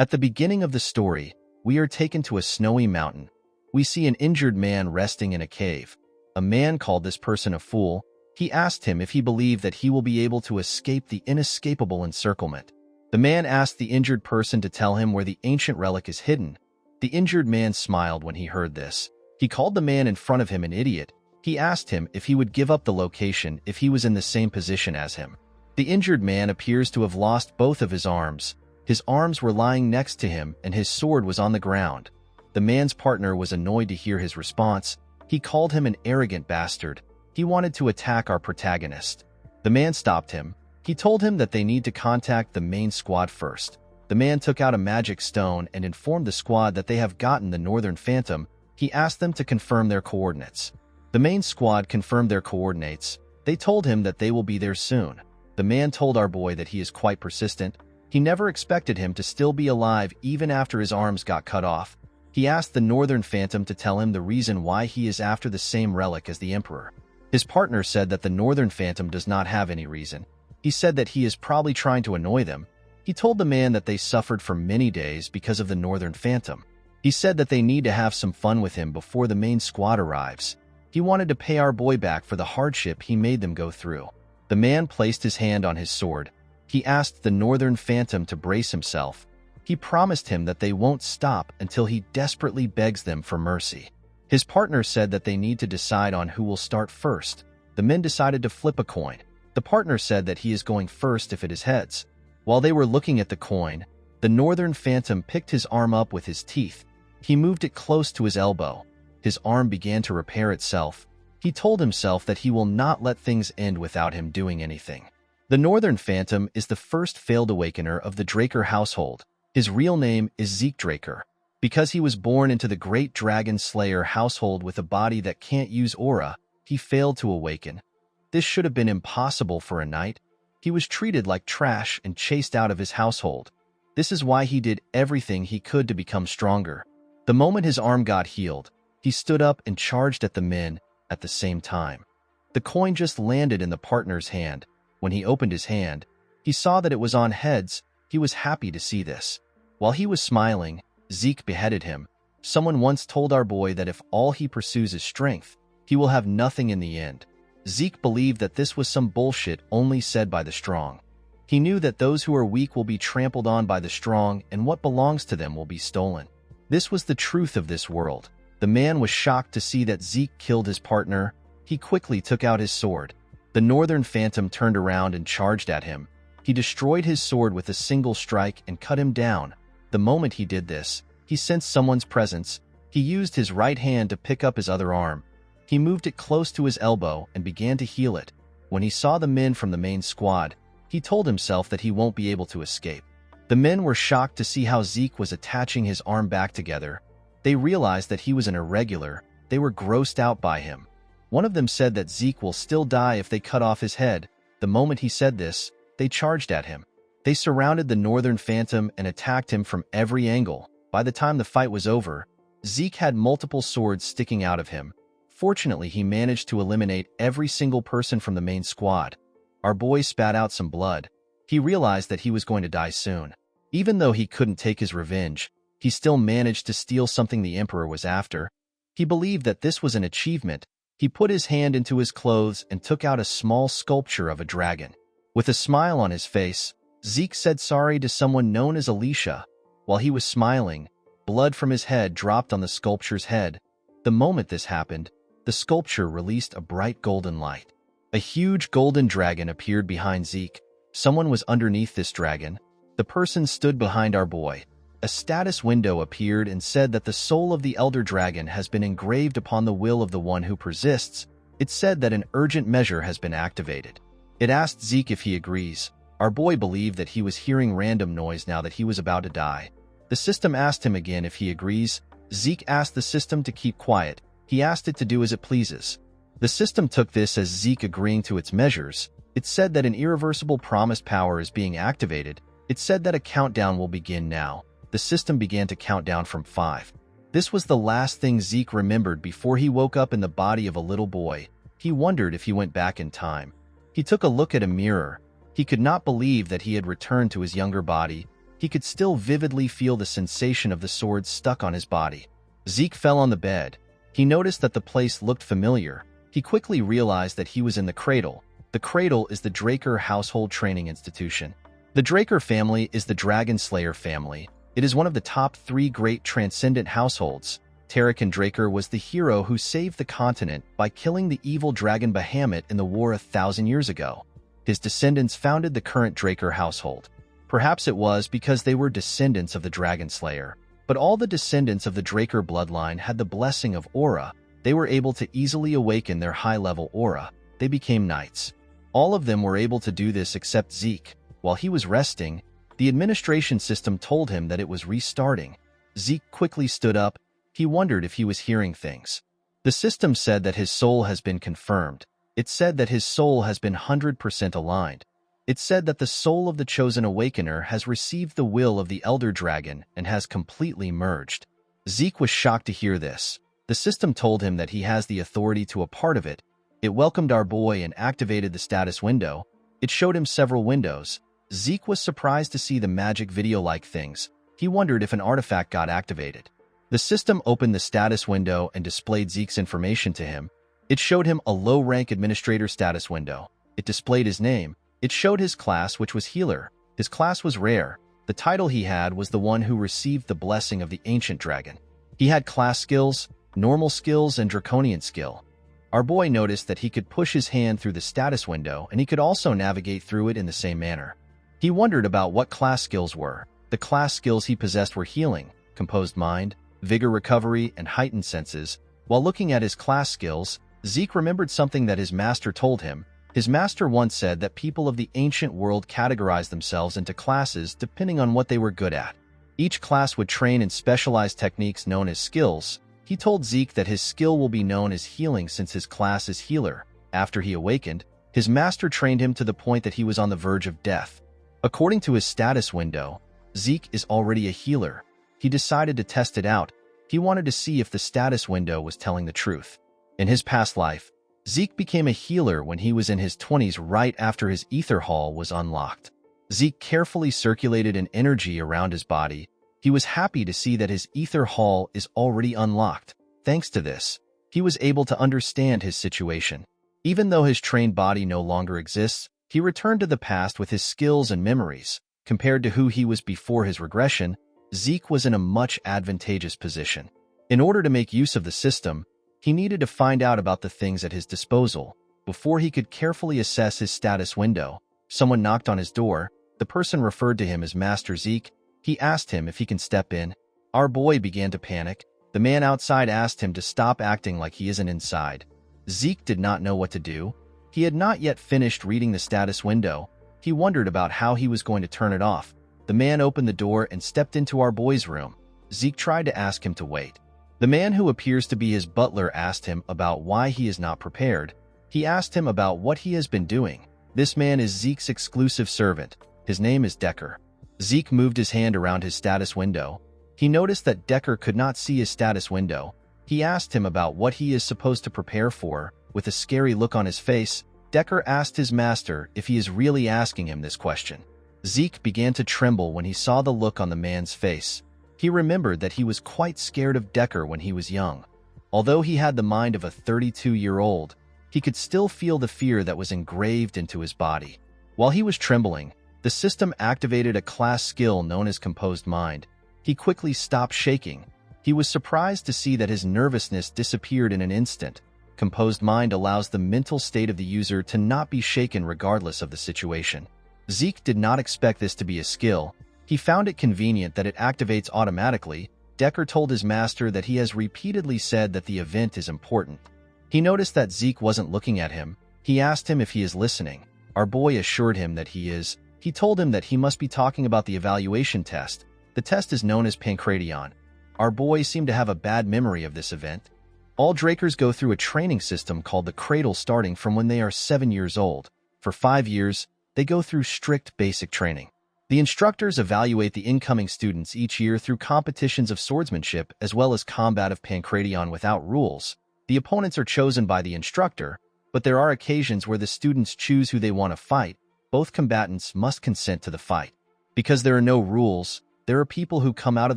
At the beginning of the story, we are taken to a snowy mountain. We see an injured man resting in a cave. A man called this person a fool. He asked him if he believed that he will be able to escape the inescapable encirclement. The man asked the injured person to tell him where the ancient relic is hidden. The injured man smiled when he heard this. He called the man in front of him an idiot. He asked him if he would give up the location if he was in the same position as him. The injured man appears to have lost both of his arms. His arms were lying next to him and his sword was on the ground. The man's partner was annoyed to hear his response. He called him an arrogant bastard. He wanted to attack our protagonist. The man stopped him. He told him that they need to contact the main squad first. The man took out a magic stone and informed the squad that they have gotten the Northern Phantom. He asked them to confirm their coordinates. The main squad confirmed their coordinates. They told him that they will be there soon. The man told our boy that he is quite persistent. He never expected him to still be alive even after his arms got cut off. He asked the Northern Phantom to tell him the reason why he is after the same relic as the Emperor. His partner said that the Northern Phantom does not have any reason. He said that he is probably trying to annoy them. He told the man that they suffered for many days because of the Northern Phantom. He said that they need to have some fun with him before the main squad arrives. He wanted to pay our boy back for the hardship he made them go through. The man placed his hand on his sword. He asked the Northern Phantom to brace himself. He promised him that they won't stop until he desperately begs them for mercy. His partner said that they need to decide on who will start first. The men decided to flip a coin. The partner said that he is going first if it is heads. While they were looking at the coin, the Northern Phantom picked his arm up with his teeth. He moved it close to his elbow. His arm began to repair itself. He told himself that he will not let things end without him doing anything. The Northern Phantom is the first failed awakener of the Draker household. His real name is Zeke Draker. Because he was born into the Great Dragon Slayer household with a body that can't use aura, he failed to awaken. This should have been impossible for a knight. He was treated like trash and chased out of his household. This is why he did everything he could to become stronger. The moment his arm got healed, he stood up and charged at the men at the same time. The coin just landed in the partner's hand. When he opened his hand, he saw that it was on heads. He was happy to see this. While he was smiling, Zeke beheaded him. Someone once told our boy that if all he pursues is strength, he will have nothing in the end. Zeke believed that this was some bullshit only said by the strong. He knew that those who are weak will be trampled on by the strong and what belongs to them will be stolen. This was the truth of this world. The man was shocked to see that Zeke killed his partner. He quickly took out his sword. The Northern Phantom turned around and charged at him. He destroyed his sword with a single strike and cut him down. The moment he did this, he sensed someone's presence. He used his right hand to pick up his other arm. He moved it close to his elbow and began to heal it. When he saw the men from the main squad, he told himself that he won't be able to escape. The men were shocked to see how Zeke was attaching his arm back together. They realized that he was an irregular. They were grossed out by him. One of them said that Zeke will still die if they cut off his head. The moment he said this, they charged at him. They surrounded the Northern Phantom and attacked him from every angle. By the time the fight was over, Zeke had multiple swords sticking out of him. Fortunately, he managed to eliminate every single person from the main squad. Our boy spat out some blood. He realized that he was going to die soon. Even though he couldn't take his revenge, he still managed to steal something the Emperor was after. He believed that this was an achievement. He put his hand into his clothes and took out a small sculpture of a dragon. With a smile on his face, Zeke said sorry to someone known as Alicia. While he was smiling, blood from his head dropped on the sculpture's head. The moment this happened, the sculpture released a bright golden light. A huge golden dragon appeared behind Zeke. Someone was underneath this dragon. The person stood behind our boy. A status window appeared and said that the soul of the Elder Dragon has been engraved upon the will of the one who persists. It said that an urgent measure has been activated. It asked Zeke if he agrees. Our boy believed that he was hearing random noise now that he was about to die. The system asked him again if he agrees. Zeke asked the system to keep quiet. He asked it to do as it pleases. The system took this as Zeke agreeing to its measures. It said that an irreversible promise power is being activated. It said that a countdown will begin now. The system began to count down from 5. This was the last thing Zeke remembered before he woke up in the body of a little boy. He wondered if he went back in time. He took a look at a mirror. He could not believe that he had returned to his younger body. he could still vividly feel the sensation of the sword stuck on his body. Zeke fell on the bed. He noticed that the place looked familiar. He quickly realized that he was in the Cradle. The Cradle is the Draker Household Training Institution. The Draker family is the Dragon Slayer family. It is one of the top 3 great transcendent households. Tarakan Draker was the hero who saved the continent by killing the evil dragon Bahamut in the war 1,000 years ago. His descendants founded the current Draker household. Perhaps it was because they were descendants of the Dragon Slayer. But all the descendants of the Draker bloodline had the blessing of aura. They were able to easily awaken their high-level aura. They became knights. All of them were able to do this except Zeke. While he was resting, the administration system told him that it was restarting. Zeke quickly stood up. He wondered if he was hearing things. The system said that his soul has been confirmed. It said that his soul has been 100% aligned. It said that the soul of the Chosen Awakener has received the will of the Elder Dragon and has completely merged. Zeke was shocked to hear this. The system told him that he has the authority to a part of it. It welcomed our boy and activated the status window. It showed him several windows. Zeke was surprised to see the magic video-like things. He wondered if an artifact got activated. The system opened the status window and displayed Zeke's information to him. It showed him a low-rank administrator status window. It displayed his name. It showed his class, which was healer. His class was rare. The title he had was the one who received the blessing of the ancient dragon. He had class skills, normal skills, and draconian skill. Our boy noticed that he could push his hand through the status window and he could also navigate through it in the same manner. He wondered about what class skills were. The class skills he possessed were healing, composed mind, vigor recovery, and heightened senses. While looking at his class skills, Zeke remembered something that his master told him. His master once said that people of the ancient world categorized themselves into classes depending on what they were good at. Each class would train in specialized techniques known as skills. He told Zeke that his skill will be known as healing since his class is healer. After he awakened, his master trained him to the point that he was on the verge of death. According to his status window, Zeke is already a healer. He decided to test it out. He wanted to see if the status window was telling the truth. In his past life, Zeke became a healer when he was in his 20s right after his ether hall was unlocked. Zeke carefully circulated an energy around his body. He was happy to see that his ether hall is already unlocked. Thanks to this, he was able to understand his situation. Even though his trained body no longer exists, he returned to the past with his skills and memories. Compared to who he was before his regression, Zeke was in a much advantageous position. In order to make use of the system, he needed to find out about the things at his disposal. Before he could carefully assess his status window, someone knocked on his door. The person referred to him as Master Zeke. He asked him if he can step in. Our boy began to panic. The man outside asked him to stop acting like he isn't inside. Zeke did not know what to do. He had not yet finished reading the status window. He wondered about how he was going to turn it off. The man opened the door and stepped into our boy's room. Zeke tried to ask him to wait. The man who appears to be his butler asked him about why he is not prepared. He asked him about what he has been doing. This man is Zeke's exclusive servant. His name is Decker. Zeke moved his hand around his status window. He noticed that Decker could not see his status window. He asked him about what he is supposed to prepare for. With a scary look on his face, Decker asked his master if he is really asking him this question. Zeke began to tremble when he saw the look on the man's face. He remembered that he was quite scared of Decker when he was young. Although he had the mind of a 32-year-old, he could still feel the fear that was engraved into his body. While he was trembling, the system activated a class skill known as Composed Mind. He quickly stopped shaking. He was surprised to see that his nervousness disappeared in an instant. Composed Mind allows the mental state of the user to not be shaken regardless of the situation. Zeke did not expect this to be a skill. He found it convenient that it activates automatically. Decker told his master that he has repeatedly said that the event is important. He noticed that Zeke wasn't looking at him. He asked him if he is listening. Our boy assured him that he is. He told him that he must be talking about the evaluation test. The test is known as Pancration. Our boy seemed to have a bad memory of this event. All Drakers go through a training system called the Cradle starting from when they are 7 years old. For 5 years, they go through strict basic training. The instructors evaluate the incoming students each year through competitions of swordsmanship as well as combat of Pancration without rules. The opponents are chosen by the instructor, but there are occasions where the students choose who they want to fight. Both combatants must consent to the fight. Because there are no rules, there are people who come out of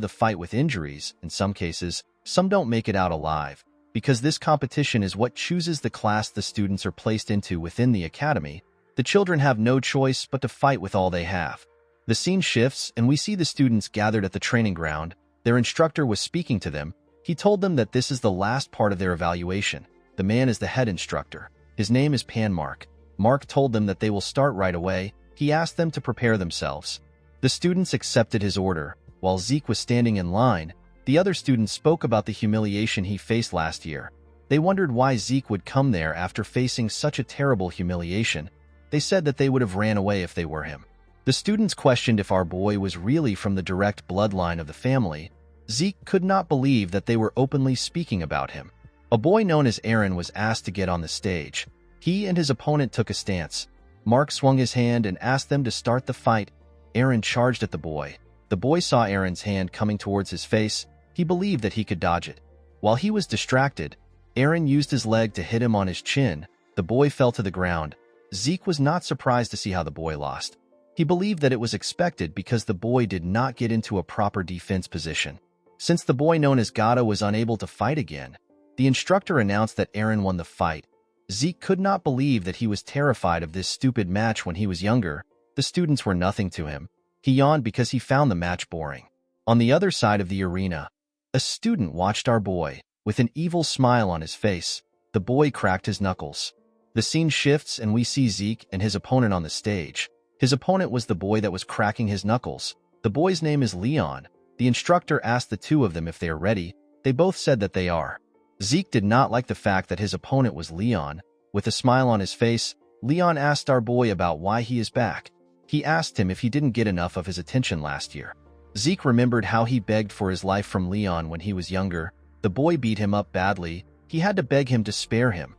the fight with injuries. In some cases, some don't make it out alive. Because this competition is what chooses the class the students are placed into within the academy, the children have no choice but to fight with all they have. The scene shifts, and we see the students gathered at the training ground. Their instructor was speaking to them. He told them that this is the last part of their evaluation. The man is the head instructor. His name is Mark. Mark told them that they will start right away. He asked them to prepare themselves. The students accepted his order. While Zeke was standing in line, the other students spoke about the humiliation he faced last year. They wondered why Zeke would come there after facing such a terrible humiliation. They said that they would have ran away if they were him. The students questioned if our boy was really from the direct bloodline of the family. Zeke could not believe that they were openly speaking about him. A boy known as Aaron was asked to get on the stage. He and his opponent took a stance. Mark swung his hand and asked them to start the fight. Aaron charged at the boy. The boy saw Aaron's hand coming towards his face. He believed that he could dodge it. While he was distracted, Aaron used his leg to hit him on his chin. The boy fell to the ground. Zeke was not surprised to see how the boy lost. He believed that it was expected because the boy did not get into a proper defense position. Since the boy known as Gata was unable to fight again, the instructor announced that Aaron won the fight. Zeke could not believe that he was terrified of this stupid match when he was younger. The students were nothing to him. He yawned because he found the match boring. On the other side of the arena, a student watched our boy. With an evil smile on his face, the boy cracked his knuckles. The scene shifts and we see Zeke and his opponent on the stage. His opponent was the boy that was cracking his knuckles. The boy's name is Leon. The instructor asked the two of them if they are ready. They both said that they are. Zeke did not like the fact that his opponent was Leon. With a smile on his face, Leon asked our boy about why he is back. He asked him if he didn't get enough of his attention last year. Zeke remembered how he begged for his life from Leon when he was younger. The boy beat him up badly. He had to beg him to spare him.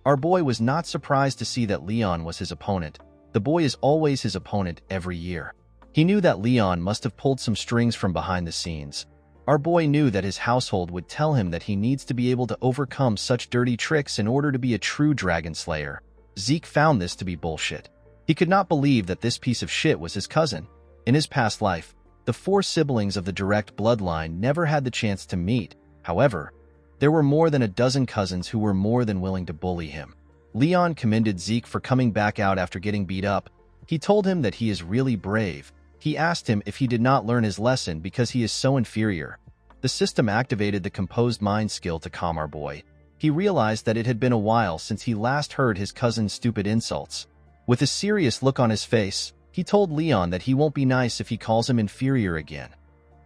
Our boy was not surprised to see that Leon was his opponent. The boy is always his opponent every year. He knew that Leon must have pulled some strings from behind the scenes. Our boy knew that his household would tell him that he needs to be able to overcome such dirty tricks in order to be a true dragon slayer. Zeke found this to be bullshit. He could not believe that this piece of shit was his cousin. In his past life, the 4 siblings of the direct bloodline never had the chance to meet. However, there were more than a dozen cousins who were more than willing to bully him. Leon commended Zeke for coming back out after getting beat up. He told him that he is really brave. He asked him if he did not learn his lesson because he is so inferior. The system activated the composed mind skill to calm our boy. He realized that it had been a while since he last heard his cousin's stupid insults. With a serious look on his face, he told Leon that he won't be nice if he calls him inferior again.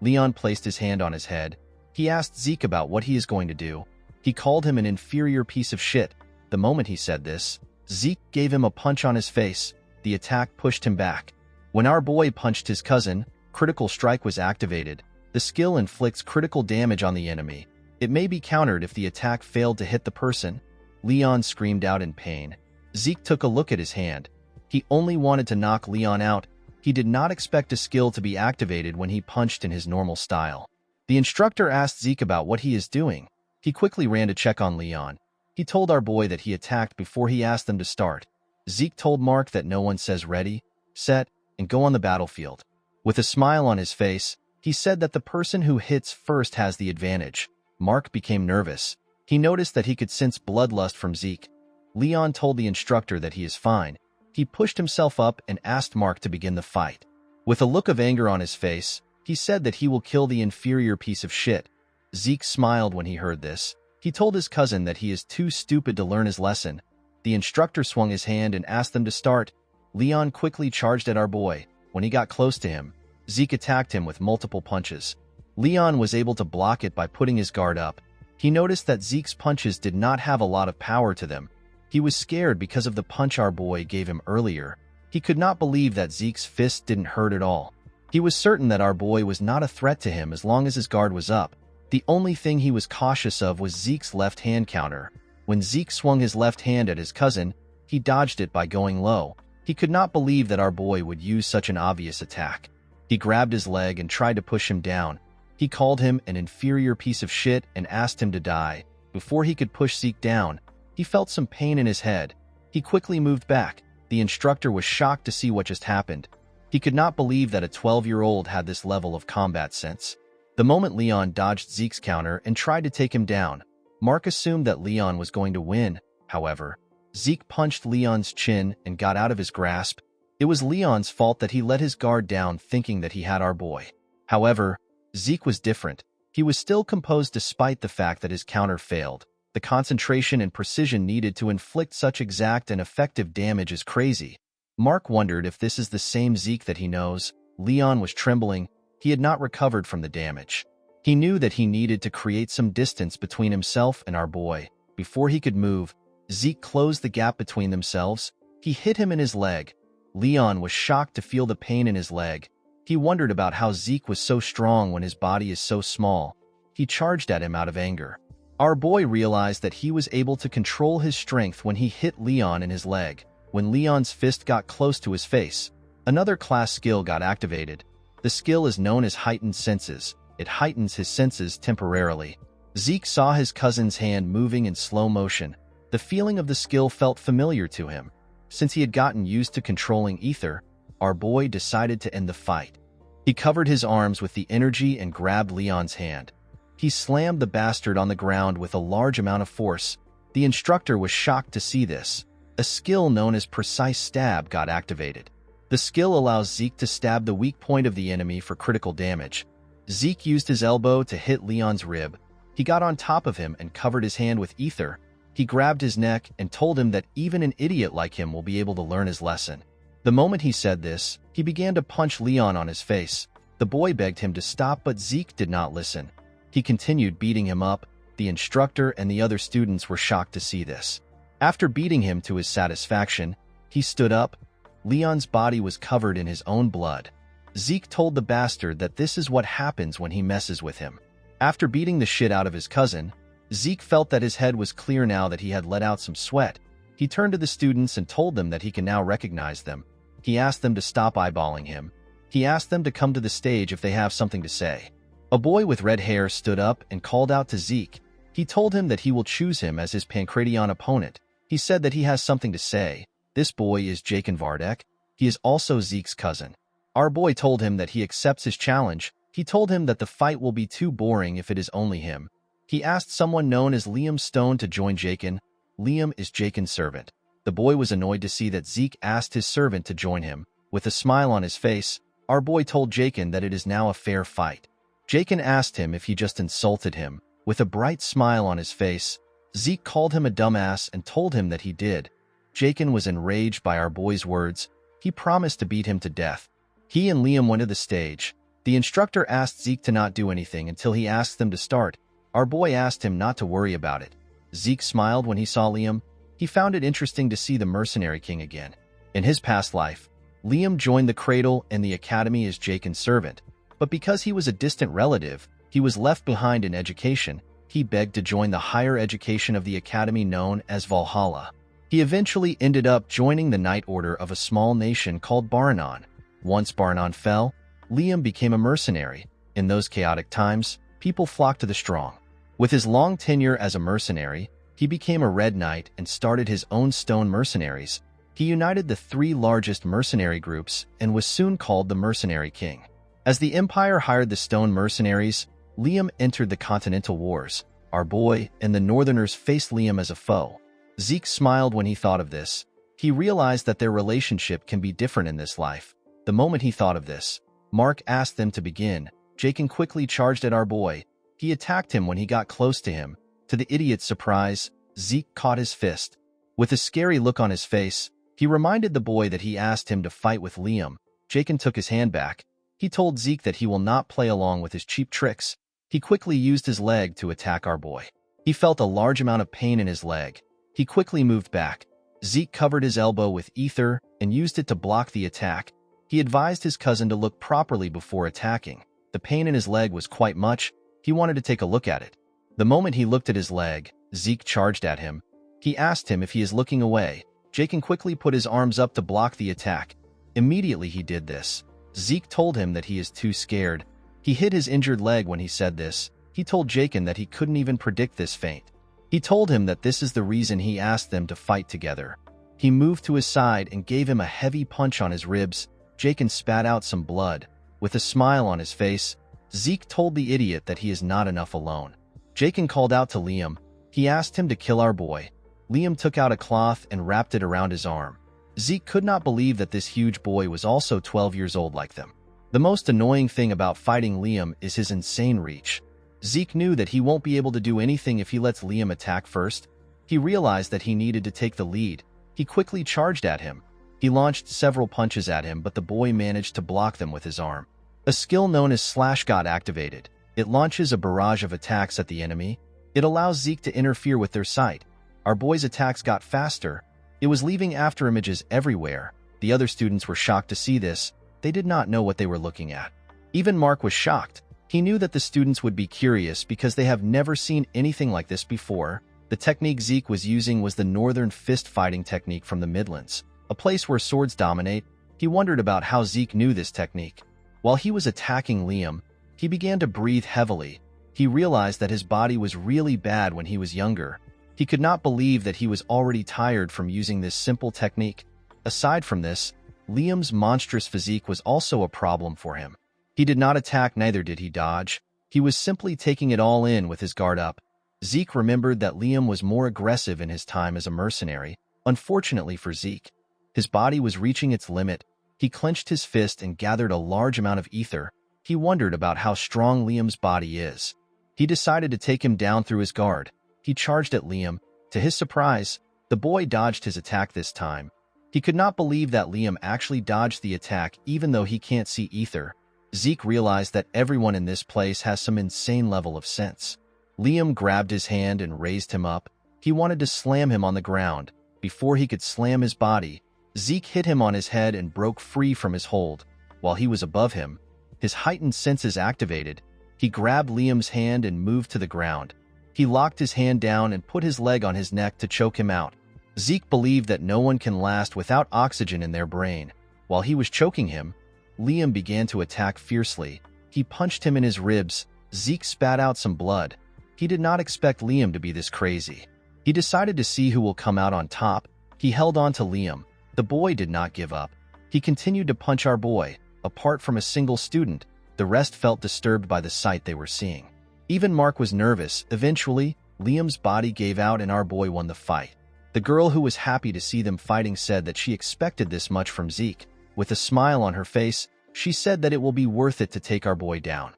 Leon placed his hand on his head. He asked Zeke about what he is going to do. He called him an inferior piece of shit. The moment he said this, Zeke gave him a punch on his face. The attack pushed him back. When our boy punched his cousin, critical strike was activated. The skill inflicts critical damage on the enemy. It may be countered if the attack failed to hit the person. Leon screamed out in pain. Zeke took a look at his hand. He only wanted to knock Leon out. He did not expect a skill to be activated when he punched in his normal style. The instructor asked Zeke about what he is doing. He quickly ran to check on Leon. He told our boy that he attacked before he asked them to start. Zeke told Mark that no one says ready, set, and go on the battlefield. With a smile on his face, he said that the person who hits first has the advantage. Mark became nervous. He noticed that he could sense bloodlust from Zeke. Leon told the instructor that he is fine. He pushed himself up and asked Mark to begin the fight. With a look of anger on his face, he said that he will kill the inferior piece of shit. Zeke smiled when he heard this. He told his cousin that he is too stupid to learn his lesson. The instructor swung his hand and asked them to start. Leon quickly charged at our boy. When he got close to him, Zeke attacked him with multiple punches. Leon was able to block it by putting his guard up. He noticed that Zeke's punches did not have a lot of power to them. He was scared because of the punch our boy gave him earlier. He could not believe that Zeke's fist didn't hurt at all. He was certain that our boy was not a threat to him as long as his guard was up. The only thing he was cautious of was Zeke's left hand counter. When Zeke swung his left hand at his cousin, he dodged it by going low. He could not believe that our boy would use such an obvious attack. He grabbed his leg and tried to push him down. He called him an inferior piece of shit and asked him to die. Before he could push Zeke down, he felt some pain in his head. He quickly moved back. The instructor was shocked to see what just happened. He could not believe that a 12-year-old had this level of combat sense. The moment Leon dodged Zeke's counter and tried to take him down, Mark assumed that Leon was going to win. However, Zeke punched Leon's chin and got out of his grasp. It was Leon's fault that he let his guard down thinking that he had our boy. However, Zeke was different. He was still composed despite the fact that his counter failed. The concentration and precision needed to inflict such exact and effective damage is crazy. Mark wondered if this is the same Zeke that he knows. Leon was trembling. He had not recovered from the damage. He knew that he needed to create some distance between himself and our boy. Before he could move, Zeke closed the gap between themselves. He hit him in his leg. Leon was shocked to feel the pain in his leg. He wondered about how Zeke was so strong when his body is so small. He charged at him out of anger. Our boy realized that he was able to control his strength when he hit Leon in his leg. When Leon's fist got close to his face, another class skill got activated. The skill is known as heightened senses. It heightens his senses temporarily. Zeke saw his cousin's hand moving in slow motion. The feeling of the skill felt familiar to him. Since he had gotten used to controlling ether, our boy decided to end the fight. He covered his arms with the energy and grabbed Leon's hand. He slammed the bastard on the ground with a large amount of force. The instructor was shocked to see this. A skill known as precise stab got activated. The skill allows Zeke to stab the weak point of the enemy for critical damage. Zeke used his elbow to hit Leon's rib. He got on top of him and covered his hand with ether. He grabbed his neck and told him that even an idiot like him will be able to learn his lesson. The moment he said this, he began to punch Leon on his face. The boy begged him to stop, but Zeke did not listen. He continued beating him up. The instructor and the other students were shocked to see this. After beating him to his satisfaction, he stood up. Leon's body was covered in his own blood. Zeke told the bastard that this is what happens when he messes with him. After beating the shit out of his cousin, Zeke felt that his head was clear now that he had let out some sweat. He turned to the students and told them that he can now recognize them. He asked them to stop eyeballing him. He asked them to come to the stage if they have something to say. A boy with red hair stood up and called out to Zeke. He told him that he will choose him as his Pancration opponent. He said that he has something to say. This boy is Jakin Vardek. He is also Zeke's cousin. Our boy told him that he accepts his challenge. He told him that the fight will be too boring if it is only him. He asked someone known as Liam Stone to join Jakin. Liam is Jakin's servant. The boy was annoyed to see that Zeke asked his servant to join him. With a smile on his face, our boy told Jakin that it is now a fair fight. Jakin asked him if he just insulted him. With a bright smile on his face, Zeke called him a dumbass and told him that he did. Jakin was enraged by our boy's words. He promised to beat him to death. He and Liam went to the stage. The instructor asked Zeke to not do anything until he asked them to start. Our boy asked him not to worry about it. Zeke smiled when he saw Liam. He found it interesting to see the Mercenary King again. In his past life, Liam joined the Cradle and the Academy as Jakin's servant. But because he was a distant relative, he was left behind in education. He begged to join the higher education of the Academy known as Valhalla. He eventually ended up joining the Knight Order of a small nation called Baranon. Once Baranon fell, Liam became a mercenary. In those chaotic times, people flocked to the strong. With his long tenure as a mercenary, he became a Red Knight and started his own stone mercenaries. He united the three largest mercenary groups and was soon called the Mercenary King. As the Empire hired the stone mercenaries, Liam entered the Continental Wars. Our boy and the Northerners faced Liam as a foe. Zeke smiled when he thought of this. He realized that their relationship can be different in this life. The moment he thought of this, Mark asked them to begin. Jakin quickly charged at our boy. He attacked him when he got close to him. To the idiot's surprise, Zeke caught his fist. With a scary look on his face, he reminded the boy that he asked him to fight with Liam. Jakin took his hand back. He told Zeke that he will not play along with his cheap tricks. He quickly used his leg to attack our boy. He felt a large amount of pain in his leg. He quickly moved back. Zeke covered his elbow with ether and used it to block the attack. He advised his cousin to look properly before attacking. The pain in his leg was quite much. He wanted to take a look at it. The moment he looked at his leg, Zeke charged at him. He asked him if he is looking away. Jakin quickly put his arms up to block the attack. Immediately he did this. Zeke told him that he is too scared. He hit his injured leg when he said this. He told Jakin that he couldn't even predict this feint. He told him that this is the reason he asked them to fight together. He moved to his side and gave him a heavy punch on his ribs. Jakin spat out some blood. With a smile on his face, Zeke told the idiot that he is not enough alone. Jakin called out to Liam. He asked him to kill our boy. Liam took out a cloth and wrapped it around his arm. Zeke could not believe that this huge boy was also 12 years old like them. The most annoying thing about fighting Liam is his insane reach. Zeke knew that he won't be able to do anything if he lets Liam attack first. He realized that he needed to take the lead. He quickly charged at him. He launched several punches at him, but the boy managed to block them with his arm. A skill known as Slash got activated. It launches a barrage of attacks at the enemy. It allows Zeke to interfere with their sight. Our boy's attacks got faster. It was leaving afterimages everywhere. The other students were shocked to see this. They did not know what they were looking at. Even Mark was shocked. He knew that the students would be curious because they have never seen anything like this before. The technique Zeke was using was the Northern Fist fighting technique from the Midlands, a place where swords dominate. He wondered about how Zeke knew this technique. While he was attacking Liam, he began to breathe heavily. He realized that his body was really bad when he was younger. He could not believe that he was already tired from using this simple technique. Aside from this, Liam's monstrous physique was also a problem for him. He did not attack, neither did he dodge. He was simply taking it all in with his guard up. Zeke remembered that Liam was more aggressive in his time as a mercenary. Unfortunately for Zeke, his body was reaching its limit. He clenched his fist and gathered a large amount of ether. He wondered about how strong Liam's body is. He decided to take him down through his guard. He charged at Liam. To his surprise, the boy dodged his attack this time. He could not believe that Liam actually dodged the attack even though he can't see ether. Zeke realized that everyone in this place has some insane level of sense. Liam grabbed his hand and raised him up. He wanted to slam him on the ground. Before he could slam his body, Zeke hit him on his head and broke free from his hold. While he was above him, his heightened senses activated. He grabbed Liam's hand and moved to the ground. He locked his hand down and put his leg on his neck to choke him out. Zeke believed that no one can last without oxygen in their brain. While he was choking him, Liam began to attack fiercely. He punched him in his ribs. Zeke spat out some blood. He did not expect Liam to be this crazy. He decided to see who will come out on top. He held on to Liam. The boy did not give up. He continued to punch our boy. Apart from a single student, the rest felt disturbed by the sight they were seeing. Even Mark was nervous. Eventually, Liam's body gave out and our boy won the fight. The girl who was happy to see them fighting said that she expected this much from Zeke. With a smile on her face, she said that it will be worth it to take our boy down.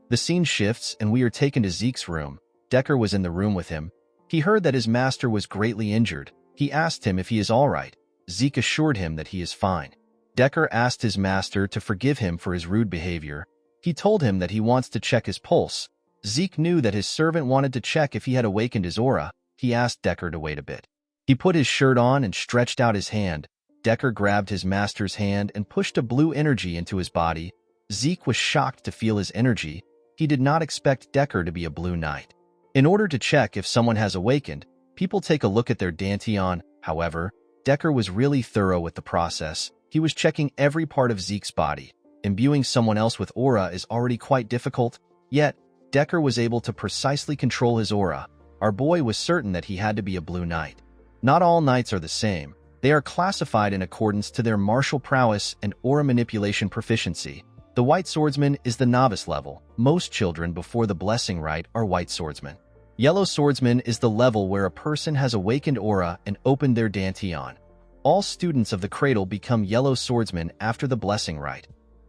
The scene shifts and we are taken to Zeke's room. Decker was in the room with him. He heard that his master was greatly injured. He asked him if he is all right. Zeke assured him that he is fine. Decker asked his master to forgive him for his rude behavior. He told him that he wants to check his pulse. Zeke knew that his servant wanted to check if he had awakened his aura. He asked Decker to wait a bit. He put his shirt on and stretched out his hand. Decker grabbed his master's hand and pushed a blue energy into his body. Zeke was shocked to feel his energy. He did not expect Decker to be a blue knight. In order to check if someone has awakened, people take a look at their dantian. However, Decker was really thorough with the process. He was checking every part of Zeke's body. Imbuing someone else with aura is already quite difficult, yet Decker was able to precisely control his aura. Our boy was certain that he had to be a blue knight. Not all knights are the same. They are classified in accordance to their martial prowess and aura manipulation proficiency. The white swordsman is the novice level. Most children before the blessing rite are white swordsmen. Yellow swordsman is the level where a person has awakened aura and opened their dantian. All students of the cradle become yellow swordsmen after the blessing rite.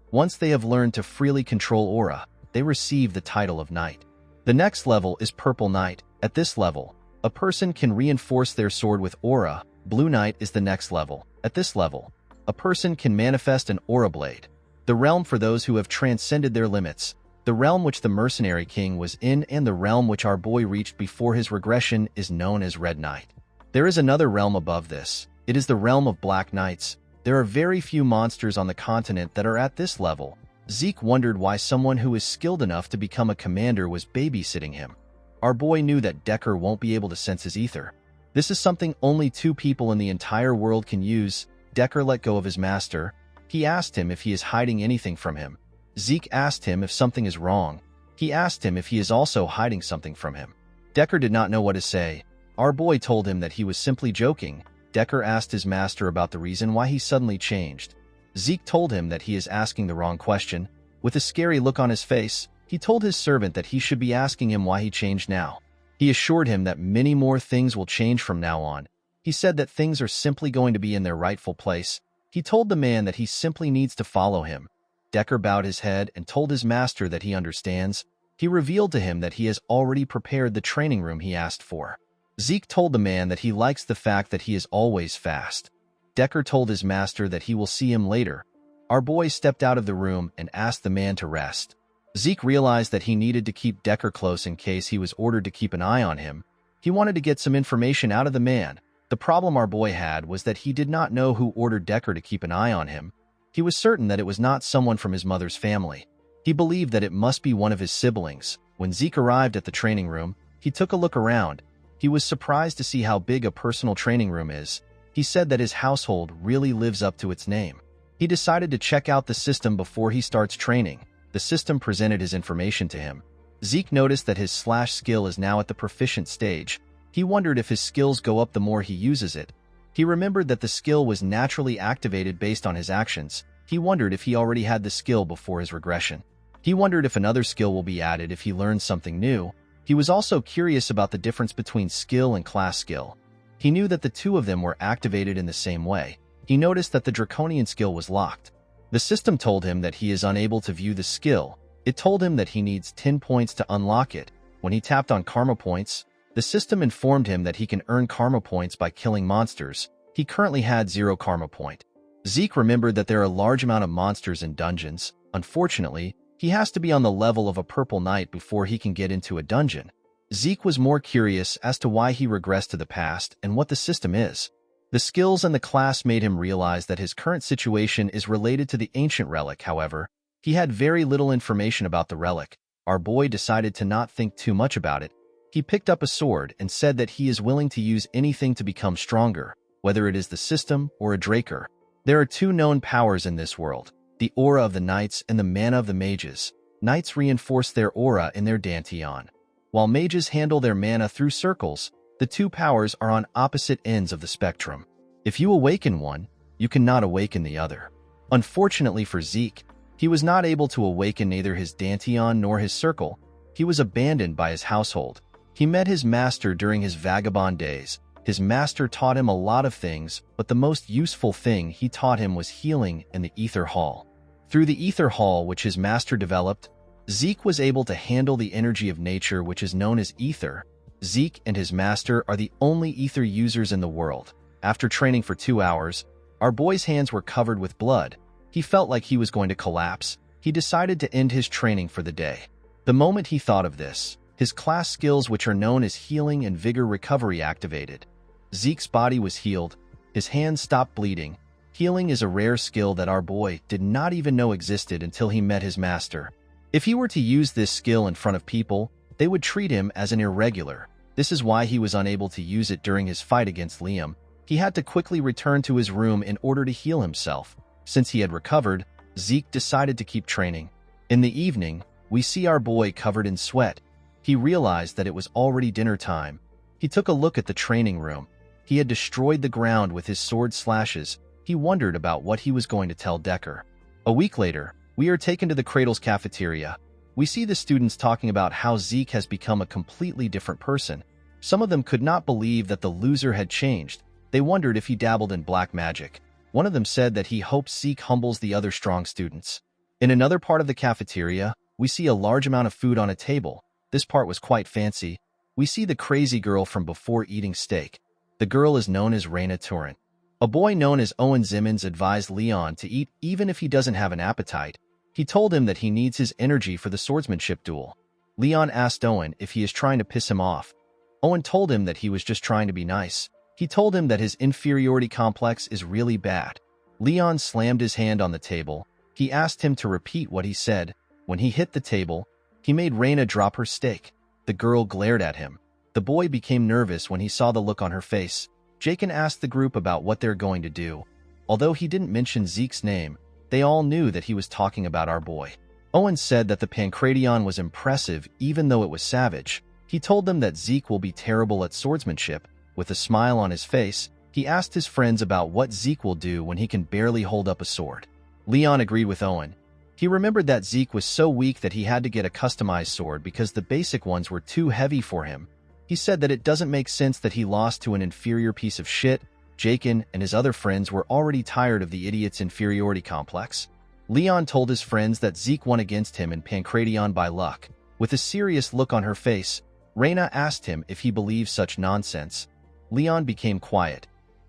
Once they have learned to freely control aura, they receive the title of knight. The next level is purple knight. At this level, a person can reinforce their sword with aura. Blue knight is the next level. At this level, a person can manifest an aura blade. The realm for those who have transcended their limits. The realm which the mercenary king was in and the realm which our boy reached before his regression is known as Red Knight. There is another realm above this. It is the realm of Black Knights. There are very few monsters on the continent that are at this level. Zeke wondered why someone who is skilled enough to become a commander was babysitting him. Our boy knew that Decker won't be able to sense his ether. This is something only 2 people in the entire world can use. Decker let go of his master. He asked him if he is hiding anything from him. Zeke asked him if something is wrong. He asked him if he is also hiding something from him. Decker did not know what to say. Our boy told him that he was simply joking. Decker asked his master about the reason why he suddenly changed. Zeke told him that he is asking the wrong question. With a scary look on his face, he told his servant that he should be asking him why he changed now. He assured him that many more things will change from now on. He said that things are simply going to be in their rightful place. He told the man that he simply needs to follow him. Decker bowed his head and told his master that he understands. He revealed to him that he has already prepared the training room he asked for. Zeke told the man that he likes the fact that he is always fast. Decker told his master that he will see him later. Our boy stepped out of the room and asked the man to rest. Zeke realized that he needed to keep Decker close in case he was ordered to keep an eye on him. He wanted to get some information out of the man. The problem our boy had was that he did not know who ordered Decker to keep an eye on him. He was certain that it was not someone from his mother's family. He believed that it must be one of his siblings. When Zeke arrived at the training room, he took a look around. He was surprised to see how big a personal training room is. He said that his household really lives up to its name. He decided to check out the system before he starts training. The system presented his information to him. Zeke noticed that his slash skill is now at the proficient stage. He wondered if his skills go up the more he uses it. He remembered that the skill was naturally activated based on his actions. He wondered if he already had the skill before his regression. He wondered if another skill will be added if he learns something new. He was also curious about the difference between skill and class skill. He knew that the two of them were activated in the same way. He noticed that the draconian skill was locked. The system told him that he is unable to view the skill. It told him that he needs 10 points to unlock it. When he tapped on karma points, the system informed him that he can earn karma points by killing monsters. He currently had 0 karma point. Zeke remembered that there are a large amount of monsters in dungeons. Unfortunately, he has to be on the level of a purple knight before he can get into a dungeon. Zeke was more curious as to why he regressed to the past and what the system is. The skills and the class made him realize that his current situation is related to the ancient relic. However, he had very little information about the relic. Our boy decided to not think too much about it. He picked up a sword and said that he is willing to use anything to become stronger, whether it is the system or a Draker. There are 2 known powers in this world, the aura of the knights and the mana of the mages. Knights reinforce their aura in their dantian, while mages handle their mana through circles. The 2 powers are on opposite ends of the spectrum. If you awaken one, you cannot awaken the other. Unfortunately for Zeke, he was not able to awaken neither his dantian nor his circle. He was abandoned by his household. He met his master during his vagabond days. His master taught him a lot of things, but the most useful thing he taught him was healing in the Ether Hall. Through the Ether Hall, which his master developed, Zeke was able to handle the energy of nature, which is known as ether. Zeke and his master are the only ether users in the world. After training for 2 hours, our boy's hands were covered with blood. He felt like he was going to collapse. He decided to end his training for the day. The moment he thought of this, his class skills, which are known as healing and vigor recovery, activated. Zeke's body was healed. His hands stopped bleeding. Healing is a rare skill that our boy did not even know existed until he met his master. If he were to use this skill in front of people, they would treat him as an irregular. This is why he was unable to use it during his fight against Liam. He had to quickly return to his room in order to heal himself. Since he had recovered, Zeke decided to keep training. In the evening, we see our boy covered in sweat. He realized that it was already dinner time. He took a look at the training room. He had destroyed the ground with his sword slashes. He wondered about what he was going to tell Decker. A week later, we are taken to the Cradle's cafeteria. We see the students talking about how Zeke has become a completely different person. Some of them could not believe that the loser had changed. They wondered if he dabbled in black magic. One of them said that he hopes Zeke humbles the other strong students. In another part of the cafeteria, we see a large amount of food on a table. This part was quite fancy. We see the crazy girl from before eating steak. The girl is known as Raina Turin. A boy known as Owen Zimmons advised Leon to eat even if he doesn't have an appetite. He told him that he needs his energy for the swordsmanship duel. Leon asked Owen if he is trying to piss him off. Owen told him that he was just trying to be nice. He told him that his inferiority complex is really bad. Leon slammed his hand on the table. He asked him to repeat what he said. When he hit the table, he made Raina drop her steak. The girl glared at him. The boy became nervous when he saw the look on her face. Jakin asked the group about what they're going to do. Although he didn't mention Zeke's name, they all knew that he was talking about our boy. Owen said that the Pancratian was impressive even though it was savage. He told them that Zeke will be terrible at swordsmanship. With a smile on his face, he asked his friends about what Zeke will do when he can barely hold up a sword. Leon agreed with Owen. He remembered that Zeke was so weak that he had to get a customized sword because the basic ones were too heavy for him. He said that it doesn't make sense that he lost to an inferior piece of shit. Jakin and his other friends were already tired of the idiot's inferiority complex. Leon told his friends that Zeke won against him in Pancration by luck. With a serious look on her face, Reyna asked him if he believed such nonsense. Leon became quiet.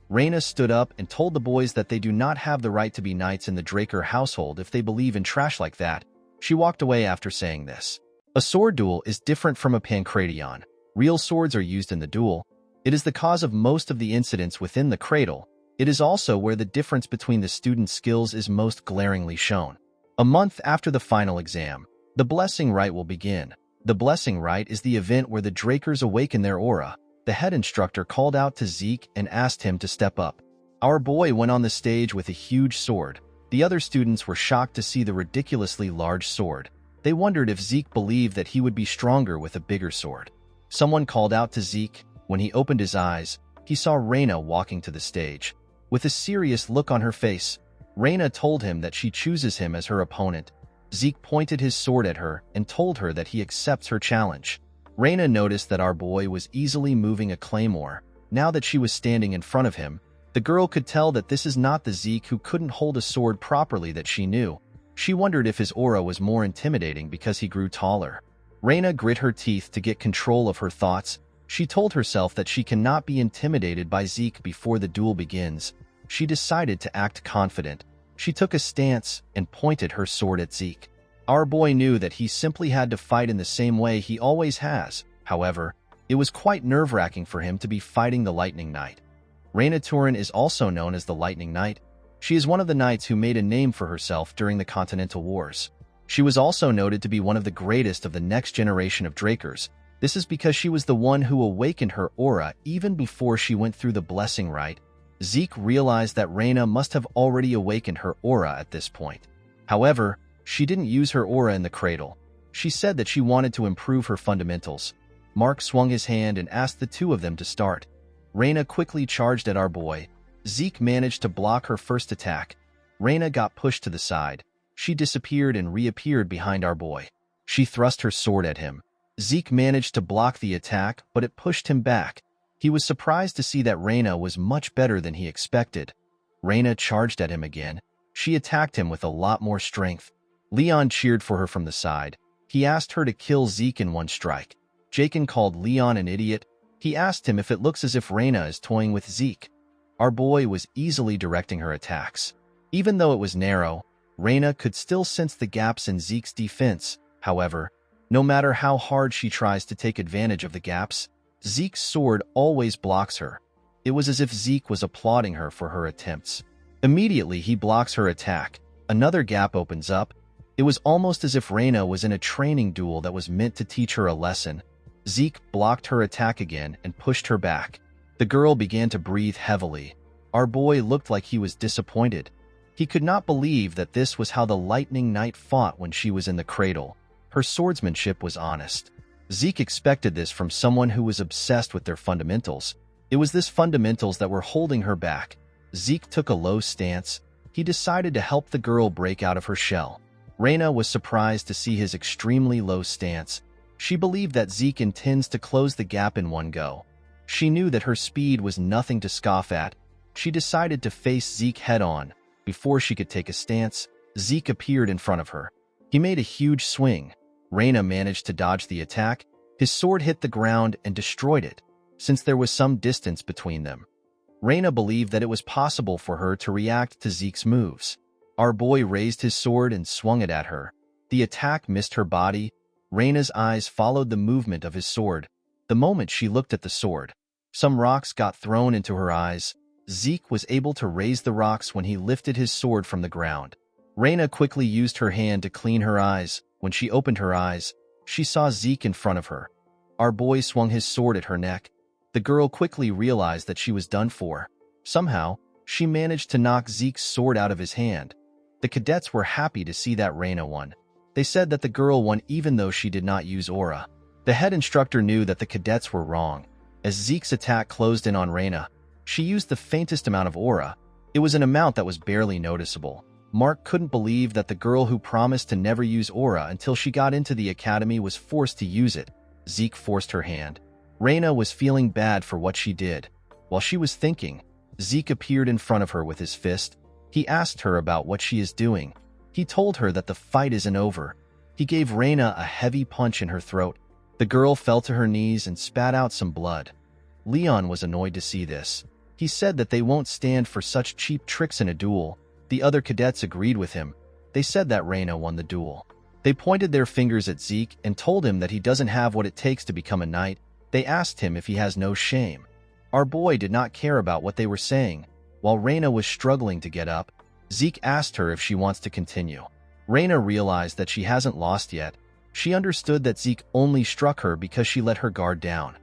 Reyna stood up and told the boys that they do not have the right to be knights in the Draker household if they believe in trash like that. She walked away after saying this. A sword duel is different from a Pancration. Real swords are used in the duel. It is the cause of most of the incidents within the cradle. It is also where the difference between the students' skills is most glaringly shown. A month after the final exam, the blessing rite will begin. The blessing rite is the event where the Drakers awaken their aura. The head instructor called out to Zeke and asked him to step up. Our boy went on the stage with a huge sword. The other students were shocked to see the ridiculously large sword. They wondered if Zeke believed that he would be stronger with a bigger sword. Someone called out to Zeke. When he opened his eyes, he saw Reyna walking to the stage. With a serious look on her face, Reyna told him that she chooses him as her opponent. Zeke pointed his sword at her and told her that he accepts her challenge. Reyna noticed that our boy was easily moving a claymore. Now that she was standing in front of him, the girl could tell that this is not the Zeke who couldn't hold a sword properly that she knew. She wondered if his aura was more intimidating because he grew taller. Reyna grit her teeth to get control of her thoughts. She told herself that she cannot be intimidated by Zeke before the duel begins. She decided to act confident. She took a stance and pointed her sword at Zeke. Our boy knew that he simply had to fight in the same way he always has. However, it was quite nerve-wracking for him to be fighting the Lightning Knight. Reyna Turin is also known as the Lightning Knight. She is one of the knights who made a name for herself during the Continental Wars. She was also noted to be one of the greatest of the next generation of Drakers. This is because she was the one who awakened her aura even before she went through the blessing rite. Zeke realized that Reyna must have already awakened her aura at this point. However, she didn't use her aura in the cradle. She said that she wanted to improve her fundamentals. Mark swung his hand and asked the two of them to start. Reyna quickly charged at our boy. Zeke managed to block her first attack. Reyna got pushed to the side. She disappeared and reappeared behind our boy. She thrust her sword at him. Zeke managed to block the attack, but it pushed him back. He was surprised to see that Reyna was much better than he expected. Reyna charged at him again. She attacked him with a lot more strength. Leon cheered for her from the side. He asked her to kill Zeke in one strike. Jakin called Leon an idiot. He asked him if it looks as if Reyna is toying with Zeke. Our boy was easily directing her attacks. Even though it was narrow, Reyna could still sense the gaps in Zeke's defense. However, no matter how hard she tries to take advantage of the gaps, Zeke's sword always blocks her. It was as if Zeke was applauding her for her attempts. Immediately, he blocks her attack. Another gap opens up. It was almost as if Reyna was in a training duel that was meant to teach her a lesson. Zeke blocked her attack again and pushed her back. The girl began to breathe heavily. Our boy looked like he was disappointed. He could not believe that this was how the Lightning Knight fought when she was in the cradle. Her swordsmanship was honest. Zeke expected this from someone who was obsessed with their fundamentals. It was this fundamentals that were holding her back. Zeke took a low stance. He decided to help the girl break out of her shell. Reyna was surprised to see his extremely low stance. She believed that Zeke intends to close the gap in one go. She knew that her speed was nothing to scoff at. She decided to face Zeke head-on. Before she could take a stance, Zeke appeared in front of her. He made a huge swing. Reyna managed to dodge the attack. His sword hit the ground and destroyed it, since there was some distance between them. Reyna believed that it was possible for her to react to Zeke's moves. Our boy raised his sword and swung it at her. The attack missed her body. Reyna's eyes followed the movement of his sword. The moment she looked at the sword, some rocks got thrown into her eyes. Zeke was able to raise the rocks when he lifted his sword from the ground. Reyna quickly used her hand to clean her eyes. When she opened her eyes, she saw Zeke in front of her. Our boy swung his sword at her neck. The girl quickly realized that she was done for. Somehow, she managed to knock Zeke's sword out of his hand. The cadets were happy to see that Reyna won. They said that the girl won even though she did not use aura. The head instructor knew that the cadets were wrong. As Zeke's attack closed in on Reyna, she used the faintest amount of aura. It was an amount that was barely noticeable. Mark couldn't believe that the girl who promised to never use aura until she got into the academy was forced to use it. Zeke forced her hand. Reina was feeling bad for what she did. While she was thinking, Zeke appeared in front of her with his fist. He asked her about what she is doing. He told her that the fight isn't over. He gave Reina a heavy punch in her throat. The girl fell to her knees and spat out some blood. Leon was annoyed to see this. He said that they won't stand for such cheap tricks in a duel. The other cadets agreed with him. They said that Reina won the duel. They pointed their fingers at Zeke and told him that he doesn't have what it takes to become a knight. They asked him if he has no shame. Our boy did not care about what they were saying. While Reina was struggling to get up, Zeke asked her if she wants to continue. Reina realized that she hasn't lost yet. She understood that Zeke only struck her because she let her guard down.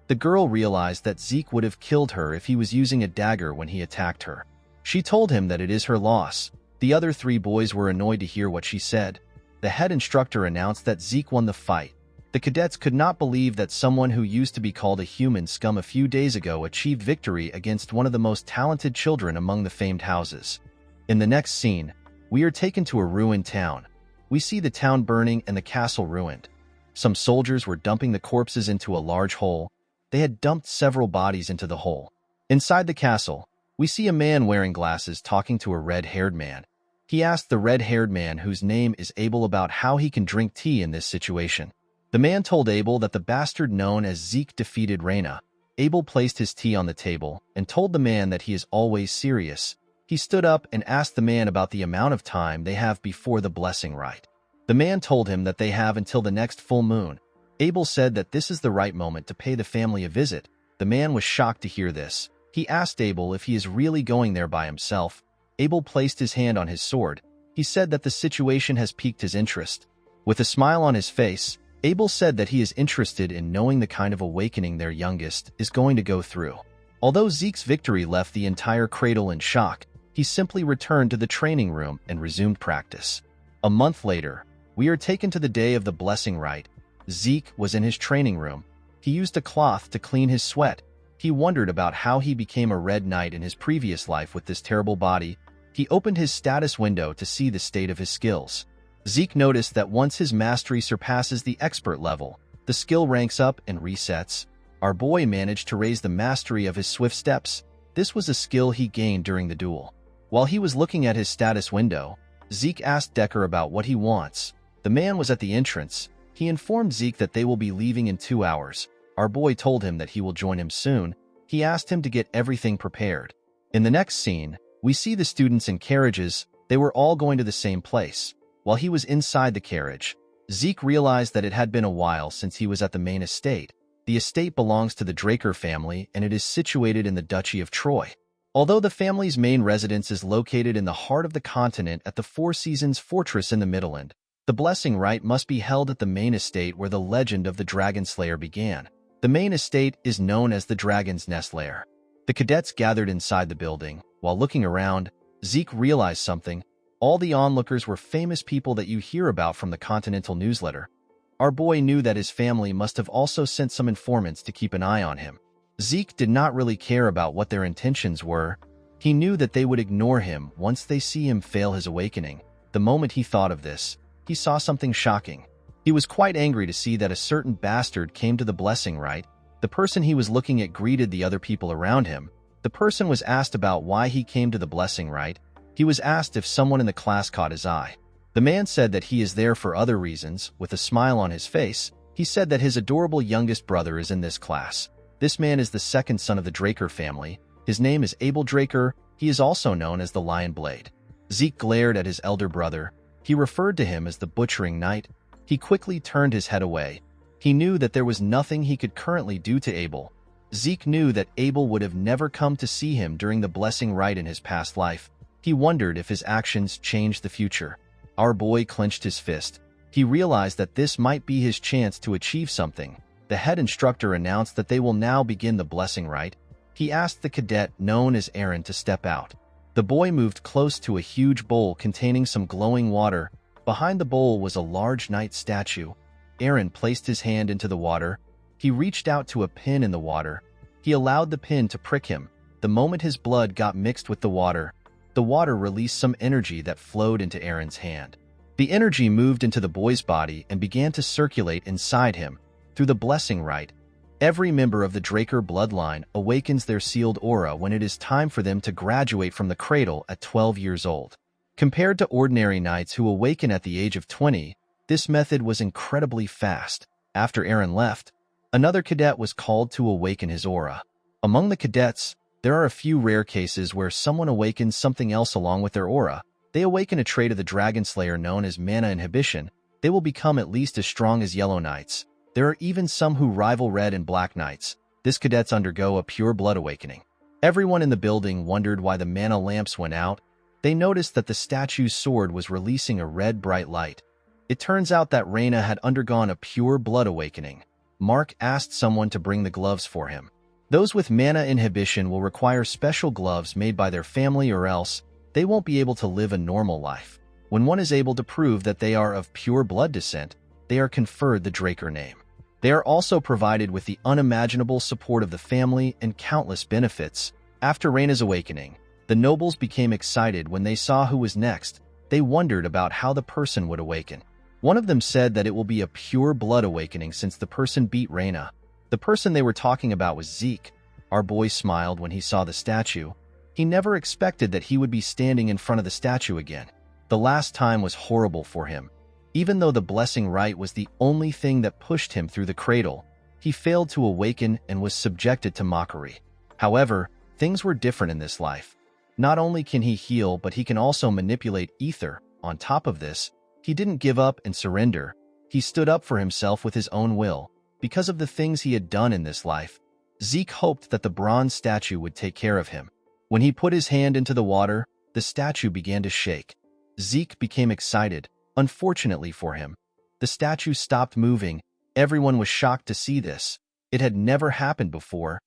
The girl realized that Zeke would have killed her if he was using a dagger when he attacked her. She told him that it is her loss. The other 3 boys were annoyed to hear what she said. The head instructor announced that Zeke won the fight. The cadets could not believe that someone who used to be called a human scum a few days ago achieved victory against one of the most talented children among the famed houses. In the next scene, we are taken to a ruined town. We see the town burning and the castle ruined. Some soldiers were dumping the corpses into a large hole. They had dumped several bodies into the hole. Inside the castle, we see a man wearing glasses talking to a red-haired man. He asked the red-haired man, whose name is Abel, about how he can drink tea in this situation. The man told Abel that the bastard known as Zeke defeated Reina. Abel placed his tea on the table and told the man that he is always serious. He stood up and asked the man about the amount of time they have before the blessing rite. The man told him that they have until the next full moon. Abel said that this is the right moment to pay the family a visit. The man was shocked to hear this. He asked Abel if he is really going there by himself. Abel placed his hand on his sword. He said that the situation has piqued his interest. With a smile on his face, Abel said that he is interested in knowing the kind of awakening their youngest is going to go through. Although Zeke's victory left the entire cradle in shock, he simply returned to the training room and resumed practice. A month later, we are taken to the day of the blessing rite. Zeke was in his training room. He used a cloth to clean his sweat. He wondered about how he became a red knight in his previous life with this terrible body. He opened his status window to see the state of his skills. Zeke noticed that once his mastery surpasses the expert level, the skill ranks up and resets. Our boy managed to raise the mastery of his swift steps. This was a skill he gained during the duel. While he was looking at his status window, Zeke asked Decker about what he wants. The man was at the entrance. He informed Zeke that they will be leaving in 2 hours. Our boy told him that he will join him soon. He asked him to get everything prepared. In the next scene, we see the students in carriages. They were all going to the same place. While he was inside the carriage, Zeke realized that it had been a while since he was at the main estate. The estate belongs to the Draker family, and it is situated in the Duchy of Troy. Although the family's main residence is located in the heart of the continent at the Four Seasons Fortress in the Midland, the blessing rite must be held at the main estate where the legend of the Dragon Slayer began. The main estate is known as the Dragon's Nest Lair. The cadets gathered inside the building. While looking around, Zeke realized something. All the onlookers were famous people that you hear about from the Continental newsletter. Our boy knew that his family must have also sent some informants to keep an eye on him. Zeke did not really care about what their intentions were. He knew that they would ignore him once they see him fail his awakening. The moment he thought of this, he saw something shocking. He was quite angry to see that a certain bastard came to the blessing rite. The person he was looking at greeted the other people around him. The person was asked about why he came to the blessing rite. He was asked if someone in the class caught his eye. The man said that he is there for other reasons. With a smile on his face, he said that his adorable youngest brother is in this class. This man is the second son of the Draker family. His name is Abel Draker. He is also known as the Lion Blade. Zeke glared at his elder brother. He referred to him as the Butchering Knight. He quickly turned his head away. He knew that there was nothing he could currently do to Abel. Zeke knew that Abel would have never come to see him during the blessing rite in his past life. He wondered if his actions changed the future. Our boy clenched his fist. He realized that this might be his chance to achieve something. The head instructor announced that they will now begin the blessing rite. He asked the cadet known as Aaron to step out. The boy moved close to a huge bowl containing some glowing water. Behind the bowl was a large knight statue. Aaron placed his hand into the water. He reached out to a pin in the water. He allowed the pin to prick him. The moment his blood got mixed with the water, the water released some energy that flowed into Aaron's hand. The energy moved into the boy's body and began to circulate inside him. Through the blessing rite, every member of the Draker bloodline awakens their sealed aura when it is time for them to graduate from the cradle at 12 years old. Compared to ordinary knights who awaken at the age of 20, this method was incredibly fast. After Aaron left, another cadet was called to awaken his aura. Among the cadets, there are a few rare cases where someone awakens something else along with their aura. They awaken a trait of the Dragon Slayer known as mana inhibition. They will become at least as strong as Yellow Knights. There are even some who rival Red and Black Knights. These cadets undergo a pure blood awakening. Everyone in the building wondered why the mana lamps went out. They noticed that the statue's sword was releasing a red bright light. It turns out that Reina had undergone a pure blood awakening. Mark asked someone to bring the gloves for him. Those with mana inhibition will require special gloves made by their family, or else they won't be able to live a normal life. When one is able to prove that they are of pure blood descent, they are conferred the Draker name. They are also provided with the unimaginable support of the family and countless benefits. After Reina's awakening, the nobles became excited when they saw who was next. They wondered about how the person would awaken. One of them said that it will be a pure blood awakening since the person beat Reina. The person they were talking about was Zeke. Our boy smiled when he saw the statue. He never expected that he would be standing in front of the statue again. The last time was horrible for him. Even though the blessing rite was the only thing that pushed him through the cradle, he failed to awaken and was subjected to mockery. However, things were different in this life. Not only can he heal, but he can also manipulate ether. On top of this, he didn't give up and surrender. He stood up for himself with his own will. Because of the things he had done in this life, Zeke hoped that the bronze statue would take care of him. When he put his hand into the water, the statue began to shake. Zeke became excited. Unfortunately for him, the statue stopped moving. Everyone was shocked to see this. It had never happened before.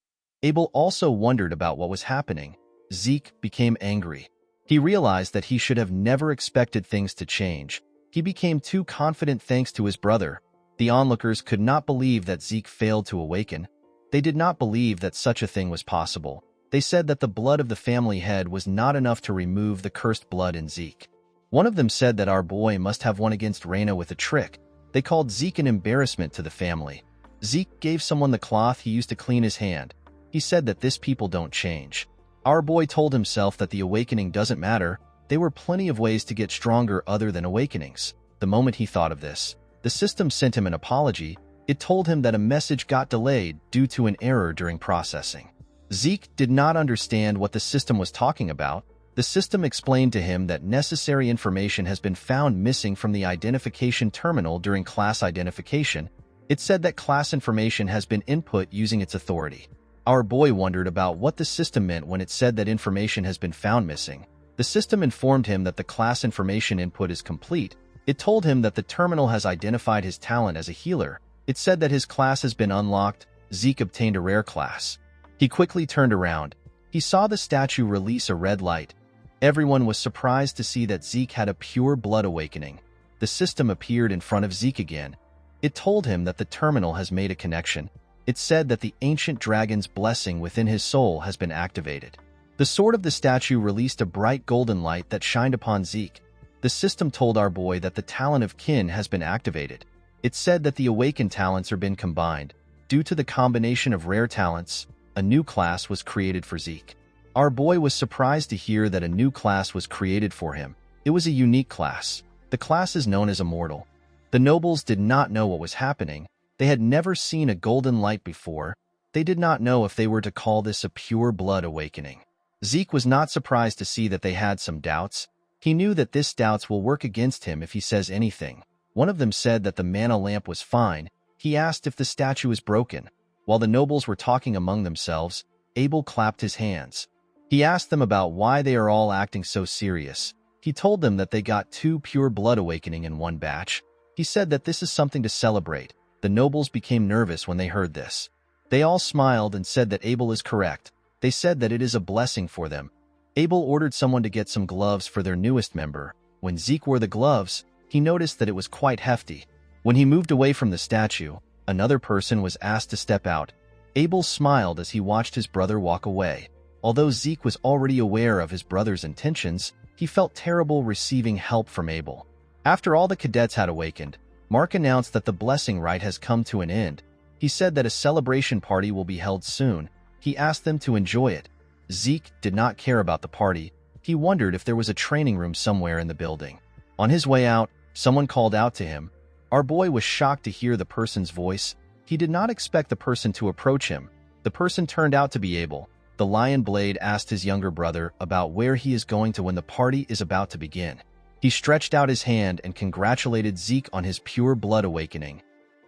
Abel also wondered about what was happening. Zeke became angry. He realized that he should have never expected things to change. He became too confident thanks to his brother. The onlookers could not believe that Zeke failed to awaken. They did not believe that such a thing was possible. They said that the blood of the family head was not enough to remove the cursed blood in Zeke. One of them said that our boy must have won against Reina with a trick. They called Zeke an embarrassment to the family. Zeke gave someone the cloth he used to clean his hand. He said that this people don't change. Our boy told himself that the awakening doesn't matter. There were plenty of ways to get stronger other than awakenings. The moment he thought of this, the system sent him an apology. It told him that a message got delayed due to an error during processing. Zeke did not understand what the system was talking about. The system explained to him that necessary information has been found missing from the identification terminal during class identification. It said that class information has been input using its authority. Our boy wondered about what the system meant when it said that information has been found missing. The system informed him that the class information input is complete. It told him that the terminal has identified his talent as a healer. It said that his class has been unlocked. Zeke obtained a rare class. He quickly turned around. He saw the statue release a red light. Everyone was surprised to see that Zeke had a pure blood awakening. The system appeared in front of Zeke again. It told him that the terminal has made a connection. It said that the ancient dragon's blessing within his soul has been activated. The sword of the statue released a bright golden light that shined upon Zeke. The system told our boy that the talent of kin has been activated. It said that the awakened talents are been combined. Due to the combination of rare talents, a new class was created for Zeke. Our boy was surprised to hear that a new class was created for him. It was a unique class. The class is known as Immortal. The nobles did not know what was happening. They had never seen a golden light before. They did not know if they were to call this a pure blood awakening. Zeke was not surprised to see that they had some doubts. He knew that this doubts will work against him if he says anything. One of them said that the mana lamp was fine. He asked if the statue is broken. While the nobles were talking among themselves, Abel clapped his hands. He asked them about why they are all acting so serious. He told them that they got 2 pure blood awakening in one batch. He said that this is something to celebrate. The nobles became nervous when they heard this. They all smiled and said that Abel is correct. They said that it is a blessing for them. Abel ordered someone to get some gloves for their newest member. When Zeke wore the gloves, he noticed that it was quite hefty. When he moved away from the statue, another person was asked to step out. Abel smiled as he watched his brother walk away. Although Zeke was already aware of his brother's intentions, he felt terrible receiving help from Abel. After all the cadets had awakened, Mark announced that the blessing rite has come to an end. He said that a celebration party will be held soon. He asked them to enjoy it. Zeke did not care about the party. He wondered if there was a training room somewhere in the building. On his way out, someone called out to him. Our boy was shocked to hear the person's voice. He did not expect the person to approach him. The person turned out to be Abel. The Lion Blade asked his younger brother about where he is going to when the party is about to begin. He stretched out his hand and congratulated Zeke on his pure blood awakening.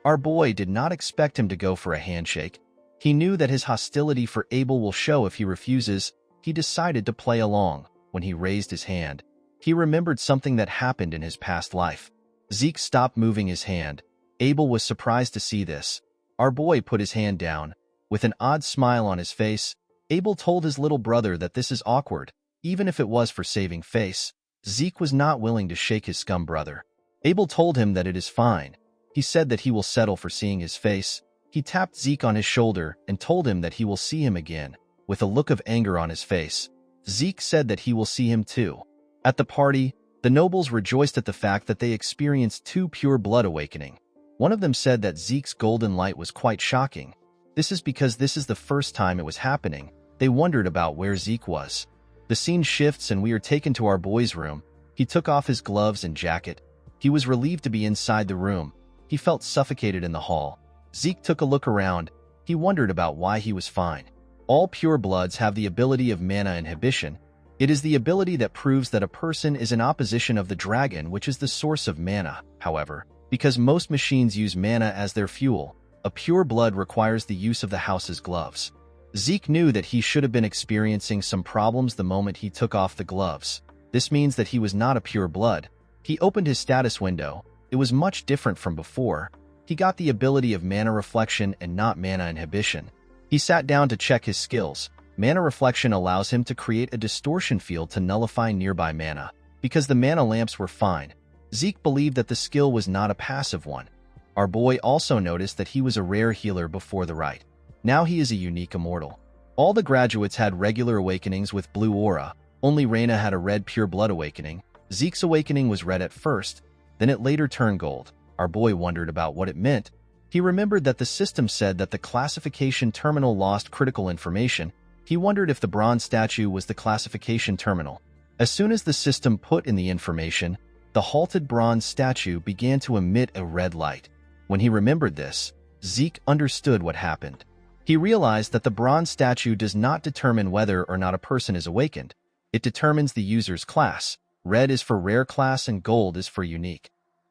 Our boy did not expect him to go for a handshake. He knew that his hostility for Abel will show if he refuses. He decided to play along. When he raised his hand, he remembered something that happened in his past life. Zeke stopped moving his hand. Abel was surprised to see this. Our boy put his hand down. With an odd smile on his face, Abel told his little brother that this is awkward, even if it was for saving face. Zeke was not willing to shake his scum brother. Abel told him that it is fine. He said that he will settle for seeing his face. He tapped Zeke on his shoulder and told him that he will see him again. With a look of anger on his face, Zeke said that he will see him too. At the party, the nobles rejoiced at the fact that they experienced 2 pure blood awakening. One of them said that Zeke's golden light was quite shocking. This is because this is the first time it was happening. They wondered about where Zeke was. The scene shifts and we are taken to our boy's room. He took off his gloves and jacket. He was relieved to be inside the room. He felt suffocated in the hall. Zeke took a look around. He wondered about why he was fine. All pure bloods have the ability of mana inhibition. It is the ability that proves that a person is in opposition of the dragon, which is the source of mana. However, because most machines use mana as their fuel, a pure blood requires the use of the house's gloves. Zeke knew that he should have been experiencing some problems the moment he took off the gloves. This means that he was not a pure blood. He opened his status window. It was much different from before. He got the ability of mana reflection and not mana inhibition. He sat down to check his skills. Mana reflection allows him to create a distortion field to nullify nearby mana. Because the mana lamps were fine, Zeke believed that the skill was not a passive one. Our boy also noticed that he was a rare healer before the rite. Now he is a unique immortal. All the graduates had regular awakenings with blue aura. Only Reina had a red pure blood awakening. Zeke's awakening was red at first, then it later turned gold. Our boy wondered about what it meant. He remembered that the system said that the classification terminal lost critical information. He wondered if the bronze statue was the classification terminal. As soon as the system put in the information, the halted bronze statue began to emit a red light. When he remembered this, Zeke understood what happened. He realized that the bronze statue does not determine whether or not a person is awakened. It determines the user's class. Red is for rare class and gold is for unique.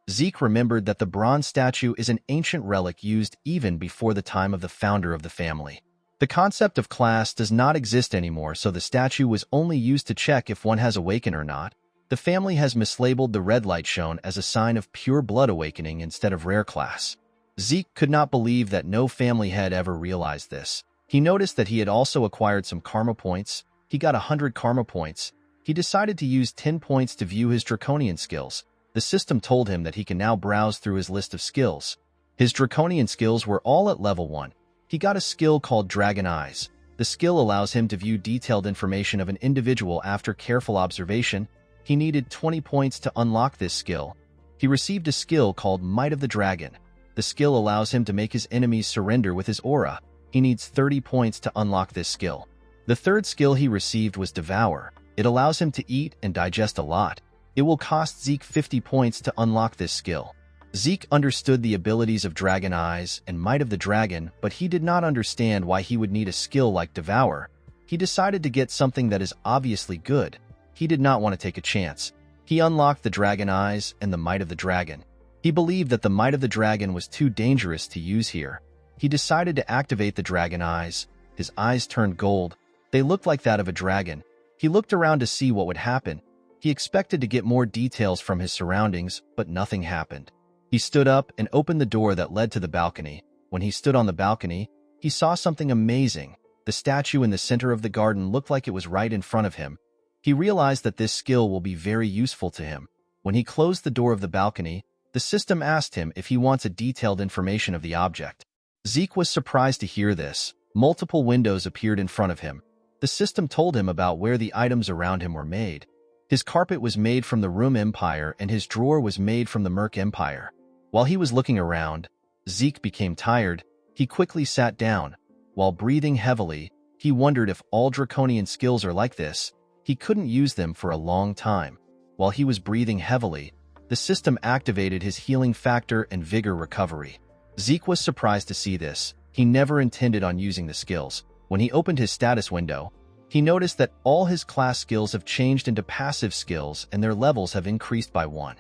Zeke remembered that the bronze statue is an ancient relic used even before the time of the founder of the family. The concept of class does not exist anymore, so the statue was only used to check if one has awakened or not. The family has mislabeled the red light shown as a sign of pure blood awakening instead of rare class. Zeke could not believe that no family had ever realized this. He noticed that he had also acquired some karma points. He got 100 karma points. He decided to use 10 points to view his draconian skills. The system told him that he can now browse through his list of skills. His draconian skills were all at level 1. He got a skill called Dragon Eyes. The skill allows him to view detailed information of an individual after careful observation. He needed 20 points to unlock this skill. He received a skill called Might of the Dragon. The skill allows him to make his enemies surrender with his aura. He needs 30 points to unlock this skill. The third skill he received was Devour. It allows him to eat and digest a lot. It will cost Zeke 50 points to unlock this skill. Zeke understood the abilities of Dragon Eyes and Might of the Dragon, but he did not understand why he would need a skill like Devour. He decided to get something that is obviously good. He did not want to take a chance. He unlocked the Dragon Eyes and the Might of the Dragon. He believed that the Might of the Dragon was too dangerous to use here. He decided to activate the Dragon Eyes. His eyes turned gold. They looked like that of a dragon. He looked around to see what would happen. He expected to get more details from his surroundings, but nothing happened. He stood up and opened the door that led to the balcony. When he stood on the balcony, he saw something amazing. The statue in the center of the garden looked like it was right in front of him. He realized that this skill will be very useful to him. When he closed the door of the balcony, the system asked him if he wants a detailed information of the object. Zeke was surprised to hear this. Multiple windows appeared in front of him. The system told him about where the items around him were made. His carpet was made from the Room Empire and his drawer was made from the Merc Empire. While he was looking around, Zeke became tired. He quickly sat down. While breathing heavily, he wondered if all draconian skills are like this. He couldn't use them for a long time. While he was breathing heavily, the system activated his healing factor and vigor recovery. Zeke was surprised to see this. He never intended on using the skills. When he opened his status window, he noticed that all his class skills have changed into passive skills and their levels have increased by 1.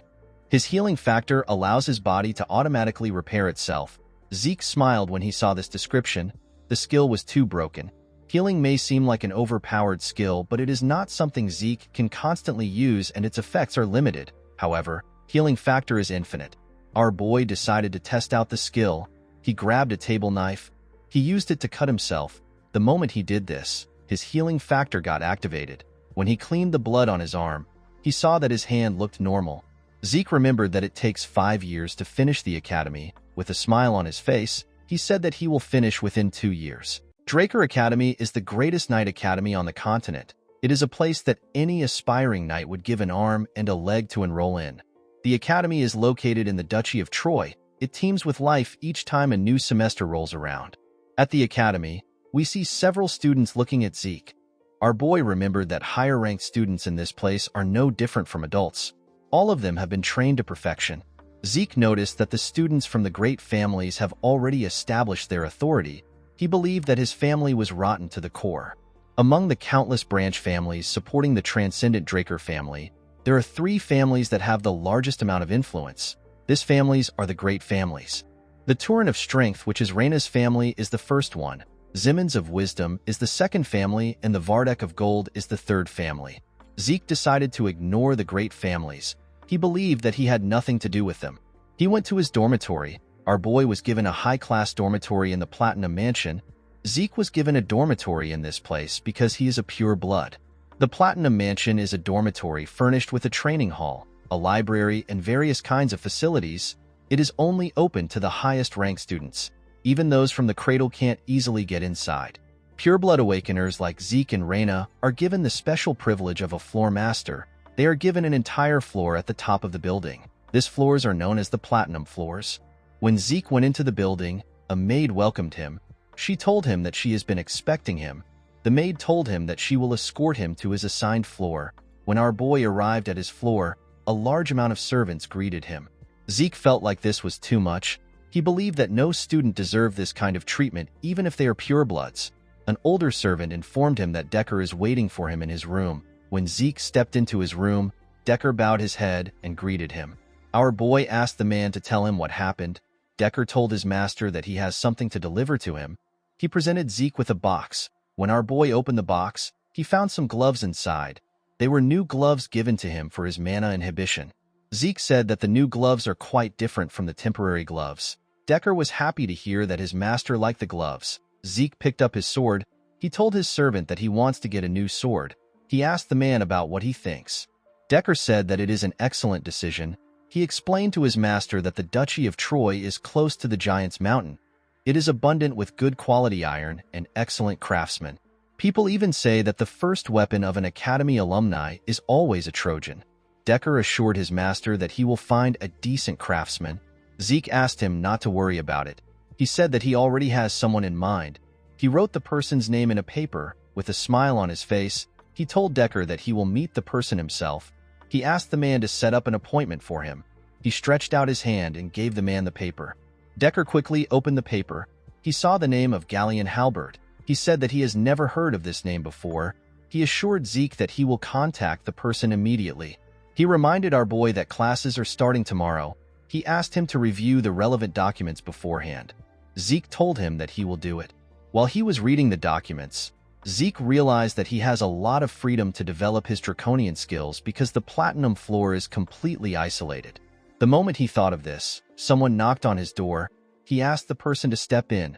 His healing factor allows his body to automatically repair itself. Zeke smiled when he saw this description. The skill was too broken. Healing may seem like an overpowered skill, but it is not something Zeke can constantly use and its effects are limited. However, healing factor is infinite. Our boy decided to test out the skill. He grabbed a table knife. He used it to cut himself. The moment he did this, his healing factor got activated. When he cleaned the blood on his arm, he saw that his hand looked normal. Zeke remembered that it takes 5 years to finish the academy. With a smile on his face, he said that he will finish within 2 years. Draker Academy is the greatest knight academy on the continent. It is a place that any aspiring knight would give an arm and a leg to enroll in. The academy is located in the Duchy of Troy. It teems with life each time a new semester rolls around. At the academy, we see several students looking at Zeke. Our boy remembered that higher-ranked students in this place are no different from adults. All of them have been trained to perfection. Zeke noticed that the students from the great families have already established their authority. He believed that his family was rotten to the core. Among the countless branch families supporting the transcendent Draker family, there are 3 families that have the largest amount of influence. These families are the great families. The Turin of Strength, which is Reyna's family, is the first one. Zimmons of Wisdom is the second family, and the Vardek of Gold is the third family. Zeke decided to ignore the great families. He believed that he had nothing to do with them. He went to his dormitory. Our boy was given a high-class dormitory in the Platinum Mansion. Zeke was given a dormitory in this place because he is a pure blood. The Platinum Mansion is a dormitory furnished with a training hall, a library, and various kinds of facilities. It is only open to the highest-ranked students. Even those from the cradle can't easily get inside. Pureblood awakeners like Zeke and Reyna are given the special privilege of a floor master. They are given an entire floor at the top of the building. These floors are known as the Platinum Floors. When Zeke went into the building, a maid welcomed him. She told him that she has been expecting him. The maid told him that she will escort him to his assigned floor. When our boy arrived at his floor, a large amount of servants greeted him. Zeke felt like this was too much. He believed that no student deserved this kind of treatment, even if they are purebloods. An older servant informed him that Decker is waiting for him in his room. When Zeke stepped into his room, Decker bowed his head and greeted him. Our boy asked the man to tell him what happened. Decker told his master that he has something to deliver to him. He presented Zeke with a box. When our boy opened the box, he found some gloves inside. They were new gloves given to him for his mana inhibition. Zeke said that the new gloves are quite different from the temporary gloves. Decker was happy to hear that his master liked the gloves. Zeke picked up his sword. He told his servant that he wants to get a new sword. He asked the man about what he thinks. Decker said that it is an excellent decision. He explained to his master that the Duchy of Troy is close to the Giant's Mountain. It is abundant with good quality iron and excellent craftsmen. People even say that the first weapon of an academy alumni is always a Trojan. Decker assured his master that he will find a decent craftsman. Zeke asked him not to worry about it. He said that he already has someone in mind. He wrote the person's name in a paper. With a smile on his face, he told Decker that he will meet the person himself. He asked the man to set up an appointment for him. He stretched out his hand and gave the man the paper. Decker quickly opened the paper. He saw the name of Galleon Halberd. He said that he has never heard of this name before. He assured Zeke that he will contact the person immediately. He reminded our boy that classes are starting tomorrow. He asked him to review the relevant documents beforehand. Zeke told him that he will do it. While he was reading the documents, Zeke realized that he has a lot of freedom to develop his draconian skills because the Platinum Floor is completely isolated. The moment he thought of this, someone knocked on his door. He asked the person to step in.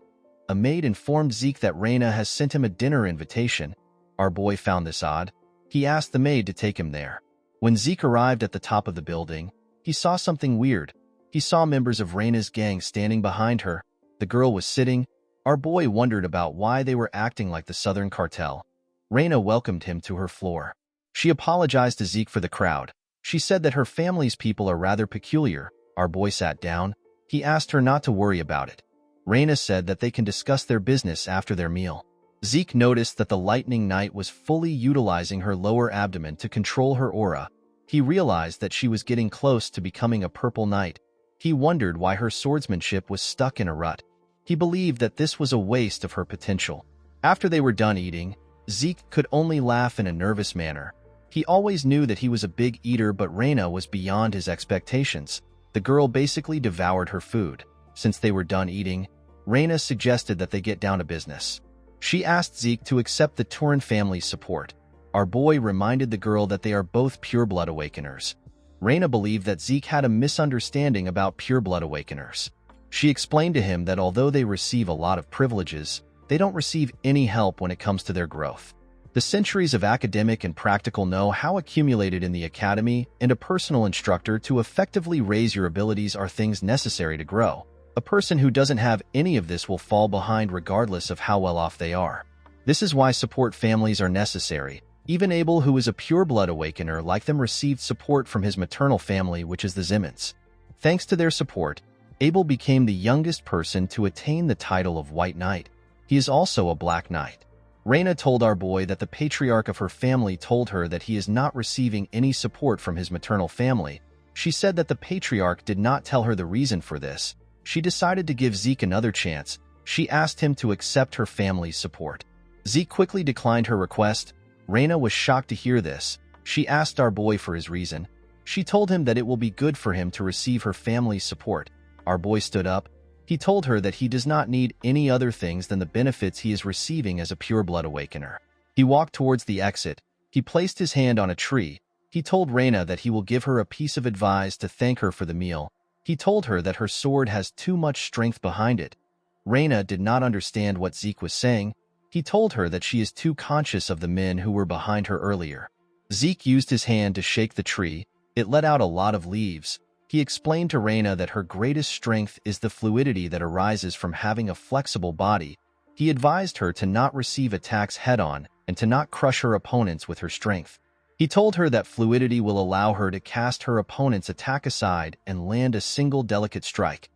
A maid informed Zeke that Reyna has sent him a dinner invitation. Our boy found this odd. He asked the maid to take him there. When Zeke arrived at the top of the building, he saw something weird. He saw members of Reyna's gang standing behind her. The girl was sitting. Our boy wondered about why they were acting like the Southern Cartel. Reina welcomed him to her floor. She apologized to Zeke for the crowd. She said that her family's people are rather peculiar. Our boy sat down. He asked her not to worry about it. Reina said that they can discuss their business after their meal. Zeke noticed that the lightning knight was fully utilizing her lower abdomen to control her aura. He realized that she was getting close to becoming a purple knight. He wondered why her swordsmanship was stuck in a rut. He believed that this was a waste of her potential. After they were done eating, Zeke could only laugh in a nervous manner. He always knew that he was a big eater, but Reina was beyond his expectations. The girl basically devoured her food. Since they were done eating, Reina suggested that they get down to business. She asked Zeke to accept the Turin family's support. Our boy reminded the girl that they are both pure-blood awakeners. Reina believed that Zeke had a misunderstanding about pure-blood awakeners. She explained to him that although they receive a lot of privileges, they don't receive any help when it comes to their growth. The centuries of academic and practical know-how accumulated in the academy and a personal instructor to effectively raise your abilities are things necessary to grow. A person who doesn't have any of this will fall behind regardless of how well off they are. This is why support families are necessary. Even Abel, who is a pure-blood awakener like them, received support from his maternal family, which is the Zimmons. Thanks to their support, Abel became the youngest person to attain the title of White Knight. He is also a Black Knight. Reina told our boy that the patriarch of her family told her that he is not receiving any support from his maternal family. She said that the patriarch did not tell her the reason for this. She decided to give Zeke another chance. She asked him to accept her family's support. Zeke quickly declined her request. Reina was shocked to hear this. She asked our boy for his reason. She told him that it will be good for him to receive her family's support. Our boy stood up. He told her that he does not need any other things than the benefits he is receiving as a pure-blood awakener. He walked towards the exit. He placed his hand on a tree. He told Reina that he will give her a piece of advice to thank her for the meal. He told her that her sword has too much strength behind it. Reina did not understand what Zeke was saying. He told her that she is too conscious of the men who were behind her earlier. Zeke used his hand to shake the tree. It let out a lot of leaves. He explained to Reina that her greatest strength is the fluidity that arises from having a flexible body. He advised her to not receive attacks head-on and to not crush her opponents with her strength. He told her that fluidity will allow her to cast her opponent's attack aside and land a single delicate strike.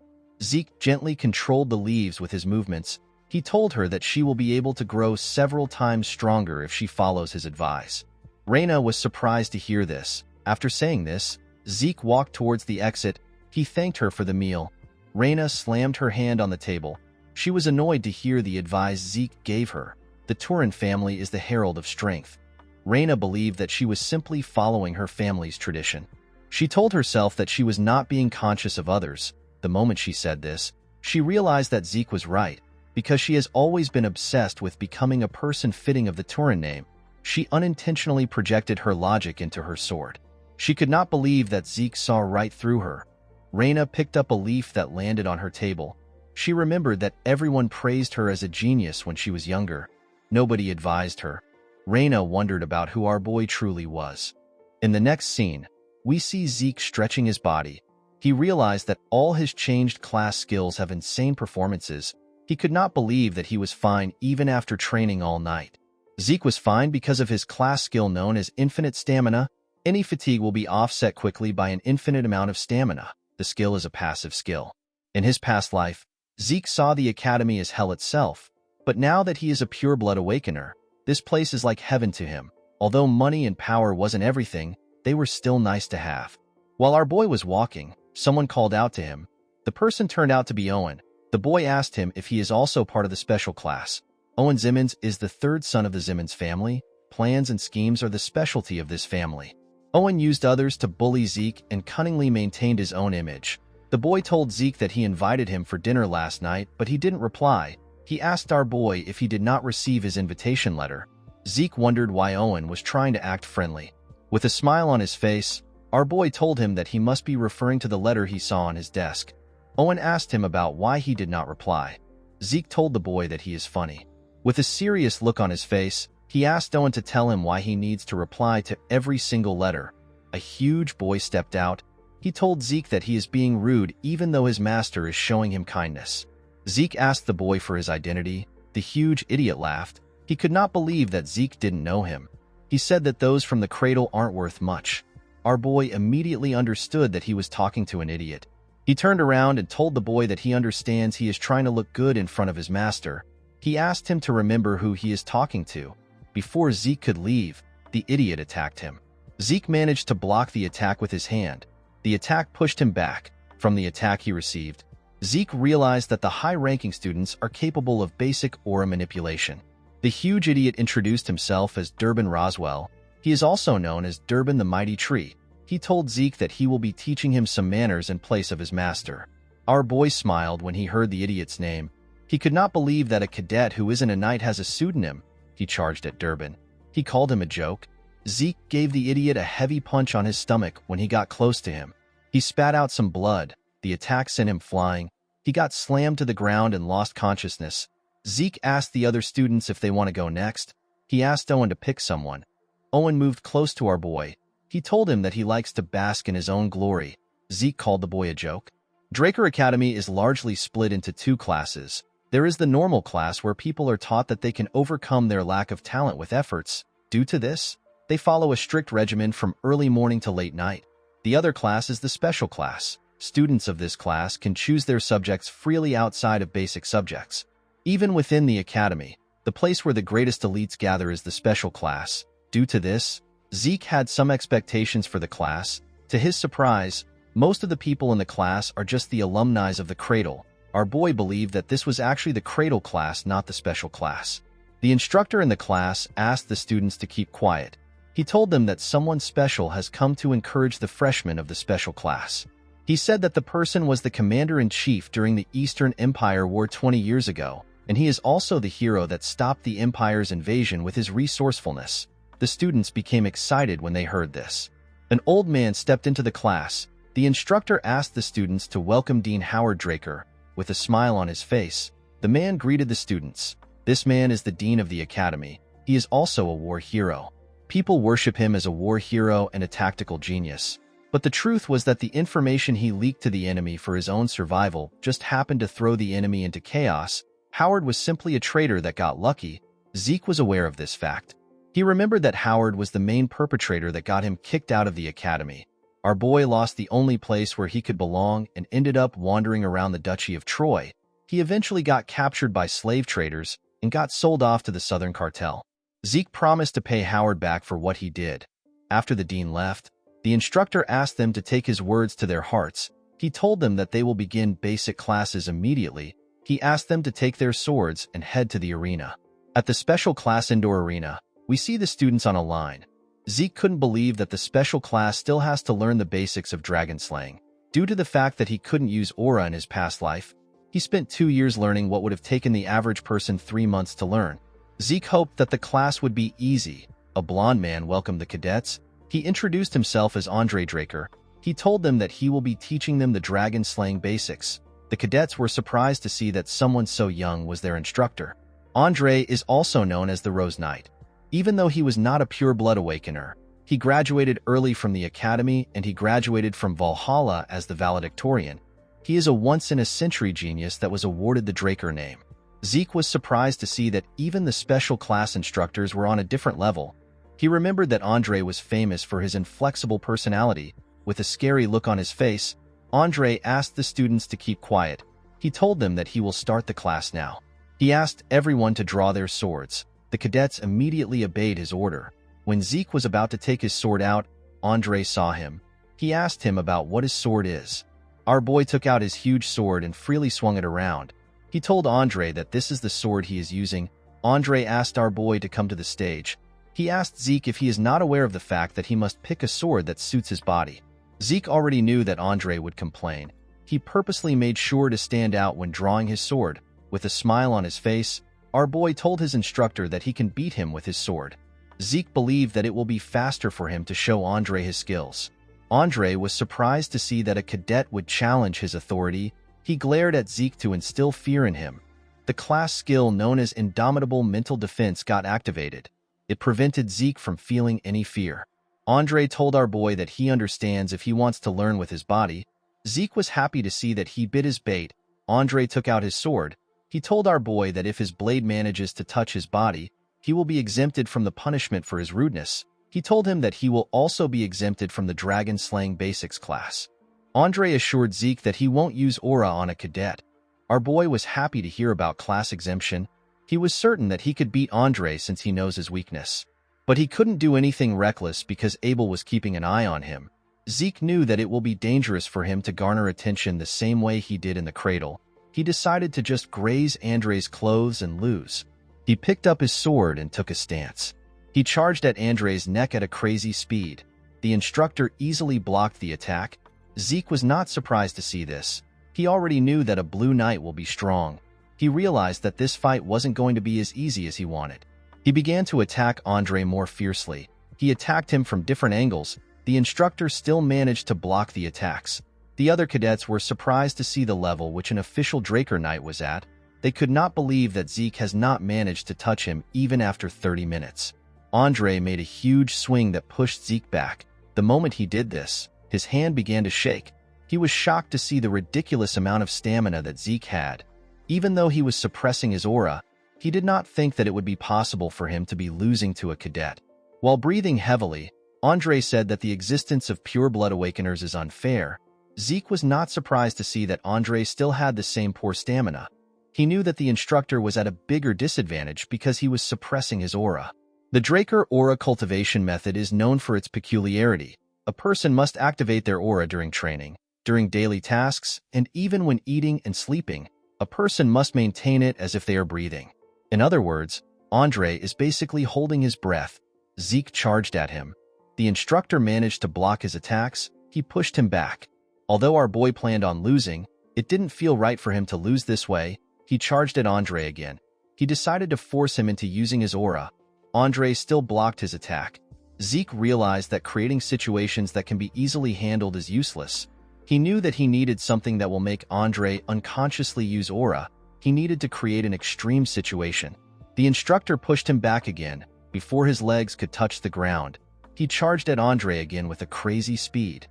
Zeke gently controlled the leaves with his movements. He told her that she will be able to grow several times stronger if she follows his advice. Reina was surprised to hear this. After saying this, Zeke walked towards the exit. He thanked her for the meal. Reina slammed her hand on the table. She was annoyed to hear the advice Zeke gave her. The Turin family is the herald of strength. Reina believed that she was simply following her family's tradition. She told herself that she was not being conscious of others. The moment she said this, she realized that Zeke was right. Because she has always been obsessed with becoming a person fitting of the Turin name, she unintentionally projected her logic into her sword. She could not believe that Zeke saw right through her. Reina picked up a leaf that landed on her table. She remembered that everyone praised her as a genius when she was younger. Nobody advised her. Reina wondered about who our boy truly was. In the next scene, we see Zeke stretching his body. He realized that all his changed class skills have insane performances. He could not believe that he was fine even after training all night. Zeke was fine because of his class skill known as infinite stamina. Any fatigue will be offset quickly by an infinite amount of stamina. The skill is a passive skill. In his past life, Zeke saw the academy as hell itself, but now that he is a pure-blood awakener, this place is like heaven to him. Although money and power wasn't everything, they were still nice to have. While our boy was walking, someone called out to him. The person turned out to be Owen. The boy asked him if he is also part of the special class. Owen Zimmons is the third son of the Zimmons family. Plans and schemes are the specialty of this family. Owen used others to bully Zeke and cunningly maintained his own image. The boy told Zeke that he invited him for dinner last night, but he didn't reply. He asked our boy if he did not receive his invitation letter. Zeke wondered why Owen was trying to act friendly. With a smile on his face, our boy told him that he must be referring to the letter he saw on his desk. Owen asked him about why he did not reply. Zeke told the boy that he is funny. With a serious look on his face, he asked Owen to tell him why he needs to reply to every single letter. A huge boy stepped out. He told Zeke that he is being rude even though his master is showing him kindness. Zeke asked the boy for his identity. The huge idiot laughed. He could not believe that Zeke didn't know him. He said that those from the cradle aren't worth much. Our boy immediately understood that he was talking to an idiot. He turned around and told the boy that he understands he is trying to look good in front of his master. He asked him to remember who he is talking to. Before Zeke could leave, the idiot attacked him. Zeke managed to block the attack with his hand. The attack pushed him back. From the attack he received, Zeke realized that the high-ranking students are capable of basic aura manipulation. The huge idiot introduced himself as Durbin Roswell. He is also known as Durbin the Mighty Tree. He told Zeke that he will be teaching him some manners in place of his master. Our boy smiled when he heard the idiot's name. He could not believe that a cadet who isn't a knight has a pseudonym. He charged at Durbin. He called him a joke. Zeke gave the idiot a heavy punch on his stomach when he got close to him. He spat out some blood. The attack sent him flying. He got slammed to the ground and lost consciousness. Zeke asked the other students if they want to go next. He asked Owen to pick someone. Owen moved close to our boy. He told him that he likes to bask in his own glory. Zeke called the boy a joke. Draker Academy is largely split into two classes. There is the normal class where people are taught that they can overcome their lack of talent with efforts. Due to this, they follow a strict regimen from early morning to late night. The other class is the special class. Students of this class can choose their subjects freely outside of basic subjects. Even within the academy, the place where the greatest elites gather is the special class. Due to this, Zeke had some expectations for the class. To his surprise, most of the people in the class are just the alumni of the Cradle. Our boy believed that this was actually the Cradle class, not the special class. The instructor in the class asked the students to keep quiet. He told them that someone special has come to encourage the freshmen of the special class. He said that the person was the commander-in-chief during the Eastern Empire War 20 years ago, and he is also the hero that stopped the Empire's invasion with his resourcefulness. The students became excited when they heard this. An old man stepped into the class. The instructor asked the students to welcome Dean Howard Draker. With a smile on his face, the man greeted the students. This man is the dean of the academy. He is also a war hero. People worship him as a war hero and a tactical genius. But the truth was that the information he leaked to the enemy for his own survival just happened to throw the enemy into chaos. Howard was simply a traitor that got lucky. Zeke was aware of this fact. He remembered that Howard was the main perpetrator that got him kicked out of the academy. Our boy lost the only place where he could belong and ended up wandering around the Duchy of Troy. He eventually got captured by slave traders and got sold off to the Southern Cartel. Zeke promised to pay Howard back for what he did. After the dean left, the instructor asked them to take his words to their hearts. He told them that they will begin basic classes immediately. He asked them to take their swords and head to the arena. At the special class indoor arena, we see the students on a line. Zeke couldn't believe that the special class still has to learn the basics of dragon slaying. Due to the fact that he couldn't use aura in his past life, he spent 2 years learning what would have taken the average person 3 months to learn. Zeke hoped that the class would be easy. A blond man welcomed the cadets. He introduced himself as Andre Draker. He told them that he will be teaching them the dragon slaying basics. The cadets were surprised to see that someone so young was their instructor. Andre is also known as the Rose Knight. Even though he was not a pure-blood awakener, he graduated early from the academy and he graduated from Valhalla as the valedictorian. He is a once-in-a-century genius that was awarded the Draker name. Zeke was surprised to see that even the special class instructors were on a different level. He remembered that Andre was famous for his inflexible personality. With a scary look on his face, Andre asked the students to keep quiet. He told them that he will start the class now. He asked everyone to draw their swords. The cadets immediately obeyed his order. When Zeke was about to take his sword out, Andre saw him. He asked him about what his sword is. Our boy took out his huge sword and freely swung it around. He told Andre that this is the sword he is using. Andre asked our boy to come to the stage. He asked Zeke if he is not aware of the fact that he must pick a sword that suits his body. Zeke already knew that Andre would complain. He purposely made sure to stand out when drawing his sword. With a smile on his face, our boy told his instructor that he can beat him with his sword. Zeke believed that it will be faster for him to show Andre his skills. Andre was surprised to see that a cadet would challenge his authority. He glared at Zeke to instill fear in him. The class skill known as Indomitable Mental Defense got activated. It prevented Zeke from feeling any fear. Andre told our boy that he understands if he wants to learn with his body. Zeke was happy to see that he bit his bait. Andre took out his sword. He told our boy that if his blade manages to touch his body, he will be exempted from the punishment for his rudeness. He told him that he will also be exempted from the Dragon Slaying Basics class. Andre assured Zeke that he won't use aura on a cadet. Our boy was happy to hear about class exemption. He was certain that he could beat Andre since he knows his weakness. But he couldn't do anything reckless because Abel was keeping an eye on him. Zeke knew that it will be dangerous for him to garner attention the same way he did in the cradle. He decided to just graze Andre's clothes and lose. He picked up his sword and took a stance. He charged at Andre's neck at a crazy speed. The instructor easily blocked the attack. Zeke was not surprised to see this. He already knew that a blue knight will be strong. He realized that this fight wasn't going to be as easy as he wanted. He began to attack Andre more fiercely. He attacked him from different angles. The instructor still managed to block the attacks. The other cadets were surprised to see the level which an official Draker Knight was at. They could not believe that Zeke has not managed to touch him even after 30 minutes. Andre made a huge swing that pushed Zeke back. The moment he did this, his hand began to shake. He was shocked to see the ridiculous amount of stamina that Zeke had. Even though he was suppressing his aura, he did not think that it would be possible for him to be losing to a cadet. While breathing heavily, Andre said that the existence of pure blood awakeners is unfair. Zeke was not surprised to see that Andre still had the same poor stamina. He knew that the instructor was at a bigger disadvantage because he was suppressing his aura. The Draker aura cultivation method is known for its peculiarity. A person must activate their aura during training, during daily tasks, and even when eating and sleeping. A person must maintain it as if they are breathing. In other words, Andre is basically holding his breath. Zeke charged at him. The instructor managed to block his attacks. He pushed him back. Although our boy planned on losing, it didn't feel right for him to lose this way. He charged at Andre again. He decided to force him into using his aura. Andre still blocked his attack. Zeke realized that creating situations that can be easily handled is useless. He knew that he needed something that will make Andre unconsciously use aura. He needed to create an extreme situation. The instructor pushed him back again. Before his legs could touch the ground, he charged at Andre again with a crazy speed.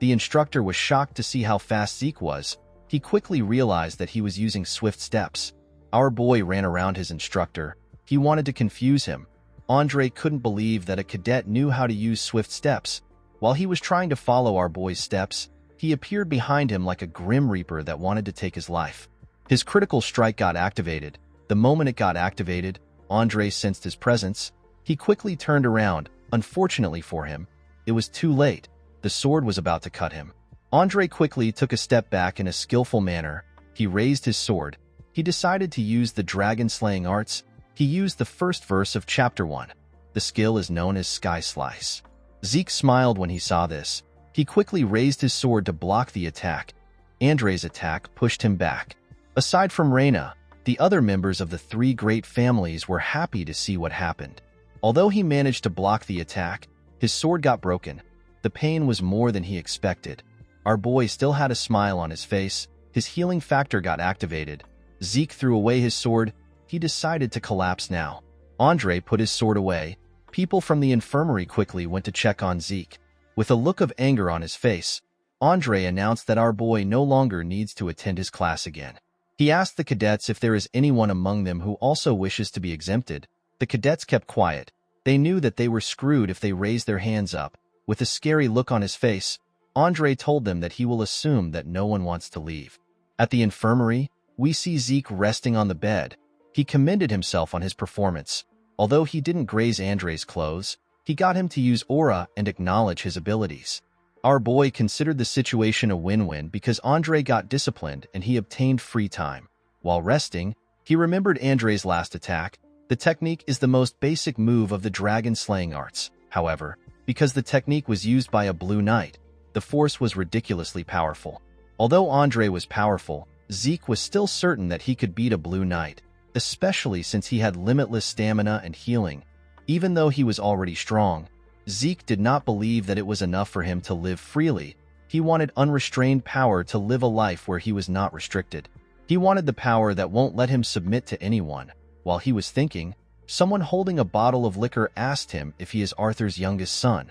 The instructor was shocked to see how fast Zeke was. He quickly realized that he was using swift steps. Our boy ran around his instructor. He wanted to confuse him. Andre couldn't believe that a cadet knew how to use swift steps. While he was trying to follow our boy's steps, he appeared behind him like a grim reaper that wanted to take his life. His critical strike got activated. The moment it got activated, Andre sensed his presence. He quickly turned around. Unfortunately for him, it was too late. The sword was about to cut him. Andre quickly took a step back in a skillful manner. He raised his sword. He decided to use the dragon slaying arts. He used the first verse of Chapter 1. The skill is known as Sky Slice. Zeke smiled when he saw this. He quickly raised his sword to block the attack. Andre's attack pushed him back. Aside from Reina, the other members of the three great families were happy to see what happened. Although he managed to block the attack, his sword got broken. The pain was more than he expected. Our boy still had a smile on his face. His healing factor got activated. Zeke threw away his sword. He decided to collapse now. Andre put his sword away. People from the infirmary quickly went to check on Zeke. With a look of anger on his face, Andre announced that our boy no longer needs to attend his class again. He asked the cadets if there is anyone among them who also wishes to be exempted. The cadets kept quiet. They knew that they were screwed if they raised their hands up. With a scary look on his face, Andre told them that he will assume that no one wants to leave. At the infirmary, we see Zeke resting on the bed. He commended himself on his performance. Although he didn't graze Andre's clothes, he got him to use aura and acknowledge his abilities. Our boy considered the situation a win-win because Andre got disciplined and he obtained free time. While resting, he remembered Andre's last attack. The technique is the most basic move of the dragon slaying arts. However, because the technique was used by a blue knight, the force was ridiculously powerful. Although Andre was powerful, Zeke was still certain that he could beat a blue knight, especially since he had limitless stamina and healing. Even though he was already strong, Zeke did not believe that it was enough for him to live freely. He wanted unrestrained power to live a life where he was not restricted. He wanted the power that won't let him submit to anyone. While he was thinking, someone holding a bottle of liquor asked him if he is Arthur's youngest son.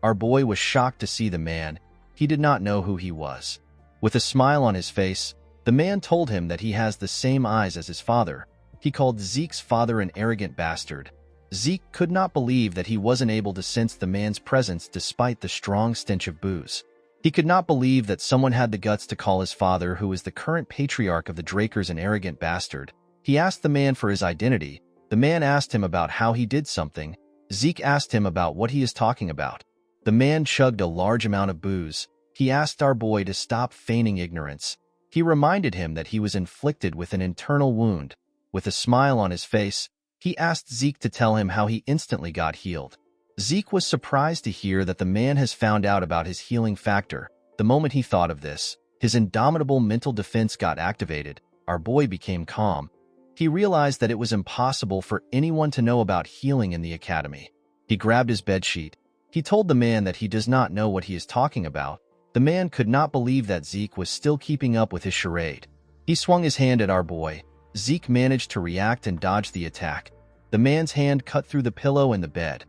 Our boy was shocked to see the man. He did not know who he was. With a smile on his face, the man told him that he has the same eyes as his father. He called Zeke's father an arrogant bastard. Zeke could not believe that he wasn't able to sense the man's presence despite the strong stench of booze. He could not believe that someone had the guts to call his father, who is the current patriarch of the Drakers, an arrogant bastard. He asked the man for his identity. The man asked him about how he did something. Zeke asked him about what he is talking about. The man chugged a large amount of booze. He asked our boy to stop feigning ignorance. He reminded him that he was inflicted with an internal wound. With a smile on his face, he asked Zeke to tell him how he instantly got healed. Zeke was surprised to hear that the man has found out about his healing factor. The moment he thought of this, his indomitable mental defense got activated. Our boy became calm. He realized that it was impossible for anyone to know about healing in the academy. He grabbed his bedsheet. He told the man that he does not know what he is talking about. The man could not believe that Zeke was still keeping up with his charade. He swung his hand at our boy. Zeke managed to react and dodge the attack. The man's hand cut through the pillow and the bed.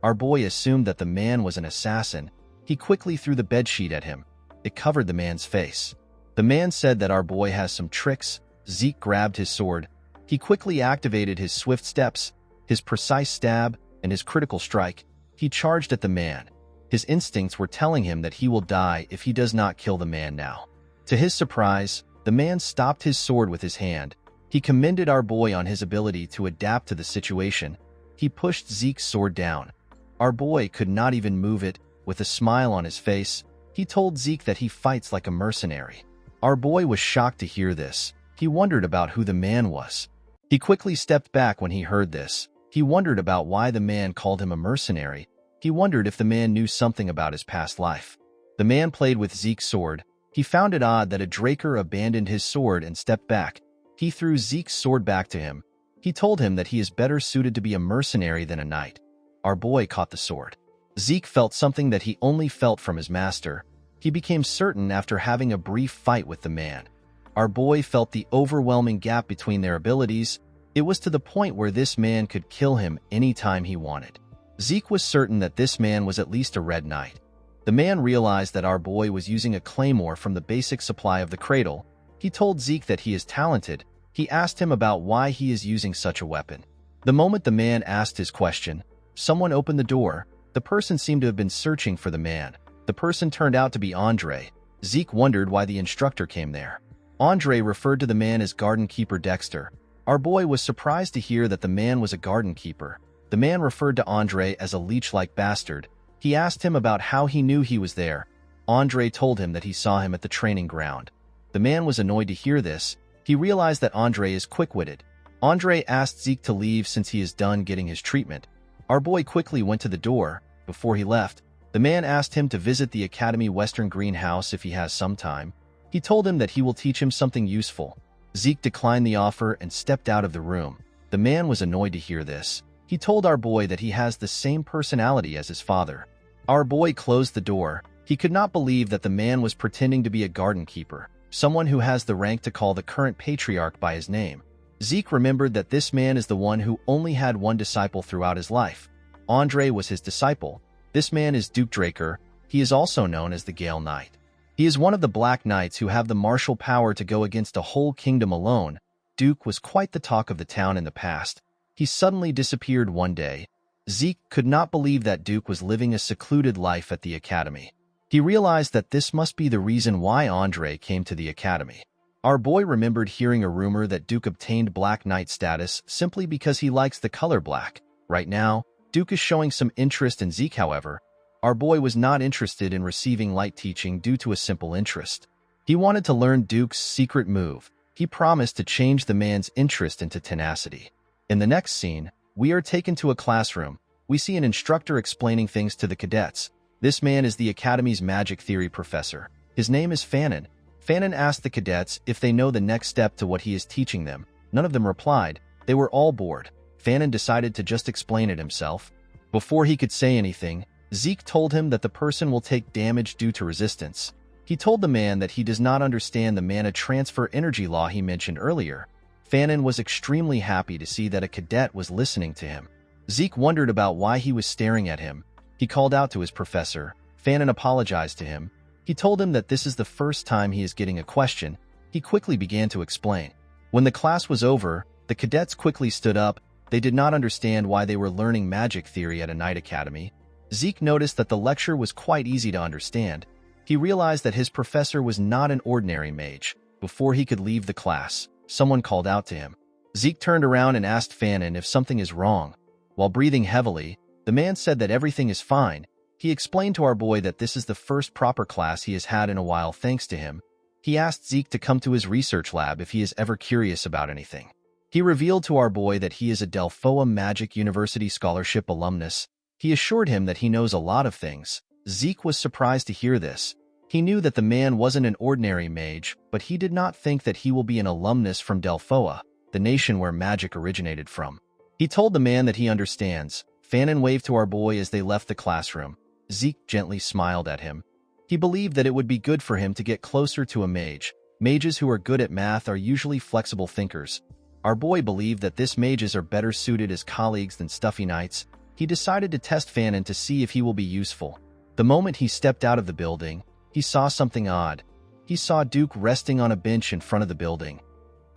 Our boy assumed that the man was an assassin. He quickly threw the bedsheet at him. It covered the man's face. The man said that our boy has some tricks. Zeke grabbed his sword. He quickly activated his swift steps, his precise stab, and his critical strike. He charged at the man. His instincts were telling him that he will die if he does not kill the man now. To his surprise, the man stopped his sword with his hand. He commended our boy on his ability to adapt to the situation. He pushed Zeke's sword down. Our boy could not even move it. With a smile on his face, he told Zeke that he fights like a mercenary. Our boy was shocked to hear this. He wondered about who the man was. He quickly stepped back when he heard this. He wondered about why the man called him a mercenary. He wondered if the man knew something about his past life. The man played with Zeke's sword. He found it odd that a Draker abandoned his sword and stepped back. He threw Zeke's sword back to him. He told him that he is better suited to be a mercenary than a knight. Our boy caught the sword. Zeke felt something that he only felt from his master. He became certain after having a brief fight with the man. Our boy felt the overwhelming gap between their abilities. It was to the point where this man could kill him anytime he wanted. Zeke was certain that this man was at least a red knight. The man realized that our boy was using a claymore from the basic supply of the cradle. He told Zeke that he is talented. He asked him about why he is using such a weapon. The moment the man asked his question, someone opened the door. The person seemed to have been searching for the man. The person turned out to be Andre. Zeke wondered why the instructor came there. Andre referred to the man as Garden Keeper Dexter. Our boy was surprised to hear that the man was a garden keeper. The man referred to Andre as a leech-like bastard. He asked him about how he knew he was there. Andre told him that he saw him at the training ground. The man was annoyed to hear this. He realized that Andre is quick-witted. Andre asked Zeke to leave since he is done getting his treatment. Our boy quickly went to the door. Before he left, the man asked him to visit the Academy Western Greenhouse if he has some time. He told him that he will teach him something useful. Zeke declined the offer and stepped out of the room. The man was annoyed to hear this. He told our boy that he has the same personality as his father. Our boy closed the door. He could not believe that the man was pretending to be a garden keeper, someone who has the rank to call the current patriarch by his name. Zeke remembered that this man is the one who only had one disciple throughout his life. Andre was his disciple. This man is Duke Draker. He is also known as the Gale Knight. He is one of the Black Knights who have the martial power to go against a whole kingdom alone. Duke was quite the talk of the town in the past. He suddenly disappeared one day. Zeke could not believe that Duke was living a secluded life at the academy. He realized that this must be the reason why Andre came to the academy. Our boy remembered hearing a rumor that Duke obtained Black Knight status simply because he likes the color black. Right now, Duke is showing some interest in Zeke, however. Our boy was not interested in receiving light teaching due to a simple interest. He wanted to learn Duke's secret move. He promised to change the man's interest into tenacity. In the next scene, we are taken to a classroom. We see an instructor explaining things to the cadets. This man is the Academy's magic theory professor. His name is Fannin. Fannin asked the cadets if they know the next step to what he is teaching them. None of them replied. They were all bored. Fannin decided to just explain it himself. Before he could say anything, Zeke told him that the person will take damage due to resistance. He told the man that he does not understand the mana transfer energy law he mentioned earlier. Fannin was extremely happy to see that a cadet was listening to him. Zeke wondered about why he was staring at him. He called out to his professor. Fannin apologized to him. He told him that this is the first time he is getting a question. He quickly began to explain. When the class was over, the cadets quickly stood up. They did not understand why they were learning magic theory at a night academy. Zeke noticed that the lecture was quite easy to understand. He realized that his professor was not an ordinary mage. Before he could leave the class, someone called out to him. Zeke turned around and asked Fanon if something is wrong. While breathing heavily, the man said that everything is fine. He explained to our boy that this is the first proper class he has had in a while thanks to him. He asked Zeke to come to his research lab if he is ever curious about anything. He revealed to our boy that he is a Delphoa Magic University Scholarship alumnus. He assured him that he knows a lot of things. Zeke was surprised to hear this. He knew that the man wasn't an ordinary mage, but he did not think that he will be an alumnus from Delphoa, the nation where magic originated from. He told the man that he understands. Fanon waved to our boy as they left the classroom. Zeke gently smiled at him. He believed that it would be good for him to get closer to a mage. Mages who are good at math are usually flexible thinkers. Our boy believed that this mages are better suited as colleagues than stuffy knights. He decided to test Fanon to see if he will be useful. The moment he stepped out of the building, he saw something odd. He saw Duke resting on a bench in front of the building.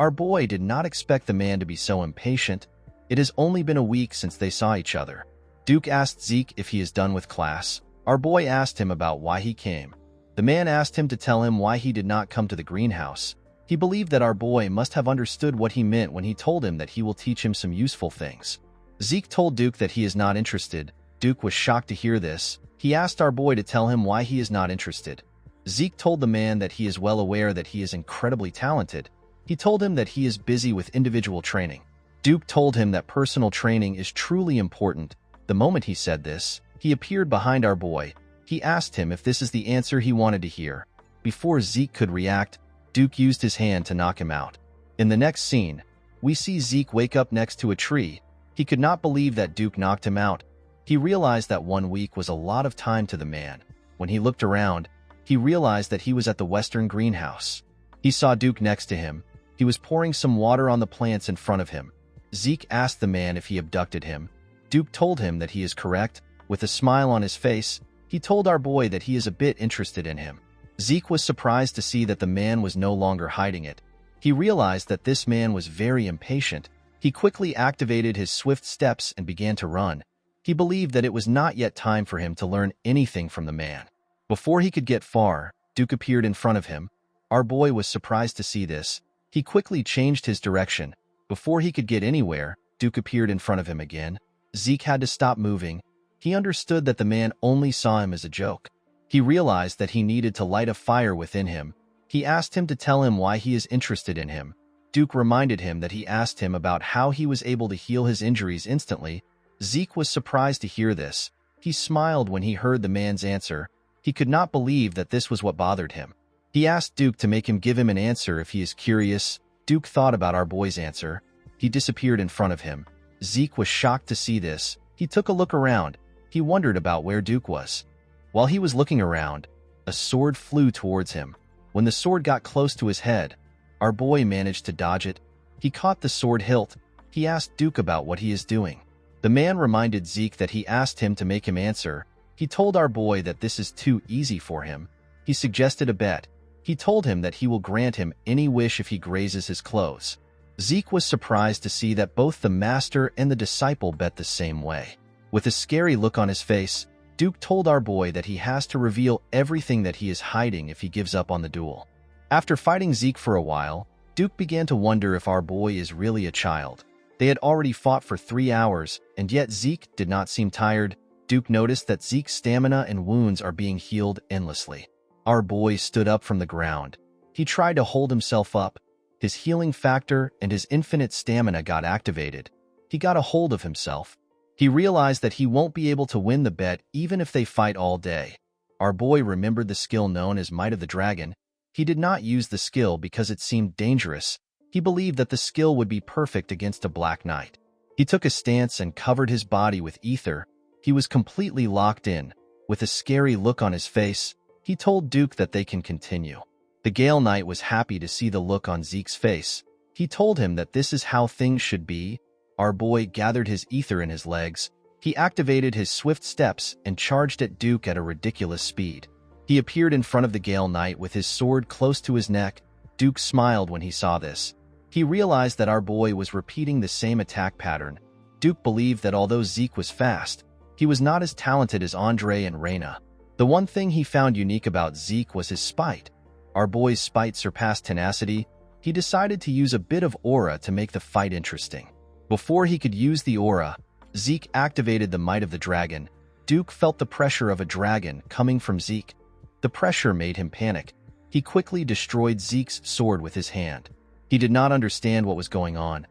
Our boy did not expect the man to be so impatient. It has only been a week since they saw each other. Duke asked Zeke if he is done with class. Our boy asked him about why he came. The man asked him to tell him why he did not come to the greenhouse. He believed that our boy must have understood what he meant when he told him that he will teach him some useful things. Zeke told Duke that he is not interested. Duke was shocked to hear this. He asked our boy to tell him why he is not interested. Zeke told the man that he is well aware that he is incredibly talented. He told him that he is busy with individual training. Duke told him that personal training is truly important. The moment he said this, he appeared behind our boy. He asked him if this is the answer he wanted to hear. Before Zeke could react, Duke used his hand to knock him out. In the next scene, we see Zeke wake up next to a tree. He could not believe that Duke knocked him out. He realized that 1 week was a lot of time to the man. When he looked around, he realized that he was at the western greenhouse. He saw Duke next to him. He was pouring some water on the plants in front of him. Zeke asked the man if he abducted him. Duke told him that he is correct. With a smile on his face, he told our boy that he is a bit interested in him. Zeke was surprised to see that the man was no longer hiding it. He realized that this man was very impatient. He quickly activated his swift steps and began to run. He believed that it was not yet time for him to learn anything from the man. Before he could get far, Duke appeared in front of him. Our boy was surprised to see this. He quickly changed his direction. Before he could get anywhere, Duke appeared in front of him again. Zeke had to stop moving. He understood that the man only saw him as a joke. He realized that he needed to light a fire within him. He asked him to tell him why he is interested in him. Duke reminded him that he asked him about how he was able to heal his injuries instantly. Zeke was surprised to hear this. He smiled when he heard the man's answer. He could not believe that this was what bothered him. He asked Duke to make him give him an answer if he is curious. Duke thought about our boy's answer. He disappeared in front of him. Zeke was shocked to see this. He took a look around. He wondered about where Duke was. While he was looking around, a sword flew towards him. When the sword got close to his head, our boy managed to dodge it. He caught the sword hilt. He asked Duke about what he is doing. The man reminded Zeke that he asked him to make him answer. He told our boy that this is too easy for him. He suggested a bet. He told him that he will grant him any wish if he grazes his clothes. Zeke was surprised to see that both the master and the disciple bet the same way. With a scary look on his face, Duke told our boy that he has to reveal everything that he is hiding if he gives up on the duel. After fighting Zeke for a while, Duke began to wonder if our boy is really a child. They had already fought for 3 hours, and yet Zeke did not seem tired. Duke noticed that Zeke's stamina and wounds are being healed endlessly. Our boy stood up from the ground. He tried to hold himself up. His healing factor and his infinite stamina got activated. He got a hold of himself. He realized that he won't be able to win the bet even if they fight all day. Our boy remembered the skill known as Might of the Dragon. He did not use the skill because it seemed dangerous. He believed that the skill would be perfect against a Black Knight. He took a stance and covered his body with ether. He was completely locked in. With a scary look on his face, he told Duke that they can continue. The Gale Knight was happy to see the look on Zeke's face. He told him that this is how things should be. Our boy gathered his ether in his legs. He activated his swift steps and charged at Duke at a ridiculous speed. He appeared in front of the Gale Knight with his sword close to his neck. Duke smiled when he saw this. He realized that our boy was repeating the same attack pattern. Duke believed that although Zeke was fast, he was not as talented as Andre and Reyna. The one thing he found unique about Zeke was his spite. Our boy's spite surpassed tenacity. He decided to use a bit of aura to make the fight interesting. Before he could use the aura, Zeke activated the might of the dragon. Duke felt the pressure of a dragon coming from Zeke. The pressure made him panic. He quickly destroyed Zeke's sword with his hand. He did not understand what was going on.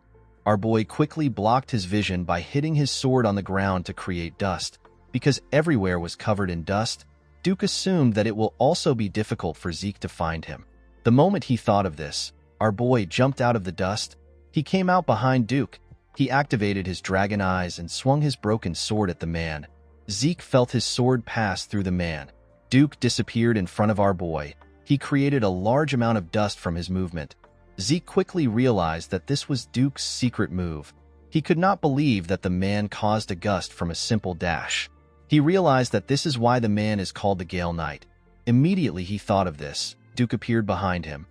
Our boy quickly blocked his vision by hitting his sword on the ground to create dust. Because everywhere was covered in dust, Duke assumed that it will also be difficult for Zeke to find him. The moment he thought of this, our boy jumped out of the dust. He came out behind Duke. He activated his dragon eyes and swung his broken sword at the man. Zeke felt his sword pass through the man. Duke disappeared in front of our boy. He created a large amount of dust from his movement. Zeke quickly realized that this was Duke's secret move. He could not believe that the man caused a gust from a simple dash. He realized that this is why the man is called the Gale Knight. Immediately he thought of this. Duke appeared behind him.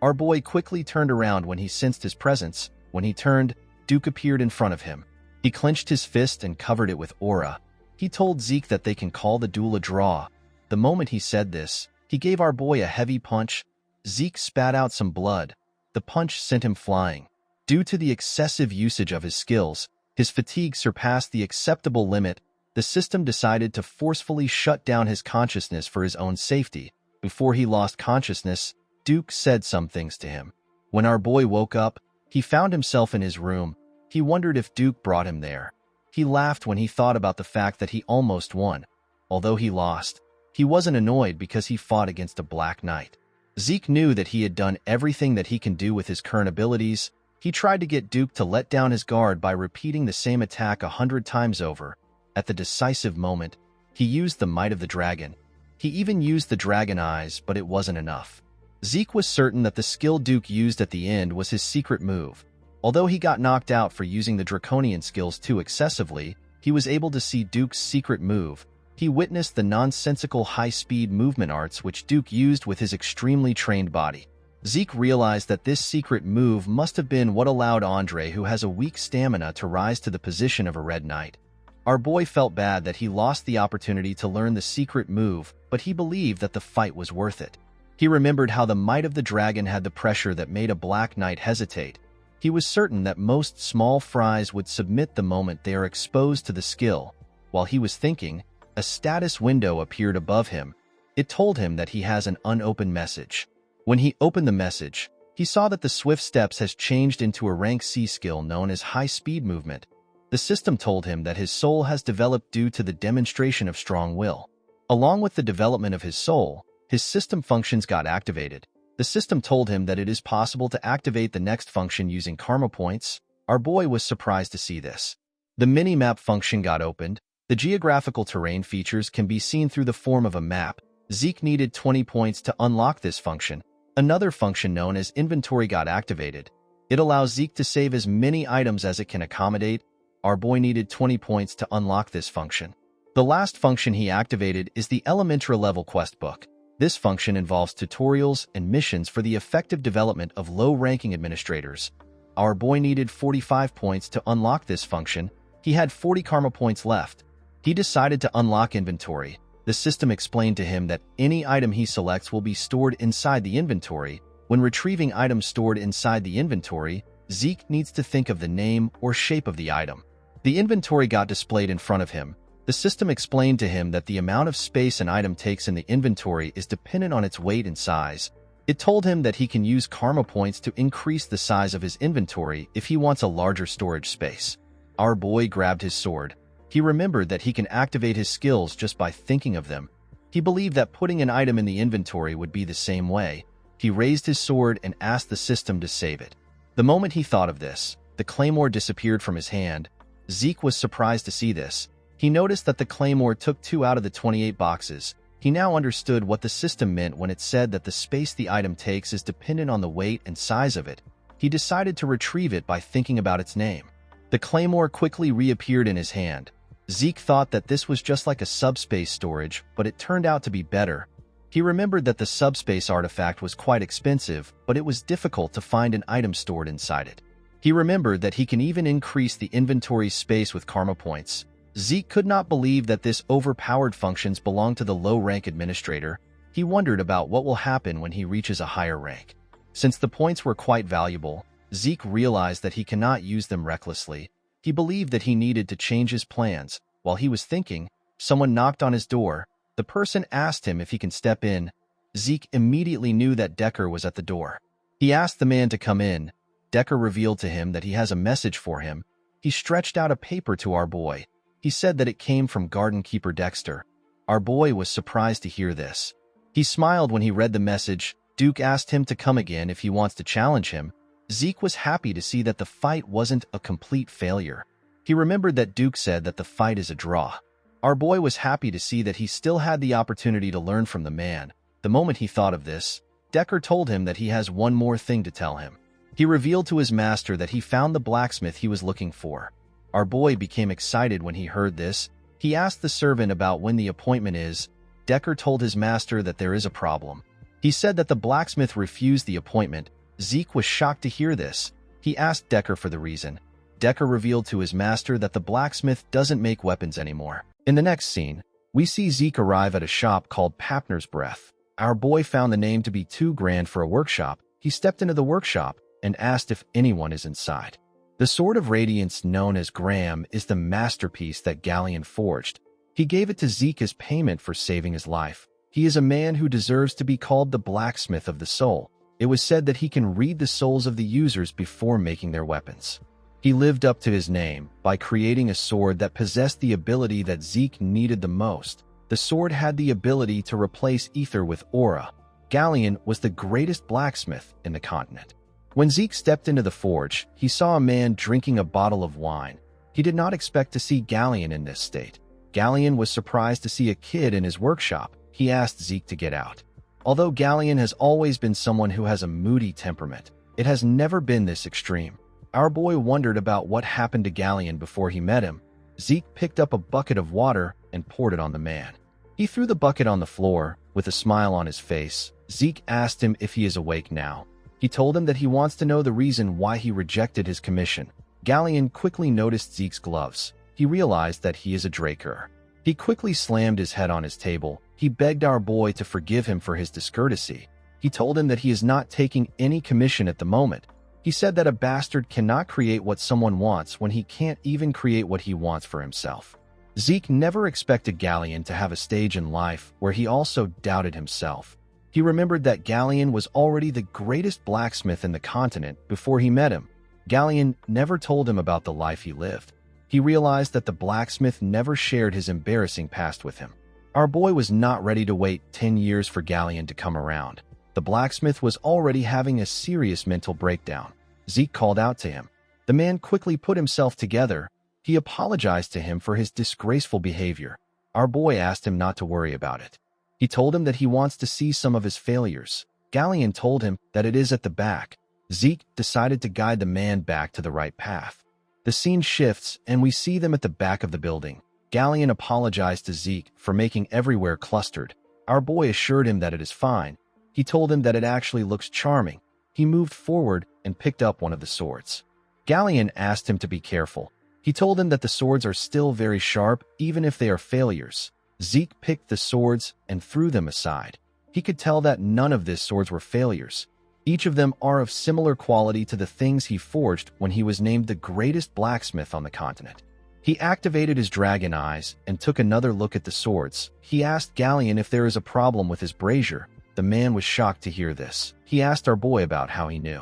Our boy quickly turned around when he sensed his presence. When he turned, Duke appeared in front of him. He clenched his fist and covered it with aura. He told Zeke that they can call the duel a draw. The moment he said this, he gave our boy a heavy punch. Zeke spat out some blood. The punch sent him flying. Due to the excessive usage of his skills, his fatigue surpassed the acceptable limit. The system decided to forcefully shut down his consciousness for his own safety. Before he lost consciousness, Duke said some things to him. When our boy woke up, he found himself in his room. He wondered if Duke brought him there. He laughed when he thought about the fact that he almost won. Although he lost, he wasn't annoyed because he fought against a Black Knight. Zeke knew that he had done everything that he can do with his current abilities. He tried to get Duke to let down his guard by repeating the same attack 100 times over. At the decisive moment, he used the might of the dragon. He even used the dragon eyes, but it wasn't enough. Zeke was certain that the skill Duke used at the end was his secret move. Although he got knocked out for using the draconian skills too excessively, he was able to see Duke's secret move. He witnessed the nonsensical high-speed movement arts which Duke used with his extremely trained body. Zeke realized that this secret move must have been what allowed Andre, who has a weak stamina, to rise to the position of a Red Knight. Our boy felt bad that he lost the opportunity to learn the secret move, but he believed that the fight was worth it. He remembered how the might of the dragon had the pressure that made a Black Knight hesitate. He was certain that most small fries would submit the moment they are exposed to the skill. While he was thinking, a status window appeared above him. It told him that he has an unopened message. When he opened the message, he saw that the Swift Steps has changed into a rank C skill known as High Speed Movement. The system told him that his soul has developed due to the demonstration of strong will. Along with the development of his soul, his system functions got activated. The system told him that it is possible to activate the next function using karma points. Our boy was surprised to see this. The mini-map function got opened. The geographical terrain features can be seen through the form of a map. Zeke needed 20 points to unlock this function. Another function known as inventory got activated. It allows Zeke to save as many items as it can accommodate. Our boy needed 20 points to unlock this function. The last function he activated is the Elementra level quest book. This function involves tutorials and missions for the effective development of low-ranking administrators. Our boy needed 45 points to unlock this function. He had 40 karma points left. He decided to unlock inventory. The system explained to him that any item he selects will be stored inside the inventory. When retrieving items stored inside the inventory, Zeke needs to think of the name or shape of the item. The inventory got displayed in front of him. The system explained to him that the amount of space an item takes in the inventory is dependent on its weight and size. It told him that he can use karma points to increase the size of his inventory if he wants a larger storage space. Our boy grabbed his sword. He remembered that he can activate his skills just by thinking of them. He believed that putting an item in the inventory would be the same way. He raised his sword and asked the system to save it. The moment he thought of this, the claymore disappeared from his hand. Zeke was surprised to see this. He noticed that the claymore took 2 out of the 28 boxes. He now understood what the system meant when it said that the space the item takes is dependent on the weight and size of it. He decided to retrieve it by thinking about its name. The claymore quickly reappeared in his hand. Zeke thought that this was just like a subspace storage, but it turned out to be better. He remembered that the subspace artifact was quite expensive, but it was difficult to find an item stored inside it. He remembered that he can even increase the inventory space with karma points. Zeke could not believe that this overpowered functions belonged to the low-rank administrator. He wondered about what will happen when he reaches a higher rank. Since the points were quite valuable, Zeke realized that he cannot use them recklessly. He believed that he needed to change his plans. While he was thinking, someone knocked on his door. The person asked him if he can step in. Zeke immediately knew that Decker was at the door. He asked the man to come in. Decker revealed to him that he has a message for him. He stretched out a paper to our boy. He said that it came from garden keeper Dexter. Our boy was surprised to hear this. He smiled when he read the message. Duke asked him to come again if he wants to challenge him. Zeke was happy to see that the fight wasn't a complete failure. He remembered that Duke said that the fight is a draw. Our boy was happy to see that he still had the opportunity to learn from the man. The moment he thought of this, Decker told him that he has one more thing to tell him. He revealed to his master that he found the blacksmith he was looking for. Our boy became excited when he heard this. He asked the servant about when the appointment is. Decker told his master that there is a problem. He said that the blacksmith refused the appointment. Zeke was shocked to hear this. He asked Decker for the reason. Decker revealed to his master that the blacksmith doesn't make weapons anymore. In the next scene, we see Zeke arrive at a shop called Papner's Breath. Our boy found the name to be too grand for a workshop. He stepped into the workshop and asked if anyone is inside. The Sword of Radiance, known as Graham, is the masterpiece that Galleon forged. He gave it to Zeke as payment for saving his life. He is a man who deserves to be called the blacksmith of the soul. It was said that he can read the souls of the users before making their weapons. He lived up to his name by creating a sword that possessed the ability that Zeke needed the most. The sword had the ability to replace ether with aura. Galleon was the greatest blacksmith in the continent. When Zeke stepped into the forge, he saw a man drinking a bottle of wine. He did not expect to see Galleon in this state. Galleon was surprised to see a kid in his workshop. He asked Zeke to get out. Although Galleon has always been someone who has a moody temperament, it has never been this extreme. Our boy wondered about what happened to Galleon before he met him. Zeke picked up a bucket of water and poured it on the man. He threw the bucket on the floor. With a smile on his face, Zeke asked him if he is awake now. He told him that he wants to know the reason why he rejected his commission. Galleon quickly noticed Zeke's gloves. He realized that he is a Draker. He quickly slammed his head on his table. He begged our boy to forgive him for his discourtesy. He told him that he is not taking any commission at the moment. He said that a bastard cannot create what someone wants when he can't even create what he wants for himself. Zeke never expected Galleon to have a stage in life where he also doubted himself. He remembered that Galleon was already the greatest blacksmith in the continent before he met him. Galleon never told him about the life he lived. He realized that the blacksmith never shared his embarrassing past with him. Our boy was not ready to wait 10 years for Galleon to come around. The blacksmith was already having a serious mental breakdown. Zeke called out to him. The man quickly put himself together. He apologized to him for his disgraceful behavior. Our boy asked him not to worry about it. He told him that he wants to see some of his failures. Galleon told him that it is at the back. Zeke decided to guide the man back to the right path. The scene shifts and we see them at the back of the building. Galleon apologized to Zeke for making everywhere clustered. Our boy assured him that it is fine. He told him that it actually looks charming. He moved forward and picked up one of the swords. Galleon asked him to be careful. He told him that the swords are still very sharp, even if they are failures. Zeke picked the swords and threw them aside. He could tell that none of these swords were failures. Each of them are of similar quality to the things he forged when he was named the greatest blacksmith on the continent. He activated his dragon eyes and took another look at the swords. He asked Galleon if there is a problem with his brazier. The man was shocked to hear this. He asked our boy about how he knew.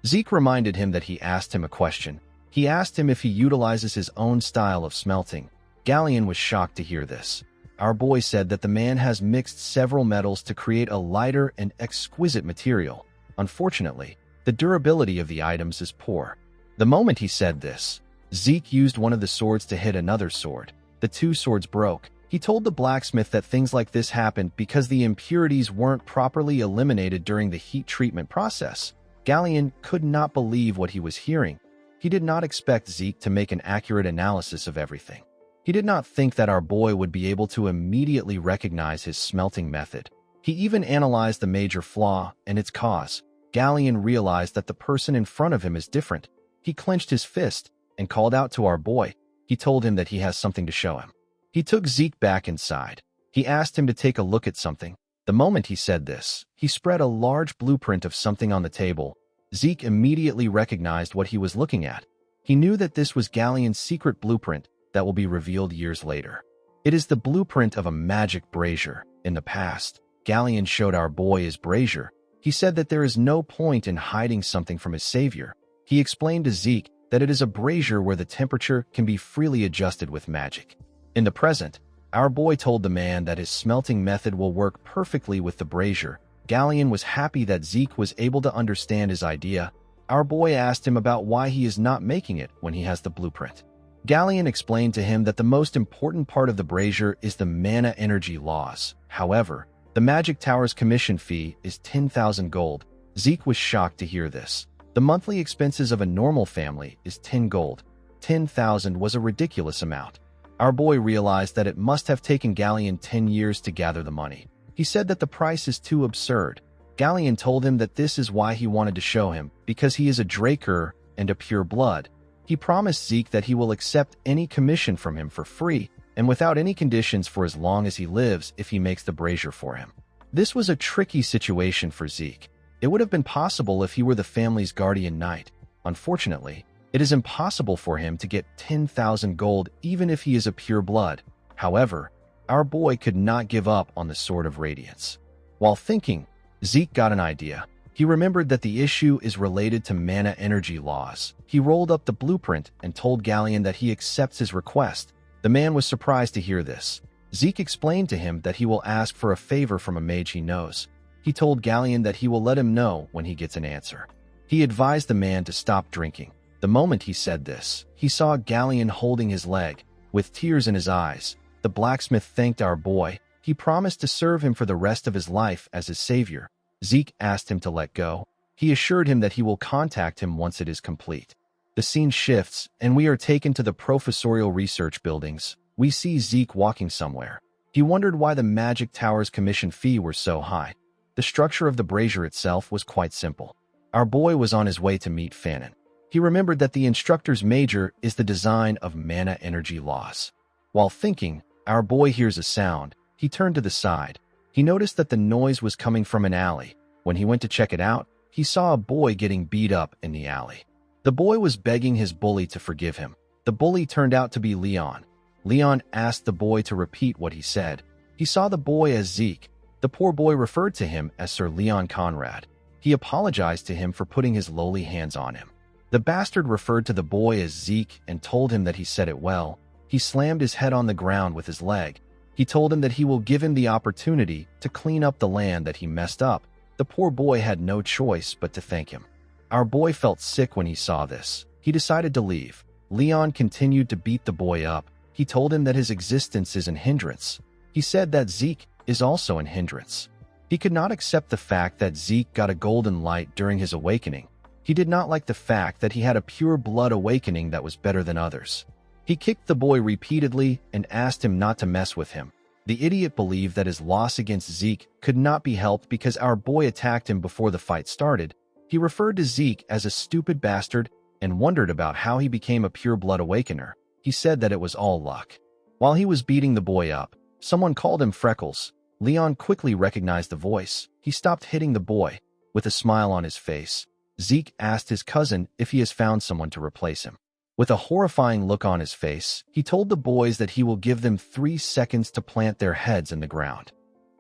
Zeke reminded him that he asked him a question. He asked him if he utilizes his own style of smelting. Galleon was shocked to hear this. Our boy said that the man has mixed several metals to create a lighter and exquisite material. Unfortunately, the durability of the items is poor. The moment he said this, Zeke used one of the swords to hit another sword. The two swords broke. He told the blacksmith that things like this happened because the impurities weren't properly eliminated during the heat treatment process. Galleon could not believe what he was hearing. He did not expect Zeke to make an accurate analysis of everything. He did not think that our boy would be able to immediately recognize his smelting method. He even analyzed the major flaw and its cause. Galleon realized that the person in front of him is different. He clenched his fist and called out to our boy. He told him that he has something to show him. He took Zeke back inside. He asked him to take a look at something. The moment he said this, he spread a large blueprint of something on the table. Zeke immediately recognized what he was looking at. He knew that this was Galleon's secret blueprint that will be revealed years later. It is the blueprint of a magic brazier. In the past, Galleon showed our boy his brazier. He said that there is no point in hiding something from his savior. He explained to Zeke that it is a brazier where the temperature can be freely adjusted with magic. In the present, our boy told the man that his smelting method will work perfectly with the brazier. Galleon was happy that Zeke was able to understand his idea. Our boy asked him about why he is not making it when he has the blueprint. Galleon explained to him that the most important part of the brazier is the mana energy laws. However, the Magic Tower's commission fee is 10,000 gold. Zeke was shocked to hear this. The monthly expenses of a normal family is 10 gold. 10,000 was a ridiculous amount. Our boy realized that it must have taken Galleon 10 years to gather the money. He said that the price is too absurd. Galleon told him that this is why he wanted to show him, because he is a Draker and a pure blood. He promised Zeke that he will accept any commission from him for free and without any conditions for as long as he lives if he makes the brazier for him. This was a tricky situation for Zeke. It would have been possible if he were the family's guardian knight. Unfortunately, it is impossible for him to get 10,000 gold even if he is a pure blood. However, our boy could not give up on the Sword of Radiance. While thinking, Zeke got an idea. He remembered that the issue is related to mana energy laws. He rolled up the blueprint and told Galleon that he accepts his request. The man was surprised to hear this. Zeke explained to him that he will ask for a favor from a mage he knows. He told Galleon that he will let him know when he gets an answer. He advised the man to stop drinking. The moment he said this, he saw Galleon holding his leg. With tears in his eyes, the blacksmith thanked our boy. He promised to serve him for the rest of his life as his savior. Zeke asked him to let go. He assured him that he will contact him once it is complete. The scene shifts, and we are taken to the professorial research buildings. We see Zeke walking somewhere. He wondered why the Magic Tower's commission fee were so high. The structure of the brazier itself was quite simple. Our boy was on his way to meet Fanon. He remembered that the instructor's major is the design of mana energy laws. While thinking, our boy hears a sound. He turned to the side. He noticed that the noise was coming from an alley. When he went to check it out, he saw a boy getting beat up in the alley. The boy was begging his bully to forgive him. The bully turned out to be Leon. Leon asked the boy to repeat what he said. He saw the boy as Zeke. The poor boy referred to him as Sir Leon Conrad. He apologized to him for putting his lowly hands on him. The bastard referred to the boy as Zeke and told him that he said it well. He slammed his head on the ground with his leg. He told him that he will give him the opportunity to clean up the land that he messed up. The poor boy had no choice but to thank him. Our boy felt sick when he saw this. He decided to leave. Leon continued to beat the boy up. He told him that his existence is an hindrance. He said that Zeke is also an hindrance. He could not accept the fact that Zeke got a golden light during his awakening. He did not like the fact that he had a pure blood awakening that was better than others. He kicked the boy repeatedly and asked him not to mess with him. The idiot believed that his loss against Zeke could not be helped because our boy attacked him before the fight started. He referred to Zeke as a stupid bastard and wondered about how he became a pure blood awakener. He said that it was all luck. While he was beating the boy up, someone called him Freckles. Leon quickly recognized the voice. He stopped hitting the boy. With a smile on his face, Zeke asked his cousin if he has found someone to replace him. With a horrifying look on his face, he told the boys that he will give them 3 seconds to plant their heads in the ground.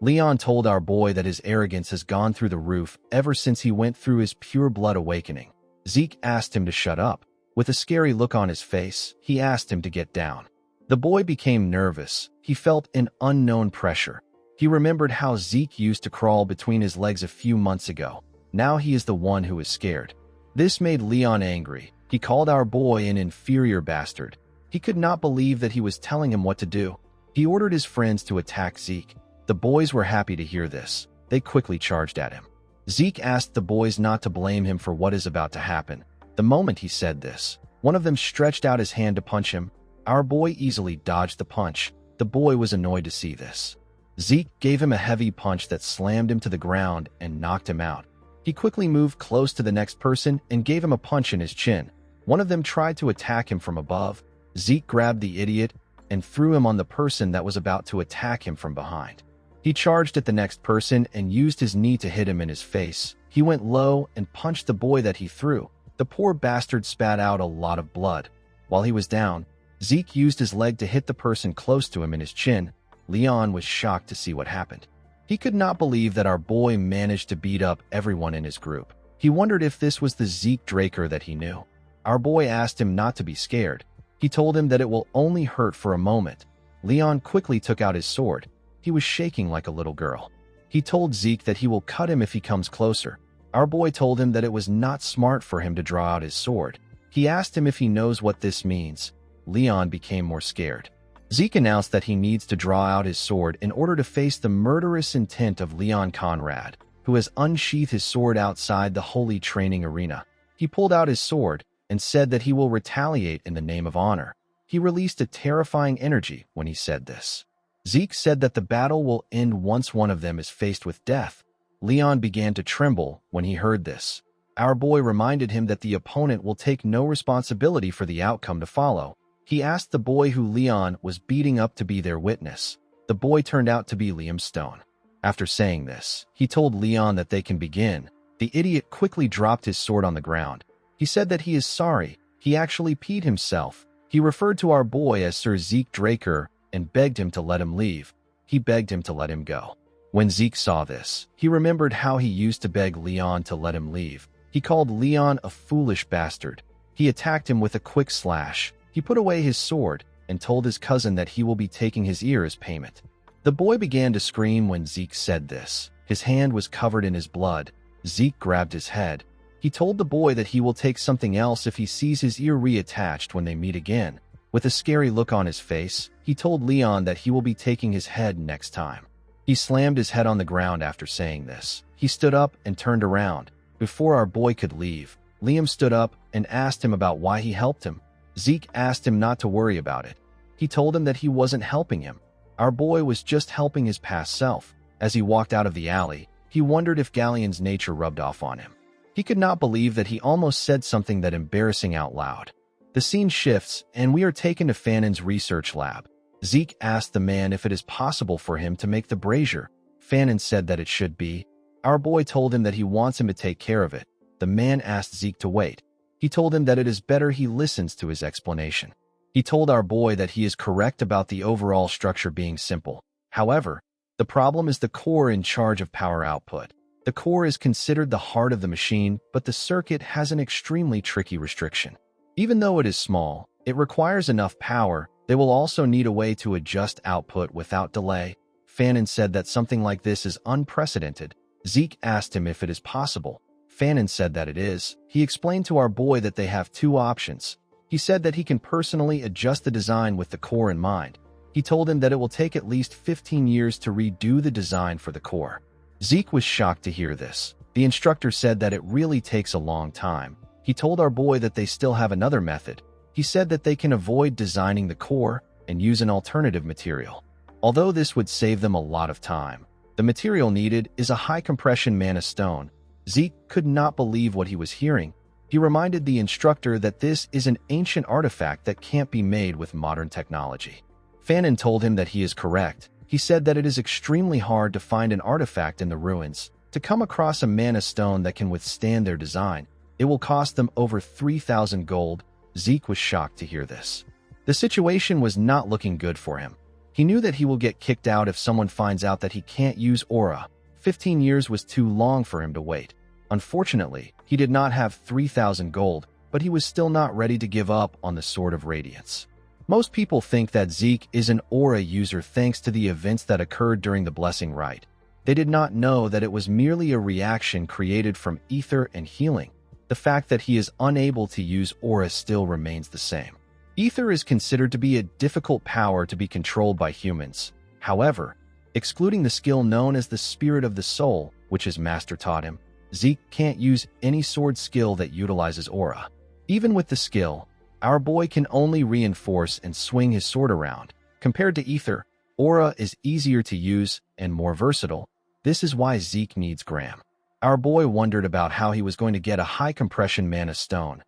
Leon told our boy that his arrogance has gone through the roof ever since he went through his pure blood awakening. Zeke asked him to shut up. With a scary look on his face, he asked him to get down. The boy became nervous. He felt an unknown pressure. He remembered how Zeke used to crawl between his legs a few months ago. Now he is the one who is scared. This made Leon angry. He called our boy an inferior bastard. He could not believe that he was telling him what to do. He ordered his friends to attack Zeke. The boys were happy to hear this. They quickly charged at him. Zeke asked the boys not to blame him for what is about to happen. The moment he said this, one of them stretched out his hand to punch him. Our boy easily dodged the punch. The boy was annoyed to see this. Zeke gave him a heavy punch that slammed him to the ground and knocked him out. He quickly moved close to the next person and gave him a punch in his chin. One of them tried to attack him from above. Zeke grabbed the idiot and threw him on the person that was about to attack him from behind. He charged at the next person and used his knee to hit him in his face. He went low and punched the boy that he threw. The poor bastard spat out a lot of blood. While he was down, Zeke used his leg to hit the person close to him in his chin. Leon was shocked to see what happened. He could not believe that our boy managed to beat up everyone in his group. He wondered if this was the Zeke Draker that he knew. Our boy asked him not to be scared. He told him that it will only hurt for a moment. Leon quickly took out his sword. He was shaking like a little girl. He told Zeke that he will cut him if he comes closer. Our boy told him that it was not smart for him to draw out his sword. He asked him if he knows what this means. Leon became more scared. Zeke announced that he needs to draw out his sword in order to face the murderous intent of Leon Conrad, who has unsheathed his sword outside the holy training arena. He pulled out his sword and said that he will retaliate in the name of honor. He released a terrifying energy when he said this. Zeke said that the battle will end once one of them is faced with death. Leon began to tremble when he heard this. Our boy reminded him that the opponent will take no responsibility for the outcome to follow. He asked the boy who Leon was beating up to be their witness. The boy turned out to be Liam Stone. After saying this, he told Leon that they can begin. The idiot quickly dropped his sword on the ground. He said that he is sorry. He actually peed himself. He referred to our boy as Sir Zeke Draker and begged him to let him leave. He begged him to let him go. When Zeke saw this, he remembered how he used to beg Leon to let him leave. He called Leon a foolish bastard. He attacked him with a quick slash. He put away his sword and told his cousin that he will be taking his ear as payment. The boy began to scream when Zeke said this. His hand was covered in his blood. Zeke grabbed his head. He told the boy that he will take something else if he sees his ear reattached when they meet again. With a scary look on his face, he told Leon that he will be taking his head next time. He slammed his head on the ground after saying this. He stood up and turned around. Before our boy could leave, Liam stood up and asked him about why he helped him. Zeke asked him not to worry about it. He told him that he wasn't helping him. Our boy was just helping his past self. As he walked out of the alley, he wondered if Galleon's nature rubbed off on him. He could not believe that he almost said something that embarrassing out loud. The scene shifts, and we are taken to Fanon's research lab. Zeke asked the man if it is possible for him to make the brazier. Fanon said that it should be. Our boy told him that he wants him to take care of it. The man asked Zeke to wait. He told him that it is better he listens to his explanation. He told our boy that he is correct about the overall structure being simple. However, the problem is the core in charge of power output. The core is considered the heart of the machine, but the circuit has an extremely tricky restriction. Even though it is small, it requires enough power. They will also need a way to adjust output without delay. Fanon said that something like this is unprecedented. Zeke asked him if it is possible. Fanon said that it is. He explained to our boy that they have two options. He said that he can personally adjust the design with the core in mind. He told him that it will take at least 15 years to redo the design for the core. Zeke was shocked to hear this. The instructor said that it really takes a long time. He told our boy that they still have another method. He said that they can avoid designing the core and use an alternative material. Although this would save them a lot of time, the material needed is a high-compression mana stone. Zeke could not believe what he was hearing. He reminded the instructor that this is an ancient artifact that can't be made with modern technology. Fanon told him that he is correct. He said that it is extremely hard to find an artifact in the ruins. To come across a mana stone that can withstand their design, it will cost them over 3,000 gold. Zeke was shocked to hear this. The situation was not looking good for him. He knew that he will get kicked out if someone finds out that he can't use aura. 15 years was too long for him to wait. Unfortunately, he did not have 3,000 gold, but he was still not ready to give up on the Sword of Radiance. Most people think that Zeke is an aura user thanks to the events that occurred during the Blessing Rite. They did not know that it was merely a reaction created from ether and healing. The fact that he is unable to use aura still remains the same. Ether is considered to be a difficult power to be controlled by humans. However, excluding the skill known as the Spirit of the Soul, which his master taught him, Zeke can't use any sword skill that utilizes aura. Even with the skill, our boy can only reinforce and swing his sword around. Compared to ether, aura is easier to use and more versatile. This is why Zeke needs Graham. Our boy wondered about how he was going to get a high-compression mana stone.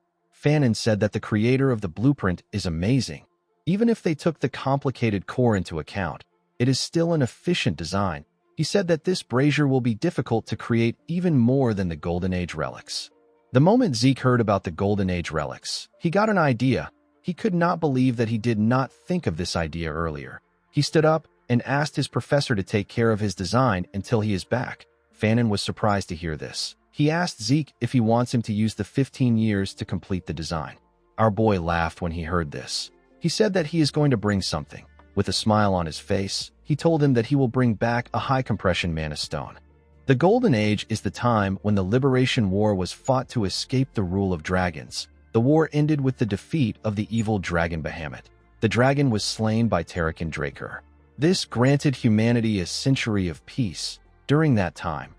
Fanon said that the creator of the blueprint is amazing. Even if they took the complicated core into account, it is still an efficient design. He said that this brazier will be difficult to create even more than the Golden Age relics. The moment Zeke heard about the Golden Age relics, he got an idea. He could not believe that he did not think of this idea earlier. He stood up and asked his professor to take care of his design until he is back. Fanon was surprised to hear this. He asked Zeke if he wants him to use the 15 years to complete the design. Our boy laughed when he heard this. He said that he is going to bring something. With a smile on his face, he told him that he will bring back a high-compression mana stone. The Golden Age is the time when the Liberation War was fought to escape the rule of dragons. The war ended with the defeat of the evil dragon Bahamut. The dragon was slain by Tarakan Draker. This granted humanity a century of peace. During that time,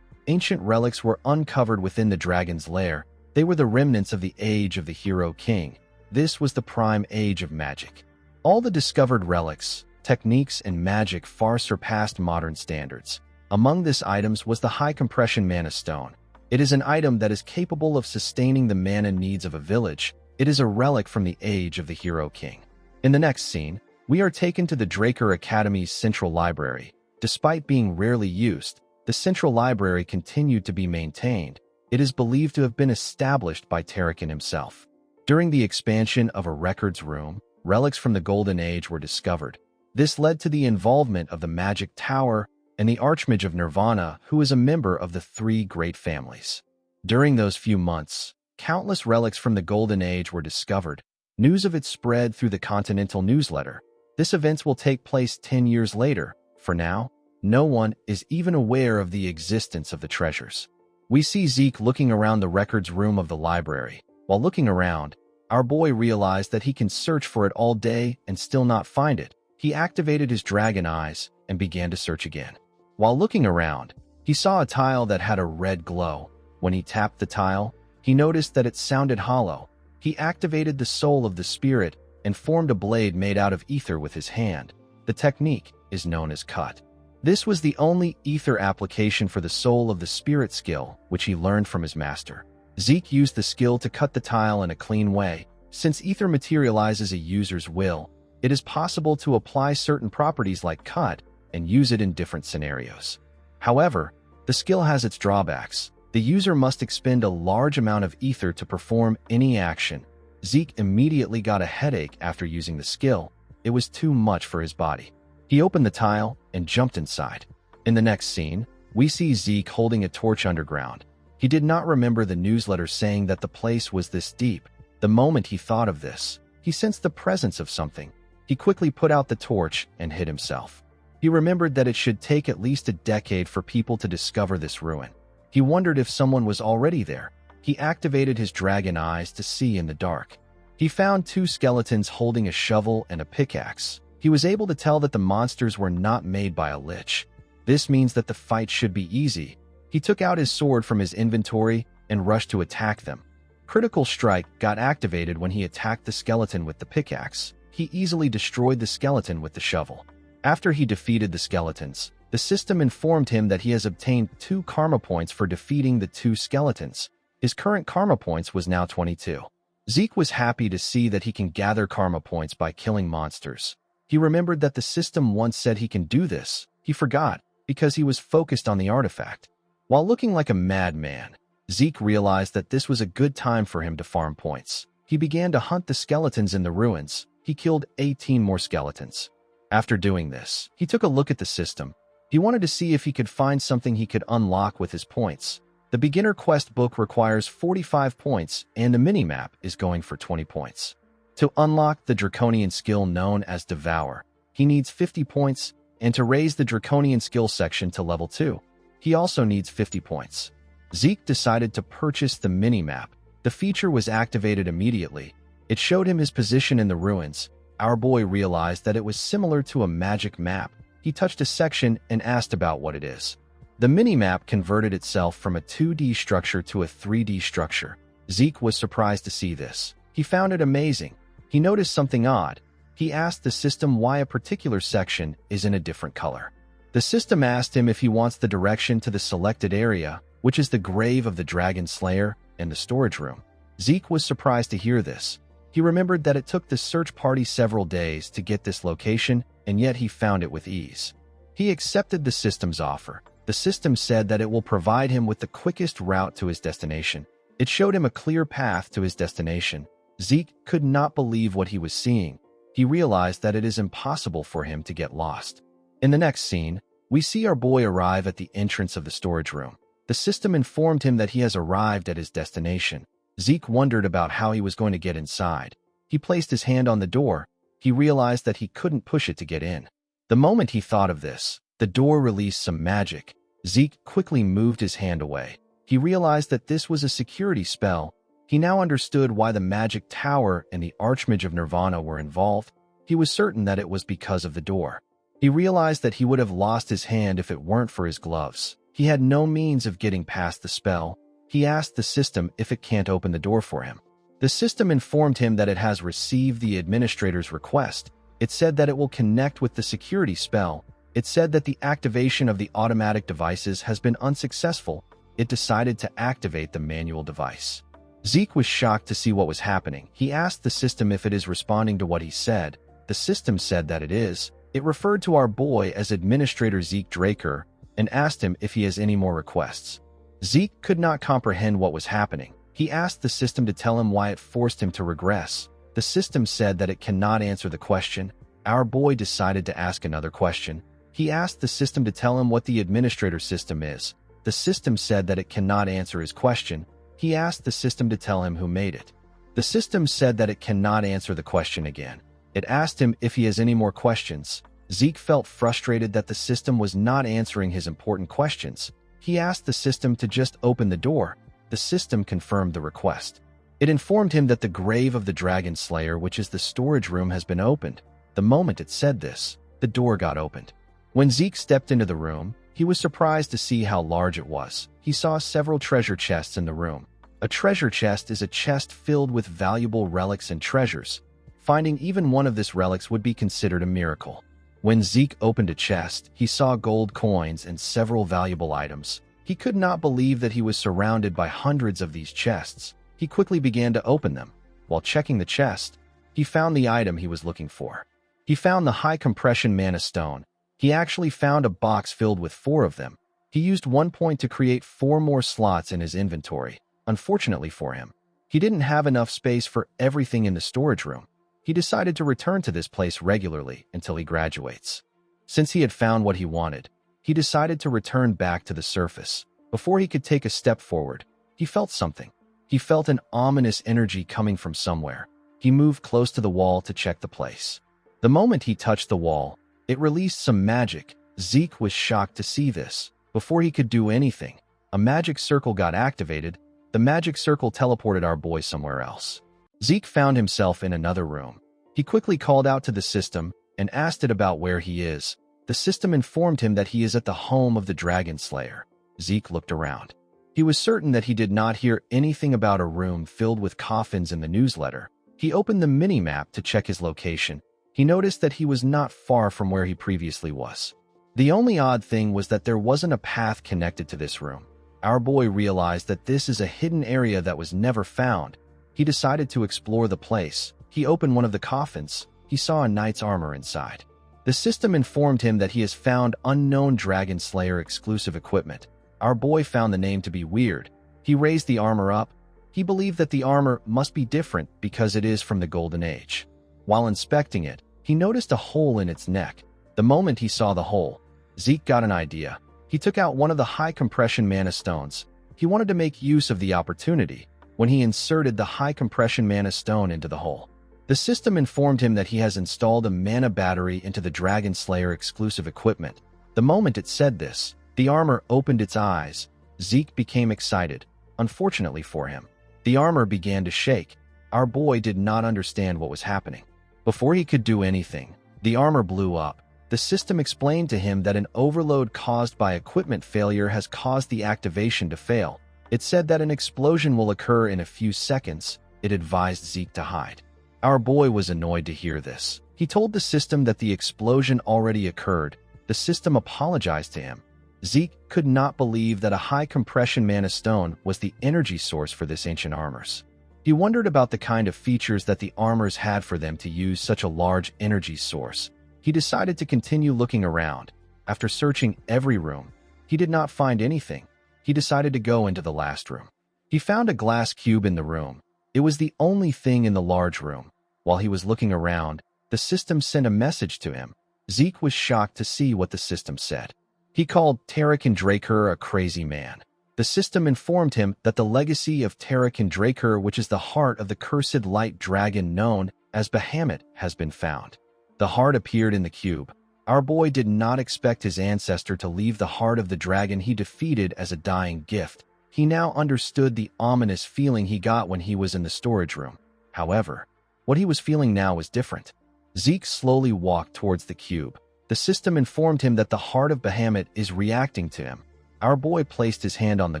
ancient relics were uncovered within the dragon's lair. They were the remnants of the age of the Hero King. This was the prime age of magic. All the discovered relics, techniques, and magic far surpassed modern standards. Among these items was the high-compression mana stone. It is an item that is capable of sustaining the mana needs of a village. It is a relic from the age of the Hero King. In the next scene, we are taken to the Draker Academy's central library. Despite being rarely used, the central library continued to be maintained. It is believed to have been established by Tarakan himself. During the expansion of a records room, relics from the Golden Age were discovered. This led to the involvement of the Magic Tower and the Archmage of Nirvana, who is a member of the three great families. During those few months, countless relics from the Golden Age were discovered. News of it spread through the Continental newsletter. This event will take place 10 years later. For now, no one is even aware of the existence of the treasures. We see Zeke looking around the records room of the library. While looking around, our boy realized that he can search for it all day and still not find it. He activated his dragon eyes and began to search again. While looking around, he saw a tile that had a red glow. When he tapped the tile, he noticed that it sounded hollow. He activated the soul of the spirit and formed a blade made out of ether with his hand. The technique is known as cut. This was the only ether application for the soul of the spirit skill, which he learned from his master. Zeke used the skill to cut the tile in a clean way. Since ether materializes a user's will, it is possible to apply certain properties like cut and use it in different scenarios. However, the skill has its drawbacks. The user must expend a large amount of ether to perform any action. Zeke immediately got a headache after using the skill. It was too much for his body. He opened the tile and jumped inside. In the next scene, we see Zeke holding a torch underground. He did not remember the newsletter saying that the place was this deep. The moment he thought of this, he sensed the presence of something. He quickly put out the torch and hid himself. He remembered that it should take at least a decade for people to discover this ruin. He wondered if someone was already there. He activated his dragon eyes to see in the dark. He found two skeletons holding a shovel and a pickaxe. He was able to tell that the monsters were not made by a lich. This means that the fight should be easy. He took out his sword from his inventory and rushed to attack them. Critical Strike got activated when he attacked the skeleton with the pickaxe. He easily destroyed the skeleton with the shovel. After he defeated the skeletons, the system informed him that he has obtained 2 karma points for defeating the 2 skeletons. His current karma points was now 22. Zeke was happy to see that he can gather karma points by killing monsters. He remembered that the system once said he can do this. He forgot, because he was focused on the artifact. While looking like a madman, Zeke realized that this was a good time for him to farm points. He began to hunt the skeletons in the ruins. He killed 18 more skeletons. After doing this, he took a look at the system. He wanted to see if he could find something he could unlock with his points. The beginner quest book requires 45 points, and the minimap is going for 20 points. To unlock the draconian skill known as Devour, he needs 50 points, and to raise the draconian skill section to level 2, he also needs 50 points. Zeke decided to purchase the minimap. The feature was activated immediately. It showed him his position in the ruins. Our boy realized that it was similar to a magic map. He touched a section and asked about what it is. The minimap converted itself from a 2D structure to a 3D structure. Zeke was surprised to see this. He found it amazing. He noticed something odd. He asked the system why a particular section is in a different color. The system asked him if he wants the direction to the selected area, which is the grave of the Dragon Slayer and the storage room. Zeke was surprised to hear this. He remembered that it took the search party several days to get this location, and yet he found it with ease. He accepted the system's offer. The system said that it will provide him with the quickest route to his destination. It showed him a clear path to his destination. Zeke could not believe what he was seeing. He realized that it is impossible for him to get lost. In the next scene, we see our boy arrive at the entrance of the storage room. The system informed him that he has arrived at his destination. Zeke wondered about how he was going to get inside. He placed his hand on the door. He realized that he couldn't push it to get in. The moment he thought of this, the door released some magic. Zeke quickly moved his hand away. He realized that this was a security spell. He now understood why the magic tower and the Archmage of Nirvana were involved. He was certain that it was because of the door. He realized that he would have lost his hand if it weren't for his gloves. He had no means of getting past the spell. He asked the system if it can't open the door for him. The system informed him that it has received the administrator's request. It said that it will connect with the security spell. It said that the activation of the automatic devices has been unsuccessful. It decided to activate the manual device. Zeke was shocked to see what was happening. He asked the system if it is responding to what he said. The system said that it is. It referred to our boy as Administrator Zeke Draker and asked him if he has any more requests. Zeke could not comprehend what was happening. He asked the system to tell him why it forced him to regress. The system said that it cannot answer the question. Our boy decided to ask another question. He asked the system to tell him what the administrator system is. The system said that it cannot answer his question. He asked the system to tell him who made it. The system said that it cannot answer the question again. It asked him if he has any more questions. Zeke felt frustrated that the system was not answering his important questions. He asked the system to just open the door. The system confirmed the request. It informed him that the grave of the Dragon Slayer, which is the storage room, has been opened. The moment it said this, the door got opened. When Zeke stepped into the room, he was surprised to see how large it was. He saw several treasure chests in the room. A treasure chest is a chest filled with valuable relics and treasures. Finding even one of these relics would be considered a miracle. When Zeke opened a chest, he saw gold coins and several valuable items. He could not believe that he was surrounded by hundreds of these chests. He quickly began to open them. While checking the chest, he found the item he was looking for. He found the high compression mana stone. He actually found a box filled with 4 of them. He used 1 point to create 4 more slots in his inventory. Unfortunately for him, he didn't have enough space for everything in the storage room. He decided to return to this place regularly until he graduates. Since he had found what he wanted, he decided to return back to the surface. Before he could take a step forward, he felt something. He felt an ominous energy coming from somewhere. He moved close to the wall to check the place. The moment he touched the wall, it released some magic. Zeke was shocked to see this. Before he could do anything, a magic circle got activated. The magic circle teleported our boy somewhere else. Zeke found himself in another room. He quickly called out to the system and asked it about where he is. The system informed him that he is at the home of the Dragon Slayer. Zeke looked around. He was certain that he did not hear anything about a room filled with coffins in the newsletter. He opened the mini-map to check his location. He noticed that he was not far from where he previously was. The only odd thing was that there wasn't a path connected to this room. Our boy realized that this is a hidden area that was never found. He decided to explore the place. He opened one of the coffins. He saw a knight's armor inside. The system informed him that he has found unknown Dragon Slayer exclusive equipment. Our boy found the name to be weird. He raised the armor up. He believed that the armor must be different because it is from the Golden Age. While inspecting it, he noticed a hole in its neck. The moment he saw the hole, Zeke got an idea. He took out one of the high compression mana stones. He wanted to make use of the opportunity when he inserted the high compression mana stone into the hole. The system informed him that he has installed a mana battery into the Dragon Slayer exclusive equipment. The moment it said this, the armor opened its eyes. Zeke became excited. Unfortunately for him, the armor began to shake. Our boy did not understand what was happening. Before he could do anything, the armor blew up. The system explained to him that an overload caused by equipment failure has caused the activation to fail. It said that an explosion will occur in a few seconds. It advised Zeke to hide. Our boy was annoyed to hear this. He told the system that the explosion already occurred. The system apologized to him. Zeke could not believe that a high compression mana stone was the energy source for this ancient armors. He He wondered about the kind of features that the armors had for them to use such a large energy source. He decided to continue looking around. After searching every room, he did not find anything. He decided to go into the last room. He found a glass cube in the room. It was the only thing in the large room. While he was looking around, the system sent a message to him. Zeke was shocked to see what the system said. He called Tarakan Draker a crazy man. The system informed him that the legacy of Tarakan Draker, which is the heart of the cursed light dragon known as Bahamut, has been found. The heart appeared in the cube. Our boy did not expect his ancestor to leave the heart of the dragon he defeated as a dying gift. He now understood the ominous feeling he got when he was in the storage room. However, what he was feeling now was different. Zeke slowly walked towards the cube. The system informed him that the heart of Bahamut is reacting to him. Our boy placed his hand on the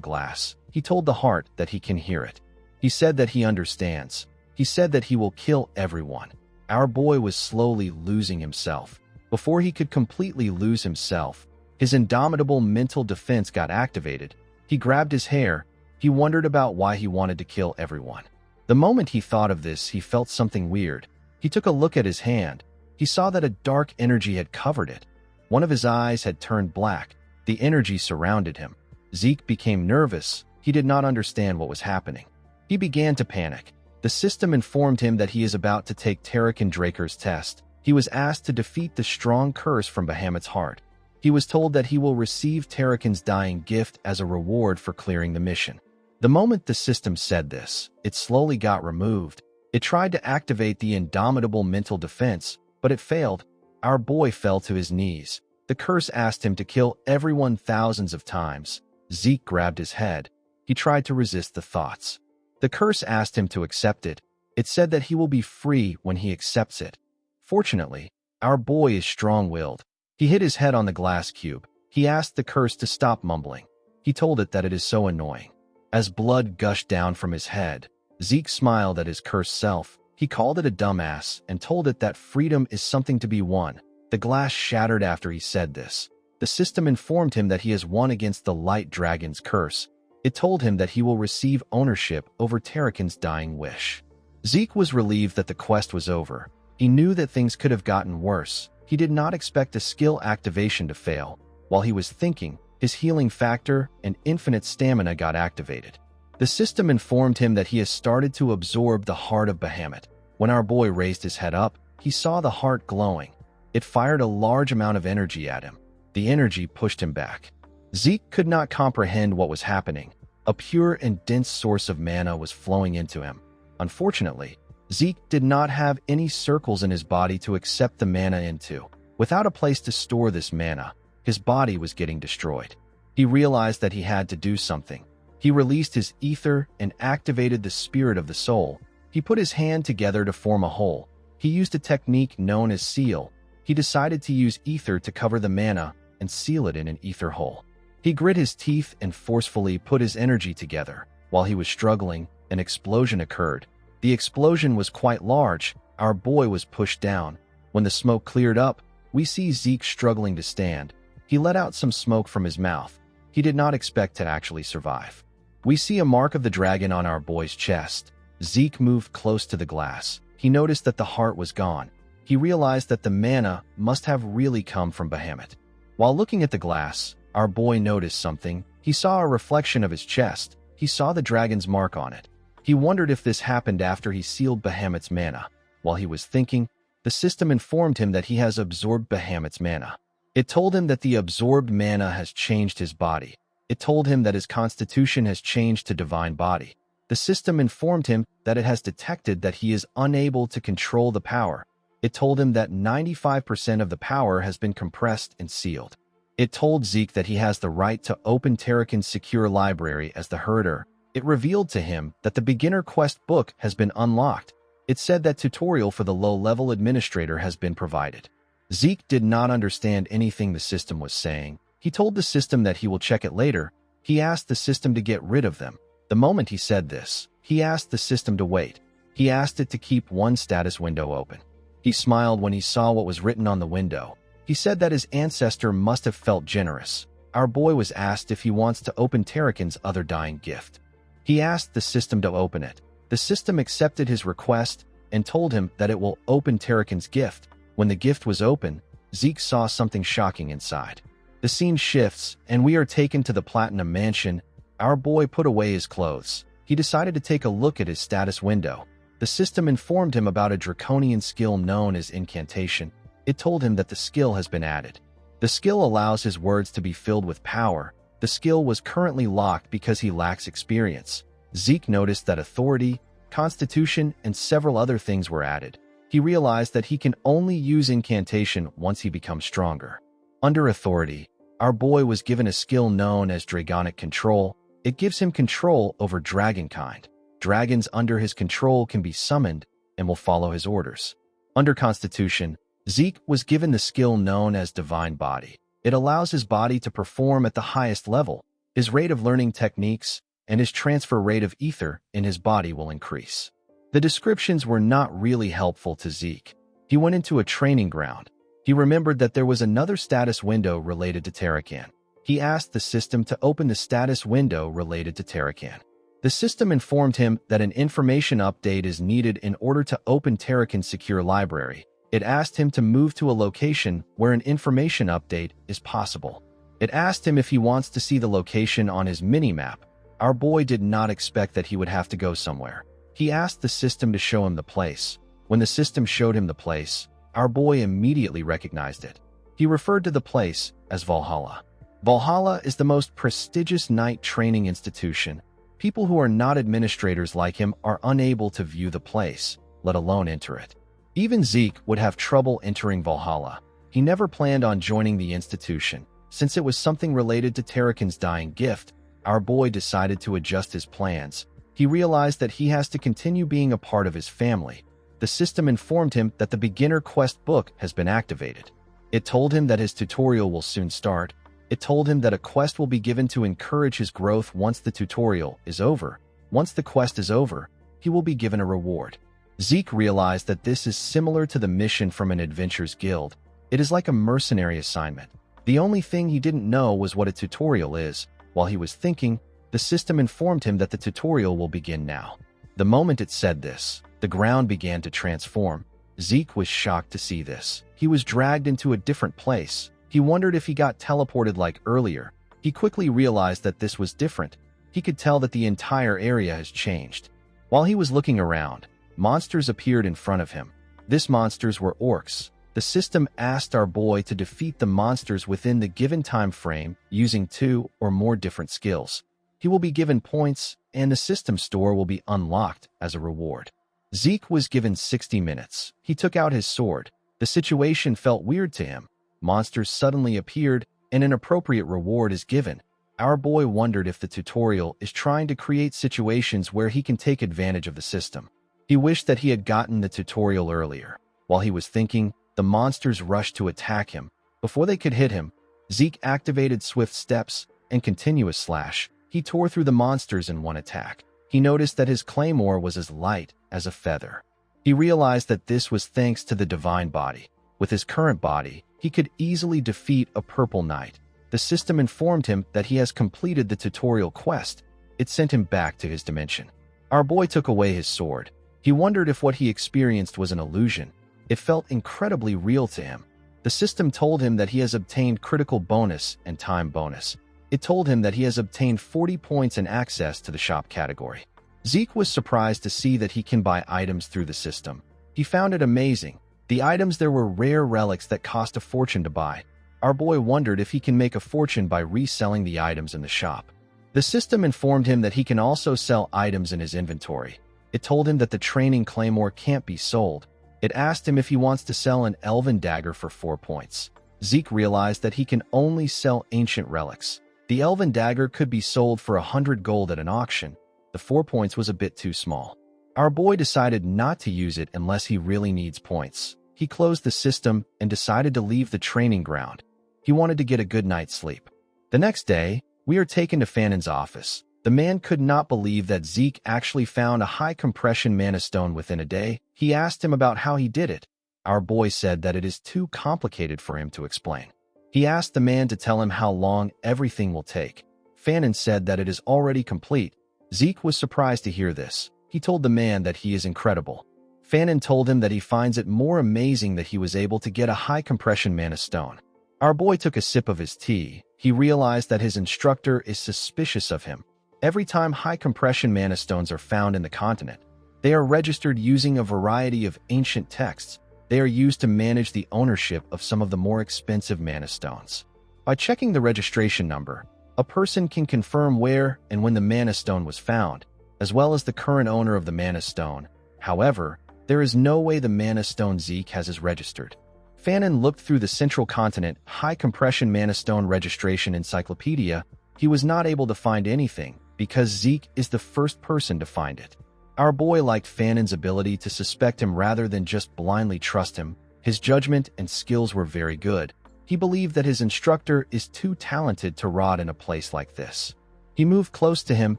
glass. He told the heart that he can hear it. He said that he understands. He said that he will kill everyone. Our boy was slowly losing himself. Before he could completely lose himself, his indomitable mental defense got activated. He grabbed his hair. He wondered about why he wanted to kill everyone. The moment he thought of this, he felt something weird. He took a look at his hand. He saw that a dark energy had covered it. One of his eyes had turned black. The energy surrounded him. Zeke became nervous. He did not understand what was happening. He began to panic. The system informed him that he is about to take Tarakan Draker's test. He was asked to defeat the strong curse from Bahamut's heart. He was told that he will receive Tarakan's dying gift as a reward for clearing the mission. The moment the system said this, it slowly got removed. It tried to activate the indomitable mental defense, but it failed. Our boy fell to his knees. The curse asked him to kill everyone thousands of times. Zeke grabbed his head. He tried to resist the thoughts. The curse asked him to accept it. It said that he will be free when he accepts it. Fortunately, our boy is strong-willed. He hit his head on the glass cube. He asked the curse to stop mumbling. He told it that it is so annoying. As blood gushed down from his head, Zeke smiled at his cursed self. He called it a dumbass and told it that freedom is something to be won. The glass shattered after he said this. The system informed him that he has won against the light dragon's curse. It told him that he will receive ownership over Tarakan's dying wish. Zeke was relieved that the quest was over. He knew that things could have gotten worse. He did not expect a skill activation to fail. While he was thinking, his healing factor and infinite stamina got activated. The system informed him that he has started to absorb the heart of Bahamut. When our boy raised his head up, he saw the heart glowing. It fired a large amount of energy at him. The energy pushed him back. Zeke could not comprehend what was happening. A pure and dense source of mana was flowing into him. Unfortunately, Zeke did not have any circles in his body to accept the mana into. Without a place to store this mana, his body was getting destroyed. He realized that he had to do something. He released his ether and activated the spirit of the soul. He put his hand together to form a hole. He used a technique known as seal. He decided to use ether to cover the mana and seal it in an ether hole. He grit his teeth and forcefully put his energy together. While he was struggling, an explosion occurred. The explosion was quite large. Our boy was pushed down. When the smoke cleared up, we see Zeke struggling to stand. He let out some smoke from his mouth. He did not expect to actually survive. We see a mark of the dragon on our boy's chest. Zeke moved close to the glass. He noticed that the heart was gone. He realized that the mana must have really come from Bahamut. While looking at the glass, our boy noticed something. He saw a reflection of his chest. He saw the dragon's mark on it. He wondered if this happened after he sealed Bahamut's mana. While he was thinking, the system informed him that he has absorbed Bahamut's mana. It told him that the absorbed mana has changed his body. It told him that his constitution has changed to divine body. The system informed him that it has detected that he is unable to control the power. It told him that 95% of the power has been compressed and sealed. It told Zeke that he has the right to open Tarakan's secure library as the herder. It revealed to him that the beginner quest book has been unlocked. It said that tutorial for the low-level administrator has been provided. Zeke did not understand anything the system was saying. He told the system that he will check it later. He asked the system to get rid of them. The moment he said this, he asked the system to wait. He asked it to keep one status window open. He smiled when he saw what was written on the window. He said that his ancestor must have felt generous. Our boy was asked if he wants to open Tarakan's other dying gift. He asked the system to open it. The system accepted his request and told him that it will open Tarakan's gift. When the gift was open, Zeke saw something shocking inside. The scene shifts, and we are taken to the Platinum Mansion. Our boy put away his clothes. He decided to take a look at his status window. The system informed him about a draconian skill known as incantation. It told him that the skill has been added. The skill allows his words to be filled with power. The skill was currently locked because he lacks experience. Zeke noticed that authority, constitution, and several other things were added. He realized that he can only use incantation once he becomes stronger. Under authority, our boy was given a skill known as Dragonic Control. It gives him control over dragonkind. Dragons under his control can be summoned and will follow his orders. Under Constitution, Zeke was given the skill known as Divine Body. It allows his body to perform at the highest level. His rate of learning techniques and his transfer rate of ether in his body will increase. The descriptions were not really helpful to Zeke. He went into a training ground. He remembered that there was another status window related to Tarakan. He asked the system to open the status window related to Tarakan. The system informed him that an information update is needed in order to open Tarakan's secure library. It asked him to move to a location where an information update is possible. It asked him if he wants to see the location on his mini-map. Our boy did not expect that he would have to go somewhere. He asked the system to show him the place. When the system showed him the place, our boy immediately recognized it. He referred to the place as Valhalla. Valhalla is the most prestigious knight training institution. People who are not administrators like him are unable to view the place, let alone enter it. Even Zeke would have trouble entering Valhalla. He never planned on joining the institution. Since it was something related to Tarakan's dying gift, our boy decided to adjust his plans. He realized that he has to continue being a part of his family. The system informed him that the beginner quest book has been activated. It told him that his tutorial will soon start. It told him that a quest will be given to encourage his growth once the tutorial is over. Once the quest is over, he will be given a reward. Zeke realized that this is similar to the mission from an adventurers guild. It is like a mercenary assignment. The only thing he didn't know was what a tutorial is. While he was thinking, the system informed him that the tutorial will begin now. The moment it said this, the ground began to transform. Zeke was shocked to see this. He was dragged into a different place. He wondered if he got teleported like earlier. He quickly realized that this was different. He could tell that the entire area has changed. While he was looking around, monsters appeared in front of him. These monsters were orcs. The system asked our boy to defeat the monsters within the given time frame using 2 or more different skills. He will be given points, and the system store will be unlocked as a reward. Zeke was given 60 minutes. He took out his sword. The situation felt weird to him. Monsters suddenly appeared, and an appropriate reward is given. Our boy wondered if the tutorial is trying to create situations where he can take advantage of the system. He wished that he had gotten the tutorial earlier. While he was thinking, the monsters rushed to attack him. Before they could hit him, Zeke activated swift steps and continuous slash. He tore through the monsters in one attack. He noticed that his claymore was as light as a feather. He realized that this was thanks to the divine body. With his current body, he could easily defeat a purple knight. The system informed him that he has completed the tutorial quest. It sent him back to his dimension. Our boy took away his sword. He wondered if what he experienced was an illusion. It felt incredibly real to him. The system told him that he has obtained critical bonus and time bonus. It told him that he has obtained 40 points and access to the shop category. Zeke was surprised to see that he can buy items through the system. He found it amazing. The items there were rare relics that cost a fortune to buy. Our boy wondered if he can make a fortune by reselling the items in the shop. The system informed him that he can also sell items in his inventory. It told him that the training claymore can't be sold. It asked him if he wants to sell an elven dagger for 4 points. Zeke realized that he can only sell ancient relics. The elven dagger could be sold for 100 gold at an auction. The 4 points was a bit too small. Our boy decided not to use it unless he really needs points. He closed the system and decided to leave the training ground. He wanted to get a good night's sleep. The next day, we are taken to Fanon's office. The man could not believe that Zeke actually found a high-compression mana stone within a day. He asked him about how he did it. Our boy said that it is too complicated for him to explain. He asked the man to tell him how long everything will take. Fanon said that it is already complete. Zeke was surprised to hear this. He told the man that he is incredible. Fanon told him that he finds it more amazing that he was able to get a high-compression mana stone. Our boy took a sip of his tea. He realized that his instructor is suspicious of him. Every time high-compression mana stones are found in the continent, they are registered using a variety of ancient texts. They are used to manage the ownership of some of the more expensive mana stones. By checking the registration number, a person can confirm where and when the mana stone was found, as well as the current owner of the mana stone. However, there is no way the mana stone Zeke has is registered. Fanon looked through the Central Continent high-compression mana stone registration encyclopedia. He was not able to find anything because Zeke is the first person to find it. Our boy liked Fanon's ability to suspect him rather than just blindly trust him. His judgment and skills were very good. He believed that his instructor is too talented to rot in a place like this. He moved close to him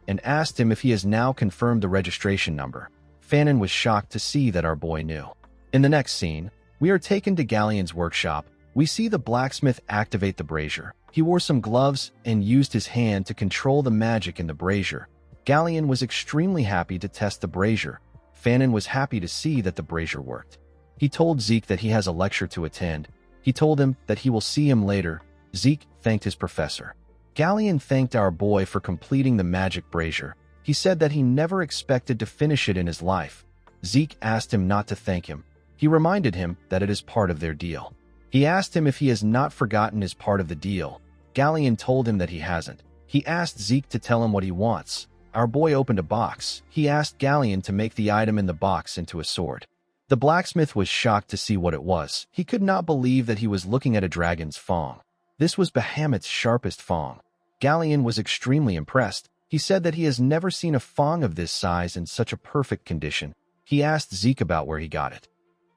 and asked him if he has now confirmed the registration number. Fanon was shocked to see that our boy knew. In the next scene, we are taken to Galleon's workshop. We see the blacksmith activate the brazier. He wore some gloves and used his hand to control the magic in the brazier. Galleon was extremely happy to test the brazier. Fanon was happy to see that the brazier worked. He told Zeke that he has a lecture to attend. He told him that he will see him later. Zeke thanked his professor. Galleon thanked our boy for completing the magic brazier. He said that he never expected to finish it in his life. Zeke asked him not to thank him. He reminded him that it is part of their deal. He asked him if he has not forgotten his part of the deal. Galleon told him that he hasn't. He asked Zeke to tell him what he wants. Our boy opened a box. He asked Galleon to make the item in the box into a sword. The blacksmith was shocked to see what it was. He could not believe that he was looking at a dragon's fang. This was Bahamut's sharpest fang. Galleon was extremely impressed. He said that he has never seen a fang of this size in such a perfect condition. He asked Zeke about where he got it.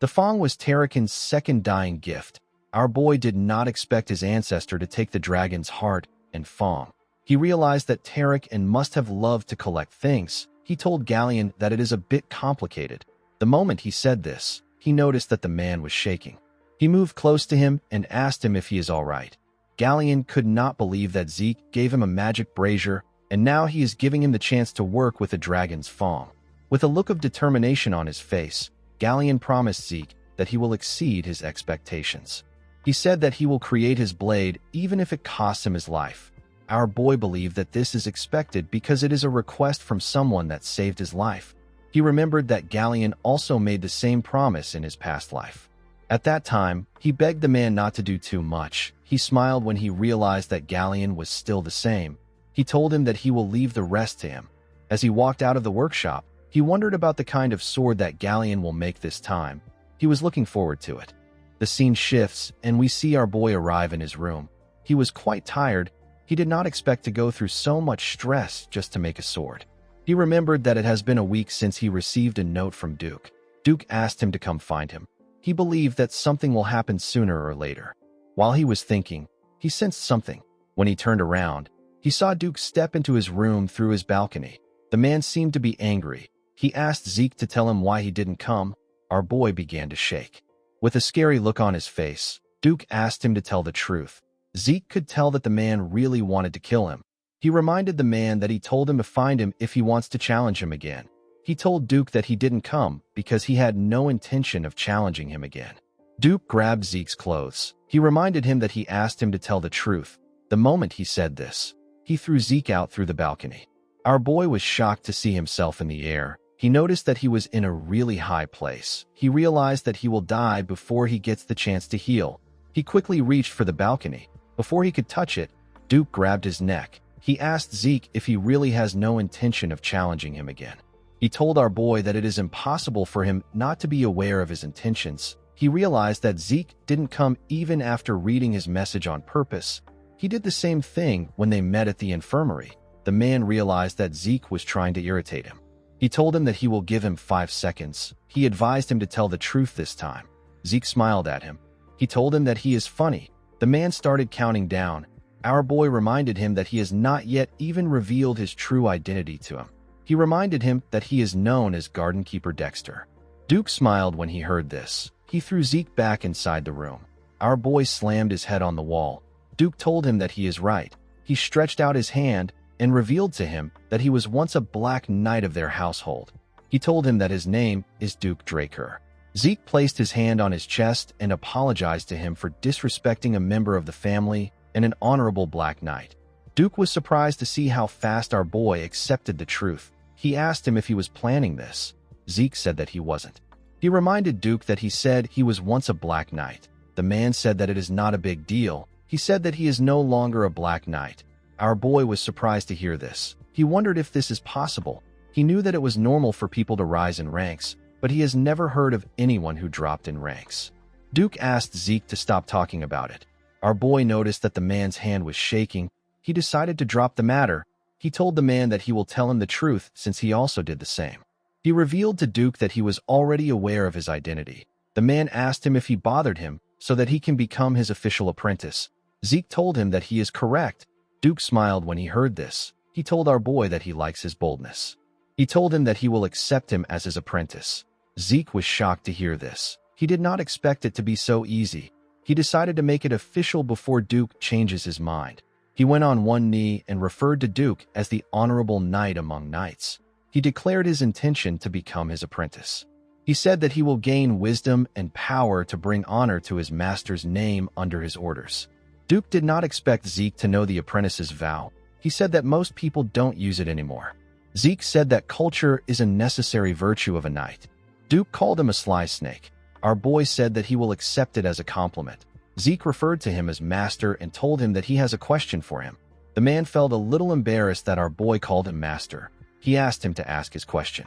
The fang was Tarakan's second dying gift. Our boy did not expect his ancestor to take the dragon's heart and fang. He realized that Tarakan must have loved to collect things. He told Galleon that it is a bit complicated. The moment he said this, he noticed that the man was shaking. He moved close to him and asked him if he is all right. Galleon could not believe that Zeke gave him a magic brazier, and now he is giving him the chance to work with the dragon's fang. With a look of determination on his face, Galleon promised Zeke that he will exceed his expectations. He said that he will create his blade even if it costs him his life. Our boy believed that this is expected because it is a request from someone that saved his life. He remembered that Galleon also made the same promise in his past life. At that time, he begged the man not to do too much. He smiled when he realized that Galleon was still the same. He told him that he will leave the rest to him. As he walked out of the workshop, he wondered about the kind of sword that Galleon will make this time. He was looking forward to it. The scene shifts, and we see our boy arrive in his room. He was quite tired. He did not expect to go through so much stress just to make a sword. He remembered that it has been a week since he received a note from Duke. Duke asked him to come find him. He believed that something will happen sooner or later. While he was thinking, he sensed something. When he turned around, he saw Duke step into his room through his balcony. The man seemed to be angry. He asked Zeke to tell him why he didn't come. Our boy began to shake. With a scary look on his face, Duke asked him to tell the truth. Zeke could tell that the man really wanted to kill him. He reminded the man that he told him to find him if he wants to challenge him again. He told Duke that he didn't come because he had no intention of challenging him again. Duke grabbed Zeke's clothes. He reminded him that he asked him to tell the truth. The moment he said this, he threw Zeke out through the balcony. Our boy was shocked to see himself in the air. He noticed that he was in a really high place. He realized that he will die before he gets the chance to heal. He quickly reached for the balcony. Before he could touch it, Duke grabbed his neck. He asked Zeke if he really has no intention of challenging him again. He told our boy that it is impossible for him not to be aware of his intentions. He realized that Zeke didn't come even after reading his message on purpose. He did the same thing when they met at the infirmary. The man realized that Zeke was trying to irritate him. He told him that he will give him 5 seconds. He advised him to tell the truth this time. Zeke smiled at him. He told him that he is funny. The man started counting down. Our boy reminded him that he has not yet even revealed his true identity to him. He reminded him that he is known as Garden Keeper Dexter. Duke smiled when he heard this. He threw Zeke back inside the room. Our boy slammed his head on the wall. Duke told him that he is right. He stretched out his hand and revealed to him that he was once a black knight of their household. He told him that his name is Duke Draker. Zeke placed his hand on his chest and apologized to him for disrespecting a member of the family and an honorable Black Knight. Duke was surprised to see how fast our boy accepted the truth. He asked him if he was planning this. Zeke said that he wasn't. He reminded Duke that he said he was once a Black Knight. The man said that it is not a big deal. He said that he is no longer a Black Knight. Our boy was surprised to hear this. He wondered if this is possible. He knew that it was normal for people to rise in ranks, but he has never heard of anyone who dropped in ranks. Duke asked Zeke to stop talking about it. Our boy noticed that the man's hand was shaking. He decided to drop the matter. He told the man that he will tell him the truth since he also did the same. He revealed to Duke that he was already aware of his identity. The man asked him if he bothered him so that he can become his official apprentice. Zeke told him that he is correct. Duke smiled when he heard this. He told our boy that he likes his boldness. He told him that he will accept him as his apprentice. Zeke was shocked to hear this. He did not expect it to be so easy. He decided to make it official before Duke changes his mind. He went on one knee and referred to Duke as the honorable knight among knights. He declared his intention to become his apprentice. He said that he will gain wisdom and power to bring honor to his master's name under his orders. Duke did not expect Zeke to know the apprentice's vow. He said that most people don't use it anymore. Zeke said that culture is a necessary virtue of a knight. Duke called him a sly snake. Our boy said that he will accept it as a compliment. Zeke referred to him as master and told him that he has a question for him. The man felt a little embarrassed that our boy called him master. He asked him to ask his question.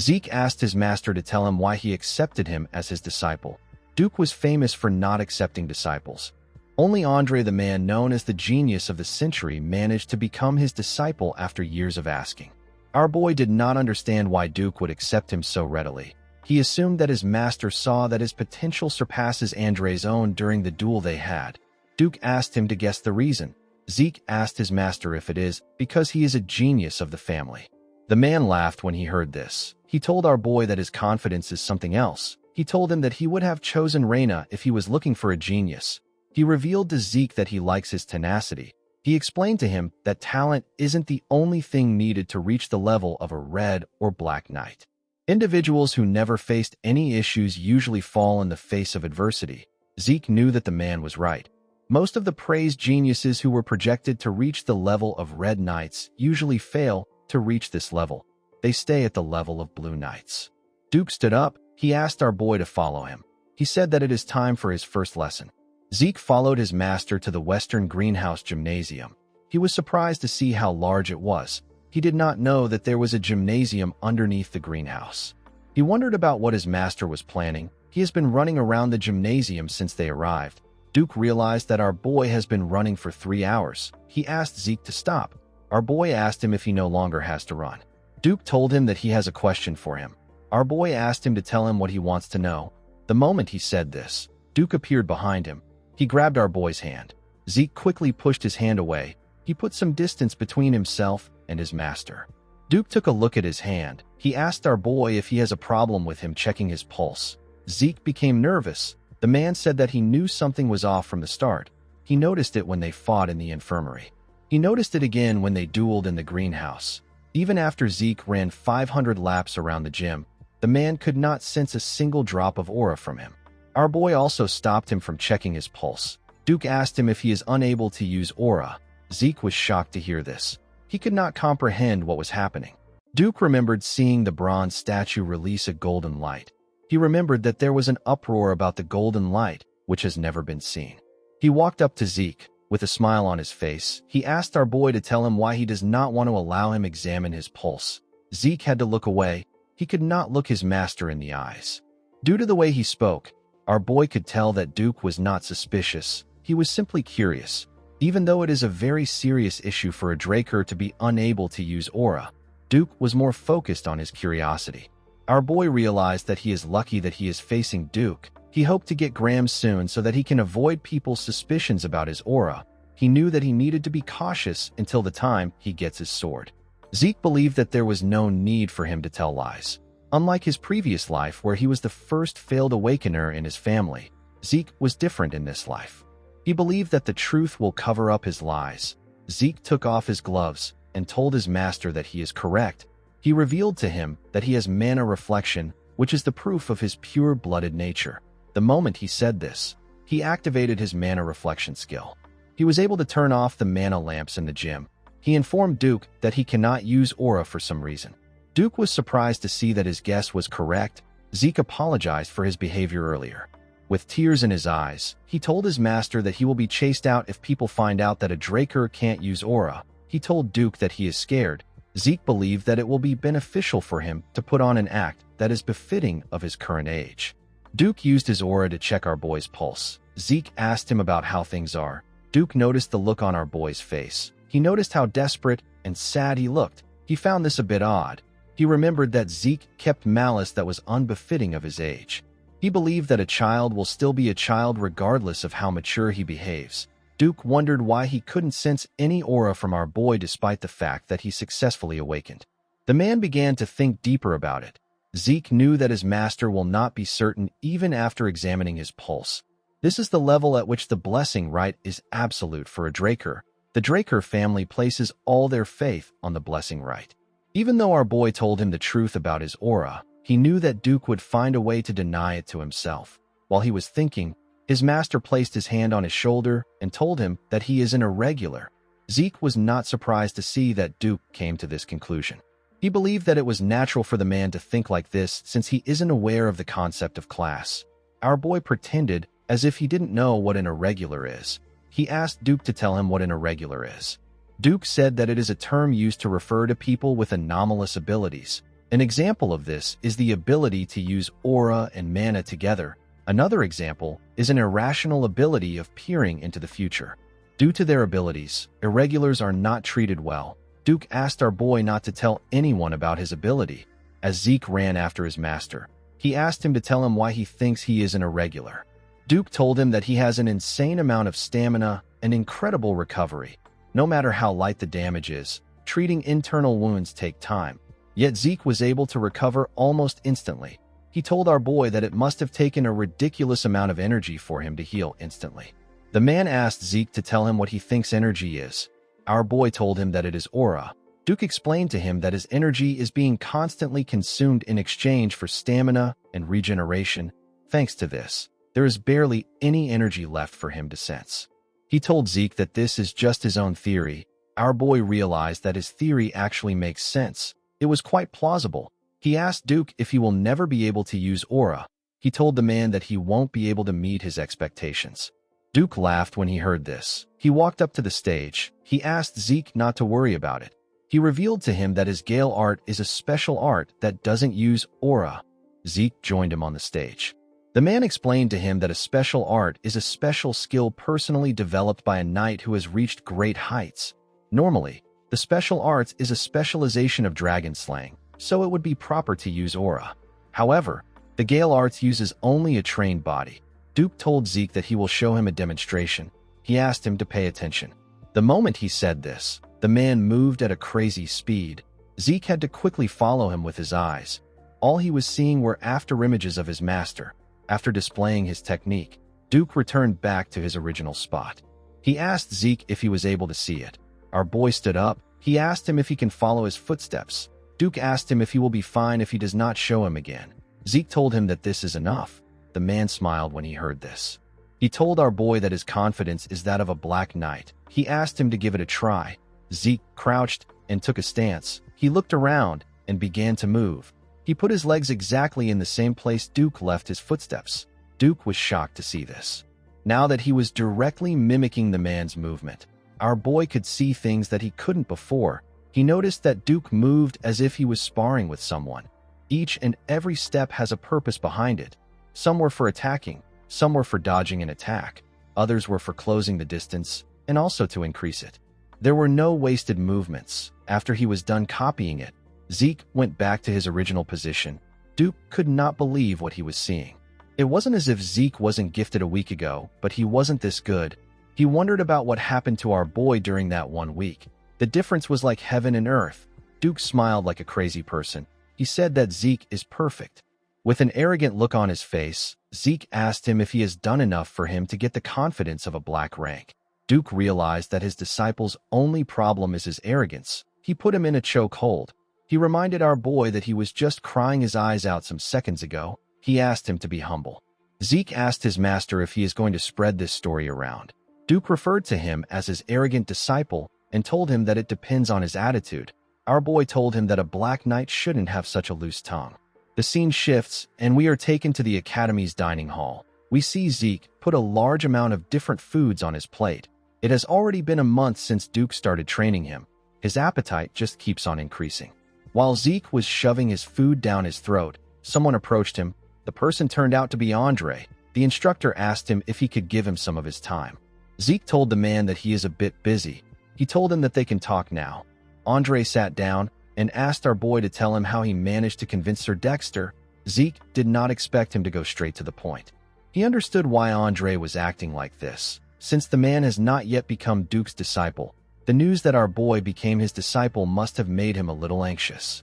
Zeke asked his master to tell him why he accepted him as his disciple. Duke was famous for not accepting disciples. Only Andre, the man known as the genius of the century, managed to become his disciple after years of asking. Our boy did not understand why Duke would accept him so readily. He assumed that his master saw that his potential surpasses Andre's own during the duel they had. Duke asked him to guess the reason. Zeke asked his master if it is because he is a genius of the family. The man laughed when he heard this. He told our boy that his confidence is something else. He told him that he would have chosen Reina if he was looking for a genius. He revealed to Zeke that he likes his tenacity. He explained to him that talent isn't the only thing needed to reach the level of a red or black knight. Individuals who never faced any issues usually fall in the face of adversity. Zeke knew that the man was right. Most of the praised geniuses who were projected to reach the level of red knights usually fail to reach this level. They stay at the level of blue knights. Duke stood up. He asked our boy to follow him. He said that it is time for his first lesson. Zeke followed his master to the Western Greenhouse Gymnasium. He was surprised to see how large it was. He did not know that there was a gymnasium underneath the greenhouse. He wondered about what his master was planning. He has been running around the gymnasium since they arrived. Duke realized that our boy has been running for 3 hours. He asked Zeke to stop. Our boy asked him if he no longer has to run. Duke told him that he has a question for him. Our boy asked him to tell him what he wants to know. The moment he said this, Duke appeared behind him. He grabbed our boy's hand. Zeke quickly pushed his hand away. He put some distance between himself and his master. Duke took a look at his hand. He asked our boy if he has a problem with him checking his pulse. Zeke became nervous. The man said that he knew something was off from the start. He noticed it when they fought in the infirmary. He noticed it again when they dueled in the greenhouse. Even after Zeke ran 500 laps around the gym, the man could not sense a single drop of aura from him. Our boy also stopped him from checking his pulse. Duke asked him if he is unable to use aura. Zeke was shocked to hear this. He could not comprehend what was happening. Duke remembered seeing the bronze statue release a golden light. He remembered that there was an uproar about the golden light, which has never been seen. He walked up to Zeke. With a smile on his face, he asked our boy to tell him why he does not want to allow him examine his pulse. Zeke had to look away. He could not look his master in the eyes. Due to the way he spoke, our boy could tell that Duke was not suspicious. He was simply curious. Even though it is a very serious issue for a Draker to be unable to use aura, Duke was more focused on his curiosity. Our boy realized that he is lucky that he is facing Duke. He hoped to get Graham soon so that he can avoid people's suspicions about his aura. He knew that he needed to be cautious until the time he gets his sword. Zeke believed that there was no need for him to tell lies. Unlike his previous life where he was the first failed awakener in his family, Zeke was different in this life. He believed that the truth will cover up his lies. Zeke took off his gloves and told his master that he is correct. He revealed to him that he has mana reflection, which is the proof of his pure-blooded nature. The moment he said this, he activated his mana reflection skill. He was able to turn off the mana lamps in the gym. He informed Duke that he cannot use aura for some reason. Duke was surprised to see that his guess was correct. Zeke apologized for his behavior earlier. With tears in his eyes, he told his master that he will be chased out if people find out that a Draker can't use aura. He told Duke that he is scared. Zeke believed that it will be beneficial for him to put on an act that is befitting of his current age. Duke used his aura to check our boy's pulse. Zeke asked him about how things are. Duke noticed the look on our boy's face. He noticed how desperate and sad he looked. He found this a bit odd. He remembered that Zeke kept malice that was unbefitting of his age. He believed that a child will still be a child regardless of how mature he behaves. Duke wondered why he couldn't sense any aura from our boy despite the fact that he successfully awakened. The man began to think deeper about it. Zeke knew that his master will not be certain even after examining his pulse. This is the level at which the blessing right is absolute for a Draker. The Draker family places all their faith on the blessing right. Even though our boy told him the truth about his aura, he knew that Duke would find a way to deny it to himself. While he was thinking, his master placed his hand on his shoulder and told him that he is an irregular. Zeke was not surprised to see that Duke came to this conclusion. He believed that it was natural for the man to think like this since he isn't aware of the concept of class. Our boy pretended as if he didn't know what an irregular is. He asked Duke to tell him what an irregular is. Duke said that it is a term used to refer to people with anomalous abilities. An example of this is the ability to use aura and mana together. Another example is an irrational ability of peering into the future. Due to their abilities, irregulars are not treated well. Duke asked our boy not to tell anyone about his ability. As Zeke ran after his master, he asked him to tell him why he thinks he is an irregular. Duke told him that he has an insane amount of stamina and incredible recovery. No matter how light the damage is, treating internal wounds take time. Yet Zeke was able to recover almost instantly. He told our boy that it must have taken a ridiculous amount of energy for him to heal instantly. The man asked Zeke to tell him what he thinks energy is. Our boy told him that it is aura. Duke explained to him that his energy is being constantly consumed in exchange for stamina and regeneration. Thanks to this, there is barely any energy left for him to sense. He told Zeke that this is just his own theory. Our boy realized that his theory actually makes sense. It was quite plausible. He asked Duke if he will never be able to use aura. He told the man that he won't be able to meet his expectations. Duke laughed when he heard this. He walked up to the stage. He asked Zeke not to worry about it. He revealed to him that his Gale art is a special art that doesn't use aura. Zeke joined him on the stage. The man explained to him that a special art is a special skill personally developed by a knight who has reached great heights. Normally, the special arts is a specialization of dragon slaying, so it would be proper to use aura. However, the Gale arts uses only a trained body. Duke told Zeke that he will show him a demonstration. He asked him to pay attention. The moment he said this, the man moved at a crazy speed. Zeke had to quickly follow him with his eyes. All he was seeing were afterimages of his master. After displaying his technique, Duke returned back to his original spot. He asked Zeke if he was able to see it. Our boy stood up. He asked him if he can follow his footsteps. Duke asked him if he will be fine if he does not show him again. Zeke told him that this is enough. The man smiled when he heard this. He told our boy that his confidence is that of a black knight. He asked him to give it a try. Zeke crouched and took a stance. He looked around and began to move. He put his legs exactly in the same place Duke left his footsteps. Duke was shocked to see this. Now that he was directly mimicking the man's movement, our boy could see things that he couldn't before. He noticed that Duke moved as if he was sparring with someone. Each and every step has a purpose behind it. Some were for attacking, some were for dodging an attack, others were for closing the distance, and also to increase it. There were no wasted movements. After he was done copying it, Zeke went back to his original position. Duke could not believe what he was seeing. It wasn't as if Zeke wasn't gifted a week ago, but he wasn't this good. He wondered about what happened to our boy during that 1 week. The difference was like heaven and earth. Duke smiled like a crazy person. He said that Zeke is perfect. With an arrogant look on his face, Zeke asked him if he has done enough for him to get the confidence of a black rank. Duke realized that his disciple's only problem is his arrogance. He put him in a chokehold. He reminded our boy that he was just crying his eyes out some seconds ago. He asked him to be humble. Zeke asked his master if he is going to spread this story around. Duke referred to him as his arrogant disciple and told him that it depends on his attitude. Our boy told him that a black knight shouldn't have such a loose tongue. The scene shifts, and we are taken to the academy's dining hall. We see Zeke put a large amount of different foods on his plate. It has already been a month since Duke started training him. His appetite just keeps on increasing. While Zeke was shoving his food down his throat, someone approached him. The person turned out to be Andre. The instructor asked him if he could give him some of his time. Zeke told the man that he is a bit busy. He told him that they can talk now. Andre sat down and asked our boy to tell him how he managed to convince Sir Dexter. Zeke did not expect him to go straight to the point. He understood why Andre was acting like this. Since the man has not yet become Duke's disciple, the news that our boy became his disciple must have made him a little anxious.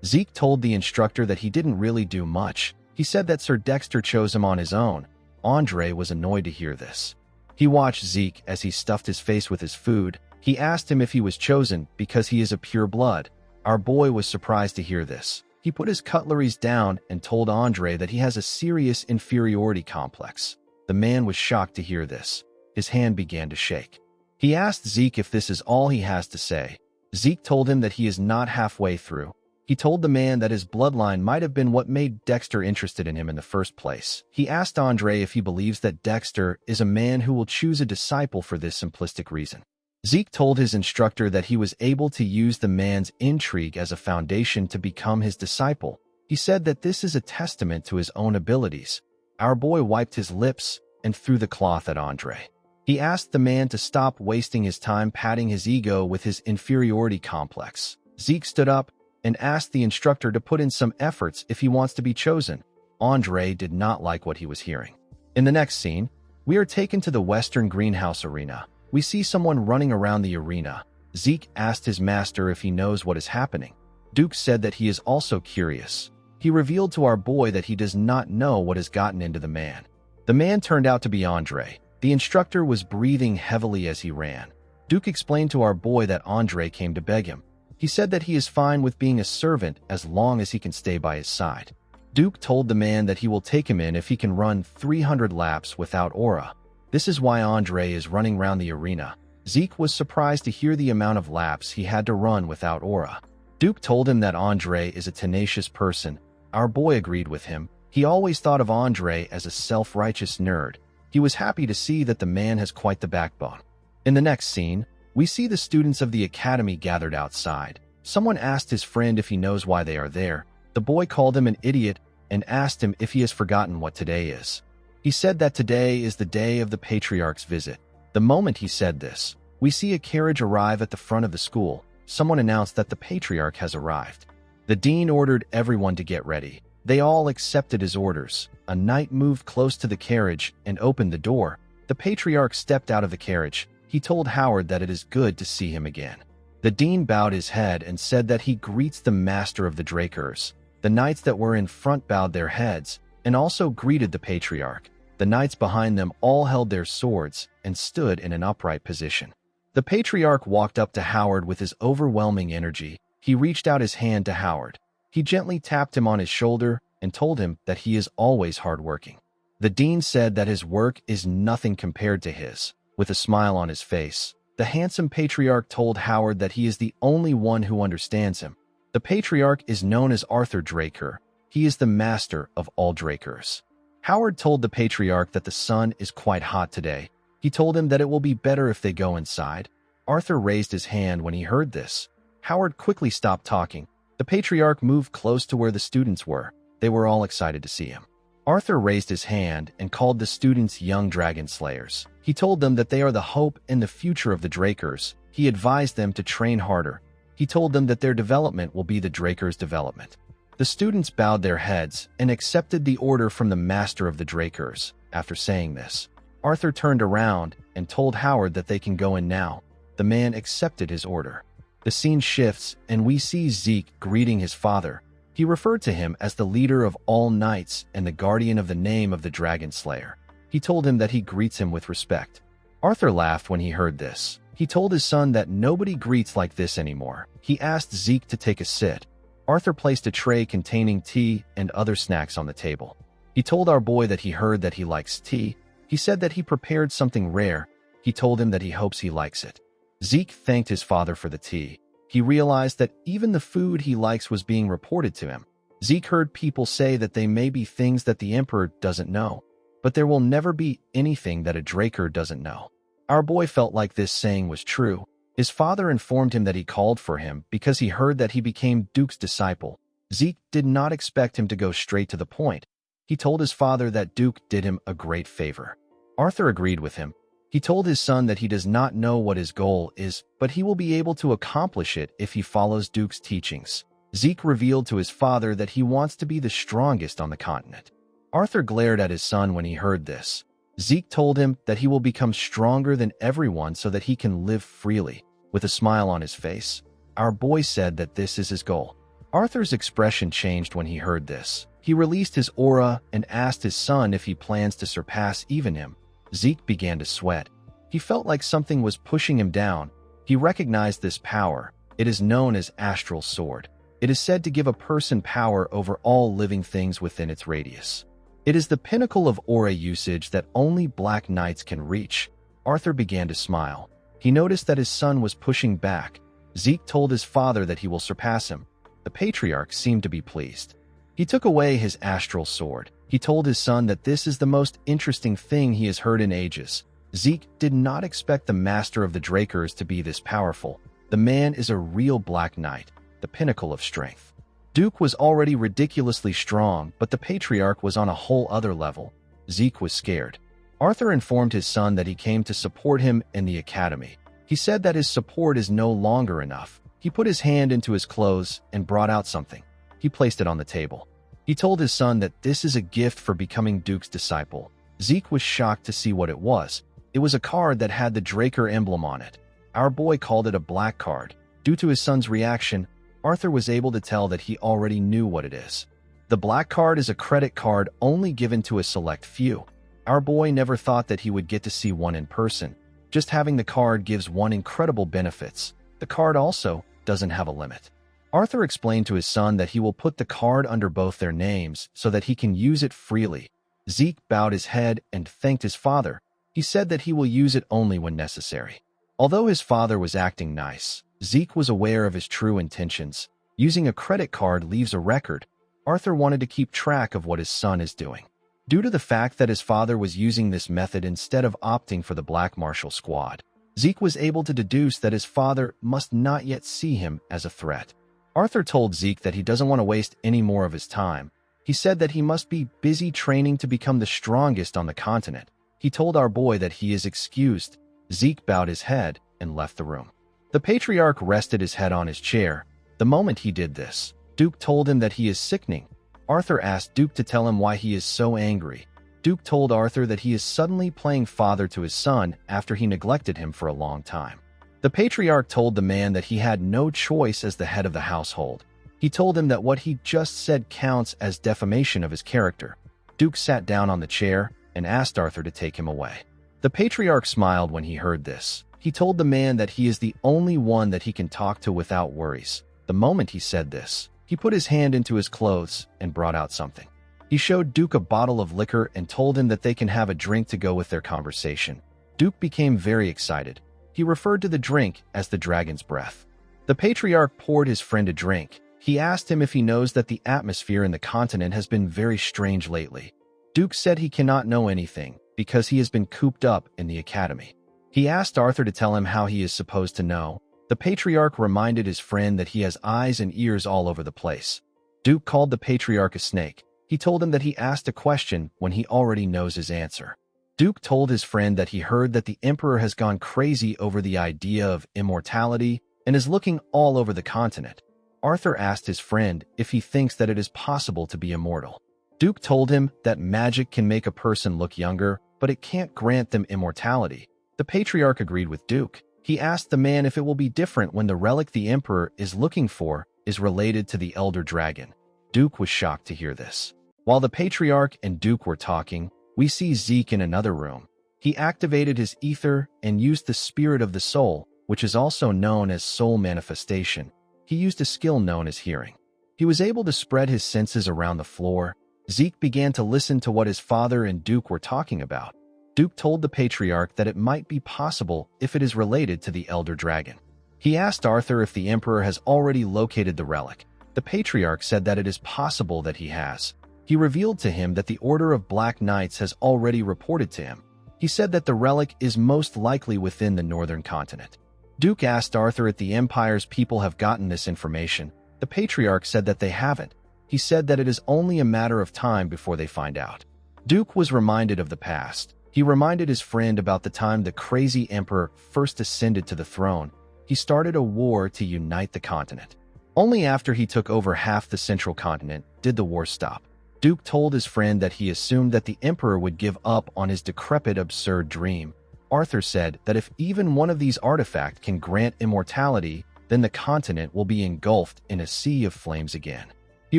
Zeke told the instructor that he didn't really do much. He said that Sir Dexter chose him on his own. Andre was annoyed to hear this. He watched Zeke as he stuffed his face with his food. He asked him if he was chosen because he is a pure blood. Our boy was surprised to hear this. He put his cutleries down and told Andre that he has a serious inferiority complex. The man was shocked to hear this. His hand began to shake. He asked Zeke if this is all he has to say. Zeke told him that he is not halfway through. He told the man that his bloodline might have been what made Dexter interested in him in the first place. He asked Andre if he believes that Dexter is a man who will choose a disciple for this simplistic reason. Zeke told his instructor that he was able to use the man's intrigue as a foundation to become his disciple. He said that this is a testament to his own abilities. Our boy wiped his lips and threw the cloth at Andre. He asked the man to stop wasting his time patting his ego with his inferiority complex. Zeke stood up and asked the instructor to put in some efforts if he wants to be chosen. Andre did not like what he was hearing. In the next scene, we are taken to the Western Greenhouse Arena. We see someone running around the arena. Zeke asked his master if he knows what is happening. Duke said that he is also curious. He revealed to our boy that he does not know what has gotten into the man. The man turned out to be Andre. The instructor was breathing heavily as he ran. Duke explained to our boy that Andre came to beg him. He said that he is fine with being a servant as long as he can stay by his side. Duke told the man that he will take him in if he can run 300 laps without aura. This is why Andre is running around the arena. Zeke was surprised to hear the amount of laps he had to run without aura. Duke told him that Andre is a tenacious person. Our boy agreed with him. He always thought of Andre as a self-righteous nerd. He was happy to see that the man has quite the backbone. In the next scene, we see the students of the academy gathered outside. Someone asked his friend if he knows why they are there. The boy called him an idiot and asked him if he has forgotten what today is. He said that today is the day of the patriarch's visit. The moment he said this, we see a carriage arrive at the front of the school. Someone announced that the patriarch has arrived. The dean ordered everyone to get ready. They all accepted his orders. A knight moved close to the carriage and opened the door. The patriarch stepped out of the carriage. He told Howard that it is good to see him again. The dean bowed his head and said that he greets the master of the Drakers. The knights that were in front bowed their heads and also greeted the patriarch. The knights behind them all held their swords and stood in an upright position. The patriarch walked up to Howard with his overwhelming energy. He reached out his hand to Howard. He gently tapped him on his shoulder and told him that he is always hardworking. The dean said that his work is nothing compared to his. With a smile on his face, the handsome patriarch told Howard that he is the only one who understands him. The patriarch is known as Arthur Draker. He is the master of all Drakers. Howard told the patriarch that the sun is quite hot today. He told him that it will be better if they go inside. Arthur raised his hand when he heard this. Howard quickly stopped talking. The patriarch moved close to where the students were. They were all excited to see him. Arthur raised his hand and called the students young dragon slayers. He told them that they are the hope and the future of the Drakers. He advised them to train harder. He told them that their development will be the Drakers' development. The students bowed their heads and accepted the order from the master of the Drakers. After saying this, Arthur turned around and told Howard that they can go in now. The man accepted his order. The scene shifts and we see Zeke greeting his father. He referred to him as the leader of all knights and the guardian of the name of the Dragon Slayer. He told him that he greets him with respect. Arthur laughed when he heard this. He told his son that nobody greets like this anymore. He asked Zeke to take a sit. Arthur placed a tray containing tea and other snacks on the table. He told our boy that he heard that he likes tea. He said that he prepared something rare. He told him that he hopes he likes it. Zeke thanked his father for the tea. He realized that even the food he likes was being reported to him. Zeke heard people say that they may be things that the Emperor doesn't know, but there will never be anything that a Draker doesn't know. Our boy felt like this saying was true. His father informed him that he called for him because he heard that he became Duke's disciple. Zeke did not expect him to go straight to the point. He told his father that Duke did him a great favor. Arthur agreed with him. He told his son that he does not know what his goal is, but he will be able to accomplish it if he follows Duke's teachings. Zeke revealed to his father that he wants to be the strongest on the continent. Arthur glared at his son when he heard this. Zeke told him that he will become stronger than everyone so that he can live freely. With a smile on his face, our boy said that this is his goal. Arthur's expression changed when he heard this. He released his aura and asked his son if he plans to surpass even him. Zeke began to sweat. He felt like something was pushing him down. He recognized this power. It is known as Astral Sword. It is said to give a person power over all living things within its radius. It is the pinnacle of aura usage that only Black Knights can reach. Arthur began to smile. He noticed that his son was pushing back. Zeke told his father that he will surpass him. The patriarch seemed to be pleased. He took away his astral sword. He told his son that this is the most interesting thing he has heard in ages. Zeke did not expect the master of the Drakers to be this powerful. The man is a real Black Knight, the pinnacle of strength. Duke was already ridiculously strong, but the patriarch was on a whole other level. Zeke was scared. Arthur informed his son that he came to support him in the academy. He said that his support is no longer enough. He put his hand into his clothes and brought out something. He placed it on the table. He told his son that this is a gift for becoming Duke's disciple. Zeke was shocked to see what it was. It was a card that had the Draker emblem on it. Our boy called it a black card. Due to his son's reaction, Arthur was able to tell that he already knew what it is. The black card is a credit card only given to a select few. Our boy never thought that he would get to see one in person. Just having the card gives one incredible benefits. The card also doesn't have a limit. Arthur explained to his son that he will put the card under both their names so that he can use it freely. Zeke bowed his head and thanked his father. He said that he will use it only when necessary. Although his father was acting nice, Zeke was aware of his true intentions. Using a credit card leaves a record. Arthur wanted to keep track of what his son is doing. Due to the fact that his father was using this method instead of opting for the Black Martial Squad, Zeke was able to deduce that his father must not yet see him as a threat. Arthur told Zeke that he doesn't want to waste any more of his time. He said that he must be busy training to become the strongest on the continent. He told our boy that he is excused. Zeke bowed his head and left the room. The patriarch rested his head on his chair. The moment he did this, Duke told him that he is sickening. Arthur asked Duke to tell him why he is so angry. Duke told Arthur that he is suddenly playing father to his son after he neglected him for a long time. The patriarch told the man that he had no choice as the head of the household. He told him that what he just said counts as defamation of his character. Duke sat down on the chair and asked Arthur to take him away. The patriarch smiled when he heard this. He told the man that he is the only one that he can talk to without worries. The moment he said this, he put his hand into his clothes and brought out something. He showed Duke a bottle of liquor and told him that they can have a drink to go with their conversation. Duke became very excited. He referred to the drink as the dragon's breath. The patriarch poured his friend a drink. He asked him if he knows that the atmosphere in the continent has been very strange lately. Duke said he cannot know anything because he has been cooped up in the academy. He asked Arthur to tell him how he is supposed to know. The patriarch reminded his friend that he has eyes and ears all over the place. Duke called the patriarch a snake. He told him that he asked a question when he already knows his answer. Duke told his friend that he heard that the Emperor has gone crazy over the idea of immortality and is looking all over the continent. Arthur asked his friend if he thinks that it is possible to be immortal. Duke told him that magic can make a person look younger, but it can't grant them immortality. The patriarch agreed with Duke. He asked the man if it will be different when the relic the Emperor is looking for is related to the Elder Dragon. Duke was shocked to hear this. While the patriarch and Duke were talking, we see Zeke in another room. He activated his ether and used the spirit of the soul, which is also known as soul manifestation. He used a skill known as hearing. He was able to spread his senses around the floor. Zeke began to listen to what his father and Duke were talking about. Duke told the patriarch that it might be possible if it is related to the Elder Dragon. He asked Arthur if the Emperor has already located the relic. The patriarch said that it is possible that he has. He revealed to him that the Order of Black Knights has already reported to him. He said that the relic is most likely within the northern continent. Duke asked Arthur if the Empire's people have gotten this information. The patriarch said that they haven't. He said that it is only a matter of time before they find out. Duke was reminded of the past. He reminded his friend about the time the crazy emperor first ascended to the throne. He started a war to unite the continent. Only after he took over half the central continent did the war stop. Duke told his friend that he assumed that the emperor would give up on his decrepit, absurd dream. Arthur said that if even one of these artifacts can grant immortality, then the continent will be engulfed in a sea of flames again. He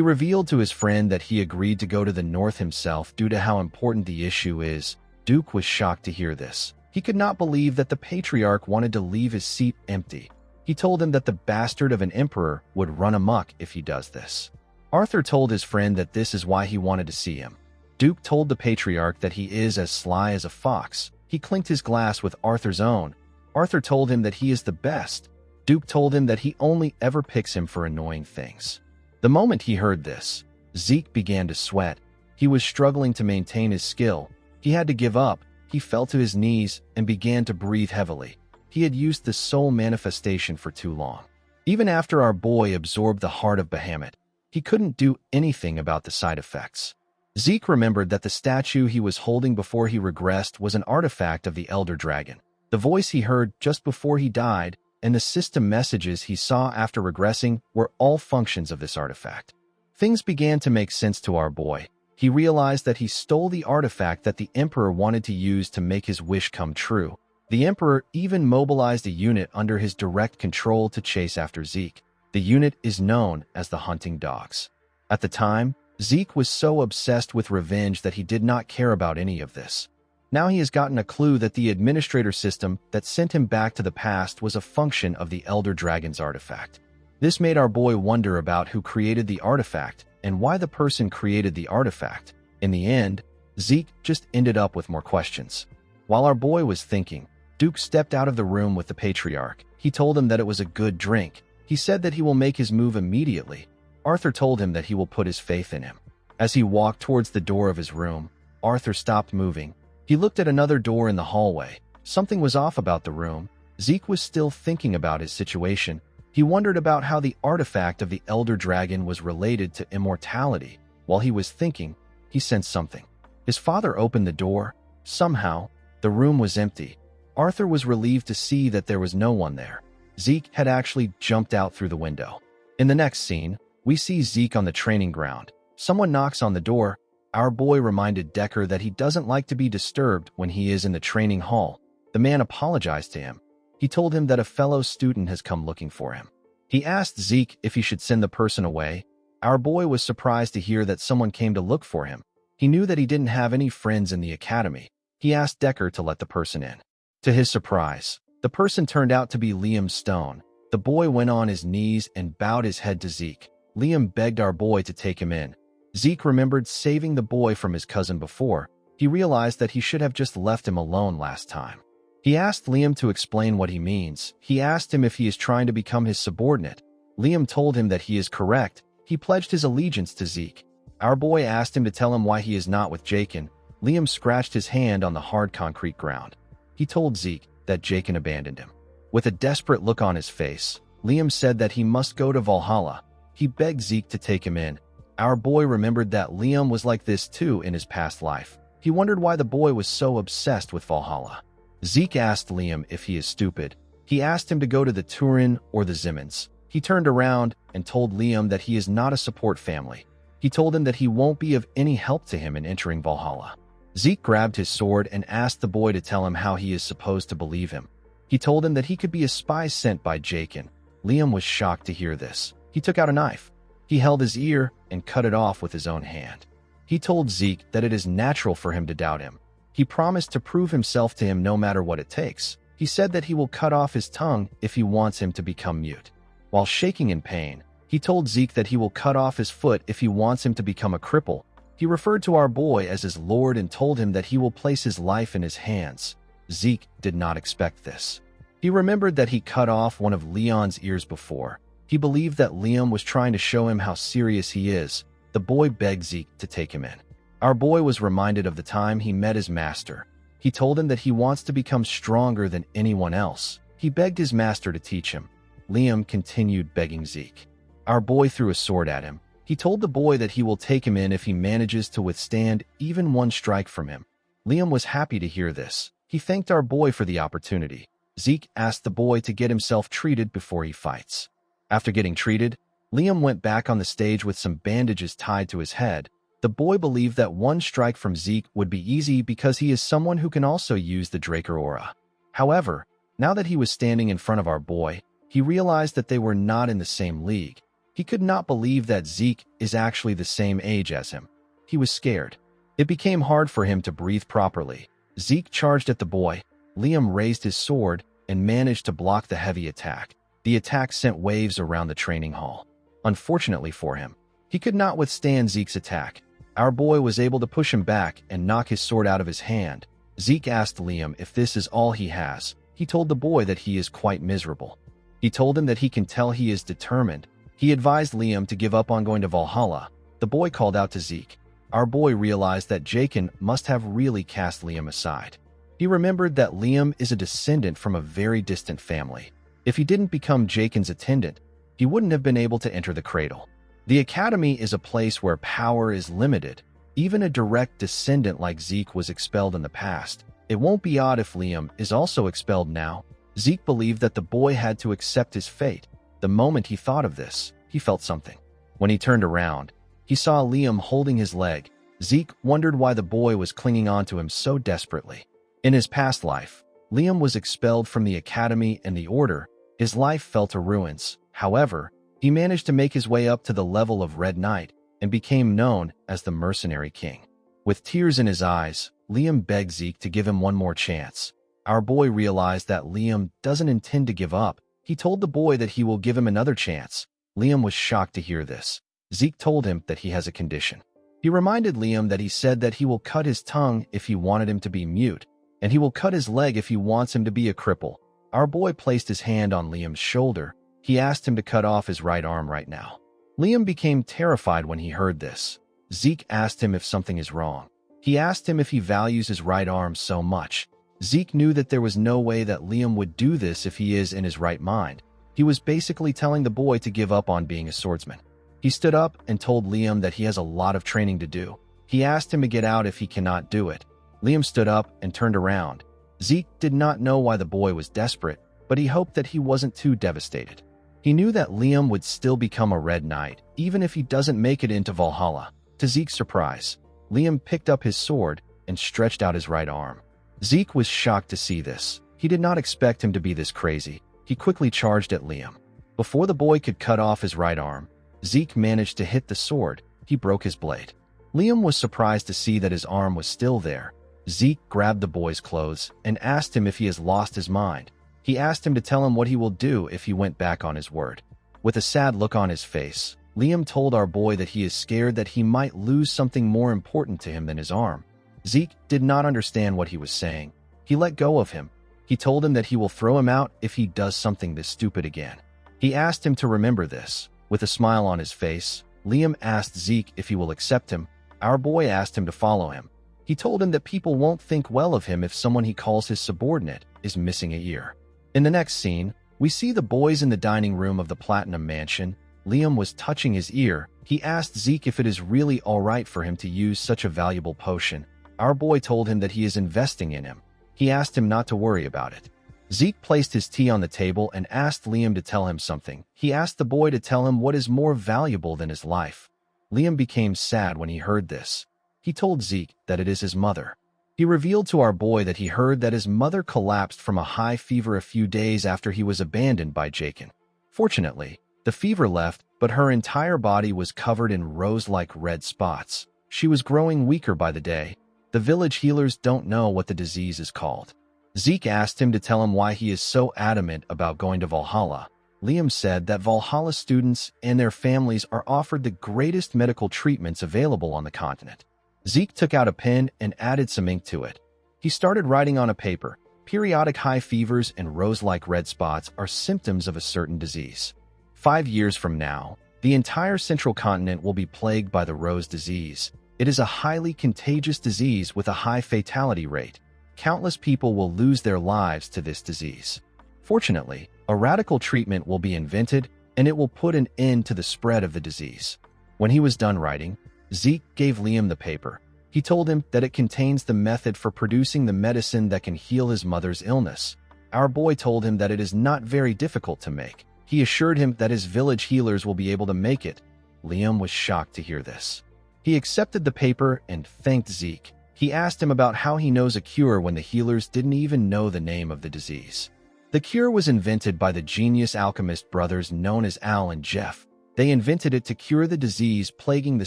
revealed to his friend that he agreed to go to the north himself due to how important the issue is. Duke was shocked to hear this. He could not believe that the patriarch wanted to leave his seat empty. He told him that the bastard of an emperor would run amok if he does this. Arthur told his friend that this is why he wanted to see him. Duke told the patriarch that he is as sly as a fox. He clinked his glass with Arthur's own. Arthur told him that he is the best. Duke told him that he only ever picks him for annoying things. The moment he heard this, Zeke began to sweat. He was struggling to maintain his skill. He had to give up. He fell to his knees and began to breathe heavily. He had used the soul manifestation for too long. Even after our boy absorbed the heart of Bahamut, he couldn't do anything about the side effects. Zeke remembered that the statue he was holding before he regressed was an artifact of the Elder Dragon. The voice he heard just before he died and the system messages he saw after regressing were all functions of this artifact. Things began to make sense to our boy. He realized that he stole the artifact that the Emperor wanted to use to make his wish come true. The Emperor even mobilized a unit under his direct control to chase after Zeke. The unit is known as the Hunting Dogs. At the time, Zeke was so obsessed with revenge that he did not care about any of this. Now he has gotten a clue that the administrator system that sent him back to the past was a function of the Elder Dragon's artifact. This made our boy wonder about who created the artifact and why the person created the artifact. In the end, Zeke just ended up with more questions. While our boy was thinking, Duke stepped out of the room with the patriarch. He told him that it was a good drink. He said that he will make his move immediately. Arthur told him that he will put his faith in him. As he walked towards the door of his room, Arthur stopped moving. He looked at another door in the hallway. Something was off about the room. Zeke was still thinking about his situation. He wondered about how the artifact of the Elder Dragon was related to immortality. While he was thinking, he sensed something. His father opened the door. Somehow, the room was empty. Arthur was relieved to see that there was no one there. Zeke had actually jumped out through the window. In the next scene, we see Zeke on the training ground. Someone knocks on the door. Our boy reminded Decker that he doesn't like to be disturbed when he is in the training hall. The man apologized to him. He told him that a fellow student has come looking for him. He asked Zeke if he should send the person away. Our boy was surprised to hear that someone came to look for him. He knew that he didn't have any friends in the academy. He asked Decker to let the person in. To his surprise, the person turned out to be Liam Stone. The boy went on his knees and bowed his head to Zeke. Liam begged our boy to take him in. Zeke remembered saving the boy from his cousin before. He realized that he should have just left him alone last time. He asked Liam to explain what he means. He asked him if he is trying to become his subordinate. Liam told him that he is correct. He pledged his allegiance to Zeke. Our boy asked him to tell him why he is not with Jakin. Liam scratched his hand on the hard concrete ground. He told Zeke that Jakin abandoned him. With a desperate look on his face, Liam said that he must go to Valhalla. He begged Zeke to take him in. Our boy remembered that Liam was like this too in his past life. He wondered why the boy was so obsessed with Valhalla. Zeke asked Liam if he is stupid. He asked him to go to the Turin or the Zimmons. He turned around and told Liam that he is not a support family. He told him that he won't be of any help to him in entering Valhalla. Zeke grabbed his sword and asked the boy to tell him how he is supposed to believe him. He told him that he could be a spy sent by Jakin. Liam was shocked to hear this. He took out a knife. He held his ear and cut it off with his own hand. He told Zeke that it is natural for him to doubt him. He promised to prove himself to him no matter what it takes. He said that he will cut off his tongue if he wants him to become mute. While shaking in pain, He told Zeke that he will cut off his foot if he wants him to become a cripple. He referred to our boy as his lord and told him that he will place his life in his hands. Zeke did not expect this. He remembered that he cut off one of Leon's ears before. He believed that Liam was trying to show him how serious he is. The boy begged Zeke to take him in. Our boy was reminded of the time he met his master. He told him that he wants to become stronger than anyone else. He begged his master to teach him. Liam continued begging Zeke. Our boy threw a sword at him. He told the boy that he will take him in if he manages to withstand even one strike from him. Liam was happy to hear this. He thanked our boy for the opportunity. Zeke asked the boy to get himself treated before he fights. After getting treated, Liam went back on the stage with some bandages tied to his head. The boy believed that one strike from Zeke would be easy because he is someone who can also use the Draker aura. However, now that he was standing in front of our boy, he realized that they were not in the same league. He could not believe that Zeke is actually the same age as him. He was scared. It became hard for him to breathe properly. Zeke charged at the boy. Liam raised his sword and managed to block the heavy attack. The attack sent waves around the training hall. Unfortunately for him, he could not withstand Zeke's attack. Our boy was able to push him back and knock his sword out of his hand. Zeke asked Liam if this is all he has. He told the boy that he is quite miserable. He told him that he can tell he is determined. He advised Liam to give up on going to Valhalla. The boy called out to Zeke. Our boy realized that Jaken must have really cast Liam aside. He remembered that Liam is a descendant from a very distant family. If he didn't become Jaken's attendant, he wouldn't have been able to enter the cradle. The academy is a place where power is limited. Even a direct descendant like Zeke was expelled in the past. It won't be odd if Liam is also expelled now. Zeke believed that the boy had to accept his fate. The moment he thought of this, he felt something. When he turned around, he saw Liam holding his leg. Zeke wondered why the boy was clinging on to him so desperately. In his past life, Liam was expelled from the academy and the order. His life fell to ruins. However, he managed to make his way up to the level of Red Knight and became known as the Mercenary King. With tears in his eyes, Liam begged Zeke to give him one more chance. Our boy realized that Liam doesn't intend to give up. He told the boy that he will give him another chance. Liam was shocked to hear this. Zeke told him that he has a condition. He reminded Liam that he said that he will cut his tongue if he wanted him to be mute, and he will cut his leg if he wants him to be a cripple. Our boy placed his hand on Liam's shoulder. He asked him to cut off his right arm right now. Liam became terrified when he heard this. Zeke asked him if something is wrong. He asked him if he values his right arm so much. Zeke knew that there was no way that Liam would do this if he is in his right mind. He was basically telling the boy to give up on being a swordsman. He stood up and told Liam that he has a lot of training to do. He asked him to get out if he cannot do it. Liam stood up and turned around. Zeke did not know why the boy was desperate, but he hoped that he wasn't too devastated. He knew that Liam would still become a Red Knight, even if he doesn't make it into Valhalla. To Zeke's surprise, Liam picked up his sword and stretched out his right arm. Zeke was shocked to see this. He did not expect him to be this crazy. He quickly charged at Liam. Before the boy could cut off his right arm, Zeke managed to hit the sword. He broke his blade. Liam was surprised to see that his arm was still there. Zeke grabbed the boy's clothes and asked him if he has lost his mind. He asked him to tell him what he will do if he went back on his word. With a sad look on his face, Liam told our boy that he is scared that he might lose something more important to him than his arm. Zeke did not understand what he was saying. He let go of him. He told him that he will throw him out if he does something this stupid again. He asked him to remember this. With a smile on his face, Liam asked Zeke if he will accept him. Our boy asked him to follow him. He told him that people won't think well of him if someone he calls his subordinate is missing an ear. In the next scene, we see the boys in the dining room of the Platinum Mansion. Liam was touching his ear. He asked Zeke if it is really all right for him to use such a valuable potion. Our boy told him that he is investing in him. He asked him not to worry about it. Zeke placed his tea on the table and asked Liam to tell him something. He asked the boy to tell him what is more valuable than his life. Liam became sad when he heard this. He told Zeke that it is his mother. He revealed to our boy that he heard that his mother collapsed from a high fever a few days after he was abandoned by Jaken. Fortunately, the fever left, but her entire body was covered in rose-like red spots. She was growing weaker by the day. The village healers don't know what the disease is called. Zeke asked him to tell him why he is so adamant about going to Valhalla. Liam said that Valhalla students and their families are offered the greatest medical treatments available on the continent. Zeke took out a pen and added some ink to it. He started writing on a paper. Periodic high fevers and rose-like red spots are symptoms of a certain disease. 5 years from now, the entire central continent will be plagued by the rose disease. It is a highly contagious disease with a high fatality rate. Countless people will lose their lives to this disease. Fortunately, a radical treatment will be invented, and it will put an end to the spread of the disease. When he was done writing, Zeke gave Liam the paper. He told him that it contains the method for producing the medicine that can heal his mother's illness. Our boy told him that it is not very difficult to make. He assured him that his village healers will be able to make it. Liam was shocked to hear this. He accepted the paper and thanked Zeke. He asked him about how he knows a cure when the healers didn't even know the name of the disease. The cure was invented by the genius alchemist brothers known as Al and Jeff. They invented it to cure the disease plaguing the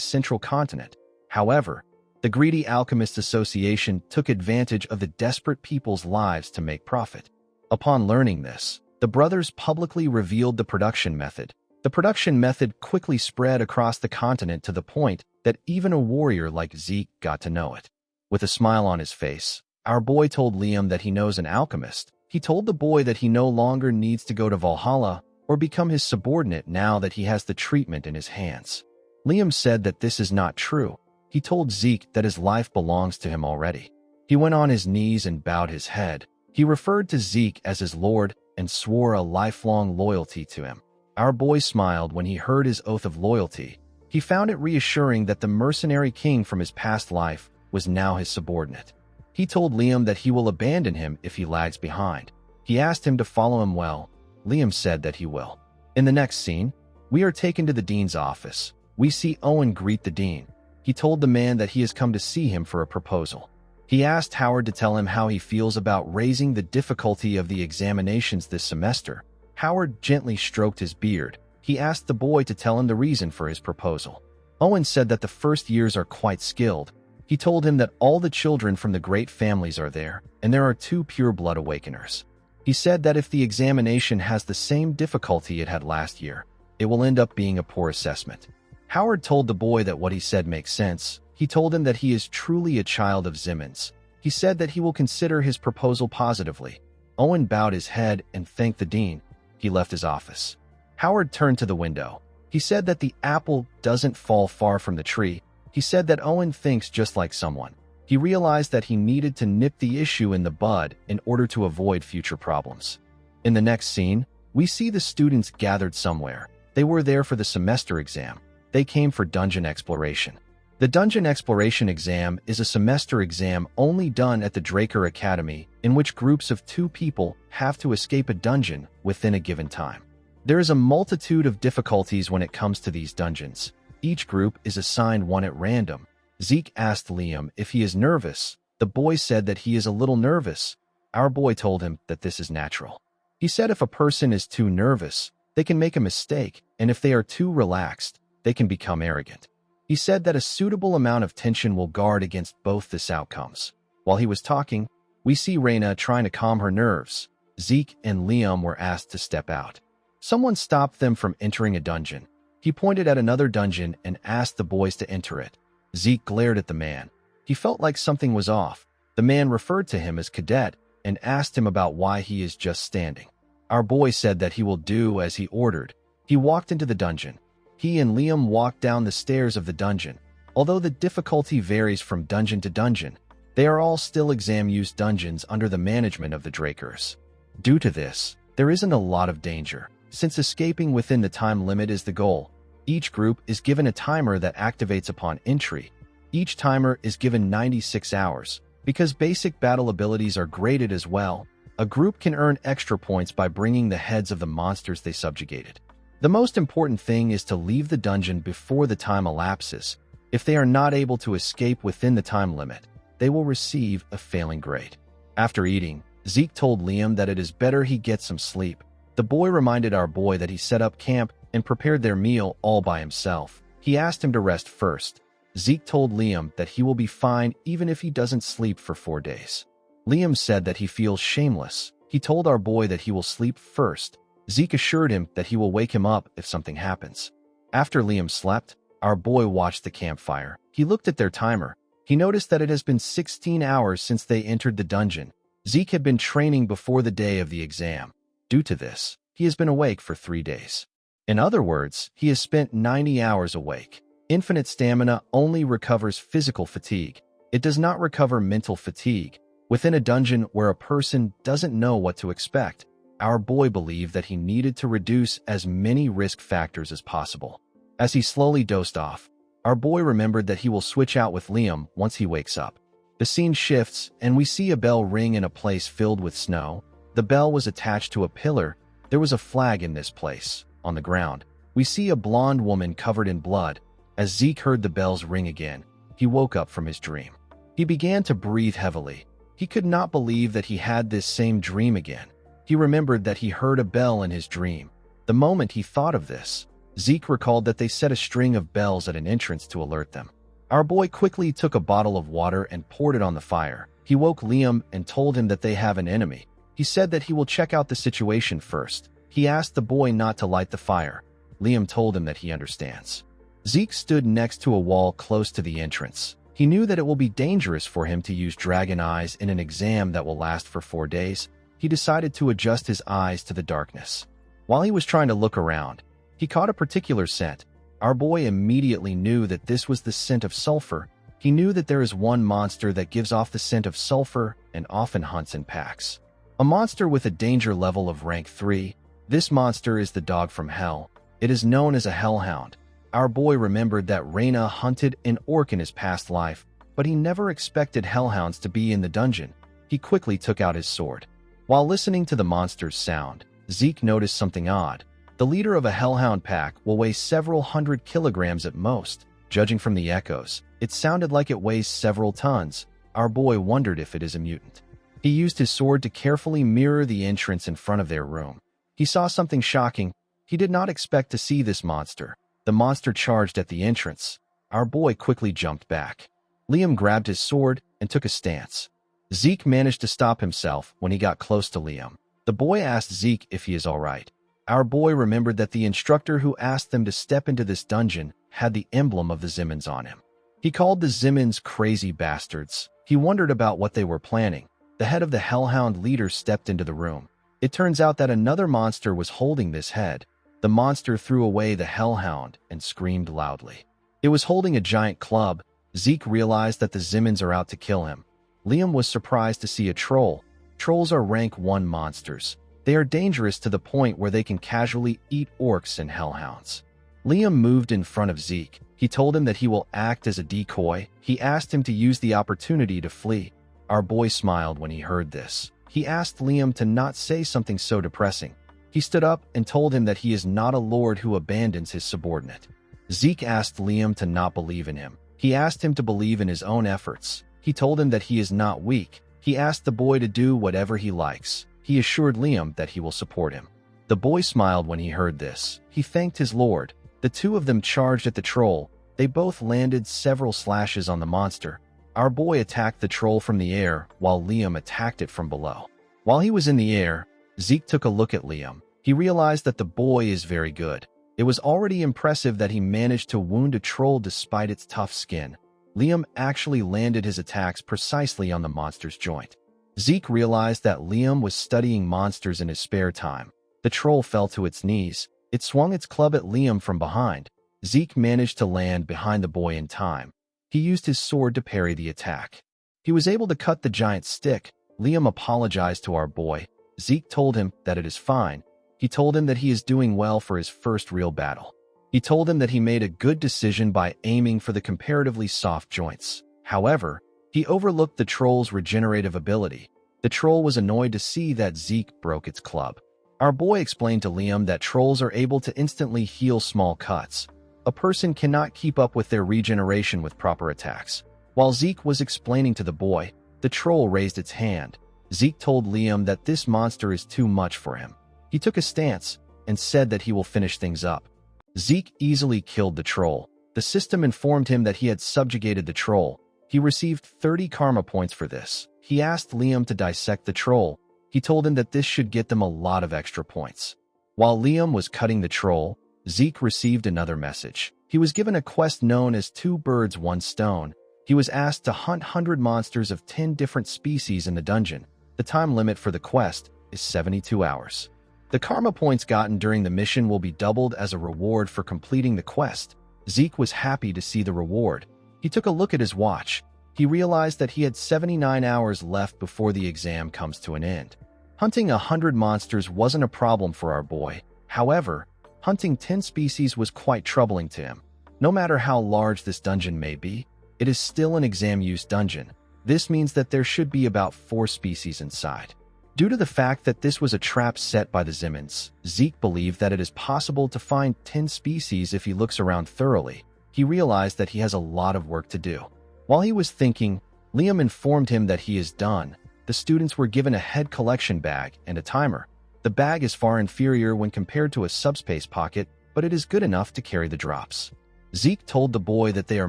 central continent. However, the greedy Alchemist Association took advantage of the desperate people's lives to make profit. Upon learning this, the brothers publicly revealed the production method. The production method quickly spread across the continent to the point that even a warrior like Zeke got to know it. With a smile on his face, our boy told Liam that he knows an alchemist. He told the boy that he no longer needs to go to Valhalla or become his subordinate now that he has the treatment in his hands. Liam said that this is not true. He told Zeke that his life belongs to him already. He went on his knees and bowed his head. He referred to Zeke as his lord and swore a lifelong loyalty to him. Our boy smiled when he heard his oath of loyalty. He found it reassuring that the mercenary king from his past life was now his subordinate. He told Liam that he will abandon him if he lags behind. He asked him to follow him well. Liam said that he will. In the next scene, we are taken to the dean's office. We see Owen greet the dean. He told the man that he has come to see him for a proposal. He asked Howard to tell him how he feels about raising the difficulty of the examinations this semester. Howard gently stroked his beard. He asked the boy to tell him the reason for his proposal. Owen said that the first years are quite skilled. He told him that all the children from the great families are there, and there are 2 pure-blood awakeners. He said that if the examination has the same difficulty it had last year, it will end up being a poor assessment. Howard told the boy that what he said makes sense. He told him that he is truly a child of Zimmons. He said that he will consider his proposal positively. Owen bowed his head and thanked the dean. He left his office. Howard turned to the window. He said that the apple doesn't fall far from the tree. He said that Owen thinks just like someone. He realized that he needed to nip the issue in the bud in order to avoid future problems. In the next scene, we see the students gathered somewhere. They were there for the semester exam. They came for dungeon exploration. The Dungeon Exploration Exam is a semester exam only done at the Draker Academy, in which groups of 2 people have to escape a dungeon within a given time. There is a multitude of difficulties when it comes to these dungeons. Each group is assigned one at random. Zeke asked Liam if he is nervous. The boy said that he is a little nervous. Our boy told him that this is natural. He said if a person is too nervous, they can make a mistake, and if they are too relaxed, they can become arrogant. He said that a suitable amount of tension will guard against both these outcomes. While he was talking, we see Reyna trying to calm her nerves. Zeke and Liam were asked to step out. Someone stopped them from entering a dungeon. He pointed at another dungeon and asked the boys to enter it. Zeke glared at the man. He felt like something was off. The man referred to him as Cadet and asked him about why he is just standing. Our boy said that he will do as he ordered. He walked into the dungeon. He and Liam walked down the stairs of the dungeon. Although the difficulty varies from dungeon to dungeon, they are all still exam-used dungeons under the management of the Drakers. Due to this, there isn't a lot of danger, since escaping within the time limit is the goal. Each group is given a timer that activates upon entry. Each timer is given 96 hours. Because basic battle abilities are graded as well, a group can earn extra points by bringing the heads of the monsters they subjugated. The most important thing is to leave the dungeon before the time elapses. If they are not able to escape within the time limit, they will receive a failing grade. After eating, Zeke told Liam that it is better he get some sleep. The boy reminded our boy that he set up camp and prepared their meal all by himself. He asked him to rest first. Zeke told Liam that he will be fine even if he doesn't sleep for 4 days. Liam said that he feels shameless. He told our boy that he will sleep first. Zeke assured him that he will wake him up if something happens. After Liam slept, our boy watched the campfire. He looked at their timer. He noticed that it has been 16 hours since they entered the dungeon. Zeke had been training before the day of the exam. Due to this, he has been awake for 3 days. In other words, he has spent 90 hours awake. Infinite stamina only recovers physical fatigue. It does not recover mental fatigue. Within a dungeon where a person doesn't know what to expect, our boy believed that he needed to reduce as many risk factors as possible. As he slowly dozed off, our boy remembered that he will switch out with Liam once he wakes up. The scene shifts, and we see a bell ring in a place filled with snow. The bell was attached to a pillar. There was a flag in this place. On the ground, we see a blonde woman covered in blood. As Zeke heard the bells ring again, he woke up from his dream. He began to breathe heavily. He could not believe that he had this same dream again. He remembered that he heard a bell in his dream. The moment he thought of this, Zeke recalled that they set a string of bells at an entrance to alert them. Our boy quickly took a bottle of water and poured it on the fire. He woke Liam and told him that they have an enemy. He said that he will check out the situation first. He asked the boy not to light the fire. Liam told him that he understands. Zeke stood next to a wall close to the entrance. He knew that it will be dangerous for him to use dragon eyes in an exam that will last for 4 days. He decided to adjust his eyes to the darkness. While he was trying to look around, he caught a particular scent. Our boy immediately knew that this was the scent of sulfur. He knew that there is one monster that gives off the scent of sulfur and often hunts in packs. A monster with a danger level of rank 3. This monster is the dog from hell. It is known as a hellhound. Our boy remembered that Reyna hunted an orc in his past life, but he never expected hellhounds to be in the dungeon. He quickly took out his sword. While listening to the monster's sound, Zeke noticed something odd. The leader of a hellhound pack will weigh several hundred kilograms at most. Judging from the echoes, it sounded like it weighs several tons. Our boy wondered if it is a mutant. He used his sword to carefully mirror the entrance in front of their room. He saw something shocking. He did not expect to see this monster. The monster charged at the entrance. Our boy quickly jumped back. Liam grabbed his sword and took a stance. Zeke managed to stop himself when he got close to Liam. The boy asked Zeke if he is all right. Our boy remembered that the instructor who asked them to step into this dungeon had the emblem of the Zimmons on him. He called the Zimmons crazy bastards. He wondered about what they were planning. The head of the hellhound leader stepped into the room. It turns out that another monster was holding this head. The monster threw away the hellhound and screamed loudly. It was holding a giant club. Zeke realized that the Zimmons are out to kill him. Liam was surprised to see a troll. Trolls are rank 1 monsters. They are dangerous to the point where they can casually eat orcs and hellhounds. Liam moved in front of Zeke. He told him that he will act as a decoy. He asked him to use the opportunity to flee. Our boy smiled when he heard this. He asked Liam to not say something so depressing. He stood up and told him that he is not a lord who abandons his subordinate. Zeke asked Liam to not believe in him. He asked him to believe in his own efforts. He told him that he is not weak. He asked the boy to do whatever he likes. He assured Liam that he will support him. The boy smiled when he heard this. He thanked his lord. The two of them charged at the troll. They both landed several slashes on the monster. Our boy attacked the troll from the air, while Liam attacked it from below. While he was in the air, Zeke took a look at Liam. He realized that the boy is very good. It was already impressive that he managed to wound a troll despite its tough skin. Liam actually landed his attacks precisely on the monster's joint. Zeke realized that Liam was studying monsters in his spare time. The troll fell to its knees. It swung its club at Liam from behind. Zeke managed to land behind the boy in time. He used his sword to parry the attack. He was able to cut the giant stick. Liam apologized to our boy. Zeke told him that it is fine. He told him that he is doing well for his first real battle. He told him that he made a good decision by aiming for the comparatively soft joints. However, he overlooked the troll's regenerative ability. The troll was annoyed to see that Zeke broke its club. Our boy explained to Liam that trolls are able to instantly heal small cuts. A person cannot keep up with their regeneration with proper attacks. While Zeke was explaining to the boy, the troll raised its hand. Zeke told Liam that this monster is too much for him. He took a stance and said that he will finish things up. Zeke easily killed the troll. The system informed him that he had subjugated the troll. He received 30 karma points for this. He asked Liam to dissect the troll. He told him that this should get them a lot of extra points. While Liam was cutting the troll, Zeke received another message. He was given a quest known as 2 birds, 1 stone. He was asked to hunt 100 monsters of 10 different species in the dungeon. The time limit for the quest is 72 hours. The karma points gotten during the mission will be doubled as a reward for completing the quest. Zeke was happy to see the reward. He took a look at his watch. He realized that he had 79 hours left before the exam comes to an end. Hunting 100 monsters wasn't a problem for our boy. However, hunting 10 species was quite troubling to him. No matter how large this dungeon may be, it is still an exam-use dungeon. This means that there should be about 4 species inside. Due to the fact that this was a trap set by the Zimmons, Zeke believed that it is possible to find 10 species if he looks around thoroughly. He realized that he has a lot of work to do. While he was thinking, Liam informed him that he is done. The students were given a head collection bag and a timer. The bag is far inferior when compared to a subspace pocket, but it is good enough to carry the drops. Zeke told the boy that they are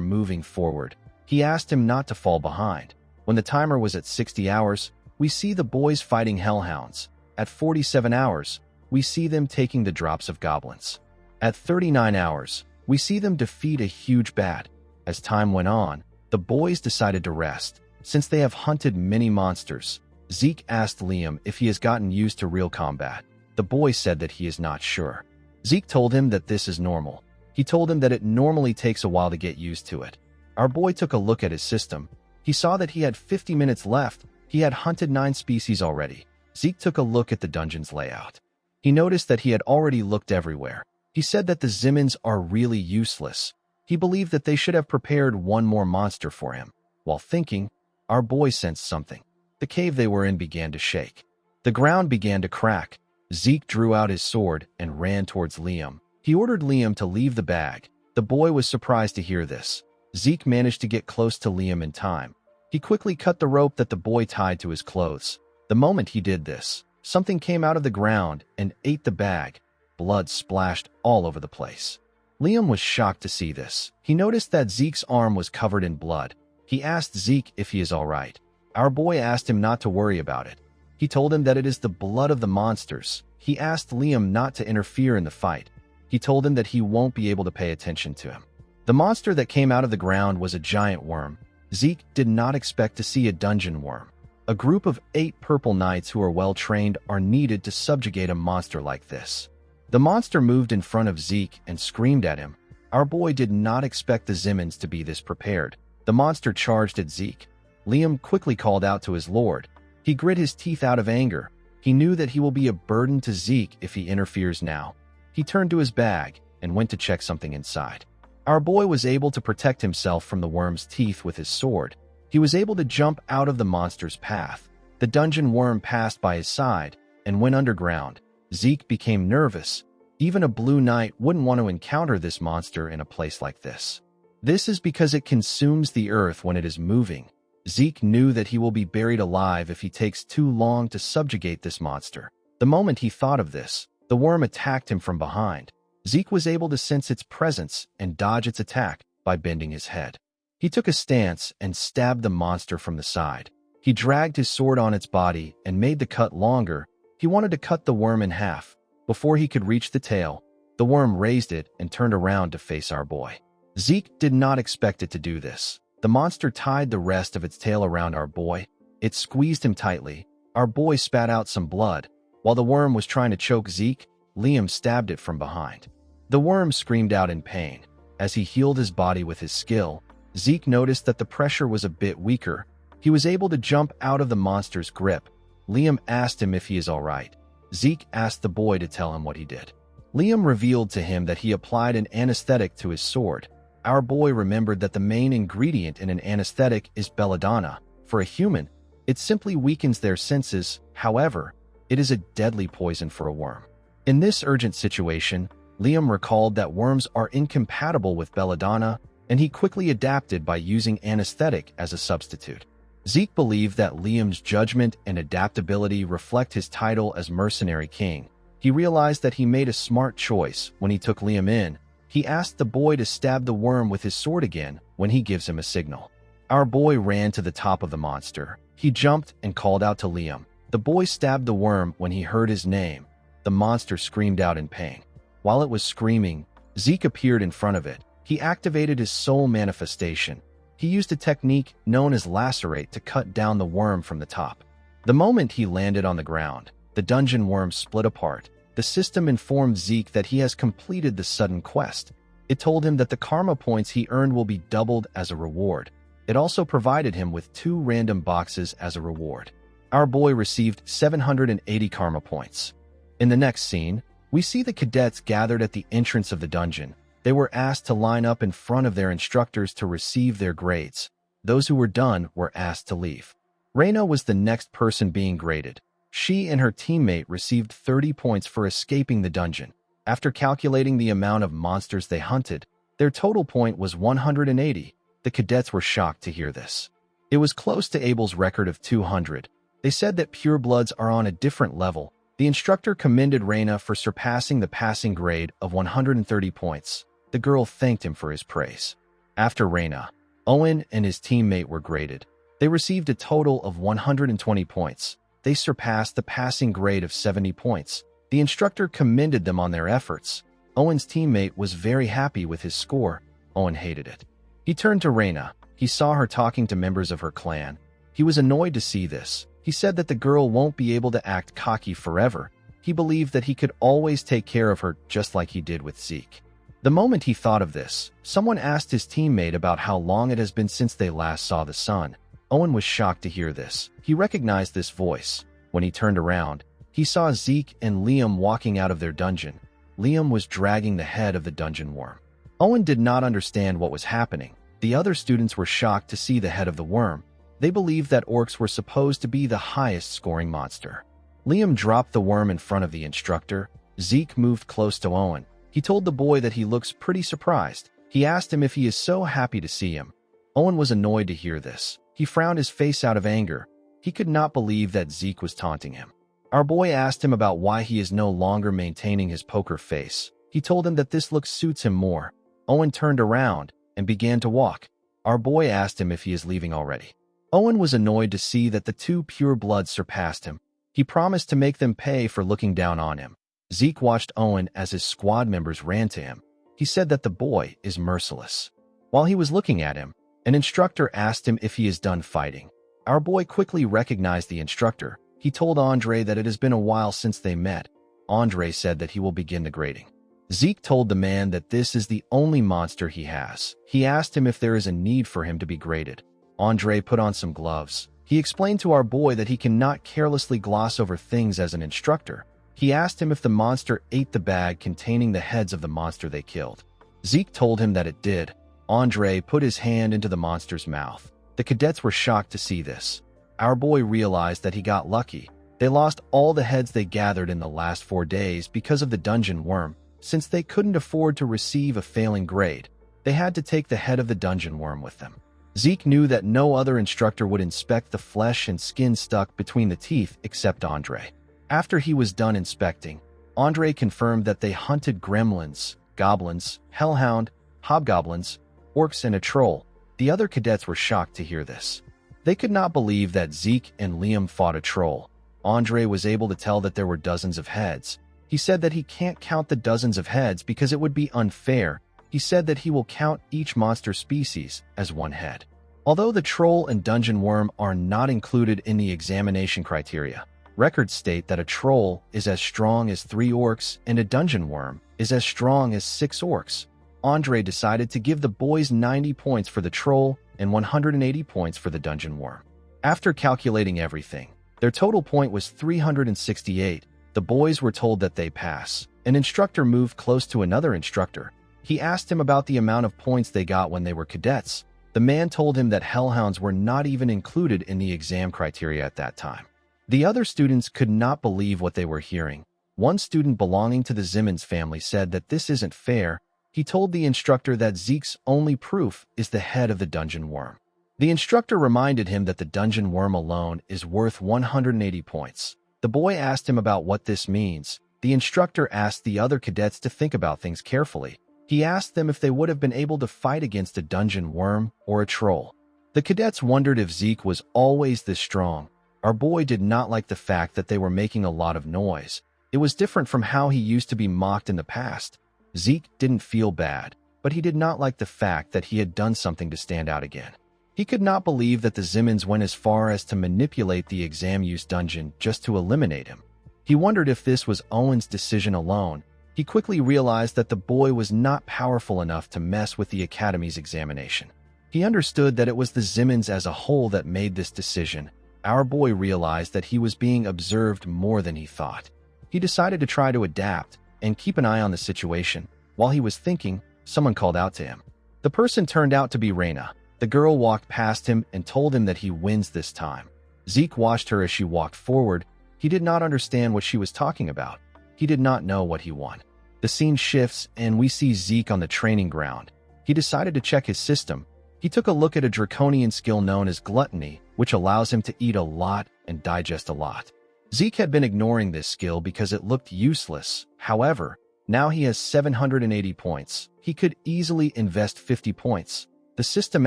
moving forward. He asked him not to fall behind. When the timer was at 60 hours, we see the boys fighting hellhounds. At 47 hours, we see them taking the drops of goblins. At 39 hours, we see them defeat a huge bat. As time went on, the boys decided to rest. Since they have hunted many monsters, Zeke asked Liam if he has gotten used to real combat. The boy said that he is not sure. Zeke told him that this is normal. He told him that it normally takes a while to get used to it. Our boy took a look at his system. He saw that he had 50 minutes left. He had hunted 9 species already. Zeke took a look at the dungeon's layout. He noticed that he had already looked everywhere. He said that the Zimmons are really useless. He believed that they should have prepared 1 more monster for him. While thinking, our boy sensed something. The cave they were in began to shake. The ground began to crack. Zeke drew out his sword and ran towards Liam. He ordered Liam to leave the bag. The boy was surprised to hear this. Zeke managed to get close to Liam in time. He quickly cut the rope that the boy tied to his clothes. The moment he did this, something came out of the ground and ate the bag. Blood splashed all over the place. Liam was shocked to see this. He noticed that Zeke's arm was covered in blood. He asked Zeke if he is all right. Our boy asked him not to worry about it. He told him that it is the blood of the monsters. He asked Liam not to interfere in the fight. He told him that he won't be able to pay attention to him. The monster that came out of the ground was a giant worm. Zeke did not expect to see a dungeon worm. A group of 8 purple knights who are well-trained are needed to subjugate a monster like this. The monster moved in front of Zeke and screamed at him. Our boy did not expect the Zimmons to be this prepared. The monster charged at Zeke. Liam quickly called out to his lord. He grit his teeth out of anger. He knew that he will be a burden to Zeke if he interferes now. He turned to his bag and went to check something inside. Our boy was able to protect himself from the worm's teeth with his sword. He was able to jump out of the monster's path. The dungeon worm passed by his side and went underground. Zeke became nervous. Even a blue knight wouldn't want to encounter this monster in a place like this. This is because it consumes the earth when it is moving. Zeke knew that he will be buried alive if he takes too long to subjugate this monster. The moment he thought of this, the worm attacked him from behind. Zeke was able to sense its presence and dodge its attack by bending his head. He took a stance and stabbed the monster from the side. He dragged his sword on its body and made the cut longer. He wanted to cut the worm in half. Before he could reach the tail, the worm raised it and turned around to face our boy. Zeke did not expect it to do this. The monster tied the rest of its tail around our boy. It squeezed him tightly. Our boy spat out some blood. While the worm was trying to choke Zeke, Liam stabbed it from behind. The worm screamed out in pain. As he healed his body with his skill, Zeke noticed that the pressure was a bit weaker. He was able to jump out of the monster's grip. Liam asked him if he is all right. Zeke asked the boy to tell him what he did. Liam revealed to him that he applied an anesthetic to his sword. Our boy remembered that the main ingredient in an anesthetic is belladonna. For a human, it simply weakens their senses. However, it is a deadly poison for a worm. In this urgent situation, Liam recalled that worms are incompatible with belladonna, and he quickly adapted by using anesthetic as a substitute. Zeke believed that Liam's judgment and adaptability reflect his title as Mercenary King. He realized that he made a smart choice when he took Liam in. He asked the boy to stab the worm with his sword again when he gives him a signal. Our boy ran to the top of the monster. He jumped and called out to Liam. The boy stabbed the worm when he heard his name. the monster screamed out in pain. While it was screaming, Zeke appeared in front of it. He activated his soul manifestation. He used a technique known as lacerate to cut down the worm from the top. The moment he landed on the ground, the dungeon worm split apart. The system informed Zeke that he has completed the sudden quest. It told him that the karma points he earned will be doubled as a reward. It also provided him with 2 random boxes as a reward. Our boy received 780 karma points. In the next scene, we see the cadets gathered at the entrance of the dungeon. They were asked to line up in front of their instructors to receive their grades. Those who were done were asked to leave. Reina was the next person being graded. She and her teammate received 30 points for escaping the dungeon. After calculating the amount of monsters they hunted, their total point was 180. The cadets were shocked to hear this. It was close to Abel's record of 200. They said that purebloods are on a different level. The instructor commended Reina for surpassing the passing grade of 130 points. The girl thanked him for his praise. After Reina, Owen and his teammate were graded. They received a total of 120 points. They surpassed the passing grade of 70 points. The instructor commended them on their efforts. Owen's teammate was very happy with his score. Owen hated it. He turned to Reina. He saw her talking to members of her clan. He was annoyed to see this. He said that the girl won't be able to act cocky forever. He believed that he could always take care of her just like he did with Zeke. The moment he thought of this, someone asked his teammate about how long it has been since they last saw the sun. Owen was shocked to hear this. He recognized this voice. When he turned around, he saw Zeke and Liam walking out of their dungeon. Liam was dragging the head of the dungeon worm. Owen did not understand what was happening. The other students were shocked to see the head of the worm. They believed that orcs were supposed to be the highest scoring monster. Liam dropped the worm in front of the instructor. Zeke moved close to Owen. He told the boy that he looks pretty surprised. He asked him if he is so happy to see him. Owen was annoyed to hear this. He frowned his face out of anger. He could not believe that Zeke was taunting him. Our boy asked him about why he is no longer maintaining his poker face. He told him that this look suits him more. Owen turned around and began to walk. Our boy asked him if he is leaving already. Owen was annoyed to see that the 2 purebloods surpassed him. He promised to make them pay for looking down on him. Zeke watched Owen as his squad members ran to him. He said that the boy is merciless. While he was looking at him, an instructor asked him if he is done fighting. Our boy quickly recognized the instructor. He told Andre that it has been a while since they met. Andre said that he will begin the grading. Zeke told the man that this is the only monster he has. He asked him if there is a need for him to be graded. Andre put on some gloves. He explained to our boy that he cannot carelessly gloss over things as an instructor. He asked him if the monster ate the bag containing the heads of the monster they killed. Zeke told him that it did. Andre put his hand into the monster's mouth. The cadets were shocked to see this. Our boy realized that he got lucky. They lost all the heads they gathered in the last 4 days because of the dungeon worm. Since they couldn't afford to receive a failing grade, they had to take the head of the dungeon worm with them. Zeke knew that no other instructor would inspect the flesh and skin stuck between the teeth except Andre. After he was done inspecting, Andre confirmed that they hunted gremlins, goblins, hellhound, hobgoblins, orcs, and a troll. The other cadets were shocked to hear this. They could not believe that Zeke and Liam fought a troll. Andre was able to tell that there were dozens of heads. He said that he can't count the dozens of heads because it would be unfair. He said that he will count each monster species as 1 head. Although the troll and dungeon worm are not included in the examination criteria, records state that a troll is as strong as 3 orcs and a dungeon worm is as strong as 6 orcs. Andre decided to give the boys 90 points for the troll and 180 points for the dungeon worm. After calculating everything, their total point was 368. The boys were told that they pass. An instructor moved close to another instructor. He asked him about the amount of points they got when they were cadets. The man told him that hellhounds were not even included in the exam criteria at that time. The other students could not believe what they were hearing. One student belonging to the Zimmons family said that this isn't fair. He told the instructor that Zeke's only proof is the head of the dungeon worm. The instructor reminded him that the dungeon worm alone is worth 180 points. The boy asked him about what this means. The instructor asked the other cadets to think about things carefully. He asked them if they would have been able to fight against a dungeon worm or a troll. The cadets wondered if Zeke was always this strong. Our boy did not like the fact that they were making a lot of noise. It was different from how he used to be mocked in the past. Zeke didn't feel bad, but he did not like the fact that he had done something to stand out again. He could not believe that the Zimmons went as far as to manipulate the exam use dungeon just to eliminate him. He wondered if this was Owen's decision alone. He quickly realized that the boy was not powerful enough to mess with the Academy's examination. He understood that it was the Zimmons as a whole that made this decision. Our boy realized that he was being observed more than he thought. He decided to try to adapt and keep an eye on the situation. While he was thinking, someone called out to him. The person turned out to be Reina. The girl walked past him and told him that he wins this time. Zeke watched her as she walked forward. He did not understand what she was talking about. He did not know what he won. The scene shifts and we see Zeke on the training ground. He decided to check his system. He took a look at a draconian skill known as gluttony, which allows him to eat a lot and digest a lot. Zeke had been ignoring this skill because it looked useless. However, now he has 780 points. He could easily invest 50 points. The system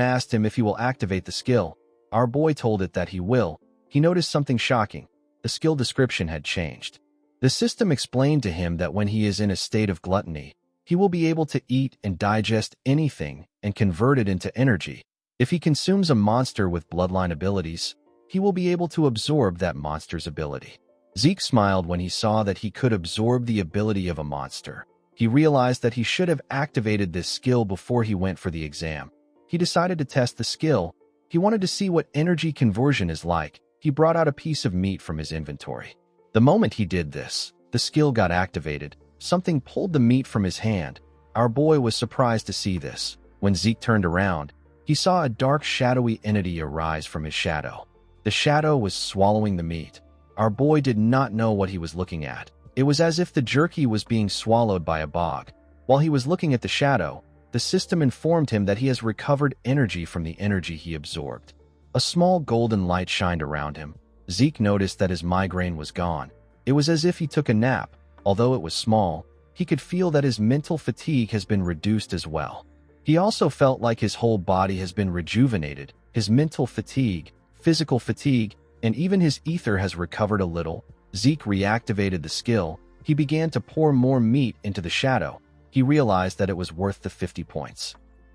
asked him if he will activate the skill. Our boy told it that he will. He noticed something shocking. The skill description had changed. The system explained to him that when he is in a state of gluttony, he will be able to eat and digest anything and convert it into energy. If he consumes a monster with bloodline abilities, he will be able to absorb that monster's ability. Zeke smiled when he saw that he could absorb the ability of a monster. He realized that he should have activated this skill before he went for the exam. He decided to test the skill. He wanted to see what energy conversion is like. He brought out a piece of meat from his inventory. The moment he did this, the skill got activated. Something pulled the meat from his hand. Our boy was surprised to see this. When Zeke turned around, he saw a dark, shadowy entity arise from his shadow. The shadow was swallowing the meat. Our boy did not know what he was looking at. It was as if the jerky was being swallowed by a bog. While he was looking at the shadow, the system informed him that he has recovered energy from the energy he absorbed. A small golden light shined around him. Zeke noticed that his migraine was gone. It was as if he took a nap. Although it was small, he could feel that his mental fatigue has been reduced as well. He also felt like his whole body has been rejuvenated. His mental fatigue, physical fatigue, and even his ether has recovered a little. Zeke reactivated the skill. He began to pour more meat into the shadow. He realized that it was worth the 50 points.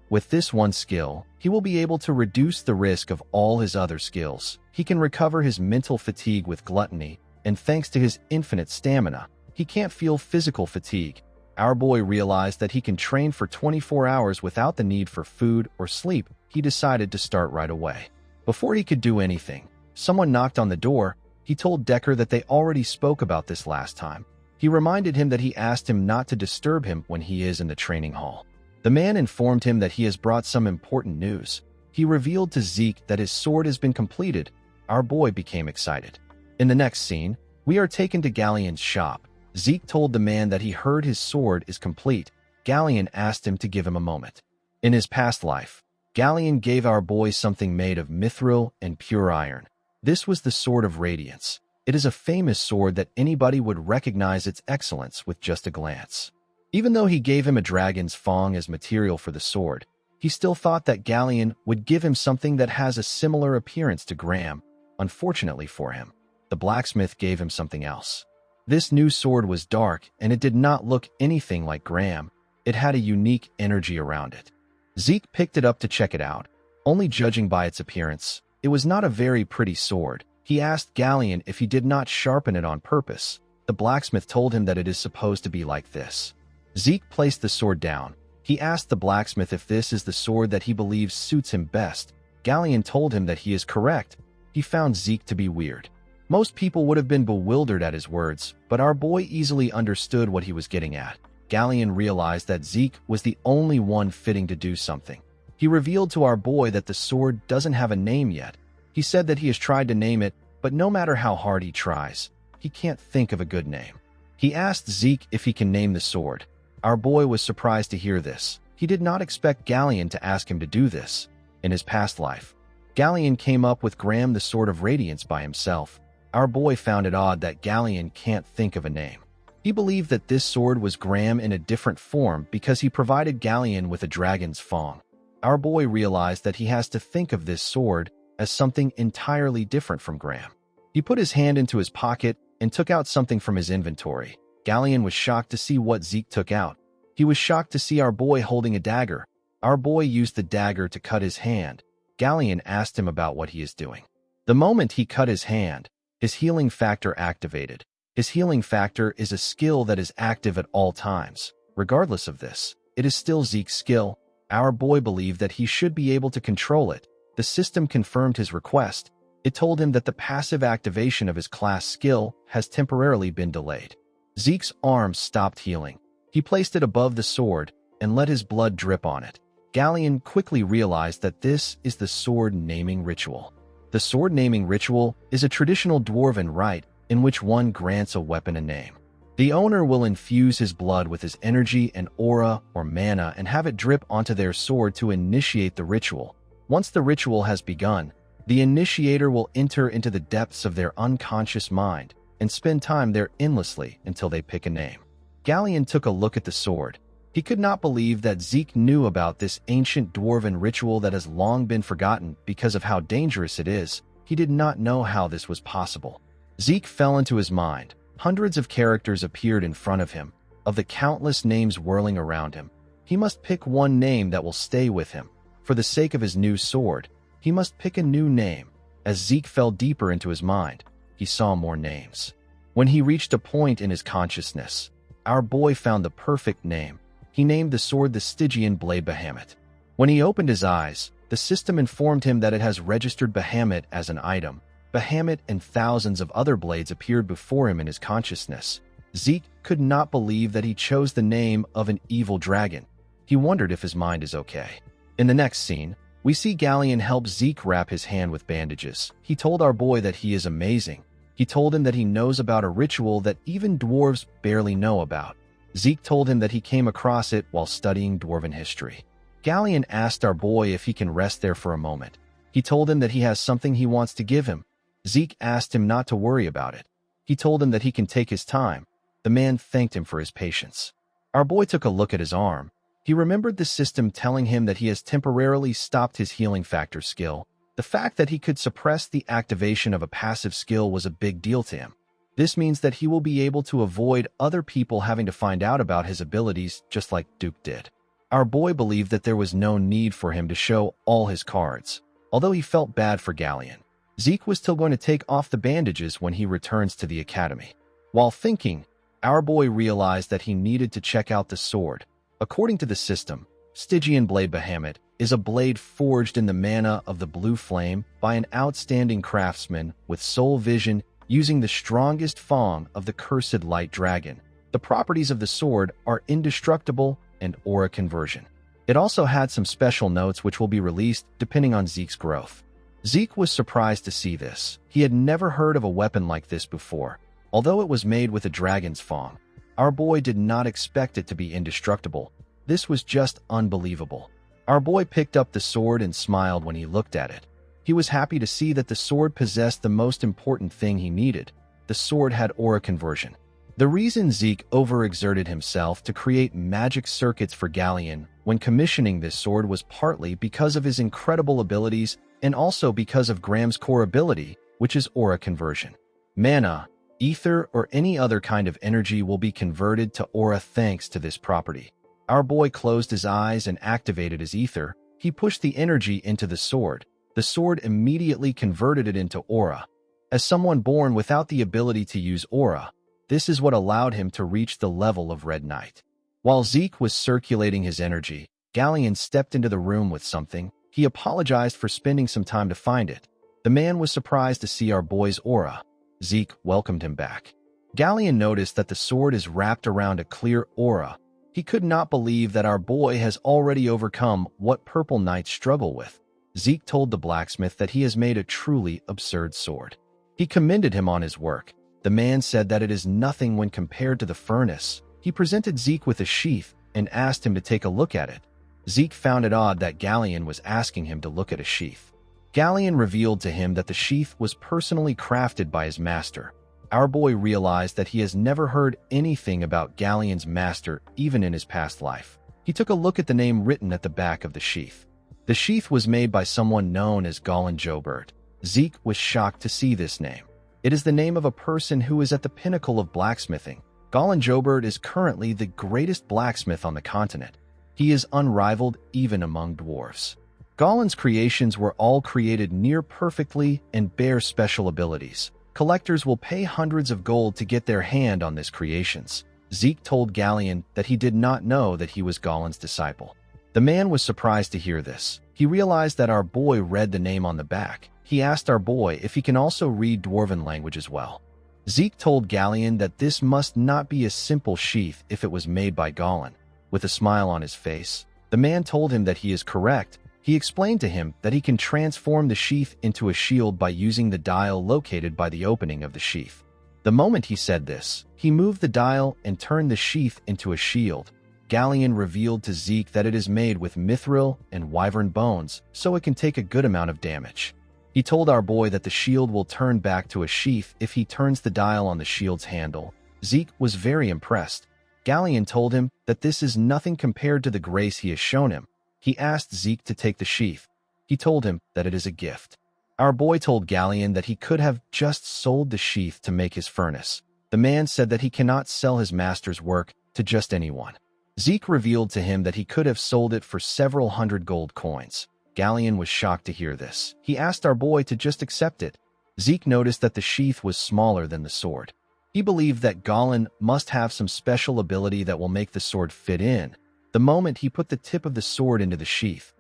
With this one skill, he will be able to reduce the risk of all his other skills. He can recover his mental fatigue with gluttony, and thanks to his infinite stamina, he can't feel physical fatigue. Our boy realized that he can train for 24 hours without the need for food or sleep. He decided to start right away. Before he could do anything, someone knocked on the door. He told Decker that they already spoke about this last time. He reminded him that he asked him not to disturb him when he is in the training hall. The man informed him that he has brought some important news. He revealed to Zeke that his sword has been completed. Our boy became excited. In the next scene, we are taken to Galleon's shop. Zeke told the man that he heard his sword is complete. Galleon asked him to give him a moment. In his past life, Galleon gave our boy something made of mithril and pure iron. This was the Sword of Radiance. It is a famous sword that anybody would recognize its excellence with just a glance. Even though he gave him a dragon's fang as material for the sword, he still thought that Galleon would give him something that has a similar appearance to Graham. Unfortunately for him, the blacksmith gave him something else. This new sword was dark, and it did not look anything like Graham. It had a unique energy around it. Zeke picked it up to check it out. Only judging by its appearance, it was not a very pretty sword. He asked Galleon if he did not sharpen it on purpose. The blacksmith told him that it is supposed to be like this. Zeke placed the sword down. He asked the blacksmith if this is the sword that he believes suits him best. Galleon told him that he is correct. He found Zeke to be weird. Most people would have been bewildered at his words, but our boy easily understood what he was getting at. Galleon realized that Zeke was the only one fitting to do something. He revealed to our boy that the sword doesn't have a name yet. He said that he has tried to name it, but no matter how hard he tries, he can't think of a good name. He asked Zeke if he can name the sword. Our boy was surprised to hear this. He did not expect Galleon to ask him to do this. In his past life, Galleon came up with Graham the Sword of Radiance by himself. Our boy found it odd that Galleon can't think of a name. He believed that this sword was Graham in a different form because he provided Galleon with a dragon's fang. Our boy realized that he has to think of this sword as something entirely different from Graham. He put his hand into his pocket and took out something from his inventory. Galleon was shocked to see what Zeke took out. He was shocked to see our boy holding a dagger. Our boy used the dagger to cut his hand. Galleon asked him about what he is doing. The moment he cut his hand, his healing factor activated. His healing factor is a skill that is active at all times. Regardless of this, it is still Zeke's skill. Our boy believed that he should be able to control it. The system confirmed his request. It told him that the passive activation of his class skill has temporarily been delayed. Zeke's arm stopped healing. He placed it above the sword and let his blood drip on it. Galleon quickly realized that this is the sword naming ritual. The sword naming ritual is a traditional dwarven rite in which one grants a weapon a name. The owner will infuse his blood with his energy and aura or mana and have it drip onto their sword to initiate the ritual. Once the ritual has begun, the initiator will enter into the depths of their unconscious mind and spend time there endlessly until they pick a name. Galleon took a look at the sword. He could not believe that Zeke knew about this ancient dwarven ritual that has long been forgotten because of how dangerous it is. He did not know how this was possible. Zeke fell into his mind. Hundreds of characters appeared in front of him, of the countless names whirling around him. He must pick one name that will stay with him. For the sake of his new sword, he must pick a new name. As Zeke fell deeper into his mind, he saw more names. When he reached a point in his consciousness, our boy found the perfect name. He named the sword the Stygian Blade Bahamut. When he opened his eyes, the system informed him that it has registered Bahamut as an item. Bahamut and thousands of other blades appeared before him in his consciousness. Zeke could not believe that he chose the name of an evil dragon. He wondered if his mind is okay. In the next scene, we see Galleon help Zeke wrap his hand with bandages. He told our boy that he is amazing. He told him that he knows about a ritual that even dwarves barely know about. Zeke told him that he came across it while studying dwarven history. Galleon asked our boy if he can rest there for a moment. He told him that he has something he wants to give him. Zeke asked him not to worry about it. He told him that he can take his time. The man thanked him for his patience. Our boy took a look at his arm. He remembered the system telling him that he has temporarily stopped his healing factor skill. The fact that he could suppress the activation of a passive skill was a big deal to him. This means that he will be able to avoid other people having to find out about his abilities just like Duke did. Our boy believed that there was no need for him to show all his cards, although he felt bad for Galleon. Zeke was still going to take off the bandages when he returns to the academy. While thinking, our boy realized that he needed to check out the sword. According to the system, Stygian Blade Bahamut is a blade forged in the mana of the blue flame by an outstanding craftsman with soul vision using the strongest fang of the cursed light dragon. The properties of the sword are indestructible and aura conversion. It also had some special notes which will be released depending on Zeke's growth. Zeke was surprised to see this. He had never heard of a weapon like this before. Although it was made with a dragon's fang, our boy did not expect it to be indestructible. This was just unbelievable. Our boy picked up the sword and smiled when he looked at it. He was happy to see that the sword possessed the most important thing he needed. The sword had aura conversion. The reason Zeke overexerted himself to create magic circuits for Galleon when commissioning this sword was partly because of his incredible abilities and also because of Graham's core ability, which is aura conversion. Mana, ether, or any other kind of energy will be converted to aura thanks to this property. Our boy closed his eyes and activated his ether. He pushed the energy into the sword. The sword immediately converted it into aura. As someone born without the ability to use aura, this is what allowed him to reach the level of Red Knight. While Zeke was circulating his energy, Galleon stepped into the room with something. He apologized for spending some time to find it. The man was surprised to see our boy's aura. Zeke welcomed him back. Galleon noticed that the sword is wrapped around a clear aura. He could not believe that our boy has already overcome what purple knights struggle with. Zeke told the blacksmith that he has made a truly absurd sword. He commended him on his work. The man said that it is nothing when compared to the furnace. He presented Zeke with a sheath and asked him to take a look at it. Zeke found it odd that Galleon was asking him to look at a sheath. Galleon revealed to him that the sheath was personally crafted by his master. Our boy realized that he has never heard anything about Galleon's master even in his past life. He took a look at the name written at the back of the sheath. The sheath was made by someone known as Golan Jobert. Zeke was shocked to see this name. It is the name of a person who is at the pinnacle of blacksmithing. Golan Jobert is currently the greatest blacksmith on the continent. He is unrivaled even among dwarves. Golan's creations were all created near perfectly and bear special abilities. Collectors will pay hundreds of gold to get their hand on these creations. Zeke told Galleon that he did not know that he was Golan's disciple. The man was surprised to hear this. He realized that our boy read the name on the back. He asked our boy if he can also read Dwarven language as well. Zeke told Galleon that this must not be a simple sheath if it was made by Golan. With a smile on his face, the man told him that he is correct. He explained to him that he can transform the sheath into a shield by using the dial located by the opening of the sheath. The moment he said this, he moved the dial and turned the sheath into a shield. Galleon revealed to Zeke that it is made with mithril and wyvern bones, so it can take a good amount of damage. He told our boy that the shield will turn back to a sheath if he turns the dial on the shield's handle. Zeke was very impressed. Galleon told him that this is nothing compared to the grace he has shown him. He asked Zeke to take the sheath. He told him that it is a gift. Our boy told Galleon that he could have just sold the sheath to make his furnace. The man said that he cannot sell his master's work to just anyone. Zeke revealed to him that he could have sold it for several hundred gold coins. Galleon was shocked to hear this. He asked our boy to just accept it. Zeke noticed that the sheath was smaller than the sword. He believed that Golan must have some special ability that will make the sword fit in. The moment he put the tip of the sword into the sheath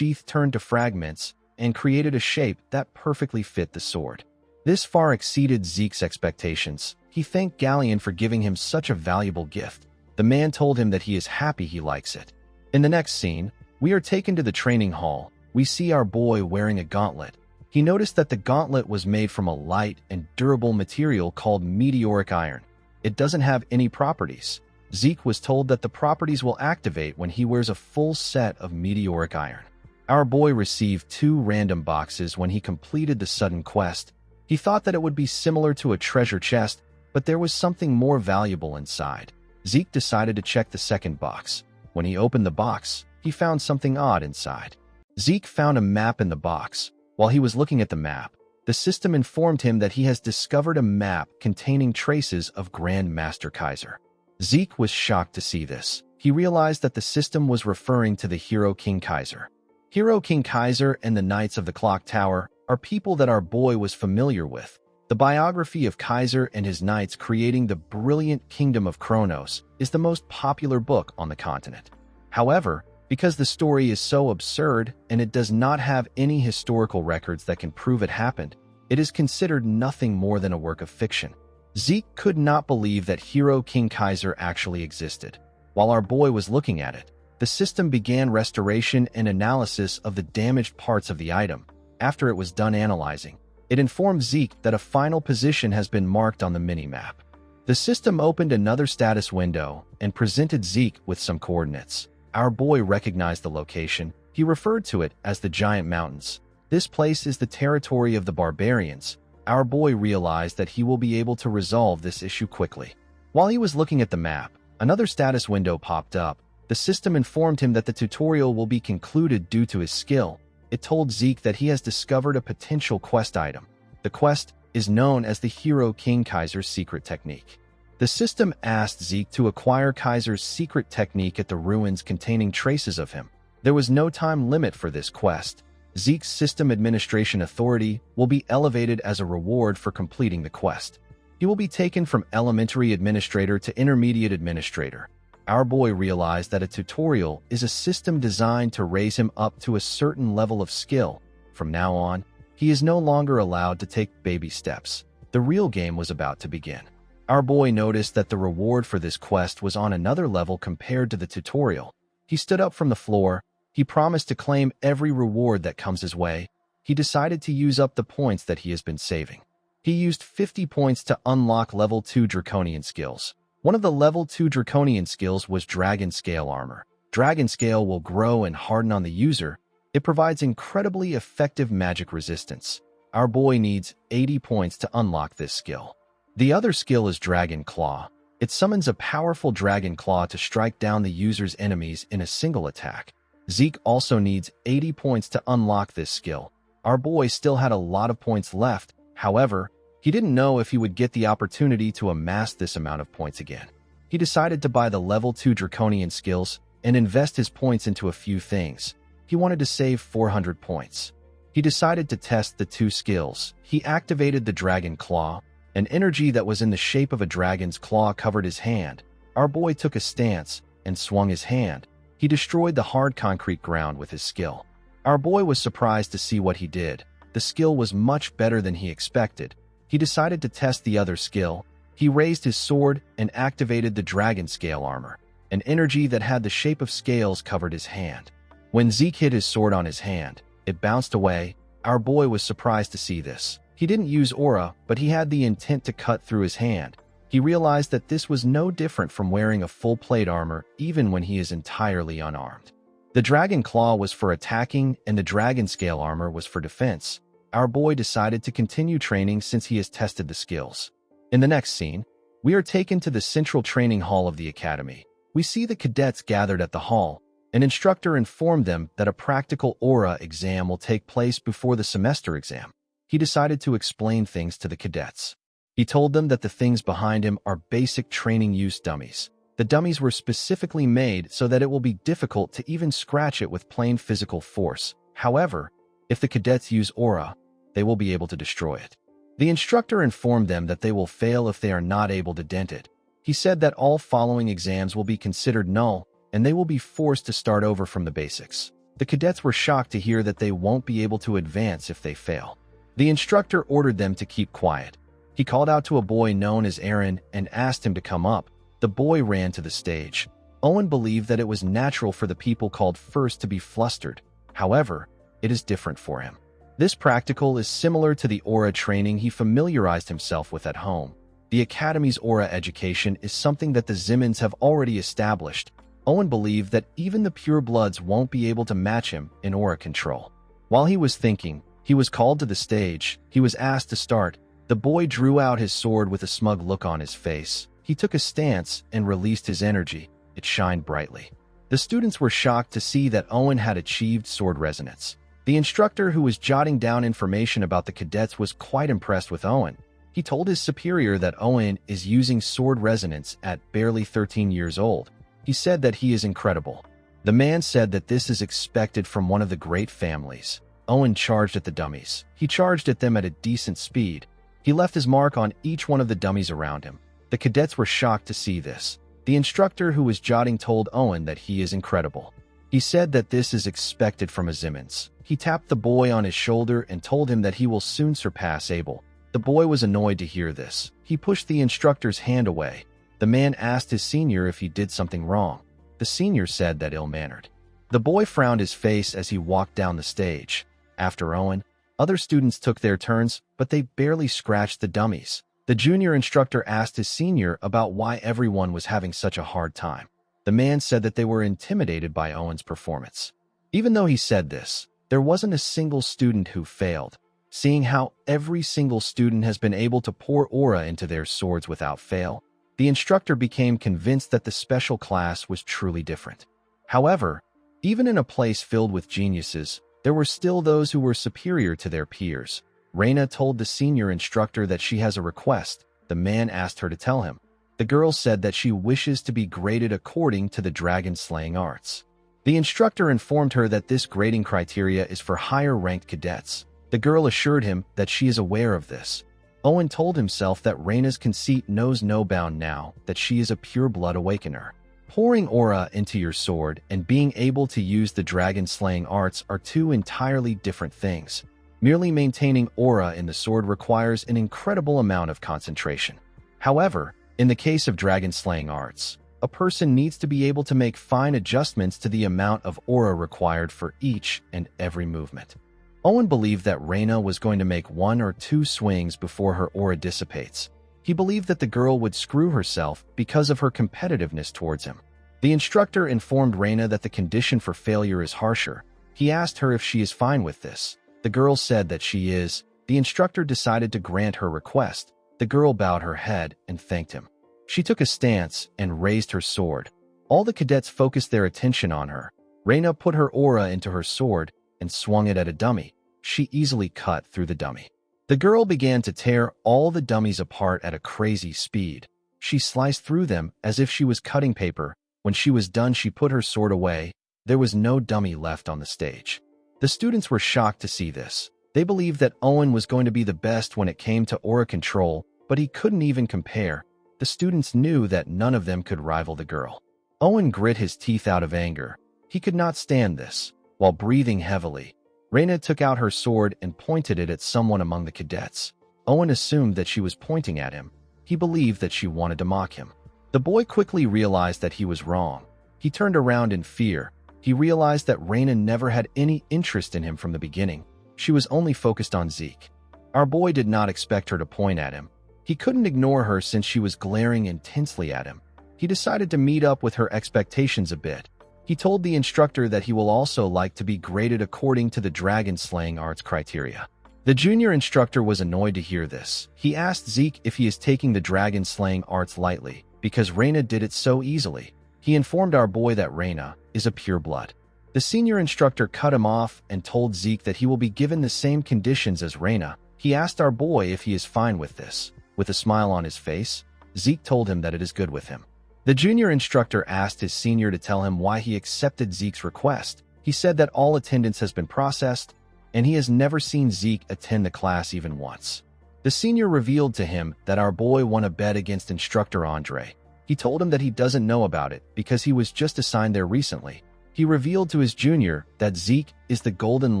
turned to fragments and created a shape that perfectly fit the sword. This far exceeded Zeke's expectations. He thanked Galleon for giving him such a valuable gift. The man told him that he is happy he likes it. In the next scene, we are taken to the training hall. We see our boy wearing a gauntlet. He noticed that the gauntlet was made from a light and durable material called meteoric iron. It doesn't have any properties. Zeke was told that the properties will activate when he wears a full set of meteoric iron. Our boy received 2 random boxes when he completed the sudden quest. He thought that it would be similar to a treasure chest, but there was something more valuable inside. Zeke decided to check the second box. When he opened the box, he found something odd inside. Zeke found a map in the box. While he was looking at the map, the system informed him that he has discovered a map containing traces of Grand Master Kaiser. Zeke was shocked to see this. He realized that the system was referring to the hero King Kaiser. Hero King Kaiser and the Knights of the Clock Tower are people that our boy was familiar with. The biography of Kaiser and his knights creating the brilliant Kingdom of Kronos is the most popular book on the continent. However, because the story is so absurd and it does not have any historical records that can prove it happened, it is considered nothing more than a work of fiction. Zeke could not believe that Hero King Kaiser actually existed. While our boy was looking at it, the system began restoration and analysis of the damaged parts of the item. After it was done analyzing, it informed Zeke that a final position has been marked on the mini-map. The system opened another status window and presented Zeke with some coordinates. Our boy recognized the location. He referred to it as the Giant Mountains. This place is the territory of the barbarians. Our boy realized that he will be able to resolve this issue quickly. While he was looking at the map, another status window popped up. The system informed him that the tutorial will be concluded due to his skill. It told Zeke that he has discovered a potential quest item. The quest is known as the Hero King Kaiser's secret technique. The system asked Zeke to acquire Kaiser's secret technique at the ruins containing traces of him. There was no time limit for this quest. Zeke's system administration authority will be elevated as a reward for completing the quest. He will be taken from elementary administrator to intermediate administrator. Our boy realized that a tutorial is a system designed to raise him up to a certain level of skill. From now on, he is no longer allowed to take baby steps. The real game was about to begin. Our boy noticed that the reward for this quest was on another level compared to the tutorial. He stood up from the floor. He promised to claim every reward that comes his way. He decided to use up the points that he has been saving. He used 50 points to unlock level 2 Draconian skills. One of the level 2 Draconian skills was Dragon Scale Armor. Dragon Scale will grow and harden on the user. It provides incredibly effective magic resistance. Our boy needs 80 points to unlock this skill. The other skill is Dragon Claw. It summons a powerful Dragon Claw to strike down the user's enemies in a single attack. Zeke also needs 80 points to unlock this skill. Our boy still had a lot of points left. However, He didn't know if he would get the opportunity to amass this amount of points again. He decided to buy the level 2 Draconian skills and invest his points into a few things. He wanted to save 400 points. He decided to test the 2 skills. He activated the Dragon Claw. An energy that was in the shape of a dragon's claw covered his hand. Our boy took a stance and swung his hand. He destroyed the hard concrete ground with his skill. Our boy was surprised to see what he did. The skill was much better than he expected. He decided to test the other skill. He raised his sword and activated the dragon scale armor. An energy that had the shape of scales covered his hand. When Zeke hit his sword on his hand, it bounced away. Our boy was surprised to see this. He didn't use aura, but he had the intent to cut through his hand. He realized that this was no different from wearing a full plate armor even when he is entirely unarmed. The dragon claw was for attacking and the dragon scale armor was for defense. Our boy decided to continue training since he has tested the skills. In the next scene, we are taken to the central training hall of the academy. We see the cadets gathered at the hall. An instructor informed them that a practical aura exam will take place before the semester exam. He decided to explain things to the cadets. He told them that the things behind him are basic training use dummies. The dummies were specifically made so that it will be difficult to even scratch it with plain physical force. However, if the cadets use aura, they will be able to destroy it. The instructor informed them that they will fail if they are not able to dent it. He said that all following exams will be considered null, and they will be forced to start over from the basics. The cadets were shocked to hear that they won't be able to advance if they fail. The instructor ordered them to keep quiet. He called out to a boy known as Aaron and asked him to come up. The boy ran to the stage. Owen believed that it was natural for the people called first to be flustered. However, it is different for him. This practical is similar to the aura training he familiarized himself with at home. The Academy's aura education is something that the Zimmons have already established. Owen believed that even the purebloods won't be able to match him in aura control. While he was thinking, he was called to the stage. He was asked to start. The boy drew out his sword with a smug look on his face. He took a stance and released his energy. It shined brightly. The students were shocked to see that Owen had achieved sword resonance. The instructor who was jotting down information about the cadets was quite impressed with Owen. He told his superior that Owen is using sword resonance at barely 13 years old. He said that he is incredible. The man said that this is expected from one of the great families. Owen charged at the dummies. He charged at them at a decent speed. He left his mark on each one of the dummies around him. The cadets were shocked to see this. The instructor who was jotting told Owen that he is incredible. He said that this is expected from a Zimmons. He tapped the boy on his shoulder and told him that he will soon surpass Abel. The boy was annoyed to hear this. He pushed the instructor's hand away. The man asked his senior if he did something wrong. The senior said that ill-mannered. The boy frowned his face as he walked down the stage. After Owen, other students took their turns, but they barely scratched the dummies. The junior instructor asked his senior about why everyone was having such a hard time. The man said that they were intimidated by Owen's performance. Even though he said this, there wasn't a single student who failed. Seeing how every single student has been able to pour aura into their swords without fail, the instructor became convinced that the special class was truly different. However, even in a place filled with geniuses, there were still those who were superior to their peers. Reina told the senior instructor that she has a request. The man asked her to tell him. The girl said that she wishes to be graded according to the dragon-slaying arts. The instructor informed her that this grading criteria is for higher-ranked cadets. The girl assured him that she is aware of this. Owen told himself that Reina's conceit knows no bound now that she is a pure-blood awakener. Pouring aura into your sword and being able to use the dragon-slaying arts are two entirely different things. Merely maintaining aura in the sword requires an incredible amount of concentration. However, in the case of dragon-slaying arts, a person needs to be able to make fine adjustments to the amount of aura required for each and every movement. Owen believed that Reina was going to make 1 or 2 swings before her aura dissipates. He believed that the girl would screw herself because of her competitiveness towards him. The instructor informed Reina that the condition for failure is harsher. He asked her if she is fine with this. The girl said that she is. The instructor decided to grant her request. The girl bowed her head and thanked him. She took a stance and raised her sword. All the cadets focused their attention on her. Reina put her aura into her sword and swung it at a dummy. She easily cut through the dummy. The girl began to tear all the dummies apart at a crazy speed. She sliced through them as if she was cutting paper. When she was done, she put her sword away. There was no dummy left on the stage. The students were shocked to see this. They believed that Owen was going to be the best when it came to aura control, but he couldn't even compare. The students knew that none of them could rival the girl. Owen grit his teeth out of anger. He could not stand this. While breathing heavily, Reina took out her sword and pointed it at someone among the cadets. Owen assumed that she was pointing at him. He believed that she wanted to mock him. The boy quickly realized that he was wrong. He turned around in fear. He realized that Reina never had any interest in him from the beginning. She was only focused on Zeke. Our boy did not expect her to point at him. He couldn't ignore her since she was glaring intensely at him. He decided to meet up with her expectations a bit. He told the instructor that he will also like to be graded according to the dragon-slaying arts criteria. The junior instructor was annoyed to hear this. He asked Zeke if he is taking the dragon-slaying arts lightly, because Reina did it so easily. He informed our boy that Reina is a pure blood. The senior instructor cut him off and told Zeke that he will be given the same conditions as Reina. He asked our boy if he is fine with this. With a smile on his face, Zeke told him that it is good with him. The junior instructor asked his senior to tell him why he accepted Zeke's request. He said that all attendance has been processed, and he has never seen Zeke attend the class even once. The senior revealed to him that our boy won a bet against instructor Andre. He told him that he doesn't know about it because he was just assigned there recently. He revealed to his junior that Zeke is the Golden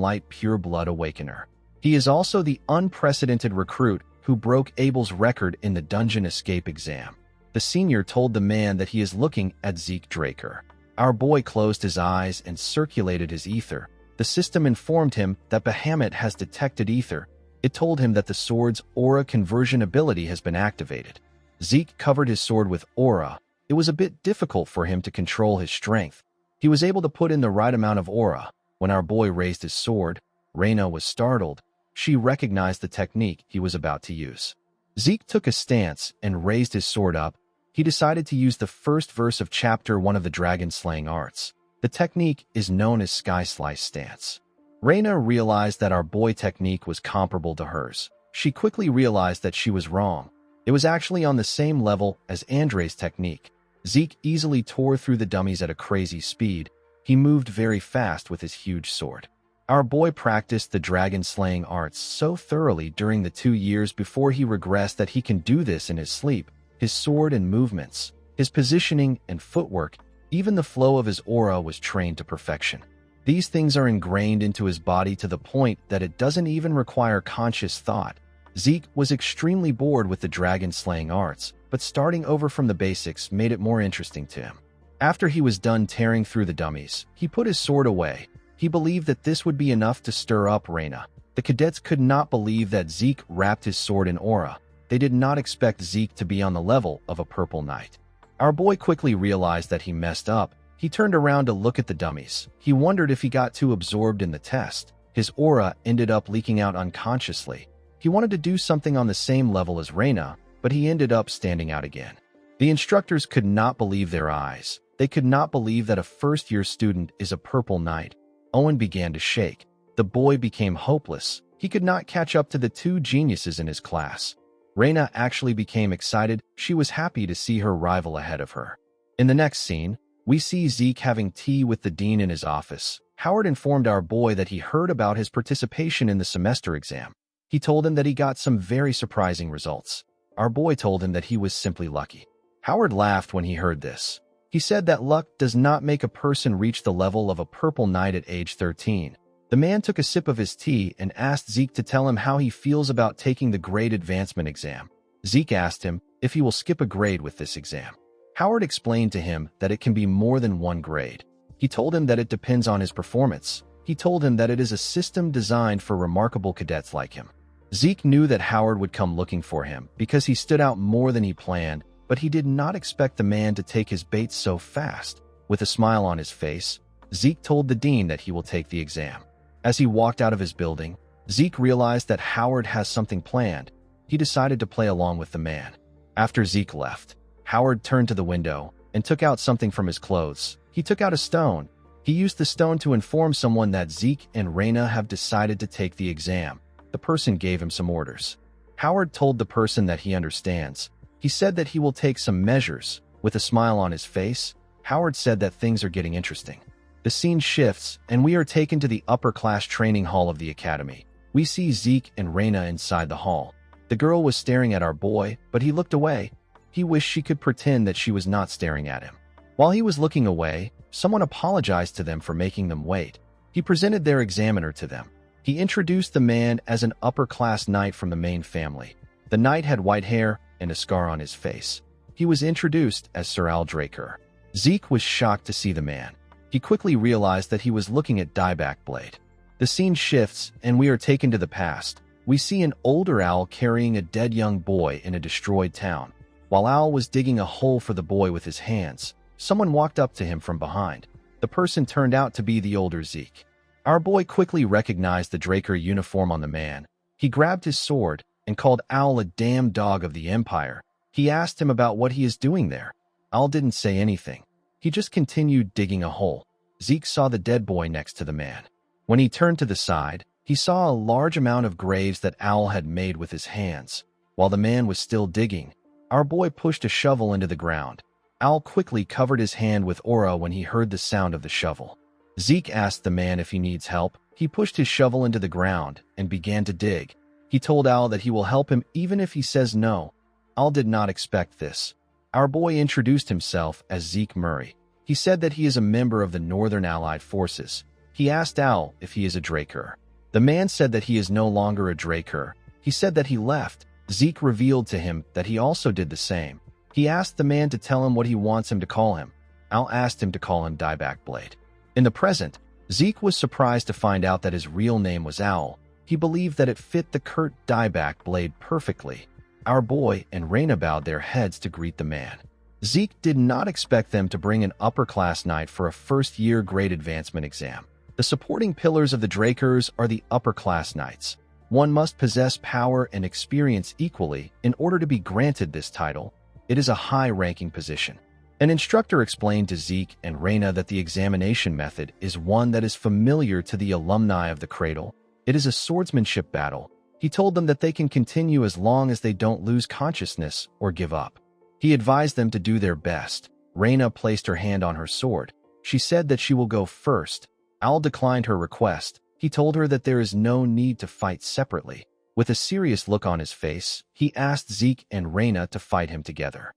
Light Pure Blood Awakener. He is also the unprecedented recruit who broke Abel's record in the dungeon escape exam. The senior told the man that he is looking at Zeke Draker. Our boy closed his eyes and circulated his ether. The system informed him that Bahamut has detected ether. It told him that the sword's aura conversion ability has been activated. Zeke covered his sword with aura. It was a bit difficult for him to control his strength. He was able to put in the right amount of aura. When our boy raised his sword, Reina was startled. She recognized the technique he was about to use. Zeke took a stance and raised his sword up. He decided to use the first verse of Chapter 1 of the Dragon-Slaying Arts. The technique is known as Sky Slice Stance. Reina realized that our boy technique was comparable to hers. She quickly realized that she was wrong. It was actually on the same level as Andre's technique. Zeke easily tore through the dummies at a crazy speed. He moved very fast with his huge sword. Our boy practiced the dragon-slaying arts so thoroughly during the 2 years before he regressed that he can do this in his sleep. His sword and movements, his positioning and footwork, even the flow of his aura was trained to perfection. These things are ingrained into his body to the point that it doesn't even require conscious thought. Zeke was extremely bored with the dragon-slaying arts, but starting over from the basics made it more interesting to him. After he was done tearing through the dummies, he put his sword away. He believed that this would be enough to stir up Reina. The cadets could not believe that Zeke wrapped his sword in aura. They did not expect Zeke to be on the level of a purple knight. Our boy quickly realized that he messed up. He turned around to look at the dummies. He wondered if he got too absorbed in the test. His aura ended up leaking out unconsciously. He wanted to do something on the same level as Reina, but he ended up standing out again. The instructors could not believe their eyes. They could not believe that a first-year student is a purple knight. Owen began to shake. The boy became hopeless. He could not catch up to the 2 geniuses in his class. Reina actually became excited. She was happy to see her rival ahead of her. In the next scene, we see Zeke having tea with the dean in his office. Howard informed our boy that he heard about his participation in the semester exam. He told him that he got some very surprising results. Our boy told him that he was simply lucky. Howard laughed when he heard this. He said that luck does not make a person reach the level of a purple knight at age 13. The man took a sip of his tea and asked Zeke to tell him how he feels about taking the grade advancement exam. Zeke asked him if he will skip a grade with this exam. Howard explained to him that it can be more than 1 grade. He told him that it depends on his performance. He told him that it is a system designed for remarkable cadets like him. Zeke knew that Howard would come looking for him because he stood out more than he planned, but he did not expect the man to take his bait so fast. With a smile on his face, Zeke told the dean that he will take the exam. As he walked out of his building, Zeke realized that Howard has something planned. He decided to play along with the man. After Zeke left, Howard turned to the window and took out something from his clothes. He took out a stone. He used the stone to inform someone that Zeke and Reina have decided to take the exam. the person gave him some orders. Howard told the person that he understands. He said that he will take some measures. With a smile on his face, Howard said that things are getting interesting. The scene shifts, and we are taken to the upper-class training hall of the academy. We see Zeke and Raina inside the hall. The girl was staring at our boy, but he looked away. He wished she could pretend that she was not staring at him. While he was looking away, someone apologized to them for making them wait. He presented their examiner to them. He introduced the man as an upper-class knight from the main family. The knight had white hair and a scar on his face. He was introduced as Sir Al Draker. Zeke was shocked to see the man. He quickly realized that he was looking at Dieback Blade. The scene shifts, and we are taken to the past. We see an older Al carrying a dead young boy in a destroyed town. While Al was digging a hole for the boy with his hands, someone walked up to him from behind. The person turned out to be the older Zeke. Our boy quickly recognized the Draker uniform on the man. He grabbed his sword and called Al a damn dog of the Empire. He asked him about what he is doing there. Al didn't say anything. He just continued digging a hole. Zeke saw the dead boy next to the man. When he turned to the side, he saw a large amount of graves that Al had made with his hands. While the man was still digging, our boy pushed a shovel into the ground. Al quickly covered his hand with aura when he heard the sound of the shovel. Zeke asked the man if he needs help. He pushed his shovel into the ground and began to dig. He told Al that he will help him even if he says no. Al did not expect this. Our boy introduced himself as Zeke Murray. He said that he is a member of the Northern Allied Forces. He asked Al if he is a Draker. The man said that he is no longer a Draker. He said that he left. Zeke revealed to him that he also did the same. He asked the man to tell him what he wants him to call him. Al asked him to call him Dieback Blade. In the present, Zeke was surprised to find out that his real name was Owl. He believed that it fit the Kurt Dieback Blade perfectly. Our boy and Raina bowed their heads to greet the man. Zeke did not expect them to bring an upper-class knight for a first-year grade advancement exam. The supporting pillars of the Drakers are the upper-class knights. One must possess power and experience equally in order to be granted this title. It is a high-ranking position. An instructor explained to Zeke and Raina that the examination method is one that is familiar to the alumni of the Cradle. It is a swordsmanship battle. He told them that they can continue as long as they don't lose consciousness or give up. He advised them to do their best. Raina placed her hand on her sword. She said that she will go first. Al declined her request. He told her that there is no need to fight separately. With a serious look on his face, he asked Zeke and Raina to fight him together.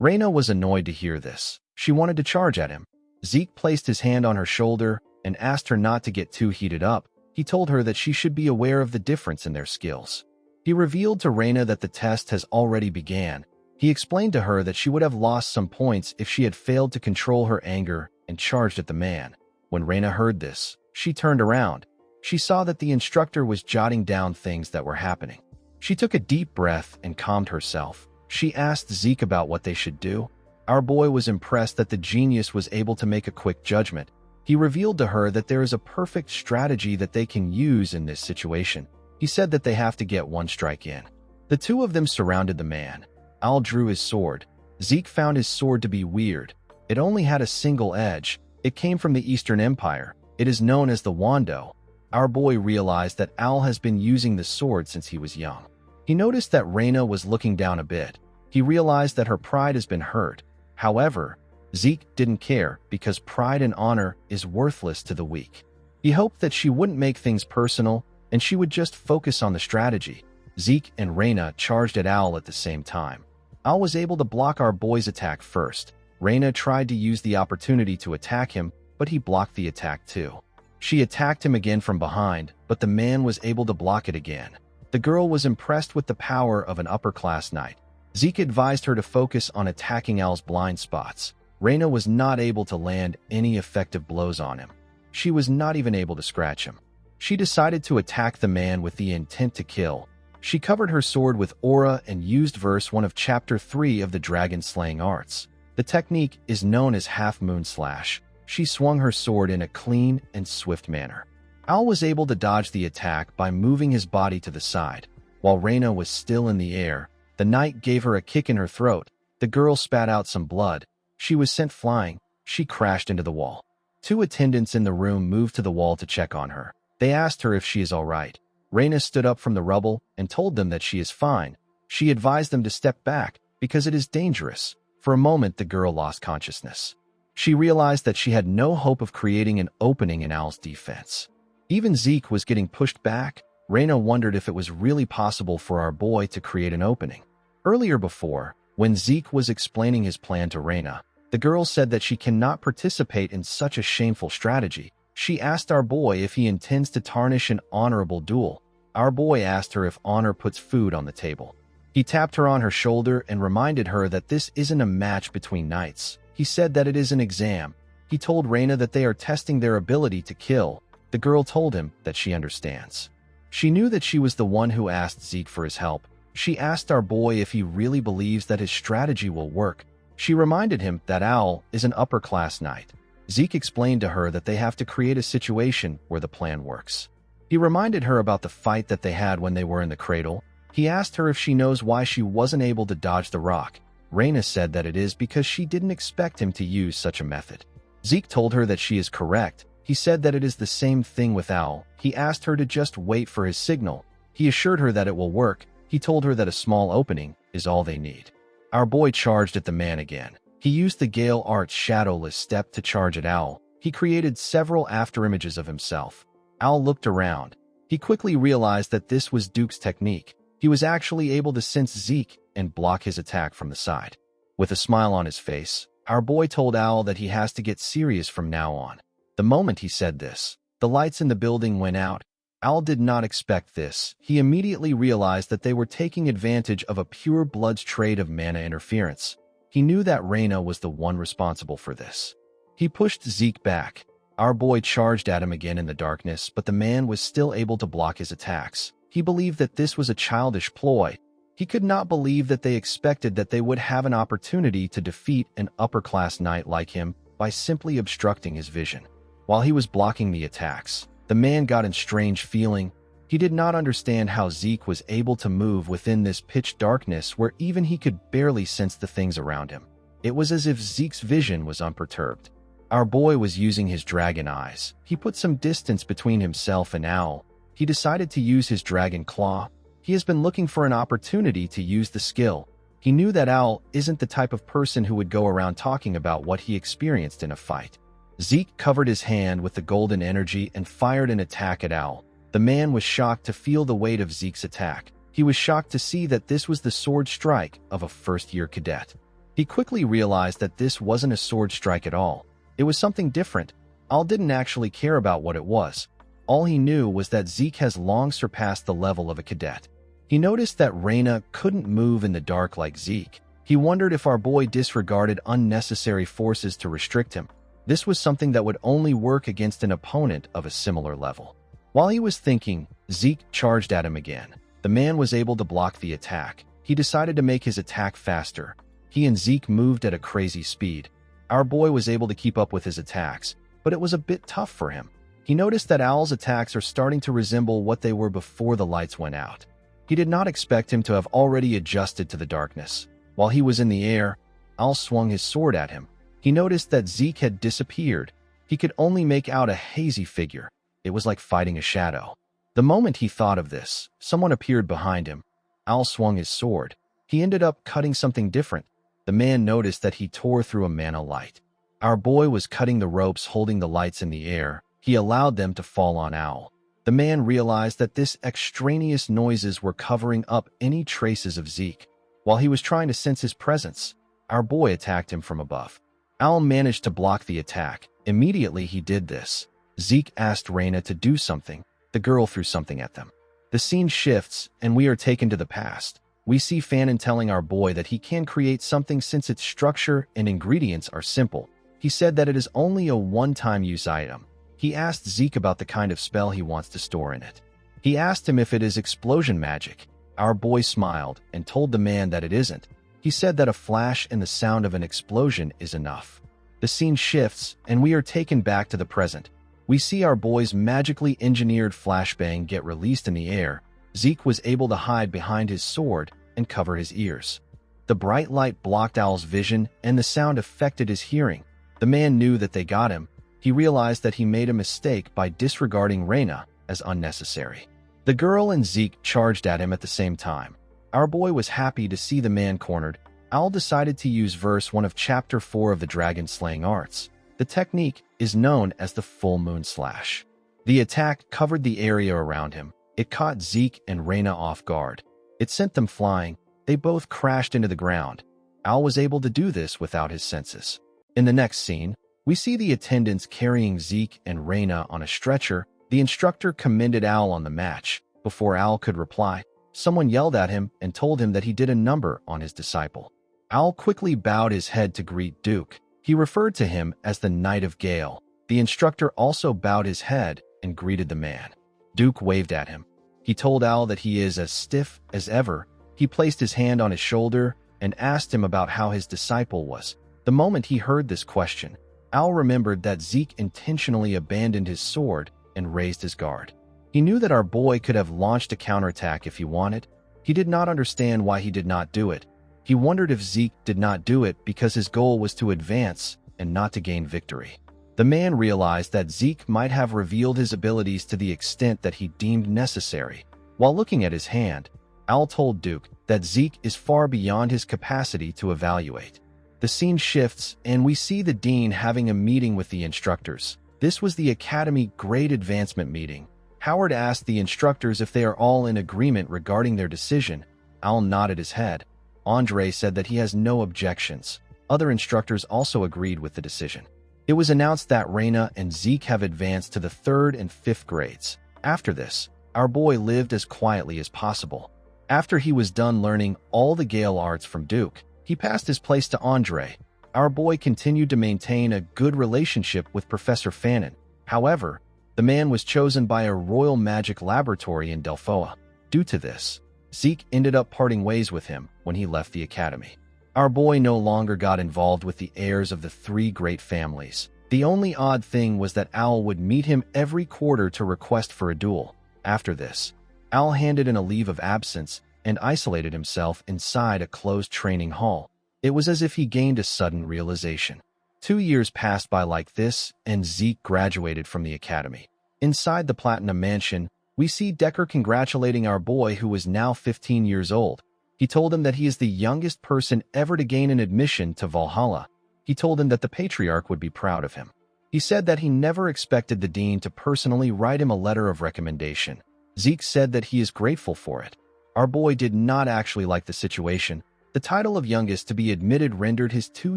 Raina was annoyed to hear this. She wanted to charge at him. Zeke placed his hand on her shoulder and asked her not to get too heated up. He told her that she should be aware of the difference in their skills. He revealed to Raina that the test has already began. He explained to her that she would have lost some points if she had failed to control her anger and charged at the man. When Raina heard this, she turned around. She saw that the instructor was jotting down things that were happening. She took a deep breath and calmed herself. She asked Zeke about what they should do. Our boy was impressed that the genius was able to make a quick judgment. He revealed to her that there is a perfect strategy that they can use in this situation. He said that they have to get one strike in. The two of them surrounded the man. Al drew his sword. Zeke found his sword to be weird. It only had a single edge. It came from the Eastern Empire. It is known as the Wando. Our boy realized that Al has been using the sword since he was young. He noticed that Raina was looking down a bit. He realized that her pride has been hurt. However, Zeke didn't care because pride and honor is worthless to the weak. He hoped that she wouldn't make things personal and she would just focus on the strategy. Zeke and Raina charged at Al at the same time. Al was able to block our boy's attack first. Raina tried to use the opportunity to attack him, but he blocked the attack too. She attacked him again from behind, but the man was able to block it again. The girl was impressed with the power of an upper-class knight. Zeke advised her to focus on attacking Al's blind spots. Raina was not able to land any effective blows on him. She was not even able to scratch him. She decided to attack the man with the intent to kill. She covered her sword with aura and used verse 1 of Chapter 3 of the dragon-slaying arts. The technique is known as half-moon slash. She swung her sword in a clean and swift manner. Al was able to dodge the attack by moving his body to the side. While Raina was still in the air, the knight gave her a kick in her throat. The girl spat out some blood. She was sent flying. She crashed into the wall. Two attendants in the room moved to the wall to check on her. They asked her if she is all right. Reina stood up from the rubble and told them that she is fine. She advised them to step back because it is dangerous. For a moment, the girl lost consciousness. She realized that she had no hope of creating an opening in Al's defense. Even Zeke was getting pushed back. Reina wondered if it was really possible for our boy to create an opening. Earlier before, when Zeke was explaining his plan to Reina, the girl said that she cannot participate in such a shameful strategy. She asked our boy if he intends to tarnish an honorable duel. Our boy asked her if honor puts food on the table. He tapped her on her shoulder and reminded her that this isn't a match between knights. He said that it is an exam. He told Reina that they are testing their ability to kill. The girl told him that she understands. She knew that she was the one who asked Zeke for his help. She asked our boy if he really believes that his strategy will work. She reminded him that Al is an upper-class knight. Zeke explained to her that they have to create a situation where the plan works. He reminded her about the fight that they had when they were in the cradle. He asked her if she knows why she wasn't able to dodge the rock. Reina said that it is because she didn't expect him to use such a method. Zeke told her that she is correct. He said that it is the same thing with Al. He asked her to just wait for his signal. He assured her that it will work. He told her that a small opening is all they need. Our boy charged at the man again. He used the Gale Art's shadowless step to charge at Al. He created several afterimages of himself. Al looked around. He quickly realized that this was Duke's technique. He was actually able to sense Zeke and block his attack from the side. With a smile on his face, our boy told Al that he has to get serious from now on. The moment he said this, the lights in the building went out. Al did not expect this. He immediately realized that they were taking advantage of a pure blood's trade of mana interference. He knew that Reina was the one responsible for this. He pushed Zeke back. Our boy charged at him again in the darkness, but the man was still able to block his attacks. He believed that this was a childish ploy. He could not believe that they expected that they would have an opportunity to defeat an upper-class knight like him by simply obstructing his vision. While he was blocking the attacks, the man got a strange feeling. He did not understand how Zeke was able to move within this pitch darkness where even he could barely sense the things around him. It was as if Zeke's vision was unperturbed. Our boy was using his dragon eyes. He put some distance between himself and Al. He decided to use his dragon claw. He has been looking for an opportunity to use the skill. He knew that Al isn't the type of person who would go around talking about what he experienced in a fight. Zeke covered his hand with the golden energy and fired an attack at Al. The man was shocked to feel the weight of Zeke's attack. He was shocked to see that this was the sword strike of a first-year cadet. He quickly realized that this wasn't a sword strike at all. It was something different. Al didn't actually care about what it was. All he knew was that Zeke has long surpassed the level of a cadet. He noticed that Reina couldn't move in the dark like Zeke. He wondered if our boy disregarded unnecessary forces to restrict him. This was something that would only work against an opponent of a similar level. While he was thinking, Zeke charged at him again. The man was able to block the attack. He decided to make his attack faster. He and Zeke moved at a crazy speed. Our boy was able to keep up with his attacks, but it was a bit tough for him. He noticed that Al's attacks are starting to resemble what they were before the lights went out. He did not expect him to have already adjusted to the darkness. While he was in the air, Al swung his sword at him. He noticed that Zeke had disappeared. He could only make out a hazy figure. It was like fighting a shadow. The moment he thought of this, someone appeared behind him. Al swung his sword. He ended up cutting something different. The man noticed that he tore through a mana light. Our boy was cutting the ropes holding the lights in the air. He allowed them to fall on Al. The man realized that this extraneous noises were covering up any traces of Zeke. While he was trying to sense his presence, our boy attacked him from above. Al managed to block the attack. Immediately he did this. Zeke asked Reina to do something. The girl threw something at them. The scene shifts, and we are taken to the past. We see Fanon telling our boy that he can create something since its structure and ingredients are simple. He said that it is only a one-time use item. He asked Zeke about the kind of spell he wants to store in it. He asked him if it is explosion magic. Our boy smiled and told the man that it isn't. He said that a flash and the sound of an explosion is enough. The scene shifts, and we are taken back to the present. We see our boy's magically engineered flashbang get released in the air. Zeke was able to hide behind his sword and cover his ears. The bright light blocked Al's vision, and the sound affected his hearing. The man knew that they got him. He realized that he made a mistake by disregarding Reina as unnecessary. The girl and Zeke charged at him at the same time. Our boy was happy to see the man cornered. Al decided to use verse 1 of chapter 4 of the dragon slaying arts. The technique is known as the full moon slash. The attack covered the area around him. It caught Zeke and Reyna off guard. It sent them flying. They both crashed into the ground. Al was able to do this without his senses. In the next scene, we see the attendants carrying Zeke and Reyna on a stretcher. The instructor commended Al on the match. Before Al could reply, someone yelled at him and told him that he did a number on his disciple. Al quickly bowed his head to greet Duke. He referred to him as the Knight of Gale. The instructor also bowed his head and greeted the man. Duke waved at him. He told Al that he is as stiff as ever. He placed his hand on his shoulder and asked him about how his disciple was. The moment he heard this question, Al remembered that Zeke intentionally abandoned his sword and raised his guard. He knew that our boy could have launched a counterattack if he wanted. He did not understand why he did not do it. He wondered if Zeke did not do it because his goal was to advance and not to gain victory. The man realized that Zeke might have revealed his abilities to the extent that he deemed necessary. While looking at his hand, Al told Duke that Zeke is far beyond his capacity to evaluate. The scene shifts, and we see the dean having a meeting with the instructors. This was the Academy Grade Advancement meeting. Howard asked the instructors if they are all in agreement regarding their decision. Al nodded his head. Andre said that he has no objections. Other instructors also agreed with the decision. It was announced that Reyna and Zeke have advanced to the 3rd and 5th grades. After this, our boy lived as quietly as possible. After he was done learning all the Gale arts from Duke, he passed his place to Andre. Our boy continued to maintain a good relationship with Professor Fannin. However, the man was chosen by a royal magic laboratory in Delphoa. Due to this, Zeke ended up parting ways with him when he left the academy. Our boy no longer got involved with the heirs of the 3 great families. The only odd thing was that Al would meet him every quarter to request for a duel. After this, Al handed in a leave of absence and isolated himself inside a closed training hall. It was as if he gained a sudden realization. 2 years passed by like this, and Zeke graduated from the academy. Inside the Platinum Mansion, we see Decker congratulating our boy, who was now 15 years old. He told him that he is the youngest person ever to gain an admission to Valhalla. He told him that the Patriarch would be proud of him. He said that he never expected the dean to personally write him a letter of recommendation. Zeke said that he is grateful for it. Our boy did not actually like the situation. The title of youngest to be admitted rendered his 2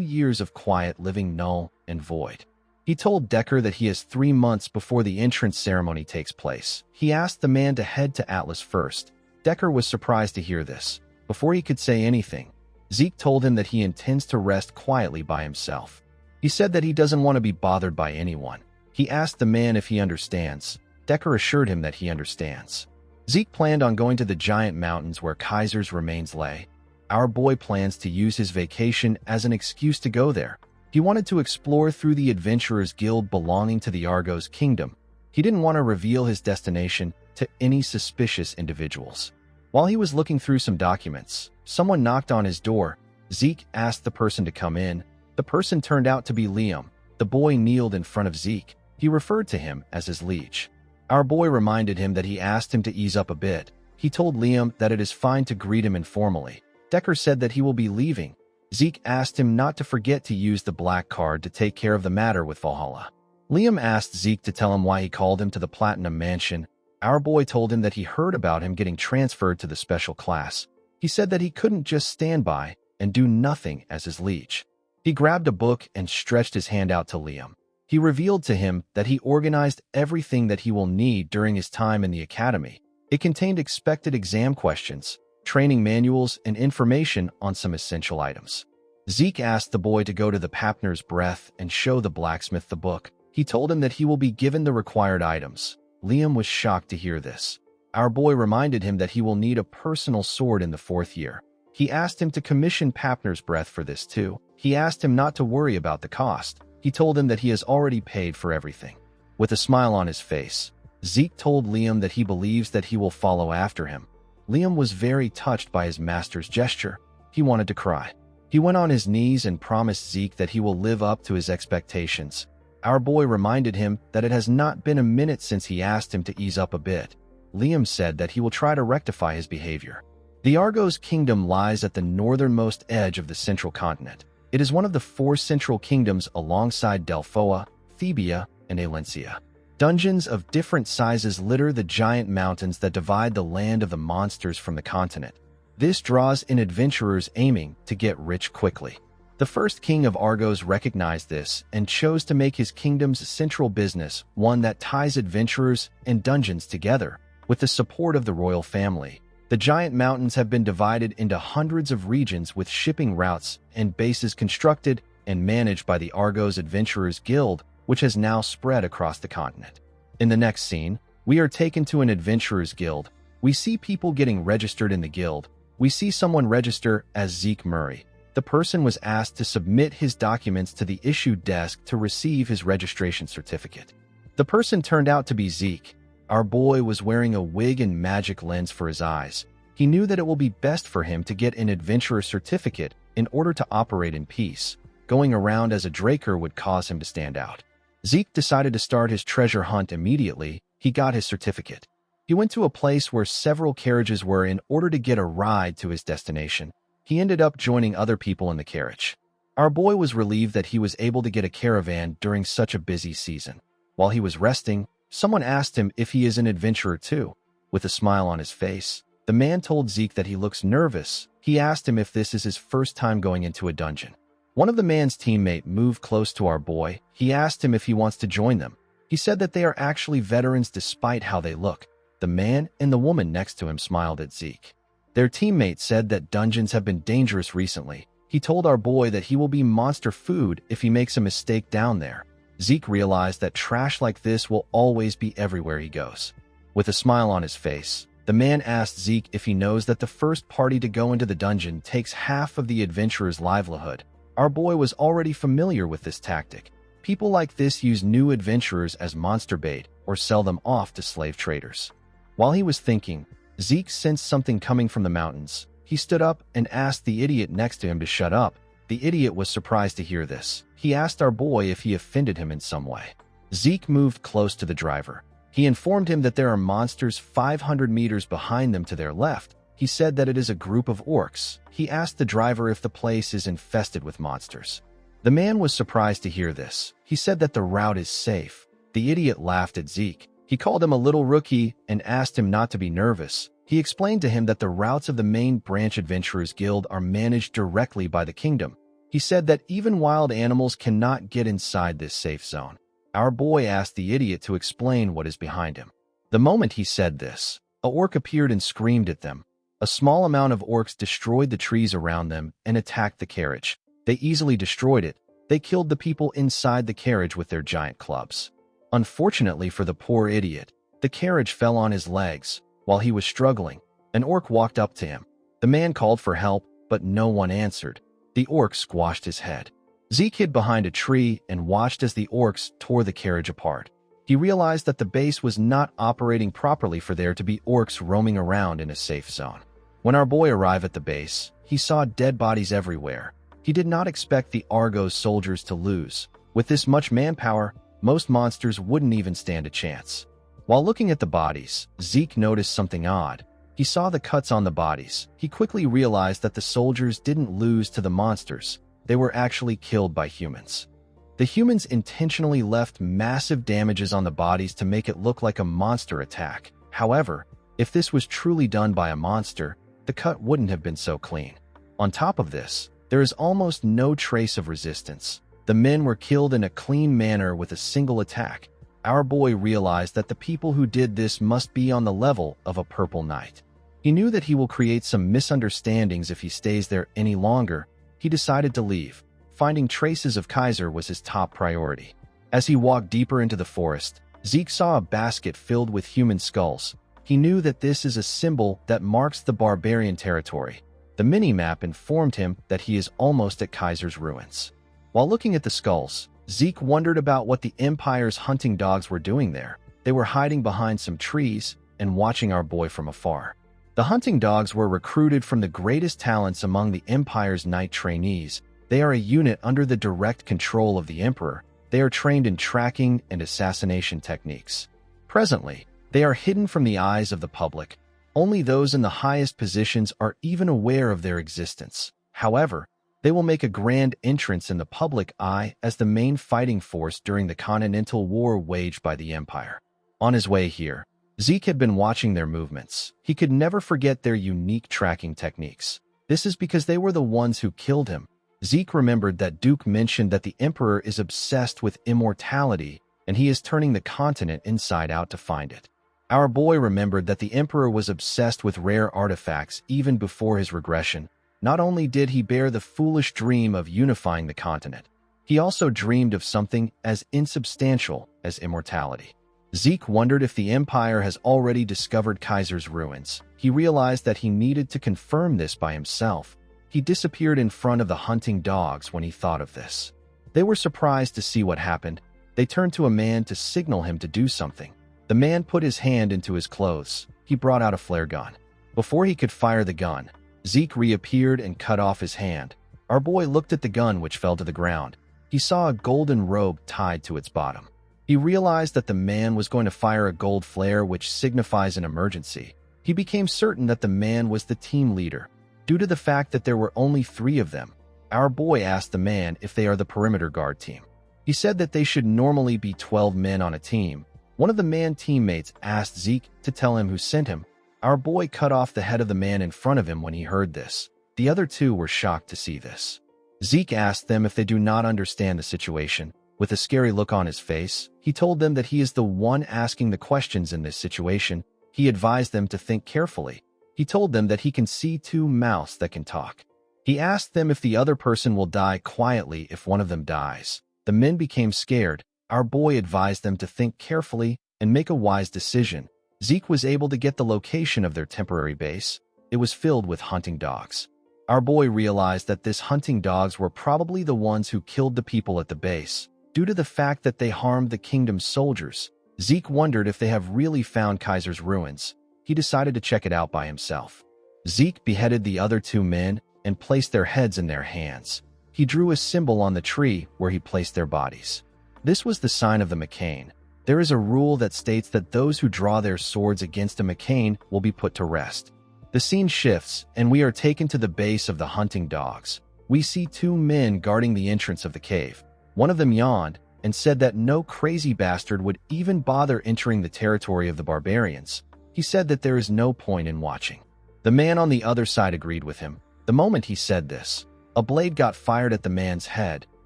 years of quiet living null and void. He told Decker that he has 3 months before the entrance ceremony takes place. He asked the man to head to Atlas first. Decker was surprised to hear this. Before he could say anything, Zeke told him that he intends to rest quietly by himself. He said that he doesn't want to be bothered by anyone. He asked the man if he understands. Decker assured him that he understands. Zeke planned on going to the giant mountains where Kaiser's remains lay. Our boy plans to use his vacation as an excuse to go there. He wanted to explore through the Adventurers Guild belonging to the Argos Kingdom. He didn't want to reveal his destination to any suspicious individuals. While he was looking through some documents, someone knocked on his door. Zeke asked the person to come in. The person turned out to be Liam. The boy kneeled in front of Zeke. He referred to him as his liege. Our boy reminded him that he asked him to ease up a bit. He told Liam that it is fine to greet him informally. Decker said that he will be leaving. Zeke asked him not to forget to use the black card to take care of the matter with Valhalla. Liam asked Zeke to tell him why he called him to the Platinum Mansion. Our boy told him that he heard about him getting transferred to the special class. He said that he couldn't just stand by and do nothing as his liege. He grabbed a book and stretched his hand out to Liam. He revealed to him that he organized everything that he will need during his time in the academy. It contained expected exam questions, training manuals, and information on some essential items. Zeke asked the boy to go to the Papner's Breath and show the blacksmith the book. He told him that he will be given the required items. Liam was shocked to hear this. Our boy reminded him that he will need a personal sword in the 4th year. He asked him to commission Papner's Breath for this too. He asked him not to worry about the cost. He told him that he has already paid for everything. With a smile on his face, Zeke told Liam that he believes that he will follow after him. Liam was very touched by his master's gesture. He wanted to cry. He went on his knees and promised Zeke that he will live up to his expectations. Our boy reminded him that it has not been a minute since he asked him to ease up a bit. Liam said that he will try to rectify his behavior. The Argos kingdom lies at the northernmost edge of the central continent. It is one of the 4 central kingdoms alongside Delphoa, Thebia, and Alencia. Dungeons of different sizes litter the giant mountains that divide the land of the monsters from the continent. This draws in adventurers aiming to get rich quickly. The first king of Argos recognized this and chose to make his kingdom's central business one that ties adventurers and dungeons together. With the support of the royal family, the giant mountains have been divided into hundreds of regions with shipping routes and bases constructed and managed by the Argos Adventurers Guild, which has now spread across the continent. In the next scene, we are taken to an Adventurers Guild. We see people getting registered in the guild. We see someone register as Zeke Murray. The person was asked to submit his documents to the issue desk to receive his registration certificate. The person turned out to be Zeke. Our boy was wearing a wig and magic lens for his eyes. He knew that it will be best for him to get an adventurer certificate in order to operate in peace. Going around as a Draker would cause him to stand out. Zeke decided to start his treasure hunt immediately. He got his certificate. He went to a place where several carriages were in order to get a ride to his destination. He ended up joining other people in the carriage. Our boy was relieved that he was able to get a caravan during such a busy season. While he was resting, someone asked him if he is an adventurer too. With a smile on his face, the man told Zeke that he looks nervous. He asked him if this is his first time going into a dungeon. One of the man's teammates moved close to our boy. He asked him if he wants to join them. He said that they are actually veterans despite how they look. The man and the woman next to him smiled at Zeke. Their teammate said that dungeons have been dangerous recently. He told our boy that he will be monster food if he makes a mistake down there. Zeke realized that trash like this will always be everywhere he goes. With a smile on his face, the man asked Zeke if he knows that the first party to go into the dungeon takes half of the adventurer's livelihood. Our boy was already familiar with this tactic. People like this use new adventurers as monster bait or sell them off to slave traders. While he was thinking, Zeke sensed something coming from the mountains. He stood up and asked the idiot next to him to shut up. The idiot was surprised to hear this. He asked our boy if he offended him in some way. Zeke moved close to the driver. He informed him that there are monsters 500 meters behind them to their left. He said that it is a group of orcs. He asked the driver if the place is infested with monsters. The man was surprised to hear this. He said that the route is safe. The idiot laughed at Zeke. He called him a little rookie and asked him not to be nervous. He explained to him that the routes of the main branch Adventurers Guild are managed directly by the kingdom. He said that even wild animals cannot get inside this safe zone. Our boy asked the idiot to explain what is behind him. The moment he said this, an orc appeared and screamed at them. A small amount of orcs destroyed the trees around them and attacked the carriage. They easily destroyed it. They killed the people inside the carriage with their giant clubs. Unfortunately for the poor idiot, the carriage fell on his legs. While he was struggling, an orc walked up to him. The man called for help, but no one answered. The orc squashed his head. Zeke hid behind a tree and watched as the orcs tore the carriage apart. He realized that the base was not operating properly for there to be orcs roaming around in a safe zone. When our boy arrived at the base, he saw dead bodies everywhere. He did not expect the Argos soldiers to lose. With this much manpower, most monsters wouldn't even stand a chance. While looking at the bodies, Zeke noticed something odd. He saw the cuts on the bodies. He quickly realized that the soldiers didn't lose to the monsters. They were actually killed by humans. The humans intentionally left massive damages on the bodies to make it look like a monster attack. However, if this was truly done by a monster, the cut wouldn't have been so clean. On top of this, there is almost no trace of resistance. The men were killed in a clean manner with a single attack. Our boy realized that the people who did this must be on the level of a purple knight. He knew that he will create some misunderstandings if he stays there any longer. He decided to leave. Finding traces of Kaiser was his top priority. As he walked deeper into the forest, Zeke saw a basket filled with human skulls. He knew that this is a symbol that marks the barbarian territory. The mini-map informed him that he is almost at Kaiser's ruins. While looking at the skulls, Zeke wondered about what the Empire's hunting dogs were doing there. They were hiding behind some trees and watching our boy from afar. The hunting dogs were recruited from the greatest talents among the Empire's knight trainees. They are a unit under the direct control of the Emperor. They are trained in tracking and assassination techniques. Presently, They are hidden from the eyes of the public. Only those in the highest positions are even aware of their existence. However, they will make a grand entrance in the public eye as the main fighting force during the Continental War waged by the Empire. On his way here, Zeke had been watching their movements. He could never forget their unique tracking techniques. This is because they were the ones who killed him. Zeke remembered that Duke mentioned that the Emperor is obsessed with immortality, and he is turning the continent inside out to find it. Our boy remembered that the Emperor was obsessed with rare artifacts even before his regression. Not only did he bear the foolish dream of unifying the continent, he also dreamed of something as insubstantial as immortality. Zeke wondered if the Empire has already discovered Kaiser's ruins. He realized that he needed to confirm this by himself. He disappeared in front of the hunting dogs when he thought of this. They were surprised to see what happened. They turned to a man to signal him to do something. The man put his hand into his clothes. He brought out a flare gun. Before he could fire the gun, Zeke reappeared and cut off his hand. Our boy looked at the gun, which fell to the ground. He saw a golden robe tied to its bottom. He realized that the man was going to fire a gold flare, which signifies an emergency. He became certain that the man was the team leader. Due to the fact that there were only 3 of them, our boy asked the man if they are the perimeter guard team. He said that they should normally be 12 men on a team. One of the man teammates asked Zeke to tell him who sent him. Our boy cut off the head of the man in front of him when he heard this. The other 2 were shocked to see this. Zeke asked them if they do not understand the situation. With a scary look on his face, he told them that he is the one asking the questions in this situation. He advised them to think carefully. He told them that he can see 2 mouths that can talk. He asked them if the other person will die quietly if one of them dies. The men became scared. Our boy advised them to think carefully and make a wise decision. Zeke was able to get the location of their temporary base. It was filled with hunting dogs. Our boy realized that these hunting dogs were probably the ones who killed the people at the base. Due to the fact that they harmed the kingdom's soldiers, Zeke wondered if they have really found Kaiser's ruins. He decided to check it out by himself. Zeke beheaded the other 2 men and placed their heads in their hands. He drew a symbol on the tree where he placed their bodies. This was the sign of the McCain. There is a rule that states that those who draw their swords against a McCain will be put to rest. The scene shifts, and we are taken to the base of the hunting dogs. We see 2 men guarding the entrance of the cave. One of them yawned and said that no crazy bastard would even bother entering the territory of the barbarians. He said that there is no point in watching. The man on the other side agreed with him. The moment he said this, a blade got fired at the man's head.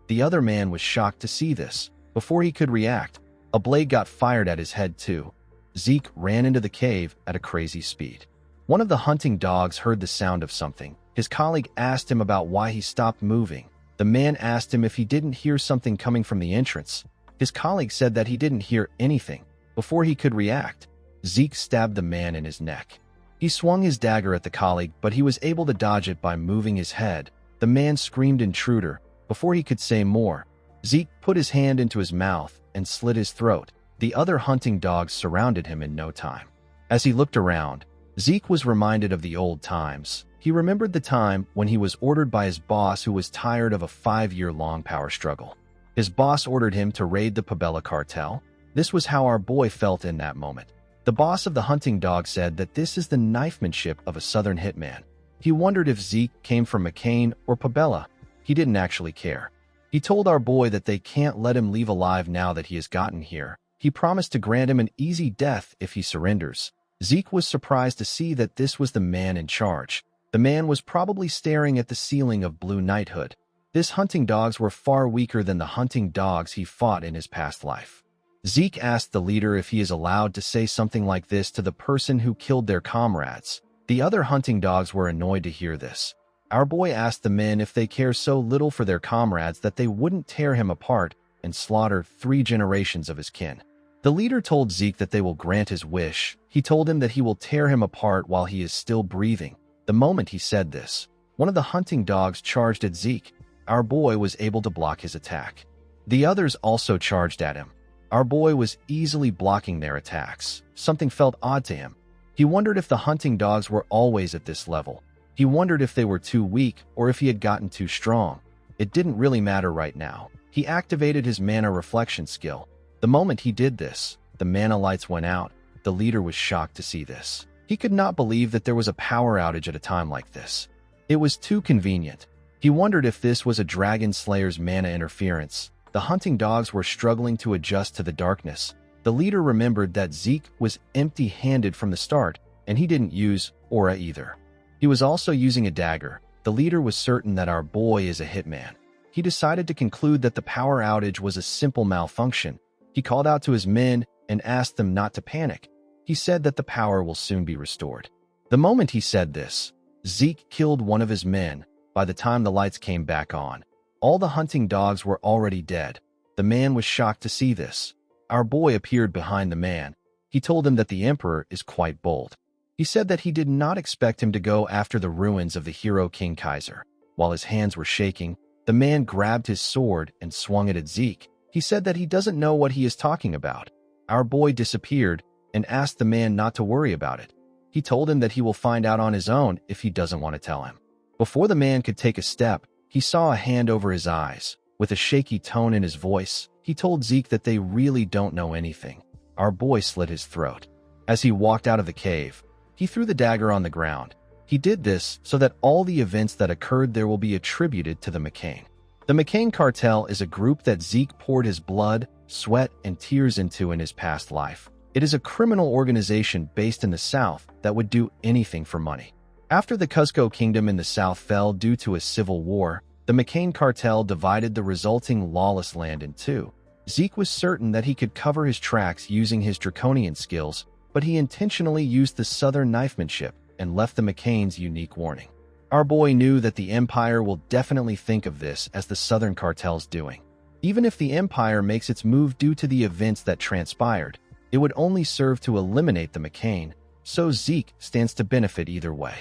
The other man was shocked to see this. Before he could react, a blade got fired at his head too. Zeke ran into the cave at a crazy speed. One of the hunting dogs heard the sound of something. His colleague asked him about why he stopped moving. The man asked him if he didn't hear something coming from the entrance. His colleague said that he didn't hear anything. Before he could react, Zeke stabbed the man in his neck. He swung his dagger at the colleague, but he was able to dodge it by moving his head. The man screamed "Intruder!" Before he could say more, Zeke put his hand into his mouth and slit his throat. The other hunting dogs surrounded him in no time. As he looked around, Zeke was reminded of the old times. He remembered the time when he was ordered by his boss, who was tired of a 5-year-long power struggle. His boss ordered him to raid the Pabella cartel. This was how our boy felt in that moment. The boss of the hunting dog said that this is the knifemanship of a southern hitman. He wondered if Zeke came from McCain or Pabella. He didn't actually care. He told our boy that they can't let him leave alive now that he has gotten here. He promised to grant him an easy death if he surrenders. Zeke was surprised to see that this was the man in charge. The man was probably staring at the ceiling of Blue Knighthood. These hunting dogs were far weaker than the hunting dogs he fought in his past life. Zeke asked the leader if he is allowed to say something like this to the person who killed their comrades. The other hunting dogs were annoyed to hear this. Our boy asked the men if they care so little for their comrades that they wouldn't tear him apart and slaughter 3 generations of his kin. The leader told Zeke that they will grant his wish. He told him that he will tear him apart while he is still breathing. The moment he said this, one of the hunting dogs charged at Zeke. Our boy was able to block his attack. The others also charged at him. Our boy was easily blocking their attacks. Something felt odd to him. He wondered if the hunting dogs were always at this level. He wondered if they were too weak or if he had gotten too strong. It didn't really matter right now. He activated his mana reflection skill. The moment he did this, the mana lights went out. the leader was shocked to see this. He could not believe that there was a power outage at a time like this. It was too convenient. He wondered if this was a dragon slayer's mana interference. The hunting dogs were struggling to adjust to the darkness. The leader remembered that Zeke was empty-handed from the start, and he didn't use aura either. He was also using a dagger. The leader was certain that our boy is a hitman. He decided to conclude that the power outage was a simple malfunction. He called out to his men and asked them not to panic. He said that the power will soon be restored. The moment he said this, Zeke killed one of his men. By the time the lights came back on, all the hunting dogs were already dead. The man was shocked to see this. Our boy appeared behind the man. He told him that the Emperor is quite bold. He said that he did not expect him to go after the ruins of the hero King Kaiser. While his hands were shaking, the man grabbed his sword and swung it at Zeke. He said that he doesn't know what he is talking about. Our boy disappeared and asked the man not to worry about it. He told him that he will find out on his own if he doesn't want to tell him. Before the man could take a step, he saw a hand over his eyes. With a shaky tone in his voice, he told Zeke that they really don't know anything. Our boy slit his throat. As he walked out of the cave, he threw the dagger on the ground. He did this so that all the events that occurred there will be attributed to the McCain. The McCain cartel is a group that Zeke poured his blood, sweat, and tears into in his past life. It is a criminal organization based in the South that would do anything for money. After the Cusco Kingdom in the South fell due to a civil war, the McCain cartel divided the resulting lawless land in two. Zeke was certain that he could cover his tracks using his draconian skills, but he intentionally used the southern knifemanship and left the McCains unique warning. Our boy knew that the Empire will definitely think of this as the Southern cartel's doing. Even if the Empire makes its move due to the events that transpired, it would only serve to eliminate the McCain, so Zeke stands to benefit either way.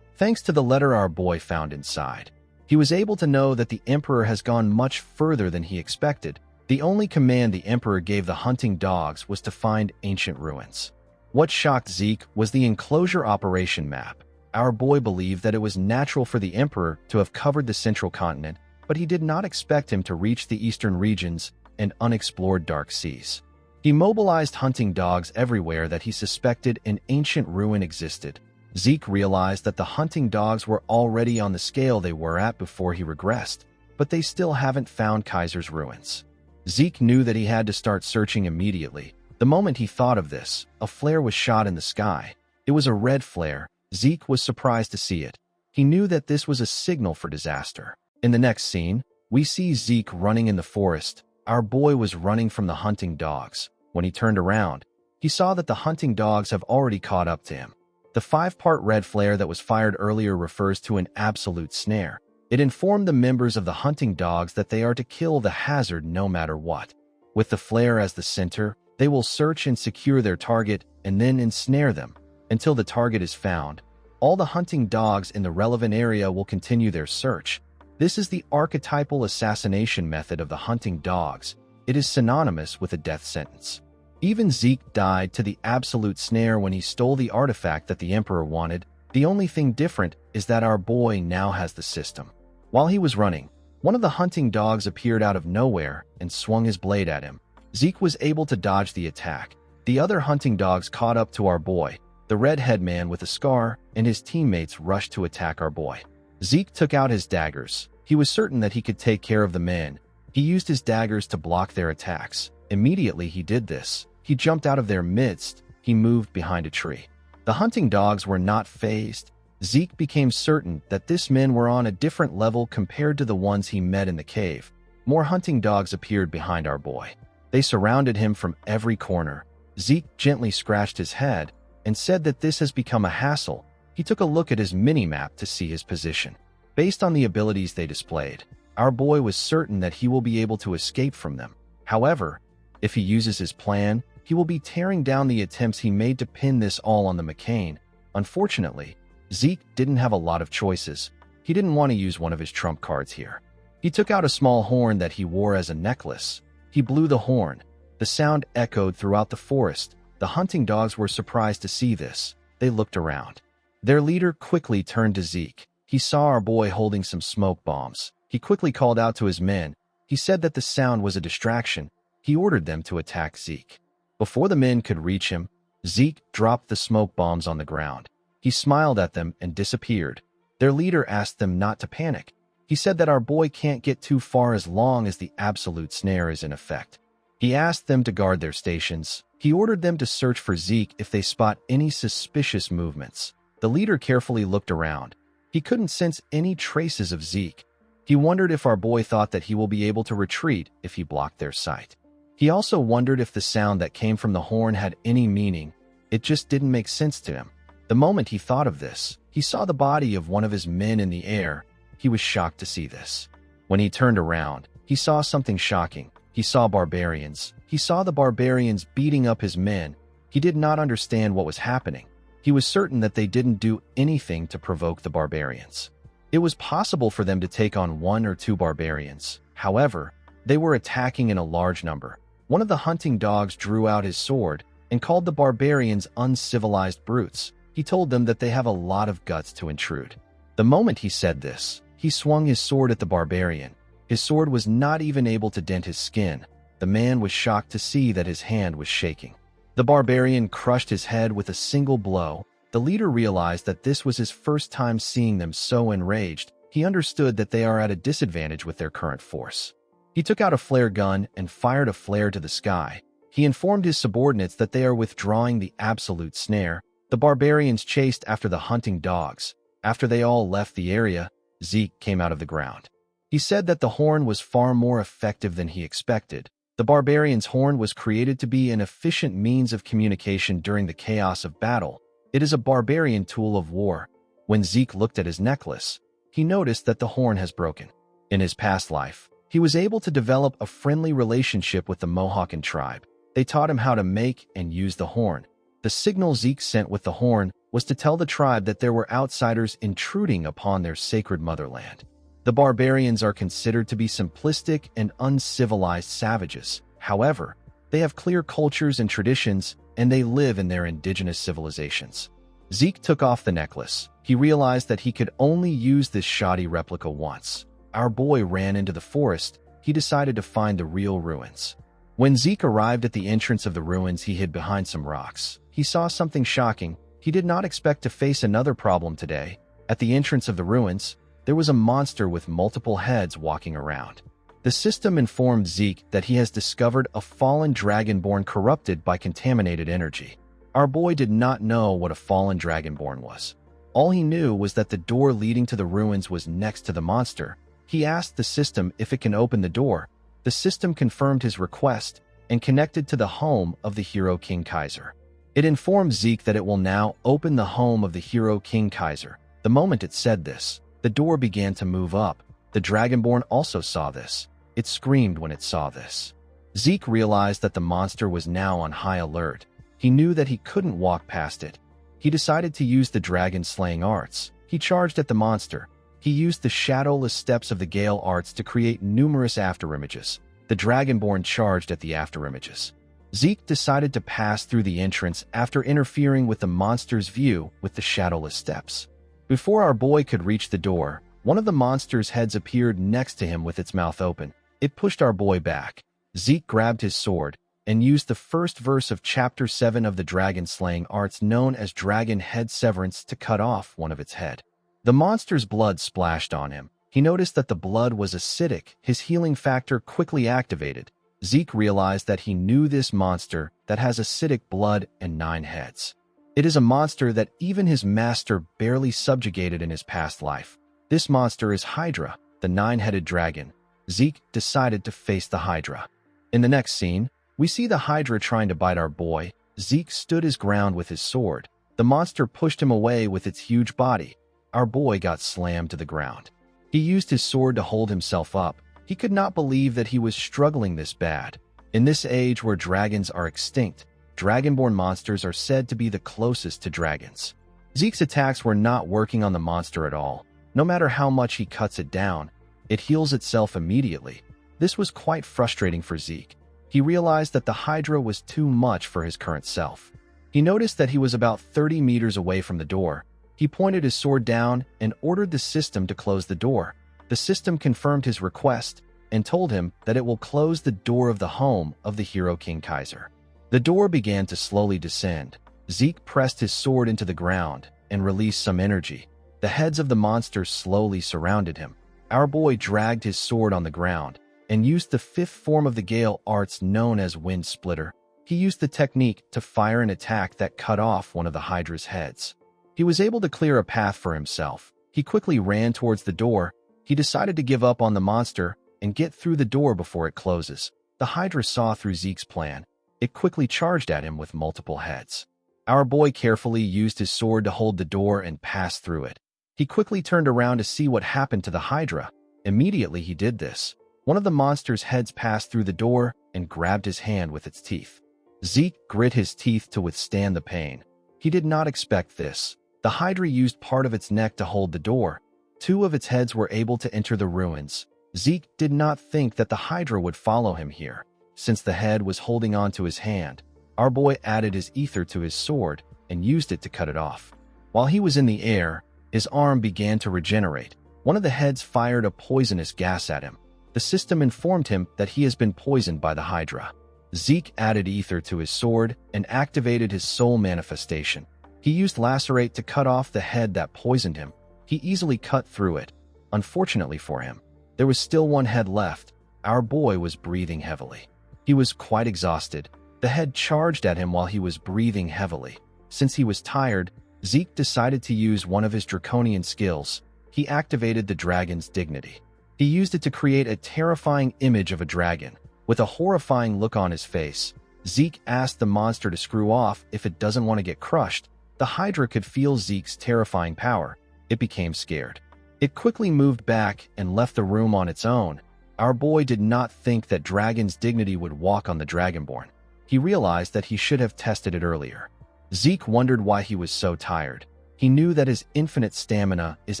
Thanks to the letter our boy found inside, he was able to know that the Emperor has gone much further than he expected. The only command the Emperor gave the hunting dogs was to find ancient ruins. What shocked Zeke was the enclosure operation map. Our boy believed that it was natural for the Emperor to have covered the central continent, but he did not expect him to reach the eastern regions and unexplored dark seas. He mobilized hunting dogs everywhere that he suspected an ancient ruin existed. Zeke realized that the hunting dogs were already on the scale they were at before he regressed, but they still haven't found Kaiser's ruins. Zeke knew that he had to start searching immediately. The moment he thought of this, a flare was shot in the sky. It was a red flare. Zeke was surprised to see it. He knew that this was a signal for disaster. In the next scene, we see Zeke running in the forest. Our boy was running from the hunting dogs. When he turned around, he saw that the hunting dogs have already caught up to him. The 5-part red flare that was fired earlier refers to an absolute snare. It informed the members of the hunting dogs that they are to kill the hazard no matter what. With the flare as the center, they will search and secure their target and then ensnare them. Until the target is found, all the hunting dogs in the relevant area will continue their search. This is the archetypal assassination method of the hunting dogs. It is synonymous with a death sentence. Even Zeke died to the absolute snare when he stole the artifact that the Emperor wanted. The only thing different is that our boy now has the system. While he was running, one of the hunting dogs appeared out of nowhere and swung his blade at him. Zeke was able to dodge the attack. The other hunting dogs caught up to our boy. The red-head man with a scar and his teammates rushed to attack our boy. Zeke took out his daggers. He was certain that he could take care of the men. He used his daggers to block their attacks. Immediately he did this, he jumped out of their midst. He moved behind a tree. The hunting dogs were not fazed. Zeke became certain that these men were on a different level compared to the ones he met in the cave. More hunting dogs appeared behind our boy. They surrounded him from every corner. Zeke gently scratched his head and said that this has become a hassle. He took a look at his mini-map to see his position. Based on the abilities they displayed, our boy was certain that he will be able to escape from them. However, if he uses his plan, he will be tearing down the attempts he made to pin this all on the McCain. Unfortunately, Zeke didn't have a lot of choices. He didn't want to use one of his trump cards here. He took out a small horn that he wore as a necklace. He blew the horn. The sound echoed throughout the forest. The hunting dogs were surprised to see this. They looked around. Their leader quickly turned to Zeke. He saw our boy holding some smoke bombs. He quickly called out to his men. He said that the sound was a distraction. He ordered them to attack Zeke. Before the men could reach him, Zeke dropped the smoke bombs on the ground. He smiled at them and disappeared. Their leader asked them not to panic. He said that our boy can't get too far as long as the absolute snare is in effect. He asked them to guard their stations. He ordered them to search for Zeke if they spot any suspicious movements. The leader carefully looked around. He couldn't sense any traces of Zeke. He wondered if our boy thought that he will be able to retreat if he blocked their sight. He also wondered if the sound that came from the horn had any meaning. It just didn't make sense to him. The moment he thought of this, he saw the body of one of his men in the air. He was shocked to see this. When he turned around, he saw something shocking. He saw barbarians. He saw the barbarians beating up his men. He did not understand what was happening. He was certain that they didn't do anything to provoke the barbarians. It was possible for them to take on 1 or 2 barbarians. However, they were attacking in a large number. One of the hunting dogs drew out his sword and called the barbarians uncivilized brutes. He told them that they have a lot of guts to intrude. The moment he said this, he swung his sword at the barbarian. His sword was not even able to dent his skin. The man was shocked to see that his hand was shaking. The barbarian crushed his head with a single blow. The leader realized that this was his first time seeing them so enraged. He understood that they are at a disadvantage with their current force. He took out a flare gun and fired a flare to the sky. He informed his subordinates that they are withdrawing the absolute snare. The barbarians chased after the hunting dogs. After they all left the area, Zeke came out of the ground. He said that the horn was far more effective than he expected. The barbarian's horn was created to be an efficient means of communication during the chaos of battle. It is a barbarian tool of war. When Zeke looked at his necklace, he noticed that the horn has broken. In his past life, he was able to develop a friendly relationship with the Mohawken tribe. They taught him how to make and use the horn. The signal Zeke sent with the horn was to tell the tribe that there were outsiders intruding upon their sacred motherland. The barbarians are considered to be simplistic and uncivilized savages. However, they have clear cultures and traditions, and they live in their indigenous civilizations. Zeke took off the necklace. He realized that he could only use this shoddy replica once. Our boy ran into the forest. He decided to find the real ruins. When Zeke arrived at the entrance of the ruins, he hid behind some rocks. He saw something shocking. He did not expect to face another problem today. At the entrance of the ruins, there was a monster with multiple heads walking around. The system informed Zeke that he has discovered a fallen dragonborn corrupted by contaminated energy. Our boy did not know what a fallen dragonborn was. All he knew was that the door leading to the ruins was next to the monster. He asked the system if it can open the door. The system confirmed his request and connected to the home of the hero King Kaiser. It informed Zeke that it will now open the home of the hero King Kaiser. The moment it said this, the door began to move up. The Dragonborn also saw this. It screamed when it saw this. Zeke realized that the monster was now on high alert. He knew that he couldn't walk past it. He decided to use the dragon-slaying arts. He charged at the monster. He used the shadowless steps of the Gale arts to create numerous afterimages. The Dragonborn charged at the afterimages. Zeke decided to pass through the entrance after interfering with the monster's view with the shadowless steps. Before our boy could reach the door, one of the monster's heads appeared next to him with its mouth open. It pushed our boy back. Zeke grabbed his sword and used the first verse of Chapter 7 of the dragon-slaying arts known as Dragon Head Severance to cut off one of its head. The monster's blood splashed on him. He noticed that the blood was acidic. His healing factor quickly activated. Zeke realized that he knew this monster that has acidic blood and 9 heads. It is a monster that even his master barely subjugated in his past life. This monster is Hydra, the 9-headed dragon. Zeke decided to face the Hydra. In the next scene, we see the Hydra trying to bite our boy. Zeke stood his ground with his sword. The monster pushed him away with its huge body. Our boy got slammed to the ground. He used his sword to hold himself up. He could not believe that he was struggling this bad. In this age where dragons are extinct, dragonborn monsters are said to be the closest to dragons. Zeke's attacks were not working on the monster at all. No matter how much he cuts it down, it heals itself immediately. This was quite frustrating for Zeke. He realized that the Hydra was too much for his current self. He noticed that he was about 30 meters away from the door. He pointed his sword down and ordered the system to close the door. The system confirmed his request and told him that it will close the door of the home of the hero King Kaiser. The door began to slowly descend. Zeke pressed his sword into the ground and released some energy. The heads of the monsters slowly surrounded him. Our boy dragged his sword on the ground and used the fifth form of the Gale arts known as Wind Splitter. He used the technique to fire an attack that cut off one of the Hydra's heads. He was able to clear a path for himself. He quickly ran towards the door. He decided to give up on the monster and get through the door before it closes. The Hydra saw through Zeke's plan. It quickly charged at him with multiple heads. Our boy carefully used his sword to hold the door and pass through it. He quickly turned around to see what happened to the Hydra. Immediately he did this. One of the monster's heads passed through the door and grabbed his hand with its teeth. Zeke grit his teeth to withstand the pain. He did not expect this. The Hydra used part of its neck to hold the door. Two of its heads were able to enter the ruins. Zeke did not think that the Hydra would follow him here. Since the head was holding on to his hand, our boy added his ether to his sword and used it to cut it off. While he was in the air, his arm began to regenerate. One of the heads fired a poisonous gas at him. The system informed him that he has been poisoned by the Hydra. Zeke added ether to his sword and activated his soul manifestation. He used Lacerate to cut off the head that poisoned him. He easily cut through it. Unfortunately for him, there was still one head left. Our boy was breathing heavily. He was quite exhausted. The head charged at him while he was breathing heavily. Since he was tired, Zeke decided to use one of his draconian skills. He activated the dragon's dignity. He used it to create a terrifying image of a dragon. With a horrifying look on his face, Zeke asked the monster to screw off if it doesn't want to get crushed. The Hydra could feel Zeke's terrifying power. It became scared. It quickly moved back and left the room on its own. Our boy did not think that dragon's dignity would walk on the Dragonborn. He realized that he should have tested it earlier. Zeke wondered why he was so tired. He knew that his infinite stamina is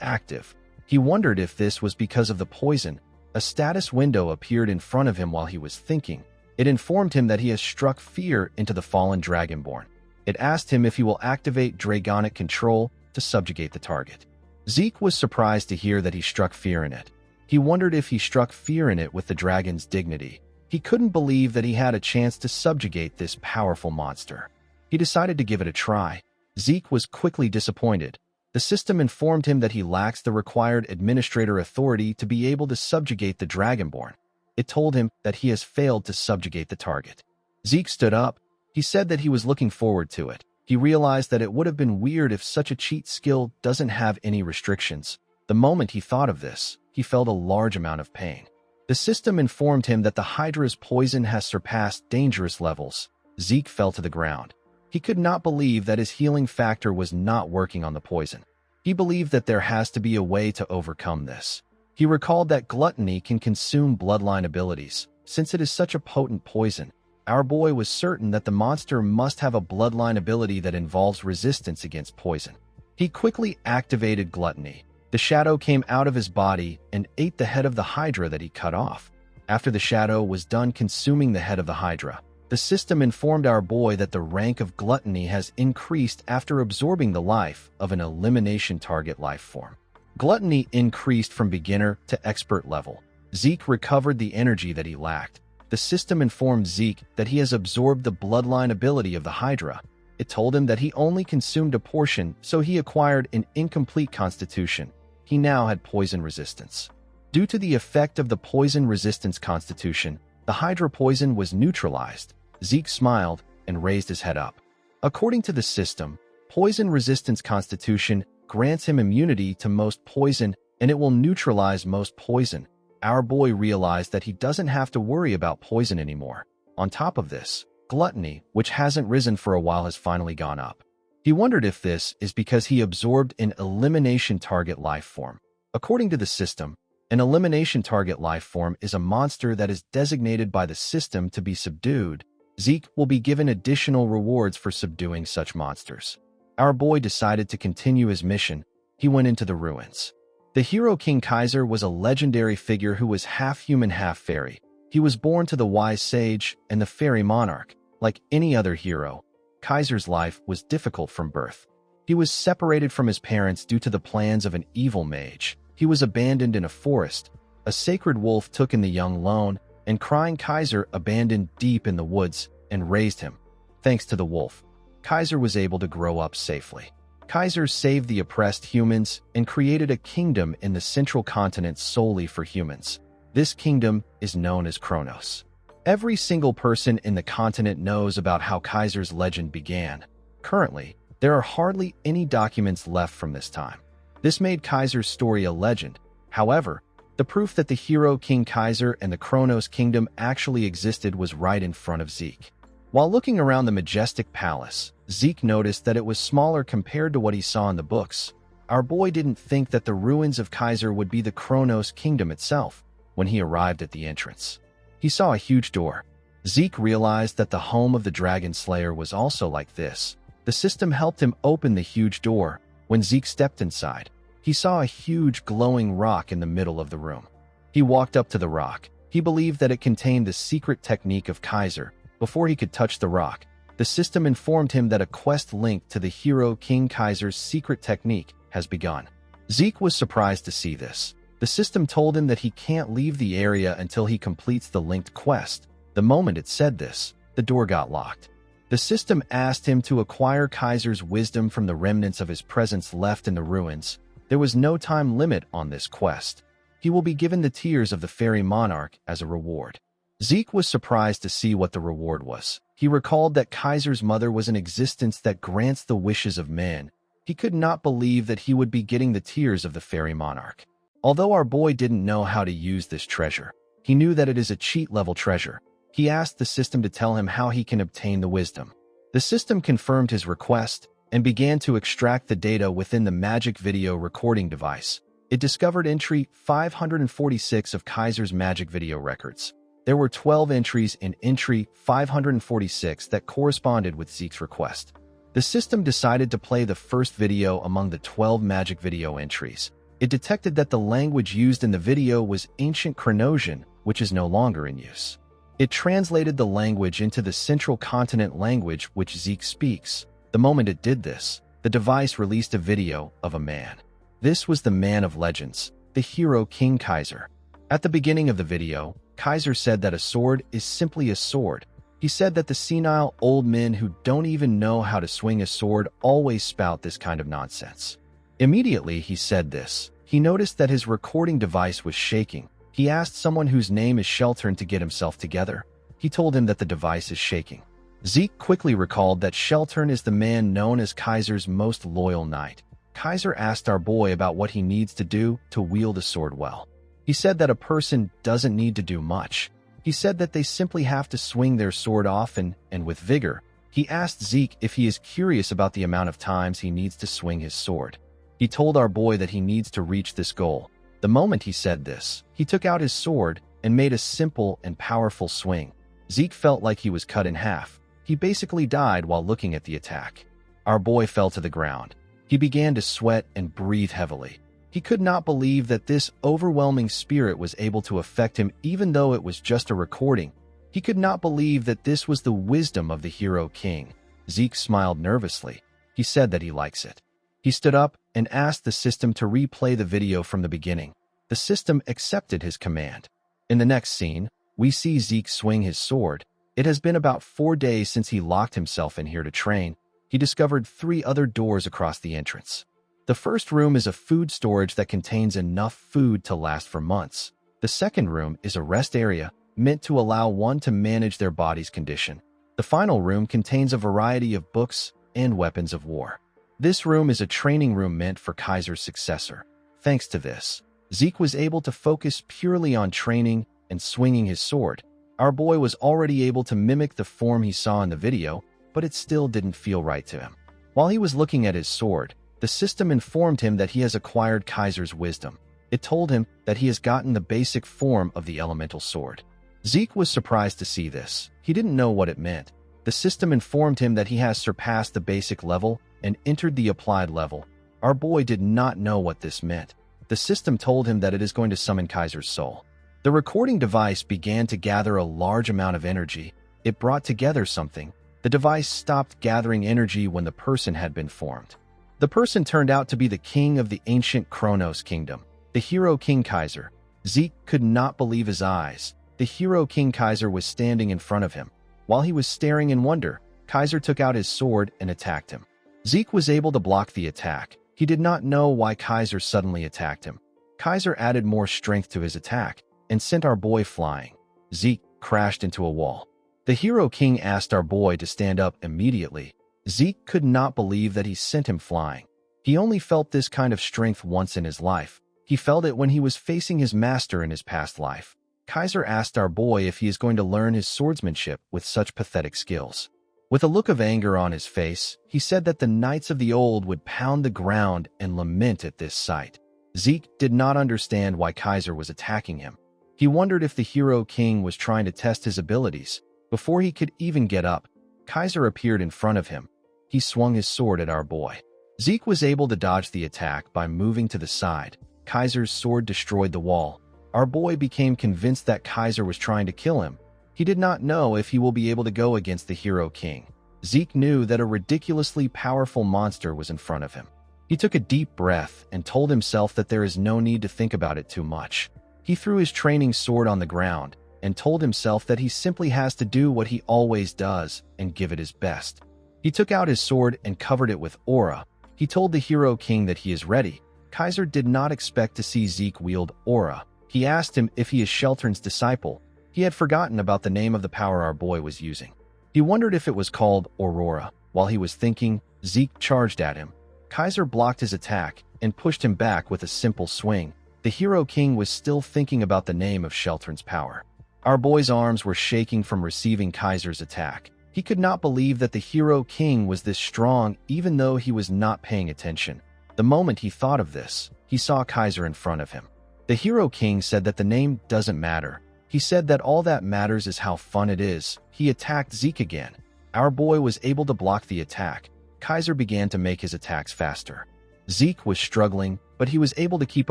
active. He wondered if this was because of the poison. A status window appeared in front of him while he was thinking. It informed him that he has struck fear into the fallen Dragonborn. It asked him if he will activate Dragonic control to subjugate the target. Zeke was surprised to hear that he struck fear in it. He wondered if he struck fear in it with the dragon's dignity. He couldn't believe that he had a chance to subjugate this powerful monster. He decided to give it a try. Zeke was quickly disappointed. The system informed him that he lacks the required administrator authority to be able to subjugate the Dragonborn. It told him that he has failed to subjugate the target. Zeke stood up. He said that he was looking forward to it. He realized that it would have been weird if such a cheat skill doesn't have any restrictions. The moment he thought of this, he felt a large amount of pain. The system informed him that the Hydra's poison has surpassed dangerous levels. Zeke fell to the ground. He could not believe that his healing factor was not working on the poison. He believed that there has to be a way to overcome this. He recalled that gluttony can consume bloodline abilities. Since it is such a potent poison, our boy was certain that the monster must have a bloodline ability that involves resistance against poison. He quickly activated gluttony. The shadow came out of his body and ate the head of the Hydra that he cut off. After the shadow was done consuming the head of the Hydra, the system informed our boy that the rank of gluttony has increased after absorbing the life of an elimination target life form. Gluttony increased from beginner to expert level. Zeke recovered the energy that he lacked. The system informed Zeke that he has absorbed the bloodline ability of the Hydra. It told him that he only consumed a portion, so he acquired an incomplete constitution. He now had poison resistance. Due to the effect of the poison resistance constitution, the Hydra poison was neutralized. Zeke smiled and raised his head up. According to the system, poison resistance constitution grants him immunity to most poison, and it will neutralize most poison. Our boy realized that he doesn't have to worry about poison anymore. On top of this, gluttony, which hasn't risen for a while, has finally gone up. He wondered if this is because he absorbed an elimination target life form. According to the system, an elimination target life form is a monster that is designated by the system to be subdued. Zeke will be given additional rewards for subduing such monsters. Our boy decided to continue his mission. He went into the ruins. The hero King Kaiser was a legendary figure who was half human, half fairy. He was born to the wise sage and the fairy monarch. Like any other hero, Kaiser's life was difficult from birth. He was separated from his parents due to the plans of an evil mage. He was abandoned in a forest. A sacred wolf took in the young lone, and crying Kaiser abandoned deep in the woods and raised him. Thanks to the wolf, Kaiser was able to grow up safely. Kaiser saved the oppressed humans and created a kingdom in the central continent solely for humans. This kingdom is known as Kronos. Every single person in the continent knows about how Kaiser's legend began. Currently, there are hardly any documents left from this time. This made Kaiser's story a legend. However, the proof that the hero King Kaiser and the Kronos kingdom actually existed was right in front of Zeke. While looking around the majestic palace, Zeke noticed that it was smaller compared to what he saw in the books. Our boy didn't think that the ruins of Kaiser would be the Kronos kingdom itself when he arrived at the entrance. He saw a huge door. Zeke realized that the home of the Dragon Slayer was also like this. The system helped him open the huge door. When Zeke stepped inside, he saw a huge glowing rock in the middle of the room. He walked up to the rock. He believed that it contained the secret technique of Kaiser. Before he could touch the rock, the system informed him that a quest linked to the hero King Kaiser's secret technique has begun. Zeke was surprised to see this. The system told him that he can't leave the area until he completes the linked quest. The moment it said this, the door got locked. The system asked him to acquire Kaiser's wisdom from the remnants of his presence left in the ruins. There was no time limit on this quest. He will be given the tears of the fairy monarch as a reward. Zeke was surprised to see what the reward was. He recalled that Kaiser's mother was an existence that grants the wishes of men. He could not believe that he would be getting the tears of the fairy monarch. Although our boy didn't know how to use this treasure, he knew that it is a cheat-level treasure. He asked the system to tell him how he can obtain the wisdom. The system confirmed his request and began to extract the data within the magic video recording device. It discovered entry 546 of Kaiser's magic video records. There were 12 entries in entry 546 that corresponded with Zeke's request. The system decided to play the first video among the 12 magic video entries. It detected that the language used in the video was ancient Kronosian, which is no longer in use. It translated the language into the central continent language which Zeke speaks. The moment it did this, the device released a video of a man. This was the man of legends, the hero King Kaiser. At the beginning of the video, Kaiser said that a sword is simply a sword. He said that the senile old men who don't even know how to swing a sword always spout this kind of nonsense. Immediately he said this, he noticed that his recording device was shaking. He asked someone whose name is Sheltern to get himself together. He told him that the device is shaking. Zeke quickly recalled that Sheltern is the man known as Kaiser's most loyal knight. Kaiser asked our boy about what he needs to do to wield a sword well. He said that a person doesn't need to do much. He said that they simply have to swing their sword often and with vigor. He asked Zeke if he is curious about the amount of times he needs to swing his sword. He told our boy that he needs to reach this goal. The moment he said this, he took out his sword and made a simple and powerful swing. Zeke felt like he was cut in half. He basically died while looking at the attack. Our boy fell to the ground. He began to sweat and breathe heavily. He could not believe that this overwhelming spirit was able to affect him even though it was just a recording. He could not believe that this was the wisdom of the hero king. Zeke smiled nervously. He said that he likes it. He stood up and asked the system to replay the video from the beginning. The system accepted his command. In the next scene, we see Zeke swing his sword. It has been about 4 days since he locked himself in here to train. He discovered 3 other doors across the entrance. The first room is a food storage that contains enough food to last for months. The second room is a rest area meant to allow one to manage their body's condition. The final room contains a variety of books and weapons of war. This room is a training room meant for Kaiser's successor. Thanks to this, Zeke was able to focus purely on training and swinging his sword. Our boy was already able to mimic the form he saw in the video, but it still didn't feel right to him. While he was looking at his sword, the system informed him that he has acquired Kaiser's wisdom. It told him that he has gotten the basic form of the elemental sword. Zeke was surprised to see this. He didn't know what it meant. The system informed him that he has surpassed the basic level and entered the applied level. Our boy did not know what this meant. The system told him that it is going to summon Kaiser's soul. The recording device began to gather a large amount of energy. It brought together something. The device stopped gathering energy when the person had been formed. The person turned out to be the king of the ancient Kronos kingdom, the hero King Kaiser. Zeke could not believe his eyes. The hero King Kaiser was standing in front of him. While he was staring in wonder, Kaiser took out his sword and attacked him. Zeke was able to block the attack. He did not know why Kaiser suddenly attacked him. Kaiser added more strength to his attack and sent our boy flying. Zeke crashed into a wall. The Hero King asked our boy to stand up immediately. Zeke could not believe that he sent him flying. He only felt this kind of strength once in his life. He felt it when he was facing his master in his past life. Kaiser asked our boy if he is going to learn his swordsmanship with such pathetic skills. With a look of anger on his face, he said that the knights of the old would pound the ground and lament at this sight. Zeke did not understand why Kaiser was attacking him. He wondered if the Hero King was trying to test his abilities. Before he could even get up, Kaiser appeared in front of him. He swung his sword at our boy. Zeke was able to dodge the attack by moving to the side. Kaiser's sword destroyed the wall. Our boy became convinced that Kaiser was trying to kill him. He did not know if he will be able to go against the Hero King. Zeke knew that a ridiculously powerful monster was in front of him. He took a deep breath and told himself that there is no need to think about it too much. He threw his training sword on the ground and told himself that he simply has to do what he always does and give it his best. He took out his sword and covered it with aura. He told the Hero King that he is ready. Kaiser did not expect to see Zeke wield aura. He asked him if he is Sheltern's disciple. He had forgotten about the name of the power our boy was using. He wondered if it was called Aurora. While he was thinking, Zeke charged at him. Kaiser blocked his attack and pushed him back with a simple swing. The Hero King was still thinking about the name of Sheltern's power. Our boy's arms were shaking from receiving Kaiser's attack. He could not believe that the Hero King was this strong even though he was not paying attention. The moment he thought of this, he saw Kaiser in front of him. The Hero King said that the name doesn't matter. He said that all that matters is how fun it is. He attacked Zeke again. Our boy was able to block the attack. Kaiser began to make his attacks faster. Zeke was struggling, but he was able to keep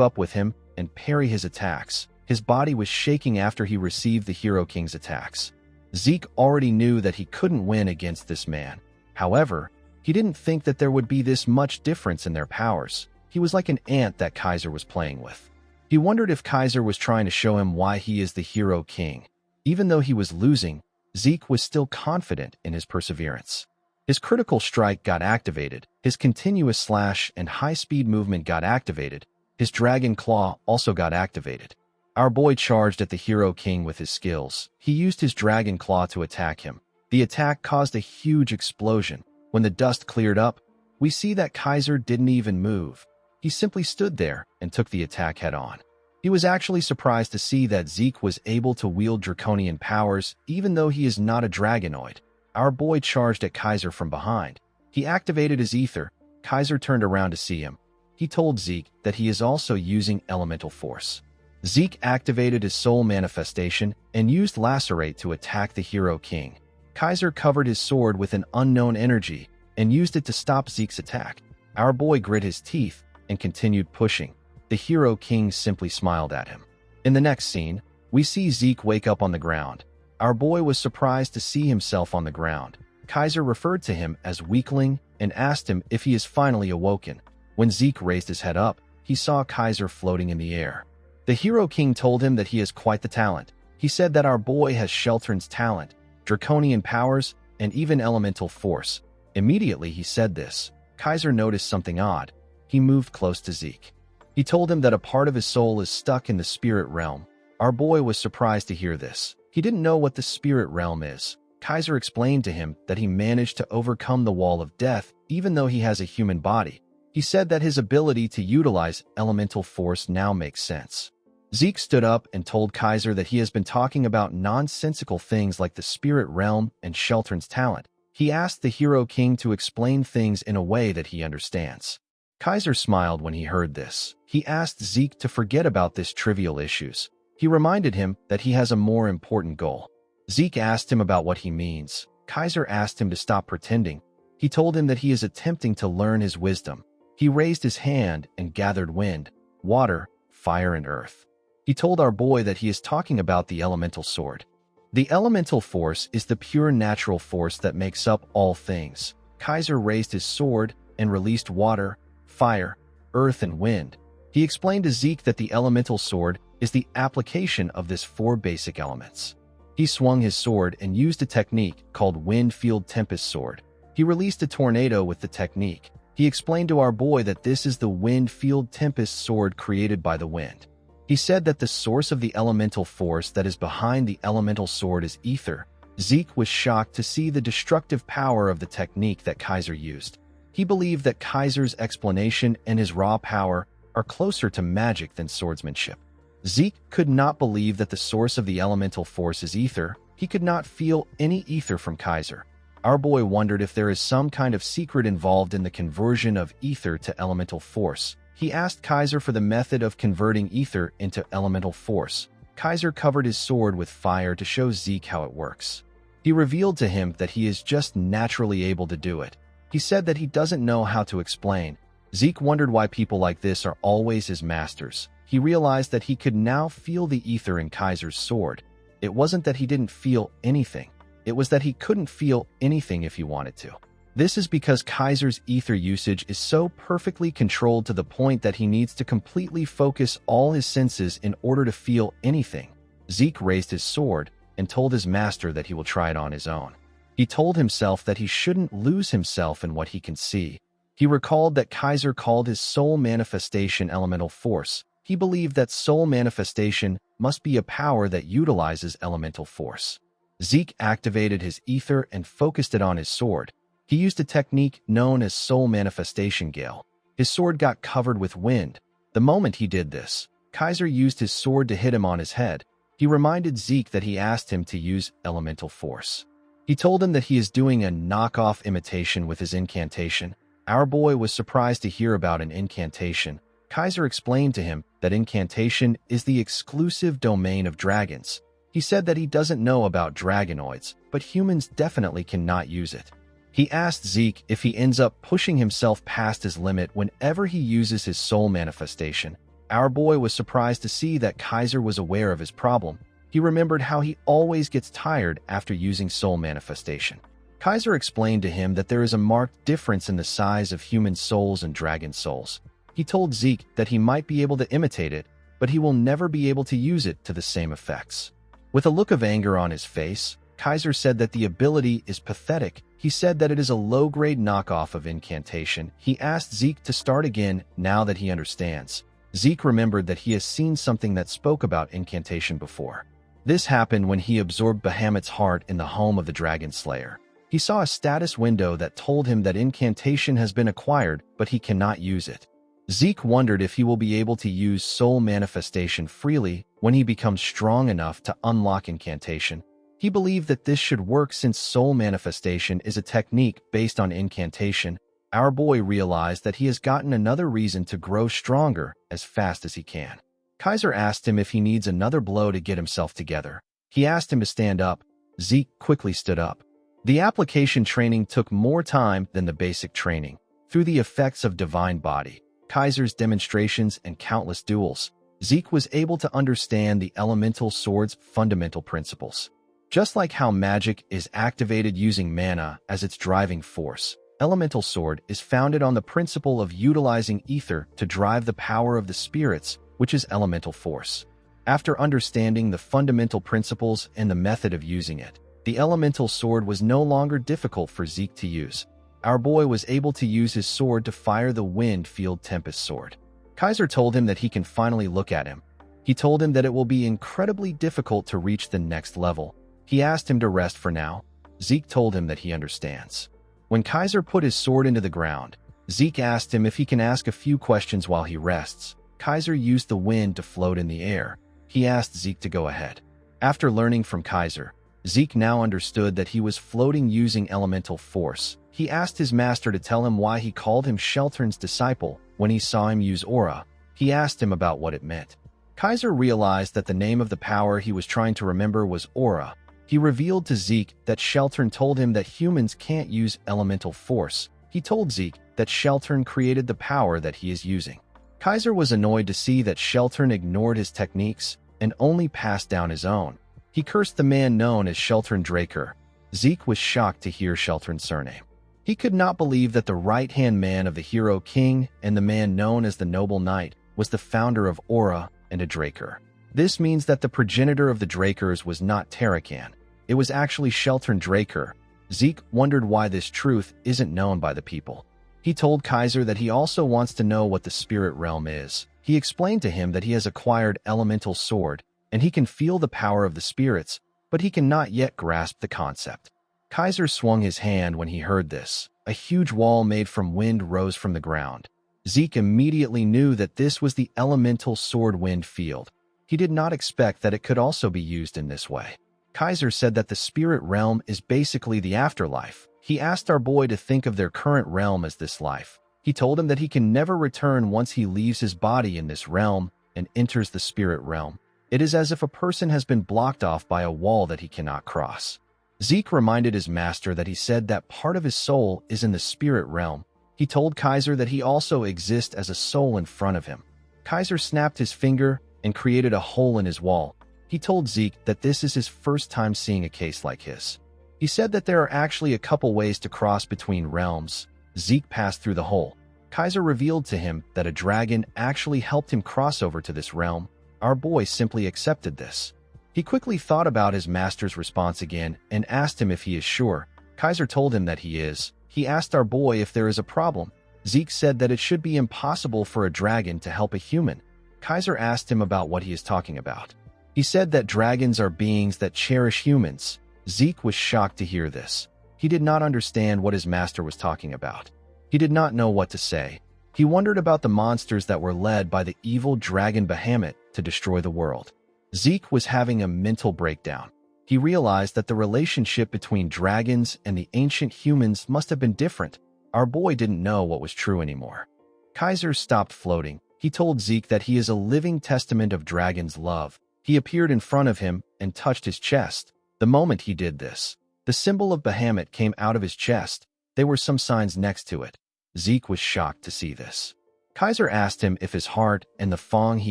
up with him and parry his attacks. His body was shaking after he received the Hero King's attacks. Zeke already knew that he couldn't win against this man. However, he didn't think that there would be this much difference in their powers. He was like an ant that Kaiser was playing with. He wondered if Kaiser was trying to show him why he is the Hero King. Even though he was losing, Zeke was still confident in his perseverance. His critical strike got activated. His continuous slash and high-speed movement got activated. His dragon claw also got activated. Our boy charged at the Hero King with his skills. He used his dragon claw to attack him. The attack caused a huge explosion. When the dust cleared up, we see that Kaiser didn't even move. He simply stood there and took the attack head-on. He was actually surprised to see that Zeke was able to wield draconian powers even though he is not a dragonoid. Our boy charged at Kaiser from behind. He activated his ether. Kaiser turned around to see him. He told Zeke that he is also using elemental force. Zeke activated his soul manifestation and used Lacerate to attack the Hero King. Kaiser covered his sword with an unknown energy and used it to stop Zeke's attack. Our boy grit his teeth and continued pushing. The Hero King simply smiled at him. In the next scene, we see Zeke wake up on the ground. Our boy was surprised to see himself on the ground. Kaiser referred to him as weakling and asked him if he is finally awoken. When Zeke raised his head up, he saw Kaiser floating in the air. The Hero King told him that he has quite the talent. He said that our boy has Sheltern's talent, draconian powers, and even elemental force. Immediately he said this, Kaiser noticed something odd. He moved close to Zeke. He told him that a part of his soul is stuck in the spirit realm. Our boy was surprised to hear this. He didn't know what the spirit realm is. Kaiser explained to him that he managed to overcome the wall of death even though he has a human body. He said that his ability to utilize elemental force now makes sense. Zeke stood up and told Kaiser that he has been talking about nonsensical things like the spirit realm and Sheltern's talent. He asked the Hero King to explain things in a way that he understands. Kaiser smiled when he heard this. He asked Zeke to forget about this trivial issues. He reminded him that he has a more important goal. Zeke asked him about what he means. Kaiser asked him to stop pretending. He told him that he is attempting to learn his wisdom. He raised his hand and gathered wind, water, fire, and earth. He told our boy that he is talking about the elemental sword. The elemental force is the pure natural force that makes up all things. Kaiser raised his sword and released water, fire, earth, and wind. He explained to Zeke that the elemental sword is the application of these four basic elements. He swung his sword and used a technique called Wind Field Tempest Sword. He released a tornado with the technique. He explained to our boy that this is the Wind Field Tempest Sword created by the wind. He said that the source of the elemental force that is behind the elemental sword is ether. Zeke was shocked to see the destructive power of the technique that Kaiser used. He believed that Kaiser's explanation and his raw power are closer to magic than swordsmanship. Zeke could not believe that the source of the elemental force is ether. He could not feel any ether from Kaiser. Our boy wondered if there is some kind of secret involved in the conversion of ether to elemental force. He asked Kaiser for the method of converting ether into elemental force. Kaiser covered his sword with fire to show Zeke how it works. He revealed to him that he is just naturally able to do it. He said that he doesn't know how to explain. Zeke wondered why people like this are always his masters. He realized that he could now feel the ether in Kaiser's sword. It wasn't that he didn't feel anything. It was that he couldn't feel anything if he wanted to. This is because Kaiser's ether usage is so perfectly controlled to the point that he needs to completely focus all his senses in order to feel anything. Zeke raised his sword and told his master that he will try it on his own. He told himself that he shouldn't lose himself in what he can see. He recalled that Kaiser called his soul manifestation elemental force. He believed that soul manifestation must be a power that utilizes elemental force. Zeke activated his ether and focused it on his sword. He used a technique known as soul manifestation gale. His sword got covered with wind. The moment he did this, Kaiser used his sword to hit him on his head. He reminded Zeke that he asked him to use elemental force. He told him that he is doing a knockoff imitation with his incantation. Our boy was surprised to hear about an incantation. Kaiser explained to him that incantation is the exclusive domain of dragons. He said that he doesn't know about dragonoids, but humans definitely cannot use it. He asked Zeke if he ends up pushing himself past his limit whenever he uses his soul manifestation. Our boy was surprised to see that Kaiser was aware of his problem. He remembered how he always gets tired after using soul manifestation. Kaiser explained to him that there is a marked difference in the size of human souls and dragon souls. He told Zeke that he might be able to imitate it, but he will never be able to use it to the same effects. With a look of anger on his face, Kaiser said that the ability is pathetic. He said that it is a low-grade knockoff of incantation. He asked Zeke to start again now that he understands. Zeke remembered that he has seen something that spoke about incantation before. This happened when he absorbed Bahamut's heart in the home of the Dragon Slayer. He saw a status window that told him that incantation has been acquired, but he cannot use it. Zeke wondered if he will be able to use soul manifestation freely when he becomes strong enough to unlock incantation. He believed that this should work since soul manifestation is a technique based on incantation. Our boy realized that he has gotten another reason to grow stronger as fast as he can. Kaiser asked him if he needs another blow to get himself together. He asked him to stand up. Zeke quickly stood up. The application training took more time than the basic training. Through the effects of Divine Body, Kaiser's demonstrations, and countless duels, Zeke was able to understand the elemental sword's fundamental principles. Just like how magic is activated using mana as its driving force, elemental sword is founded on the principle of utilizing ether to drive the power of the spirits, which is elemental force. After understanding the fundamental principles and the method of using it, the elemental sword was no longer difficult for Zeke to use. Our boy was able to use his sword to fire the Wind Field Tempest Sword. Kaiser told him that he can finally look at him. He told him that it will be incredibly difficult to reach the next level. He asked him to rest for now. Zeke told him that he understands. When Kaiser put his sword into the ground, Zeke asked him if he can ask a few questions while he rests. Kaiser used the wind to float in the air. He asked Zeke to go ahead. After learning from Kaiser, Zeke now understood that he was floating using elemental force. He asked his master to tell him why he called him Sheltern's disciple when he saw him use aura. He asked him about what it meant. Kaiser realized that the name of the power he was trying to remember was aura. He revealed to Zeke that Sheltern told him that humans can't use elemental force. He told Zeke that Sheltern created the power that he is using. Kaiser was annoyed to see that Sheltern ignored his techniques and only passed down his own. He cursed the man known as Sheltern Draker. Zeke was shocked to hear Sheltern's surname. He could not believe that the right-hand man of the hero king and the man known as the noble knight was the founder of Aura and a Draker. This means that the progenitor of the Drakers was not Tarakan. It was actually Sheltern Draker. Zeke wondered why this truth isn't known by the people. He told Kaiser that he also wants to know what the spirit realm is. He explained to him that he has acquired elemental sword, and he can feel the power of the spirits, but he cannot yet grasp the concept. Kaiser swung his hand when he heard this. A huge wall made from wind rose from the ground. Zeke immediately knew that this was the elemental sword wind field. He did not expect that it could also be used in this way. Kaiser said that the spirit realm is basically the afterlife. He asked our boy to think of their current realm as this life. He told him that he can never return once he leaves his body in this realm and enters the spirit realm. It is as if a person has been blocked off by a wall that he cannot cross. Zeke reminded his master that he said that part of his soul is in the spirit realm. He told Kaiser that he also exists as a soul in front of him. Kaiser snapped his finger and created a hole in his wall. He told Zeke that this is his first time seeing a case like his. He said that there are actually a couple ways to cross between realms. Zeke passed through the hole. Kaiser revealed to him that a dragon actually helped him cross over to this realm. Our boy simply accepted this. He quickly thought about his master's response again and asked him if he is sure. Kaiser told him that he is. He asked our boy if there is a problem. Zeke said that it should be impossible for a dragon to help a human. Kaiser asked him about what he is talking about. He said that dragons are beings that cherish humans. Zeke was shocked to hear this. He did not understand what his master was talking about. He did not know what to say. He wondered about the monsters that were led by the evil dragon Bahamut to destroy the world. Zeke was having a mental breakdown. He realized that the relationship between dragons and the ancient humans must have been different. Our boy didn't know what was true anymore. Kaiser stopped floating. He told Zeke that he is a living testament of dragon's love. He appeared in front of him and touched his chest. The moment he did this, the symbol of Bahamut came out of his chest. There were some signs next to it. Zeke was shocked to see this. Kaiser asked him if his heart and the fang he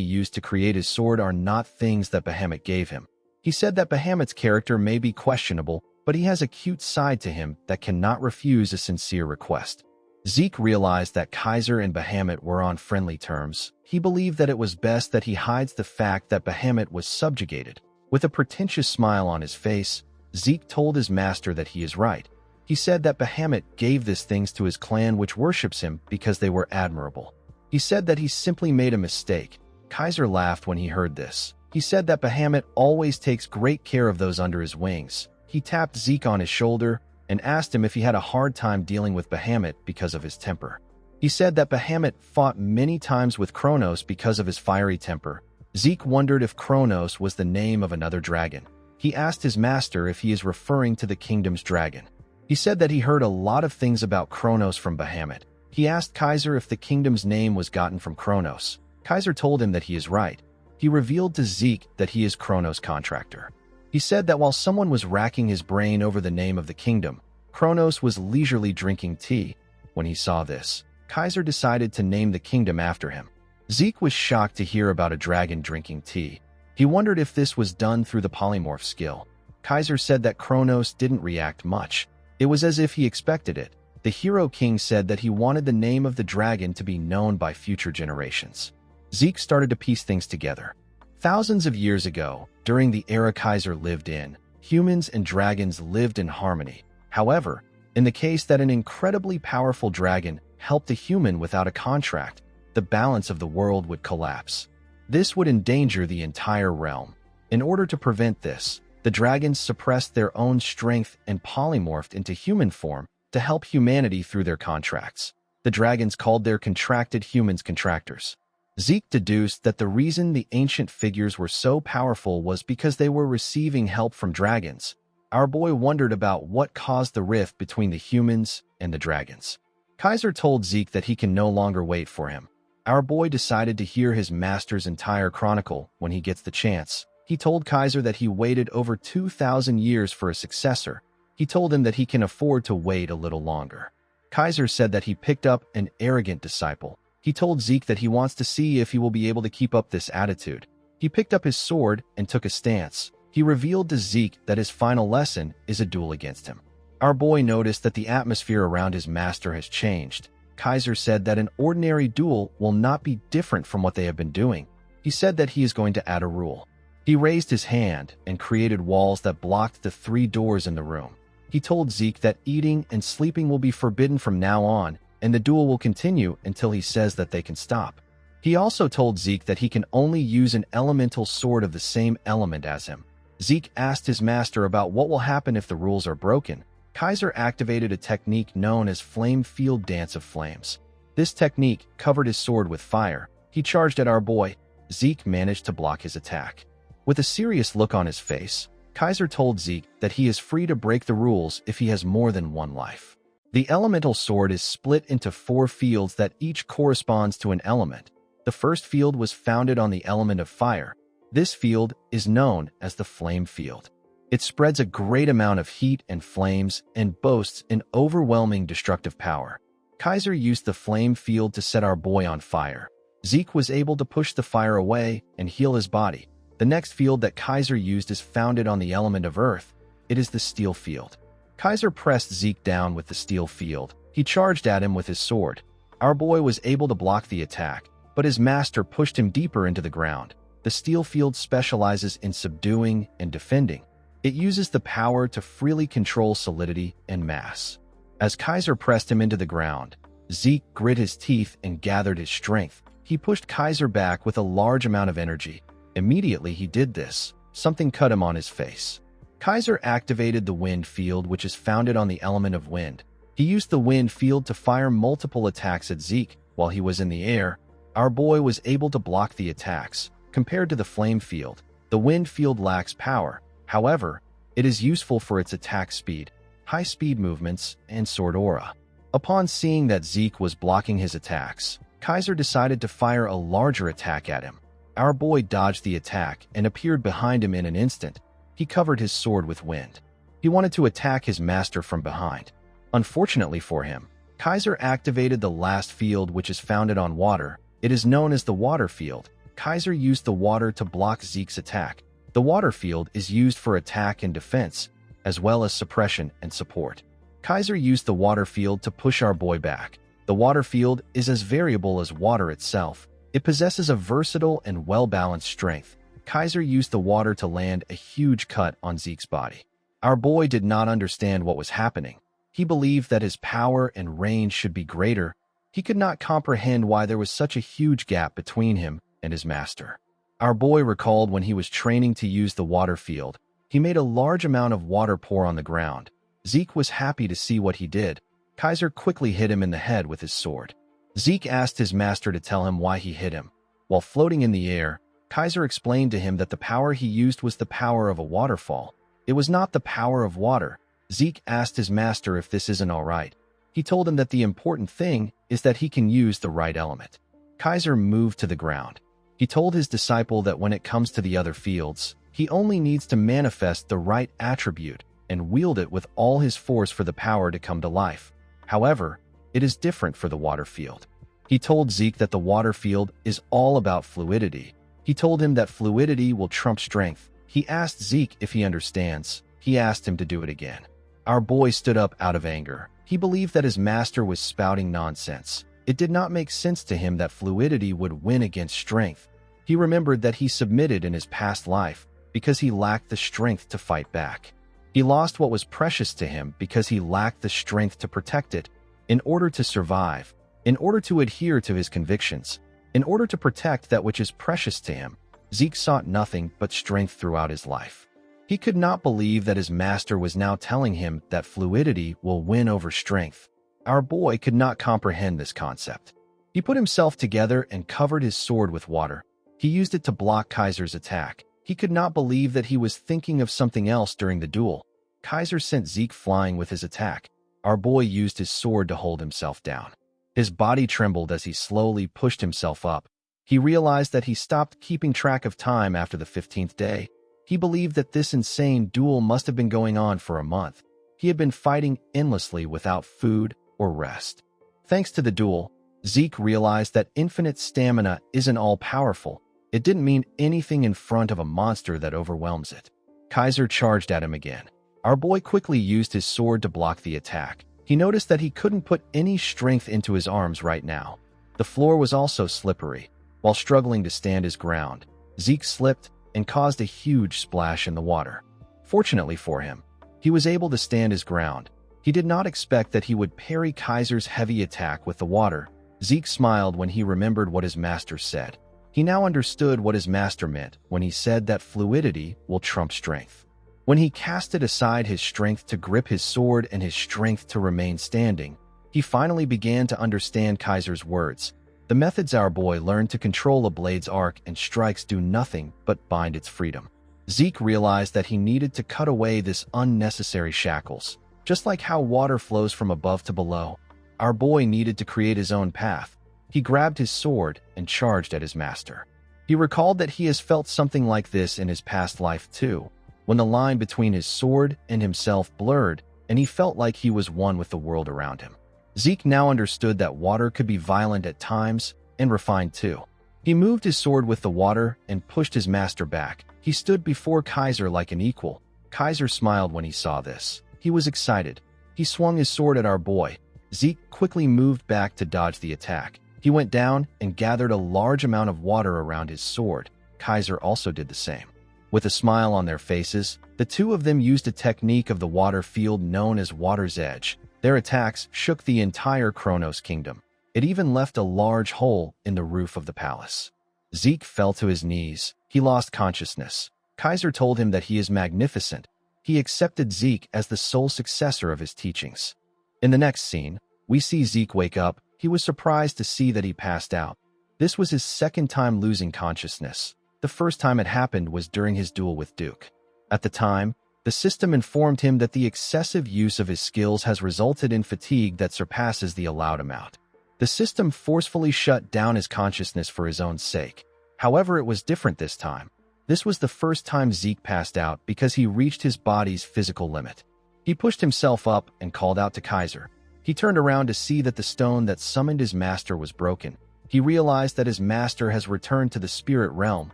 used to create his sword are not things that Bahamut gave him. He said that Bahamut's character may be questionable, but he has a cute side to him that cannot refuse a sincere request. Zeke realized that Kaiser and Bahamut were on friendly terms. He believed that it was best that he hides the fact that Bahamut was subjugated. With a pretentious smile on his face, Zeke told his master that he is right. He said that Bahamut gave these things to his clan which worships him because they were admirable. He said that he simply made a mistake. Kaiser laughed when he heard this. He said that Bahamut always takes great care of those under his wings. He tapped Zeke on his shoulder and asked him if he had a hard time dealing with Bahamut because of his temper. He said that Bahamut fought many times with Kronos because of his fiery temper. Zeke wondered if Kronos was the name of another dragon. He asked his master if he is referring to the kingdom's dragon. He said that he heard a lot of things about Kronos from Bahamut. He asked Kaiser if the kingdom's name was gotten from Kronos. Kaiser told him that he is right. He revealed to Zeke that he is Kronos' contractor. He said that while someone was racking his brain over the name of the kingdom, Kronos was leisurely drinking tea. When he saw this, Kaiser decided to name the kingdom after him. Zeke was shocked to hear about a dragon drinking tea. He wondered if this was done through the polymorph skill. Kaiser said that Kronos didn't react much. It was as if he expected it. The Hero King said that he wanted the name of the dragon to be known by future generations. Zeke started to piece things together. Thousands of years ago, during the era Kaiser lived in, humans and dragons lived in harmony. However, in the case that an incredibly powerful dragon helped a human without a contract, the balance of the world would collapse. This would endanger the entire realm. In order to prevent this, the dragons suppressed their own strength and polymorphed into human form to help humanity through their contracts. The dragons called their contracted humans contractors. Zeke deduced that the reason the ancient figures were so powerful was because they were receiving help from dragons. Our boy wondered about what caused the rift between the humans and the dragons. Kaiser told Zeke that he can no longer wait for him. Our boy decided to hear his master's entire chronicle when he gets the chance. He told Kaiser that he waited over 2,000 years for a successor. He told him that he can afford to wait a little longer. Kaiser said that he picked up an arrogant disciple. He told Zeke that he wants to see if he will be able to keep up this attitude. He picked up his sword and took a stance. He revealed to Zeke that his final lesson is a duel against him. Our boy noticed that the atmosphere around his master has changed. Kaiser said that an ordinary duel will not be different from what they have been doing. He said that he is going to add a rule. He raised his hand and created walls that blocked the 3 doors in the room. He told Zeke that eating and sleeping will be forbidden from now on, and the duel will continue until he says that they can stop. He also told Zeke that he can only use an elemental sword of the same element as him. Zeke asked his master about what will happen if the rules are broken. Kaiser activated a technique known as Flame Field Dance of Flames. This technique covered his sword with fire. He charged at our boy. Zeke managed to block his attack. With a serious look on his face, Kaiser told Zeke that he is free to break the rules if he has more than 1 life. The elemental sword is split into 4 fields that each corresponds to an element. The first field was founded on the element of fire. This field is known as the flame field. It spreads a great amount of heat and flames and boasts an overwhelming destructive power. Kaiser used the flame field to set our boy on fire. Zeke was able to push the fire away and heal his body. The next field that Kaiser used is founded on the element of earth. It is the steel field. Kaiser pressed Zeke down with the steel field. He charged at him with his sword. Our boy was able to block the attack, but his master pushed him deeper into the ground. The steel field specializes in subduing and defending. It uses the power to freely control solidity and mass. As Kaiser pressed him into the ground, Zeke grit his teeth and gathered his strength. He pushed Kaiser back with a large amount of energy. Immediately he did this, something cut him on his face. Kaiser activated the wind field, which is founded on the element of wind. He used the wind field to fire multiple attacks at Zeke. While he was in the air, our boy was able to block the attacks. Compared to the flame field, the wind field lacks power. However, it is useful for its attack speed, high-speed movements, and sword aura. Upon seeing that Zeke was blocking his attacks, Kaiser decided to fire a larger attack at him. Our boy dodged the attack and appeared behind him in an instant. He covered his sword with wind. He wanted to attack his master from behind. Unfortunately for him, Kaiser activated the last field, which is founded on water. It is known as the water field. Kaiser used the water to block Zeke's attack. The water field is used for attack and defense, as well as suppression and support. Kaiser used the water field to push our boy back. The water field is as variable as water itself. It possesses a versatile and well-balanced strength. Kaiser used the water to land a huge cut on Zeke's body. Our boy did not understand what was happening. He believed that his power and range should be greater. He could not comprehend why there was such a huge gap between him and his master. Our boy recalled when he was training to use the water field. He made a large amount of water pour on the ground. Zeke was happy to see what he did. Kaiser quickly hit him in the head with his sword. Zeke asked his master to tell him why he hit him. While floating in the air, Kaiser explained to him that the power he used was the power of a waterfall. It was not the power of water. Zeke asked his master if this isn't all right. He told him that the important thing is that he can use the right element. Kaiser moved to the ground. He told his disciple that when it comes to the other fields, he only needs to manifest the right attribute and wield it with all his force for the power to come to life. However, it is different for the water field. He told Zeke that the water field is all about fluidity. He told him that fluidity will trump strength. He asked Zeke if he understands. He asked him to do it again. Our boy stood up out of anger. He believed that his master was spouting nonsense. It did not make sense to him that fluidity would win against strength. He remembered that he submitted in his past life because he lacked the strength to fight back. He lost what was precious to him because he lacked the strength to protect it. In order to survive, in order to adhere to his convictions, in order to protect that which is precious to him, Zeke sought nothing but strength throughout his life. He could not believe that his master was now telling him that fluidity will win over strength. Our boy could not comprehend this concept. He put himself together and covered his sword with water. He used it to block Kaiser's attack. He could not believe that he was thinking of something else during the duel. Kaiser sent Zeke flying with his attack. Our boy used his sword to hold himself down. His body trembled as he slowly pushed himself up. He realized that he stopped keeping track of time after the 15th day. He believed that this insane duel must have been going on for a month. He had been fighting endlessly without food or rest. Thanks to the duel, Zeke realized that infinite stamina isn't all-powerful. It didn't mean anything in front of a monster that overwhelms it. Kaiser charged at him again. Our boy quickly used his sword to block the attack. He noticed that he couldn't put any strength into his arms right now. The floor was also slippery. While struggling to stand his ground, Zeke slipped and caused a huge splash in the water. Fortunately for him, he was able to stand his ground. He did not expect that he would parry Kaiser's heavy attack with the water. Zeke smiled when he remembered what his master said. He now understood what his master meant when he said that fluidity will trump strength. When he casted aside his strength to grip his sword and his strength to remain standing, he finally began to understand Kaiser's words. The methods our boy learned to control a blade's arc and strikes do nothing but bind its freedom. Zeke realized that he needed to cut away this unnecessary shackles. Just like how water flows from above to below, our boy needed to create his own path. He grabbed his sword and charged at his master. He recalled that he has felt something like this in his past life too, when the line between his sword and himself blurred and he felt like he was one with the world around him. Zeke now understood that water could be violent at times and refined too. He moved his sword with the water and pushed his master back. He stood before Kaiser like an equal. Kaiser smiled when he saw this. He was excited. He swung his sword at our boy. Zeke quickly moved back to dodge the attack. He went down and gathered a large amount of water around his sword. Kaiser also did the same. With a smile on their faces, the two of them used a technique of the water field known as Water's Edge. Their attacks shook the entire Kronos kingdom. It even left a large hole in the roof of the palace. Zeke fell to his knees. He lost consciousness. Kaiser told him that he is magnificent. He accepted Zeke as the sole successor of his teachings. In the next scene, we see Zeke wake up. He was surprised to see that he passed out. This was his second time losing consciousness. The first time it happened was during his duel with Duke. At the time, the system informed him that the excessive use of his skills has resulted in fatigue that surpasses the allowed amount. The system forcefully shut down his consciousness for his own sake. However, it was different this time. This was the first time Zeke passed out because he reached his body's physical limit. He pushed himself up and called out to Kaiser. He turned around to see that the stone that summoned his master was broken. He realized that his master has returned to the spirit realm.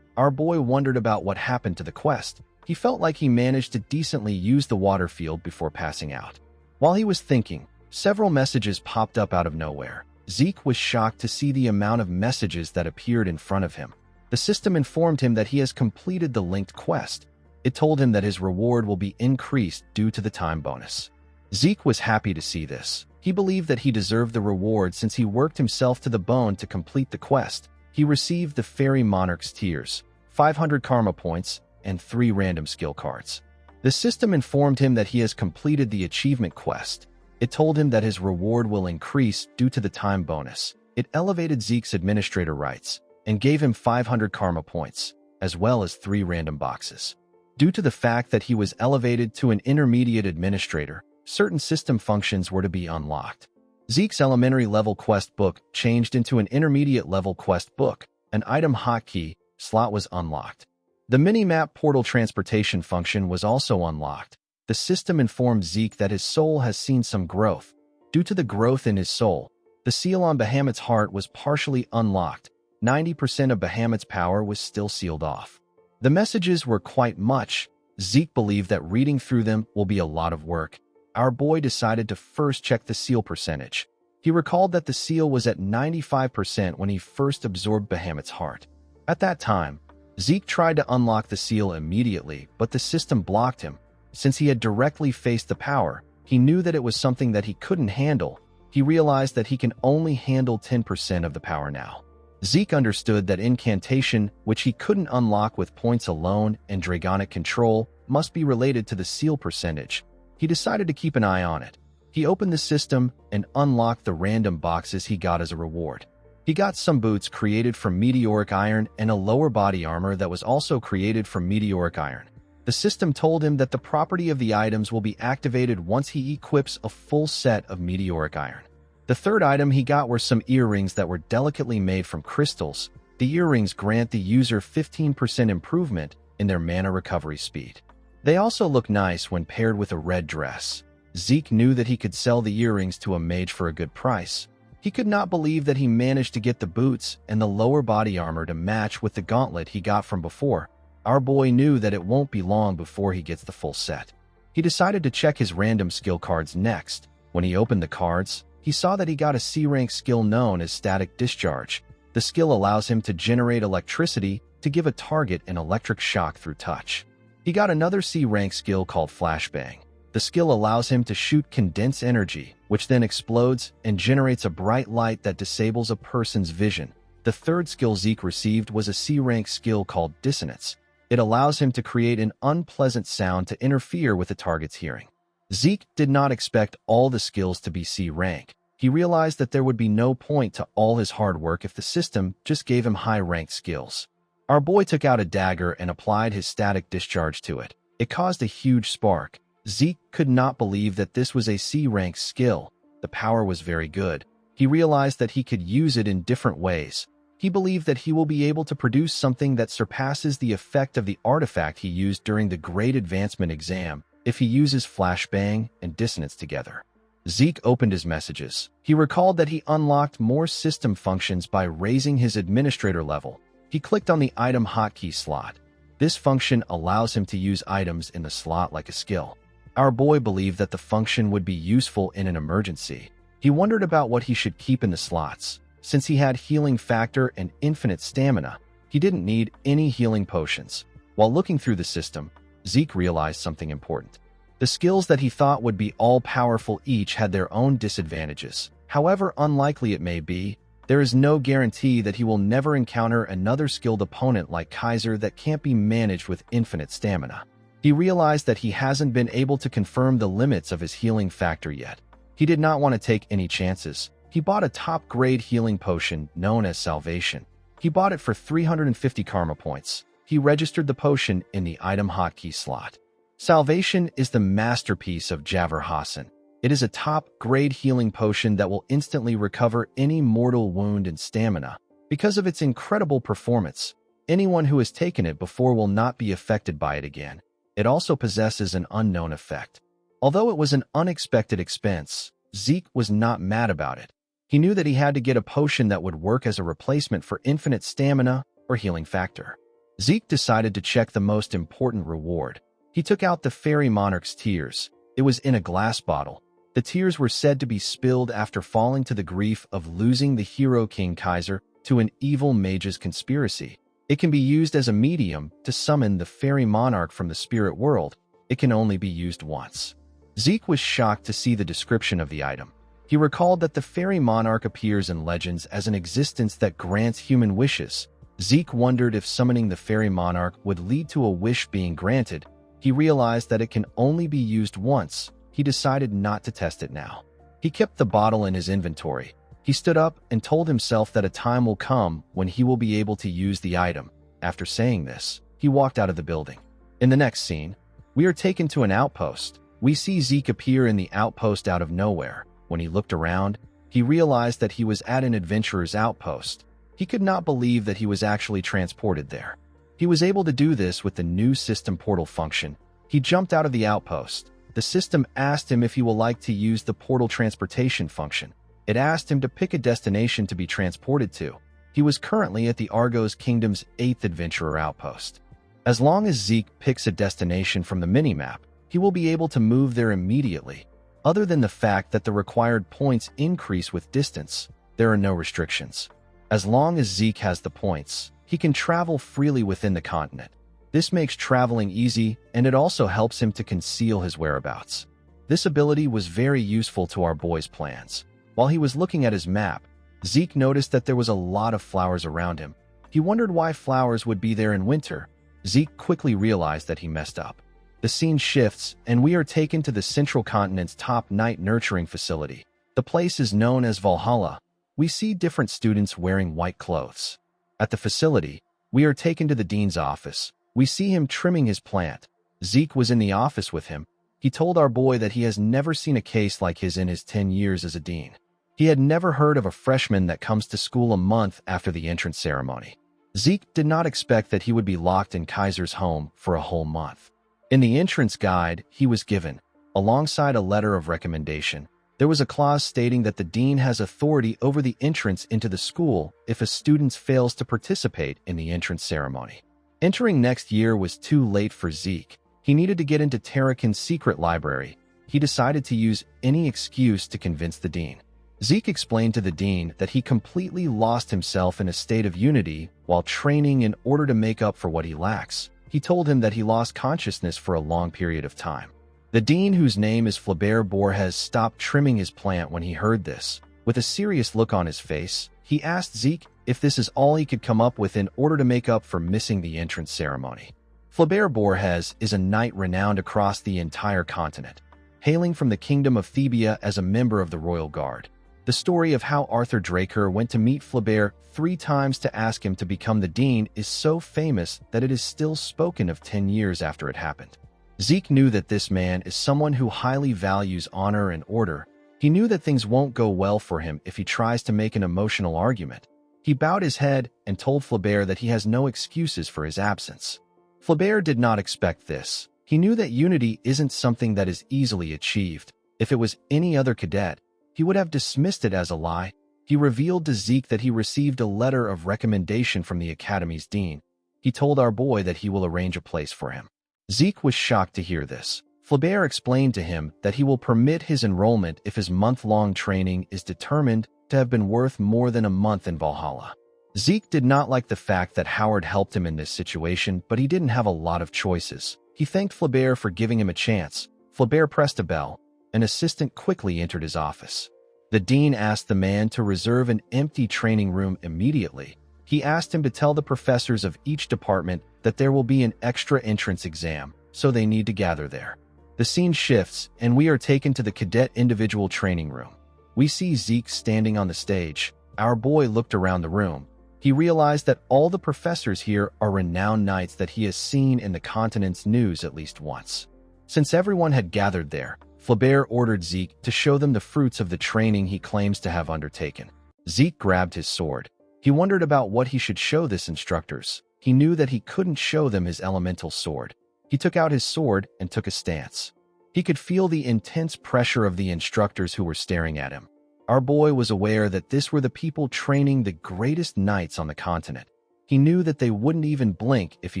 Our boy wondered about what happened to the quest. He felt like he managed to decently use the water field before passing out. While he was thinking, several messages popped up out of nowhere. Zeke was shocked to see the amount of messages that appeared in front of him. The system informed him that he has completed the linked quest. It told him that his reward will be increased due to the time bonus. Zeke was happy to see this. He believed that he deserved the reward since he worked himself to the bone to complete the quest. He received the Fairy Monarch's Tears, 500 karma points, and 3 random skill cards. The system informed him that he has completed the achievement quest. It told him that his reward will increase due to the time bonus. It elevated Zeke's administrator rights and gave him 500 karma points, as well as 3 random boxes. Due to the fact that he was elevated to an intermediate administrator, certain system functions were to be unlocked. Zeke's elementary level quest book changed into an intermediate level quest book. An item hotkey slot was unlocked. The mini-map portal transportation function was also unlocked. The system informed Zeke that his soul has seen some growth. Due to the growth in his soul, the seal on Bahamut's heart was partially unlocked. 90% of Bahamut's power was still sealed off. The messages were quite much. Zeke believed that reading through them will be a lot of work. Our boy decided to first check the seal percentage. He recalled that the seal was at 95% when he first absorbed Bahamut's heart. At that time, Zeke tried to unlock the seal immediately, but the system blocked him. Since he had directly faced the power, he knew that it was something that he couldn't handle. He realized that he can only handle 10% of the power now. Zeke understood that incantation, which he couldn't unlock with points alone, and dragonic control must be related to the seal percentage. He decided to keep an eye on it. He opened the system and unlocked the random boxes he got as a reward. He got some boots created from meteoric iron and a lower body armor that was also created from meteoric iron. The system told him that the property of the items will be activated once he equips a full set of meteoric iron. The third item he got were some earrings that were delicately made from crystals. The earrings grant the user 15% improvement in their mana recovery speed. They also look nice when paired with a red dress. Zeke knew that he could sell the earrings to a mage for a good price. He could not believe that he managed to get the boots and the lower body armor to match with the gauntlet he got from before. Our boy knew that it won't be long before he gets the full set. He decided to check his random skill cards next. When he opened the cards, he saw that he got a C-rank skill known as Static Discharge. The skill allows him to generate electricity to give a target an electric shock through touch. He got another C-rank skill called Flashbang. The skill allows him to shoot condensed energy, which then explodes and generates a bright light that disables a person's vision. The third skill Zeke received was a C-rank skill called Dissonance. It allows him to create an unpleasant sound to interfere with the target's hearing. Zeke did not expect all the skills to be C-rank. He realized that there would be no point to all his hard work if the system just gave him high-ranked skills. Our boy took out a dagger and applied his static discharge to it. It caused a huge spark. Zeke could not believe that this was a C-rank skill. The power was very good. He realized that he could use it in different ways. He believed that he will be able to produce something that surpasses the effect of the artifact he used during the Great Advancement exam if he uses Flashbang and Dissonance together. Zeke opened his messages. He recalled that he unlocked more system functions by raising his administrator level. He clicked on the item hotkey slot. This function allows him to use items in the slot like a skill. Our boy believed that the function would be useful in an emergency. He wondered about what he should keep in the slots. Since he had healing factor and infinite stamina, he didn't need any healing potions. While looking through the system, Zeke realized something important. The skills that he thought would be all-powerful each had their own disadvantages. However unlikely it may be, there is no guarantee that he will never encounter another skilled opponent like Kaiser that can't be managed with infinite stamina. He realized that he hasn't been able to confirm the limits of his healing factor yet. He did not want to take any chances. He bought a top-grade healing potion known as Salvation. He bought it for 350 karma points. He registered the potion in the item hotkey slot. Salvation is the masterpiece of Javor Hassan. It is a top-grade healing potion that will instantly recover any mortal wound and stamina. Because of its incredible performance, anyone who has taken it before will not be affected by it again. It also possesses an unknown effect. Although it was an unexpected expense, Zeke was not mad about it. He knew that he had to get a potion that would work as a replacement for infinite stamina or healing factor. Zeke decided to check the most important reward. He took out the Fairy Monarch's tears. It was in a glass bottle. The tears were said to be spilled after falling to the grief of losing the hero King Kaiser to an evil mage's conspiracy. It can be used as a medium to summon the Fairy Monarch from the spirit world. It can only be used once. Zeke was shocked to see the description of the item. He recalled that the Fairy Monarch appears in legends as an existence that grants human wishes. Zeke wondered if summoning the Fairy Monarch would lead to a wish being granted. He realized that it can only be used once. He decided not to test it now. He kept the bottle in his inventory. He stood up and told himself that a time will come when he will be able to use the item. After saying this, he walked out of the building. In the next scene, we are taken to an outpost. We see Zeke appear in the outpost out of nowhere. When he looked around, he realized that he was at an adventurer's outpost. He could not believe that he was actually transported there. He was able to do this with the new system portal function. He jumped out of the outpost. The system asked him if he would like to use the portal transportation function. It asked him to pick a destination to be transported to. He was currently at the Argos Kingdom's 8th adventurer outpost. As long as Zeke picks a destination from the minimap, he will be able to move there immediately. Other than the fact that the required points increase with distance, there are no restrictions. As long as Zeke has the points, he can travel freely within the continent. This makes traveling easy, and it also helps him to conceal his whereabouts. This ability was very useful to our boy's plans. While he was looking at his map, Zeke noticed that there was a lot of flowers around him. He wondered why flowers would be there in winter. Zeke quickly realized that he messed up. The scene shifts, and we are taken to the Central Continent's top night nurturing facility. The place is known as Valhalla. We see different students wearing white clothes. At the facility, we are taken to the dean's office. We see him trimming his plant. Zeke was in the office with him. He told our boy that he has never seen a case like his in his 10 years as a dean. He had never heard of a freshman that comes to school a month after the entrance ceremony. Zeke did not expect that he would be locked in Kaiser's home for a whole month. In the entrance guide he was given, alongside a letter of recommendation, there was a clause stating that the dean has authority over the entrance into the school if a student fails to participate in the entrance ceremony. Entering next year was too late for Zeke. He needed to get into Terrakin's secret library. He decided to use any excuse to convince the dean. Zeke explained to the dean that he completely lost himself in a state of unity while training in order to make up for what he lacks. He told him that he lost consciousness for a long period of time. The dean, whose name is Flaubert Borges, stopped trimming his plant when he heard this. With a serious look on his face, he asked Zeke if this is all he could come up with in order to make up for missing the entrance ceremony. Flaubert Borges is a knight renowned across the entire continent, hailing from the kingdom of Thebia as a member of the royal guard. The story of how Arthur Draker went to meet Flaubert 3 times to ask him to become the dean is so famous that it is still spoken of 10 years after it happened. Zeke knew that this man is someone who highly values honor and order. He knew that things won't go well for him if he tries to make an emotional argument. He bowed his head and told Flaubert that he has no excuses for his absence. Flaubert did not expect this. He knew that unity isn't something that is easily achieved. If it was any other cadet, he would have dismissed it as a lie. He revealed to Zeke that he received a letter of recommendation from the academy's dean. He told our boy that he will arrange a place for him. Zeke was shocked to hear this. Flaubert explained to him that he will permit his enrollment if his month-long training is determined to have been worth more than a month in Valhalla. Zeke did not like the fact that Howard helped him in this situation, but he didn't have a lot of choices. He thanked Flaubert for giving him a chance. Flaubert pressed a bell. An assistant quickly entered his office. The dean asked the man to reserve an empty training room immediately. He asked him to tell the professors of each department that there will be an extra entrance exam, so they need to gather there. The scene shifts, and we are taken to the cadet individual training room. We see Zeke standing on the stage. Our boy looked around the room. He realized that all the professors here are renowned knights that he has seen in the continent's news at least once. Since everyone had gathered there, Flaubert ordered Zeke to show them the fruits of the training he claims to have undertaken. Zeke grabbed his sword. He wondered about what he should show this instructors. He knew that he couldn't show them his elemental sword. He took out his sword and took a stance. He could feel the intense pressure of the instructors who were staring at him. Our boy was aware that this were the people training the greatest knights on the continent. He knew that they wouldn't even blink if he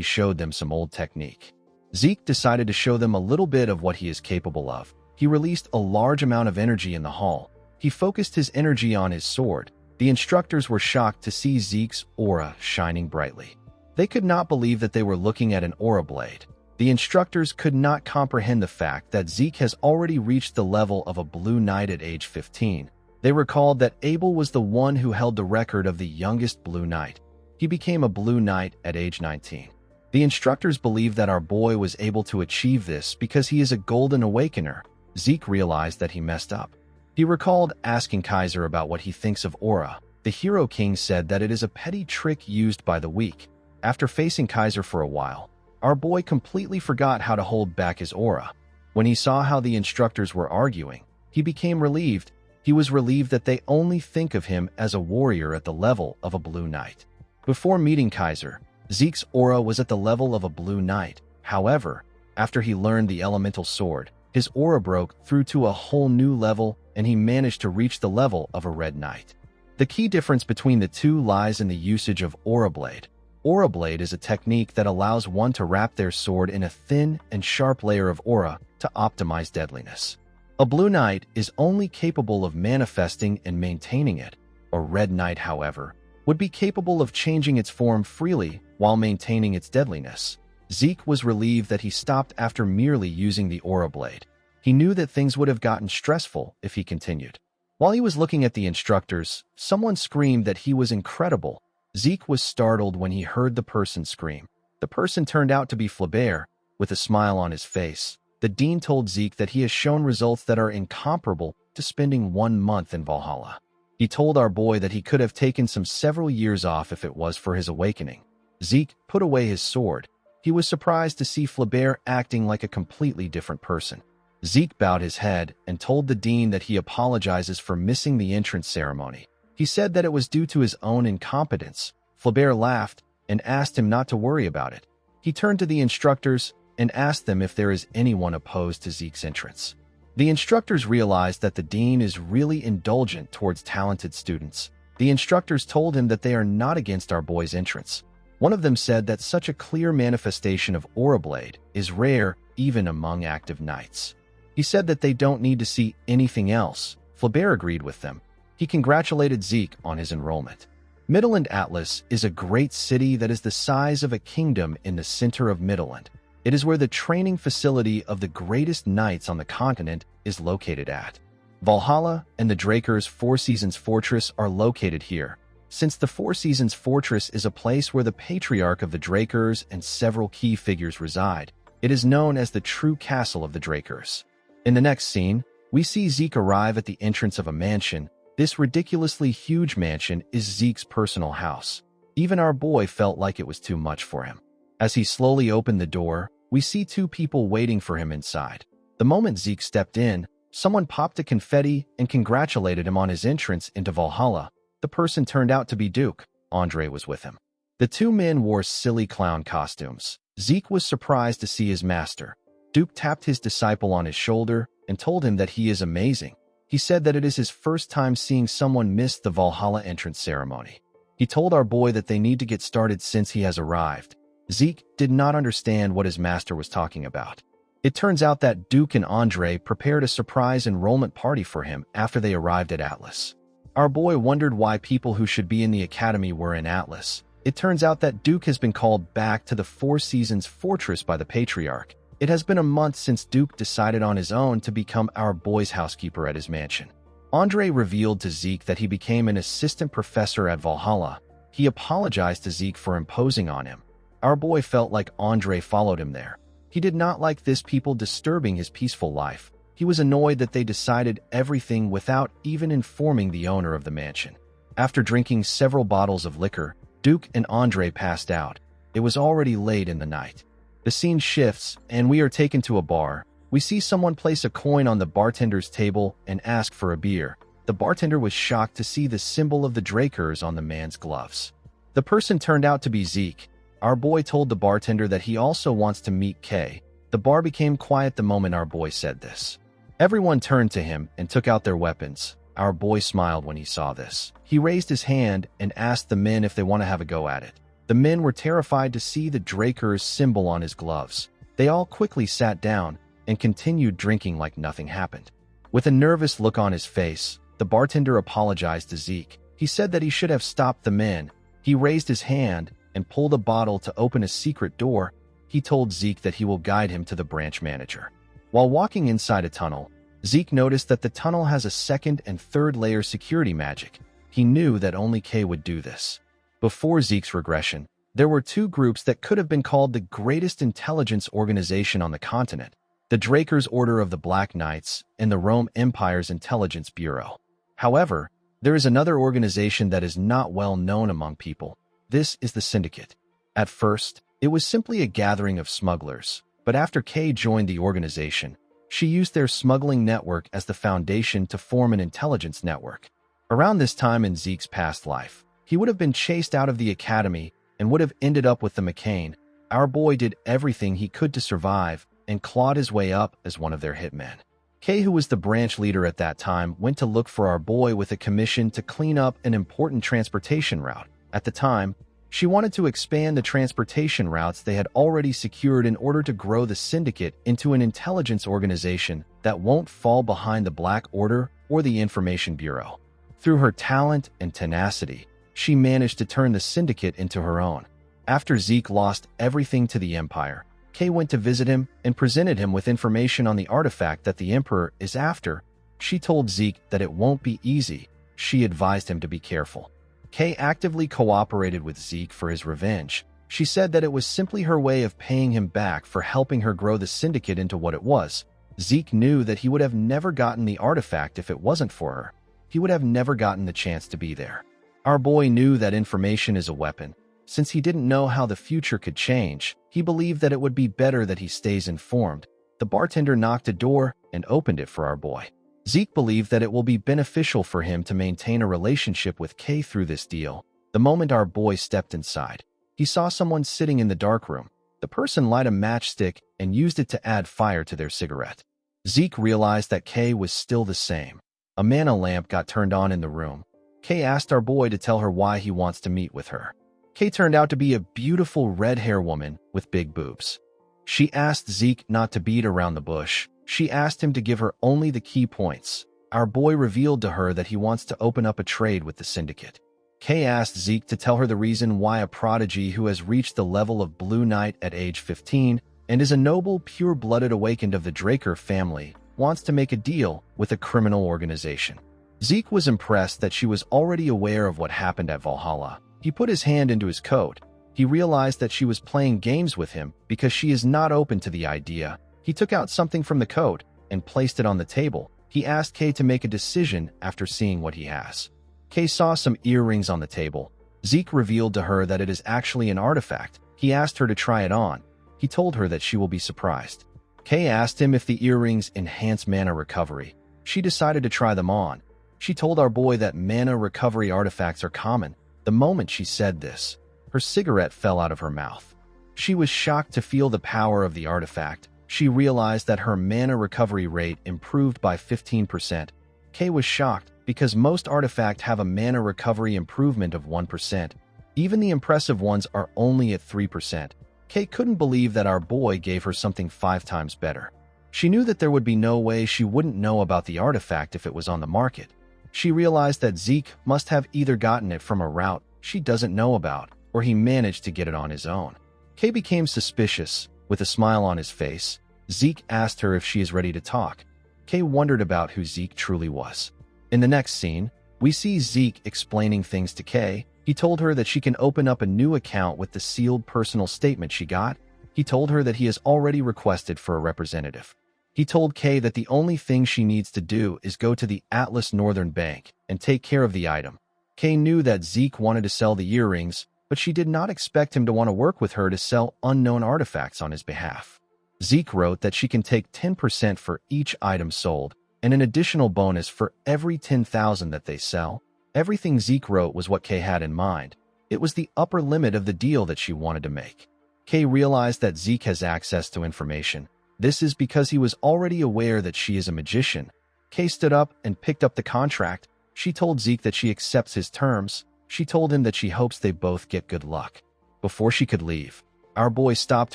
showed them some old technique. Zeke decided to show them a little bit of what he is capable of. He released a large amount of energy in the hall. He focused his energy on his sword. The instructors were shocked to see Zeke's aura shining brightly. They could not believe that they were looking at an aura blade. The instructors could not comprehend the fact that Zeke has already reached the level of a Blue Knight at age 15. They recalled that Abel was the one who held the record of the youngest Blue Knight. He became a Blue Knight at age 19. The instructors believed that our boy was able to achieve this because he is a Golden Awakener. Zeke realized that he messed up. He recalled asking Kaiser about what he thinks of aura. The Hero King said that it is a petty trick used by the weak. After facing Kaiser for a while, our boy completely forgot how to hold back his aura. When he saw how the instructors were arguing, he became relieved. He was relieved that they only think of him as a warrior at the level of a Blue Knight. Before meeting Kaiser, Zeke's aura was at the level of a Blue Knight. However, after he learned the elemental sword, his aura broke through to a whole new level, and he managed to reach the level of a Red Knight. The key difference between the two lies in the usage of Aura Blade. Aura Blade is a technique that allows one to wrap their sword in a thin and sharp layer of aura to optimize deadliness. A Blue Knight is only capable of manifesting and maintaining it. A Red Knight, however, would be capable of changing its form freely while maintaining its deadliness. Zeke was relieved that he stopped after merely using the Aura Blade. He knew that things would have gotten stressful if he continued. While he was looking at the instructors, someone screamed that he was incredible. Zeke was startled when he heard the person scream. The person turned out to be Flaubert. With a smile on his face, the dean told Zeke that he has shown results that are incomparable to spending 1 month in Valhalla. He told our boy that he could have taken several years off if it was for his awakening. Zeke put away his sword. He was surprised to see Flaubert acting like a completely different person. Zeke bowed his head and told the dean that he apologizes for missing the entrance ceremony. He said that it was due to his own incompetence. Flaubert laughed and asked him not to worry about it. He turned to the instructors and asked them if there is anyone opposed to Zeke's entrance. The instructors realized that the dean is really indulgent towards talented students. The instructors told him that they are not against our boy's entrance. One of them said that such a clear manifestation of Aura Blade is rare even among active knights. He said that they don't need to see anything else. Flaubert agreed with them. He congratulated Zeke on his enrollment. Midland Atlas is a great city that is the size of a kingdom in the center of Midland. It is where the training facility of the greatest knights on the continent is located at. Valhalla and the Drakers' Four Seasons Fortress are located here. Since the Four Seasons Fortress is a place where the patriarch of the Drakers and several key figures reside, it is known as the true castle of the Drakers. In the next scene, we see Zeke arrive at the entrance of a mansion. This ridiculously huge mansion is Zeke's personal house. Even our boy felt like it was too much for him. As he slowly opened the door, we see two people waiting for him inside. The moment Zeke stepped in, someone popped a confetti and congratulated him on his entrance into Valhalla. The person turned out to be Duke. Andre was with him. The two men wore silly clown costumes. Zeke was surprised to see his master. Duke tapped his disciple on his shoulder and told him that he is amazing. He said that it is his first time seeing someone miss the Valhalla entrance ceremony. He told our boy that they need to get started since he has arrived. Zeke did not understand what his master was talking about. It turns out that Duke and Andre prepared a surprise enrollment party for him after they arrived at Atlas. Our boy wondered why people who should be in the academy were in Atlas. It turns out that Duke has been called back to the Four Seasons Fortress by the Patriarch. It has been a month since Duke decided on his own to become our boy's housekeeper at his mansion. Andre revealed to Zeke that he became an assistant professor at Valhalla. He apologized to Zeke for imposing on him. Our boy felt like Andre followed him there. He did not like this people disturbing his peaceful life. He was annoyed that they decided everything without even informing the owner of the mansion. After drinking several bottles of liquor, Duke and Andre passed out. It was already late in the night. The scene shifts, and we are taken to a bar. We see someone place a coin on the bartender's table and ask for a beer. The bartender was shocked to see the symbol of the Drakers on the man's gloves. The person turned out to be Zeke. Our boy told the bartender that he also wants to meet Kay. The bar became quiet the moment our boy said this. Everyone turned to him and took out their weapons. Our boy smiled when he saw this. He raised his hand and asked the men if they want to have a go at it. The men were terrified to see the Drakers symbol on his gloves. They all quickly sat down and continued drinking like nothing happened. With a nervous look on his face, the bartender apologized to Zeke. He said that he should have stopped the men. He raised his hand and pulled a bottle to open a secret door. He told Zeke that he will guide him to the branch manager. While walking inside a tunnel, Zeke noticed that the tunnel has a second and third layer security magic. He knew that only Kay would do this. Before Zeke's regression, there were two groups that could have been called the greatest intelligence organization on the continent: the Drakers' Order of the Black Knights and the Rome Empire's Intelligence Bureau. However, there is another organization that is not well known among people. This is the Syndicate. At first, it was simply a gathering of smugglers, but after Kay joined the organization, she used their smuggling network as the foundation to form an intelligence network. Around this time in Zeke's past life, he would have been chased out of the academy and would have ended up with the McCain. Our boy did everything he could to survive and clawed his way up as one of their hitmen. Kay, who was the branch leader at that time, went to look for our boy with a commission to clean up an important transportation route. At the time, she wanted to expand the transportation routes they had already secured in order to grow the Syndicate into an intelligence organization that won't fall behind the Black Order or the Information Bureau. Through her talent and tenacity, she managed to turn the Syndicate into her own. After Zeke lost everything to the Empire, Kay went to visit him and presented him with information on the artifact that the Emperor is after. She told Zeke that it won't be easy. She advised him to be careful. Kay actively cooperated with Zeke for his revenge. She said that it was simply her way of paying him back for helping her grow the Syndicate into what it was. Zeke knew that he would have never gotten the artifact if it wasn't for her. He would have never gotten the chance to be there. Our boy knew that information is a weapon. Since he didn't know how the future could change, he believed that it would be better that he stays informed. The bartender knocked a door and opened it for our boy. Zeke believed that it will be beneficial for him to maintain a relationship with Kay through this deal. The moment our boy stepped inside, he saw someone sitting in the dark room. The person lit a matchstick and used it to add fire to their cigarette. Zeke realized that Kay was still the same. A mana lamp got turned on in the room. Kay asked our boy to tell her why he wants to meet with her. Kay turned out to be a beautiful red-hair woman with big boobs. She asked Zeke not to beat around the bush. She asked him to give her only the key points. Our boy revealed to her that he wants to open up a trade with the syndicate. Kay asked Zeke to tell her the reason why a prodigy who has reached the level of Blue Knight at age 15 and is a noble, pure-blooded awakened of the Draker family wants to make a deal with a criminal organization. Zeke was impressed that she was already aware of what happened at Valhalla. He put his hand into his coat. He realized that she was playing games with him because she is not open to the idea. He took out something from the coat and placed it on the table. He asked Kay to make a decision after seeing what he has. Kay saw some earrings on the table. Zeke revealed to her that it is actually an artifact. He asked her to try it on. He told her that she will be surprised. Kay asked him if the earrings enhance mana recovery. She decided to try them on. She told our boy that mana recovery artifacts are common. The moment she said this, her cigarette fell out of her mouth. She was shocked to feel the power of the artifact. She realized that her mana recovery rate improved by 15%. Kay was shocked because most artifacts have a mana recovery improvement of 1%. Even the impressive ones are only at 3%. Kay couldn't believe that our boy gave her something 5 times better. She knew that there would be no way she wouldn't know about the artifact if it was on the market. She realized that Zeke must have either gotten it from a route she doesn't know about, or he managed to get it on his own. Kay became suspicious. With a smile on his face, Zeke asked her if she is ready to talk. Kay wondered about who Zeke truly was. In the next scene, we see Zeke explaining things to Kay. He told her that she can open up a new account with the sealed personal statement she got. He told her that he has already requested for a representative. He told Kay that the only thing she needs to do is go to the Atlas Northern Bank and take care of the item. Kay knew that Zeke wanted to sell the earrings, but she did not expect him to want to work with her to sell unknown artifacts on his behalf. Zeke wrote that she can take 10% for each item sold, and an additional bonus for every 10,000 that they sell. Everything Zeke wrote was what Kay had in mind. It was the upper limit of the deal that she wanted to make. Kay realized that Zeke has access to information. This is because he was already aware that she is a magician. Kay stood up and picked up the contract. She told Zeke that she accepts his terms. She told him that she hopes they both get good luck. Before she could leave, our boy stopped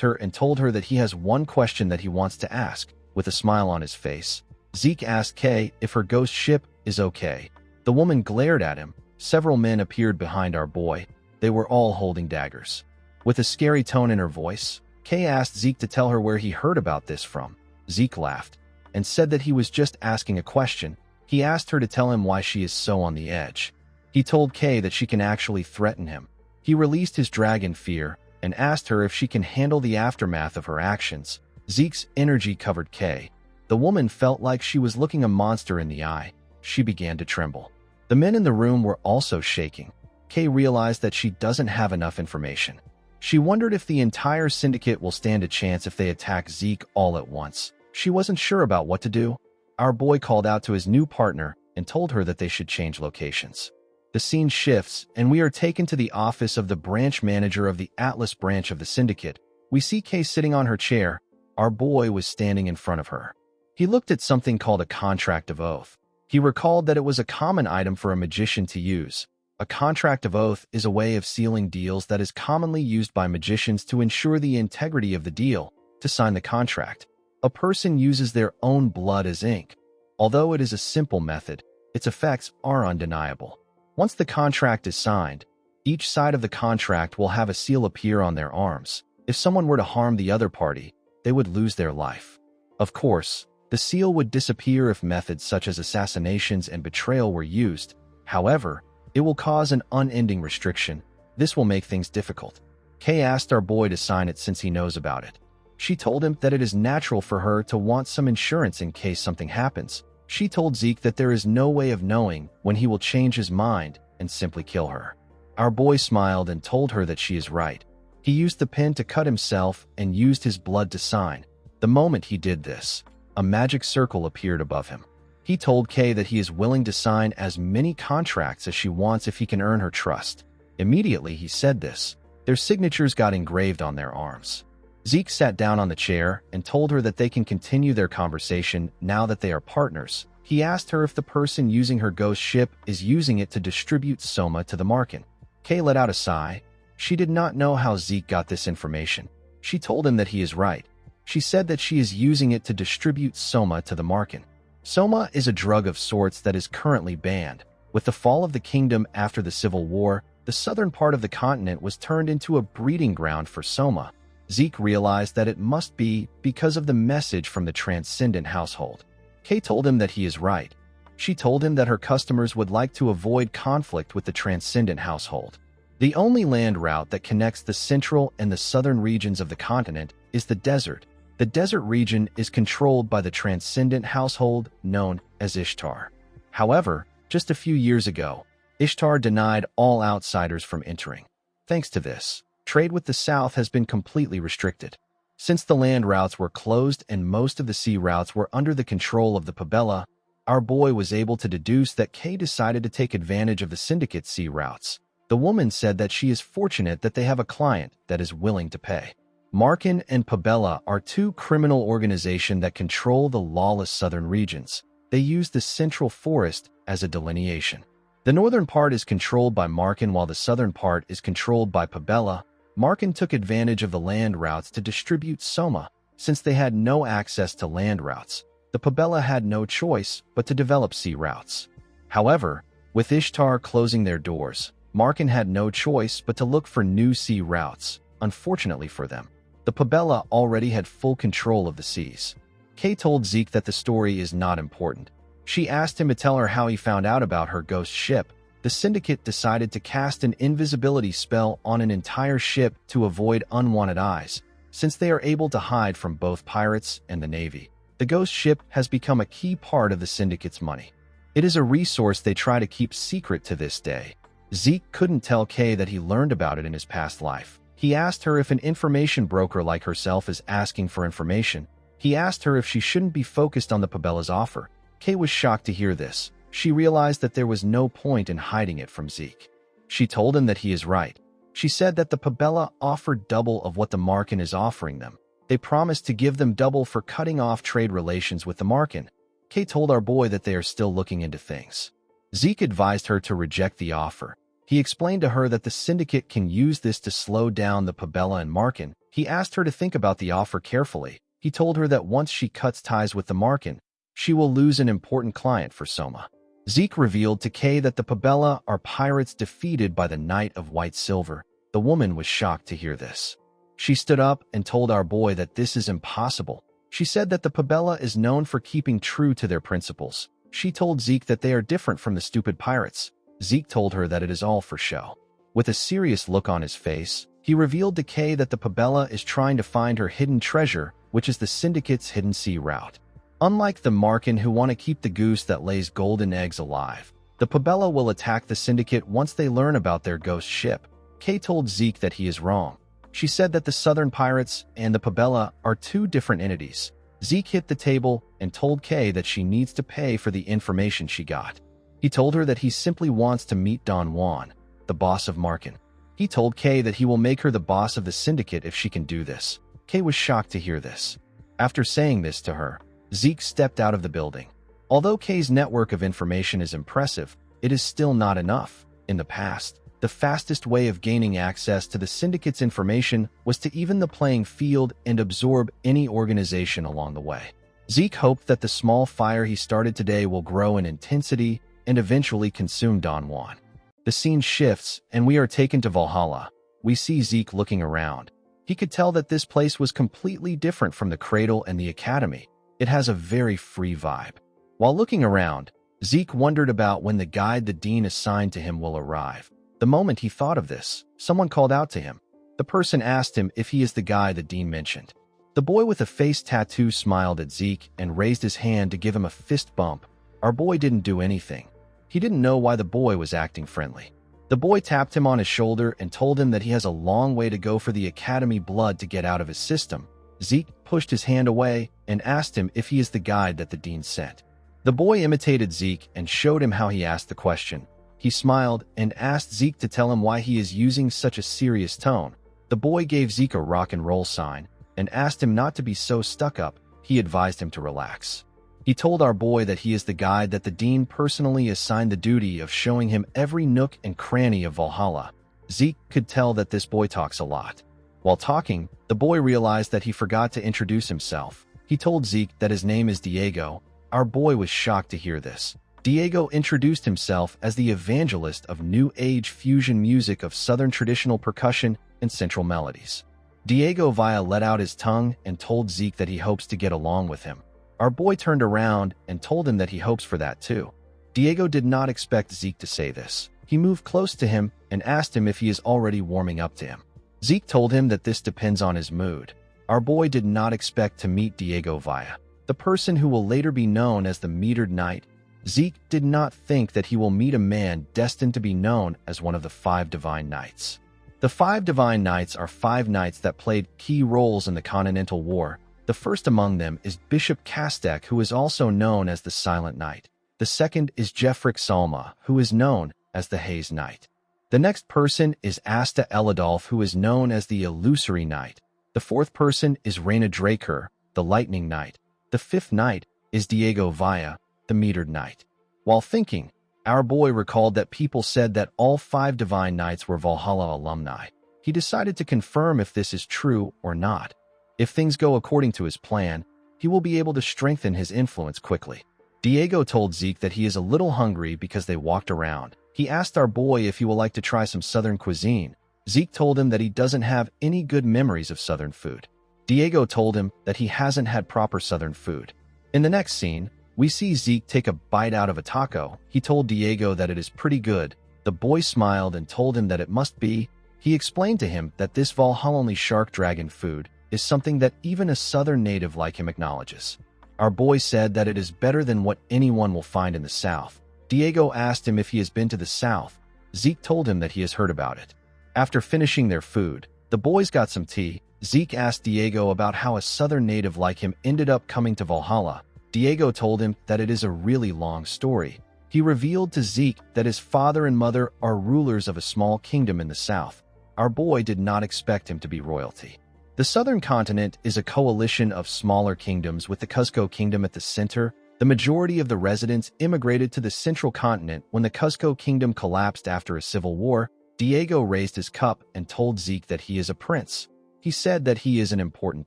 her and told her that he has one question that he wants to ask. With a smile on his face, Zeke asked Kay if her ghost ship is okay. The woman glared at him. Several men appeared behind our boy. They were all holding daggers. With a scary tone in her voice, Kay asked Zeke to tell her where he heard about this from. Zeke laughed and said that he was just asking a question. He asked her to tell him why she is so on the edge. He told Kay that she can actually threaten him. He released his dragon fear and asked her if she can handle the aftermath of her actions. Zeke's energy covered Kay. The woman felt like she was looking a monster in the eye. She began to tremble. The men in the room were also shaking. Kay realized that she doesn't have enough information. She wondered if the entire syndicate will stand a chance if they attack Zeke all at once. She wasn't sure about what to do. Our boy called out to his new partner and told her that they should change locations. The scene shifts, and we are taken to the office of the branch manager of the Atlas branch of the syndicate. We see Kay sitting on her chair. Our boy was standing in front of her. He looked at something called a contract of oath. He recalled that it was a common item for a magician to use. A contract of oath is a way of sealing deals that is commonly used by magicians to ensure the integrity of the deal. To sign the contract, a person uses their own blood as ink. Although it is a simple method, its effects are undeniable. Once the contract is signed, each side of the contract will have a seal appear on their arms. If someone were to harm the other party, they would lose their life. Of course, the seal would disappear if methods such as assassinations and betrayal were used. However, it will cause an unending restriction. This will make things difficult. Kay asked our boy to sign it since he knows about it. She told him that it is natural for her to want some insurance in case something happens. She told Zeke that there is no way of knowing when he will change his mind and simply kill her. Our boy smiled and told her that she is right. He used the pen to cut himself and used his blood to sign. The moment he did this, a magic circle appeared above him. He told Kay that he is willing to sign as many contracts as she wants if he can earn her trust. Immediately he said this, their signatures got engraved on their arms. Zeke sat down on the chair and told her that they can continue their conversation now that they are partners. He asked her if the person using her ghost ship is using it to distribute Soma to the market. Kay let out a sigh. She did not know how Zeke got this information. She told him that he is right. She said that she is using it to distribute Soma to the market. Soma is a drug of sorts that is currently banned. With the fall of the kingdom after the Civil War, the southern part of the continent was turned into a breeding ground for Soma. Zeke realized that it must be because of the message from the Transcendent household. Kay told him that he is right. She told him that her customers would like to avoid conflict with the Transcendent household. The only land route that connects the central and the southern regions of the continent is the desert. The desert region is controlled by the Transcendent household known as Ishtar. However, just a few years ago, Ishtar denied all outsiders from entering. Thanks to this, trade with the south has been completely restricted. Since the land routes were closed and most of the sea routes were under the control of the Pabella, our boy was able to deduce that Kay decided to take advantage of the syndicate sea routes. The woman said that she is fortunate that they have a client that is willing to pay. Markin and Pabella are two criminal organizations that control the lawless southern regions. They use the central forest as a delineation. The northern part is controlled by Markin while the southern part is controlled by Pabella. Markin took advantage of the land routes to distribute Soma. Since they had no access to land routes, the Pabella had no choice but to develop sea routes. However, with Ishtar closing their doors, Markin had no choice but to look for new sea routes. Unfortunately for them, the Pabella already had full control of the seas. Kay told Zeke that the story is not important. She asked him to tell her how he found out about her ghost ship. The syndicate decided to cast an invisibility spell on an entire ship to avoid unwanted eyes, since they are able to hide from both pirates and the Navy. The ghost ship has become a key part of the syndicate's money. It is a resource they try to keep secret to this day. Zeke couldn't tell Kay that he learned about it in his past life. He asked her if an information broker like herself is asking for information. He asked her if she shouldn't be focused on the Pabella's offer. Kay was shocked to hear this. She realized that there was no point in hiding it from Zeke. She told him that he is right. She said that the Pabella offered double of what the Markin is offering them. They promised to give them double for cutting off trade relations with the Markin. Kay told our boy that they are still looking into things. Zeke advised her to reject the offer. He explained to her that the syndicate can use this to slow down the Pabella and Markin. He asked her to think about the offer carefully. He told her that once she cuts ties with the Markin, she will lose an important client for Soma. Zeke revealed to Kay that the Pabella are pirates defeated by the Knight of White Silver. The woman was shocked to hear this. She stood up and told our boy that this is impossible. She said that the Pabella is known for keeping true to their principles. She told Zeke that they are different from the stupid pirates. Zeke told her that it is all for show. With a serious look on his face, he revealed to Kay that the Pabella is trying to find her hidden treasure, which is the syndicate's hidden sea route. Unlike the Markin who want to keep the goose that lays golden eggs alive, the Pabella will attack the syndicate once they learn about their ghost ship. Kay told Zeke that he is wrong. She said that the Southern Pirates and the Pabella are two different entities. Zeke hit the table and told Kay that she needs to pay for the information she got. He told her that he simply wants to meet Don Juan, the boss of Markin. He told Kay that he will make her the boss of the syndicate if she can do this. Kay was shocked to hear this. After saying this to her, Zeke stepped out of the building. Although Kay's network of information is impressive, it is still not enough. In the past, the fastest way of gaining access to the syndicate's information was to even the playing field and absorb any organization along the way. Zeke hoped that the small fire he started today will grow in intensity and eventually consume Don Juan. The scene shifts, and we are taken to Valhalla. We see Zeke looking around. He could tell that this place was completely different from the Cradle and the Academy. It has a very free vibe. While looking around, Zeke wondered about when the guide the dean assigned to him will arrive. The moment he thought of this, someone called out to him. The person asked him if he is the guy the dean mentioned. The boy with a face tattoo smiled at Zeke and raised his hand to give him a fist bump. Our boy didn't do anything. He didn't know why the boy was acting friendly. The boy tapped him on his shoulder and told him that he has a long way to go for the Academy blood to get out of his system. Zeke pushed his hand away and asked him if he is the guide that the dean sent. The boy imitated Zeke and showed him how he asked the question. He smiled and asked Zeke to tell him why he is using such a serious tone. The boy gave Zeke a rock and roll sign and asked him not to be so stuck up. He advised him to relax. He told our boy that he is the guide that the dean personally assigned the duty of showing him every nook and cranny of Valhalla. Zeke could tell that this boy talks a lot. While talking, the boy realized that he forgot to introduce himself. He told Zeke that his name is Diego. Our boy was shocked to hear this. Diego introduced himself as the evangelist of New Age fusion music of Southern traditional percussion and central melodies. Diego Villa let out his tongue and told Zeke that he hopes to get along with him. Our boy turned around and told him that he hopes for that too. Diego did not expect Zeke to say this. He moved close to him and asked him if he is already warming up to him. Zeke told him that this depends on his mood. Our boy did not expect to meet Diego Villa, the person who will later be known as the Metered Knight. Zeke did not think that he will meet a man destined to be known as one of the 5 Divine Knights. The 5 Divine Knights are 5 knights that played key roles in the Continental War. The first among them is Bishop Kastek, who is also known as the Silent Knight. The second is Jeffrick Salma, who is known as the Haze Knight. The next person is Asta Eladolf, who is known as the Illusory Knight. The fourth person is Reyna Draker, the Lightning Knight. The fifth knight is Diego Villa, the Metered Knight. While thinking, our boy recalled that people said that all 5 Divine Knights were Valhalla alumni. He decided to confirm if this is true or not. If things go according to his plan, he will be able to strengthen his influence quickly. Diego told Zeke that he is a little hungry because they walked around. He asked our boy if he would like to try some Southern cuisine. Zeke told him that he doesn't have any good memories of Southern food. Diego told him that he hasn't had proper Southern food. In the next scene, we see Zeke take a bite out of a taco. He told Diego that it is pretty good. The boy smiled and told him that it must be. He explained to him that this Valhalla shark dragon food is something that even a Southern native like him acknowledges. Our boy said that it is better than what anyone will find in the South. Diego asked him if he has been to the South. Zeke told him that he has heard about it. After finishing their food, the boys got some tea. Zeke asked Diego about how a Southern native like him ended up coming to Valhalla. Diego told him that it is a really long story. He revealed to Zeke that his father and mother are rulers of a small kingdom in the South. Our boy did not expect him to be royalty. The Southern continent is a coalition of smaller kingdoms with the Cuzco Kingdom at the center. The majority of the residents immigrated to the central continent when the Cuzco Kingdom collapsed after a civil war. Diego raised his cup and told Zeke that he is a prince. He said that he is an important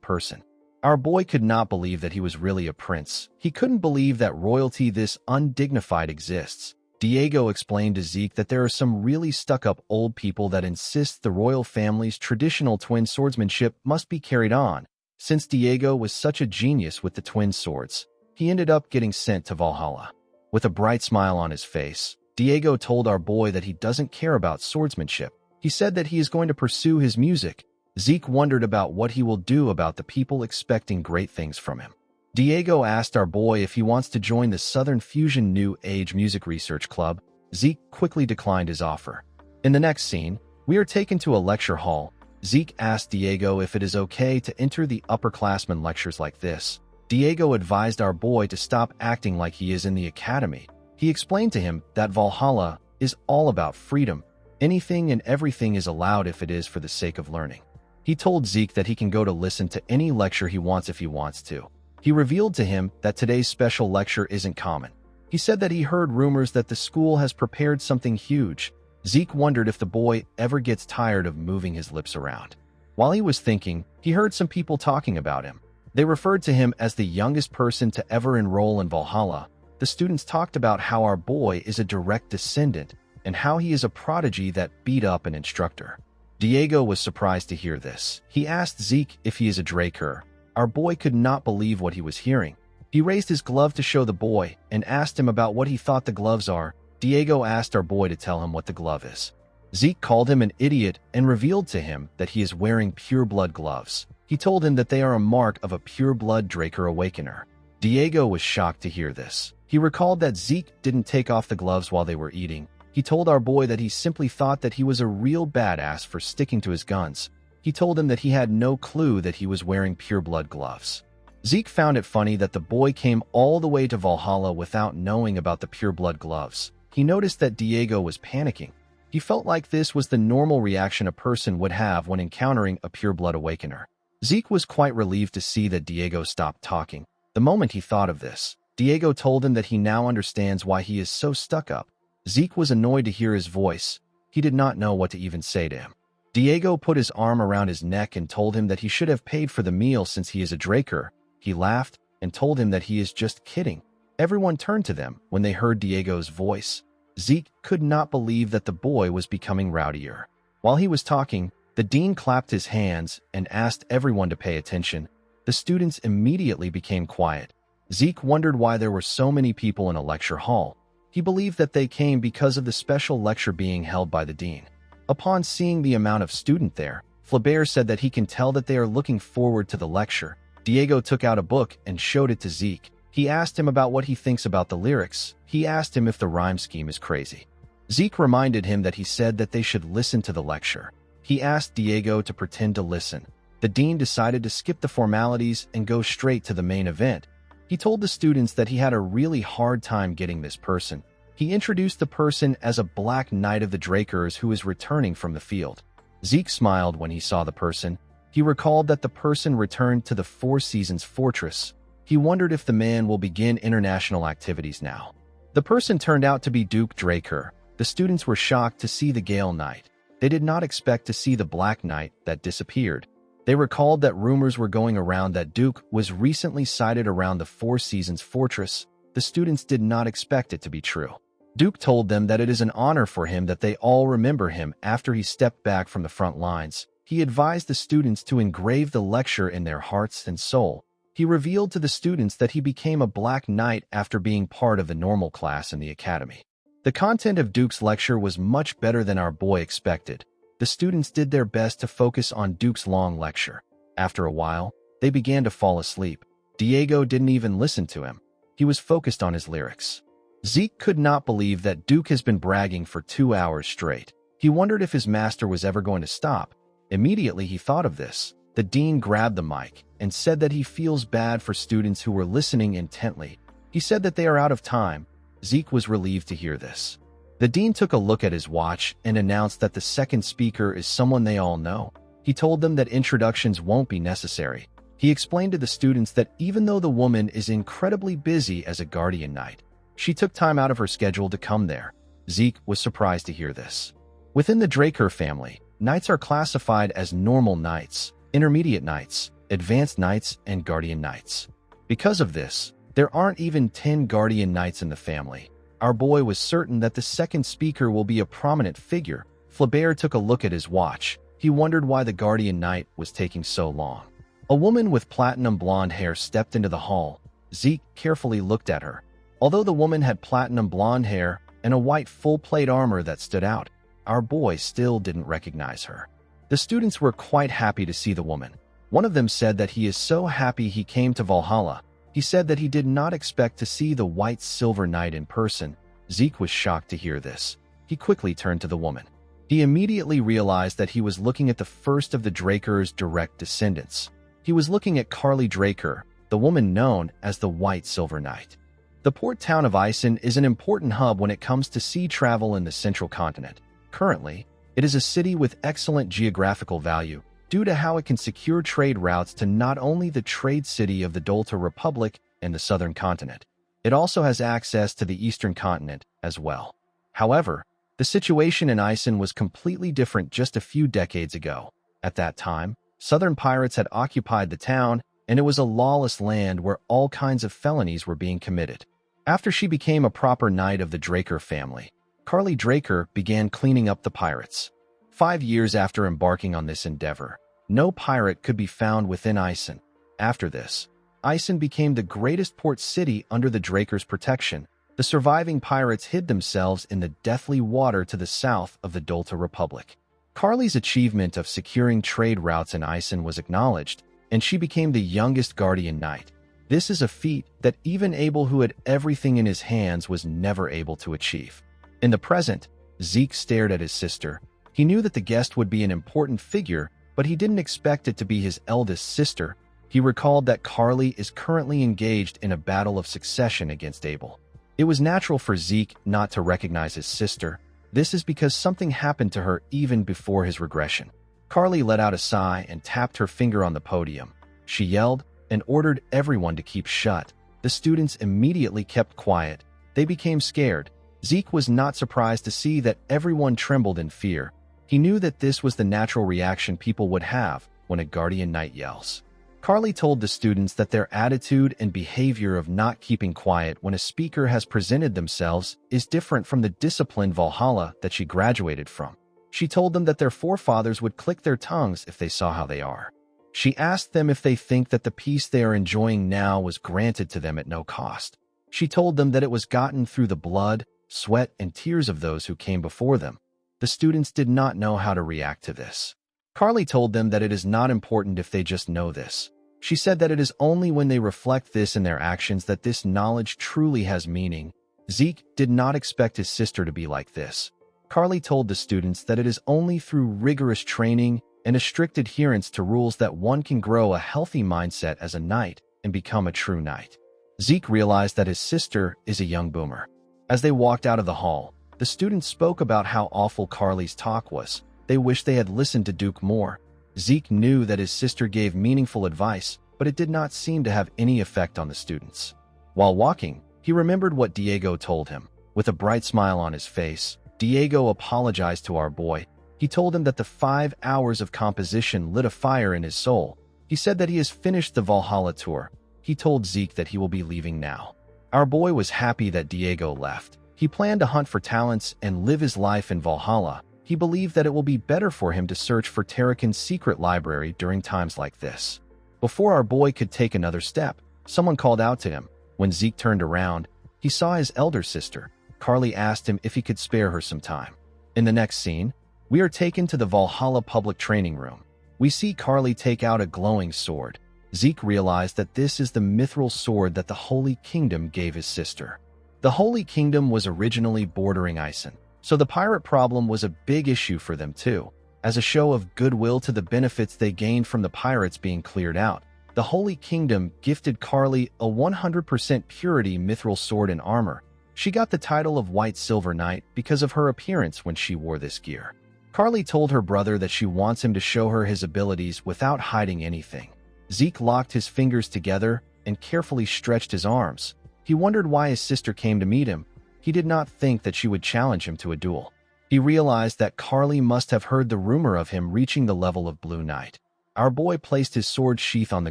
person. Our boy could not believe that he was really a prince. He couldn't believe that royalty this undignified exists. Diego explained to Zeke that there are some really stuck-up old people that insist the royal family's traditional twin swordsmanship must be carried on. Since Diego was such a genius with the twin swords, he ended up getting sent to Valhalla. With a bright smile on his face, Diego told our boy that he doesn't care about swordsmanship. He said that he is going to pursue his music. Zeke wondered about what he will do about the people expecting great things from him. Diego asked our boy if he wants to join the Southern Fusion New Age Music Research Club. Zeke quickly declined his offer. In the next scene, we are taken to a lecture hall. Zeke asked Diego if it is okay to enter the upperclassmen lectures like this. Diego advised our boy to stop acting like he is in the academy. He explained to him that Valhalla is all about freedom. Anything and everything is allowed if it is for the sake of learning. He told Zeke that he can go to listen to any lecture he wants if he wants to. He revealed to him that today's special lecture isn't common. He said that he heard rumors that the school has prepared something huge. Zeke wondered if the boy ever gets tired of moving his lips around. While he was thinking, he heard some people talking about him. They referred to him as the youngest person to ever enroll in Valhalla. The students talked about how our boy is a direct descendant and how he is a prodigy that beat up an instructor. Diego was surprised to hear this. He asked Zeke if he is a Draker. Our boy could not believe what he was hearing. He raised his glove to show the boy and asked him about what he thought the gloves are. Diego asked our boy to tell him what the glove is. Zeke called him an idiot and revealed to him that he is wearing pure-blood gloves. He told him that they are a mark of a pure-blood Draker Awakener. Diego was shocked to hear this. He recalled that Zeke didn't take off the gloves while they were eating. He told our boy that he simply thought that he was a real badass for sticking to his guns. He told him that he had no clue that he was wearing pure-blood gloves. Zeke found it funny that the boy came all the way to Valhalla without knowing about the pure-blood gloves. He noticed that Diego was panicking. He felt like this was the normal reaction a person would have when encountering a pure-blood awakener. Zeke was quite relieved to see that Diego stopped talking. The moment he thought of this, Diego told him that he now understands why he is so stuck up. Zeke was annoyed to hear his voice. He did not know what to even say to him. Diego put his arm around his neck and told him that he should have paid for the meal since he is a Draker. He laughed and told him that he is just kidding. Everyone turned to them when they heard Diego's voice. Zeke could not believe that the boy was becoming rowdier. While he was talking, the dean clapped his hands and asked everyone to pay attention. The students immediately became quiet. Zeke wondered why there were so many people in a lecture hall. He believed that they came because of the special lecture being held by the dean. Upon seeing the amount of student there, Flaubert said that he can tell that they are looking forward to the lecture. Diego took out a book and showed it to Zeke. He asked him about what he thinks about the lyrics. He asked him if the rhyme scheme is crazy. Zeke reminded him that he said that they should listen to the lecture. He asked Diego to pretend to listen. The dean decided to skip the formalities and go straight to the main event. He told the students that he had a really hard time getting this person. He introduced the person as a Black Knight of the Drakers who is returning from the field. Zeke smiled when he saw the person. He recalled that the person returned to the Four Seasons Fortress. He wondered if the man will begin international activities now. The person turned out to be Duke Draker. The students were shocked to see the Gale Knight. They did not expect to see the Black Knight that disappeared. They recalled that rumors were going around that Duke was recently sighted around the Four Seasons Fortress. The students did not expect it to be true. Duke told them that it is an honor for him that they all remember him after he stepped back from the front lines. He advised the students to engrave the lecture in their hearts and soul. He revealed to the students that he became a Black Knight after being part of the normal class in the academy. The content of Duke's lecture was much better than our boy expected. The students did their best to focus on Duke's long lecture. After a while, they began to fall asleep. Diego didn't even listen to him. He was focused on his lyrics. Zeke could not believe that Duke has been bragging for 2 hours straight. He wondered if his master was ever going to stop. Immediately he thought of this. The dean grabbed the mic and said that he feels bad for students who were listening intently. He said that they are out of time. Zeke was relieved to hear this. The dean took a look at his watch and announced that the second speaker is someone they all know. He told them that introductions won't be necessary. He explained to the students that even though the woman is incredibly busy as a guardian knight, she took time out of her schedule to come there. Zeke was surprised to hear this. Within the Draker family, knights are classified as normal knights, intermediate knights, advanced knights, and guardian knights. Because of this, there aren't even 10 guardian knights in the family. Our boy was certain that the second speaker will be a prominent figure. Flaubert took a look at his watch. He wondered why the guardian knight was taking so long. A woman with platinum blonde hair stepped into the hall. Zeke carefully looked at her. Although the woman had platinum blonde hair and a white full-plate armor that stood out, our boy still didn't recognize her. The students were quite happy to see the woman. One of them said that he is so happy he came to Valhalla. He said that he did not expect to see the White Silver Knight in person. Zeke was shocked to hear this. He quickly turned to the woman. He immediately realized that he was looking at the first of the Draker's direct descendants. He was looking at Carly Draker, the woman known as the White Silver Knight. The port town of Isen is an important hub when it comes to sea travel in the central continent. Currently, it is a city with excellent geographical value due to how it can secure trade routes to not only the trade city of the Dolta Republic and the southern continent, it also has access to the eastern continent as well. However, the situation in Isen was completely different just a few decades ago. At that time, southern pirates had occupied the town, and it was a lawless land where all kinds of felonies were being committed. After she became a proper knight of the Draker family, Carly Draker began cleaning up the pirates. 5 years after embarking on this endeavor, no pirate could be found within Isen. After this, Isen became the greatest port city under the Draker's protection. The surviving pirates hid themselves in the deathly water to the south of the Dolta Republic. Carly's achievement of securing trade routes in Isen was acknowledged, and she became the youngest guardian knight. This is a feat that even Abel, who had everything in his hands, was never able to achieve. In the present, Zeke stared at his sister. He knew that the guest would be an important figure, but he didn't expect it to be his eldest sister. He recalled that Carly is currently engaged in a battle of succession against Abel. It was natural for Zeke not to recognize his sister. This is because something happened to her even before his regression. Carly let out a sigh and tapped her finger on the podium. She yelled and ordered everyone to keep shut. The students immediately kept quiet. They became scared. Zeke was not surprised to see that everyone trembled in fear. He knew that this was the natural reaction people would have when a guardian knight yells. Carly told the students that their attitude and behavior of not keeping quiet when a speaker has presented themselves is different from the disciplined Valhalla that she graduated from. She told them that their forefathers would click their tongues if they saw how they are. She asked them if they think that the peace they are enjoying now was granted to them at no cost. She told them that it was gotten through the blood, sweat, and tears of those who came before them. The students did not know how to react to this. Carly told them that it is not important if they just know this. She said that it is only when they reflect this in their actions that this knowledge truly has meaning. Zeke did not expect his sister to be like this. Carly told the students that it is only through rigorous training and a strict adherence to rules that one can grow a healthy mindset as a knight and become a true knight. Zeke realized that his sister is a young boomer. As they walked out of the hall, the students spoke about how awful Carly's talk was. They wished they had listened to Duke more. Zeke knew that his sister gave meaningful advice, but it did not seem to have any effect on the students. While walking, he remembered what Diego told him. With a bright smile on his face, Diego apologized to our boy. He told him that the 5 hours of composition lit a fire in his soul. He said that he has finished the Valhalla tour. He told Zeke that he will be leaving now. Our boy was happy that Diego left. He planned to hunt for talents and live his life in Valhalla. He believed that it will be better for him to search for Tarakan's secret library during times like this. Before our boy could take another step, someone called out to him. When Zeke turned around, he saw his elder sister. Carly asked him if he could spare her some time. In the next scene, we are taken to the Valhalla public training room. We see Carly take out a glowing sword. Zeke realized that this is the mithril sword that the Holy Kingdom gave his sister. The Holy Kingdom was originally bordering Isen, so the pirate problem was a big issue for them too. As a show of goodwill to the benefits they gained from the pirates being cleared out, the Holy Kingdom gifted Carly a 100% purity mithril sword and armor. She got the title of White Silver Knight because of her appearance when she wore this gear. Carly told her brother that she wants him to show her his abilities without hiding anything. Zeke locked his fingers together and carefully stretched his arms. He wondered why his sister came to meet him. He did not think that she would challenge him to a duel. He realized that Carly must have heard the rumor of him reaching the level of Blue Knight. Our boy placed his sword sheath on the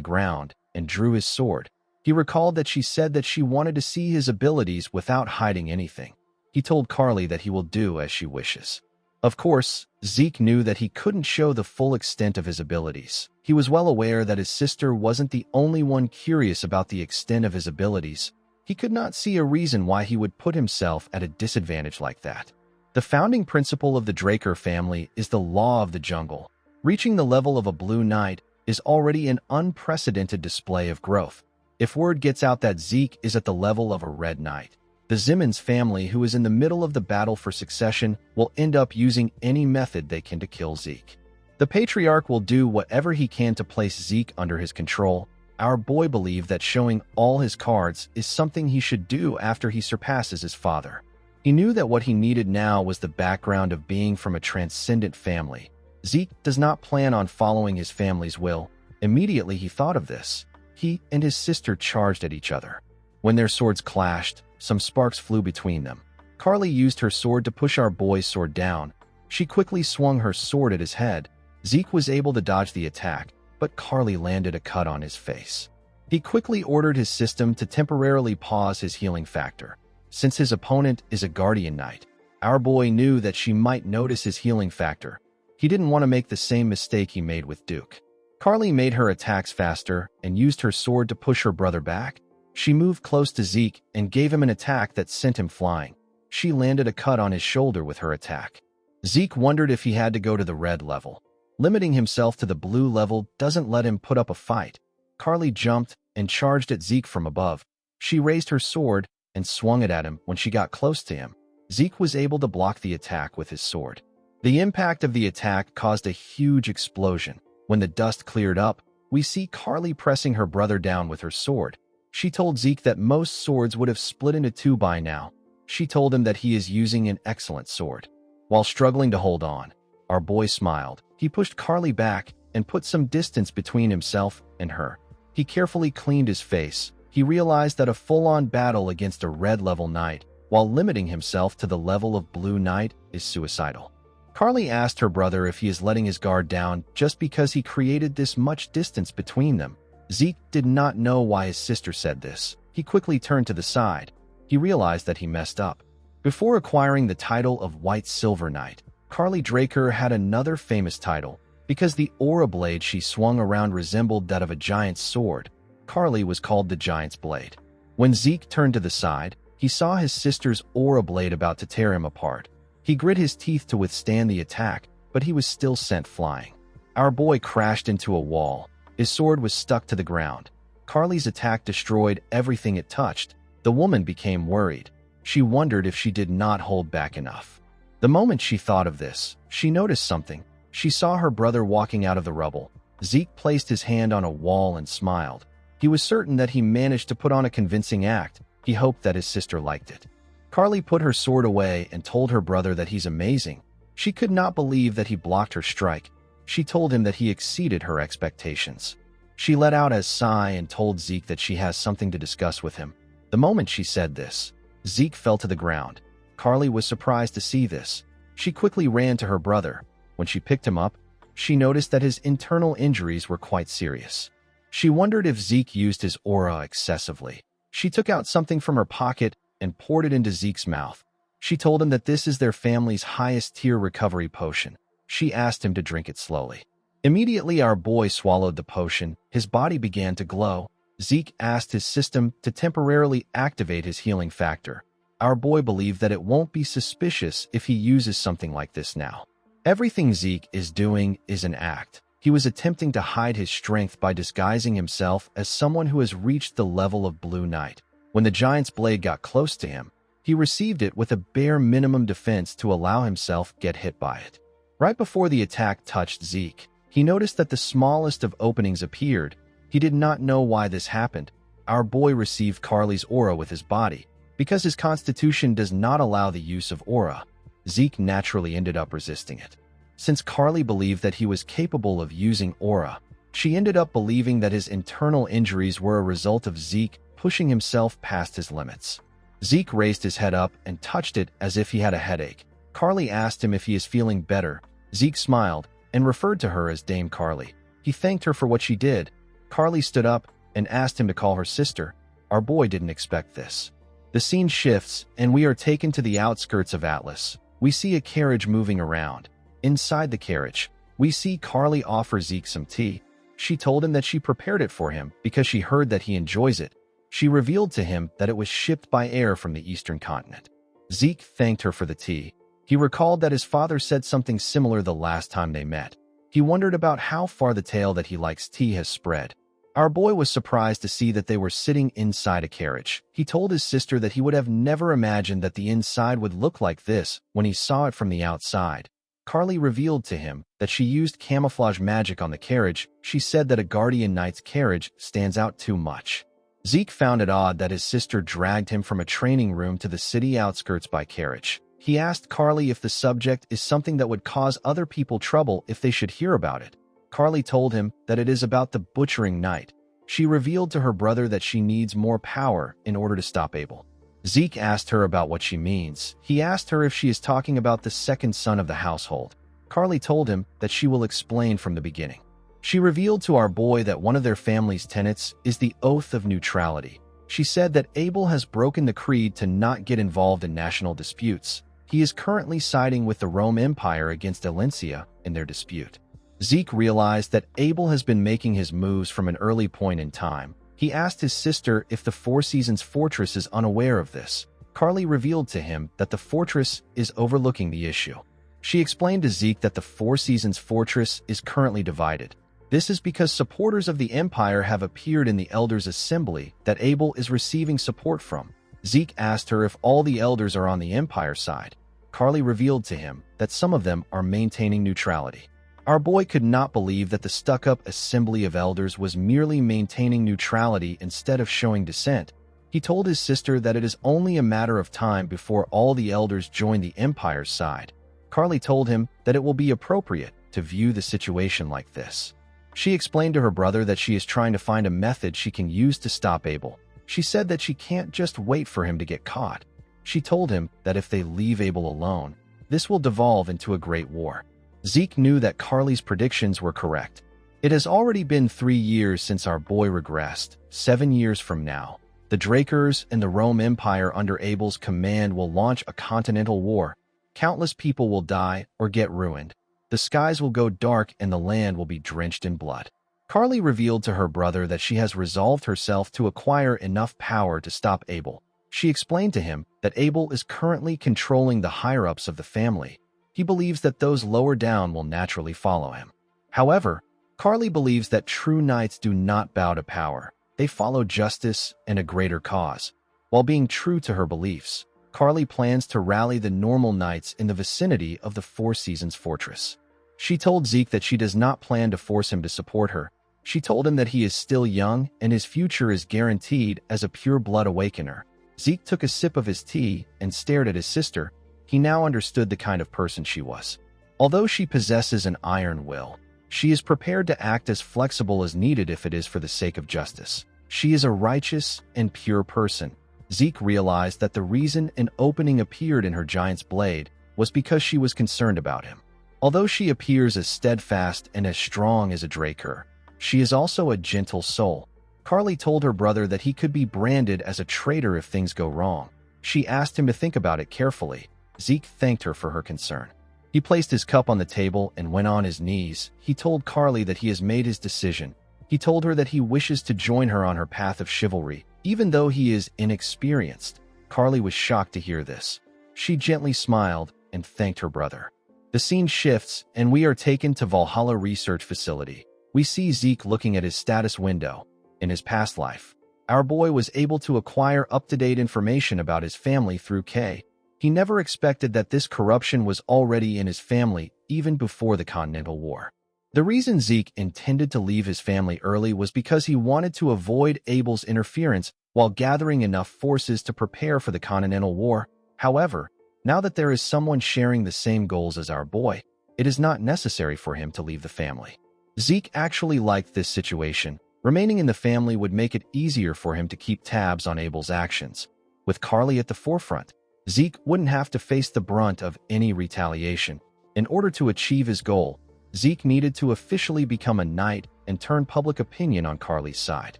ground and drew his sword. He recalled that she said that she wanted to see his abilities without hiding anything. He told Carly that he will do as she wishes. Of course, Zeke knew that he couldn't show the full extent of his abilities. He was well aware that his sister wasn't the only one curious about the extent of his abilities. He could not see a reason why he would put himself at a disadvantage like that. The founding principle of the Draker family is the law of the jungle. Reaching the level of a Blue Knight is already an unprecedented display of growth. If word gets out that Zeke is at the level of a Red Knight, the Zimmons family, who is in the middle of the battle for succession, will end up using any method they can to kill Zeke. The Patriarch will do whatever he can to place Zeke under his control. Our boy believed that showing all his cards is something he should do after he surpasses his father. He knew that what he needed now was the background of being from a transcendent family. Zeke does not plan on following his family's will. Immediately he thought of this. He and his sister charged at each other. When their swords clashed, some sparks flew between them. Carly used her sword to push our boy's sword down. She quickly swung her sword at his head. Zeke was able to dodge the attack, but Carly landed a cut on his face. He quickly ordered his system to temporarily pause his healing factor. Since his opponent is a Guardian Knight, our boy knew that she might notice his healing factor. He didn't want to make the same mistake he made with Duke. Carly made her attacks faster and used her sword to push her brother back. She moved close to Zeke and gave him an attack that sent him flying. She landed a cut on his shoulder with her attack. Zeke wondered if he had to go to the red level. Limiting himself to the blue level doesn't let him put up a fight. Carly jumped and charged at Zeke from above. She raised her sword and swung it at him. When she got close to him, Zeke was able to block the attack with his sword. The impact of the attack caused a huge explosion. When the dust cleared up, we see Carly pressing her brother down with her sword. She told Zeke that most swords would have split into two by now. She told him that he is using an excellent sword. While struggling to hold on, our boy smiled. He pushed Carly back and put some distance between himself and her. He carefully cleaned his face. He realized that a full-on battle against a red-level knight, while limiting himself to the level of Blue Knight, is suicidal. Carly asked her brother if he is letting his guard down just because he created this much distance between them. Zeke did not know why his sister said this. He quickly turned to the side. He realized that he messed up. Before acquiring the title of White Silver Knight, Carly Draker had another famous title. Because the aura blade she swung around resembled that of a giant's sword, Carly was called the Giant's Blade. When Zeke turned to the side, he saw his sister's aura blade about to tear him apart. He grit his teeth to withstand the attack, but he was still sent flying. Our boy crashed into a wall. His sword was stuck to the ground. Carly's attack destroyed everything it touched. The woman became worried. She wondered if she did not hold back enough. The moment she thought of this, she noticed something. She saw her brother walking out of the rubble. Zeke placed his hand on a wall and smiled. He was certain that he managed to put on a convincing act. He hoped that his sister liked it. Carly put her sword away and told her brother that he's amazing. She could not believe that he blocked her strike. She told him that he exceeded her expectations. She let out a sigh and told Zeke that she has something to discuss with him. The moment she said this, Zeke fell to the ground. Carly was surprised to see this. She quickly ran to her brother. When she picked him up, she noticed that his internal injuries were quite serious. She wondered if Zeke used his aura excessively. She took out something from her pocket and poured it into Zeke's mouth. She told him that this is their family's highest-tier recovery potion. She asked him to drink it slowly. Immediately, our boy swallowed the potion. His body began to glow. Zeke asked his system to temporarily activate his healing factor. Our boy believed that it won't be suspicious if he uses something like this now. Everything Zeke is doing is an act. He was attempting to hide his strength by disguising himself as someone who has reached the level of Blue Knight. When the Giant's Blade got close to him, he received it with a bare minimum defense to allow himself get hit by it. Right before the attack touched Zeke, he noticed that the smallest of openings appeared. He did not know why this happened. Our boy received Carly's aura with his body. Because his constitution does not allow the use of aura, Zeke naturally ended up resisting it. Since Carly believed that he was capable of using aura, she ended up believing that his internal injuries were a result of Zeke pushing himself past his limits. Zeke raised his head up and touched it as if he had a headache. Carly asked him if he is feeling better. Zeke smiled and referred to her as Dame Carly. He thanked her for what she did. Carly stood up and asked him to call her sister. Our boy didn't expect this. The scene shifts, and we are taken to the outskirts of Atlas. We see a carriage moving around. Inside the carriage, we see Carly offer Zeke some tea. She told him that she prepared it for him because she heard that he enjoys it. She revealed to him that it was shipped by air from the eastern continent. Zeke thanked her for the tea. He recalled that his father said something similar the last time they met. He wondered about how far the tale that he likes tea has spread. Our boy was surprised to see that they were sitting inside a carriage. He told his sister that he would have never imagined that the inside would look like this when he saw it from the outside. Carly revealed to him that she used camouflage magic on the carriage. She said that a guardian knight's carriage stands out too much. Zeke found it odd that his sister dragged him from a training room to the city outskirts by carriage. He asked Carly if the subject is something that would cause other people trouble if they should hear about it. Carly told him that it is about the butchering knight. She revealed to her brother that she needs more power in order to stop Abel. Zeke asked her about what she means. He asked her if she is talking about the second son of the household. Carly told him that she will explain from the beginning. She revealed to our boy that one of their family's tenets is the oath of neutrality. She said that Abel has broken the creed to not get involved in national disputes. He is currently siding with the Rome Empire against Alencia in their dispute. Zeke realized that Abel has been making his moves from an early point in time. He asked his sister if the Four Seasons Fortress is unaware of this. Carly revealed to him that the fortress is overlooking the issue. She explained to Zeke that the Four Seasons Fortress is currently divided. This is because supporters of the Empire have appeared in the Elders' Assembly that Abel is receiving support from. Zeke asked her if all the Elders are on the Empire side. Carly revealed to him that some of them are maintaining neutrality. Our boy could not believe that the stuck-up Assembly of Elders was merely maintaining neutrality instead of showing dissent. He told his sister that it is only a matter of time before all the Elders join the Empire's side. Carly told him that it will be appropriate to view the situation like this. She explained to her brother that she is trying to find a method she can use to stop Abel. She said that she can't just wait for him to get caught. She told him that if they leave Abel alone, this will devolve into a great war. Zeke knew that Carly's predictions were correct. It has already been 3 years since our boy regressed. 7 years from now, the Drakers and the Rome Empire under Abel's command will launch a continental war. Countless people will die or get ruined. The skies will go dark and the land will be drenched in blood. Carly revealed to her brother that she has resolved herself to acquire enough power to stop Abel. She explained to him that Abel is currently controlling the higher-ups of the family. He believes that those lower down will naturally follow him. However, Carly believes that true knights do not bow to power. They follow justice and a greater cause. While being true to her beliefs, Carly plans to rally the normal knights in the vicinity of the Four Seasons Fortress. She told Zeke that she does not plan to force him to support her. She told him that he is still young and his future is guaranteed as a pure-blood awakener. Zeke took a sip of his tea and stared at his sister. He now understood the kind of person she was. Although she possesses an iron will, she is prepared to act as flexible as needed if it is for the sake of justice. She is a righteous and pure person. Zeke realized that the reason an opening appeared in her giant's blade was because she was concerned about him. Although she appears as steadfast and as strong as a Draker, she is also a gentle soul. Carly told her brother that he could be branded as a traitor if things go wrong. She asked him to think about it carefully. Zeke thanked her for her concern. He placed his cup on the table and went on his knees. He told Carly that he has made his decision. He told her that he wishes to join her on her path of chivalry, even though he is inexperienced. Carly was shocked to hear this. She gently smiled and thanked her brother. The scene shifts, and we are taken to Valhalla Research Facility. We see Zeke looking at his status window. In his past life, our boy was able to acquire up-to-date information about his family through K. He never expected that this corruption was already in his family even before the Continental War. The reason Zeke intended to leave his family early was because he wanted to avoid Abel's interference while gathering enough forces to prepare for the Continental War. However, now that there is someone sharing the same goals as our boy, it is not necessary for him to leave the family. Zeke actually liked this situation. Remaining in the family would make it easier for him to keep tabs on Abel's actions. With Carly at the forefront, Zeke wouldn't have to face the brunt of any retaliation. In order to achieve his goal, Zeke needed to officially become a knight and turn public opinion on Carly's side.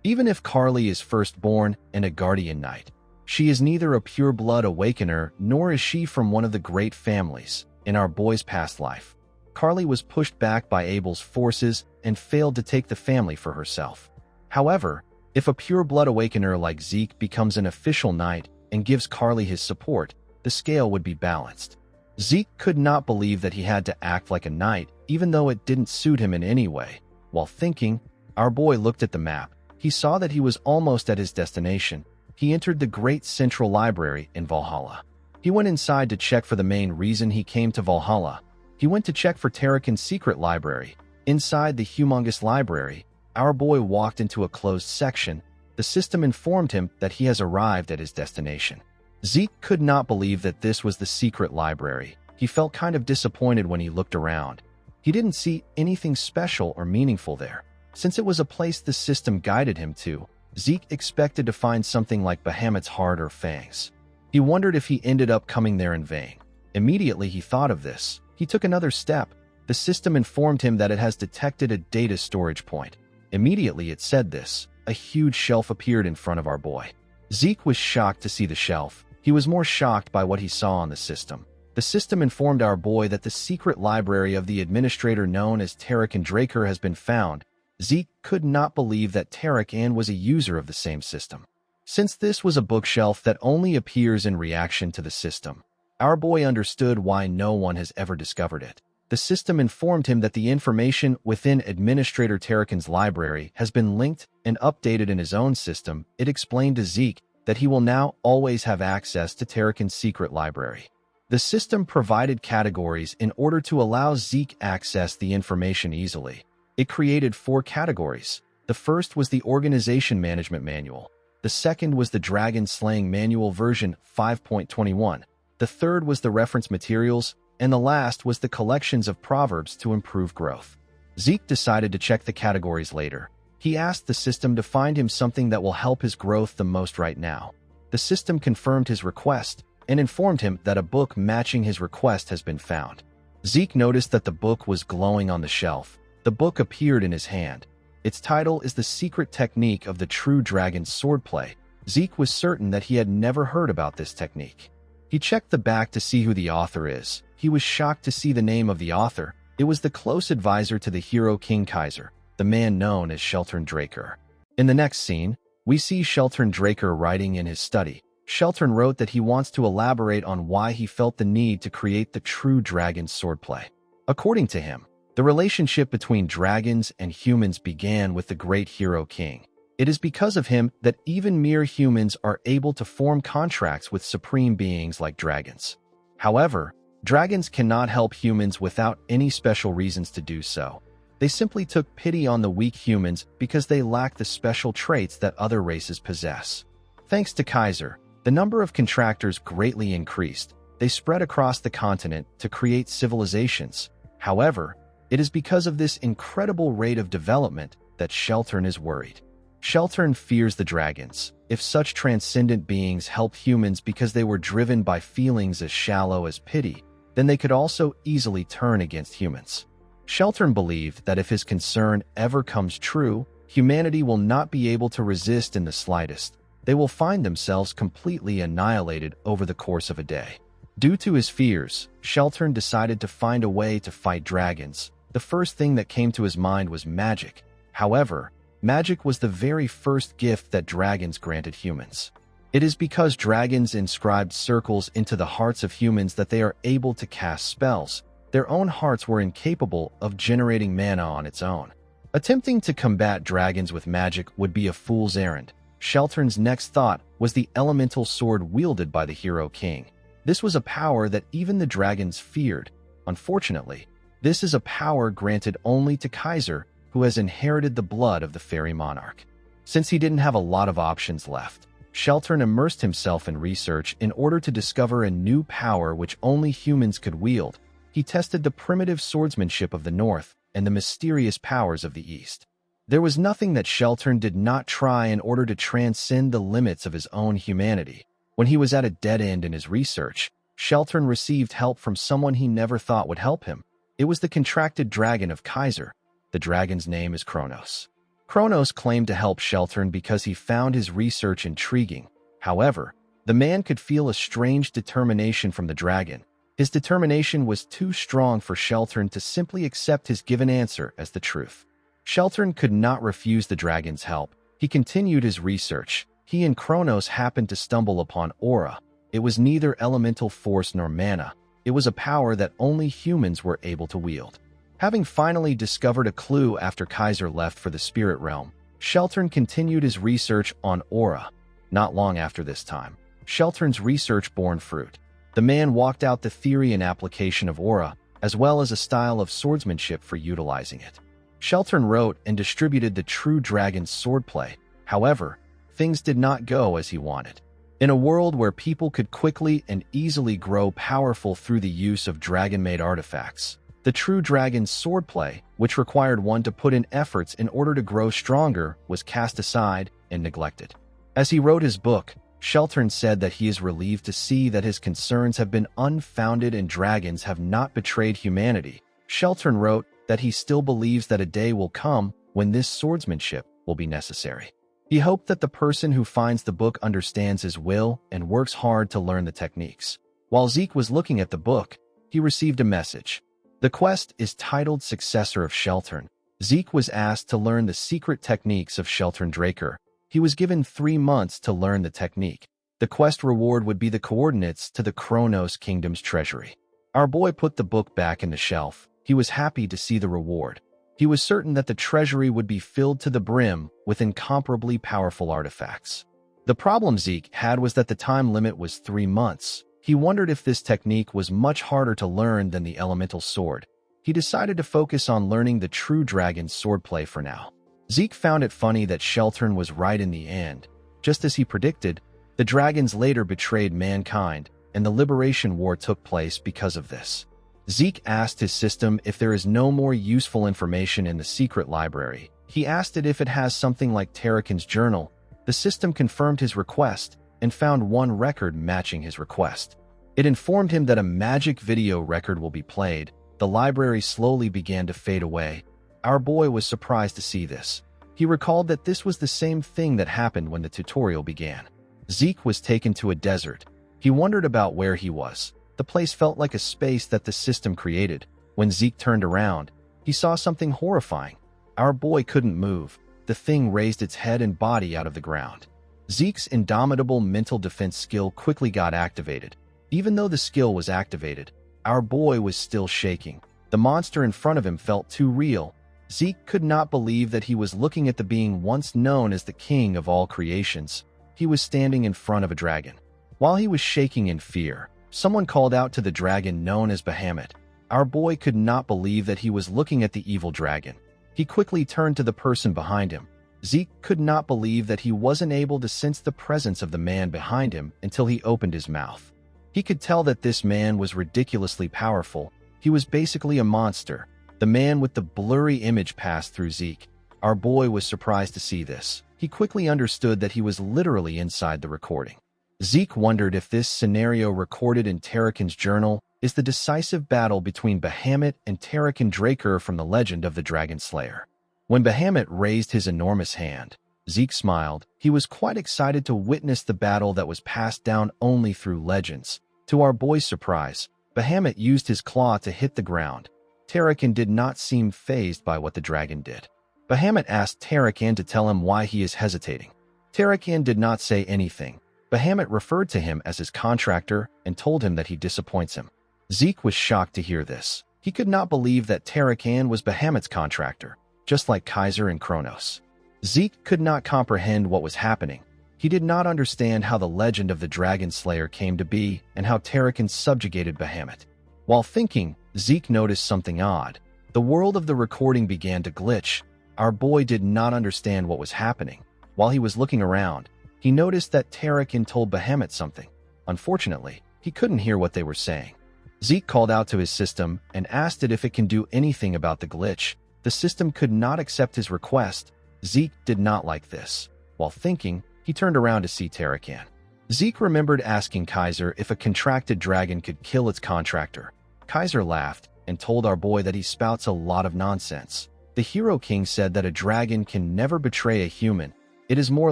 Even if Carly is firstborn and a guardian knight, she is neither a pure-blood awakener nor is she from one of the great families. In our boy's past life, Carly was pushed back by Abel's forces and failed to take the family for herself. However, if a pure-blood awakener like Zeke becomes an official knight and gives Carly his support, the scale would be balanced. Zeke could not believe that he had to act like a knight, even though it didn't suit him in any way. While thinking, our boy looked at the map. He saw that he was almost at his destination. He entered the Great Central Library in Valhalla. He went inside to check for the main reason he came to Valhalla. He went to check for Tarakan's secret library. Inside the humongous library, our boy walked into a closed section. The system informed him that he has arrived at his destination. Zeke could not believe that this was the secret library. He felt kind of disappointed when he looked around. He didn't see anything special or meaningful there. Since it was a place the system guided him to, Zeke expected to find something like Bahamut's heart or fangs. He wondered if he ended up coming there in vain. Immediately he thought of this. He took another step. The system informed him that it has detected a data storage point. Immediately it said this. A huge shelf appeared in front of our boy. Zeke was shocked to see the shelf. He was more shocked by what he saw on the system. The system informed our boy that the secret library of the administrator known as Tarakan Draker has been found. Zeke could not believe that Tarakan was a user of the same system. Since this was a bookshelf that only appears in reaction to the system, our boy understood why no one has ever discovered it. The system informed him that the information within Administrator Tarakan's library has been linked and updated in his own system. It explained to Zeke that he will now always have access to Tarakan's secret library. The system provided categories in order to allow Zeke access the information easily. It created 4 categories. The first was the Organization Management Manual. The second was the Dragon Slaying Manual version 5.21. The third was the Reference Materials, and the last was the collections of proverbs to improve growth. Zeke decided to check the categories later. He asked the system to find him something that will help his growth the most right now. The system confirmed his request and informed him that a book matching his request has been found. Zeke noticed that the book was glowing on the shelf. The book appeared in his hand. Its title is The Secret Technique of the True Dragon's Swordplay. Zeke was certain that he had never heard about this technique. He checked the back to see who the author is. He was shocked to see the name of the author. It was the close advisor to the hero King Kaiser, the man known as Shelton Draker. In the next scene, we see Shelton Draker writing in his study. Shelton wrote that he wants to elaborate on why he felt the need to create the true dragon's swordplay. According to him, the relationship between dragons and humans began with the great hero king. It is because of him that even mere humans are able to form contracts with supreme beings like dragons. However, dragons cannot help humans without any special reasons to do so. They simply took pity on the weak humans because they lack the special traits that other races possess. Thanks to Kaiser, the number of contractors greatly increased. They spread across the continent to create civilizations. However, it is because of this incredible rate of development that Shelton is worried. Shelton fears the dragons. If such transcendent beings help humans because they were driven by feelings as shallow as pity, then they could also easily turn against humans. Shelton believed that if his concern ever comes true, humanity will not be able to resist in the slightest. They will find themselves completely annihilated over the course of a day. Due to his fears, Shelton decided to find a way to fight dragons. The first thing that came to his mind was magic. However, magic was the very first gift that dragons granted humans. It is because dragons inscribed circles into the hearts of humans that they are able to cast spells. Their own hearts were incapable of generating mana on its own. Attempting to combat dragons with magic would be a fool's errand. Shelton's next thought was the elemental sword wielded by the hero king. This was a power that even the dragons feared. Unfortunately, this is a power granted only to Kaiser, who has inherited the blood of the fairy monarch. Since he didn't have a lot of options left, Shelton immersed himself in research in order to discover a new power which only humans could wield. He tested the primitive swordsmanship of the North and the mysterious powers of the East. There was nothing that Shelton did not try in order to transcend the limits of his own humanity. When he was at a dead end in his research, Shelton received help from someone he never thought would help him. It was the contracted dragon of Kaiser. The dragon's name is Kronos. Kronos claimed to help Shelton because he found his research intriguing. However, the man could feel a strange determination from the dragon. His determination was too strong for Shelton to simply accept his given answer as the truth. Shelton could not refuse the dragon's help. He continued his research. He and Kronos happened to stumble upon aura. It was neither elemental force nor mana. It was a power that only humans were able to wield. Having finally discovered a clue after Kaiser left for the spirit realm, Shelton continued his research on aura. Not long after this time, Shelton's research bore fruit. The man walked out the theory and application of aura, as well as a style of swordsmanship for utilizing it. Shelton wrote and distributed the True Dragon's swordplay. However, things did not go as he wanted. In a world where people could quickly and easily grow powerful through the use of dragon-made artifacts, the True Dragon's swordplay, which required one to put in efforts in order to grow stronger, was cast aside and neglected. As he wrote his book, Shelton said that he is relieved to see that his concerns have been unfounded and dragons have not betrayed humanity. Shelton wrote that he still believes that a day will come when this swordsmanship will be necessary. He hoped that the person who finds the book understands his will and works hard to learn the techniques. While Zeke was looking at the book, he received a message. The quest is titled Successor of Shelton. Zeke was asked to learn the secret techniques of Shelton Draker. He was given 3 months to learn the technique. The quest reward would be the coordinates to the Kronos Kingdom's treasury. Our boy put the book back in the shelf. He was happy to see the reward. He was certain that the treasury would be filled to the brim with incomparably powerful artifacts. The problem Zeke had was that the time limit was 3 months. He wondered if this technique was much harder to learn than the elemental sword. He decided to focus on learning the True Dragon's swordplay for now. Zeke found it funny that Shelton was right in the end. Just as he predicted, the dragons later betrayed mankind, and the Liberation War took place because of this. Zeke asked his system if there is no more useful information in the secret library. He asked it if it has something like Tarakan's journal. The system confirmed his request and found one record matching his request. It informed him that a magic video record will be played. The library slowly began to fade away. Our boy was surprised to see this. He recalled that this was the same thing that happened when the tutorial began. Zeke was taken to a desert. He wondered about where he was. The place felt like a space that the system created. When Zeke turned around, he saw something horrifying. Our boy couldn't move. The thing raised its head and body out of the ground. Zeke's indomitable mental defense skill quickly got activated. Even though the skill was activated, our boy was still shaking. The monster in front of him felt too real. Zeke could not believe that he was looking at the being once known as the king of all creations. He was standing in front of a dragon. While he was shaking in fear, someone called out to the dragon known as Bahamut. Our boy could not believe that he was looking at the evil dragon. He quickly turned to the person behind him. Zeke could not believe that he wasn't able to sense the presence of the man behind him until he opened his mouth. He could tell that this man was ridiculously powerful. He was basically a monster. The man with the blurry image passed through Zeke. Our boy was surprised to see this. He quickly understood that he was literally inside the recording. Zeke wondered if this scenario recorded in Tarakan's journal is the decisive battle between Bahamut and Tarakan Draker from the legend of the Dragon Slayer. When Bahamut raised his enormous hand, Zeke smiled. He was quite excited to witness the battle that was passed down only through legends. To our boy's surprise, Bahamut used his claw to hit the ground. Tarakan did not seem fazed by what the dragon did. Bahamut asked Tarakan to tell him why he is hesitating. Tarakan did not say anything. Bahamut referred to him as his contractor and told him that he disappoints him. Zeke was shocked to hear this. He could not believe that Tarakan was Bahamut's contractor, just like Kaiser and Kronos. Zeke could not comprehend what was happening. He did not understand how the legend of the Dragon Slayer came to be and how Tarakan subjugated Bahamut. While thinking, Zeke noticed something odd. The world of the recording began to glitch. Our boy did not understand what was happening. While he was looking around, he noticed that Tarakan told Bahamut something. Unfortunately, he couldn't hear what they were saying. Zeke called out to his system and asked it if it can do anything about the glitch. The system could not accept his request. Zeke did not like this. While thinking, he turned around to see Tarakan. Zeke remembered asking Kaiser if a contracted dragon could kill its contractor. Kaiser laughed and told our boy that he spouts a lot of nonsense. The Hero King said that a dragon can never betray a human. It is more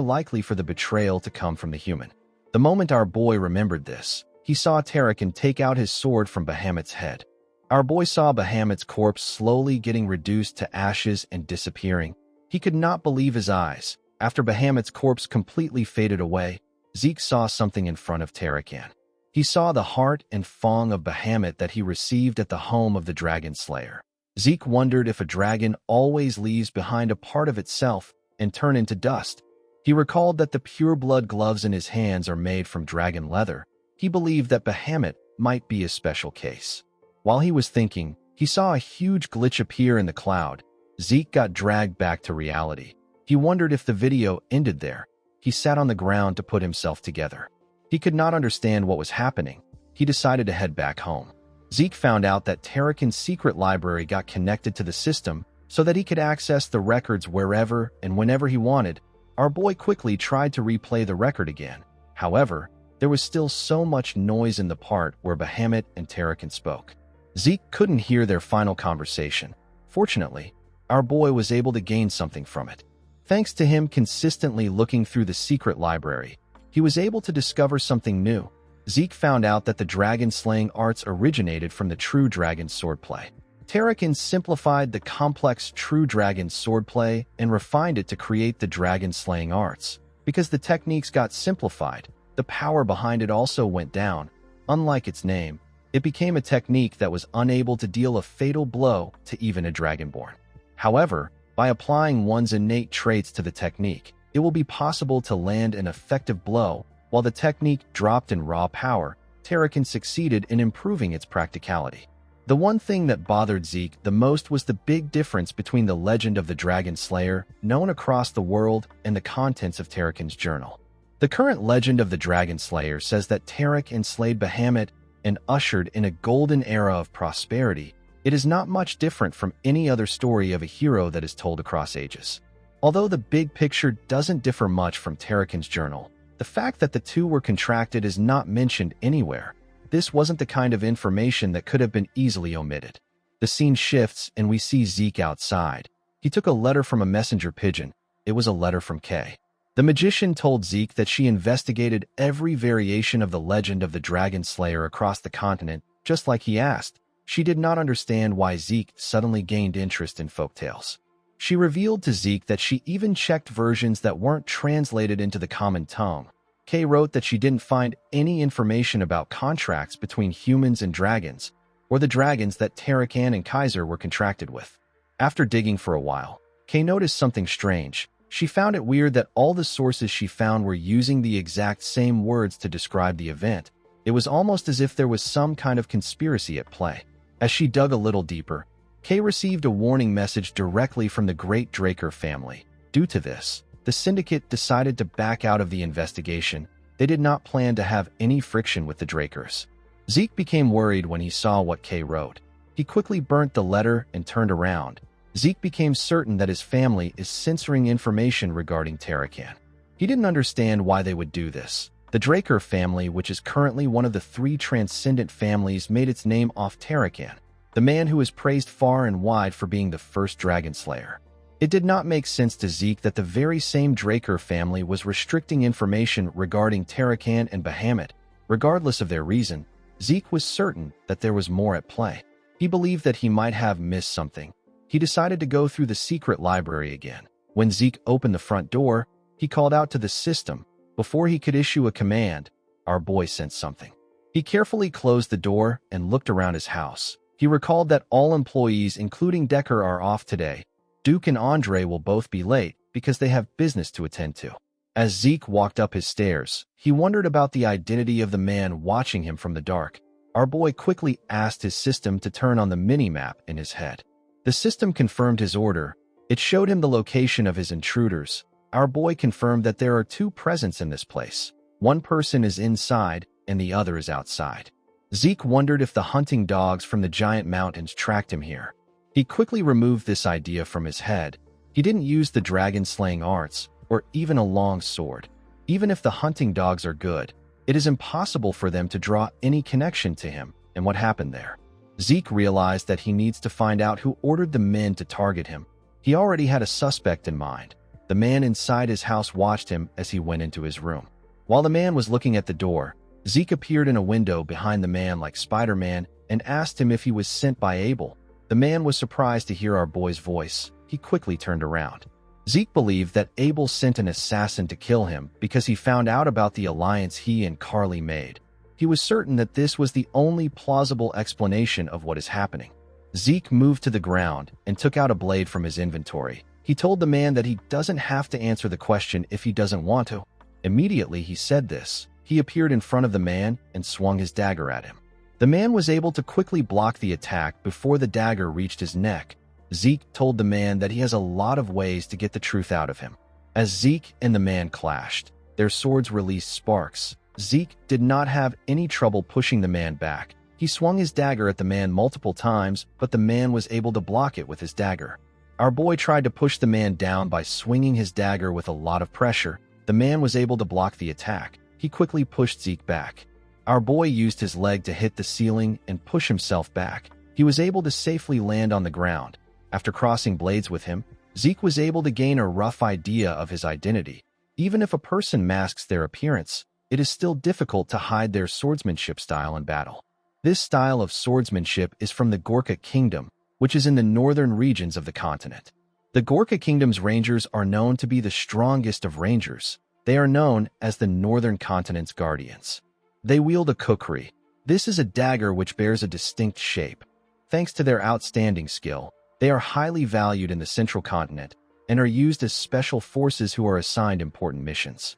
likely for the betrayal to come from the human. The moment our boy remembered this, he saw Tarakan take out his sword from Bahamut's head. Our boy saw Bahamut's corpse slowly getting reduced to ashes and disappearing. He could not believe his eyes. After Bahamut's corpse completely faded away, Zeke saw something in front of Tarakan. He saw the heart and fang of Bahamut that he received at the home of the Dragon Slayer. Zeke wondered if a dragon always leaves behind a part of itself and turn into dust. He recalled that the pure-blood gloves in his hands are made from dragon leather. He believed that Bahamut might be a special case. While he was thinking, he saw a huge glitch appear in the cloud. Zeke got dragged back to reality. He wondered if the video ended there. He sat on the ground to put himself together. He could not understand what was happening. He decided to head back home. Zeke found out that Tarakan's secret library got connected to the system so that he could access the records wherever and whenever he wanted. Our boy quickly tried to replay the record again. However, there was still so much noise in the part where Bahamut and Tarakan spoke. Zeke couldn't hear their final conversation. Fortunately, our boy was able to gain something from it. Thanks to him consistently looking through the secret library, he was able to discover something new. Zeke found out that the dragon-slaying arts originated from the true dragon swordplay. Tarakan simplified the complex true dragon swordplay and refined it to create the dragon-slaying arts. Because the techniques got simplified, the power behind it also went down. Unlike its name, it became a technique that was unable to deal a fatal blow to even a dragonborn. However, by applying one's innate traits to the technique, it will be possible to land an effective blow. While the technique dropped in raw power, Tarakan succeeded in improving its practicality. The one thing that bothered Zeke the most was the big difference between the legend of the Dragon Slayer, known across the world, and the contents of Tarakan's journal. The current legend of the Dragon Slayer says that Tarakan slayed Bahamut and ushered in a golden era of prosperity. It is not much different from any other story of a hero that is told across ages. Although the big picture doesn't differ much from Tarakan's journal, the fact that the two were contracted is not mentioned anywhere. This wasn't the kind of information that could have been easily omitted. The scene shifts and we see Zeke outside. He took a letter from a messenger pigeon. It was a letter from Kay. The magician told Zeke that she investigated every variation of the legend of the Dragon Slayer across the continent, just like he asked. She did not understand why Zeke suddenly gained interest in folktales. She revealed to Zeke that she even checked versions that weren't translated into the common tongue. Kay wrote that she didn't find any information about contracts between humans and dragons, or the dragons that Tarakan and Kaiser were contracted with. After digging for a while, Kay noticed something strange. She found it weird that all the sources she found were using the exact same words to describe the event. It was almost as if there was some kind of conspiracy at play. As she dug a little deeper, Kay received a warning message directly from the Great Draker family. Due to this, the syndicate decided to back out of the investigation. They did not plan to have any friction with the Drakers. Zeke became worried when he saw what Kay wrote. He quickly burnt the letter and turned around. Zeke became certain that his family is censoring information regarding Tarakan. He didn't understand why they would do this. The Draker family, which is currently one of the 3 transcendent families, made its name off Tarakan, the man who is praised far and wide for being the first Dragon Slayer. It did not make sense to Zeke that the very same Draker family was restricting information regarding Tarakan and Bahamut. Regardless of their reason, Zeke was certain that there was more at play. He believed that he might have missed something. He decided to go through the secret library again. When Zeke opened the front door, he called out to the system. Before he could issue a command, our boy sensed something. He carefully closed the door and looked around his house. He recalled that all employees, including Decker, are off today. Duke and Andre will both be late because they have business to attend to. As Zeke walked up his stairs, he wondered about the identity of the man watching him from the dark. Our boy quickly asked his system to turn on the mini-map in his head. The system confirmed his order. It showed him the location of his intruders. Our boy confirmed that there are 2 presents in this place. One person is inside and the other is outside. Zeke wondered if the hunting dogs from the giant mountains tracked him here. He quickly removed this idea from his head. He didn't use the dragon-slaying arts or even a long sword. Even if the hunting dogs are good, it is impossible for them to draw any connection to him and what happened there. Zeke realized that he needs to find out who ordered the men to target him. He already had a suspect in mind. The man inside his house watched him as he went into his room. While the man was looking at the door, Zeke appeared in a window behind the man like Spider-Man and asked him if he was sent by Abel. The man was surprised to hear our boy's voice. He quickly turned around. Zeke believed that Abel sent an assassin to kill him because he found out about the alliance he and Carly made. He was certain that this was the only plausible explanation of what is happening. Zeke moved to the ground and took out a blade from his inventory. He told the man that he doesn't have to answer the question if he doesn't want to. Immediately he said this, he appeared in front of the man and swung his dagger at him. The man was able to quickly block the attack before the dagger reached his neck. Zeke told the man that he has a lot of ways to get the truth out of him. As Zeke and the man clashed, their swords released sparks. Zeke did not have any trouble pushing the man back. He swung his dagger at the man multiple times, but the man was able to block it with his dagger. Our boy tried to push the man down by swinging his dagger with a lot of pressure. The man was able to block the attack. He quickly pushed Zeke back. Our boy used his leg to hit the ceiling and push himself back. He was able to safely land on the ground. After crossing blades with him, Zeke was able to gain a rough idea of his identity. Even if a person masks their appearance, it is still difficult to hide their swordsmanship style in battle. This style of swordsmanship is from the Gorka Kingdom, which is in the northern regions of the continent. The Gorka Kingdom's rangers are known to be the strongest of rangers. They are known as the Northern Continent's guardians. They wield a kukri. This is a dagger which bears a distinct shape. Thanks to their outstanding skill, they are highly valued in the central continent and are used as special forces who are assigned important missions.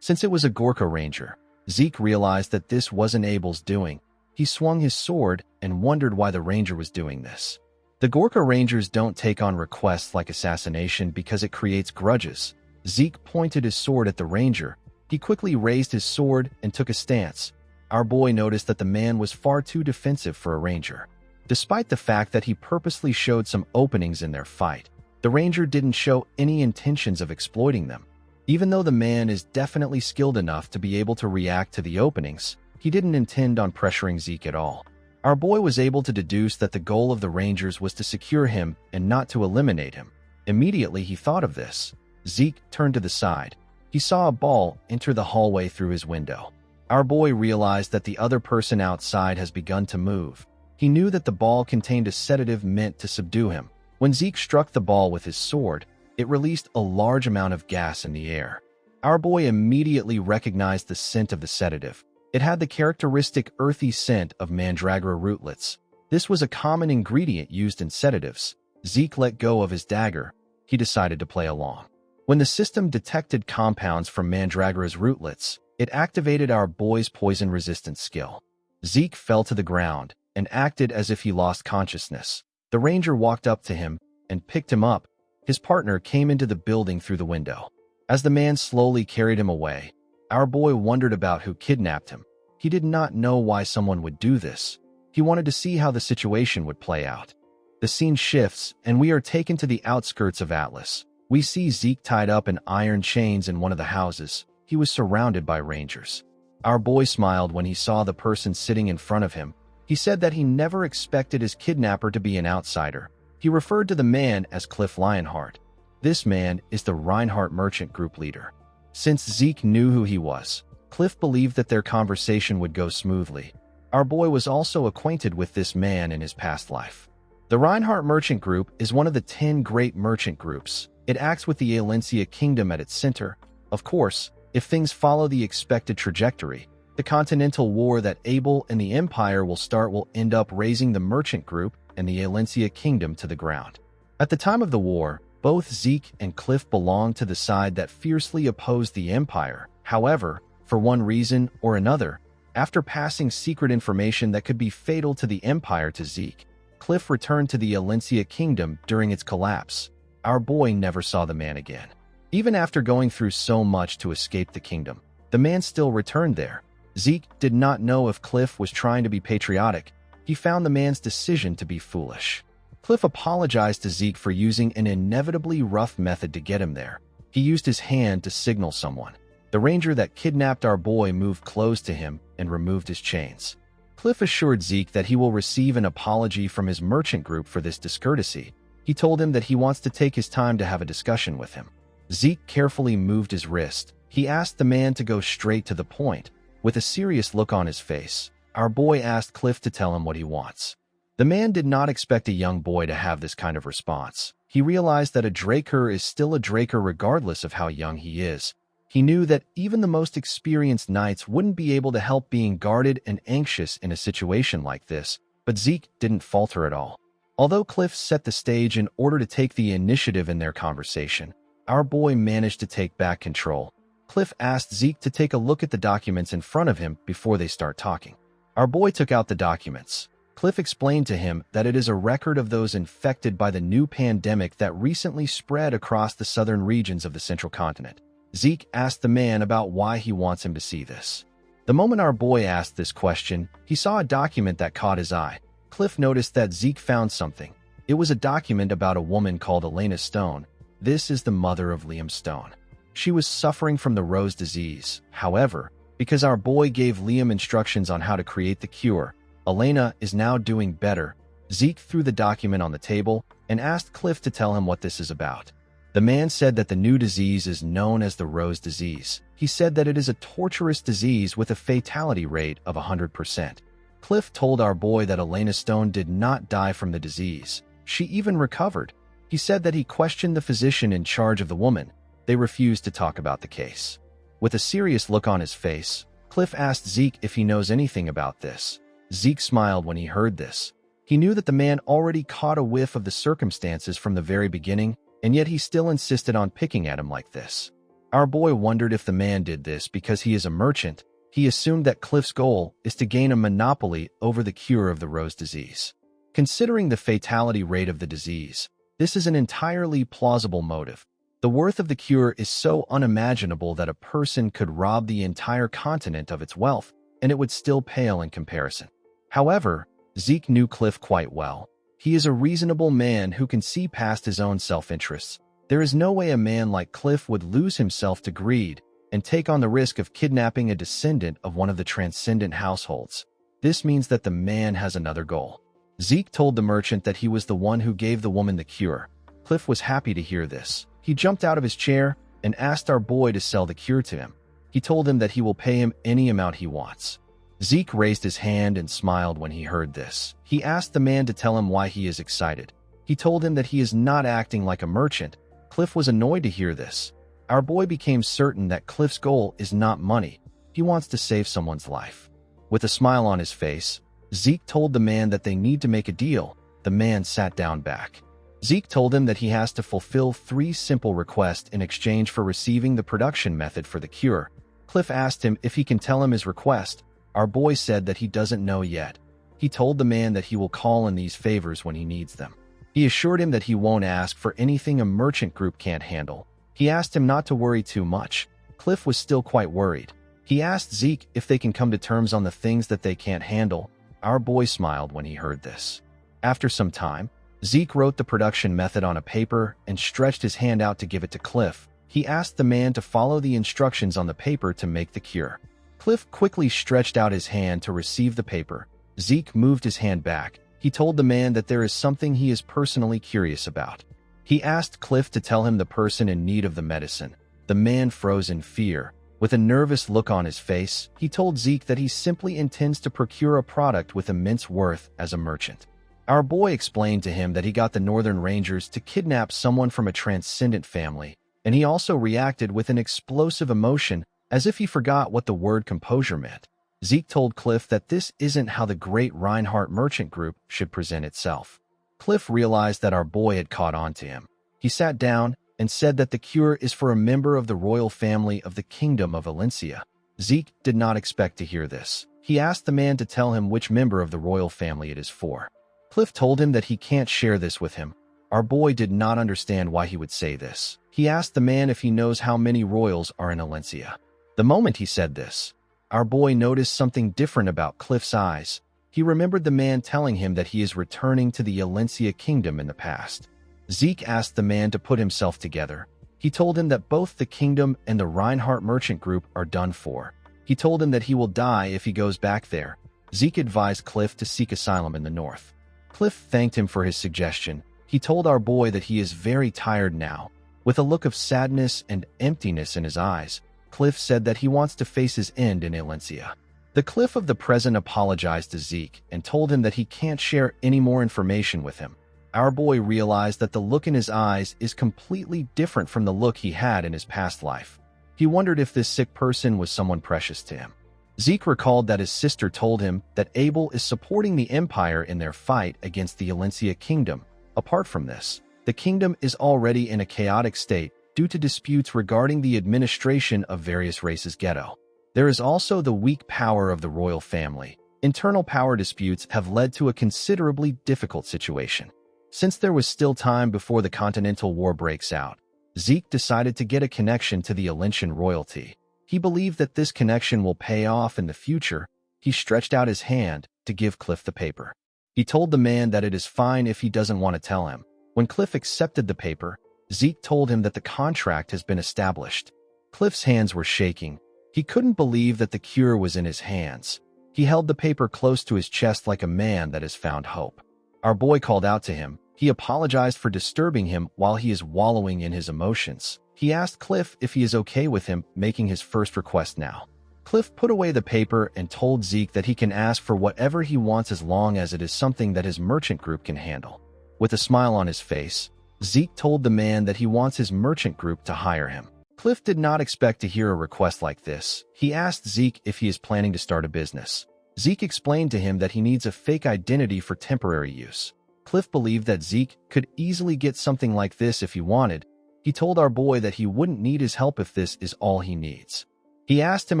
Since it was a Gorka ranger, Zeke realized that this wasn't Abel's doing. He swung his sword and wondered why the ranger was doing this. The Gorka rangers don't take on requests like assassination because it creates grudges. Zeke pointed his sword at the ranger. He quickly raised his sword and took a stance. Our boy noticed that the man was far too defensive for a ranger. Despite the fact that he purposely showed some openings in their fight, the ranger didn't show any intentions of exploiting them. Even though the man is definitely skilled enough to be able to react to the openings, he didn't intend on pressuring Zeke at all. Our boy was able to deduce that the goal of the rangers was to secure him and not to eliminate him. Immediately he thought of this. Zeke turned to the side. He saw a ball enter the hallway through his window. Our boy realized that the other person outside has begun to move. He knew that the ball contained a sedative meant to subdue him. When Zeke struck the ball with his sword, it released a large amount of gas in the air. Our boy immediately recognized the scent of the sedative. It had the characteristic earthy scent of mandragora rootlets. This was a common ingredient used in sedatives. Zeke let go of his dagger. He decided to play along. When the system detected compounds from mandragora's rootlets, it activated our boy's poison resistance skill. Zeke fell to the ground and acted as if he lost consciousness. The ranger walked up to him and picked him up. His partner came into the building through the window. As the man slowly carried him away, our boy wondered about who kidnapped him. He did not know why someone would do this. He wanted to see how the situation would play out. The scene shifts, and we are taken to the outskirts of Atlas. We see Zeke tied up in iron chains in one of the houses. He was surrounded by rangers. Our boy smiled when he saw the person sitting in front of him. He said that he never expected his kidnapper to be an outsider. He referred to the man as Cliff Lionheart. This man is the Reinhardt merchant group leader. Since Zeke knew who he was, Cliff believed that their conversation would go smoothly. Our boy was also acquainted with this man in his past life. The Reinhardt merchant group is one of the 10 great merchant groups. It acts with the Alencia kingdom at its center. Of course, if things follow the expected trajectory, the continental war that Abel and the Empire will start will end up raising the merchant group and the Alencia kingdom to the ground. At the time of the war, both Zeke and Cliff belonged to the side that fiercely opposed the Empire. However, for one reason or another, after passing secret information that could be fatal to the Empire to Zeke, Cliff returned to the Alencia kingdom during its collapse. Our boy never saw the man again. Even after going through so much to escape the kingdom, the man still returned there. Zeke did not know if Cliff was trying to be patriotic. He found the man's decision to be foolish. Cliff apologized to Zeke for using an inevitably rough method to get him there. He used his hand to signal someone. The ranger that kidnapped our boy moved close to him and removed his chains. Cliff assured Zeke that he will receive an apology from his merchant group for this discourtesy. He told him that he wants to take his time to have a discussion with him. Zeke carefully moved his wrist. He asked the man to go straight to the point. With a serious look on his face, our boy asked Cliff to tell him what he wants. The man did not expect a young boy to have this kind of response. He realized that a Draker is still a Draker regardless of how young he is. He knew that even the most experienced knights wouldn't be able to help being guarded and anxious in a situation like this, but Zeke didn't falter at all. Although Cliff set the stage in order to take the initiative in their conversation, our boy managed to take back control. Cliff asked Zeke to take a look at the documents in front of him before they start talking. Our boy took out the documents. Cliff explained to him that it is a record of those infected by the new pandemic that recently spread across the southern regions of the central continent. Zeke asked the man about why he wants him to see this. The moment our boy asked this question, he saw a document that caught his eye. Cliff noticed that Zeke found something. It was a document about a woman called Elena Stone. This is the mother of Liam Stone. She was suffering from the rose disease. However, because our boy gave Liam instructions on how to create the cure, Elena is now doing better. Zeke threw the document on the table and asked Cliff to tell him what this is about. The man said that the new disease is known as the rose disease. He said that it is a torturous disease with a fatality rate of 100%. Cliff told our boy that Elena Stone did not die from the disease. She even recovered. He said that he questioned the physician in charge of the woman. They refused to talk about the case. With a serious look on his face, Cliff asked Zeke if he knows anything about this. Zeke smiled when he heard this. He knew that the man already caught a whiff of the circumstances from the very beginning, and yet he still insisted on picking at him like this. Our boy wondered if the man did this because he is a merchant. He assumed that Cliff's goal is to gain a monopoly over the cure of the rose disease. Considering the fatality rate of the disease, this is an entirely plausible motive. The worth of the cure is so unimaginable that a person could rob the entire continent of its wealth, and it would still pale in comparison. However, Zeke knew Cliff quite well. He is a reasonable man who can see past his own self-interests. There is no way a man like Cliff would lose himself to greed and take on the risk of kidnapping a descendant of one of the transcendent households. This means that the man has another goal. Zeke told the merchant that he was the one who gave the woman the cure. Cliff was happy to hear this. He jumped out of his chair and asked our boy to sell the cure to him. He told him that he will pay him any amount he wants. Zeke raised his hand and smiled when he heard this. He asked the man to tell him why he is excited. He told him that he is not acting like a merchant. Cliff was annoyed to hear this. Our boy became certain that Cliff's goal is not money. He wants to save someone's life. With a smile on his face, Zeke told the man that they need to make a deal. The man sat down back. Zeke told him that he has to fulfill 3 simple requests in exchange for receiving the production method for the cure. Cliff asked him if he can tell him his request. Our boy said that he doesn't know yet. He told the man that he will call in these favors when he needs them. He assured him that he won't ask for anything a merchant group can't handle. He asked him not to worry too much. Cliff was still quite worried. He asked Zeke if they can come to terms on the things that they can't handle. Our boy smiled when he heard this. After some time, Zeke wrote the production method on a paper and stretched his hand out to give it to Cliff. He asked the man to follow the instructions on the paper to make the cure. Cliff quickly stretched out his hand to receive the paper. Zeke moved his hand back. He told the man that there is something he is personally curious about. He asked Cliff to tell him the person in need of the medicine. The man froze in fear. With a nervous look on his face, he told Zeke that he simply intends to procure a product with immense worth as a merchant. Our boy explained to him that he got the Northern Rangers to kidnap someone from a transcendent family, and he also reacted with an explosive emotion as if he forgot what the word composure meant. Zeke told Cliff that this isn't how the great Reinhardt merchant group should present itself. Cliff realized that our boy had caught on to him. He sat down and said that the cure is for a member of the royal family of the Kingdom of Valencia. Zeke did not expect to hear this. He asked the man to tell him which member of the royal family it is for. Cliff told him that he can't share this with him. Our boy did not understand why he would say this. He asked the man if he knows how many royals are in Valencia. The moment he said this, our boy noticed something different about Cliff's eyes. He remembered the man telling him that he is returning to the Valencia kingdom in the past. Zeke asked the man to put himself together. He told him that both the kingdom and the Reinhardt merchant group are done for. He told him that he will die if he goes back there. Zeke advised Cliff to seek asylum in the north. Cliff thanked him for his suggestion. He told our boy that he is very tired now. With a look of sadness and emptiness in his eyes, Cliff said that he wants to face his end in Valencia. The Cliff of the present apologized to Zeke and told him that he can't share any more information with him. Our boy realized that the look in his eyes is completely different from the look he had in his past life. He wondered if this sick person was someone precious to him. Zeke recalled that his sister told him that Abel is supporting the Empire in their fight against the Valencia kingdom. Apart from this, the kingdom is already in a chaotic state due to disputes regarding the administration of various races' ghetto. There is also the weak power of the royal family. Internal power disputes have led to a considerably difficult situation. Since there was still time before the Continental War breaks out, Zeke decided to get a connection to the Valencian royalty. He believed that this connection will pay off in the future. He stretched out his hand to give Cliff the paper. He told the man that it is fine if he doesn't want to tell him. When Cliff accepted the paper, Zeke told him that the contract has been established. Cliff's hands were shaking. He couldn't believe that the cure was in his hands. He held the paper close to his chest like a man that has found hope. Our boy called out to him. He apologized for disturbing him while he is wallowing in his emotions. He asked Cliff if he is okay with him making his first request now. Cliff put away the paper and told Zeke that he can ask for whatever he wants as long as it is something that his merchant group can handle. With a smile on his face, Zeke told the man that he wants his merchant group to hire him. Cliff did not expect to hear a request like this. He asked Zeke if he is planning to start a business. Zeke explained to him that he needs a fake identity for temporary use. Cliff believed that Zeke could easily get something like this if he wanted. He told our boy that he wouldn't need his help if this is all he needs. He asked him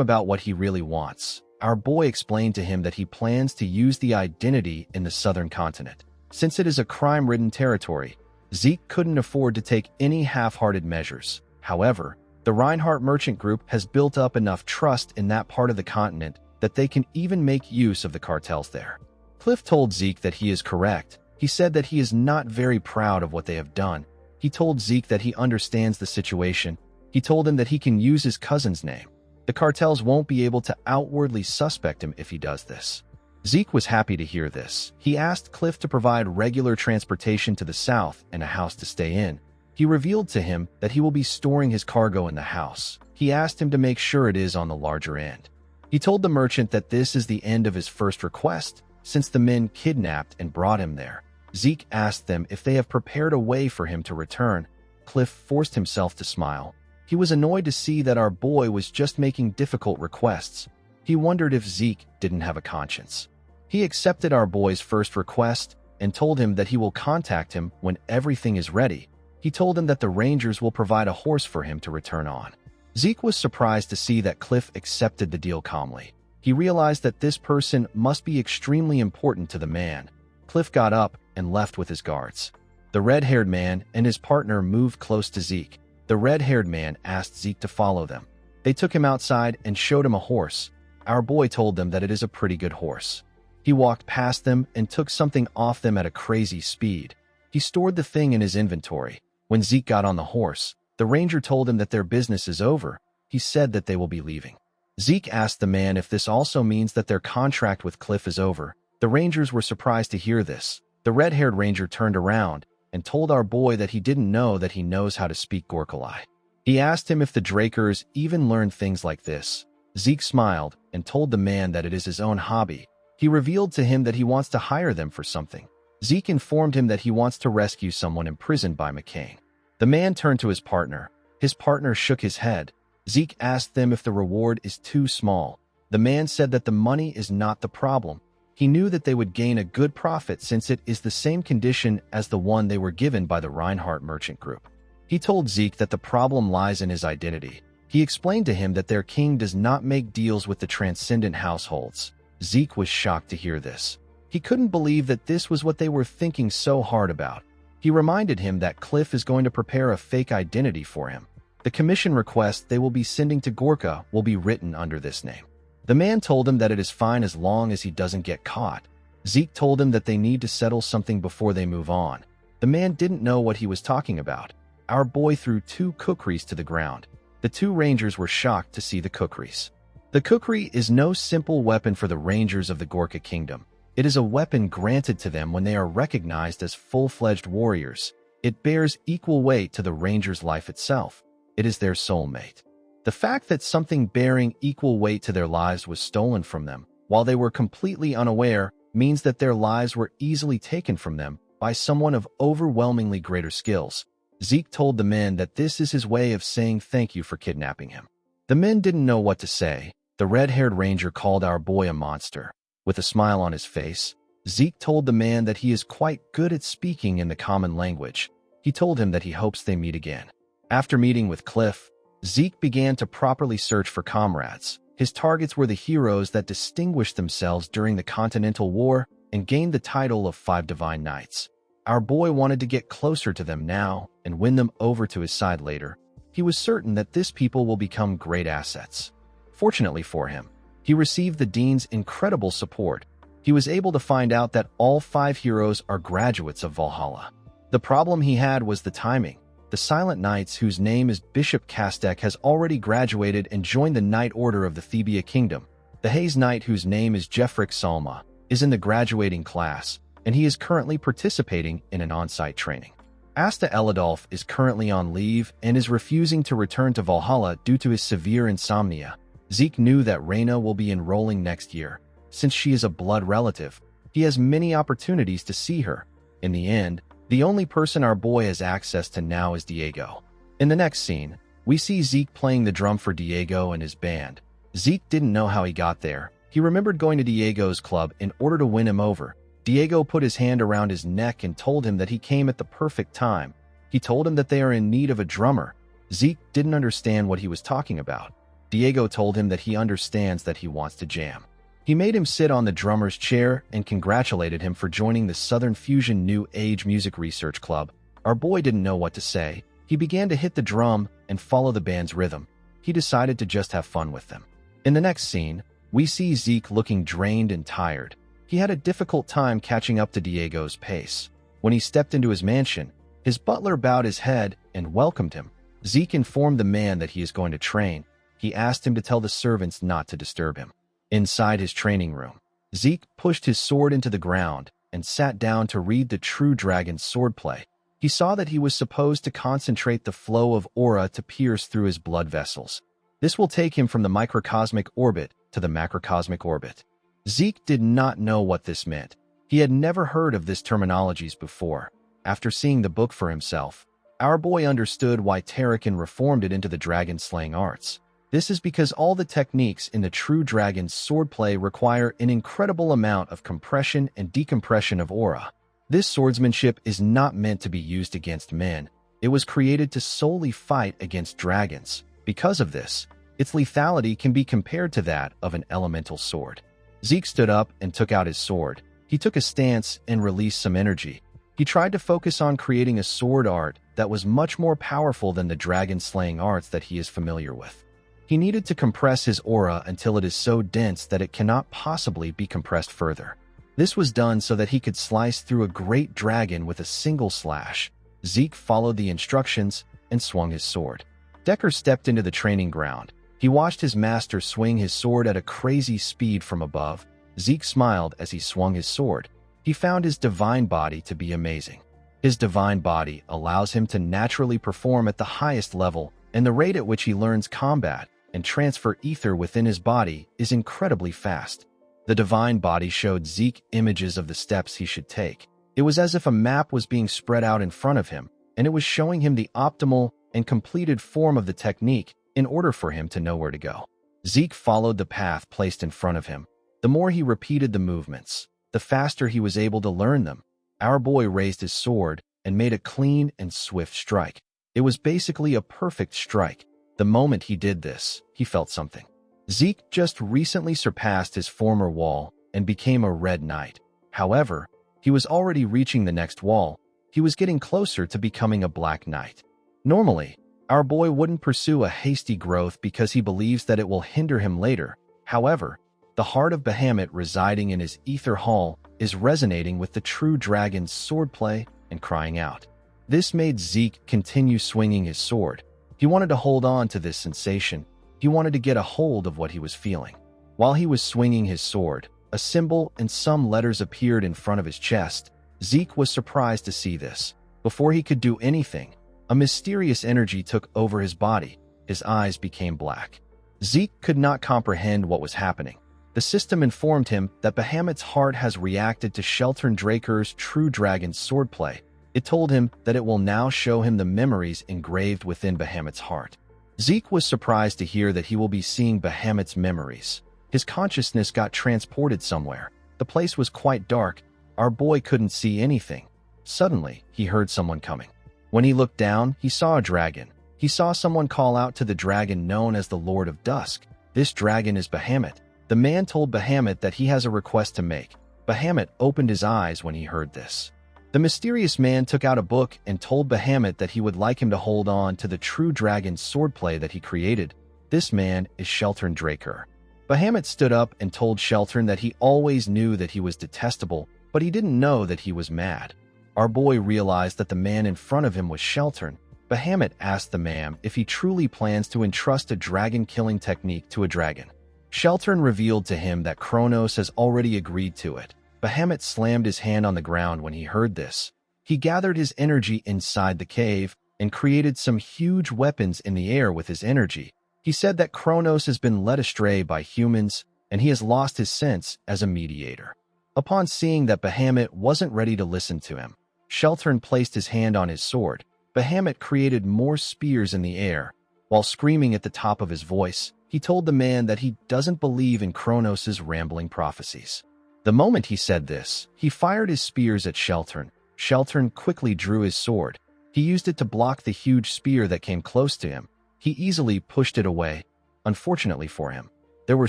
about what he really wants. Our boy explained to him that he plans to use the identity in the southern continent. Since it is a crime-ridden territory, Zeke couldn't afford to take any half-hearted measures. However, the Reinhardt merchant group has built up enough trust in that part of the continent that they can even make use of the cartels there. Cliff told Zeke that he is correct. He said that he is not very proud of what they have done. He told Zeke that he understands the situation. He told him that he can use his cousin's name. The cartels won't be able to outwardly suspect him if he does this. Zeke was happy to hear this. He asked Cliff to provide regular transportation to the south and a house to stay in. He revealed to him that he will be storing his cargo in the house. He asked him to make sure it is on the larger end. He told the merchant that this is the end of his first request, since the men kidnapped and brought him there. Zeke asked them if they have prepared a way for him to return. Cliff forced himself to smile. He was annoyed to see that our boy was just making difficult requests. He wondered if Zeke didn't have a conscience. He accepted our boy's first request and told him that he will contact him when everything is ready. He told him that the Rangers will provide a horse for him to return on. Zeke was surprised to see that Cliff accepted the deal calmly. He realized that this person must be extremely important to the man. Cliff got up and left with his guards. The red-haired man and his partner moved close to Zeke. The red-haired man asked Zeke to follow them. They took him outside and showed him a horse. Our boy told them that it is a pretty good horse. He walked past them and took something off them at a crazy speed. He stored the thing in his inventory. When Zeke got on the horse, the ranger told him that their business is over. He said that they will be leaving. Zeke asked the man if this also means that their contract with Cliff is over. The Rangers were surprised to hear this. The red-haired ranger turned around and told our boy that he didn't know that he knows how to speak Gorkalai. He asked him if the Drakers even learned things like this. Zeke smiled and told the man that it is his own hobby. He revealed to him that he wants to hire them for something. Zeke informed him that he wants to rescue someone imprisoned by McCain. The man turned to his partner. His partner shook his head. Zeke asked them if the reward is too small. The man said that the money is not the problem. He knew that they would gain a good profit since it is the same condition as the one they were given by the Reinhardt Merchant Group. He told Zeke that the problem lies in his identity. He explained to him that their king does not make deals with the transcendent households. Zeke was shocked to hear this. He couldn't believe that this was what they were thinking so hard about. He reminded him that Cliff is going to prepare a fake identity for him. The commission request they will be sending to Gorka will be written under this name. The man told him that it is fine as long as he doesn't get caught. Zeke told him that they need to settle something before they move on. The man didn't know what he was talking about. Our boy threw 2 kukris to the ground. The 2 rangers were shocked to see the kukris. The kukri is no simple weapon for the rangers of the Gorka Kingdom. It is a weapon granted to them when they are recognized as full-fledged warriors. It bears equal weight to the ranger's life itself. It is their soulmate. The fact that something bearing equal weight to their lives was stolen from them, while they were completely unaware, means that their lives were easily taken from them by someone of overwhelmingly greater skills. Zeke told the men that this is his way of saying thank you for kidnapping him. The men didn't know what to say. The red-haired ranger called our boy a monster. With a smile on his face, Zeke told the man that he is quite good at speaking in the common language. He told him that he hopes they meet again. After meeting with Cliff, Zeke began to properly search for comrades. His targets were the heroes that distinguished themselves during the Continental War and gained the title of 5 Divine Knights. Our boy wanted to get closer to them now and win them over to his side later. He was certain that this people will become great assets. Fortunately for him, he received the Dean's incredible support. He was able to find out that all 5 heroes are graduates of Valhalla. The problem he had was the timing. The Silent Knights, whose name is Bishop Kastek, has already graduated and joined the Knight Order of the Thebia Kingdom. The Haze Knight, whose name is Jeffrick Salma, is in the graduating class, and he is currently participating in an on-site training. Asta Eladolf is currently on leave and is refusing to return to Valhalla due to his severe insomnia. Zeke knew that Reyna will be enrolling next year. Since she is a blood relative, he has many opportunities to see her. In the end, the only person our boy has access to now is Diego. In the next scene, we see Zeke playing the drum for Diego and his band. Zeke didn't know how he got there. He remembered going to Diego's club in order to win him over. Diego put his hand around his neck and told him that he came at the perfect time. He told him that they are in need of a drummer. Zeke didn't understand what he was talking about. Diego told him that he understands that he wants to jam. He made him sit on the drummer's chair and congratulated him for joining the Southern Fusion New Age Music Research Club. Our boy didn't know what to say. He began to hit the drum and follow the band's rhythm. He decided to just have fun with them. In the next scene, we see Zeke looking drained and tired. He had a difficult time catching up to Diego's pace. When he stepped into his mansion, his butler bowed his head and welcomed him. Zeke informed the man that he is going to train. He asked him to tell the servants not to disturb him. Inside his training room, Zeke pushed his sword into the ground and sat down to read the true dragon's swordplay. He saw that he was supposed to concentrate the flow of aura to pierce through his blood vessels. This will take him from the microcosmic orbit to the macrocosmic orbit. Zeke did not know what this meant. He had never heard of this terminologies before. After seeing the book for himself, our boy understood why Tarakan reformed it into the dragon-slaying arts. This is because all the techniques in the true dragon's swordplay require an incredible amount of compression and decompression of aura. This swordsmanship is not meant to be used against men. It was created to solely fight against dragons. Because of this, its lethality can be compared to that of an elemental sword. Zeke stood up and took out his sword. He took a stance and released some energy. He tried to focus on creating a sword art that was much more powerful than the dragon-slaying arts that he is familiar with. He needed to compress his aura until it is so dense that it cannot possibly be compressed further. This was done so that he could slice through a great dragon with a single slash. Zeke followed the instructions and swung his sword. Decker stepped into the training ground. He watched his master swing his sword at a crazy speed from above. Zeke smiled as he swung his sword. He found his divine body to be amazing. His divine body allows him to naturally perform at the highest level, and the rate at which he learns combat and transfer ether within his body is incredibly fast. The divine body showed Zeke images of the steps he should take. It was as if a map was being spread out in front of him, and it was showing him the optimal and completed form of the technique in order for him to know where to go. Zeke followed the path placed in front of him. The more he repeated the movements, the faster he was able to learn them. Our boy raised his sword and made a clean and swift strike. It was basically a perfect strike. The moment he did this, he felt something. Zeke just recently surpassed his former wall and became a red knight. However, he was already reaching the next wall. He was getting closer to becoming a black knight. Normally, our boy wouldn't pursue a hasty growth because he believes that it will hinder him later. However, the heart of Bahamut residing in his ether hall is resonating with the true dragon's swordplay and crying out. This made Zeke continue swinging his sword. He wanted to hold on to this sensation. He wanted to get a hold of what he was feeling. While he was swinging his sword, a symbol and some letters appeared in front of his chest. Zeke was surprised to see this. Before he could do anything, a mysterious energy took over his body. His eyes became black. Zeke could not comprehend what was happening. The system informed him that Bahamut's heart has reacted to Sheltern Draker's true dragon swordplay. It told him that it will now show him the memories engraved within Bahamut's heart. Zeke was surprised to hear that he will be seeing Bahamut's memories. His consciousness got transported somewhere. The place was quite dark. Our boy couldn't see anything. Suddenly, he heard someone coming. When he looked down, he saw a dragon. He saw someone call out to the dragon known as the Lord of Dusk. This dragon is Bahamut. The man told Bahamut that he has a request to make. Bahamut opened his eyes when he heard this. The mysterious man took out a book and told Bahamut that he would like him to hold on to the true dragon's swordplay that he created. This man is Sheltern Draker. Bahamut stood up and told Sheltern that he always knew that he was detestable, but he didn't know that he was mad. Our boy realized that the man in front of him was Sheltern. Bahamut asked the man if he truly plans to entrust a dragon-killing technique to a dragon. Sheltern revealed to him that Kronos has already agreed to it. Bahamut slammed his hand on the ground when he heard this. He gathered his energy inside the cave and created some huge weapons in the air with his energy. He said that Kronos has been led astray by humans and he has lost his sense as a mediator. Upon seeing that Bahamut wasn't ready to listen to him, Sheltern placed his hand on his sword. Bahamut created more spears in the air. While screaming at the top of his voice, he told the man that he doesn't believe in Kronos' rambling prophecies. The moment he said this, he fired his spears at Sheltern. Sheltern quickly drew his sword. He used it to block the huge spear that came close to him. He easily pushed it away. Unfortunately for him, there were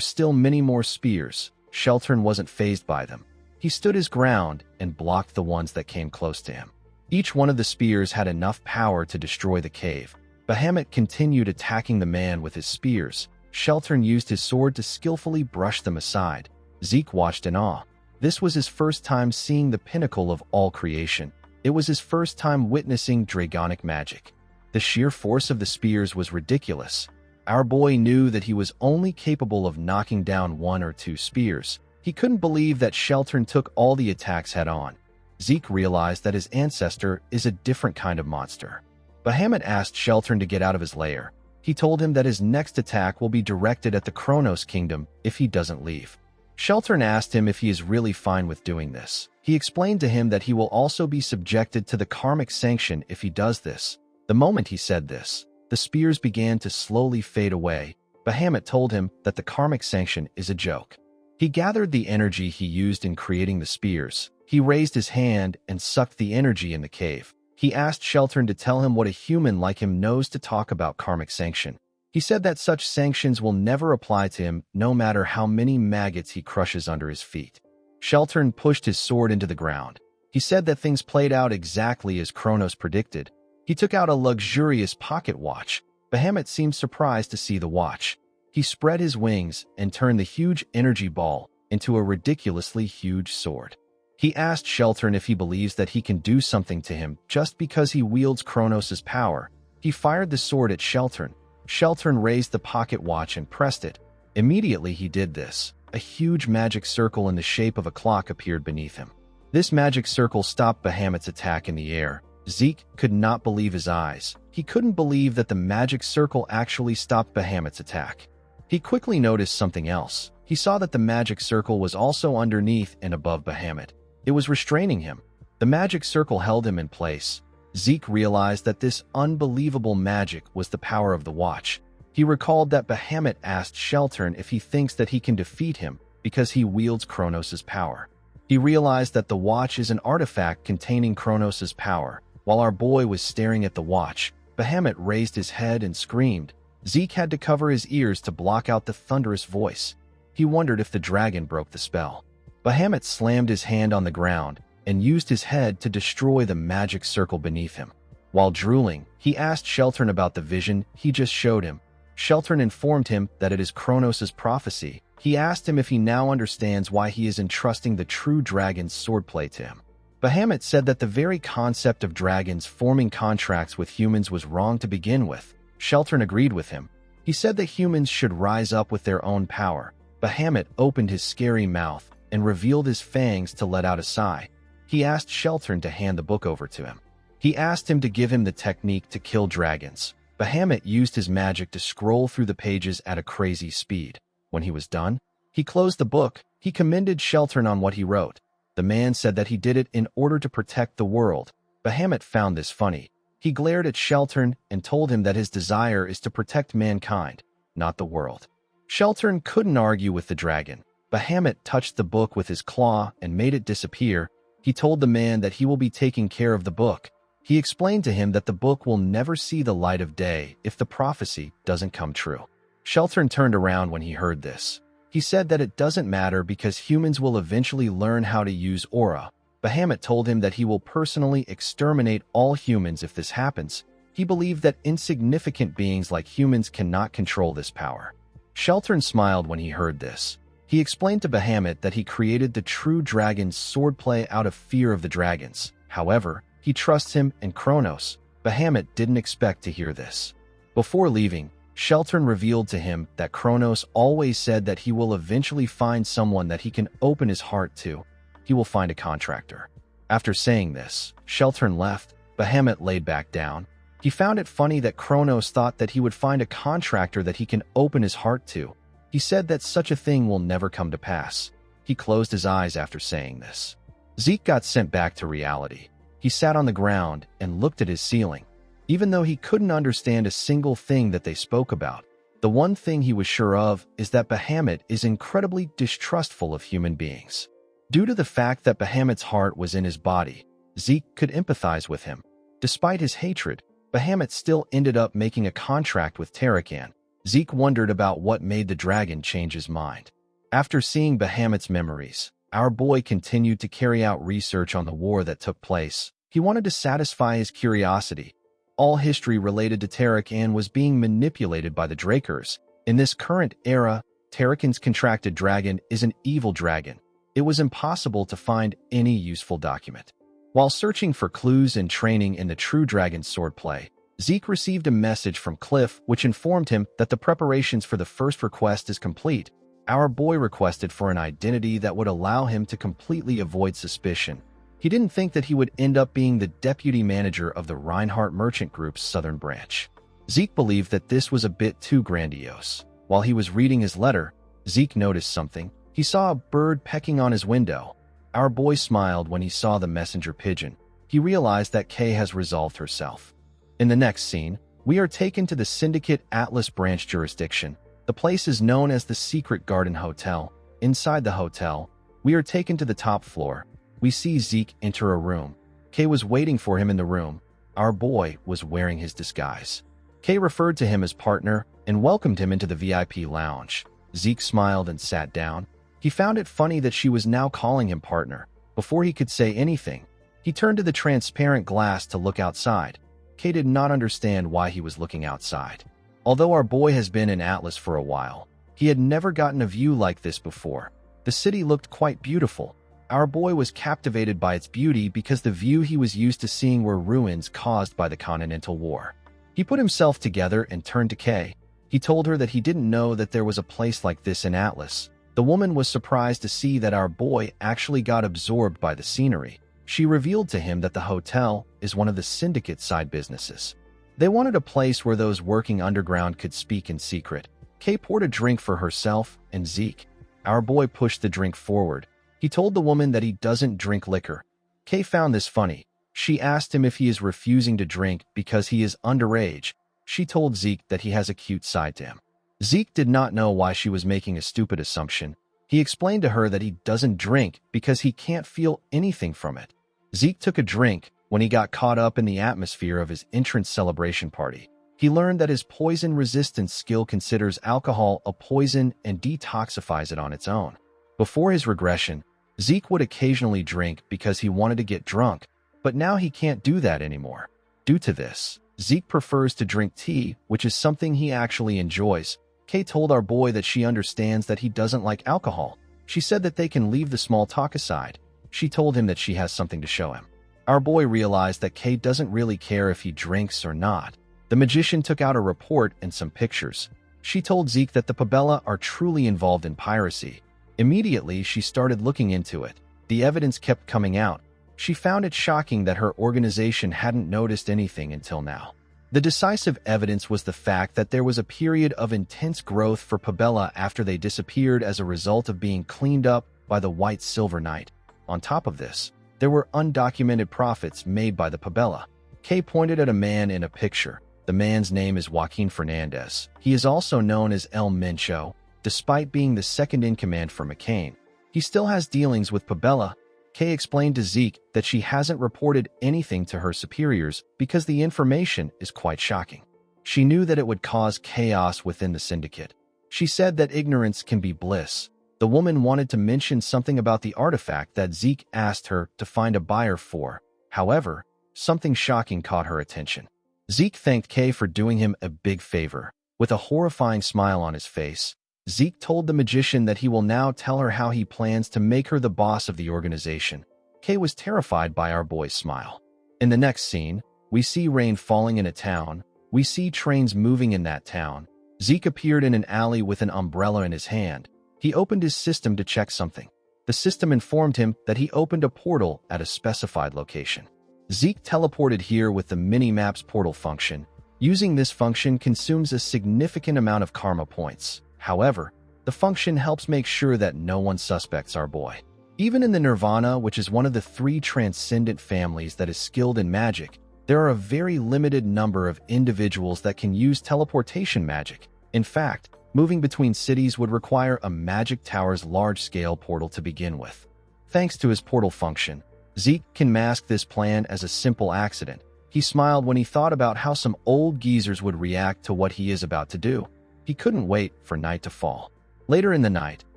still many more spears. Sheltern wasn't fazed by them. He stood his ground and blocked the ones that came close to him. Each one of the spears had enough power to destroy the cave. Bahamut continued attacking the man with his spears. Sheltern used his sword to skillfully brush them aside. Zeke watched in awe. This was his first time seeing the pinnacle of all creation. It was his first time witnessing dragonic magic. The sheer force of the spears was ridiculous. Our boy knew that he was only capable of knocking down one or two spears. He couldn't believe that Sheltern took all the attacks head-on. Zeke realized that his ancestor is a different kind of monster. Bahamut asked Sheltern to get out of his lair. He told him that his next attack will be directed at the Kronos Kingdom if he doesn't leave. Sheltern asked him if he is really fine with doing this. He explained to him that he will also be subjected to the karmic sanction if he does this. The moment he said this, the spears began to slowly fade away. Bahamut told him that the karmic sanction is a joke. He gathered the energy he used in creating the spears. He raised his hand and sucked the energy in the cave. He asked Sheltern to tell him what a human like him knows to talk about karmic sanction. He said that such sanctions will never apply to him no matter how many maggots he crushes under his feet. Sheltern pushed his sword into the ground. He said that things played out exactly as Kronos predicted. He took out a luxurious pocket watch. Bahamut seemed surprised to see the watch. He spread his wings and turned the huge energy ball into a ridiculously huge sword. He asked Sheltern if he believes that he can do something to him just because he wields Kronos' power. He fired the sword at Sheltern. Sheltern raised the pocket watch and pressed it. Immediately he did this. A huge magic circle in the shape of a clock appeared beneath him. This magic circle stopped Bahamut's attack in the air. Zeke could not believe his eyes. He couldn't believe that the magic circle actually stopped Bahamut's attack. He quickly noticed something else. He saw that the magic circle was also underneath and above Bahamut. It was restraining him. The magic circle held him in place. Zeke realized that this unbelievable magic was the power of the watch. He recalled that Bahamut asked Sheltern if he thinks that he can defeat him because he wields Kronos' power. He realized that the watch is an artifact containing Kronos' power. While our boy was staring at the watch, Bahamut raised his head and screamed. Zeke had to cover his ears to block out the thunderous voice. He wondered if the dragon broke the spell. Bahamut slammed his hand on the ground and used his head to destroy the magic circle beneath him. While drooling, he asked Sheltern about the vision he just showed him. Sheltern informed him that it is Kronos' prophecy. He asked him if he now understands why he is entrusting the true dragon's swordplay to him. Bahamut said that the very concept of dragons forming contracts with humans was wrong to begin with. Sheltern agreed with him. He said that humans should rise up with their own power. Bahamut opened his scary mouth and revealed his fangs to let out a sigh. He asked Sheltern to hand the book over to him. He asked him to give him the technique to kill dragons. Bahamut used his magic to scroll through the pages at a crazy speed. When he was done, he closed the book. He commended Sheltern on what he wrote. The man said that he did it in order to protect the world. Bahamut found this funny. He glared at Sheltern and told him that his desire is to protect mankind, not the world. Sheltern couldn't argue with the dragon. Bahamut touched the book with his claw and made it disappear. He told the man that he will be taking care of the book. He explained to him that the book will never see the light of day if the prophecy doesn't come true. Sheltern turned around when he heard this. He said that it doesn't matter because humans will eventually learn how to use aura. Bahamut told him that he will personally exterminate all humans if this happens. He believed that insignificant beings like humans cannot control this power. Sheltern smiled when he heard this. He explained to Bahamut that he created the true dragon's swordplay out of fear of the dragons. However, he trusts him and Kronos. Bahamut didn't expect to hear this. Before leaving, Sheltern revealed to him that Kronos always said that he will eventually find someone that he can open his heart to. He will find a contractor. After saying this, Sheltern left. Bahamut laid back down. He found it funny that Kronos thought that he would find a contractor that he can open his heart to. He said that such a thing will never come to pass. He closed his eyes after saying this. Zeke got sent back to reality. He sat on the ground and looked at his ceiling. Even though he couldn't understand a single thing that they spoke about, the one thing he was sure of is that Bahamut is incredibly distrustful of human beings. Due to the fact that Bahamut's heart was in his body, Zeke could empathize with him. Despite his hatred, Bahamut still ended up making a contract with Tarakan. Zeke wondered about what made the dragon change his mind. After seeing Bahamut's memories, our boy continued to carry out research on the war that took place. He wanted to satisfy his curiosity. All history related to Tarakan was being manipulated by the Drakers. In this current era, Tarakan's contracted dragon is an evil dragon. It was impossible to find any useful document. While searching for clues and training in the True Dragon swordplay, Zeke received a message from Cliff which informed him that the preparations for the first request is complete. Our boy requested for an identity that would allow him to completely avoid suspicion. He didn't think that he would end up being the deputy manager of the Reinhardt Merchant Group's southern branch. Zeke believed that this was a bit too grandiose. While he was reading his letter, Zeke noticed something. He saw a bird pecking on his window. Our boy smiled when he saw the messenger pigeon. He realized that Kay has resolved herself. In the next scene, we are taken to the Syndicate Atlas branch jurisdiction. The place is known as the Secret Garden Hotel. Inside the hotel, we are taken to the top floor. We see Zeke enter a room. Kay was waiting for him in the room. Our boy was wearing his disguise. Kay referred to him as partner and welcomed him into the VIP lounge. Zeke smiled and sat down. He found it funny that she was now calling him partner. Before he could say anything, he turned to the transparent glass to look outside. Kay did not understand why he was looking outside. Although our boy has been in Atlas for a while, he had never gotten a view like this before. The city looked quite beautiful. Our boy was captivated by its beauty because the view he was used to seeing were ruins caused by the Continental War. He put himself together and turned to Kay. He told her that he didn't know that there was a place like this in Atlas. The woman was surprised to see that our boy actually got absorbed by the scenery. She revealed to him that the hotel is one of the syndicate side businesses. They wanted a place where those working underground could speak in secret. Kay poured a drink for herself and Zeke. Our boy pushed the drink forward. He told the woman that he doesn't drink liquor. Kay found this funny. She asked him if he is refusing to drink because he is underage. She told Zeke that he has a cute side to him. Zeke did not know why she was making a stupid assumption. He explained to her that he doesn't drink because he can't feel anything from it. Zeke took a drink when he got caught up in the atmosphere of his entrance celebration party. He learned that his poison resistance skill considers alcohol a poison and detoxifies it on its own. Before his regression, Zeke would occasionally drink because he wanted to get drunk, but now he can't do that anymore. Due to this, Zeke prefers to drink tea, which is something he actually enjoys. Kay told our boy that she understands that he doesn't like alcohol. She said that they can leave the small talk aside. She told him that she has something to show him. Our boy realized that Kay doesn't really care if he drinks or not. The magician took out a report and some pictures. She told Zeke that the Pabella are truly involved in piracy. Immediately, she started looking into it. The evidence kept coming out. She found it shocking that her organization hadn't noticed anything until now. The decisive evidence was the fact that there was a period of intense growth for Pabella after they disappeared as a result of being cleaned up by the White Silver Knight. On top of this, there were undocumented profits made by the Pabella. Kay pointed at a man in a picture. The man's name is Joaquin Fernandez. He is also known as El Mencho. Despite being the second in command for McCain, he still has dealings with Pabella. Kay explained to Zeke that she hasn't reported anything to her superiors because the information is quite shocking. She knew that it would cause chaos within the syndicate. She said that ignorance can be bliss. The woman wanted to mention something about the artifact that Zeke asked her to find a buyer for. However, something shocking caught her attention. Zeke thanked Kay for doing him a big favor. With a horrifying smile on his face, Zeke told the magician that he will now tell her how he plans to make her the boss of the organization. Kay was terrified by our boy's smile. In the next scene, we see rain falling in a town. We see trains moving in that town. Zeke appeared in an alley with an umbrella in his hand. He opened his system to check something. The system informed him that he opened a portal at a specified location. Zeke teleported here with the mini-maps portal function. Using this function consumes a significant amount of karma points. However, the function helps make sure that no one suspects our boy. Even in the Nirvana, which is one of the 3 transcendent families that is skilled in magic, there are a very limited number of individuals that can use teleportation magic. In fact, moving between cities would require a Magic Tower's large-scale portal to begin with. Thanks to his portal function, Zeke can mask this plan as a simple accident. He smiled when he thought about how some old geezers would react to what he is about to do. He couldn't wait for night to fall. Later in the night,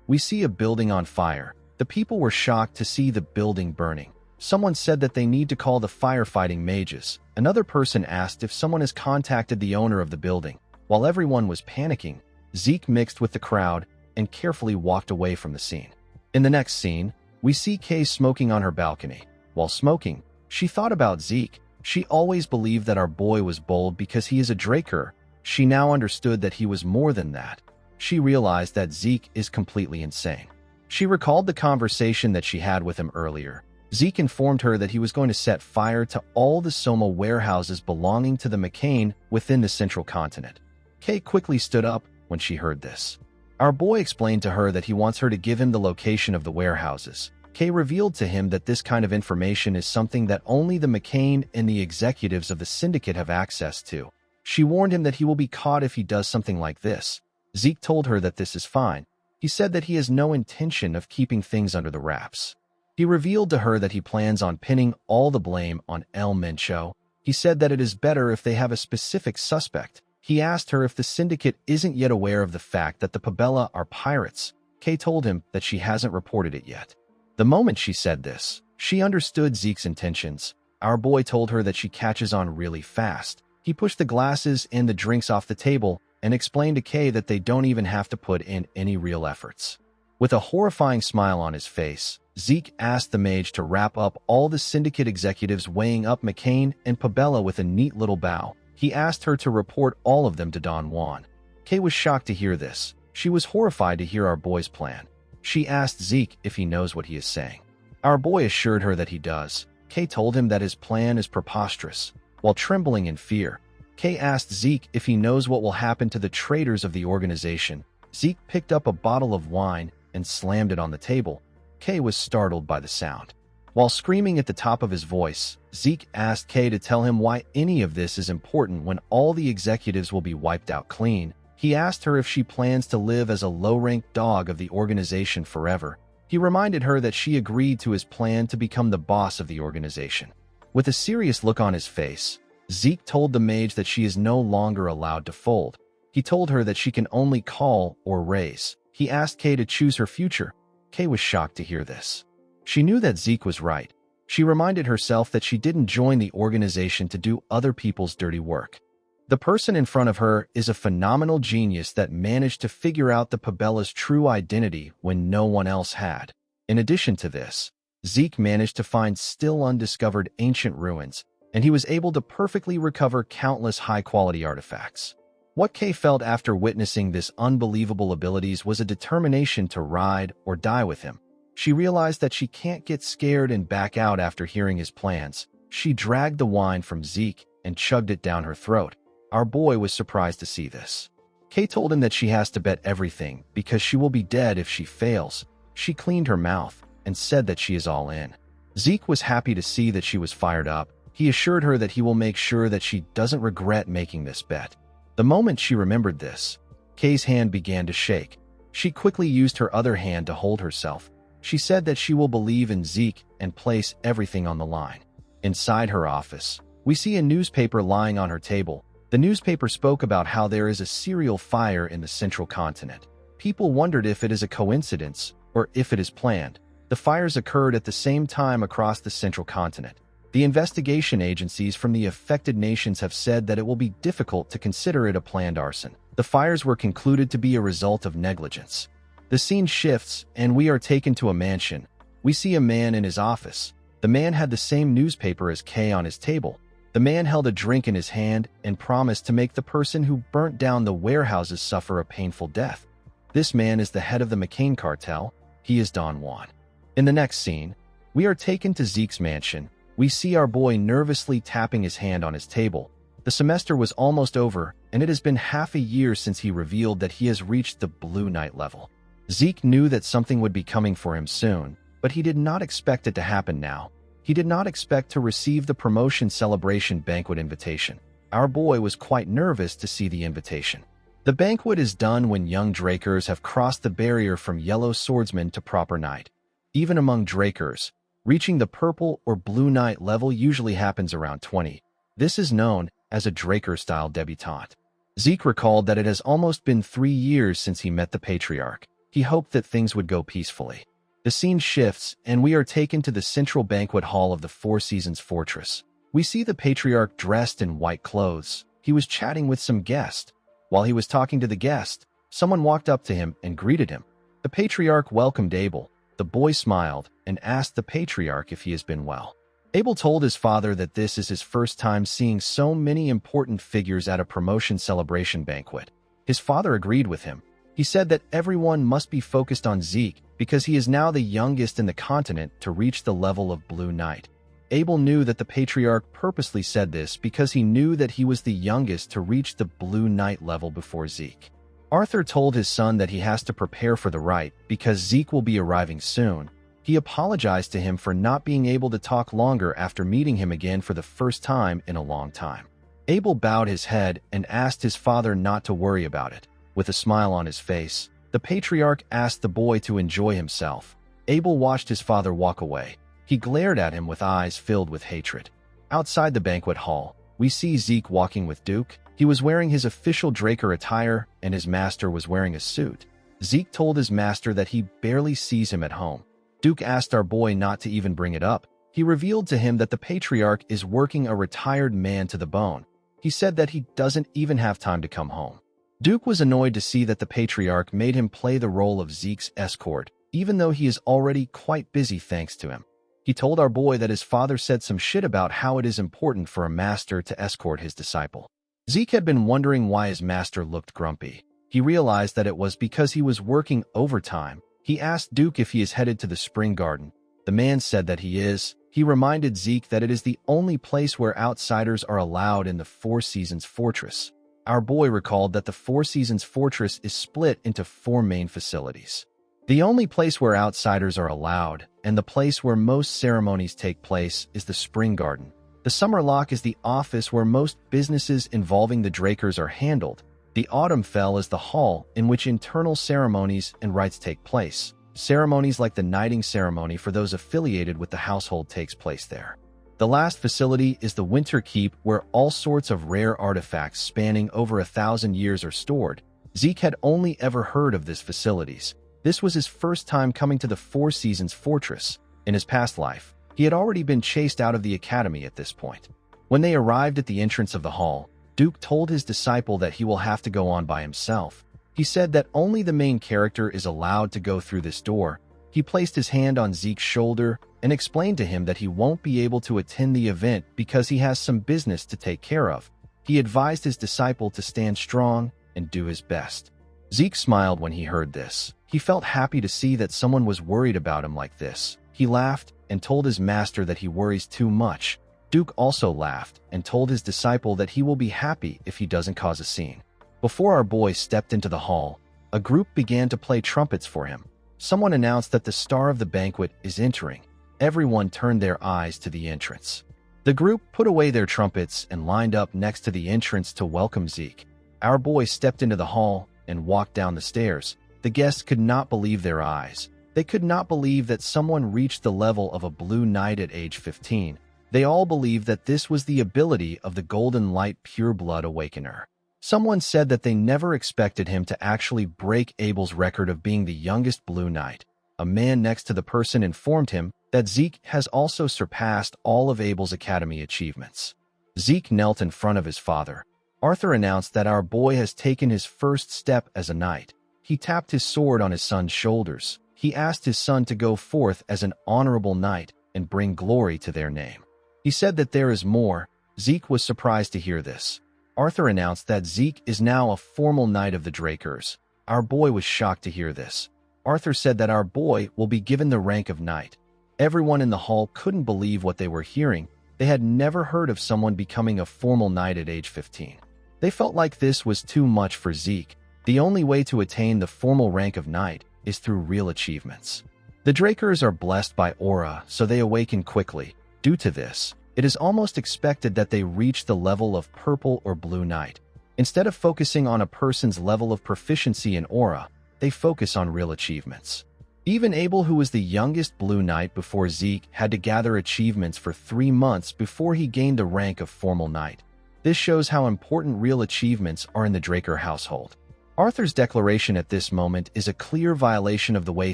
we see a building on fire. The people were shocked to see the building burning. Someone said that they need to call the firefighting mages. Another person asked if someone has contacted the owner of the building. While everyone was panicking, Zeke mixed with the crowd and carefully walked away from the scene. In the next scene, we see Kay smoking on her balcony. While smoking, she thought about Zeke. She always believed that our boy was bold because he is a Draker. She now understood that he was more than that. she realized that Zeke is completely insane. She recalled the conversation that she had with him earlier. Zeke informed her that he was going to set fire to all the Soma warehouses belonging to the McCain within the central continent. Kay quickly stood up when she heard this. Our boy explained to her that he wants her to give him the location of the warehouses. Kay revealed to him that this kind of information is something that only the McCain and the executives of the syndicate have access to. She warned him that he will be caught if he does something like this. Zeke told her that this is fine. He said that he has no intention of keeping things under the wraps. He revealed to her that he plans on pinning all the blame on El Mencho. He said that it is better if they have a specific suspect. He asked her if the syndicate isn't yet aware of the fact that the Pabella are pirates. Kay told him that she hasn't reported it yet. The moment she said this, she understood Zeke's intentions. Our boy told her that she catches on really fast. He pushed the glasses and the drinks off the table and explained to Kay that they don't even have to put in any real efforts. With a horrifying smile on his face, Zeke asked the mage to wrap up all the syndicate executives weighing up McCain and Pabella with a neat little bow. He asked her to report all of them to Don Juan. Kay was shocked to hear this. She was horrified to hear our boy's plan. She asked Zeke if he knows what he is saying. Our boy assured her that he does. Kay told him that his plan is preposterous. While trembling in fear, Kay asked Zeke if he knows what will happen to the traitors of the organization. Zeke picked up a bottle of wine and slammed it on the table. Kay was startled by the sound. While screaming at the top of his voice, Zeke asked Kay to tell him why any of this is important when all the executives will be wiped out clean. He asked her if she plans to live as a low-ranked dog of the organization forever. He reminded her that she agreed to his plan to become the boss of the organization. With a serious look on his face, Zeke told the mage that she is no longer allowed to fold. He told her that she can only call or raise. He asked Kay to choose her future. Kay was shocked to hear this. She knew that Zeke was right. She reminded herself that she didn't join the organization to do other people's dirty work. The person in front of her is a phenomenal genius that managed to figure out the Pabella's true identity when no one else had. In addition to this, Zeke managed to find still undiscovered ancient ruins, and he was able to perfectly recover countless high-quality artifacts. What Kay felt after witnessing this unbelievable abilities was a determination to ride or die with him. She realized that she can't get scared and back out after hearing his plans. She dragged the wine from Zeke and chugged it down her throat. Our boy was surprised to see this. Kay told him that she has to bet everything because she will be dead if she fails. She cleaned her mouth and said that she is all in. Zeke was happy to see that she was fired up. He assured her that he will make sure that she doesn't regret making this bet. The moment she remembered this, Kay's hand began to shake. She quickly used her other hand to hold herself. She said that she will believe in Zeke and place everything on the line. Inside her office, we see a newspaper lying on her table. The newspaper spoke about how there is a serial fire in the central continent. People wondered if it is a coincidence or if it is planned. The fires occurred at the same time across the central continent. The investigation agencies from the affected nations have said that it will be difficult to consider it a planned arson. The fires were concluded to be a result of negligence. The scene shifts, and we are taken to a mansion. We see a man in his office. The man had the same newspaper as Kay on his table. The man held a drink in his hand and promised to make the person who burnt down the warehouses suffer a painful death. This man is the head of the McCain cartel. He is Don Juan. In the next scene, we are taken to Zeke's mansion. We see our boy nervously tapping his hand on his table. The semester was almost over, and it has been half a year since he revealed that he has reached the Blue Knight level. Zeke knew that something would be coming for him soon, but he did not expect it to happen now. He did not expect to receive the promotion celebration banquet invitation. Our boy was quite nervous to see the invitation. The banquet is done when young Drakers have crossed the barrier from yellow swordsman to proper knight. Even among Drakers, reaching the purple or blue knight level usually happens around 20. This is known as a Draker-style debutante. Zeke recalled that it has almost been 3 years since he met the Patriarch. He hoped that things would go peacefully. The scene shifts, and we are taken to the central banquet hall of the Four Seasons Fortress. We see the Patriarch dressed in white clothes. He was chatting with some guest. While he was talking to the guest, someone walked up to him and greeted him. The Patriarch welcomed Abel. The boy smiled and asked the Patriarch if he has been well. Abel told his father that this is his first time seeing so many important figures at a promotion celebration banquet. His father agreed with him. He said that everyone must be focused on Zeke because he is now the youngest in the continent to reach the level of Blue Knight. Abel knew that the patriarch purposely said this because he knew that he was the youngest to reach the Blue Knight level before Zeke. Arthur told his son that he has to prepare for the rite because Zeke will be arriving soon. He apologized to him for not being able to talk longer after meeting him again for the first time in a long time. Abel bowed his head and asked his father not to worry about it. With a smile on his face, the patriarch asked the boy to enjoy himself. Abel watched his father walk away. He glared at him with eyes filled with hatred. Outside the banquet hall, we see Zeke walking with Duke. He was wearing his official Draker attire, and his master was wearing a suit. Zeke told his master that he barely sees him at home. Duke asked our boy not to even bring it up. He revealed to him that the patriarch is working a retired man to the bone. He said that he doesn't even have time to come home. Duke was annoyed to see that the patriarch made him play the role of Zeke's escort, even though he is already quite busy thanks to him. He told our boy that his father said some shit about how it is important for a master to escort his disciple. Zeke had been wondering why his master looked grumpy. He realized that it was because he was working overtime. He asked Duke if he is headed to the spring garden. The man said that he is. He reminded Zeke that it is the only place where outsiders are allowed in the Four Seasons Fortress. Our boy recalled that the Four Seasons Fortress is split into 4 main facilities. The only place where outsiders are allowed, and the place where most ceremonies take place, is the Spring Garden. The Summer Lock is the office where most businesses involving the Drakers are handled. The Autumn Fell is the hall in which internal ceremonies and rites take place. Ceremonies like the knighting ceremony for those affiliated with the household takes place there. The last facility is the Winter Keep, where all sorts of rare artifacts spanning over 1,000 years are stored. Zeke had only ever heard of these facilities. This was his first time coming to the Four Seasons Fortress. In his past life, he had already been chased out of the academy at this point. When they arrived at the entrance of the hall, Duke told his disciple that he will have to go on by himself. He said that only the main character is allowed to go through this door. He placed his hand on Zeke's shoulder and explained to him that he won't be able to attend the event because he has some business to take care of. He advised his disciple to stand strong and do his best. Zeke smiled when he heard this. He felt happy to see that someone was worried about him like this. He laughed and told his master that he worries too much. Duke also laughed and told his disciple that he will be happy if he doesn't cause a scene. Before our boy stepped into the hall, a group began to play trumpets for him. Someone announced that the star of the banquet is entering. Everyone turned their eyes to the entrance. The group put away their trumpets and lined up next to the entrance to welcome Zeke. Our boy stepped into the hall and walked down the stairs. The guests could not believe their eyes. They could not believe that someone reached the level of a Blue Knight at age 15. They all believed that this was the ability of the Golden Light Pure Blood Awakener. Someone said that they never expected him to actually break Abel's record of being the youngest Blue Knight. A man next to the person informed him that Zeke has also surpassed all of Abel's academy achievements. Zeke knelt in front of his father. Arthur announced that our boy has taken his first step as a knight. He tapped his sword on his son's shoulders. He asked his son to go forth as an honorable knight and bring glory to their name. He said that there is more. Zeke was surprised to hear this. Arthur announced that Zeke is now a formal knight of the Drakers. Our boy was shocked to hear this. Arthur said that our boy will be given the rank of knight. Everyone in the hall couldn't believe what they were hearing. They had never heard of someone becoming a formal knight at age 15. They felt like this was too much for Zeke. The only way to attain the formal rank of knight is through real achievements. The Drakers are blessed by aura, so they awaken quickly. Due to this, it is almost expected that they reach the level of purple or blue knight. Instead of focusing on a person's level of proficiency in aura, they focus on real achievements. Even Abel, who was the youngest Blue Knight before Zeke, had to gather achievements for 3 months before he gained the rank of formal knight. This shows how important real achievements are in the Draker household. Arthur's declaration at this moment is a clear violation of the way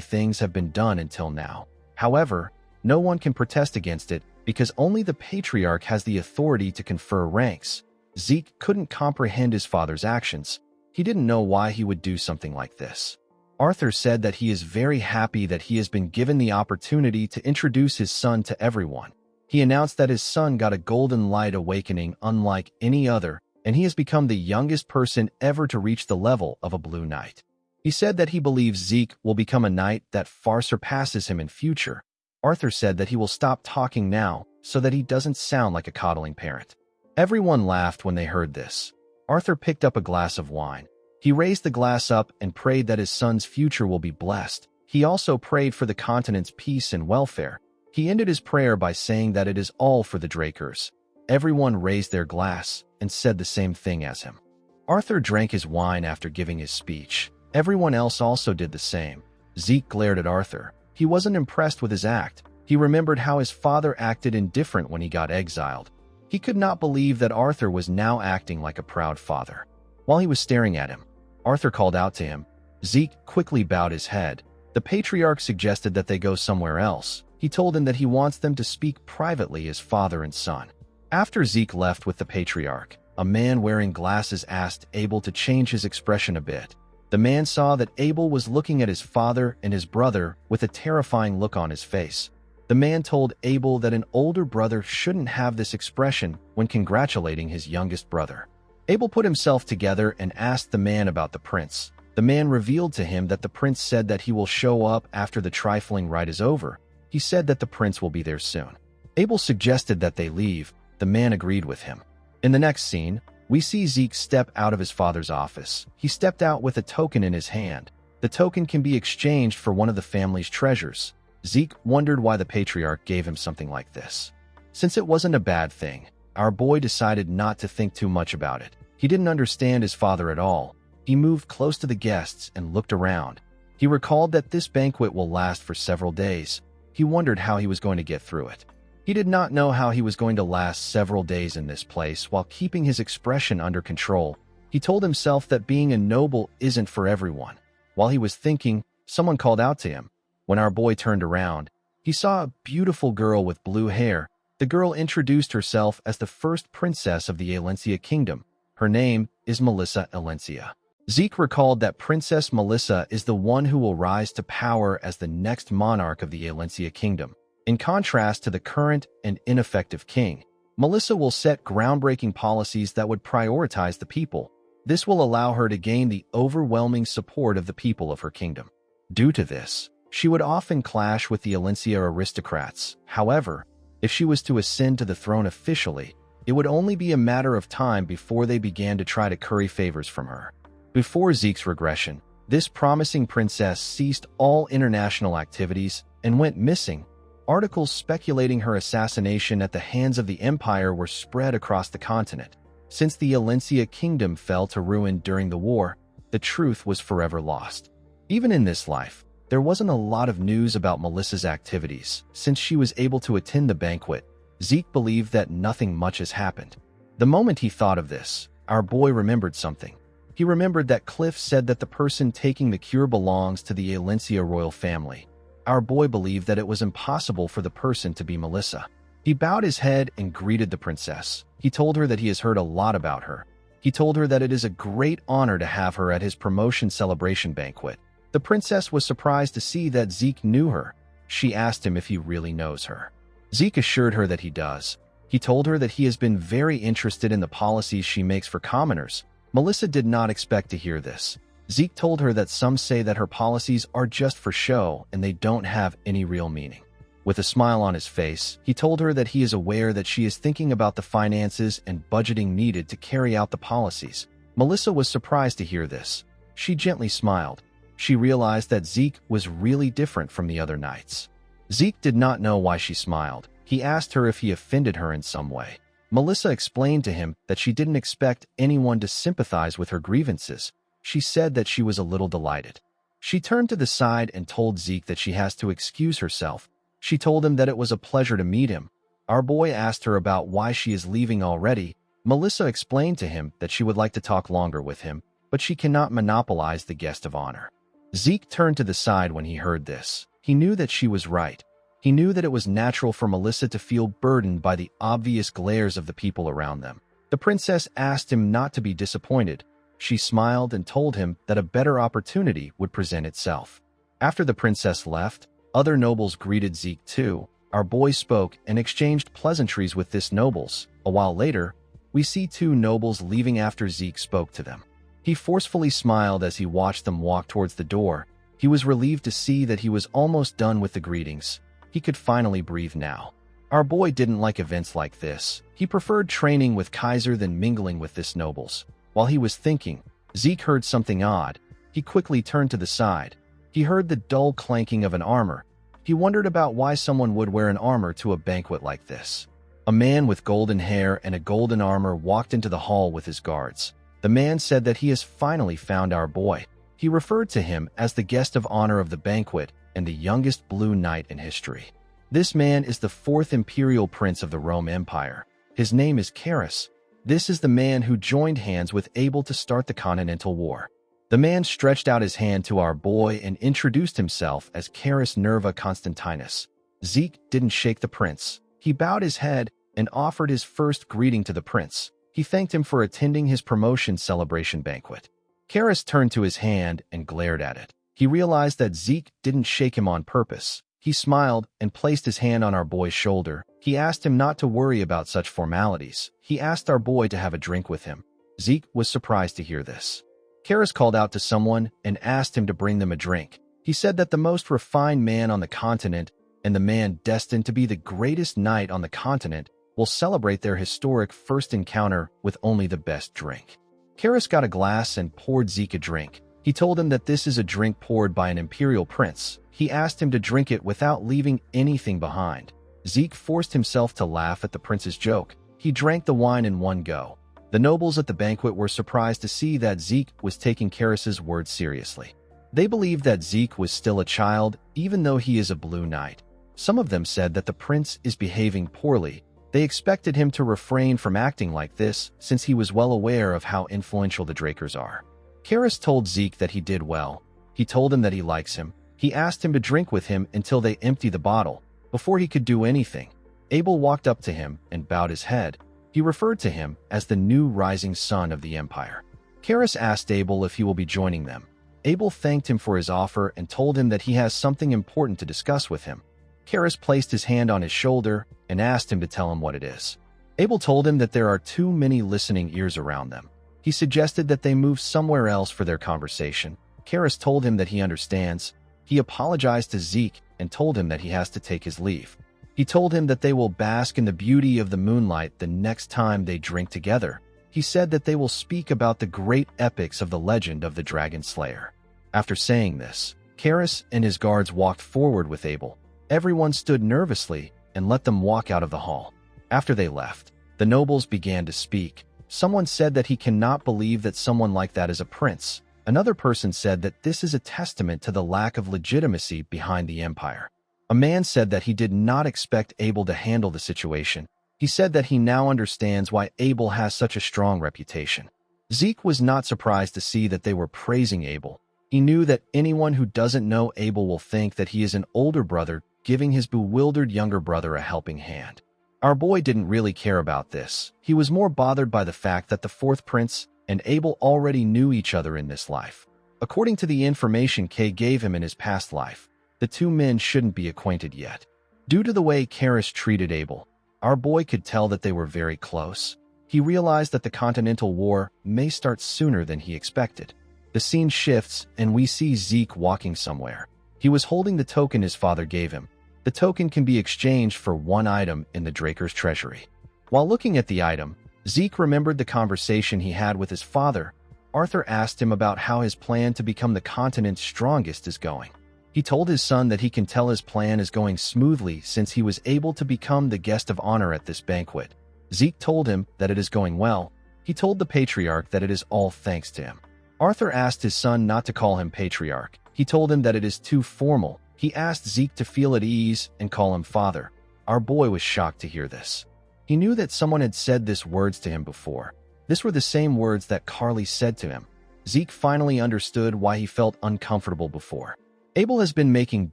things have been done until now. However, no one can protest against it because only the patriarch has the authority to confer ranks. Zeke couldn't comprehend his father's actions. He didn't know why he would do something like this. Arthur said that he is very happy that he has been given the opportunity to introduce his son to everyone. He announced that his son got a golden light awakening unlike any other, and he has become the youngest person ever to reach the level of a Blue Knight. He said that he believes Zeke will become a knight that far surpasses him in future. Arthur said that he will stop talking now so that he doesn't sound like a coddling parent. Everyone laughed when they heard this. Arthur picked up a glass of wine. He raised the glass up and prayed that his son's future will be blessed. He also prayed for the continent's peace and welfare. He ended his prayer by saying that it is all for the Drakers. Everyone raised their glass and said the same thing as him. Arthur drank his wine after giving his speech. Everyone else also did the same. Zeke glared at Arthur. He wasn't impressed with his act. He remembered how his father acted indifferent when he got exiled. He could not believe that Arthur was now acting like a proud father. While he was staring at him, Arthur called out to him. Zeke quickly bowed his head. The patriarch suggested that they go somewhere else. He told him that he wants them to speak privately as father and son. After Zeke left with the patriarch, a man wearing glasses asked Abel to change his expression a bit. The man saw that Abel was looking at his father and his brother with a terrifying look on his face. The man told Abel that an older brother shouldn't have this expression when congratulating his youngest brother. Abel put himself together and asked the man about the prince. The man revealed to him that the prince said that he will show up after the trifling rite is over. He said that the prince will be there soon. Abel suggested that they leave. The man agreed with him. In the next scene, we see Zeke step out of his father's office. He stepped out with a token in his hand. The token can be exchanged for one of the family's treasures. Zeke wondered why the patriarch gave him something like this. Since it wasn't a bad thing, our boy decided not to think too much about it. He didn't understand his father at all. He moved close to the guests and looked around. He recalled that this banquet will last for several days. He wondered how he was going to get through it. He did not know how he was going to last several days in this place while keeping his expression under control. He told himself that being a noble isn't for everyone. While he was thinking, someone called out to him. When our boy turned around, he saw a beautiful girl with blue hair. The girl introduced herself as the first princess of the Alencia kingdom. Her name is Melissa Alencia. Zeke recalled that Princess Melissa is the one who will rise to power as the next monarch of the Alencia kingdom. In contrast to the current and ineffective king, Melissa will set groundbreaking policies that would prioritize the people. This will allow her to gain the overwhelming support of the people of her kingdom. Due to this, she would often clash with the Alencia aristocrats. However, if she was to ascend to the throne officially, it would only be a matter of time before they began to try to curry favors from her. Before Zeke's regression, this promising princess ceased all international activities and went missing. Articles speculating her assassination at the hands of the Empire were spread across the continent. Since the Alencia kingdom fell to ruin during the war, the truth was forever lost. Even in this life, there wasn't a lot of news about Melissa's activities. Since she was able to attend the banquet, Zeke believed that nothing much has happened. The moment he thought of this, our boy remembered something. He remembered that Cliff said that the person taking the cure belongs to the Alencia royal family. Our boy believed that it was impossible for the person to be Melissa. He bowed his head and greeted the princess. He told her that he has heard a lot about her. He told her that it is a great honor to have her at his promotion celebration banquet. The princess was surprised to see that Zeke knew her. She asked him if he really knows her. Zeke assured her that he does. He told her that he has been very interested in the policies she makes for commoners. Melissa did not expect to hear this. Zeke told her that some say that her policies are just for show and they don't have any real meaning. With a smile on his face, he told her that he is aware that she is thinking about the finances and budgeting needed to carry out the policies. Melissa was surprised to hear this. She gently smiled. She realized that Zeke was really different from the other knights. Zeke did not know why she smiled. He asked her if he offended her in some way. Melissa explained to him that she didn't expect anyone to sympathize with her grievances. She said that she was a little delighted. She turned to the side and told Zeke that she has to excuse herself. She told him that it was a pleasure to meet him. Our boy asked her about why she is leaving already. Melissa explained to him that she would like to talk longer with him, but she cannot monopolize the guest of honor. Zeke turned to the side when he heard this. He knew that she was right. He knew that it was natural for Melissa to feel burdened by the obvious glares of the people around them. The princess asked him not to be disappointed. She smiled and told him that a better opportunity would present itself. After the princess left, other nobles greeted Zeke too. Our boy spoke and exchanged pleasantries with this nobles. A while later, we see two nobles leaving after Zeke spoke to them. He forcefully smiled as he watched them walk towards the door. He was relieved to see that he was almost done with the greetings. He could finally breathe now. Our boy didn't like events like this. He preferred training with Kaiser than mingling with this nobles. While he was thinking, Zeke heard something odd. He quickly turned to the side. He heard the dull clanking of an armor. He wondered about why someone would wear an armor to a banquet like this. A man with golden hair and a golden armor walked into the hall with his guards. The man said that he has finally found our boy. He referred to him as the guest of honor of the banquet and the youngest Blue Knight in history. This man is the fourth imperial prince of the Rome Empire. His name is Carus. This is the man who joined hands with Abel to start the Continental War. The man stretched out his hand to our boy and introduced himself as Carus Nerva Constantinus. Zeke didn't shake the prince. He bowed his head and offered his first greeting to the prince. He thanked him for attending his promotion celebration banquet. Carus turned to his hand and glared at it. He realized that Zeke didn't shake him on purpose. He smiled and placed his hand on our boy's shoulder. He asked him not to worry about such formalities. He asked our boy to have a drink with him. Zeke was surprised to hear this. Carus called out to someone and asked him to bring them a drink. He said that the most refined man on the continent and the man destined to be the greatest knight on the continent will celebrate their historic first encounter with only the best drink. Carus got a glass and poured Zeke a drink. He told him that this is a drink poured by an imperial prince. He asked him to drink it without leaving anything behind. Zeke forced himself to laugh at the prince's joke. He drank the wine in one go. The nobles at the banquet were surprised to see that Zeke was taking Carus's words seriously. They believed that Zeke was still a child, even though he is a Blue Knight. Some of them said that the prince is behaving poorly. They expected him to refrain from acting like this, since he was well aware of how influential the Drakers are. Carus told Zeke that he did well. He told him that he likes him. He asked him to drink with him until they empty the bottle. Before he could do anything, Abel walked up to him and bowed his head. He referred to him as the new rising sun of the empire. Carus asked Abel if he will be joining them. Abel thanked him for his offer and told him that he has something important to discuss with him. Carus placed his hand on his shoulder and asked him to tell him what it is. Abel told him that there are too many listening ears around them. He suggested that they move somewhere else for their conversation. Carus told him that he understands. He apologized to Zeke and told him that he has to take his leave. He told him that they will bask in the beauty of the moonlight the next time they drink together. He said that they will speak about the great epics of the legend of the Dragon Slayer. After saying this, Carus and his guards walked forward with Abel. Everyone stood nervously and let them walk out of the hall. After they left, the nobles began to speak. Someone said that he cannot believe that someone like that is a prince. Another person said that this is a testament to the lack of legitimacy behind the empire. A man said that he did not expect Abel to handle the situation. He said that he now understands why Abel has such a strong reputation. Zeke was not surprised to see that they were praising Abel. He knew that anyone who doesn't know Abel will think that he is an older brother giving his bewildered younger brother a helping hand. Our boy didn't really care about this. He was more bothered by the fact that the fourth prince and Abel already knew each other in this life. According to the information Kay gave him in his past life, the two men shouldn't be acquainted yet. Due to the way Carus treated Abel, our boy could tell that they were very close. He realized that the Continental War may start sooner than he expected. The scene shifts and we see Zeke walking somewhere. He was holding the token his father gave him. The token can be exchanged for one item in the Draker's treasury. While looking at the item, Zeke remembered the conversation he had with his father. Arthur asked him about how his plan to become the continent's strongest is going. He told his son that he can tell his plan is going smoothly since he was able to become the guest of honor at this banquet. Zeke told him that it is going well. He told the patriarch that it is all thanks to him. Arthur asked his son not to call him patriarch. He told him that it is too formal. He asked Zeke to feel at ease and call him father. Our boy was shocked to hear this. He knew that someone had said these words to him before. These were the same words that Carly said to him. Zeke finally understood why he felt uncomfortable before. Abel has been making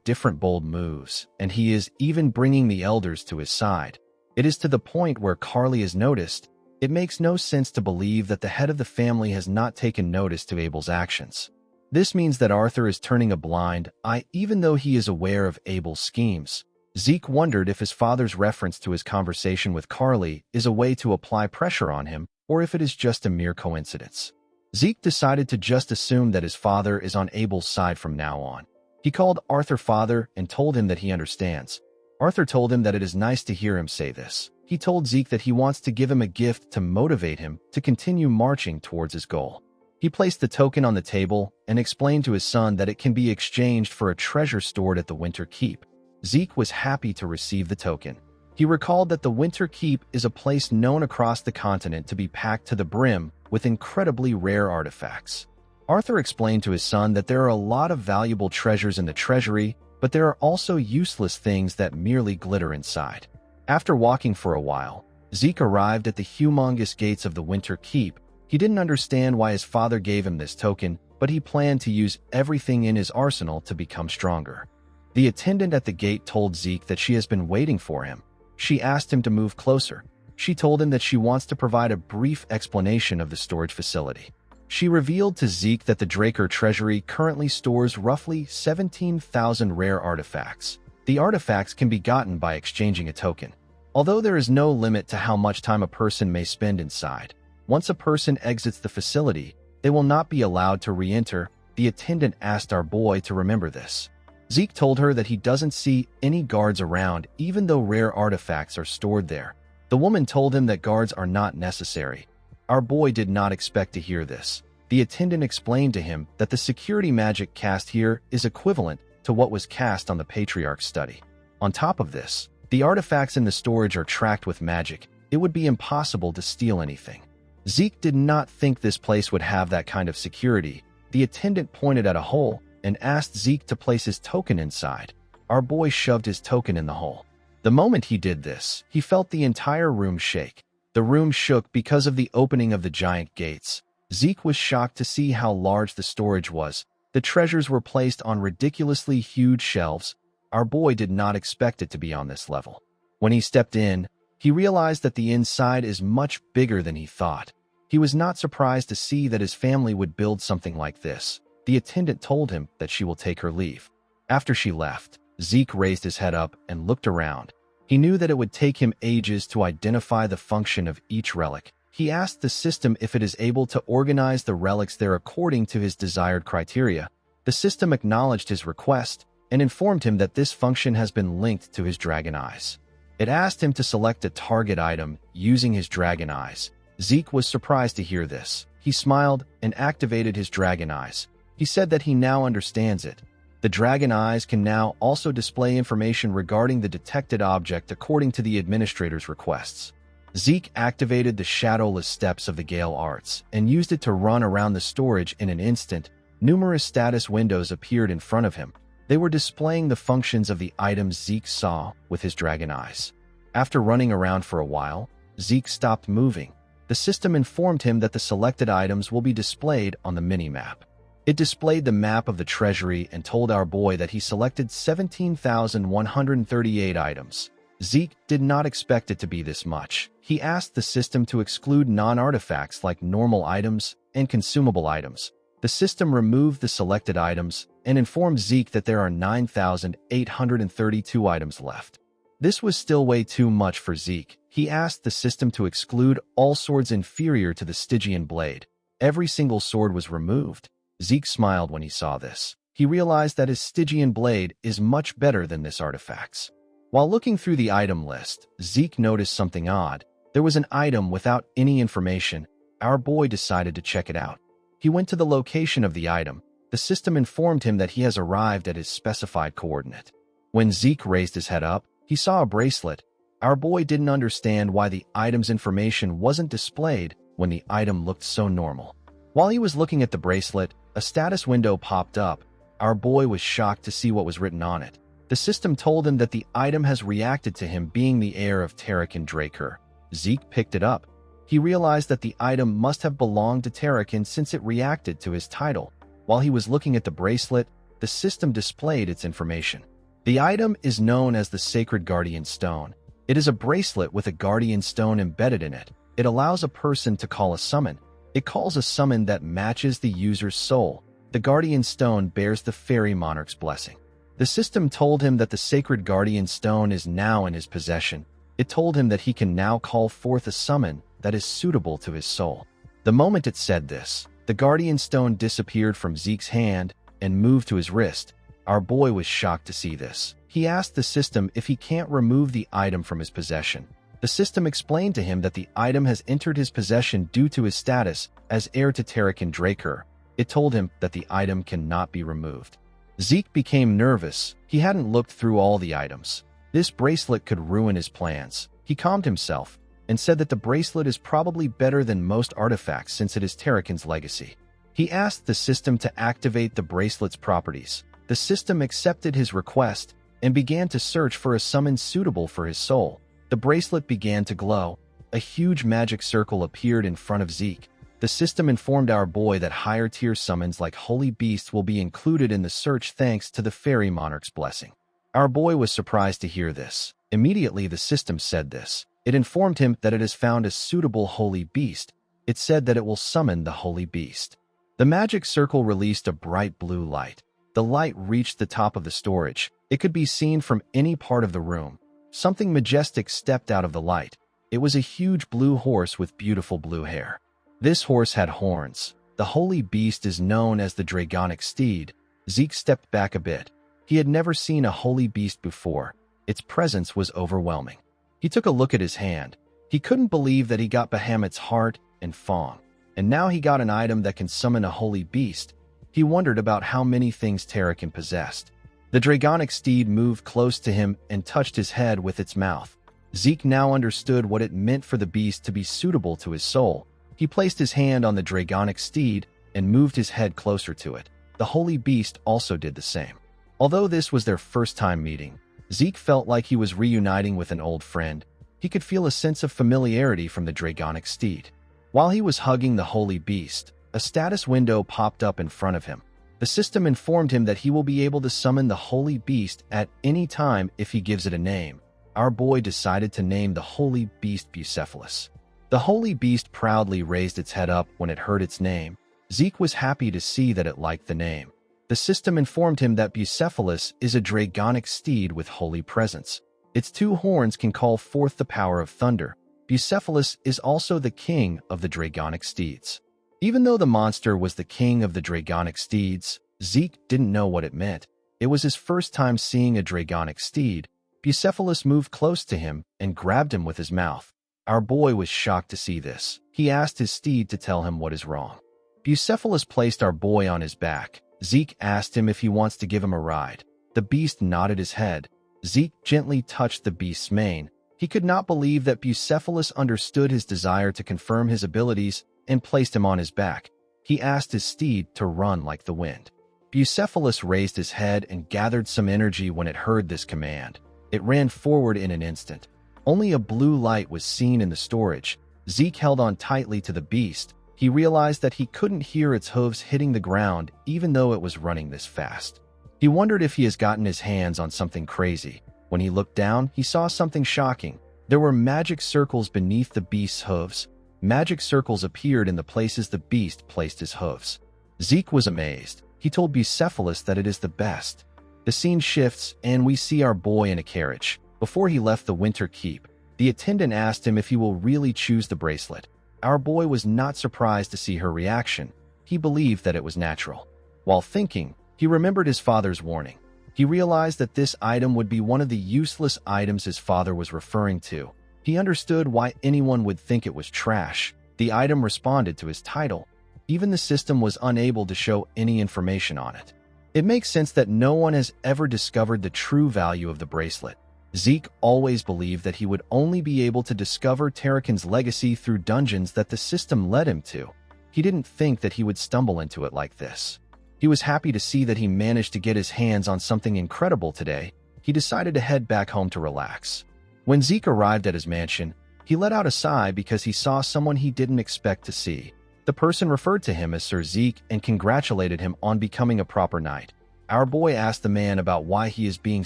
different bold moves, and he is even bringing the elders to his side. It is to the point where Carly has noticed. It makes no sense to believe that the head of the family has not taken notice to Abel's actions. This means that Arthur is turning a blind eye even though he is aware of Abel's schemes. Zeke wondered if his father's reference to his conversation with Carly is a way to apply pressure on him, or if it is just a mere coincidence. Zeke decided to just assume that his father is on Abel's side from now on. He called Arthur father and told him that he understands. Arthur told him that it is nice to hear him say this. He told Zeke that he wants to give him a gift to motivate him to continue marching towards his goal. He placed the token on the table and explained to his son that it can be exchanged for a treasure stored at the Winter Keep. Zeke was happy to receive the token. He recalled that the Winter Keep is a place known across the continent to be packed to the brim with incredibly rare artifacts. Arthur explained to his son that there are a lot of valuable treasures in the treasury, but there are also useless things that merely glitter inside. After walking for a while, Zeke arrived at the humongous gates of the Winter Keep. He didn't understand why his father gave him this token, but he planned to use everything in his arsenal to become stronger. The attendant at the gate told Zeke that she has been waiting for him. She asked him to move closer. She told him that she wants to provide a brief explanation of the storage facility. She revealed to Zeke that the Draker Treasury currently stores roughly 17,000 rare artifacts. The artifacts can be gotten by exchanging a token. Although there is no limit to how much time a person may spend inside, once a person exits the facility, they will not be allowed to re-enter. The attendant asked our boy to remember this. Zeke told her that he doesn't see any guards around, even though rare artifacts are stored there. The woman told him that guards are not necessary. Our boy did not expect to hear this. The attendant explained to him that the security magic cast here is equivalent to what was cast on the Patriarch's study. On top of this, the artifacts in the storage are tracked with magic. It would be impossible to steal anything. Zeke did not think this place would have that kind of security. The attendant pointed at a hole and asked Zeke to place his token inside. Our boy shoved his token in the hole. The moment he did this, he felt the entire room shake. The room shook because of the opening of the giant gates. Zeke was shocked to see how large the storage was. The treasures were placed on ridiculously huge shelves. Our boy did not expect it to be on this level. When he stepped in, he realized that the inside is much bigger than he thought. He was not surprised to see that his family would build something like this. The attendant told him that she will take her leave. After she left, Zeke raised his head up and looked around. He knew that it would take him ages to identify the function of each relic. He asked the system if it is able to organize the relics there according to his desired criteria. The system acknowledged his request and informed him that this function has been linked to his dragon eyes. It asked him to select a target item using his dragon eyes. Zeke was surprised to hear this. He smiled and activated his dragon eyes. He said that he now understands it. The dragon eyes can now also display information regarding the detected object according to the administrator's requests. Zeke activated the shadowless steps of the Gale Arts and used it to run around the storage in an instant. Numerous status windows appeared in front of him. They were displaying the functions of the items Zeke saw with his dragon eyes. After running around for a while, Zeke stopped moving. The system informed him that the selected items will be displayed on the mini-map. It displayed the map of the treasury and told our boy that he selected 17,138 items. Zeke did not expect it to be this much. He asked the system to exclude non-artifacts like normal items and consumable items. The system removed the selected items and informed Zeke that there are 9,832 items left. This was still way too much for Zeke. He asked the system to exclude all swords inferior to the Stygian blade. Every single sword was removed. Zeke smiled when he saw this. He realized that his Stygian blade is much better than this artifact's. While looking through the item list, Zeke noticed something odd. There was an item without any information. Our boy decided to check it out. He went to the location of the item. The system informed him that he has arrived at his specified coordinate. When Zeke raised his head up, he saw a bracelet. Our boy didn't understand why the item's information wasn't displayed when the item looked so normal. While he was looking at the bracelet, a status window popped up. Our boy was shocked to see what was written on it. The system told him that the item has reacted to him being the heir of Tarakan Draker. Zeke picked it up. He realized that the item must have belonged to Tarakan since it reacted to his title. While he was looking at the bracelet, the system displayed its information. The item is known as the Sacred Guardian Stone. It is a bracelet with a guardian stone embedded in it. It allows a person to call a summon. It calls a summon that matches the user's soul. The guardian stone bears the fairy monarch's blessing. The system told him that the Sacred Guardian Stone is now in his possession. It told him that he can now call forth a summon that is suitable to his soul. The moment it said this, The guardian stone disappeared from Zeke's hand and moved to his wrist. Our boy was shocked to see this. He asked the system if he can't remove the item from his possession. The system explained to him that the item has entered his possession due to his status as heir to Tarakan Draker. It told him that the item cannot be removed. Zeke became nervous. He hadn't looked through all the items. This bracelet could ruin his plans. He calmed himself and said that the bracelet is probably better than most artifacts since it is Tarakan's legacy. He asked the system to activate the bracelet's properties. The system accepted his request and began to search for a summon suitable for his soul. The bracelet began to glow. A huge magic circle appeared in front of Zeke. The system informed our boy that higher-tier summons like Holy Beasts will be included in the search thanks to the Fairy Monarch's blessing. Our boy was surprised to hear this. Immediately, the system said this. It informed him that it has found a suitable Holy Beast. It said that it will summon the Holy Beast. The magic circle released a bright blue light. The light reached the top of the storage. It could be seen from any part of the room. Something majestic stepped out of the light. It was a huge blue horse with beautiful blue hair. This horse had horns. The Holy Beast is known as the Dragonic Steed. Zeke stepped back a bit. He had never seen a Holy Beast before. Its presence was overwhelming. He took a look at his hand. He couldn't believe that he got Bahamut's heart and Fong. And now he got an item that can summon a Holy Beast. He wondered about how many things Tarakan possessed. The Dragonic Steed moved close to him and touched his head with its mouth. Zeke now understood what it meant for the beast to be suitable to his soul. He placed his hand on the Dragonic Steed and moved his head closer to it. The Holy Beast also did the same. Although this was their first time meeting, Zeke felt like he was reuniting with an old friend. He could feel a sense of familiarity from the Dragonic Steed. While he was hugging the Holy Beast, a status window popped up in front of him. The system informed him that he will be able to summon the Holy Beast at any time if he gives it a name. Our boy decided to name the Holy Beast Bucephalus. The Holy Beast proudly raised its head up when it heard its name. Zeke was happy to see that it liked the name. The system informed him that Bucephalus is a Dragonic Steed with holy presence. Its two horns can call forth the power of thunder. Bucephalus is also the king of the Dragonic Steeds. Even though the monster was the king of the Dragonic Steeds, Zeke didn't know what it meant. It was his first time seeing a Dragonic Steed. Bucephalus moved close to him and grabbed him with his mouth. Our boy was shocked to see this. He asked his steed to tell him what is wrong. Bucephalus placed our boy on his back. Zeke asked him if he wants to give him a ride. The beast nodded his head. Zeke gently touched the beast's mane. He could not believe that Bucephalus understood his desire to confirm his abilities and placed him on his back. He asked his steed to run like the wind. Bucephalus raised his head and gathered some energy when it heard this command. It ran forward in an instant. Only a blue light was seen in the storage. Zeke held on tightly to the beast. He realized that he couldn't hear its hooves hitting the ground even though it was running this fast. He wondered if he has gotten his hands on something crazy. When he looked down, he saw something shocking. There were magic circles beneath the beast's hooves. Magic circles appeared in the places the beast placed his hooves. Zeke was amazed. He told Bucephalus that it is the best. The scene shifts, and we see our boy in a carriage. Before he left the Winter Keep, the attendant asked him if he will really choose the bracelet. Our boy was not surprised to see her reaction. He believed that it was natural. While thinking, he remembered his father's warning. He realized that this item would be one of the useless items his father was referring to. He understood why anyone would think it was trash. The item responded to his title. Even the system was unable to show any information on it. It makes sense that no one has ever discovered the true value of the bracelet. Zeke always believed that he would only be able to discover Tarakan's legacy through dungeons that the system led him to. He didn't think that he would stumble into it like this. He was happy to see that he managed to get his hands on something incredible today. He decided to head back home to relax. When Zeke arrived at his mansion, he let out a sigh because he saw someone he didn't expect to see. The person referred to him as Sir Zeke and congratulated him on becoming a proper knight. Our boy asked the man about why he is being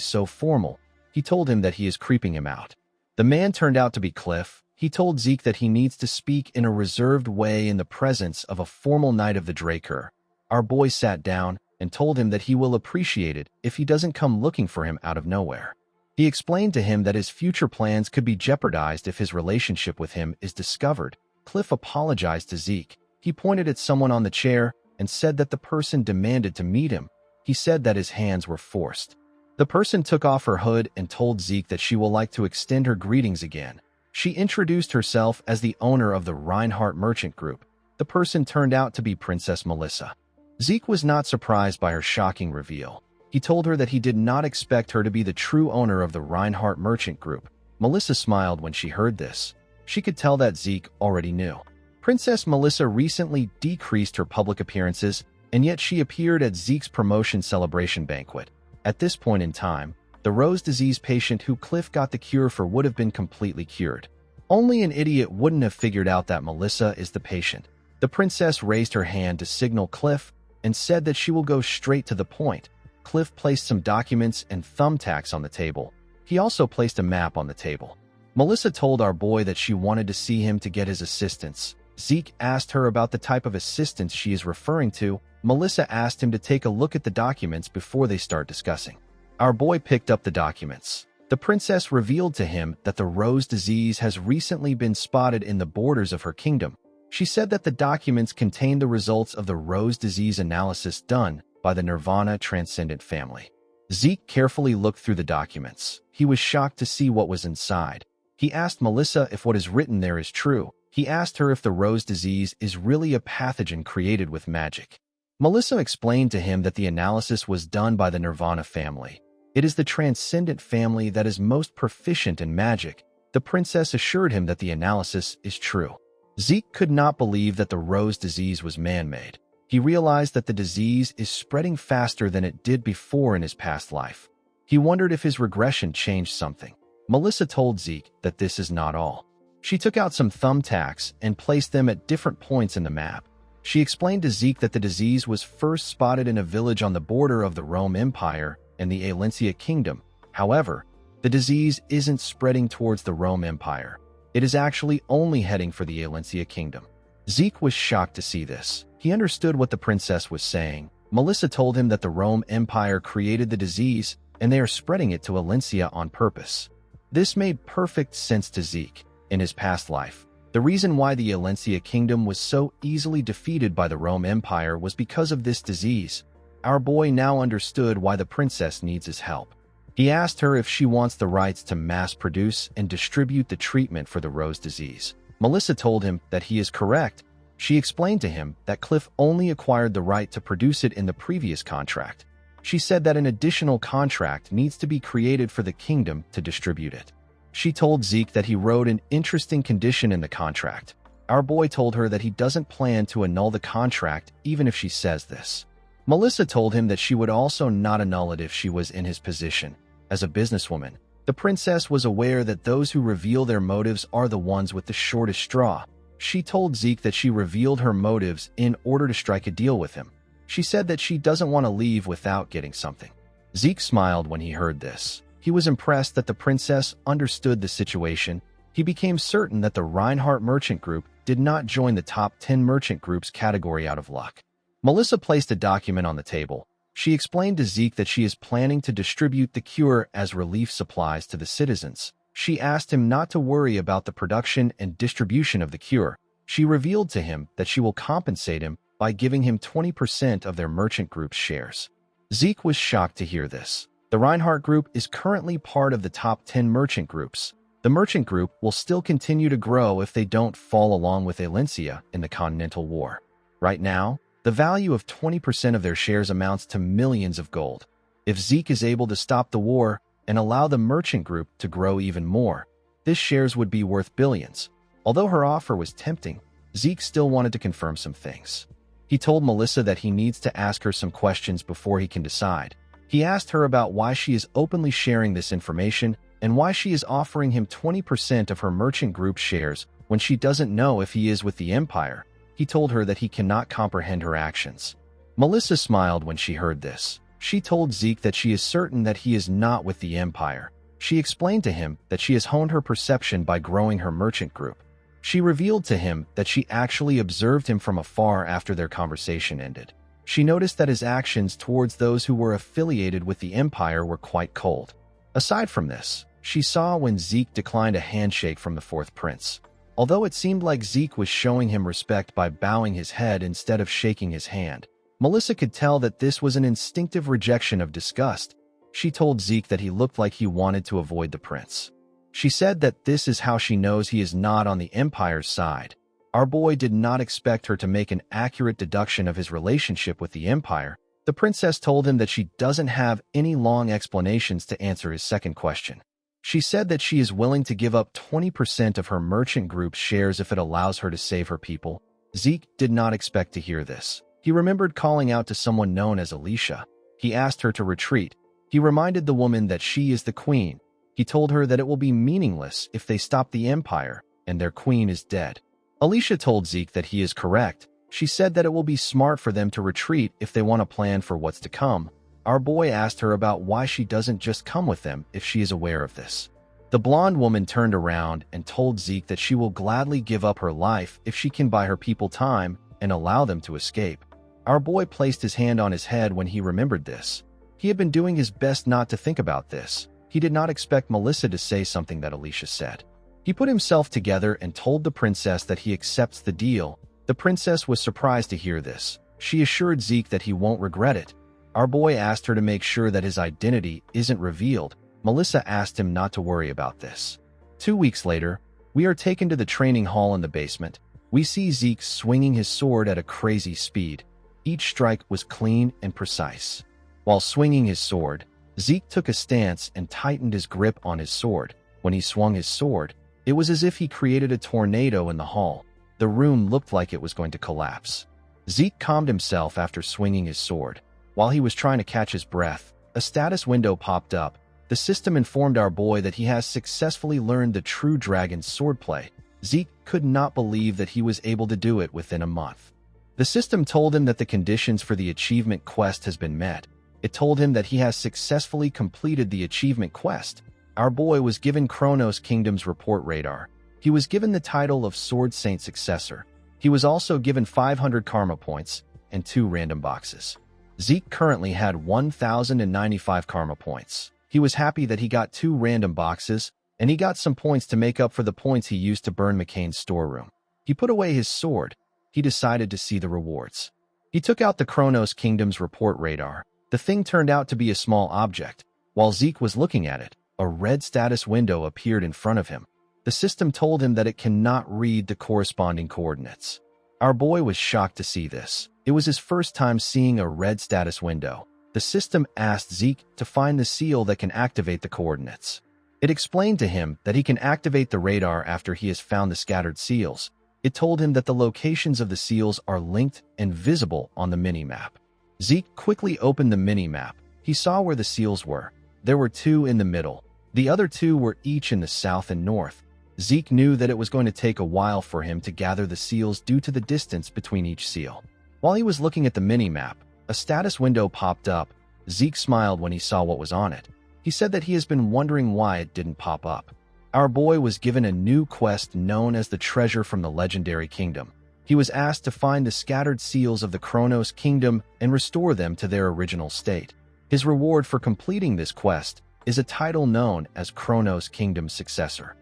so formal. He told him that he is creeping him out. The man turned out to be Cliff. He told Zeke that he needs to speak in a reserved way in the presence of a formal knight of the Draker. Our boy sat down and told him that he will appreciate it if he doesn't come looking for him out of nowhere. He explained to him that his future plans could be jeopardized if his relationship with him is discovered. Cliff apologized to Zeke. He He pointed at someone on the chair and said that the person demanded to meet him. He said that his hands were forced. The person took off her hood and told Zeke that she will like to extend her greetings again. She introduced herself as the owner of the Reinhardt Merchant Group. The person turned out to be Princess Melissa. Zeke was not surprised by her shocking reveal. He told her that he did not expect her to be the true owner of the Reinhardt Merchant Group. Melissa smiled when she heard this. She could tell that Zeke already knew. Princess Melissa recently decreased her public appearances, and yet she appeared at Zeke's promotion celebration banquet. At this point in time, the rose disease patient who Cliff got the cure for would have been completely cured. Only an idiot wouldn't have figured out that Melissa is the patient. The princess raised her hand to signal Cliff and said that she will go straight to the point. Cliff placed some documents and thumbtacks on the table. He also placed a map on the table. Melissa told our boy that she wanted to see him to get his assistance. Zeke asked her about the type of assistance she is referring to. Melissa asked him to take a look at the documents before they start discussing. Our boy picked up the documents. The princess revealed to him that the rose disease has recently been spotted in the borders of her kingdom. She said that the documents contained the results of the rose disease analysis done by the Nirvana Transcendent family. Zeke carefully looked through the documents. He was shocked to see what was inside. He asked Melissa if what is written there is true. He asked her if the rose disease is really a pathogen created with magic. Melissa explained to him that the analysis was done by the Nirvana family. It is the Transcendent family that is most proficient in magic. The princess assured him that the analysis is true. Zeke could not believe that the rose disease was man-made. He realized that the disease is spreading faster than it did before in his past life. He wondered if his regression changed something. Melissa told Zeke that this is not all. She took out some thumbtacks and placed them at different points in the map. She explained to Zeke that the disease was first spotted in a village on the border of the Rome Empire and the Alencia Kingdom. However, the disease isn't spreading towards the Rome Empire. It is actually only heading for the Alencia Kingdom. Zeke was shocked to see this. He understood what the princess was saying. Melissa told him that the Rome Empire created the disease, and they are spreading it to Alencia on purpose. This made perfect sense to Zeke. In his past life, the reason why the Alencia Kingdom was so easily defeated by the Rome Empire was because of this disease. Our boy now understood why the princess needs his help. He asked her if she wants the rights to mass produce and distribute the treatment for the rose disease. Melissa told him that he is correct. She explained to him that Cliff only acquired the right to produce it in the previous contract. She said that an additional contract needs to be created for the kingdom to distribute it. She told Zeke that he wrote an interesting condition in the contract. Our boy told her that he doesn't plan to annul the contract even if she says this. Melissa told him that she would also not annul it if she was in his position. As a businesswoman, the princess was aware that those who reveal their motives are the ones with the shortest straw. She told Zeke that she revealed her motives in order to strike a deal with him. She said that she doesn't want to leave without getting something. Zeke smiled when he heard this. He was impressed that the princess understood the situation. He became certain that the Reinhardt Merchant Group did not join the top 10 merchant groups category out of luck. Melissa placed a document on the table. She explained to Zeke that she is planning to distribute the cure as relief supplies to the citizens. She asked him not to worry about the production and distribution of the cure. She revealed to him that she will compensate him by giving him 20% of their merchant group's shares. Zeke was shocked to hear this. The Reinhardt Group is currently part of the top 10 merchant groups. The merchant group will still continue to grow if they don't fall along with Alencia in the Continental War. Right now, the value of 20% of their shares amounts to millions of gold. If Zeke is able to stop the war and allow the merchant group to grow even more, this shares would be worth billions. Although her offer was tempting, Zeke still wanted to confirm some things. He told Melissa that he needs to ask her some questions before he can decide. He asked her about why she is openly sharing this information and why she is offering him 20% of her merchant group shares when she doesn't know if he is with the Empire. He told her that he cannot comprehend her actions. Melissa smiled when she heard this. She told Zeke that she is certain that he is not with the Empire. She explained to him that she has honed her perception by growing her merchant group. She revealed to him that she actually observed him from afar after their conversation ended. She noticed that his actions towards those who were affiliated with the Empire were quite cold. Aside from this, she saw when Zeke declined a handshake from the fourth prince. Although it seemed like Zeke was showing him respect by bowing his head instead of shaking his hand, Melissa could tell that this was an instinctive rejection of disgust. She told Zeke that he looked like he wanted to avoid the prince. She said that this is how she knows he is not on the Empire's side. Our boy did not expect her to make an accurate deduction of his relationship with the Empire. The princess told him that she doesn't have any long explanations to answer his second question. She said that she is willing to give up 20% of her merchant group's shares if it allows her to save her people. Zeke did not expect to hear this. He remembered calling out to someone known as Alicia. He asked her to retreat. He reminded the woman that she is the queen. He told her that it will be meaningless if they stop the Empire, and their queen is dead. Alicia told Zeke that he is correct. She said that it will be smart for them to retreat if they want to plan for what's to come. Our boy asked her about why she doesn't just come with them if she is aware of this. The blonde woman turned around and told Zeke that she will gladly give up her life if she can buy her people time and allow them to escape. Our boy placed his hand on his head when he remembered this. He had been doing his best not to think about this. He did not expect Melissa to say something that Alicia said. He put himself together and told the princess that he accepts the deal. The princess was surprised to hear this. She assured Zeke that he won't regret it. Our boy asked her to make sure that his identity isn't revealed. Melissa asked him not to worry about this. 2 weeks later, we are taken to the training hall in the basement. We see Zeke swinging his sword at a crazy speed. Each strike was clean and precise. While swinging his sword, Zeke took a stance and tightened his grip on his sword. When he swung his sword, it was as if he created a tornado in the hall. The room looked like it was going to collapse. Zeke calmed himself after swinging his sword. While he was trying to catch his breath, a status window popped up. The system informed our boy that he has successfully learned the true dragon swordplay. Zeke could not believe that he was able to do it within a month. The system told him that the conditions for the achievement quest has been met. It told him that he has successfully completed the achievement quest. Our boy was given Kronos Kingdom's report radar. He was given the title of Sword Saint Successor. He was also given 500 karma points and 2 random boxes. Zeke currently had 1,095 karma points. He was happy that he got 2 random boxes, and he got some points to make up for the points he used to burn McCain's storeroom. He put away his sword. He decided to see the rewards. He took out the Kronos Kingdom's report radar. The thing turned out to be a small object. While Zeke was looking at it, a red status window appeared in front of him. The system told him that it cannot read the corresponding coordinates. Our boy was shocked to see this. It was his first time seeing a red status window. The system asked Zeke to find the seal that can activate the coordinates. It explained to him that he can activate the radar after he has found the scattered seals. It told him that the locations of the seals are linked and visible on the mini-map. Zeke quickly opened the mini-map. He saw where the seals were. There were 2 in the middle. The other 2 were each in the south and north. Zeke knew that it was going to take a while for him to gather the seals due to the distance between each seal. While he was looking at the mini-map, a status window popped up. Zeke smiled when he saw what was on it. He said that he has been wondering why it didn't pop up. Our boy was given a new quest known as the Treasure from the Legendary Kingdom. He was asked to find the scattered seals of the Kronos Kingdom and restore them to their original state. His reward for completing this quest is a title known as Kronos Kingdom's Successor.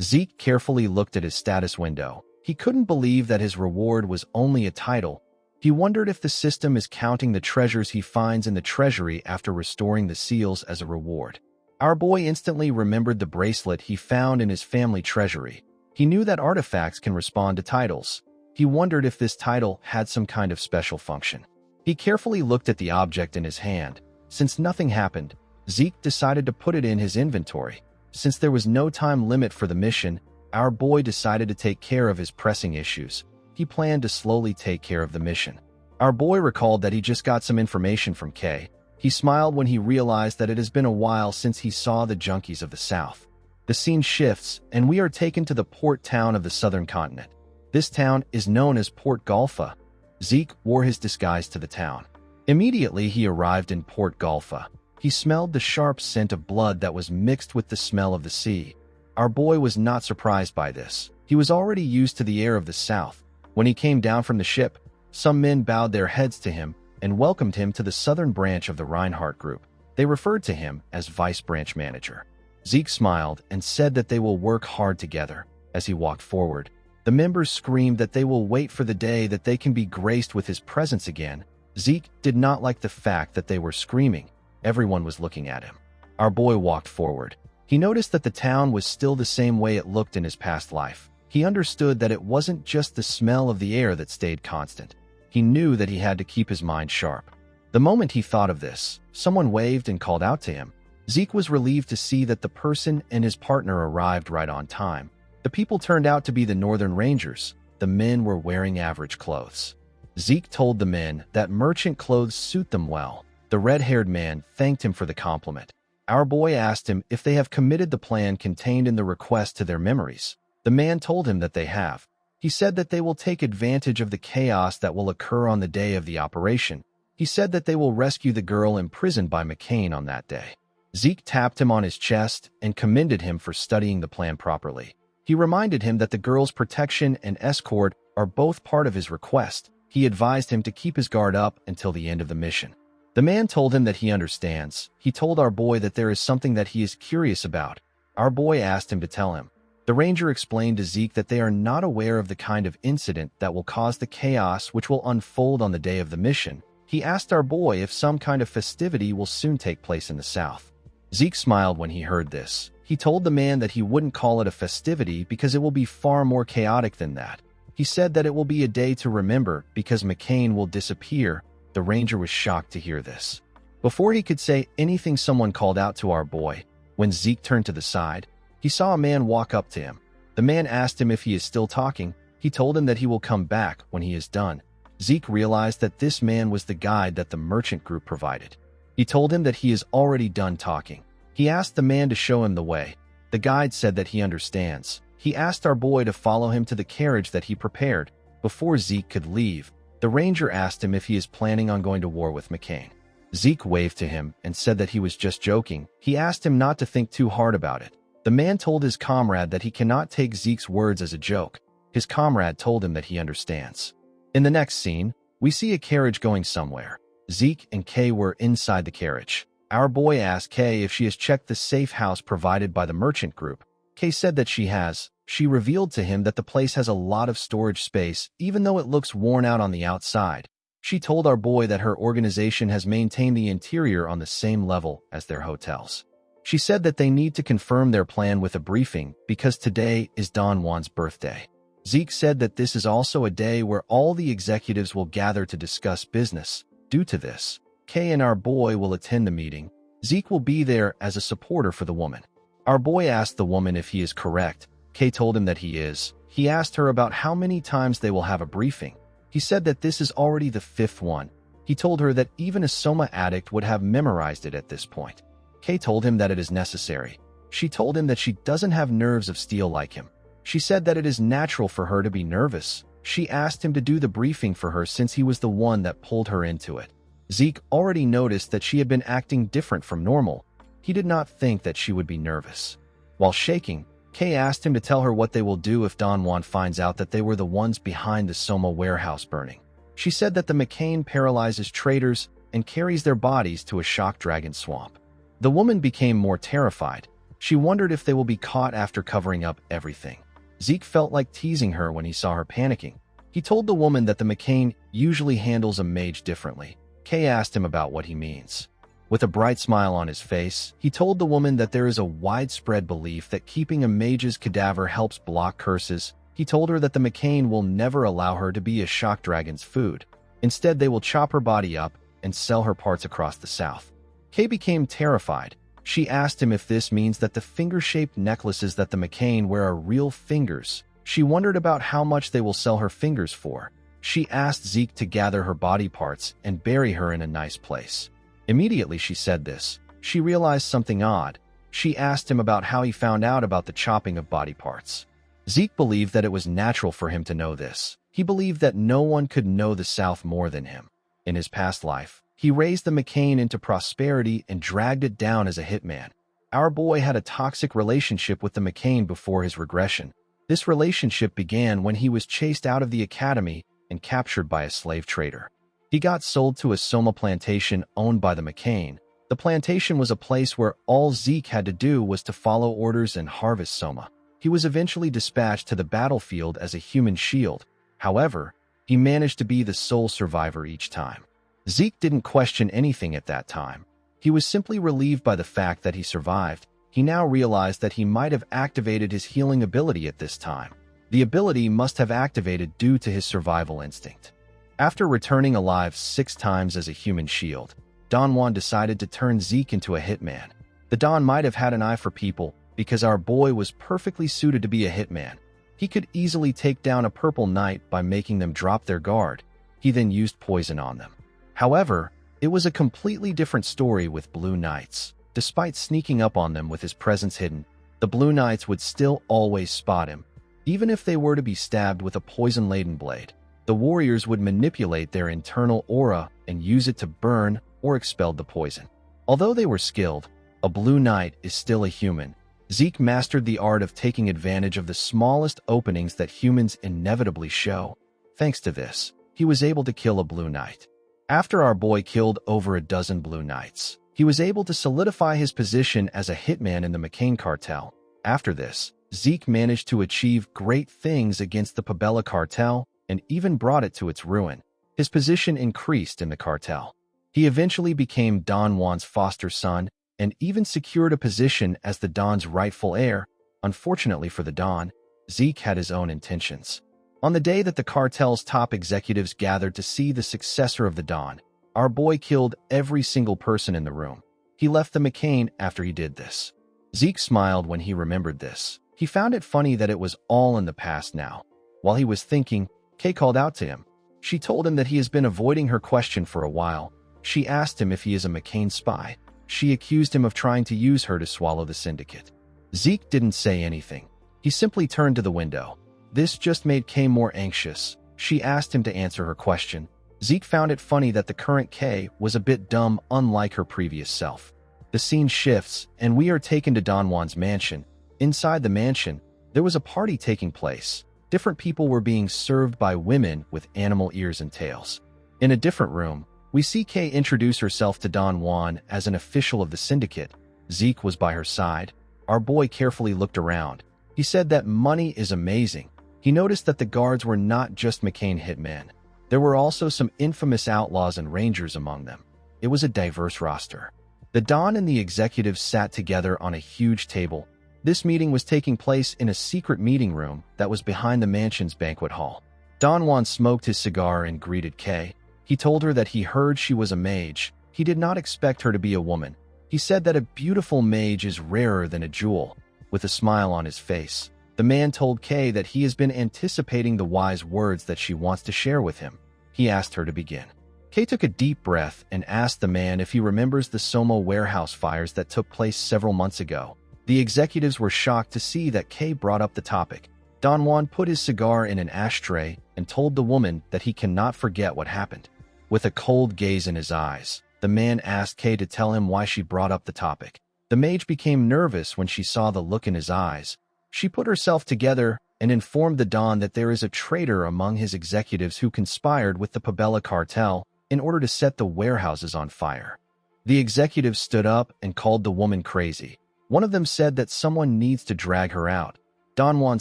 Zeke carefully looked at his status window. He couldn't believe that his reward was only a title. He wondered if the system is counting the treasures he finds in the treasury after restoring the seals as a reward. Our boy instantly remembered the bracelet he found in his family treasury. He knew that artifacts can respond to titles. He wondered if this title had some kind of special function. He carefully looked at the object in his hand. Since nothing happened, Zeke decided to put it in his inventory. Since there was no time limit for the mission, our boy decided to take care of his pressing issues. He planned to slowly take care of the mission. Our boy recalled that he just got some information from Kay. He smiled when he realized that it has been a while since he saw the junkies of the South. The scene shifts, and we are taken to the port town of the southern continent. This town is known as Port Golfa. Zeke wore his disguise to the town. Immediately, he arrived in Port Golfa. He smelled the sharp scent of blood that was mixed with the smell of the sea. Our boy was not surprised by this. He was already used to the air of the South. When he came down from the ship, some men bowed their heads to him and welcomed him to the southern branch of the Reinhardt Group. They referred to him as Vice Branch Manager. Zeke smiled and said that they will work hard together. As he walked forward, The members screamed that they will wait for the day that they can be graced with his presence again. Zeke did not like the fact that they were screaming. Everyone was looking at him. Our boy walked forward. He noticed that the town was still the same way it looked in his past life. He understood that it wasn't just the smell of the air that stayed constant. He knew that he had to keep his mind sharp. The moment he thought of this, someone waved and called out to him. Zeke was relieved to see that the person and his partner arrived right on time. The people turned out to be the Northern Rangers. The men were wearing average clothes. Zeke told the men that merchant clothes suit them well. The red-haired man thanked him for the compliment. Our boy asked him if they have committed the plan contained in the request to their memories. The man told him that they have. He said that they will take advantage of the chaos that will occur on the day of the operation. He said that they will rescue the girl imprisoned by McCain on that day. Zeke tapped him on his chest and commended him for studying the plan properly. He reminded him that the girl's protection and escort are both part of his request. He advised him to keep his guard up until the end of the mission. The man told him that he understands. He told our boy that there is something that he is curious about. Our boy asked him to tell him. The ranger explained to Zeke that they are not aware of the kind of incident that will cause the chaos which will unfold on the day of the mission. He asked our boy if some kind of festivity will soon take place in the South. Zeke smiled when he heard this. He told the man that he wouldn't call it a festivity because it will be far more chaotic than that. He said that it will be a day to remember because McCain will disappear. The ranger was shocked to hear this. Before he could say anything, someone called out to our boy. When Zeke turned to the side, he saw a man walk up to him. The man asked him if he is still talking. He told him that he will come back when he is done. Zeke realized that this man was the guide that the merchant group provided. He told him that he is already done talking. He asked the man to show him the way. The guide said that he understands. He asked our boy to follow him to the carriage that he prepared. Before Zeke could leave, the ranger asked him if he is planning on going to war with McCain. Zeke waved to him and said that he was just joking. He asked him not to think too hard about it. The man told his comrade that he cannot take Zeke's words as a joke. His comrade told him that he understands. In the next scene, we see a carriage going somewhere. Zeke and Kay were inside the carriage. Our boy asked Kay if she has checked the safe house provided by the merchant group. Kay said that she has. She revealed to him that the place has a lot of storage space, even though it looks worn out on the outside. She told our boy that her organization has maintained the interior on the same level as their hotels. She said that they need to confirm their plan with a briefing because today is Don Juan's birthday. Zeke said that this is also a day where all the executives will gather to discuss business. Due to this, Kay and our boy will attend the meeting. Zeke will be there as a supporter for the woman. Our boy asked the woman if he is correct. Kay told him that he is. He asked her about how many times they will have a briefing. He said that this is already the 5th one. He told her that even a Soma addict would have memorized it at this point. Kay told him that it is necessary. She told him that she doesn't have nerves of steel like him. She said that it is natural for her to be nervous. She asked him to do the briefing for her since he was the one that pulled her into it. Zeke already noticed that she had been acting different from normal. He did not think that she would be nervous. While shaking, Kay asked him to tell her what they will do if Don Juan finds out that they were the ones behind the Soma warehouse burning. She said that the McCain paralyzes traitors and carries their bodies to a shock dragon swamp. The woman became more terrified. She wondered if they will be caught after covering up everything. Zeke felt like teasing her when he saw her panicking. He told the woman that the McCain usually handles a mage differently. Kay asked him about what he means. With a bright smile on his face, he told the woman that there is a widespread belief that keeping a mage's cadaver helps block curses. He told her that the McCain will never allow her to be a shock dragon's food. Instead, they will chop her body up and sell her parts across the South. Kay became terrified. She asked him if this means that the finger-shaped necklaces that the McCain wear are real fingers. She wondered about how much they will sell her fingers for. She asked Zeke to gather her body parts and bury her in a nice place. Immediately she said this, she realized something odd. She asked him about how he found out about the chopping of body parts. Zeke believed that it was natural for him to know this. He believed that no one could know the South more than him. In his past life, he raised the McCain into prosperity and dragged it down as a hitman. Our boy had a toxic relationship with the McCain before his regression. This relationship began when he was chased out of the academy and captured by a slave trader. He got sold to a Soma plantation owned by the McCain. The plantation was a place where all Zeke had to do was to follow orders and harvest Soma. He was eventually dispatched to the battlefield as a human shield. However, he managed to be the sole survivor each time. Zeke didn't question anything at that time. He was simply relieved by the fact that he survived. He now realized that he might have activated his healing ability at this time. The ability must have activated due to his survival instinct. After returning alive 6 times as a human shield, Don Juan decided to turn Zeke into a hitman. The Don might have had an eye for people because our boy was perfectly suited to be a hitman. He could easily take down a purple knight by making them drop their guard. He then used poison on them. However, it was a completely different story with blue knights. Despite sneaking up on them with his presence hidden, the blue knights would still always spot him. Even if they were to be stabbed with a poison-laden blade, the warriors would manipulate their internal aura and use it to burn or expel the poison. Although they were skilled, a blue knight is still a human. Zeke mastered the art of taking advantage of the smallest openings that humans inevitably show. Thanks to this, he was able to kill a blue knight. After our boy killed over a dozen blue knights, he was able to solidify his position as a hitman in the McCain cartel. After this, Zeke managed to achieve great things against the Pabella cartel and even brought it to its ruin. His position increased in the cartel. He eventually became Don Juan's foster son and even secured a position as the Don's rightful heir. Unfortunately for the Don, Zeke had his own intentions. On the day that the cartel's top executives gathered to see the successor of the Don, our boy killed every single person in the room. He left the McCain after he did this. Zeke smiled when he remembered this. He found it funny that it was all in the past now. While he was thinking, Kay called out to him. She told him that he has been avoiding her question for a while. She asked him if he is a McCain spy. She accused him of trying to use her to swallow the syndicate. Zeke didn't say anything. He simply turned to the window. This just made Kay more anxious. She asked him to answer her question. Zeke found it funny that the current Kay was a bit dumb, unlike her previous self. The scene shifts, and we are taken to Don Juan's mansion. Inside the mansion, there was a party taking place. Different people were being served by women with animal ears and tails. In a different room, we see Kay introduce herself to Don Juan as an official of the syndicate. Zeke was by her side. Our boy carefully looked around. He said that money is amazing. He noticed that the guards were not just McCain hitmen. There were also some infamous outlaws and rangers among them. It was a diverse roster. The Don and the executives sat together on a huge table. This meeting was taking place in a secret meeting room that was behind the mansion's banquet hall. Don Juan smoked his cigar and greeted Kay. He told her that he heard she was a mage. He did not expect her to be a woman. He said that a beautiful mage is rarer than a jewel. With a smile on his face, the man told Kay that he has been anticipating the wise words that she wants to share with him. He asked her to begin. Kay took a deep breath and asked the man if he remembers the Somo warehouse fires that took place several months ago. The executives were shocked to see that Kay brought up the topic. Don Juan put his cigar in an ashtray and told the woman that he cannot forget what happened. With a cold gaze in his eyes, the man asked Kay to tell him why she brought up the topic. The mage became nervous when she saw the look in his eyes. She put herself together and informed the Don that there is a traitor among his executives who conspired with the Pabella cartel in order to set the warehouses on fire. The executives stood up and called the woman crazy. One of them said that someone needs to drag her out. Don Juan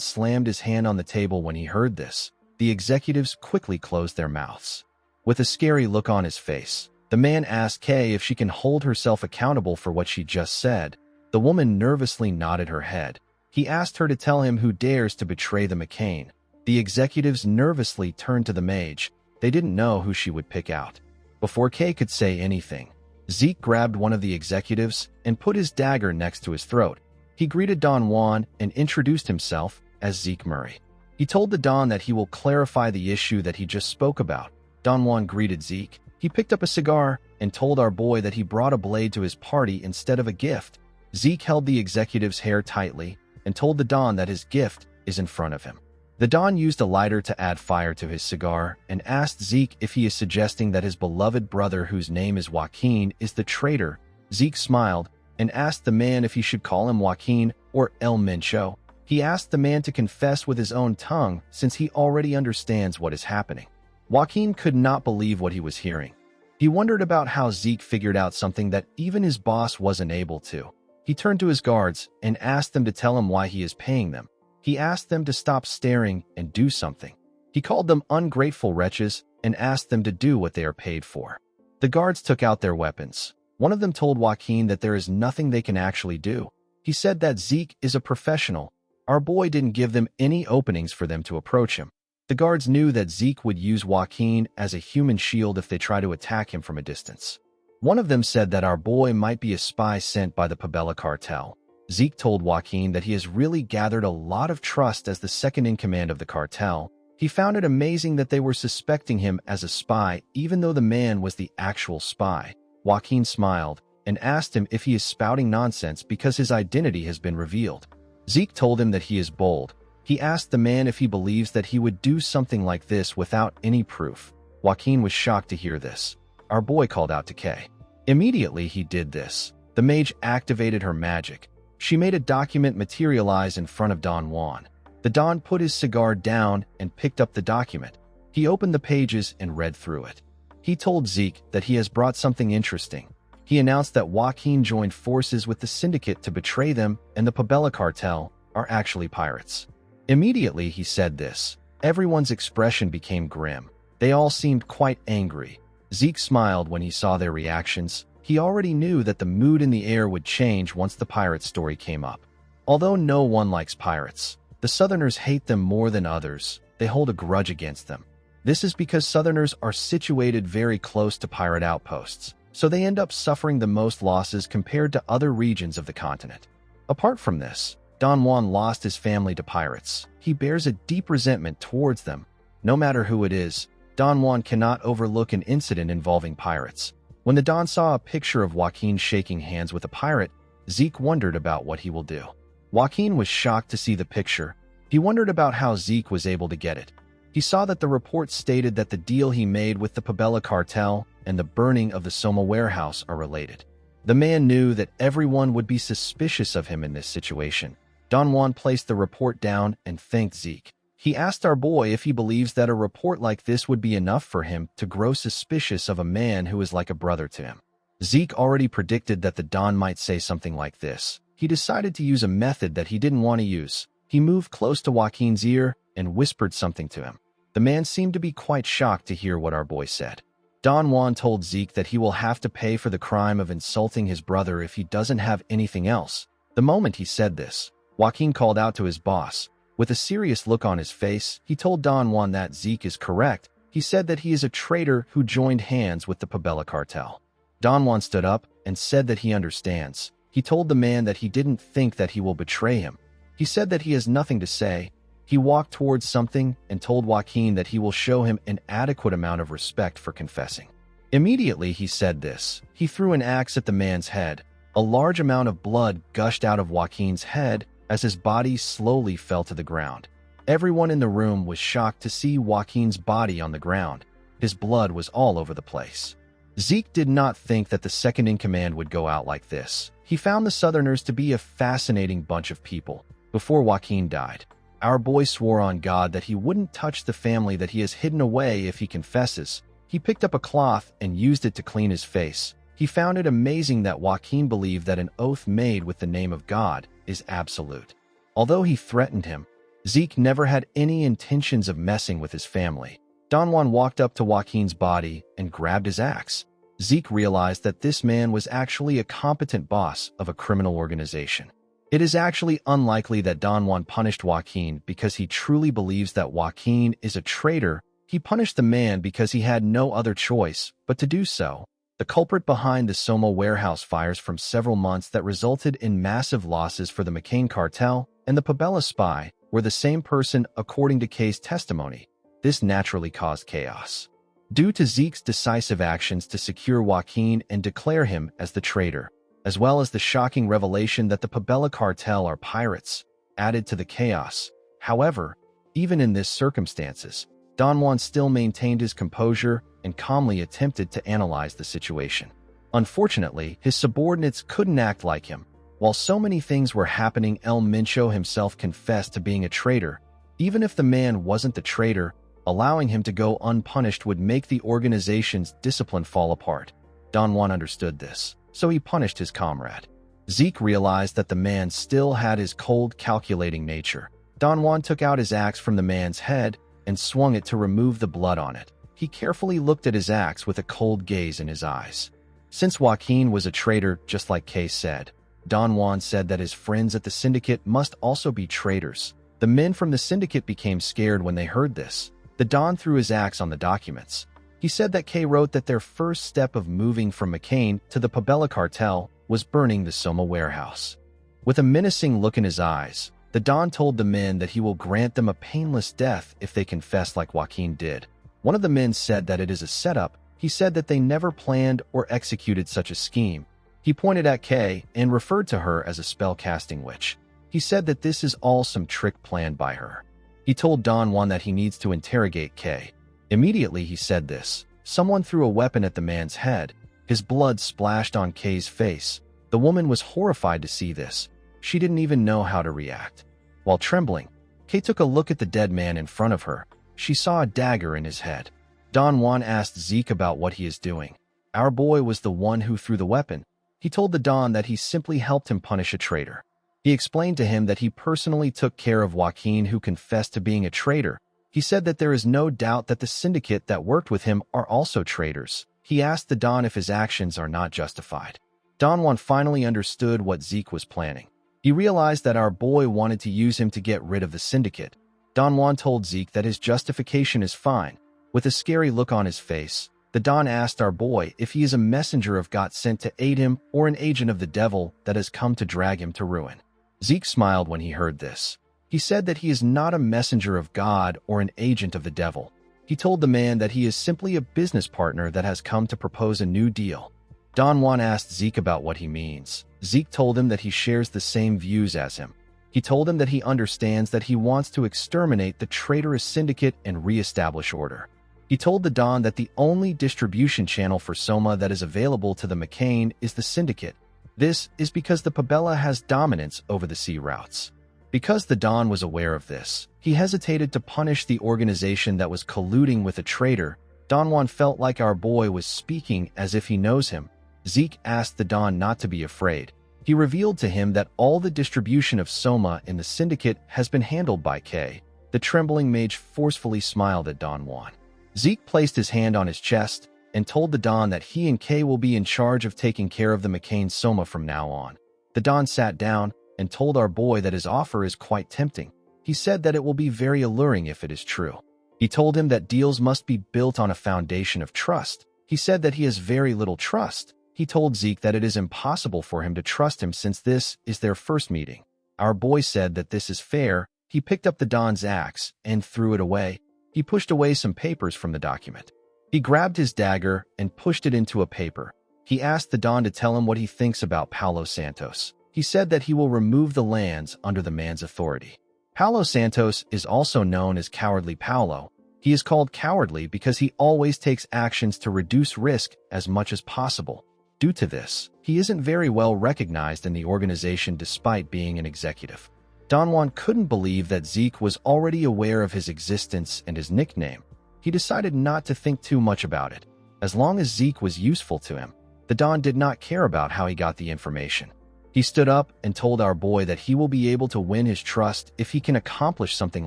slammed his hand on the table when he heard this. The executives quickly closed their mouths. With a scary look on his face, the man asked Kay if she can hold herself accountable for what she just said. The woman nervously nodded her head. He asked her to tell him who dares to betray the McCain. The executives nervously turned to the mage. They didn't know who she would pick out. Before Kay could say anything, Zeke grabbed one of the executives and put his dagger next to his throat. He greeted Don Juan and introduced himself as Zeke Murray. He told the Don that he will clarify the issue that he just spoke about. Don Juan greeted Zeke. He picked up a cigar and told our boy that he brought a blade to his party instead of a gift. Zeke held the executive's hair tightly and told the Don that his gift is in front of him. The Don used a lighter to add fire to his cigar and asked Zeke if he is suggesting that his beloved brother, whose name is Joaquin, is the traitor. Zeke smiled and asked the man if he should call him Joaquin or El Mencho. He asked the man to confess with his own tongue since he already understands what is happening. Joaquin could not believe what he was hearing. He wondered about how Zeke figured out something that even his boss wasn't able to. He turned to his guards and asked them to tell him why he is paying them. He asked them to stop staring and do something. He called them ungrateful wretches and asked them to do what they are paid for. The guards took out their weapons. One of them told Joaquin that there is nothing they can actually do. He said that Zeke is a professional. Our boy didn't give them any openings for them to approach him. The guards knew that Zeke would use Joaquin as a human shield if they try to attack him from a distance. One of them said that our boy might be a spy sent by the Pabella cartel. Zeke told Joaquin that he has really gathered a lot of trust as the second-in-command of the cartel. He found it amazing that they were suspecting him as a spy, even though the man was the actual spy. Joaquin smiled and asked him if he is spouting nonsense because his identity has been revealed. Zeke told him that he is bold. He asked the man if he believes that he would do something like this without any proof. Joaquin was shocked to hear this. Our boy called out to Kay. Immediately he did this. The mage activated her magic. She made a document materialize in front of Don Juan. The Don put his cigar down and picked up the document. He opened the pages and read through it. He told Zeke that he has brought something interesting. He announced that Joaquin joined forces with the syndicate to betray them, and the Pabella cartel are actually pirates. Immediately he said this. Everyone's expression became grim. They all seemed quite angry. Zeke smiled when he saw their reactions. He already knew that the mood in the air would change once the pirate story came up. Although no one likes pirates, the Southerners hate them more than others. They hold a grudge against them. This is because Southerners are situated very close to pirate outposts, so they end up suffering the most losses compared to other regions of the continent. Apart from this, Don Juan lost his family to pirates. He bears a deep resentment towards them. No matter who it is, Don Juan cannot overlook an incident involving pirates. When the Don saw a picture of Joaquin shaking hands with a pirate, Zeke wondered about what he will do. Joaquin was shocked to see the picture. He wondered about how Zeke was able to get it. He saw that the report stated that the deal he made with the Pabella cartel and the burning of the Soma warehouse are related. The man knew that everyone would be suspicious of him in this situation. Don Juan placed the report down and thanked Zeke. He asked our boy if he believes that a report like this would be enough for him to grow suspicious of a man who is like a brother to him. Zeke already predicted that the Don might say something like this. He decided to use a method that he didn't want to use. He moved close to Joaquin's ear and whispered something to him. The man seemed to be quite shocked to hear what our boy said. Don Juan told Zeke that he will have to pay for the crime of insulting his brother if he doesn't have anything else. The moment he said this, Joaquin called out to his boss. With a serious look on his face, he told Don Juan that Zeke is correct. He said that he is a traitor who joined hands with the Pabella cartel. Don Juan stood up and said that he understands. He told the man that he didn't think that he will betray him. He said that he has nothing to say. He walked towards something and told Joaquin that he will show him an adequate amount of respect for confessing. Immediately he said this. He threw an axe at the man's head. A large amount of blood gushed out of Joaquin's head as his body slowly fell to the ground. Everyone in the room was shocked to see Joaquin's body on the ground. His blood was all over the place. Zeke did not think that the second-in-command would go out like this. He found the Southerners to be a fascinating bunch of people. Before Joaquin died, our boy swore on God that he wouldn't touch the family that he has hidden away if he confesses. He picked up a cloth and used it to clean his face. He found it amazing that Joaquin believed that an oath made with the name of God is absolute. Although he threatened him, Zeke never had any intentions of messing with his family. Don Juan walked up to Joaquin's body and grabbed his axe. Zeke realized that this man was actually a competent boss of a criminal organization. It is actually unlikely that Don Juan punished Joaquin because he truly believes that Joaquin is a traitor. He punished the man because he had no other choice but to do so. The culprit behind the Soma warehouse fires from several months that resulted in massive losses for the McCain cartel and the Pabella spy were the same person according to Kay's testimony. This naturally caused chaos. Due to Zeke's decisive actions to secure Joaquin and declare him as the traitor, as well as the shocking revelation that the Pabella cartel are pirates, added to the chaos. However, even in these circumstances, Don Juan still maintained his composure and calmly attempted to analyze the situation. Unfortunately, his subordinates couldn't act like him. While so many things were happening, El Mincho himself confessed to being a traitor. Even if the man wasn't the traitor, allowing him to go unpunished would make the organization's discipline fall apart. Don Juan understood this, so he punished his comrade. Zeke realized that the man still had his cold, calculating nature. Don Juan took out his axe from the man's head and swung it to remove the blood on it. He carefully looked at his axe with a cold gaze in his eyes. Since Joaquin was a traitor, just like Kay said, Don Juan said that his friends at the syndicate must also be traitors. The men from the syndicate became scared when they heard this. The Don threw his axe on the documents. He said that Kay wrote that their first step of moving from McCain to the Pabella cartel was burning the Soma warehouse. With a menacing look in his eyes, the Don told the men that he will grant them a painless death if they confess like Joaquin did. One of the men said that it is a setup. He said that they never planned or executed such a scheme. He pointed at Kay and referred to her as a spell-casting witch. He said that this is all some trick planned by her. He told Don Juan that he needs to interrogate Kay. Immediately he said this. Someone threw a weapon at the man's head. His blood splashed on Kay's face. The woman was horrified to see this. She didn't even know how to react. While trembling, Kay took a look at the dead man in front of her. She saw a dagger in his head. Don Juan asked Zeke about what he is doing. Our boy was the one who threw the weapon. He told the Don that he simply helped him punish a traitor. He explained to him that he personally took care of Joaquin, who confessed to being a traitor. He said that there is no doubt that the syndicate that worked with him are also traitors. He asked the Don if his actions are not justified. Don Juan finally understood what Zeke was planning. He realized that our boy wanted to use him to get rid of the syndicate. Don Juan told Zeke that his justification is fine. With a scary look on his face, the Don asked our boy if he is a messenger of God sent to aid him or an agent of the devil that has come to drag him to ruin. Zeke smiled when he heard this. He said that he is not a messenger of God or an agent of the devil. He told the man that he is simply a business partner that has come to propose a new deal. Don Juan asked Zeke about what he means. Zeke told him that he shares the same views as him. He told him that he understands that he wants to exterminate the traitorous syndicate and reestablish order. He told the Don that the only distribution channel for Soma that is available to the McCain is the syndicate. This is because the Pabella has dominance over the sea routes. Because the Don was aware of this, he hesitated to punish the organization that was colluding with a traitor. Don Juan felt like our boy was speaking as if he knows him. Zeke asked the Don not to be afraid. He revealed to him that all the distribution of Soma in the syndicate has been handled by Kay. The trembling mage forcefully smiled at Don Juan. Zeke placed his hand on his chest and told the Don that he and Kay will be in charge of taking care of the McCain Soma from now on. The Don sat down and told our boy that his offer is quite tempting. He said that it will be very alluring if it is true. He told him that deals must be built on a foundation of trust. He said that he has very little trust. He told Zeke that it is impossible for him to trust him since this is their first meeting. Our boy said that this is fair. He picked up the Don's axe and threw it away. He pushed away some papers from the document. He grabbed his dagger and pushed it into a paper. He asked the Don to tell him what he thinks about Paulo Santos. He said that he will remove the lands under the man's authority. Paulo Santos is also known as Cowardly Paulo. He is called cowardly because he always takes actions to reduce risk as much as possible. Due to this, he isn't very well recognized in the organization despite being an executive. Don Juan couldn't believe that Zeke was already aware of his existence and his nickname. He decided not to think too much about it. As long as Zeke was useful to him, the Don did not care about how he got the information. He stood up and told our boy that he will be able to win his trust if he can accomplish something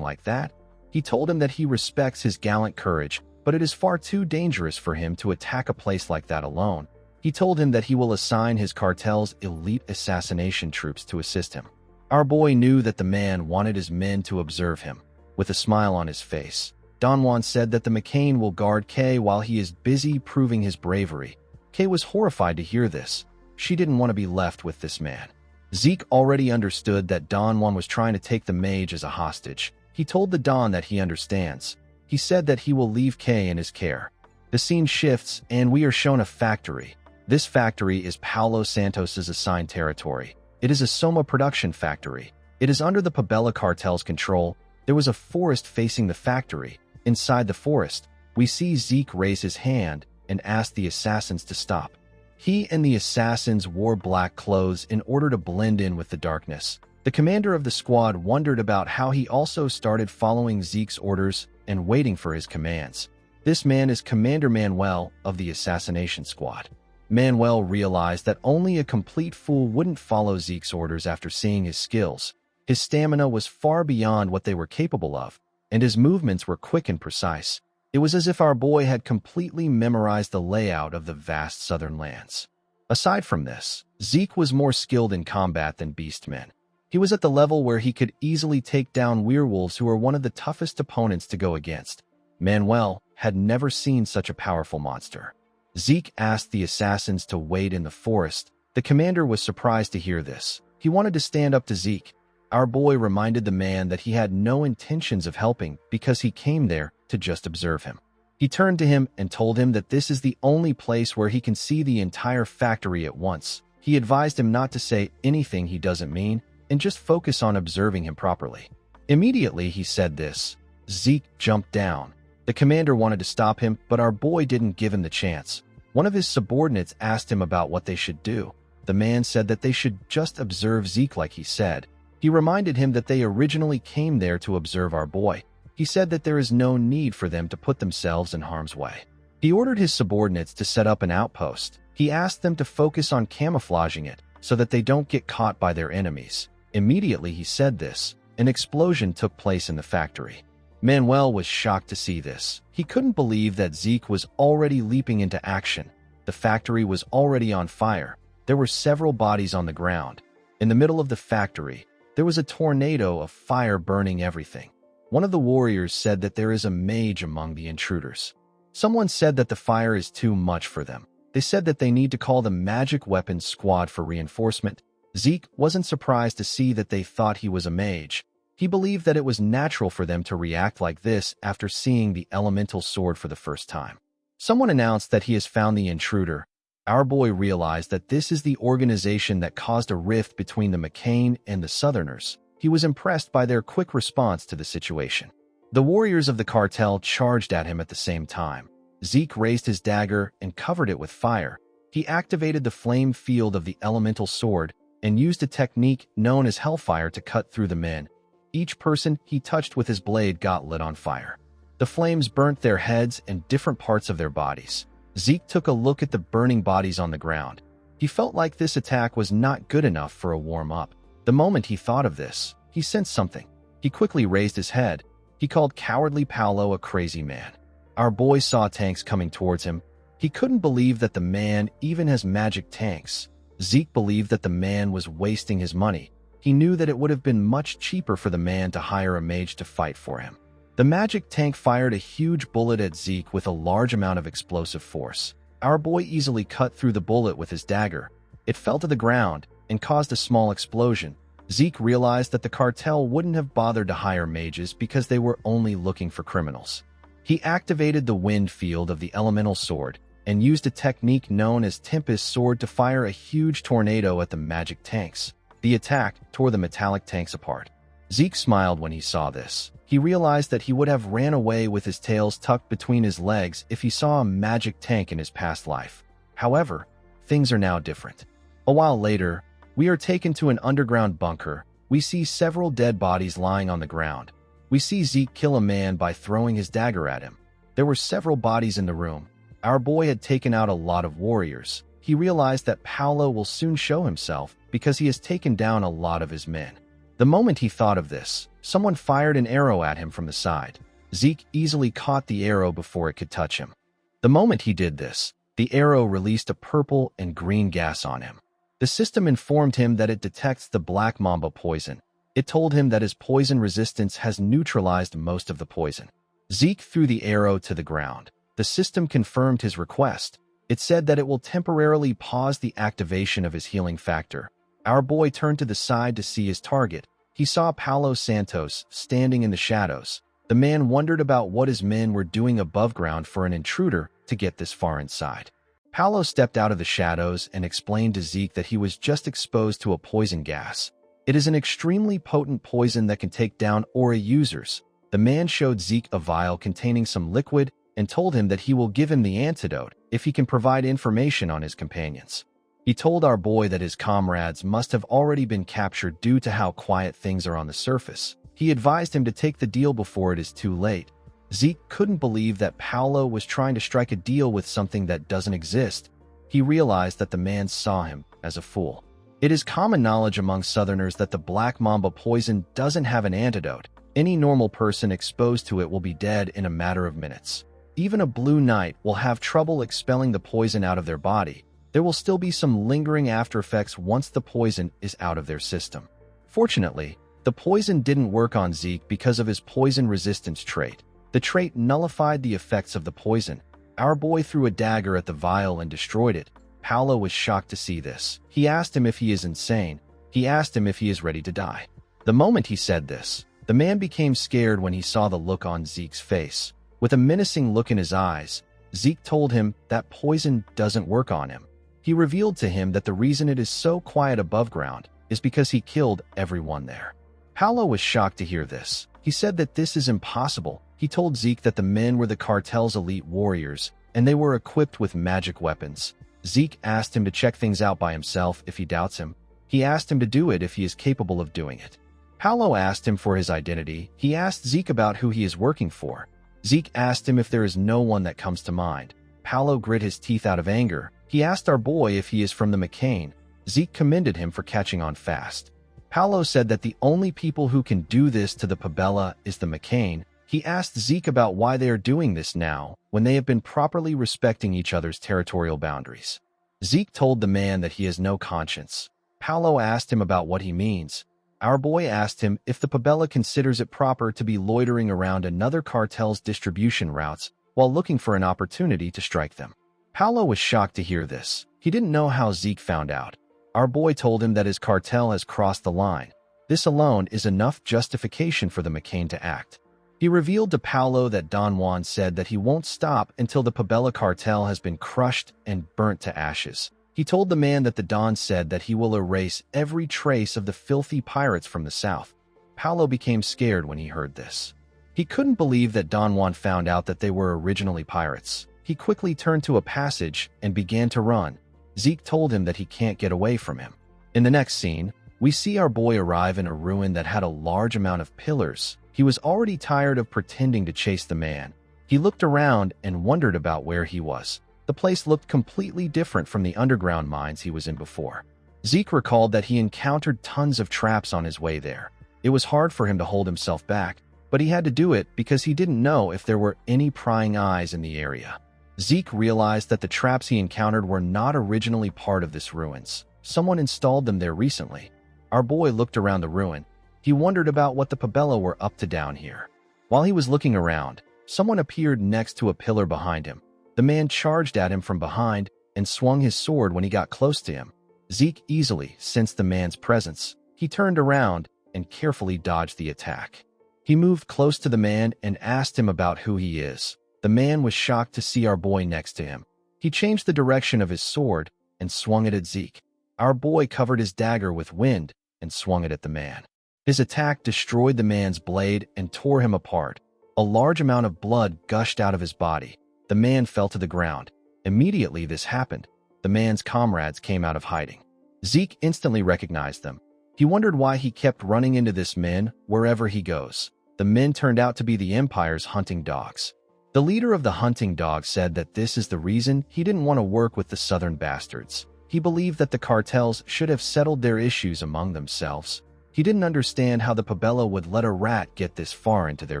like that. He told him that he respects his gallant courage, but it is far too dangerous for him to attack a place like that alone. He told him that he will assign his cartel's elite assassination troops to assist him. Our boy knew that the man wanted his men to observe him. With a smile on his face, Don Juan said that the McCain will guard Kay while he is busy proving his bravery. Kay was horrified to hear this. She didn't want to be left with this man. Zeke already understood that Don Juan was trying to take the mage as a hostage. He told the Don that he understands. He said that he will leave Kay in his care. The scene shifts and we are shown a factory. This factory is Paulo Santos's assigned territory. It is a Soma production factory. It is under the Pabella cartel's control. There was a forest facing the factory. Inside the forest, we see Zeke raise his hand and ask the assassins to stop. He and the assassins wore black clothes in order to blend in with the darkness. The commander of the squad wondered about how he also started following Zeke's orders and waiting for his commands. This man is Commander Manuel of the assassination squad. Manuel realized that only a complete fool wouldn't follow Zeke's orders after seeing his skills. His stamina was far beyond what they were capable of, and his movements were quick and precise. It was as if our boy had completely memorized the layout of the vast southern lands. Aside from this, Zeke was more skilled in combat than beastmen. He was at the level where he could easily take down werewolves who were one of the toughest opponents to go against. Manuel had never seen such a powerful monster. Zeke asked the assassins to wait in the forest. The commander was surprised to hear this. He wanted to stand up to Zeke. Our boy reminded the man that he had no intentions of helping because he came there to just observe him. He turned to him and told him that this is the only place where he can see the entire factory at once. He advised him not to say anything he doesn't mean and just focus on observing him properly. Immediately he said this, Zeke jumped down. The commander wanted to stop him, but our boy didn't give him the chance. One of his subordinates asked him about what they should do. The man said that they should just observe Zeke like he said. He reminded him that they originally came there to observe our boy. He said that there is no need for them to put themselves in harm's way. He ordered his subordinates to set up an outpost. He asked them to focus on camouflaging it so that they don't get caught by their enemies. Immediately he said this, an explosion took place in the factory. Manuel was shocked to see this. He couldn't believe that Zeke was already leaping into action. The factory was already on fire. There were several bodies on the ground. In the middle of the factory, there was a tornado of fire burning everything. One of the warriors said that there is a mage among the intruders. Someone said that the fire is too much for them. They said that they need to call the magic weapons squad for reinforcement. Zeke wasn't surprised to see that they thought he was a mage. He believed that it was natural for them to react like this after seeing the elemental sword for the first time. Someone announced that he has found the intruder. Our boy realized that this is the organization that caused a rift between the McCain and the Southerners. He was impressed by their quick response to the situation. The warriors of the cartel charged at him at the same time. Zeke raised his dagger and covered it with fire. He activated the flame field of the elemental sword and used a technique known as hellfire to cut through the men. Each person he touched with his blade got lit on fire. The flames burnt their heads and different parts of their bodies. Zeke took a look at the burning bodies on the ground. He felt like this attack was not good enough for a warm-up. The moment he thought of this, he sensed something. He quickly raised his head. He called cowardly Paolo a crazy man. Our boy saw tanks coming towards him. He couldn't believe that the man even has magic tanks. Zeke believed that the man was wasting his money. He knew that it would have been much cheaper for the man to hire a mage to fight for him. The magic tank fired a huge bullet at Zeke with a large amount of explosive force. Our boy easily cut through the bullet with his dagger. It fell to the ground and caused a small explosion. Zeke realized that the cartel wouldn't have bothered to hire mages because they were only looking for criminals. He activated the wind field of the elemental sword and used a technique known as Tempest Sword to fire a huge tornado at the magic tanks. The attack tore the metallic tanks apart. Zeke smiled when he saw this. He realized that he would have ran away with his tails tucked between his legs if he saw a magic tank in his past life. However, things are now different. A while later, we are taken to an underground bunker. We see several dead bodies lying on the ground. We see Zeke kill a man by throwing his dagger at him. There were several bodies in the room. Our boy had taken out a lot of warriors. He realized that Paolo will soon show himself because he has taken down a lot of his men. The moment he thought of this, someone fired an arrow at him from the side. Zeke easily caught the arrow before it could touch him. The moment he did this, the arrow released a purple and green gas on him. The system informed him that it detects the black mamba poison. It told him that his poison resistance has neutralized most of the poison. Zeke threw the arrow to the ground. The system confirmed his request. It said that it will temporarily pause the activation of his healing factor. Our boy turned to the side to see his target. He saw Paulo Santos standing in the shadows. The man wondered about what his men were doing above ground for an intruder to get this far inside. Paulo stepped out of the shadows and explained to Zeke that he was just exposed to a poison gas. It is an extremely potent poison that can take down aura users. The man showed Zeke a vial containing some liquid and told him that he will give him the antidote if he can provide information on his companions. He told our boy that his comrades must have already been captured due to how quiet things are on the surface. He advised him to take the deal before it is too late. Zeke couldn't believe that Paolo was trying to strike a deal with something that doesn't exist. He realized that the man saw him as a fool. It is common knowledge among Southerners that the black mamba poison doesn't have an antidote. Any normal person exposed to it will be dead in a matter of minutes. Even a blue knight will have trouble expelling the poison out of their body. There will still be some lingering after effects once the poison is out of their system. Fortunately, the poison didn't work on Zeke because of his poison resistance trait. The trait nullified the effects of the poison. Our boy threw a dagger at the vial and destroyed it. Paolo was shocked to see this. He asked him if he is insane. He asked him if he is ready to die. The moment he said this, the man became scared when he saw the look on Zeke's face. With a menacing look in his eyes, Zeke told him that poison doesn't work on him. He revealed to him that the reason it is so quiet above ground is because he killed everyone there. Paolo was shocked to hear this. He said that this is impossible. He told Zeke that the men were the cartel's elite warriors, and they were equipped with magic weapons. Zeke asked him to check things out by himself if he doubts him. He asked him to do it if he is capable of doing it. Paolo asked him for his identity. He asked Zeke about who he is working for. Zeke asked him if there is no one that comes to mind. Paolo grit his teeth out of anger. He asked our boy if he is from the McCain. Zeke commended him for catching on fast. Paolo said that the only people who can do this to the Pabella is the McCain. He asked Zeke about why they are doing this now, when they have been properly respecting each other's territorial boundaries. Zeke told the man that he has no conscience. Paolo asked him about what he means. Our boy asked him if the Pabella considers it proper to be loitering around another cartel's distribution routes while looking for an opportunity to strike them. Paolo was shocked to hear this. He didn't know how Zeke found out. Our boy told him that his cartel has crossed the line. This alone is enough justification for the McCain to act. He revealed to Paolo that Don Juan said that he won't stop until the Pabella cartel has been crushed and burnt to ashes. He told the man that the Don said that he will erase every trace of the filthy pirates from the south. Paolo became scared when he heard this. He couldn't believe that Don Juan found out that they were originally pirates. He quickly turned to a passage and began to run. Zeke told him that he can't get away from him. In the next scene, we see our boy arrive in a ruin that had a large amount of pillars. He was already tired of pretending to chase the man. He looked around and wondered about where he was. The place looked completely different from the underground mines he was in before. Zeke recalled that he encountered tons of traps on his way there. It was hard for him to hold himself back, but he had to do it because he didn't know if there were any prying eyes in the area. Zeke realized that the traps he encountered were not originally part of this ruins. Someone installed them there recently. Our boy looked around the ruin. He wondered about what the Pabella were up to down here. While he was looking around, someone appeared next to a pillar behind him. The man charged at him from behind and swung his sword when he got close to him. Zeke easily sensed the man's presence. He turned around and carefully dodged the attack. He moved close to the man and asked him about who he is. The man was shocked to see our boy next to him. He changed the direction of his sword and swung it at Zeke. Our boy covered his dagger with wind and swung it at the man. His attack destroyed the man's blade and tore him apart. A large amount of blood gushed out of his body. The man fell to the ground. Immediately this happened, the man's comrades came out of hiding. Zeke instantly recognized them. He wondered why he kept running into this men wherever he goes. The men turned out to be the Empire's hunting dogs. The leader of the hunting dogs said that this is the reason he didn't want to work with the Southern bastards. He believed that the cartels should have settled their issues among themselves. He didn't understand how the Pabella would let a rat get this far into their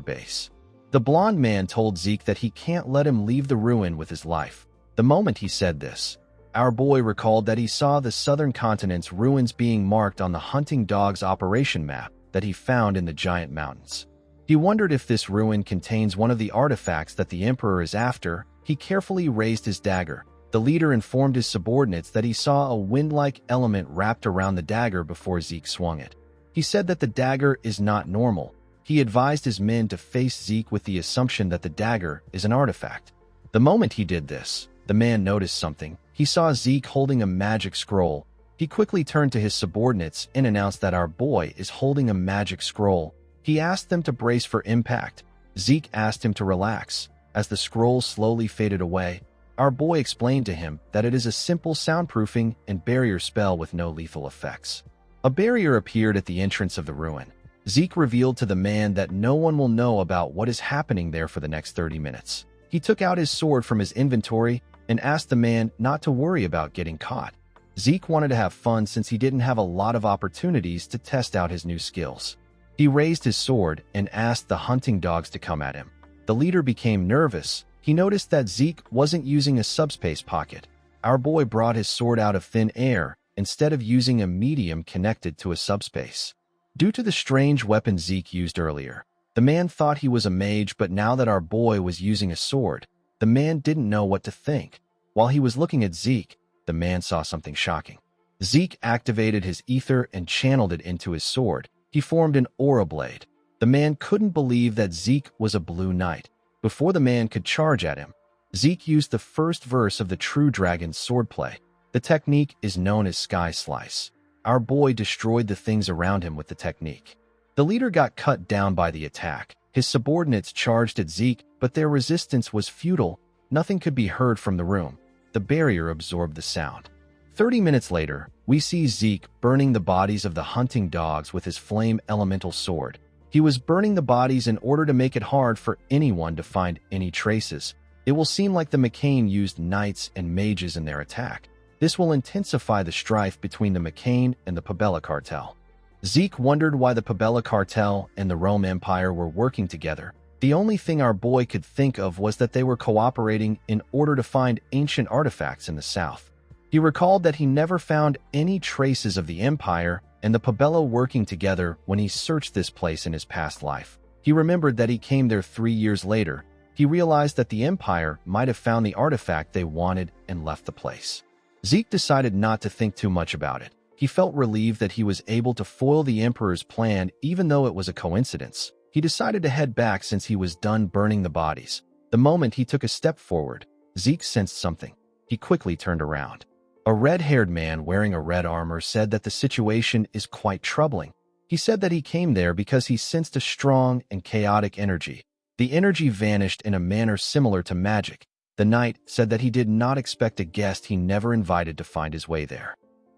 base. The blond man told Zeke that he can't let him leave the ruin with his life. The moment he said this, our boy recalled that he saw the southern continent's ruins being marked on the hunting dog's operation map that he found in the giant mountains. He wondered if this ruin contains one of the artifacts that the Emperor is after. He carefully raised his dagger. The leader informed his subordinates that he saw a wind-like element wrapped around the dagger before Zeke swung it. He said that the dagger is not normal. He advised his men to face Zeke with the assumption that the dagger is an artifact. The moment he did this, the man noticed something. He saw Zeke holding a magic scroll. He quickly turned to his subordinates and announced that our boy is holding a magic scroll. He asked them to brace for impact. Zeke asked him to relax. As the scroll slowly faded away, our boy explained to him that it is a simple soundproofing and barrier spell with no lethal effects. A barrier appeared at the entrance of the ruin. Zeke revealed to the man that no one will know about what is happening there for the next 30 minutes. He took out his sword from his inventory and asked the man not to worry about getting caught. Zeke wanted to have fun since he didn't have a lot of opportunities to test out his new skills. He raised his sword and asked the hunting dogs to come at him. The leader became nervous. He noticed that Zeke wasn't using a subspace pocket. Our boy brought his sword out of thin air instead of using a medium connected to a subspace. Due to the strange weapon Zeke used earlier, the man thought he was a mage, but now that our boy was using a sword, the man didn't know what to think. While he was looking at Zeke, the man saw something shocking. Zeke activated his ether and channeled it into his sword. He formed an aura blade. The man couldn't believe that Zeke was a blue knight. Before the man could charge at him, Zeke used the first verse of the True Dragon's swordplay. The technique is known as Sky Slice. Our boy destroyed the things around him with the technique. The leader got cut down by the attack. His subordinates charged at Zeke, but their resistance was futile. Nothing could be heard from the room. The barrier absorbed the sound. 30 minutes later, we see Zeke burning the bodies of the hunting dogs with his flame elemental sword. He was burning the bodies in order to make it hard for anyone to find any traces. It will seem like the McCain used knights and mages in their attack. This will intensify the strife between the McCain and the Pabella cartel. Zeke wondered why the Pabella cartel and the Rome Empire were working together. The only thing our boy could think of was that they were cooperating in order to find ancient artifacts in the south. He recalled that he never found any traces of the Empire and the Pabella working together when he searched this place in his past life. He remembered that he came there 3 years later. He realized that the Empire might have found the artifact they wanted and left the place. Zeke decided not to think too much about it. He felt relieved that he was able to foil the Emperor's plan even though it was a coincidence. He decided to head back since he was done burning the bodies. The moment he took a step forward, Zeke sensed something. He quickly turned around. A red-haired man wearing a red armor said that the situation is quite troubling. He said that he came there because he sensed a strong and chaotic energy. The energy vanished in a manner similar to magic. The knight said that he did not expect a guest he never invited to find his way there.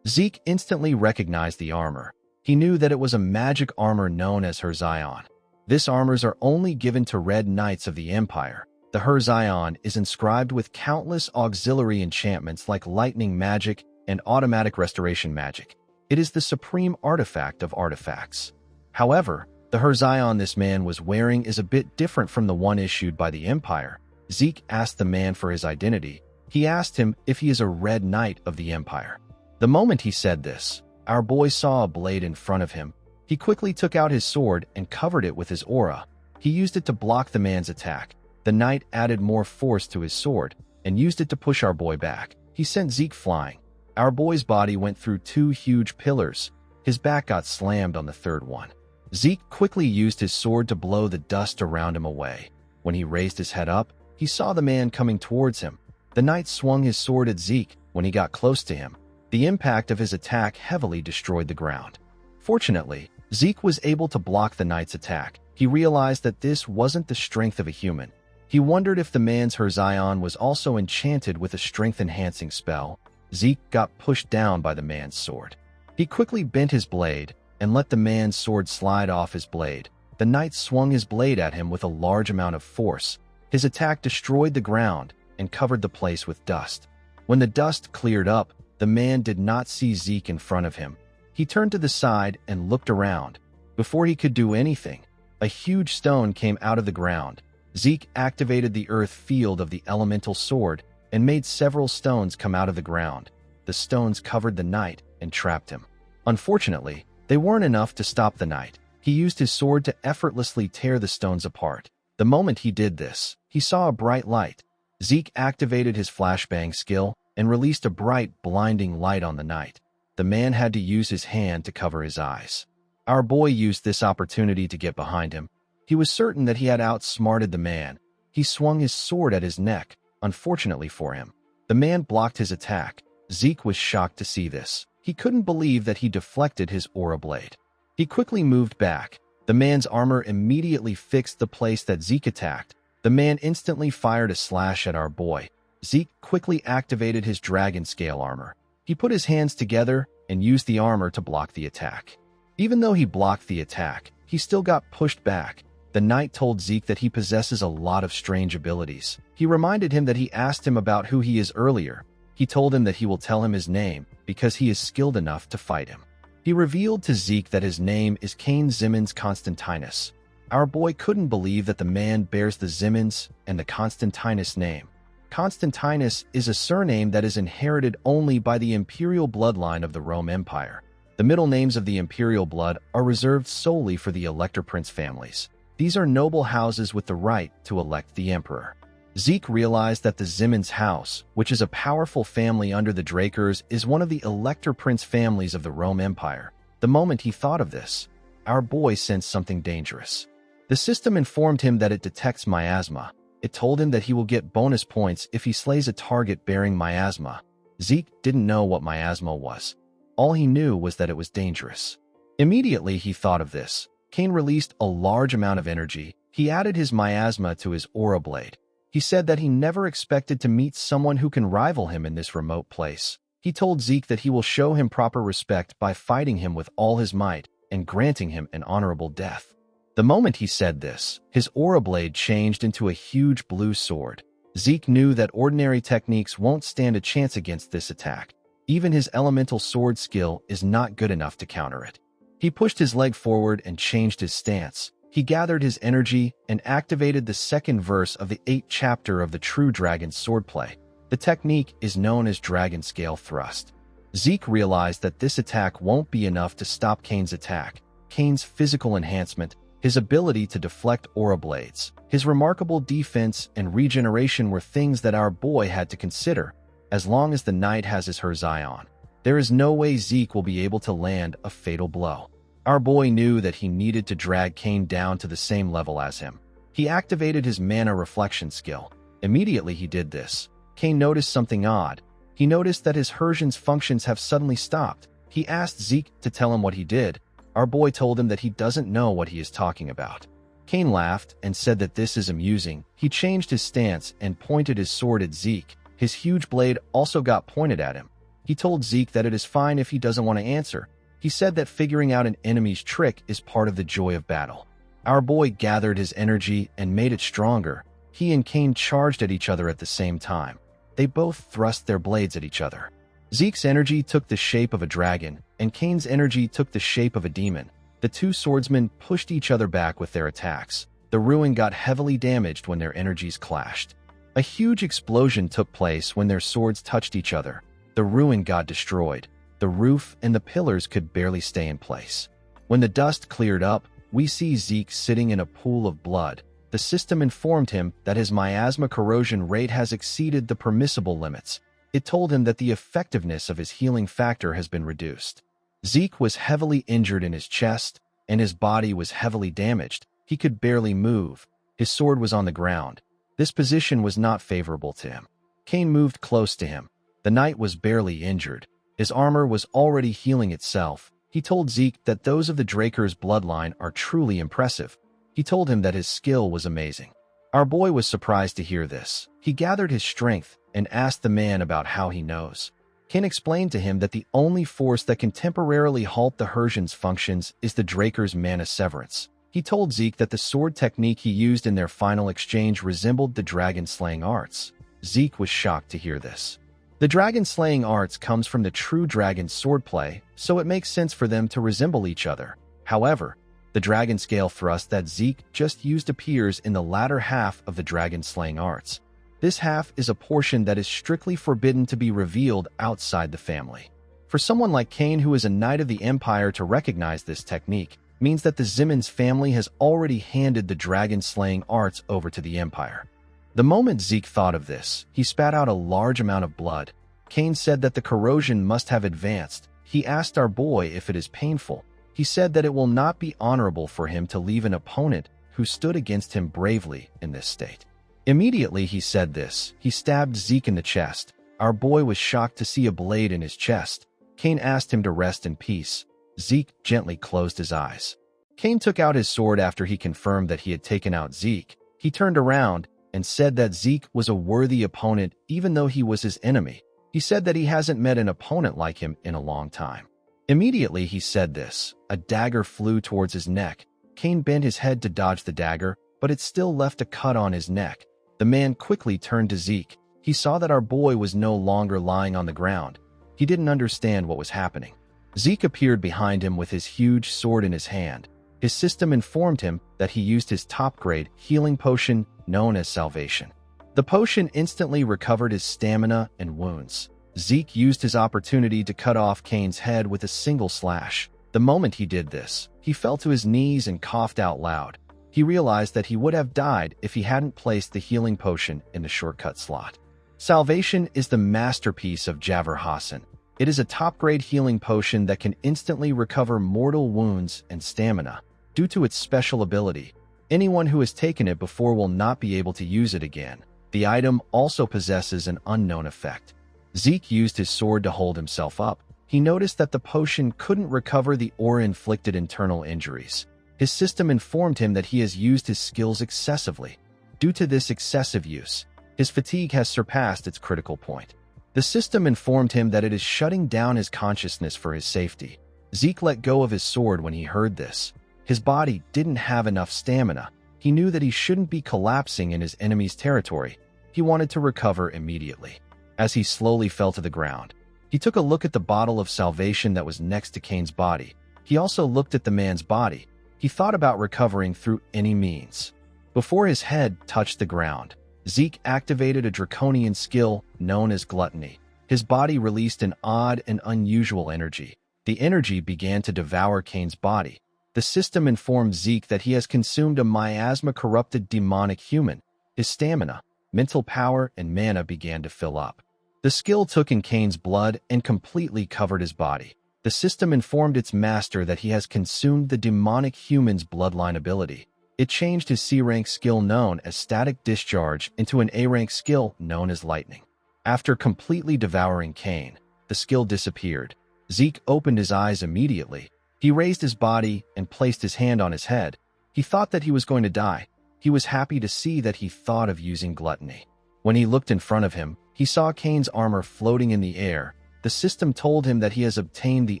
Zeke instantly recognized the armor. He knew that it was a magic armor known as Herzion. This armors are only given to red knights of the Empire. The Herzion is inscribed with countless auxiliary enchantments like lightning magic and automatic restoration magic. It is the supreme artifact of artifacts. However, the Herzion this man was wearing is a bit different from the one issued by the Empire. Zeke asked the man for his identity. He asked him if he is a red knight of the Empire. The moment he said this, our boy saw a blade in front of him. He quickly took out his sword and covered it with his aura. He used it to block the man's attack. The knight added more force to his sword and used it to push our boy back. He sent Zeke flying. Our boy's body went through 2 huge pillars. His back got slammed on the third one. Zeke quickly used his sword to blow the dust around him away. When he raised his head up, he saw the man coming towards him. The knight swung his sword at Zeke. When he got close to him, the impact of his attack heavily destroyed the ground. Fortunately, Zeke was able to block the knight's attack. He realized that this wasn't the strength of a human. He wondered if the man's Herzion was also enchanted with a strength-enhancing spell. Zeke got pushed down by the man's sword. He quickly bent his blade and let the man's sword slide off his blade. The knight swung his blade at him with a large amount of force. His attack destroyed the ground and covered the place with dust. When the dust cleared up, the man did not see Zeke in front of him. He turned to the side and looked around. Before he could do anything, a huge stone came out of the ground. Zeke activated the earth field of the elemental sword and made several stones come out of the ground. The stones covered the knight and trapped him. Unfortunately, they weren't enough to stop the knight. He used his sword to effortlessly tear the stones apart. The moment he did this, he saw a bright light. Zeke activated his flashbang skill and released a bright, blinding light on the knight. The man had to use his hand to cover his eyes. Our boy used this opportunity to get behind him. He was certain that he had outsmarted the man. He swung his sword at his neck. Unfortunately for him, the man blocked his attack. Zeke was shocked to see this. He couldn't believe that he deflected his aura blade. He quickly moved back. The man's armor immediately fixed the place that Zeke attacked. The man instantly fired a slash at our boy. Zeke quickly activated his dragon scale armor. He put his hands together and used the armor to block the attack. Even though he blocked the attack, he still got pushed back. The knight told Zeke that he possesses a lot of strange abilities. He reminded him that he asked him about who he is earlier. He told him that he will tell him his name because he is skilled enough to fight him. He revealed to Zeke that his name is Cain Zimmons Constantinus. Our boy couldn't believe that the man bears the Zimmons and the Constantinus name. Constantinus is a surname that is inherited only by the imperial bloodline of the Rome Empire. The middle names of the imperial blood are reserved solely for the Elector Prince families. These are noble houses with the right to elect the emperor. Zeke realized that the Zimmons house, which is a powerful family under the Drakers, is one of the Elector Prince families of the Rome Empire. The moment he thought of this, our boy sensed something dangerous. The system informed him that it detects miasma. It told him that he will get bonus points if he slays a target bearing miasma. Zeke didn't know what miasma was. All he knew was that it was dangerous. Immediately he thought of this. Cain released a large amount of energy. He added his miasma to his aura blade. He said that he never expected to meet someone who can rival him in this remote place. He told Zeke that he will show him proper respect by fighting him with all his might and granting him an honorable death. The moment he said this, his aura blade changed into a huge blue sword. Zeke knew that ordinary techniques won't stand a chance against this attack. Even his elemental sword skill is not good enough to counter it. He pushed his leg forward and changed his stance. He gathered his energy and activated the second verse of the 8th chapter of the True Dragon Swordplay. The technique is known as Dragon Scale Thrust. Zeke realized that this attack won't be enough to stop Cain's attack. Cain's physical enhancement, his ability to deflect aura blades, his remarkable defense and regeneration were things that our boy had to consider. As long as the knight has his Herzai on, there is no way Zeke will be able to land a fatal blow. Our boy knew that he needed to drag Cain down to the same level as him. He activated his mana reflection skill. Immediately he did this, Cain noticed something odd. He noticed that his Herzai's functions have suddenly stopped. He asked Zeke to tell him what he did. Our boy told him that he doesn't know what he is talking about. Cain laughed and said that this is amusing. He changed his stance and pointed his sword at Zeke. His huge blade also got pointed at him. He told Zeke that it is fine if he doesn't want to answer. He said that figuring out an enemy's trick is part of the joy of battle. Our boy gathered his energy and made it stronger. He and Cain charged at each other at the same time. They both thrust their blades at each other. Zeke's energy took the shape of a dragon, and Cain's energy took the shape of a demon. The two swordsmen pushed each other back with their attacks. The ruin got heavily damaged when their energies clashed. A huge explosion took place when their swords touched each other. The ruin got destroyed. The roof and the pillars could barely stay in place. When the dust cleared up, we see Zeke sitting in a pool of blood. The system informed him that his miasma corrosion rate has exceeded the permissible limits. It told him that the effectiveness of his healing factor has been reduced. Zeke was heavily injured in his chest, and his body was heavily damaged. He could barely move. His sword was on the ground. This position was not favorable to him. Cain moved close to him. The knight was barely injured. His armor was already healing itself. He told Zeke that those of the Drakers' bloodline are truly impressive. He told him that his skill was amazing. Our boy was surprised to hear this. He gathered his strength and asked the man about how he knows. Cain explained to him that the only force that can temporarily halt the Herzai's functions is the Drakers' mana severance. He told Zeke that the sword technique he used in their final exchange resembled the dragon-slaying arts. Zeke was shocked to hear this. The dragon-slaying arts comes from the True Dragon Swordplay, so it makes sense for them to resemble each other. However, the dragon scale thrust that Zeke just used appears in the latter half of the dragon-slaying arts. This half is a portion that is strictly forbidden to be revealed outside the family. For someone like Cain, who is a knight of the Empire, to recognize this technique means that the Zimmons family has already handed the dragon-slaying arts over to the Empire. The moment Zeke thought of this, he spat out a large amount of blood. Cain said that the corrosion must have advanced. He asked our boy if it is painful. He said that it will not be honorable for him to leave an opponent who stood against him bravely in this state. Immediately he said this, he stabbed Zeke in the chest. Our boy was shocked to see a blade in his chest. Cain asked him to rest in peace. Zeke gently closed his eyes. Cain took out his sword after he confirmed that he had taken out Zeke. He turned around and said that Zeke was a worthy opponent even though he was his enemy. He said that he hasn't met an opponent like him in a long time. Immediately he said this, a dagger flew towards his neck. Cain bent his head to dodge the dagger, but it still left a cut on his neck. The man quickly turned to Zeke. He saw that our boy was no longer lying on the ground. He didn't understand what was happening. Zeke appeared behind him with his huge sword in his hand. His system informed him that he used his top-grade healing potion known as Salvation. The potion instantly recovered his stamina and wounds. Zeke used his opportunity to cut off Kane's head with a single slash. The moment he did this, he fell to his knees and coughed out loud. He realized that he would have died if he hadn't placed the healing potion in the shortcut slot. Salvation is the masterpiece of Javor Hassan. It is a top-grade healing potion that can instantly recover mortal wounds and stamina. Due to its special ability, anyone who has taken it before will not be able to use it again. The item also possesses an unknown effect. Zeke used his sword to hold himself up. He noticed that the potion couldn't recover the aura-inflicted internal injuries. His system informed him that he has used his skills excessively. Due to this excessive use, his fatigue has surpassed its critical point. The system informed him that it is shutting down his consciousness for his safety. Zeke let go of his sword when he heard this. His body didn't have enough stamina. He knew that he shouldn't be collapsing in his enemy's territory. He wanted to recover immediately. As he slowly fell to the ground, he took a look at the bottle of salvation that was next to Kane's body. He also looked at the man's body. He thought about recovering through any means. Before his head touched the ground, Zeke activated a draconian skill known as gluttony. His body released an odd and unusual energy. The energy began to devour Kane's body. The system informed Zeke that he has consumed a miasma-corrupted demonic human. His stamina, mental power, and mana began to fill up. The skill took in Kane's blood and completely covered his body. The system informed its master that he has consumed the demonic human's bloodline ability. It changed his C-rank skill known as Static Discharge into an A-rank skill known as Lightning. After completely devouring Kane, the skill disappeared. Zeke opened his eyes immediately. He raised his body and placed his hand on his head. He thought that he was going to die. He was happy to see that he thought of using gluttony. When he looked in front of him, he saw Kane's armor floating in the air. The system told him that he has obtained the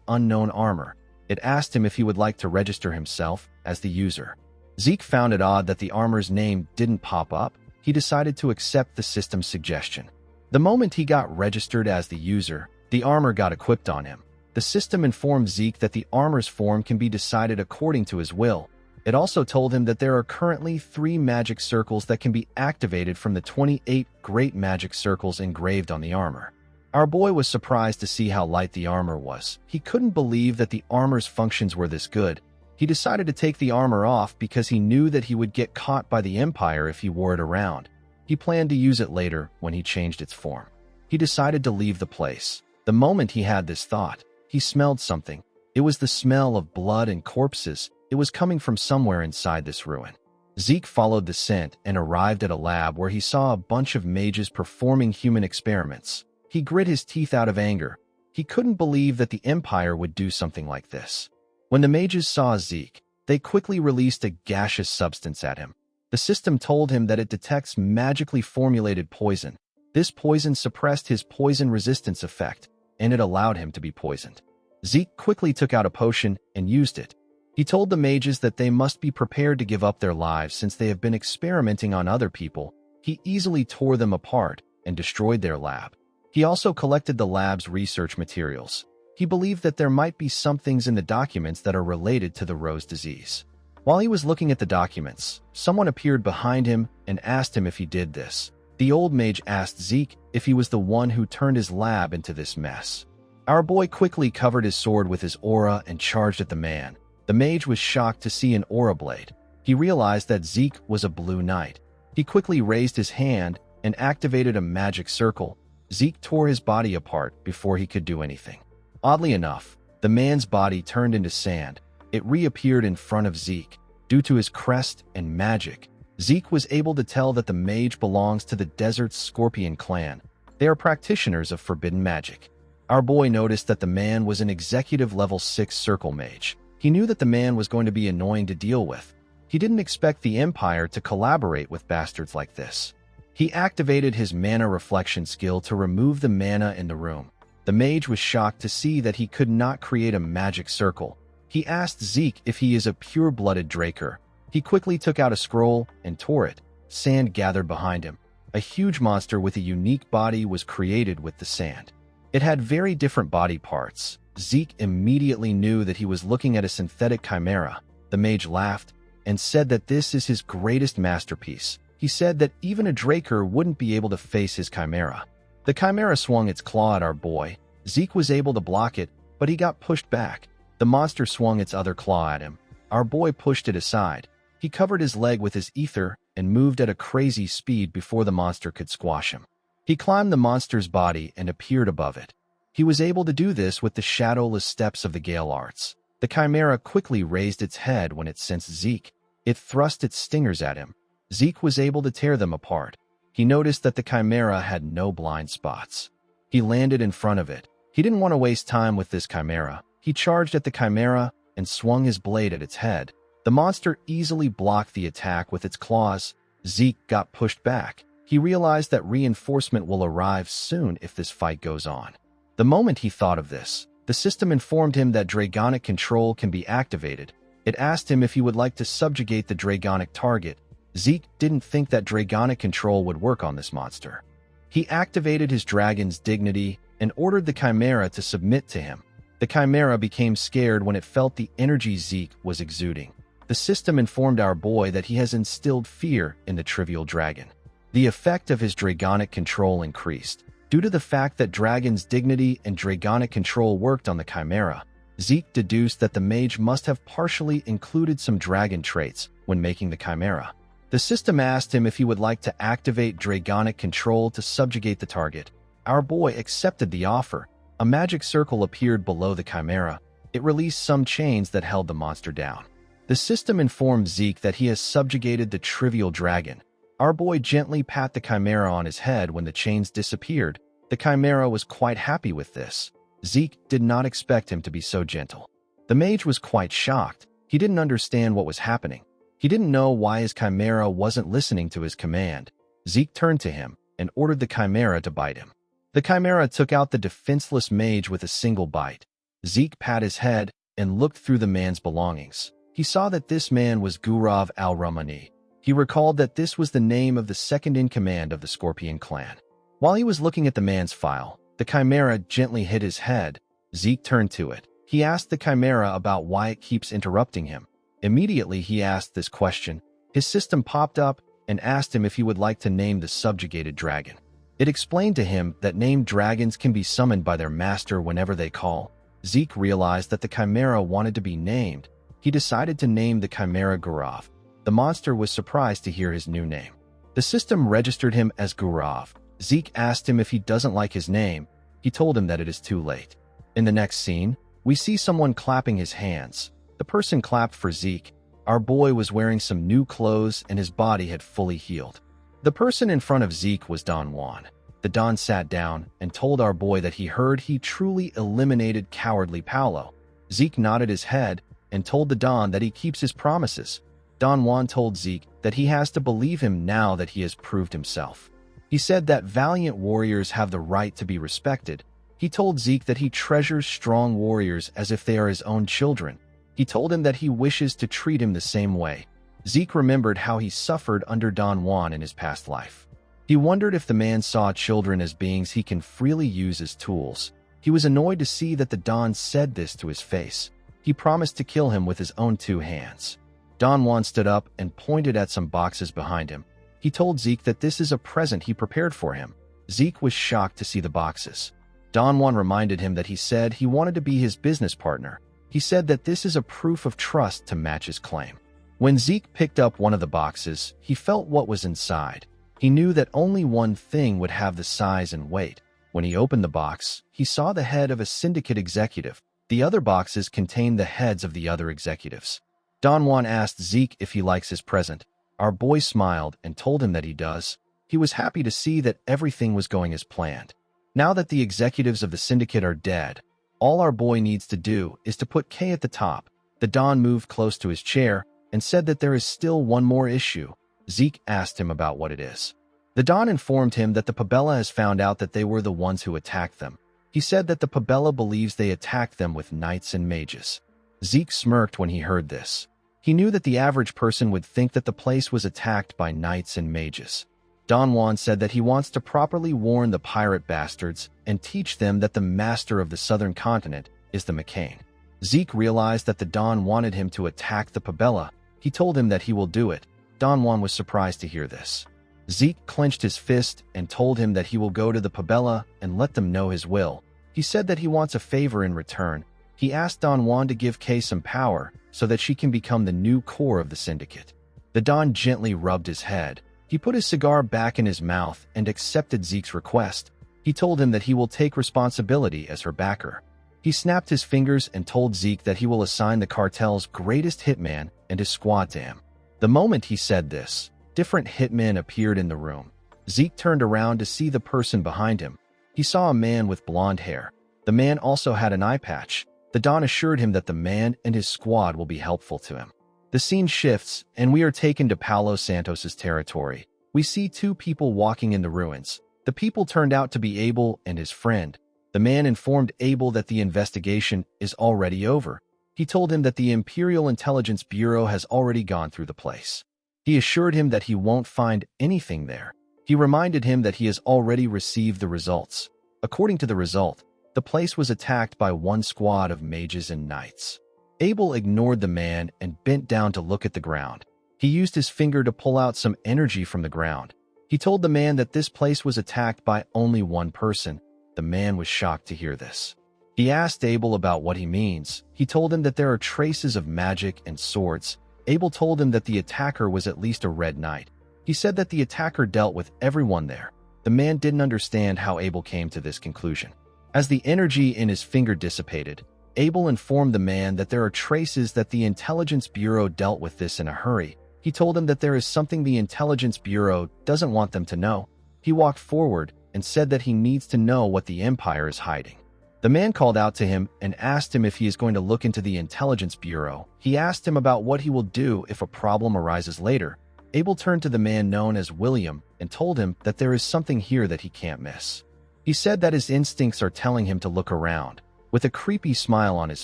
unknown armor. It asked him if he would like to register himself as the user. Zeke found it odd that the armor's name didn't pop up. He decided to accept the system's suggestion. The moment he got registered as the user, the armor got equipped on him. The system informed Zeke that the armor's form can be decided according to his will. It also told him that there are currently 3 magic circles that can be activated from the 28 great magic circles engraved on the armor. Our boy was surprised to see how light the armor was. He couldn't believe that the armor's functions were this good. He decided to take the armor off because he knew that he would get caught by the Empire if he wore it around. He planned to use it later when he changed its form. He decided to leave the place. The moment he had this thought, he smelled something. It was the smell of blood and corpses. It was coming from somewhere inside this ruin. Zeke followed the scent and arrived at a lab where he saw a bunch of mages performing human experiments. He grit his teeth out of anger. He couldn't believe that the Empire would do something like this. When the mages saw Zeke, they quickly released a gaseous substance at him. The system told him that it detects magically formulated poison. This poison suppressed his poison resistance effect, and it allowed him to be poisoned. Zeke quickly took out a potion and used it. He told the mages that they must be prepared to give up their lives since they have been experimenting on other people. He easily tore them apart and destroyed their lab. He also collected the lab's research materials. He believed that there might be some things in the documents that are related to the Rose disease. While he was looking at the documents, someone appeared behind him and asked him if he did this. The old mage asked Zeke if he was the one who turned his lab into this mess. Our boy quickly covered his sword with his aura and charged at the man. The mage was shocked to see an aura blade. He realized that Zeke was a blue knight. He quickly raised his hand and activated a magic circle. Zeke tore his body apart before he could do anything. Oddly enough, the man's body turned into sand. It reappeared in front of Zeke. Due to his crest and magic, Zeke was able to tell that the mage belongs to the Desert's Scorpion clan. They are practitioners of forbidden magic. Our boy noticed that the man was an executive level 6 circle mage. He knew that the man was going to be annoying to deal with. He didn't expect the Empire to collaborate with bastards like this. He activated his mana reflection skill to remove the mana in the room. The mage was shocked to see that he could not create a magic circle. He asked Zeke if he is a pure-blooded Draker. He quickly took out a scroll and tore it. Sand gathered behind him. A huge monster with a unique body was created with the sand. It had very different body parts. Zeke immediately knew that he was looking at a synthetic chimera. The mage laughed and said that this is his greatest masterpiece. He said that even a Draker wouldn't be able to face his chimera. The chimera swung its claw at our boy. Zeke was able to block it, but he got pushed back. The monster swung its other claw at him. Our boy pushed it aside. He covered his leg with his ether and moved at a crazy speed before the monster could squash him. He climbed the monster's body and appeared above it. He was able to do this with the shadowless steps of the Gale Arts. The chimera quickly raised its head when it sensed Zeke. It thrust its stingers at him. Zeke was able to tear them apart. He noticed that the chimera had no blind spots. He landed in front of it. He didn't want to waste time with this chimera. He charged at the chimera and swung his blade at its head. The monster easily blocked the attack with its claws. Zeke got pushed back. He realized that reinforcement will arrive soon if this fight goes on. The moment he thought of this, the system informed him that Dragonic control can be activated. It asked him if he would like to subjugate the Dragonic target. Zeke didn't think that Dragonic control would work on this monster. He activated his dragon's dignity and ordered the chimera to submit to him. The chimera became scared when it felt the energy Zeke was exuding. The system informed our boy that he has instilled fear in the trivial dragon. The effect of his Dragonic control increased. Due to the fact that Dragon's dignity and Dragonic control worked on the chimera, Zeke deduced that the mage must have partially included some dragon traits when making the chimera. The system asked him if he would like to activate Dragonic control to subjugate the target. Our boy accepted the offer. A magic circle appeared below the chimera. It released some chains that held the monster down. The system informed Zeke that he has subjugated the trivial dragon. Our boy gently pat the chimera on his head when the chains disappeared. The chimera was quite happy with this. Zeke did not expect him to be so gentle. The mage was quite shocked. He didn't understand what was happening. He didn't know why his chimera wasn't listening to his command. Zeke turned to him and ordered the chimera to bite him. The chimera took out the defenseless mage with a single bite. Zeke pat his head and looked through the man's belongings. He saw that this man was Gurav al-Rahmani. He recalled that this was the name of the second-in-command of the Scorpion clan. While he was looking at the man's file, the chimera gently hit his head. Zeke turned to it. He asked the chimera about why it keeps interrupting him. Immediately he asked this question. His system popped up and asked him if he would like to name the subjugated dragon. It explained to him that named dragons can be summoned by their master whenever they call. Zeke realized that the chimera wanted to be named. He decided to name the chimera Gurav. The monster was surprised to hear his new name. The system registered him as Gurav. Zeke asked him if he doesn't like his name. He told him that it is too late. In the next scene, we see someone clapping his hands. The person clapped for Zeke. Our boy was wearing some new clothes and his body had fully healed. The person in front of Zeke was Don Juan. The Don sat down and told our boy that he heard he truly eliminated cowardly Paolo. Zeke nodded his head and told the Don that he keeps his promises. Don Juan told Zeke that he has to believe him now that he has proved himself. He said that valiant warriors have the right to be respected. He told Zeke that he treasures strong warriors as if they are his own children. He told him that he wishes to treat him the same way. Zeke remembered how he suffered under Don Juan in his past life. He wondered if the man saw children as beings he can freely use as tools. He was annoyed to see that the Don said this to his face. He promised to kill him with his own 2 hands. Don Juan stood up and pointed at some boxes behind him. He told Zeke that this is a present he prepared for him. Zeke was shocked to see the boxes. Don Juan reminded him that he said he wanted to be his business partner. He said that this is a proof of trust to match his claim. When Zeke picked up one of the boxes, he felt what was inside. He knew that only one thing would have the size and weight. When he opened the box, he saw the head of a syndicate executive. The other boxes contained the heads of the other executives. Don Juan asked Zeke if he likes his present. Our boy smiled and told him that he does. He was happy to see that everything was going as planned. Now that the executives of the syndicate are dead, all our boy needs to do is to put K at the top. The Don moved close to his chair and said that there is still one more issue. Zeke asked him about what it is. The Don informed him that the Pabella has found out that they were the ones who attacked them. He said that the Pabella believes they attacked them with knights and mages. Zeke smirked when he heard this. He knew that the average person would think that the place was attacked by knights and mages. Don Juan said that he wants to properly warn the pirate bastards and teach them that the master of the southern continent is the McCain. Zeke realized that the Don wanted him to attack the Pabella. He told him that he will do it. Don Juan was surprised to hear this. Zeke clenched his fist and told him that he will go to the Pabella and let them know his will. He said that he wants a favor in return. He asked Don Juan to give Kay some power so that she can become the new core of the syndicate. The Don gently rubbed his head. He put his cigar back in his mouth and accepted Zeke's request. He told him that he will take responsibility as her backer. He snapped his fingers and told Zeke that he will assign the cartel's greatest hitman and his squad to him. The moment he said this, different hitmen appeared in the room. Zeke turned around to see the person behind him. He saw a man with blonde hair. The man also had an eye patch. The Don assured him that the man and his squad will be helpful to him. The scene shifts, and we are taken to Paulo Santos's territory. We see two people walking in the ruins. The people turned out to be Abel and his friend. The man informed Abel that the investigation is already over. He told him that the Imperial Intelligence Bureau has already gone through the place. He assured him that he won't find anything there. He reminded him that he has already received the results. According to the result, the place was attacked by one squad of mages and knights. Abel ignored the man and bent down to look at the ground. He used his finger to pull out some energy from the ground. He told the man that this place was attacked by only one person. The man was shocked to hear this. He asked Abel about what he means. He told him that there are traces of magic and swords. Abel told him that the attacker was at least a red knight. He said that the attacker dealt with everyone there. The man didn't understand how Abel came to this conclusion. As the energy in his finger dissipated, Abel informed the man that there are traces that the Intelligence Bureau dealt with this in a hurry. He told him that there is something the Intelligence Bureau doesn't want them to know. He walked forward and said that he needs to know what the Empire is hiding. The man called out to him and asked him if he is going to look into the Intelligence Bureau. He asked him about what he will do if a problem arises later. Abel turned to the man known as William and told him that there is something here that he can't miss. He said that his instincts are telling him to look around. With a creepy smile on his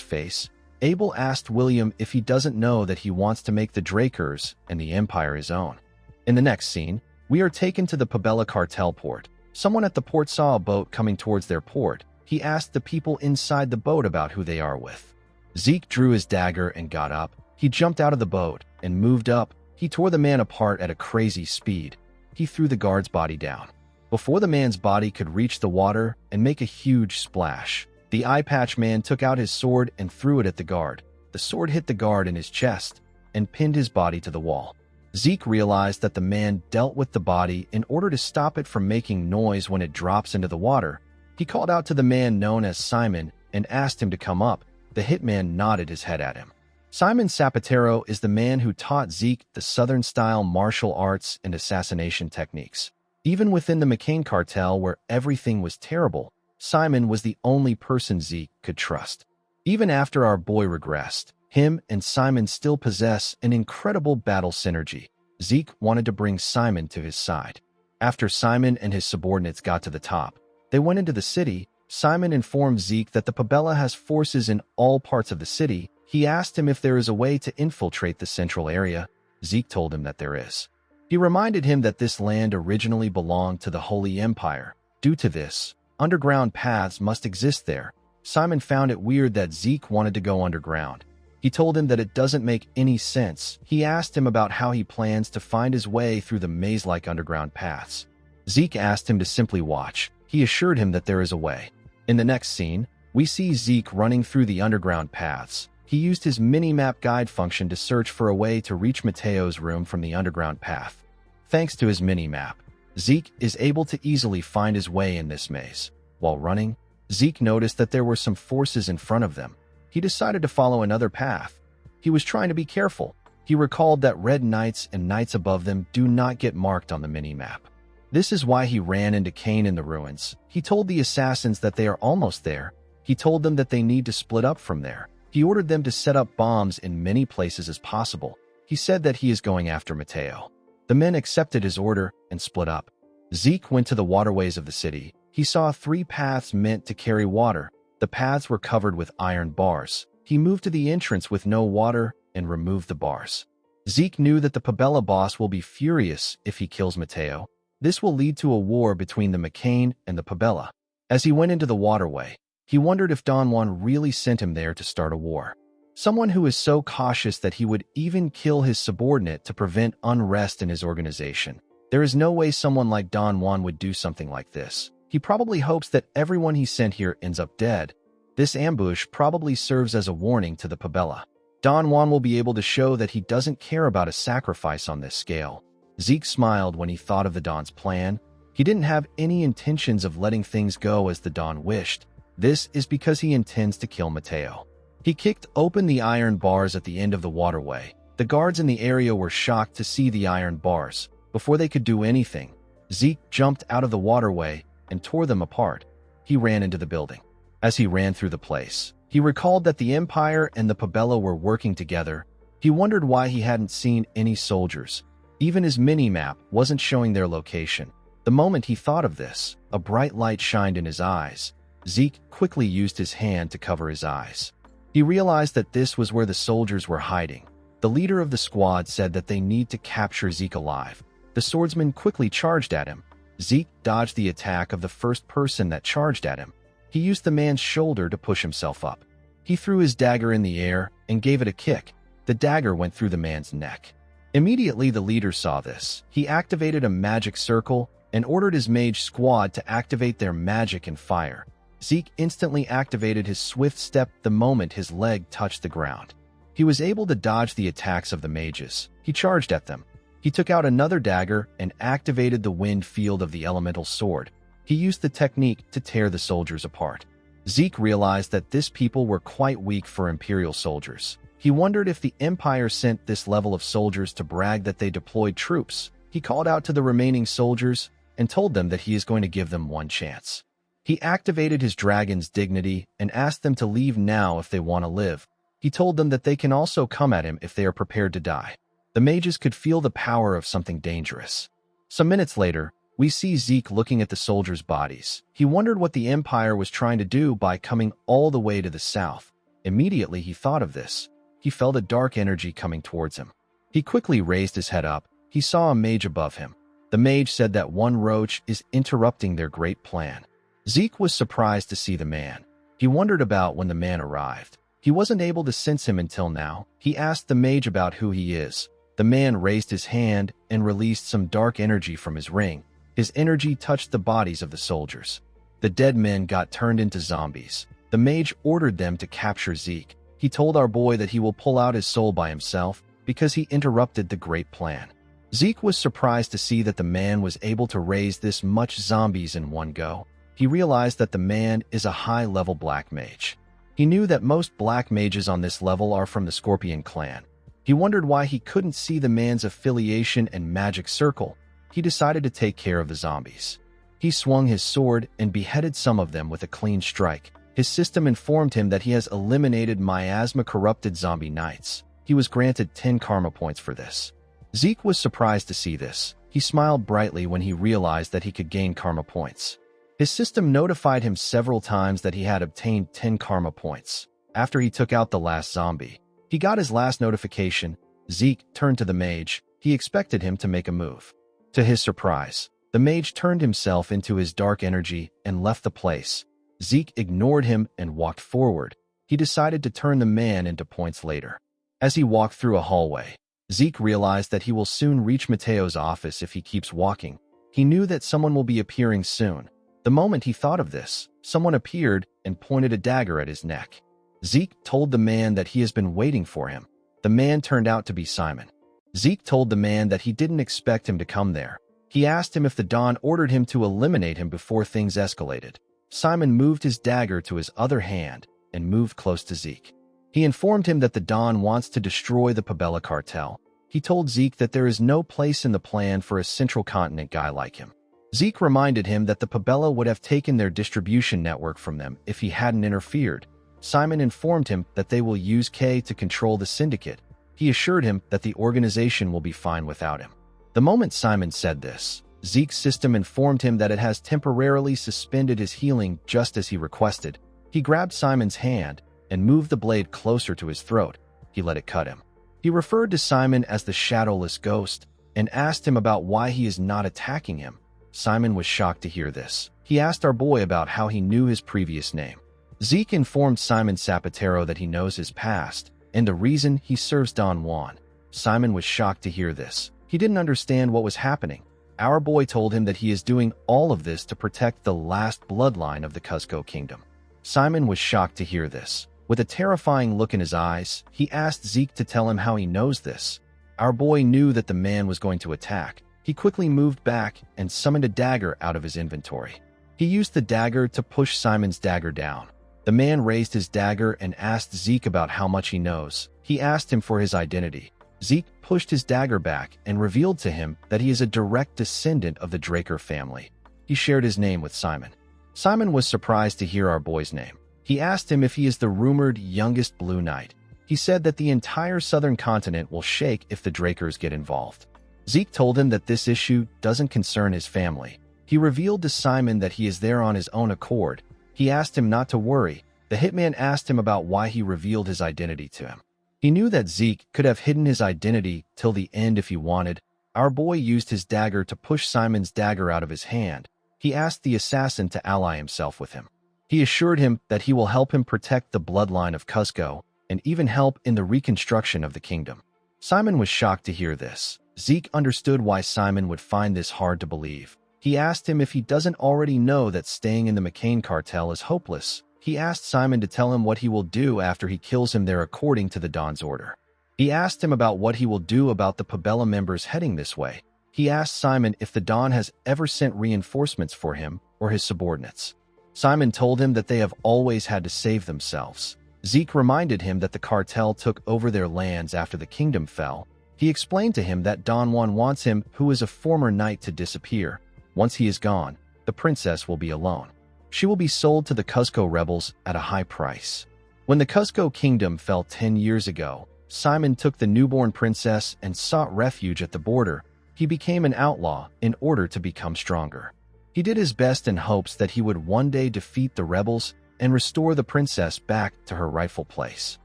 face, Abel asked William if he doesn't know that he wants to make the Drakers and the Empire his own. In the next scene, we are taken to the Pabella cartel port. Someone at the port saw a boat coming towards their port. He asked the people inside the boat about who they are with. Zeke drew his dagger and got up. He jumped out of the boat and moved up. He tore the man apart at a crazy speed. He threw the guard's body down. Before the man's body could reach the water and make a huge splash, the eye patch man took out his sword and threw it at the guard. The sword hit the guard in his chest and pinned his body to the wall. Zeke realized that the man dealt with the body in order to stop it from making noise when it drops into the water. He called out to the man known as Simon and asked him to come up. The hitman nodded his head at him. Simon Zapatero is the man who taught Zeke the Southern-style martial arts and assassination techniques. Even within the McCain cartel, where everything was terrible, Simon was the only person Zeke could trust. Even after our boy regressed, him and Simon still possess an incredible battle synergy. Zeke wanted to bring Simon to his side. After Simon and his subordinates got to the top, they went into the city. Simon informed Zeke that the Pabella has forces in all parts of the city. He asked him if there is a way to infiltrate the central area. Zeke told him that there is. He reminded him that this land originally belonged to the Holy Empire. Due to this, underground paths must exist there. Simon found it weird that Zeke wanted to go underground. He told him that it doesn't make any sense. He asked him about how he plans to find his way through the maze-like underground paths. Zeke asked him to simply watch. He assured him that there is a way. In the next scene, we see Zeke running through the underground paths. He used his mini-map guide function to search for a way to reach Mateo's room from the underground path. Thanks to his mini-map, Zeke is able to easily find his way in this maze. While running, Zeke noticed that there were some forces in front of them. He decided to follow another path. He was trying to be careful. He recalled that red knights and knights above them do not get marked on the mini-map. This is why he ran into Cain in the ruins. He told the assassins that they are almost there. He told them that they need to split up from there. He ordered them to set up bombs in many places as possible. He said that he is going after Mateo. The men accepted his order and split up. Zeke went to the waterways of the city. He saw 3 paths meant to carry water. The paths were covered with iron bars. He moved to the entrance with no water and removed the bars. Zeke knew that the Pabella boss will be furious if he kills Mateo. This will lead to a war between the McCain and the Pabella. As he went into the waterway, he wondered if Don Juan really sent him there to start a war. Someone who is so cautious that he would even kill his subordinate to prevent unrest in his organization. There is no way someone like Don Juan would do something like this. He probably hopes that everyone he sent here ends up dead. This ambush probably serves as a warning to the Pabella. Don Juan will be able to show that he doesn't care about a sacrifice on this scale. Zeke smiled when he thought of the Don's plan. He didn't have any intentions of letting things go as the Don wished. This is because he intends to kill Mateo. He kicked open the iron bars at the end of the waterway. The guards in the area were shocked to see the iron bars. Before they could do anything, Zeke jumped out of the waterway and tore them apart. He ran into the building. As he ran through the place, he recalled that the Empire and the Pabella were working together. He wondered why he hadn't seen any soldiers. Even his mini-map wasn't showing their location. The moment he thought of this, a bright light shined in his eyes. Zeke quickly used his hand to cover his eyes. He realized that this was where the soldiers were hiding. The leader of the squad said that they need to capture Zeke alive. The swordsman quickly charged at him. Zeke dodged the attack of the first person that charged at him. He used the man's shoulder to push himself up. He threw his dagger in the air and gave it a kick. The dagger went through the man's neck. Immediately, the leader saw this. He activated a magic circle and ordered his mage squad to activate their magic and fire. Zeke instantly activated his swift step the moment his leg touched the ground. He was able to dodge the attacks of the mages. He charged at them. He took out another dagger and activated the wind field of the elemental sword. He used the technique to tear the soldiers apart. Zeke realized that this people were quite weak for Imperial soldiers. He wondered if the Empire sent this level of soldiers to brag that they deployed troops. He called out to the remaining soldiers and told them that he is going to give them one chance. He activated his dragon's dignity and asked them to leave now if they want to live. He told them that they can also come at him if they are prepared to die. The mages could feel the power of something dangerous. Some minutes later, we see Zeke looking at the soldiers' bodies. He wondered what the Empire was trying to do by coming all the way to the south. Immediately he thought of this. He felt a dark energy coming towards him. He quickly raised his head up. He saw a mage above him. The mage said that one roach is interrupting their great plan. Zeke was surprised to see the man. He wondered about when the man arrived. He wasn't able to sense him until now. He asked the mage about who he is. The man raised his hand and released some dark energy from his ring. His energy touched the bodies of the soldiers. The dead men got turned into zombies. The mage ordered them to capture Zeke. He told our boy that he will pull out his soul by himself because he interrupted the great plan. Zeke was surprised to see that the man was able to raise this much zombies in one go. He realized that the man is a high-level black mage. He knew that most black mages on this level are from the Scorpion clan. He wondered why he couldn't see the man's affiliation and magic circle. He decided to take care of the zombies. He swung his sword and beheaded some of them with a clean strike. His system informed him that he has eliminated miasma-corrupted zombie knights. He was granted 10 karma points for this. Zeke was surprised to see this. He smiled brightly when he realized that he could gain karma points. His system notified him several times that he had obtained 10 karma points. After he took out the last zombie, he got his last notification. Zeke turned to the mage. He expected him to make a move. To his surprise, the mage turned himself into his dark energy and left the place. Zeke ignored him and walked forward. He decided to turn the man into points later. As he walked through a hallway, Zeke realized that he will soon reach Mateo's office if he keeps walking. He knew that someone will be appearing soon. The moment he thought of this, someone appeared and pointed a dagger at his neck. Zeke told the man that he has been waiting for him. The man turned out to be Simon. Zeke told the man that he didn't expect him to come there. He asked him if the Don ordered him to eliminate him before things escalated. Simon moved his dagger to his other hand and moved close to Zeke. He informed him that the Don wants to destroy the Pabella cartel. He told Zeke that there is no place in the plan for a Central Continent guy like him. Zeke reminded him that the Pabella would have taken their distribution network from them if he hadn't interfered. Simon informed him that they will use K to control the syndicate. He assured him that the organization will be fine without him. The moment Simon said this, Zeke's system informed him that it has temporarily suspended his healing just as he requested. He grabbed Simon's hand and moved the blade closer to his throat. He let it cut him. He referred to Simon as the Shadowless Ghost and asked him about why he is not attacking him. Simon was shocked to hear this. He asked our boy about how he knew his previous name. Zeke informed Simon Zapatero that he knows his past and the reason he serves Don Juan. Simon was shocked to hear this. He didn't understand what was happening. Our boy told him that he is doing all of this to protect the last bloodline of the Cusco kingdom. Simon was shocked to hear this. With a terrifying look in his eyes, he asked Zeke to tell him how he knows this. Our boy knew that the man was going to attack. He quickly moved back and summoned a dagger out of his inventory. He used the dagger to push Simon's dagger down. The man raised his dagger and asked Zeke about how much he knows. He asked him for his identity. Zeke pushed his dagger back and revealed to him that he is a direct descendant of the Draker family. He shared his name with Simon. Simon was surprised to hear our boy's name. He asked him if he is the rumored youngest Blue Knight. He said that the entire southern continent will shake if the Drakers get involved. Zeke told him that this issue doesn't concern his family. He revealed to Simon that he is there on his own accord. He asked him not to worry. The hitman asked him about why he revealed his identity to him. He knew that Zeke could have hidden his identity till the end if he wanted. Our boy used his dagger to push Simon's dagger out of his hand. He asked the assassin to ally himself with him. He assured him that he will help him protect the bloodline of Cusco and even help in the reconstruction of the kingdom. Simon was shocked to hear this. Zeke understood why Simon would find this hard to believe. He asked him if he doesn't already know that staying in the McCain cartel is hopeless. He asked Simon to tell him what he will do after he kills him there according to the Don's order. He asked him about what he will do about the Pabella members heading this way. He asked Simon if the Don has ever sent reinforcements for him or his subordinates. Simon told him that they have always had to save themselves. Zeke reminded him that the cartel took over their lands after the kingdom fell. He explained to him that Don Juan wants him, who is a former knight, to disappear. Once he is gone, the princess will be alone. She will be sold to the Cusco rebels at a high price. When the Cusco kingdom fell 10 years ago, Simon took the newborn princess and sought refuge at the border. He became an outlaw in order to become stronger. He did his best in hopes that he would one day defeat the rebels and restore the princess back to her rightful place.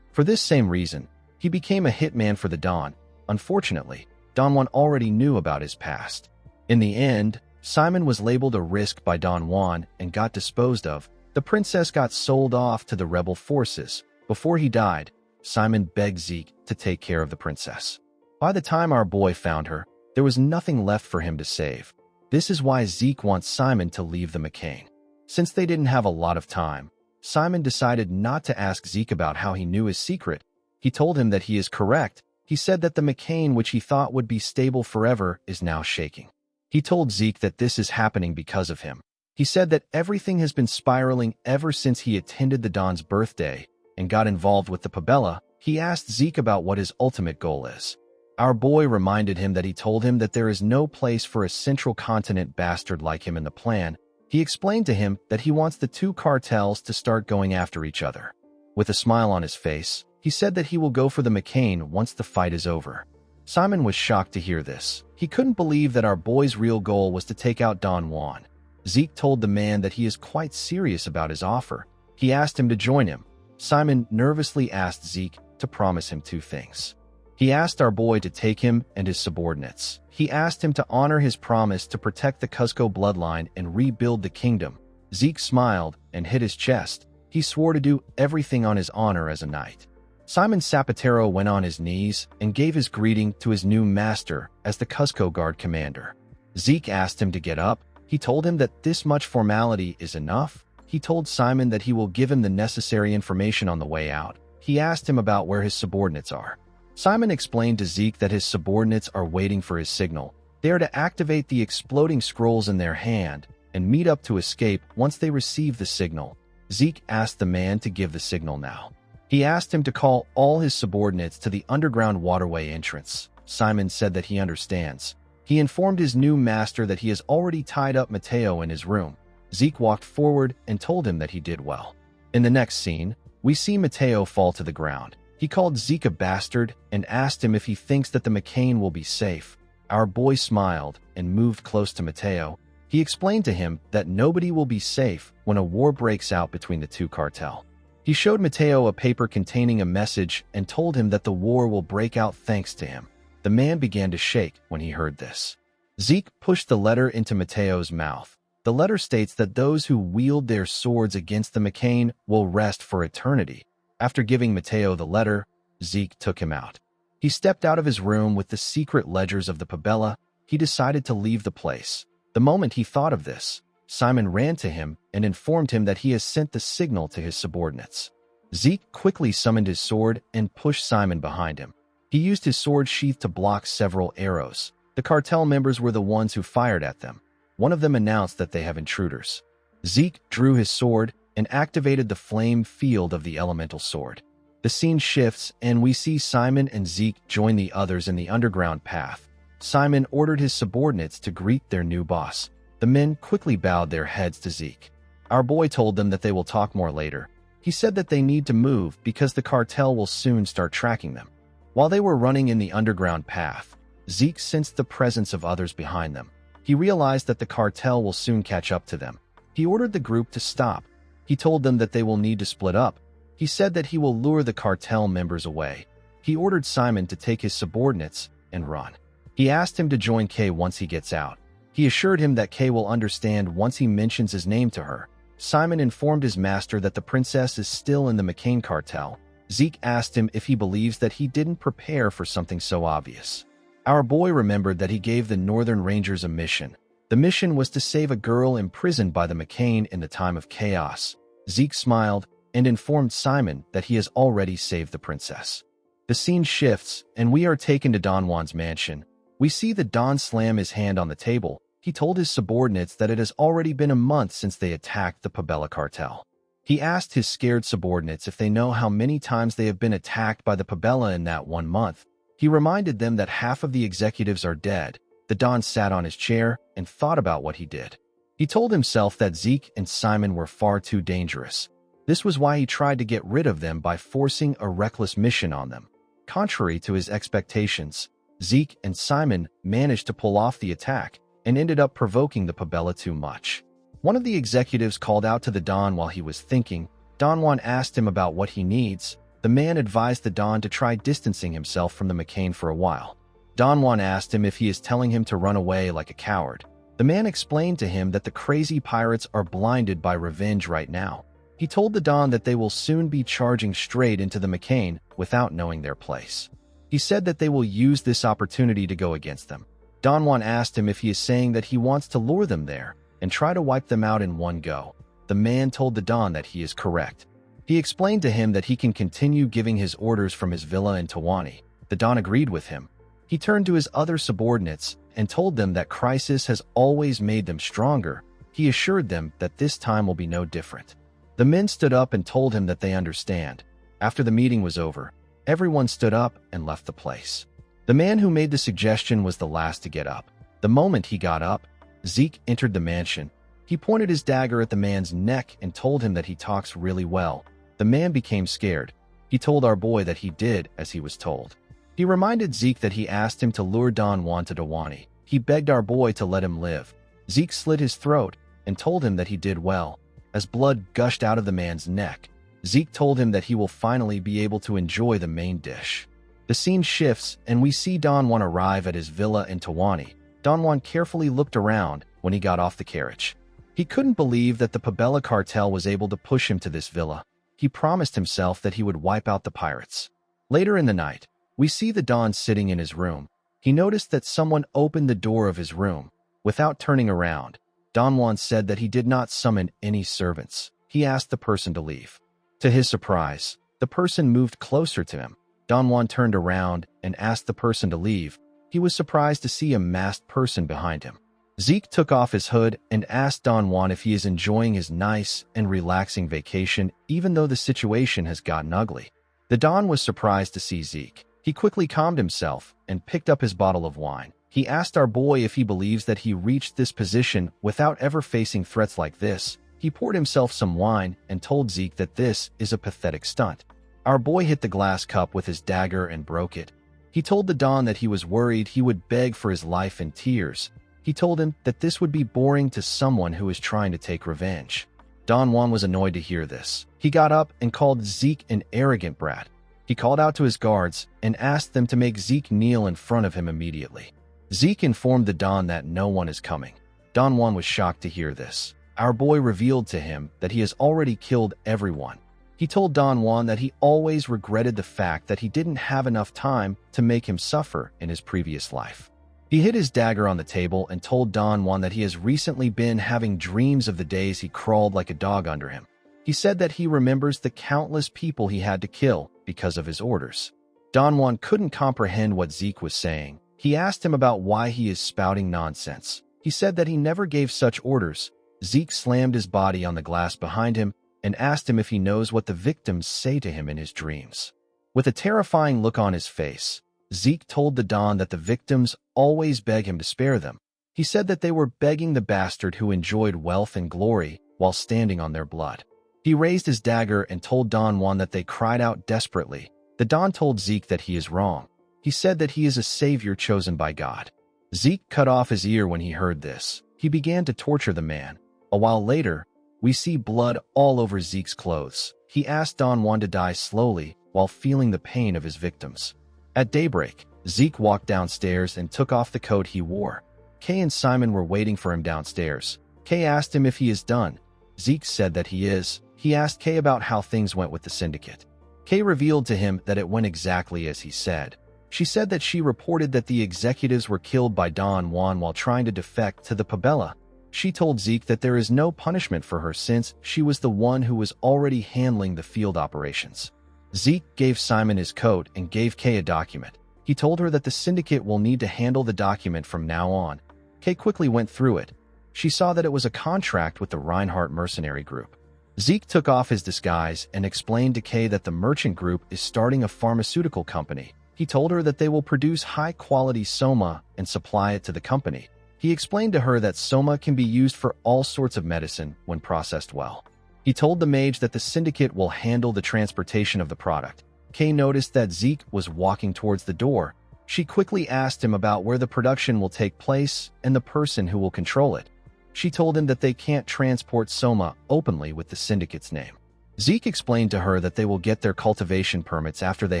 For this same reason, he became a hitman for the Don. Unfortunately, Don Juan already knew about his past. In the end, Simon was labeled a risk by Don Juan and got disposed of. The princess got sold off to the rebel forces. Before he died, Simon begged Zeke to take care of the princess. By the time our boy found her, there was nothing left for him to save. This is why Zeke wants Simon to leave the McCain. Since they didn't have a lot of time, Simon decided not to ask Zeke about how he knew his secret. He told him that he is correct. He said that the McCain, which he thought would be stable forever, is now shaking. He told Zeke that this is happening because of him. He said that everything has been spiraling ever since he attended the Don's birthday and got involved with the Pabella. He asked Zeke about what his ultimate goal is. Our boy reminded him that he told him that there is no place for a central continent bastard like him in the plan. He explained to him that he wants the two cartels to start going after each other. With a smile on his face, he said that he will go for the McCain once the fight is over. Simon was shocked to hear this. He couldn't believe that our boy's real goal was to take out Don Juan. Zeke told the man that he is quite serious about his offer. He asked him to join him. Simon nervously asked Zeke to promise him two things. He asked our boy to take him and his subordinates. He asked him to honor his promise to protect the Cusco bloodline and rebuild the kingdom. Zeke smiled and hit his chest. He swore to do everything on his honor as a knight. Simon Zapatero went on his knees and gave his greeting to his new master as the Cusco Guard commander. Zeke asked him to get up. He told him that this much formality is enough. He told Simon that he will give him the necessary information on the way out. He asked him about where his subordinates are. Simon explained to Zeke that his subordinates are waiting for his signal. They are to activate the exploding scrolls in their hand and meet up to escape once they receive the signal. Zeke asked the man to give the signal now. He asked him to call all his subordinates to the underground waterway entrance. Simon said that he understands. He informed his new master that he has already tied up Mateo in his room. Zeke walked forward and told him that he did well. In the next scene, we see Mateo fall to the ground. He called Zeke a bastard and asked him if he thinks that the McCain will be safe. Our boy smiled and moved close to Mateo. He explained to him that nobody will be safe when a war breaks out between the two cartels. He showed Mateo a paper containing a message and told him that the war will break out thanks to him. The man began to shake when he heard this. Zeke pushed the letter into Mateo's mouth. The letter states that those who wield their swords against the McCain will rest for eternity. After giving Mateo the letter, Zeke took him out. He stepped out of his room with the secret ledgers of the Pabella. He decided to leave the place. The moment he thought of this, Simon ran to him and informed him that he has sent the signal to his subordinates. Zeke quickly summoned his sword and pushed Simon behind him. He used his sword sheath to block several arrows. The cartel members were the ones who fired at them. One of them announced that they have intruders. Zeke drew his sword and activated the flame field of the elemental sword. The scene shifts and we see Simon and Zeke join the others in the underground path. Simon ordered his subordinates to greet their new boss. The men quickly bowed their heads to Zeke. Our boy told them that they will talk more later. He said that they need to move because the cartel will soon start tracking them. While they were running in the underground path, Zeke sensed the presence of others behind them. He realized that the cartel will soon catch up to them. He ordered the group to stop. He told them that they will need to split up. He said that he will lure the cartel members away. He ordered Simon to take his subordinates and run. He asked him to join Kay once he gets out. He assured him that Kay will understand once he mentions his name to her. Simon informed his master that the princess is still in the McCain cartel. Zeke asked him if he believes that he didn't prepare for something so obvious. Our boy remembered that he gave the Northern Rangers a mission. The mission was to save a girl imprisoned by the McCain in the time of chaos. Zeke smiled and informed Simon that he has already saved the princess. The scene shifts, and we are taken to Don Juan's mansion. We see that Don slam his hand on the table. He told his subordinates that it has already been a month since they attacked the Pabella cartel. He asked his scared subordinates if they know how many times they have been attacked by the Pabella in that 1 month. He reminded them that half of the executives are dead. The Don sat on his chair and thought about what he did. He told himself that Zeke and Simon were far too dangerous. This was why he tried to get rid of them by forcing a reckless mission on them. Contrary to his expectations, Zeke and Simon managed to pull off the attack and ended up provoking the Pabella too much. One of the executives called out to the Don while he was thinking. Don Juan asked him about what he needs. The man advised the Don to try distancing himself from the McCain for a while. Don Juan asked him if he is telling him to run away like a coward. The man explained to him that the crazy pirates are blinded by revenge right now. He told the Don that they will soon be charging straight into the McCain without knowing their place. He said that they will use this opportunity to go against them. Don Juan asked him if he is saying that he wants to lure them there and try to wipe them out in one go. The man told the Don that he is correct. He explained to him that he can continue giving his orders from his villa in Tawani. The Don agreed with him. He turned to his other subordinates and told them that crisis has always made them stronger. He assured them that this time will be no different. The men stood up and told him that they understand. After the meeting was over, everyone stood up and left the place. The man who made the suggestion was the last to get up. The moment he got up, Zeke entered the mansion. He pointed his dagger at the man's neck and told him that he talks really well. The man became scared. He told our boy that he did as he was told. He reminded Zeke that he asked him to lure Don Juan to Dawani. He begged our boy to let him live. Zeke slit his throat and told him that he did well. As blood gushed out of the man's neck, Zeke told him that he will finally be able to enjoy the main dish. The scene shifts and we see Don Juan arrive at his villa in Tawani. Don Juan carefully looked around when he got off the carriage. He couldn't believe that the Pabella cartel was able to push him to this villa. He promised himself that he would wipe out the pirates. Later in the night, we see the Don sitting in his room. He noticed that someone opened the door of his room. Without turning around, Don Juan said that he did not summon any servants. He asked the person to leave. To his surprise, the person moved closer to him. Don Juan turned around and asked the person to leave. He was surprised to see a masked person behind him. Zeke took off his hood and asked Don Juan if he is enjoying his nice and relaxing vacation even though the situation has gotten ugly. The Don was surprised to see Zeke. He quickly calmed himself and picked up his bottle of wine. He asked our boy if he believes that he reached this position without ever facing threats like this. He poured himself some wine and told Zeke that this is a pathetic stunt. Our boy hit the glass cup with his dagger and broke it. He told the Don that he was worried he would beg for his life in tears. He told him that this would be boring to someone who is trying to take revenge. Don Juan was annoyed to hear this. He got up and called Zeke an arrogant brat. He called out to his guards and asked them to make Zeke kneel in front of him immediately. Zeke informed the Don that no one is coming. Don Juan was shocked to hear this. Our boy revealed to him that he has already killed everyone. He told Don Juan that he always regretted the fact that he didn't have enough time to make him suffer in his previous life. He hid his dagger on the table and told Don Juan that he has recently been having dreams of the days he crawled like a dog under him. He said that he remembers the countless people he had to kill because of his orders. Don Juan couldn't comprehend what Zeke was saying. He asked him about why he is spouting nonsense. He said that he never gave such orders. Zeke slammed his body on the glass behind him and asked him if he knows what the victims say to him in his dreams. With a terrifying look on his face, Zeke told the Don that the victims always beg him to spare them. He said that they were begging the bastard who enjoyed wealth and glory while standing on their blood. He raised his dagger and told Don Juan that they cried out desperately. The Don told Zeke that he is wrong. He said that he is a savior chosen by God. Zeke cut off his ear when he heard this. He began to torture the man. A while later, we see blood all over Zeke's clothes. He asked Don Juan to die slowly while feeling the pain of his victims. At daybreak, Zeke walked downstairs and took off the coat he wore. Kay and Simon were waiting for him downstairs. Kay asked him if he is done. Zeke said that he is. He asked Kay about how things went with the syndicate. Kay revealed to him that it went exactly as he said. She said that she reported that the executives were killed by Don Juan while trying to defect to the Pabella. She told Zeke that there is no punishment for her since she was the one who was already handling the field operations. Zeke gave Simon his coat and gave Kay a document. He told her that the syndicate will need to handle the document from now on. Kay quickly went through it. She saw that it was a contract with the Reinhardt mercenary group. Zeke took off his disguise and explained to Kay that the merchant group is starting a pharmaceutical company. He told her that they will produce high-quality soma and supply it to the company. He explained to her that soma can be used for all sorts of medicine when processed well. He told the mage that the syndicate will handle the transportation of the product. Kay noticed that Zeke was walking towards the door. She quickly asked him about where the production will take place and the person who will control it. She told him that they can't transport soma openly with the syndicate's name. Zeke explained to her that they will get their cultivation permits after they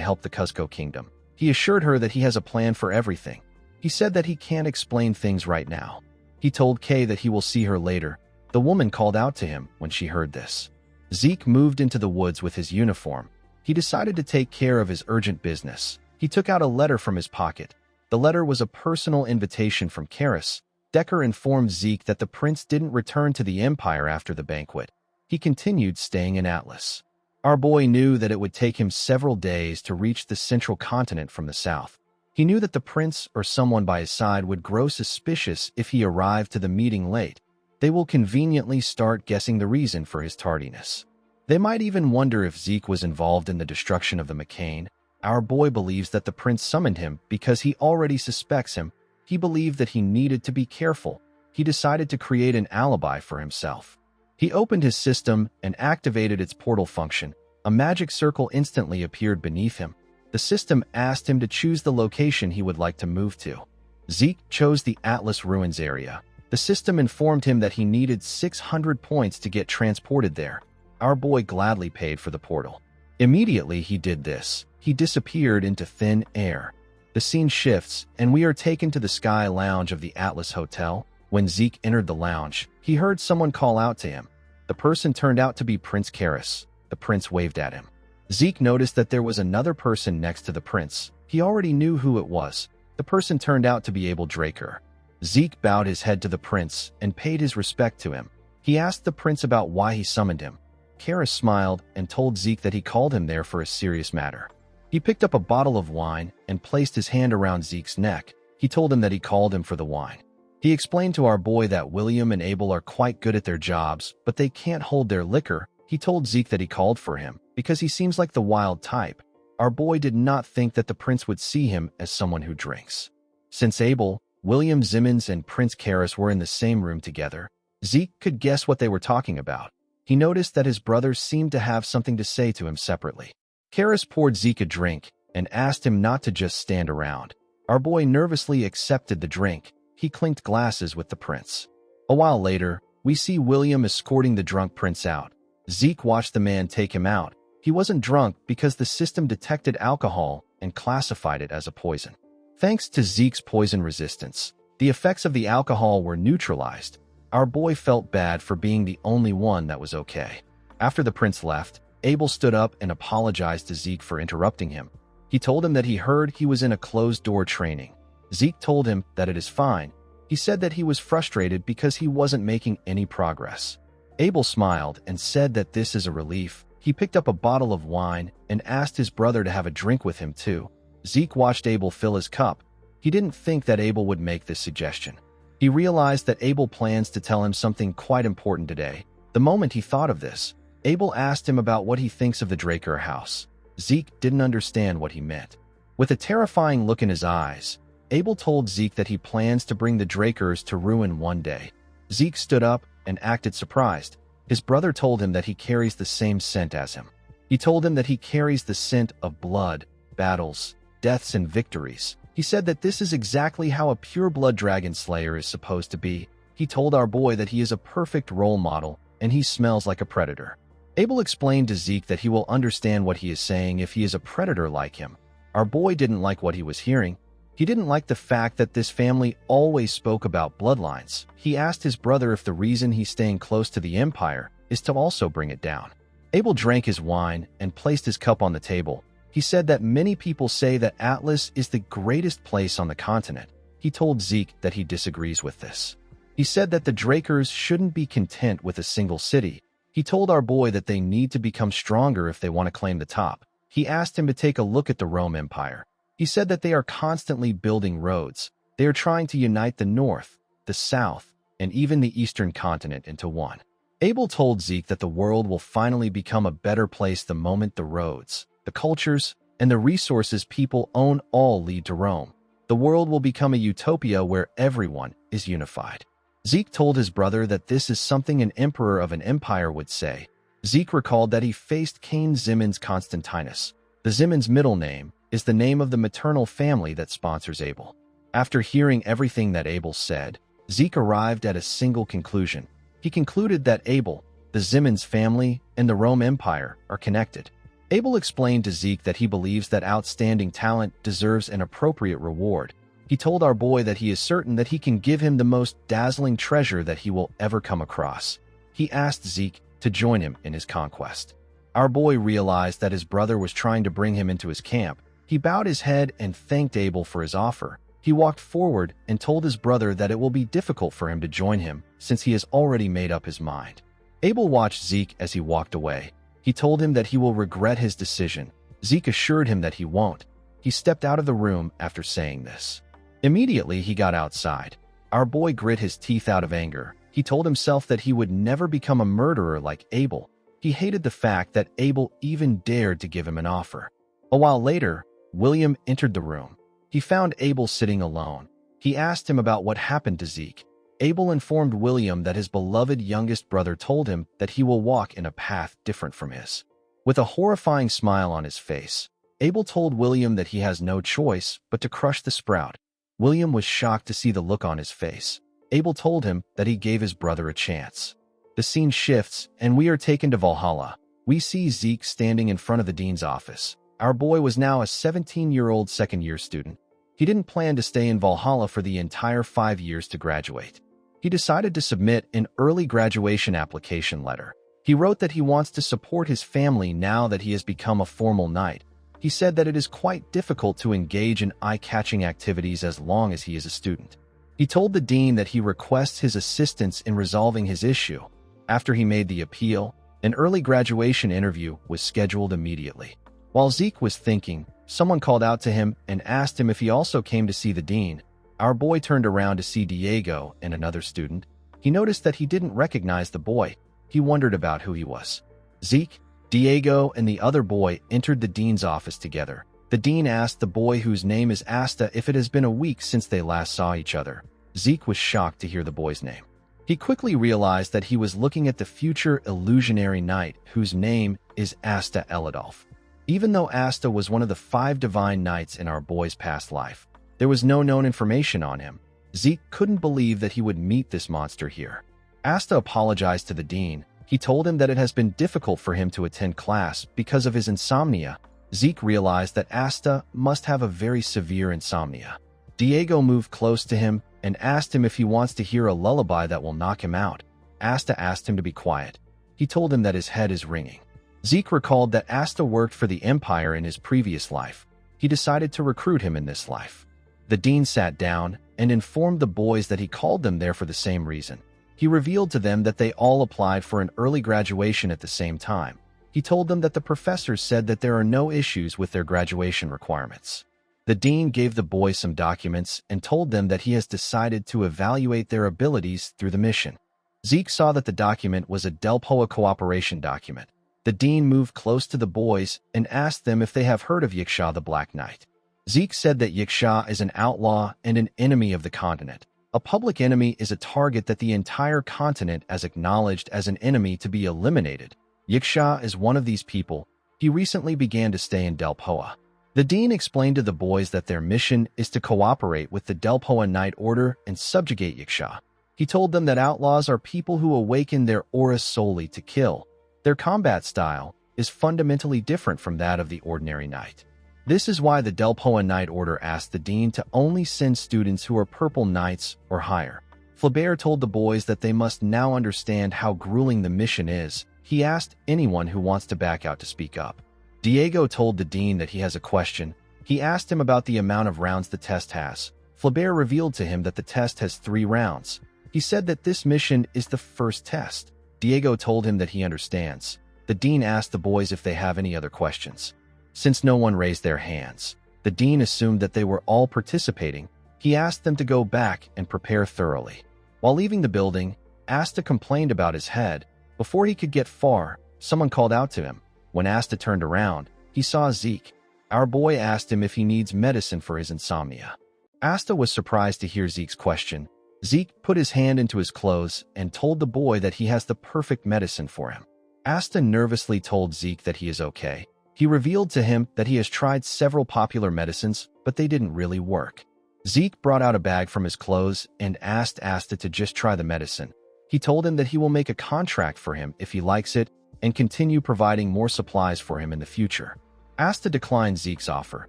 help the Cusco Kingdom. He assured her that he has a plan for everything. He said that he can't explain things right now. He told Kay that he will see her later. The woman called out to him when she heard this. Zeke moved into the woods with his uniform. He decided to take care of his urgent business. He took out a letter from his pocket. The letter was a personal invitation from Karis. Decker informed Zeke that the prince didn't return to the Empire after the banquet. He continued staying in Atlas. Our boy knew that it would take him several days to reach the central continent from the south. He knew that the prince or someone by his side would grow suspicious if he arrived to the meeting late. They will conveniently start guessing the reason for his tardiness. They might even wonder if Zeke was involved in the destruction of the McCain. Our boy believes that the prince summoned him because he already suspects him. He believed that he needed to be careful. He decided to create an alibi for himself. He opened his system and activated its portal function. A magic circle instantly appeared beneath him. The system asked him to choose the location he would like to move to. Zeke chose the Atlas Ruins area. The system informed him that he needed 600 points to get transported there. Our boy gladly paid for the portal. Immediately he did this. He disappeared into thin air. The scene shifts, and we are taken to the Sky Lounge of the Atlas Hotel. When Zeke entered the lounge, he heard someone call out to him. The person turned out to be Prince Karis. The prince waved at him. Zeke noticed that there was another person next to the prince. He already knew who it was. The person turned out to be Abel Draker. Zeke bowed his head to the prince and paid his respect to him. He asked the prince about why he summoned him. Karis smiled and told Zeke that he called him there for a serious matter. He picked up a bottle of wine and placed his hand around Zeke's neck. He told him that he called him for the wine. He explained to our boy that William and Abel are quite good at their jobs, but they can't hold their liquor. He told Zeke that he called for him because he seems like the wild type. Our boy did not think that the prince would see him as someone who drinks. Since Abel, William Zimmons and Prince Karis were in the same room together, Zeke could guess what they were talking about. He noticed that his brothers seemed to have something to say to him separately. Karis poured Zeke a drink and asked him not to just stand around. Our boy nervously accepted the drink. He clinked glasses with the prince. A while later, we see William escorting the drunk prince out. Zeke watched the man take him out. He wasn't drunk because the system detected alcohol and classified it as a poison. Thanks to Zeke's poison resistance, the effects of the alcohol were neutralized. Our boy felt bad for being the only one that was okay. After the prince left, Abel stood up and apologized to Zeke for interrupting him. He told him that he heard he was in a closed-door training. Zeke told him that it is fine. He said that he was frustrated because he wasn't making any progress. Abel smiled and said that this is a relief. He picked up a bottle of wine and asked his brother to have a drink with him too. Zeke watched Abel fill his cup. He didn't think that Abel would make this suggestion. He realized that Abel plans to tell him something quite important today. The moment he thought of this, Abel asked him about what he thinks of the Draker house. Zeke didn't understand what he meant. With a terrifying look in his eyes, Abel told Zeke that he plans to bring the Drakers to ruin one day. Zeke stood up and acted surprised. His brother told him that he carries the same scent as him. He told him that he carries the scent of blood, battles, deaths, and victories. He said that this is exactly how a pure-blood dragon slayer is supposed to be. He told our boy that he is a perfect role model and he smells like a predator. Abel explained to Zeke that he will understand what he is saying if he is a predator like him. Our boy didn't like what he was hearing. He didn't like the fact that this family always spoke about bloodlines. He asked his brother if the reason he's staying close to the Empire is to also bring it down. Abel drank his wine and placed his cup on the table. He said that many people say that Atlas is the greatest place on the continent. He told Zeke that he disagrees with this. He said that the Drakers shouldn't be content with a single city. He told our boy that they need to become stronger if they want to claim the top. He asked him to take a look at the Rome Empire. He said that they are constantly building roads. They are trying to unite the North, the South, and even the Eastern continent into one. Abel told Zeke that the world will finally become a better place the moment the roads, the cultures, and the resources people own all lead to Rome. The world will become a utopia where everyone is unified. Zeke told his brother that this is something an emperor of an empire would say. Zeke recalled that he faced Cain Zimmons Constantinus. The Zimmons middle name is the name of the maternal family that sponsors Abel. After hearing everything that Abel said, Zeke arrived at a single conclusion. He concluded that Abel, the Zimmons family, and the Rome Empire are connected. Abel explained to Zeke that he believes that outstanding talent deserves an appropriate reward. He told our boy that he is certain that he can give him the most dazzling treasure that he will ever come across. He asked Zeke to join him in his conquest. Our boy realized that his brother was trying to bring him into his camp. He bowed his head and thanked Abel for his offer. He walked forward and told his brother that it will be difficult for him to join him since he has already made up his mind. Abel watched Zeke as he walked away. He told him that he will regret his decision. Zeke assured him that he won't. He stepped out of the room after saying this. Immediately, he got outside. Our boy grit his teeth out of anger. He told himself that he would never become a murderer like Abel. He hated the fact that Abel even dared to give him an offer. A while later, William entered the room. He found Abel sitting alone. He asked him about what happened to Zeke. Abel informed William that his beloved youngest brother told him that he will walk in a path different from his. With a horrifying smile on his face, Abel told William that he has no choice but to crush the sprout. William was shocked to see the look on his face. Abel told him that he gave his brother a chance. The scene shifts, and we are taken to Valhalla. We see Zeke standing in front of the dean's office. Our boy was now a 17-year-old second-year student. He didn't plan to stay in Valhalla for the entire 5 years to graduate. He decided to submit an early graduation application letter. He wrote that he wants to support his family now that he has become a formal knight. He said that it is quite difficult to engage in eye-catching activities as long as he is a student. He told the dean that he requests his assistance in resolving his issue. After he made the appeal, an early graduation interview was scheduled immediately. While Zeke was thinking, someone called out to him and asked him if he also came to see the dean. Our boy turned around to see Diego and another student. He noticed that he didn't recognize the boy. He wondered about who he was. Zeke, Diego, and the other boy entered the dean's office together. The dean asked the boy whose name is Asta if it has been a week since they last saw each other. Zeke was shocked to hear the boy's name. He quickly realized that he was looking at the future illusionary knight whose name is Asta Eladolf. Even though Asta was one of the 5 divine knights in our boy's past life, there was no known information on him. Zeke couldn't believe that he would meet this monster here. Asta apologized to the dean. He told him that it has been difficult for him to attend class because of his insomnia. Zeke realized that Asta must have a very severe insomnia. Diego moved close to him and asked him if he wants to hear a lullaby that will knock him out. Asta asked him to be quiet. He told him that his head is ringing. Zeke recalled that Asta worked for the Empire in his previous life. He decided to recruit him in this life. The dean sat down and informed the boys that he called them there for the same reason. He revealed to them that they all applied for an early graduation at the same time. He told them that the professors said that there are no issues with their graduation requirements. The dean gave the boys some documents and told them that he has decided to evaluate their abilities through the mission. Zeke saw that the document was a Delpoa cooperation document. The dean moved close to the boys and asked them if they have heard of Yiksha the Black Knight. Zeke said that Yiksha is an outlaw and an enemy of the continent. A public enemy is a target that the entire continent has acknowledged as an enemy to be eliminated. Yiksha is one of these people. He recently began to stay in Delpoa. The dean explained to the boys that their mission is to cooperate with the Delpoa Knight Order and subjugate Yiksha. He told them that outlaws are people who awaken their aura solely to kill. Their combat style is fundamentally different from that of the ordinary knight. This is why the Delpoa Knight Order asked the dean to only send students who are purple knights or higher. Flaubert told the boys that they must now understand how grueling the mission is. He asked anyone who wants to back out to speak up. Diego told the dean that he has a question. He asked him about the amount of rounds the test has. Flaubert revealed to him that the test has 3 rounds. He said that this mission is the first test. Diego told him that he understands. The dean asked the boys if they have any other questions. Since no one raised their hands, the dean assumed that they were all participating. He asked them to go back and prepare thoroughly. While leaving the building, Asta complained about his head. Before he could get far, someone called out to him. When Asta turned around, he saw Zeke. Our boy asked him if he needs medicine for his insomnia. Asta was surprised to hear Zeke's question. Zeke put his hand into his clothes and told the boy that he has the perfect medicine for him. Asta nervously told Zeke that he is okay. He revealed to him that he has tried several popular medicines, but they didn't really work. Zeke brought out a bag from his clothes and asked Asta to just try the medicine. He told him that he will make a contract for him if he likes it and continue providing more supplies for him in the future. Asta declined Zeke's offer.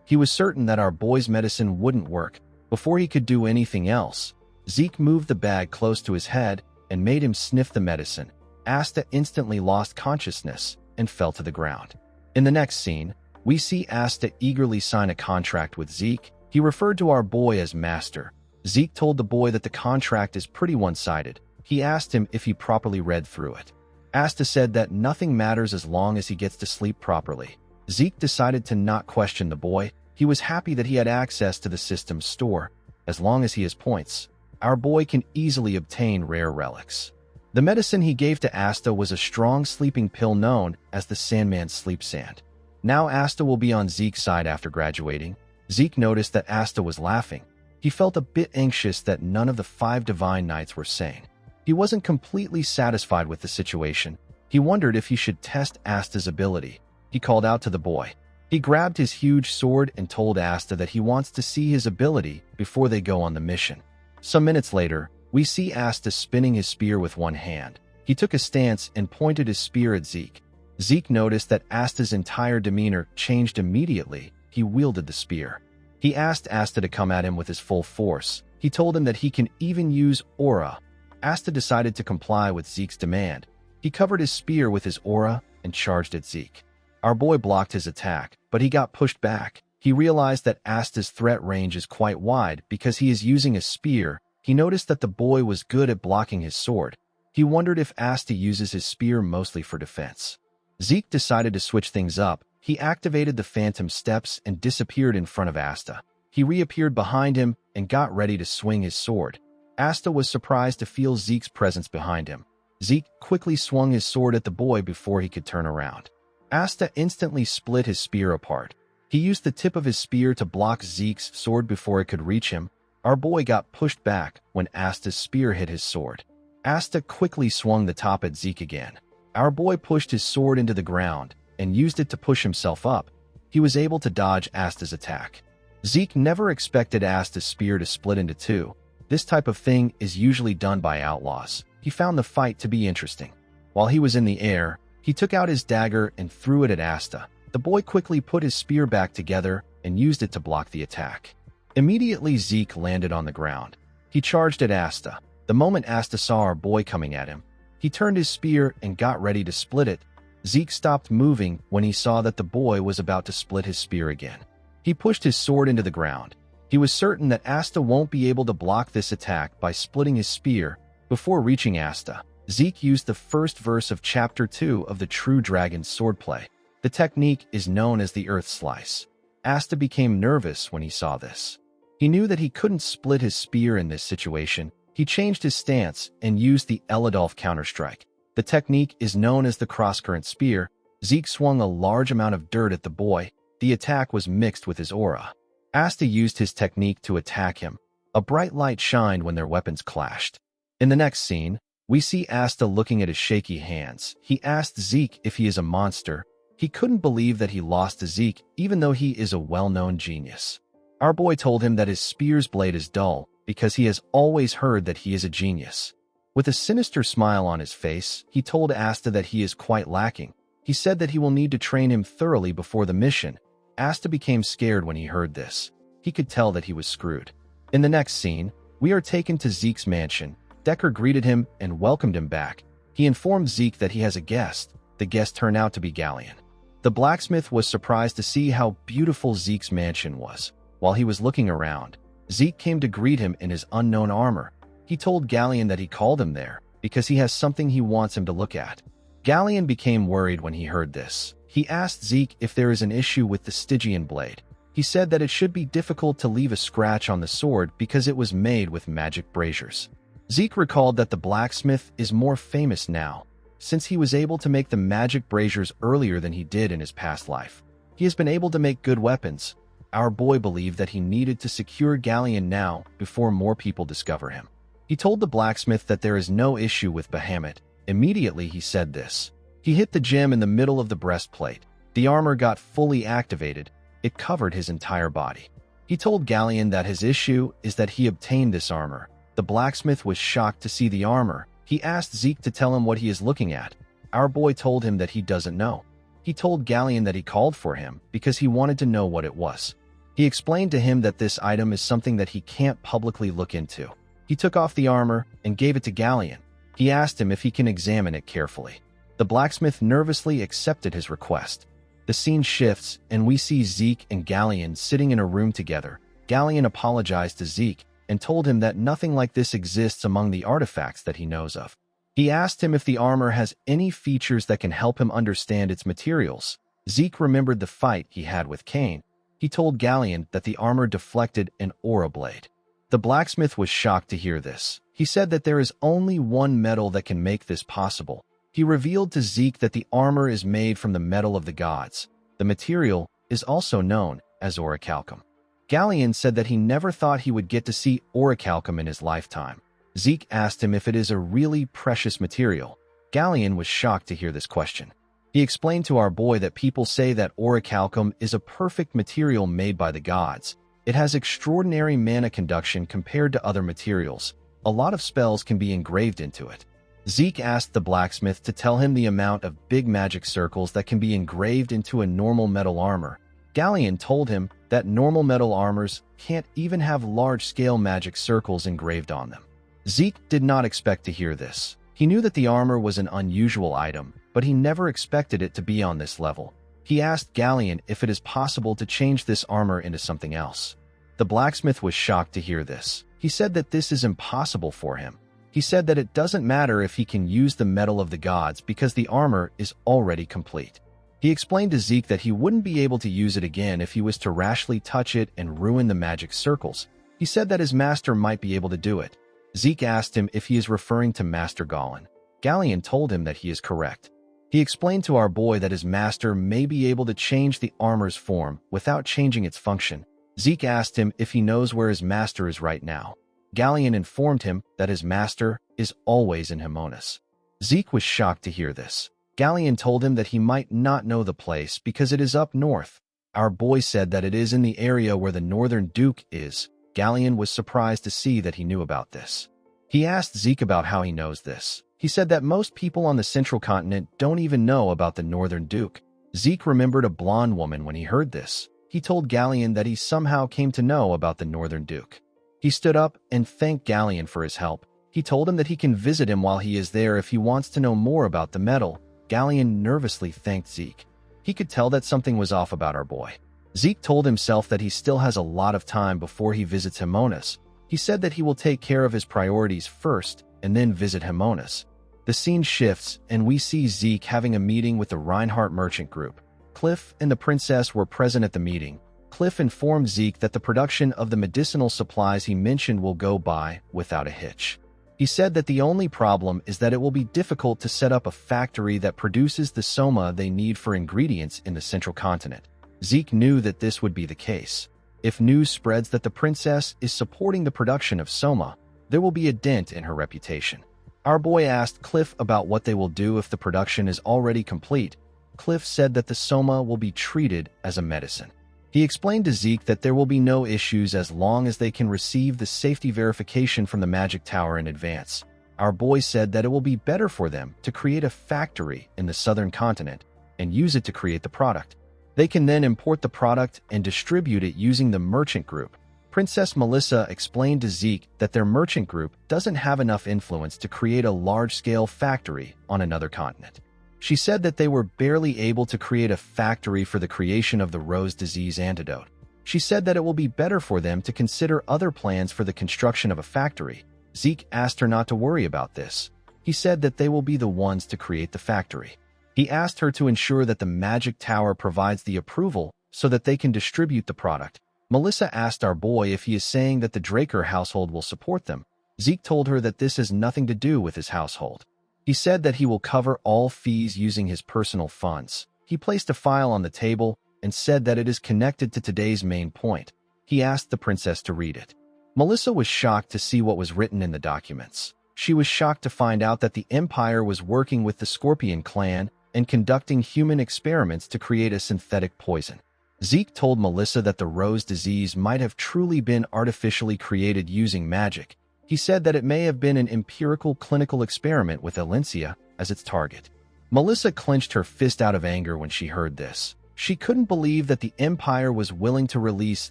He was certain that our boy's medicine wouldn't work. Before he could do anything else, Zeke moved the bag close to his head and made him sniff the medicine. Asta instantly lost consciousness and fell to the ground. In the next scene, we see Asta eagerly sign a contract with Zeke. He referred to our boy as Master. Zeke told the boy that the contract is pretty one-sided. He asked him if he properly read through it. Asta said that nothing matters as long as he gets to sleep properly. Zeke decided to not question the boy. He was happy that he had access to the system's store. As long as he has points, our boy can easily obtain rare relics. The medicine he gave to Asta was a strong sleeping pill known as the Sandman's Sleep Sand. Now Asta will be on Zeke's side after graduating. Zeke noticed that Asta was laughing. He felt a bit anxious that none of the 5 divine knights were sane. He wasn't completely satisfied with the situation. He wondered if he should test Asta's ability. He called out to the boy. He grabbed his huge sword and told Asta that he wants to see his ability before they go on the mission. Some minutes later, we see Asta spinning his spear with one hand. He took a stance and pointed his spear at Zeke. Zeke noticed that Asta's entire demeanor changed immediately. He wielded the spear. He asked Asta to come at him with his full force. He told him that he can even use aura. Asta decided to comply with Zeke's demand. He covered his spear with his aura and charged at Zeke. Our boy blocked his attack, but he got pushed back. He realized that Asta's threat range is quite wide because he is using a spear. He noticed that the boy was good at blocking his sword. He wondered if Asta uses his spear mostly for defense. Zeke decided to switch things up. He activated the phantom steps and disappeared in front of Asta. He reappeared behind him and got ready to swing his sword. Asta was surprised to feel Zeke's presence behind him. Zeke quickly swung his sword at the boy before he could turn around. Asta instantly split his spear apart. He used the tip of his spear to block Zeke's sword before it could reach him. Our boy got pushed back when Asta's spear hit his sword. Asta quickly swung the top at Zeke again. Our boy pushed his sword into the ground and used it to push himself up. He was able to dodge Asta's attack. Zeke never expected Asta's spear to split into 2. This type of thing is usually done by outlaws. He found the fight to be interesting. While he was in the air, he took out his dagger and threw it at Asta. The boy quickly put his spear back together and used it to block the attack. Immediately, Zeke landed on the ground. He charged at Asta. The moment Asta saw our boy coming at him, he turned his spear and got ready to split it. Zeke stopped moving when he saw that the boy was about to split his spear again. He pushed his sword into the ground. He was certain that Asta won't be able to block this attack by splitting his spear. Before reaching Asta, Zeke used the first verse of Chapter 2 of the True Dragon's swordplay. The technique is known as the Earth Slice. Asta became nervous when he saw this. He knew that he couldn't split his spear in this situation. He changed his stance and used the Eladolf counterstrike. The technique is known as the crosscurrent spear. Zeke swung a large amount of dirt at the boy. The attack was mixed with his aura. Asta used his technique to attack him. A bright light shined when their weapons clashed. In the next scene, we see Asta looking at his shaky hands. He asked Zeke if he is a monster. He couldn't believe that he lost to Zeke, even though he is a well-known genius. Our boy told him that his spear's blade is dull because he has always heard that he is a genius. With a sinister smile on his face, he told Asta that he is quite lacking. He said that he will need to train him thoroughly before the mission. Asta became scared when he heard this. He could tell that he was screwed. In the next scene, we are taken to Zeke's mansion. Decker greeted him and welcomed him back. He informed Zeke that he has a guest. The guest turned out to be Galleon. The blacksmith was surprised to see how beautiful Zeke's mansion was. While he was looking around, Zeke came to greet him in his unknown armor. He told Galleon that he called him there because he has something he wants him to look at. Galleon became worried when he heard this. He asked Zeke if there is an issue with the Stygian blade. He said that it should be difficult to leave a scratch on the sword because it was made with magic braziers. Zeke recalled that the blacksmith is more famous now, since he was able to make the magic braziers earlier than he did in his past life. He has been able to make good weapons. Our boy believed that he needed to secure Galleon now before more people discover him. He told the blacksmith that there is no issue with Bahamut. Immediately he said this. He hit the gem in the middle of the breastplate. The armor got fully activated. It covered his entire body. He told Galleon that his issue is that he obtained this armor. The blacksmith was shocked to see the armor. He asked Zeke to tell him what he is looking at. Our boy told him that he doesn't know. He told Galleon that he called for him because he wanted to know what it was. He explained to him that this item is something that he can't publicly look into. He took off the armor and gave it to Galleon. He asked him if he can examine it carefully. The blacksmith nervously accepted his request. The scene shifts and we see Zeke and Galleon sitting in a room together. Galleon apologized to Zeke and told him that nothing like this exists among the artifacts that he knows of. He asked him if the armor has any features that can help him understand its materials. Zeke remembered the fight he had with Cain. He told Galleon that the armor deflected an aura blade. The blacksmith was shocked to hear this. He said that there is only one metal that can make this possible. He revealed to Zeke that the armor is made from the metal of the gods. The material is also known as orichalcum. Galleon said that he never thought he would get to see orichalcum in his lifetime. Zeke asked him if it is a really precious material. Galleon was shocked to hear this question. He explained to our boy that people say that orichalcum is a perfect material made by the gods. It has extraordinary mana conduction compared to other materials. A lot of spells can be engraved into it. Zeke asked the blacksmith to tell him the amount of big magic circles that can be engraved into a normal metal armor. Galleon told him that normal metal armors can't even have large-scale magic circles engraved on them. Zeke did not expect to hear this. He knew that the armor was an unusual item, but he never expected it to be on this level. He asked Galleon if it is possible to change this armor into something else. The blacksmith was shocked to hear this. He said that this is impossible for him. He said that it doesn't matter if he can use the metal of the gods because the armor is already complete. He explained to Zeke that he wouldn't be able to use it again if he was to rashly touch it and ruin the magic circles. He said that his master might be able to do it. Zeke asked him if he is referring to Master Galleon. Galleon told him that he is correct. He explained to our boy that his master may be able to change the armor's form without changing its function. Zeke asked him if he knows where his master is right now. Galleon informed him that his master is always in Himonas. Zeke was shocked to hear this. Galleon told him that he might not know the place because it is up north. Our boy said that it is in the area where the Northern Duke is. Galleon was surprised to see that he knew about this. He asked Zeke about how he knows this. He said that most people on the Central Continent don't even know about the Northern Duke. Zeke remembered a blonde woman when he heard this. He he told Galleon that he somehow came to know about the Northern Duke. He stood up and thanked Galleon for his help. He told him that he can visit him while he is there if he wants to know more about the medal. Galleon nervously thanked Zeke. He could tell that something was off about our boy. Zeke told himself that he still has a lot of time before he visits Himonas. He said that he will take care of his priorities first and then visit Himonas. The scene shifts and we see Zeke having a meeting with the Reinhardt merchant group. Cliff and the princess were present at the meeting. Cliff informed Zeke that the production of the medicinal supplies he mentioned will go by without a hitch. He said that the only problem is that it will be difficult to set up a factory that produces the soma they need for ingredients in the central continent. Zeke knew that this would be the case. If news spreads that the princess is supporting the production of soma, there will be a dent in her reputation. Our boy asked Cliff about what they will do if the production is already complete. Cliff said that the soma will be treated as a medicine. He explained to Zeke that there will be no issues as long as they can receive the safety verification from the magic tower in advance. Our boy said that it will be better for them to create a factory in the southern continent and use it to create the product. They can then import the product and distribute it using the merchant group. Princess Melissa explained to Zeke that their merchant group doesn't have enough influence to create a large-scale factory on another continent. She said that they were barely able to create a factory for the creation of the rose disease antidote. She said that it will be better for them to consider other plans for the construction of a factory. Zeke asked her not to worry about this. He said that they will be the ones to create the factory. He asked her to ensure that the magic tower provides the approval so that they can distribute the product. Melissa asked our boy if he is saying that the Draker household will support them. Zeke told her that this has nothing to do with his household. He said that he will cover all fees using his personal funds. He placed a file on the table and said that it is connected to today's main point. He asked the princess to read it. Melissa was shocked to see what was written in the documents. She was shocked to find out that the Empire was working with the Scorpion clan and conducting human experiments to create a synthetic poison. Zeke told Melissa that the rose disease might have truly been artificially created using magic. He said that it may have been an empirical clinical experiment with Alencia as its target. Melissa clenched her fist out of anger when she heard this. She couldn't believe that the Empire was willing to release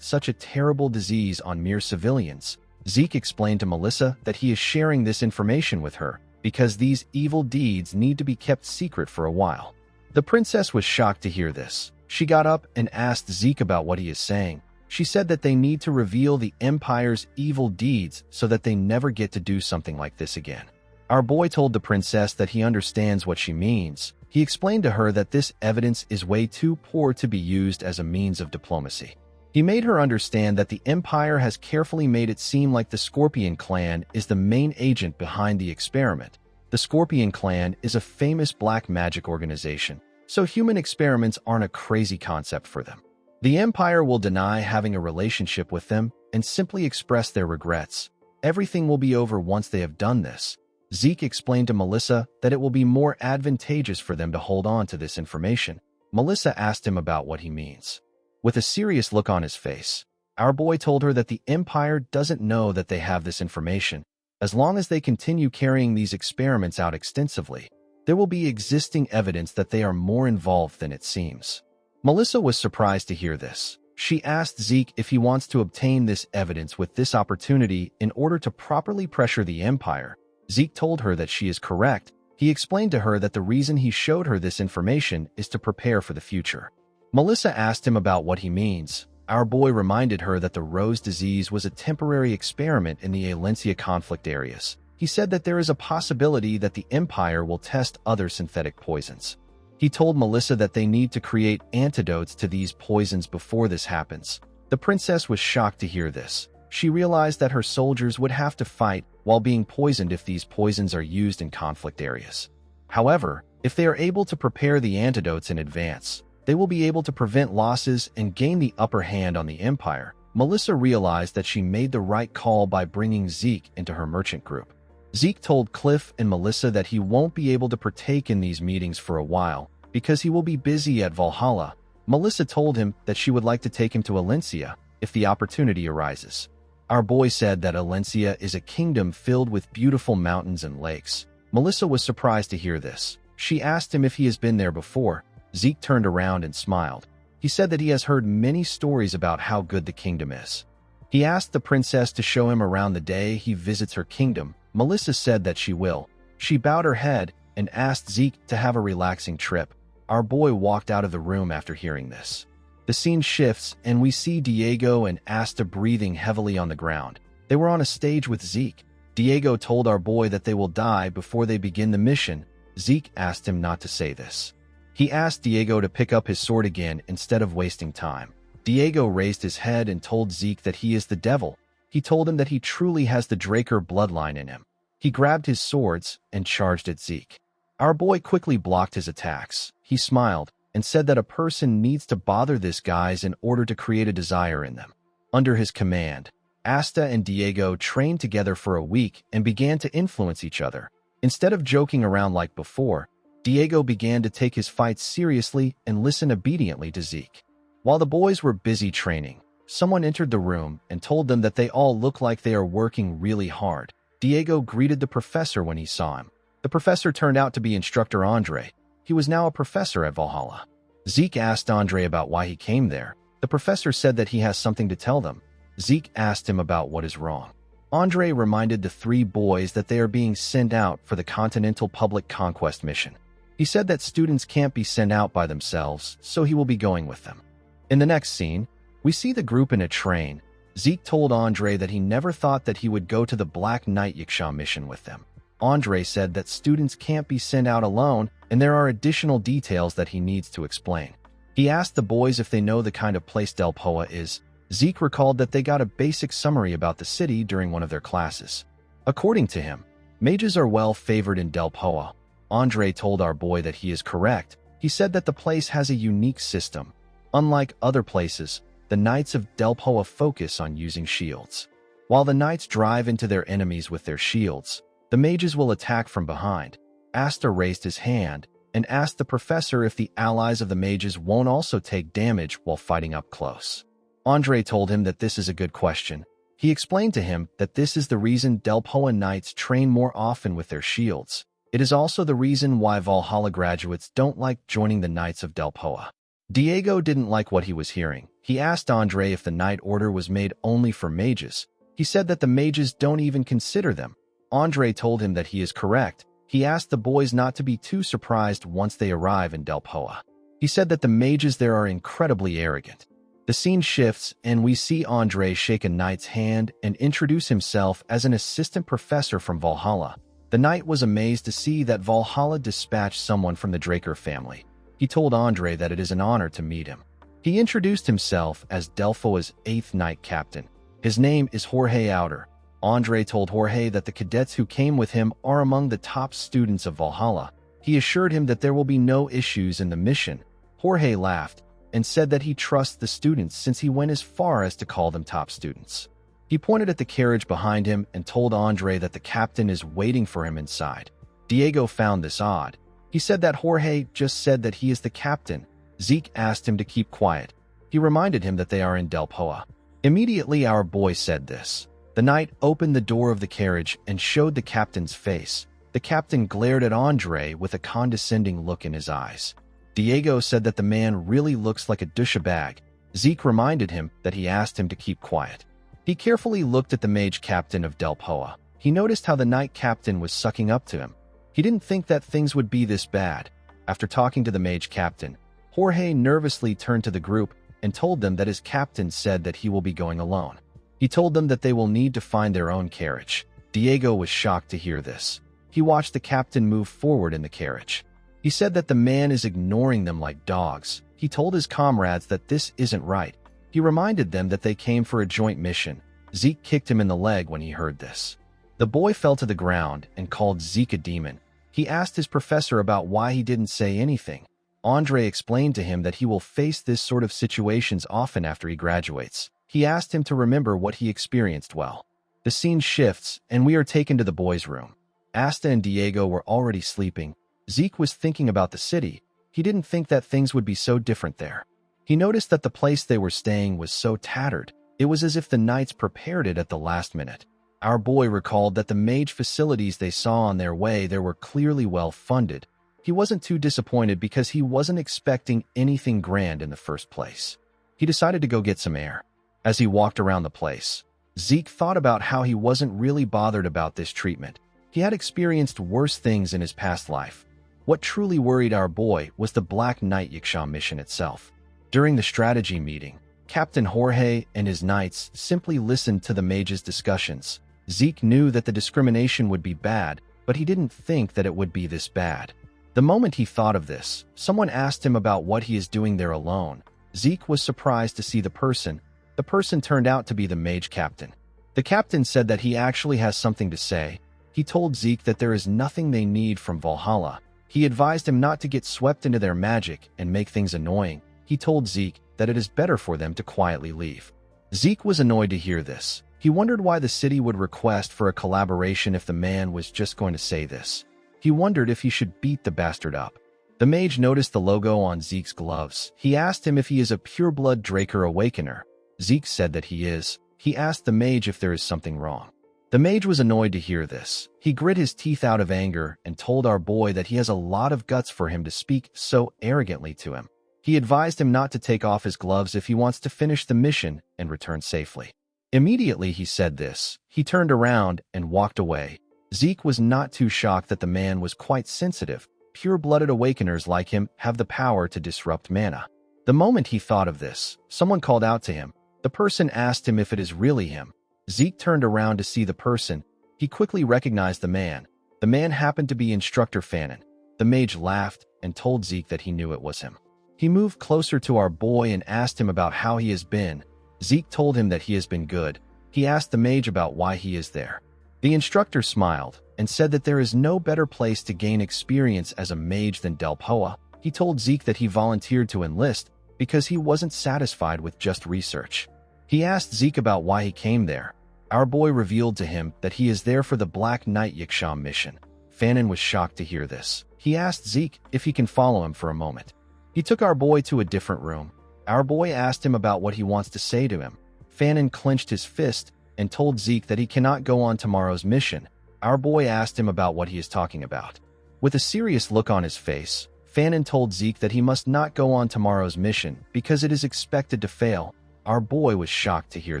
such a terrible disease on mere civilians. Zeke explained to Melissa that he is sharing this information with her because these evil deeds need to be kept secret for a while. The princess was shocked to hear this. She got up and asked Zeke about what he is saying. She said that they need to reveal the Empire's evil deeds so that they never get to do something like this again. Our boy told the princess that he understands what she means. He explained to her that this evidence is way too poor to be used as a means of diplomacy. He made her understand that the Empire has carefully made it seem like the Scorpion clan is the main agent behind the experiment. The Scorpion clan is a famous black magic organization, so human experiments aren't a crazy concept for them. The Empire will deny having a relationship with them and simply express their regrets. Everything will be over once they have done this. Zeke explained to Melissa that it will be more advantageous for them to hold on to this information. Melissa asked him about what he means. With a serious look on his face, our boy told her that the Empire doesn't know that they have this information. As long as they continue carrying these experiments out extensively, there will be existing evidence that they are more involved than it seems. Melissa was surprised to hear this. She asked Zeke if he wants to obtain this evidence with this opportunity in order to properly pressure the Empire. Zeke told her that she is correct. He explained to her that the reason he showed her this information is to prepare for the future. Melissa asked him about what he means. Our boy reminded her that the rose disease was a temporary experiment in the Alencia conflict areas. He said that there is a possibility that the Empire will test other synthetic poisons. He told Melissa that they need to create antidotes to these poisons before this happens. The princess was shocked to hear this. She realized that her soldiers would have to fight while being poisoned if these poisons are used in conflict areas. However, if they are able to prepare the antidotes in advance, they will be able to prevent losses and gain the upper hand on the Empire. Melissa realized that she made the right call by bringing Zeke into her merchant group. Zeke told Cliff and Melissa that he won't be able to partake in these meetings for a while because he will be busy at Valhalla. Melissa told him that she would like to take him to Alencia if the opportunity arises. Our boy said that Alencia is a kingdom filled with beautiful mountains and lakes. Melissa was surprised to hear this. She asked him if he has been there before. Zeke turned around and smiled. He said that he has heard many stories about how good the kingdom is. He asked the princess to show him around the day he visits her kingdom. Melissa said that she will. She bowed her head and asked Zeke to have a relaxing trip. Our boy walked out of the room after hearing this. The scene shifts, and we see Diego and Asta breathing heavily on the ground. They were on a stage with Zeke. Diego told our boy that they will die before they begin the mission. Zeke asked him not to say this. He asked Diego to pick up his sword again instead of wasting time. Diego raised his head and told Zeke that he is the devil. He told him that he truly has the Draker bloodline in him. He grabbed his swords and charged at Zeke. Our boy quickly blocked his attacks. He smiled and said that a person needs to bother these guys in order to create a desire in them. Under his command, Asta and Diego trained together for a week and began to influence each other. Instead of joking around like before, Diego began to take his fights seriously and listen obediently to Zeke. While the boys were busy training, someone entered the room and told them that they all look like they are working really hard. Diego greeted the professor when he saw him. The professor turned out to be Instructor Andre. He was now a professor at Valhalla. Zeke asked Andre about why he came there. The professor said that he has something to tell them. Zeke asked him about what is wrong. Andre reminded the three boys that they are being sent out for the Continental Public Conquest mission. He said that students can't be sent out by themselves, so he will be going with them. In the next scene, we see the group in a train. Zeke told Andre that he never thought that he would go to the Black Knight Yiksha mission with them. Andre said that students can't be sent out alone, and there are additional details that he needs to explain. He asked the boys if they know the kind of place Del Poa is. Zeke recalled that they got a basic summary about the city during one of their classes. According to him, mages are well favored in Del Poa. Andre told our boy that he is correct. He said that the place has a unique system. Unlike other places, the Knights of Del Poa focus on using shields. While the Knights drive into their enemies with their shields, the mages will attack from behind. Asta raised his hand and asked the professor if the allies of the mages won't also take damage while fighting up close. Andre told him that this is a good question. He explained to him that this is the reason Del Poa Knights train more often with their shields. It is also the reason why Valhalla graduates don't like joining the Knights of Del Poa. Diego didn't like what he was hearing. He asked Andre if the Knight Order was made only for mages. He said that the mages don't even consider them. Andre told him that he is correct. He asked the boys not to be too surprised once they arrive in Del Poa. He said that the mages there are incredibly arrogant. The scene shifts, and we see Andre shake a knight's hand and introduce himself as an assistant professor from Valhalla. The knight was amazed to see that Valhalla dispatched someone from the Draker family. He told Andre that it is an honor to meet him. He introduced himself as Del Poa's 8th Knight Captain. His name is Jorge Outer. Andre told Jorge that the cadets who came with him are among the top students of Valhalla. He assured him that there will be no issues in the mission. Jorge laughed and said that he trusts the students since he went as far as to call them top students. He pointed at the carriage behind him and told Andre that the captain is waiting for him inside. Diego found this odd. He said that Jorge just said that he is the captain. Zeke asked him to keep quiet. He reminded him that they are in Del Poa. Immediately our boy said this. The knight opened the door of the carriage and showed the captain's face. The captain glared at Andre with a condescending look in his eyes. Diego said that the man really looks like a douchebag. Zeke reminded him that he asked him to keep quiet. He carefully looked at the mage captain of Del Poa. He noticed how the knight captain was sucking up to him. He didn't think that things would be this bad. After talking to the mage captain, Jorge nervously turned to the group and told them that his captain said that he will be going alone. He told them that they will need to find their own carriage. Diego was shocked to hear this. He watched the captain move forward in the carriage. He said that the man is ignoring them like dogs. He told his comrades that this isn't right. He reminded them that they came for a joint mission. Zeke kicked him in the leg when he heard this. The boy fell to the ground and called Zeke a demon. He asked his professor about why he didn't say anything. Andre explained to him that he will face this sort of situations often after he graduates. He asked him to remember what he experienced well. The scene shifts, and we are taken to the boys' room. Asta and Diego were already sleeping. Zeke was thinking about the city. He didn't think that things would be so different there. He noticed that the place they were staying was so tattered. It was as if the knights prepared it at the last minute. Our boy recalled that the mage facilities they saw on their way there were clearly well funded. He wasn't too disappointed because he wasn't expecting anything grand in the first place. He decided to go get some air. As he walked around the place, Zeke thought about how he wasn't really bothered about this treatment. He had experienced worse things in his past life. What truly worried our boy was the Black Knight Yiksha mission itself. During the strategy meeting, Captain Jorge and his knights simply listened to the mage's discussions. Zeke knew that the discrimination would be bad, but he didn't think that it would be this bad. The moment he thought of this, someone asked him about what he is doing there alone. Zeke was surprised to see the person. The person turned out to be the mage captain. The captain said that he actually has something to say. He told Zeke that there is nothing they need from Valhalla. He advised him not to get swept into their magic and make things annoying. He told Zeke that it is better for them to quietly leave. Zeke was annoyed to hear this. He wondered why the city would request for a collaboration if the man was just going to say this. He wondered if he should beat the bastard up. The mage noticed the logo on Zeke's gloves. He asked him if he is a pure-blood Draker Awakener. Zeke said that he is. He asked the mage if there is something wrong. The mage was annoyed to hear this. He grit his teeth out of anger and told our boy that he has a lot of guts for him to speak so arrogantly to him. He advised him not to take off his gloves if he wants to finish the mission and return safely. Immediately he said this, he turned around and walked away. Zeke was not too shocked that the man was quite sensitive. Pure-blooded awakeners like him have the power to disrupt mana. The moment he thought of this, someone called out to him. The person asked him if it is really him. Zeke turned around to see the person. He quickly recognized the man. The man happened to be Instructor Fanon. The mage laughed and told Zeke that he knew it was him. He moved closer to our boy and asked him about how he has been. Zeke told him that he has been good. He asked the mage about why he is there. The instructor smiled and said that there is no better place to gain experience as a mage than Delpoa. He told Zeke that he volunteered to enlist because he wasn't satisfied with just research. He asked Zeke about why he came there. Our boy revealed to him that he is there for the Black Knight Yiksha mission. Fanon was shocked to hear this. He asked Zeke if he can follow him for a moment. He took our boy to a different room. Our boy asked him about what he wants to say to him. Fanon clenched his fist and told Zeke that he cannot go on tomorrow's mission. Our boy asked him about what he is talking about. With a serious look on his face, Fanon told Zeke that he must not go on tomorrow's mission because it is expected to fail. Our boy was shocked to hear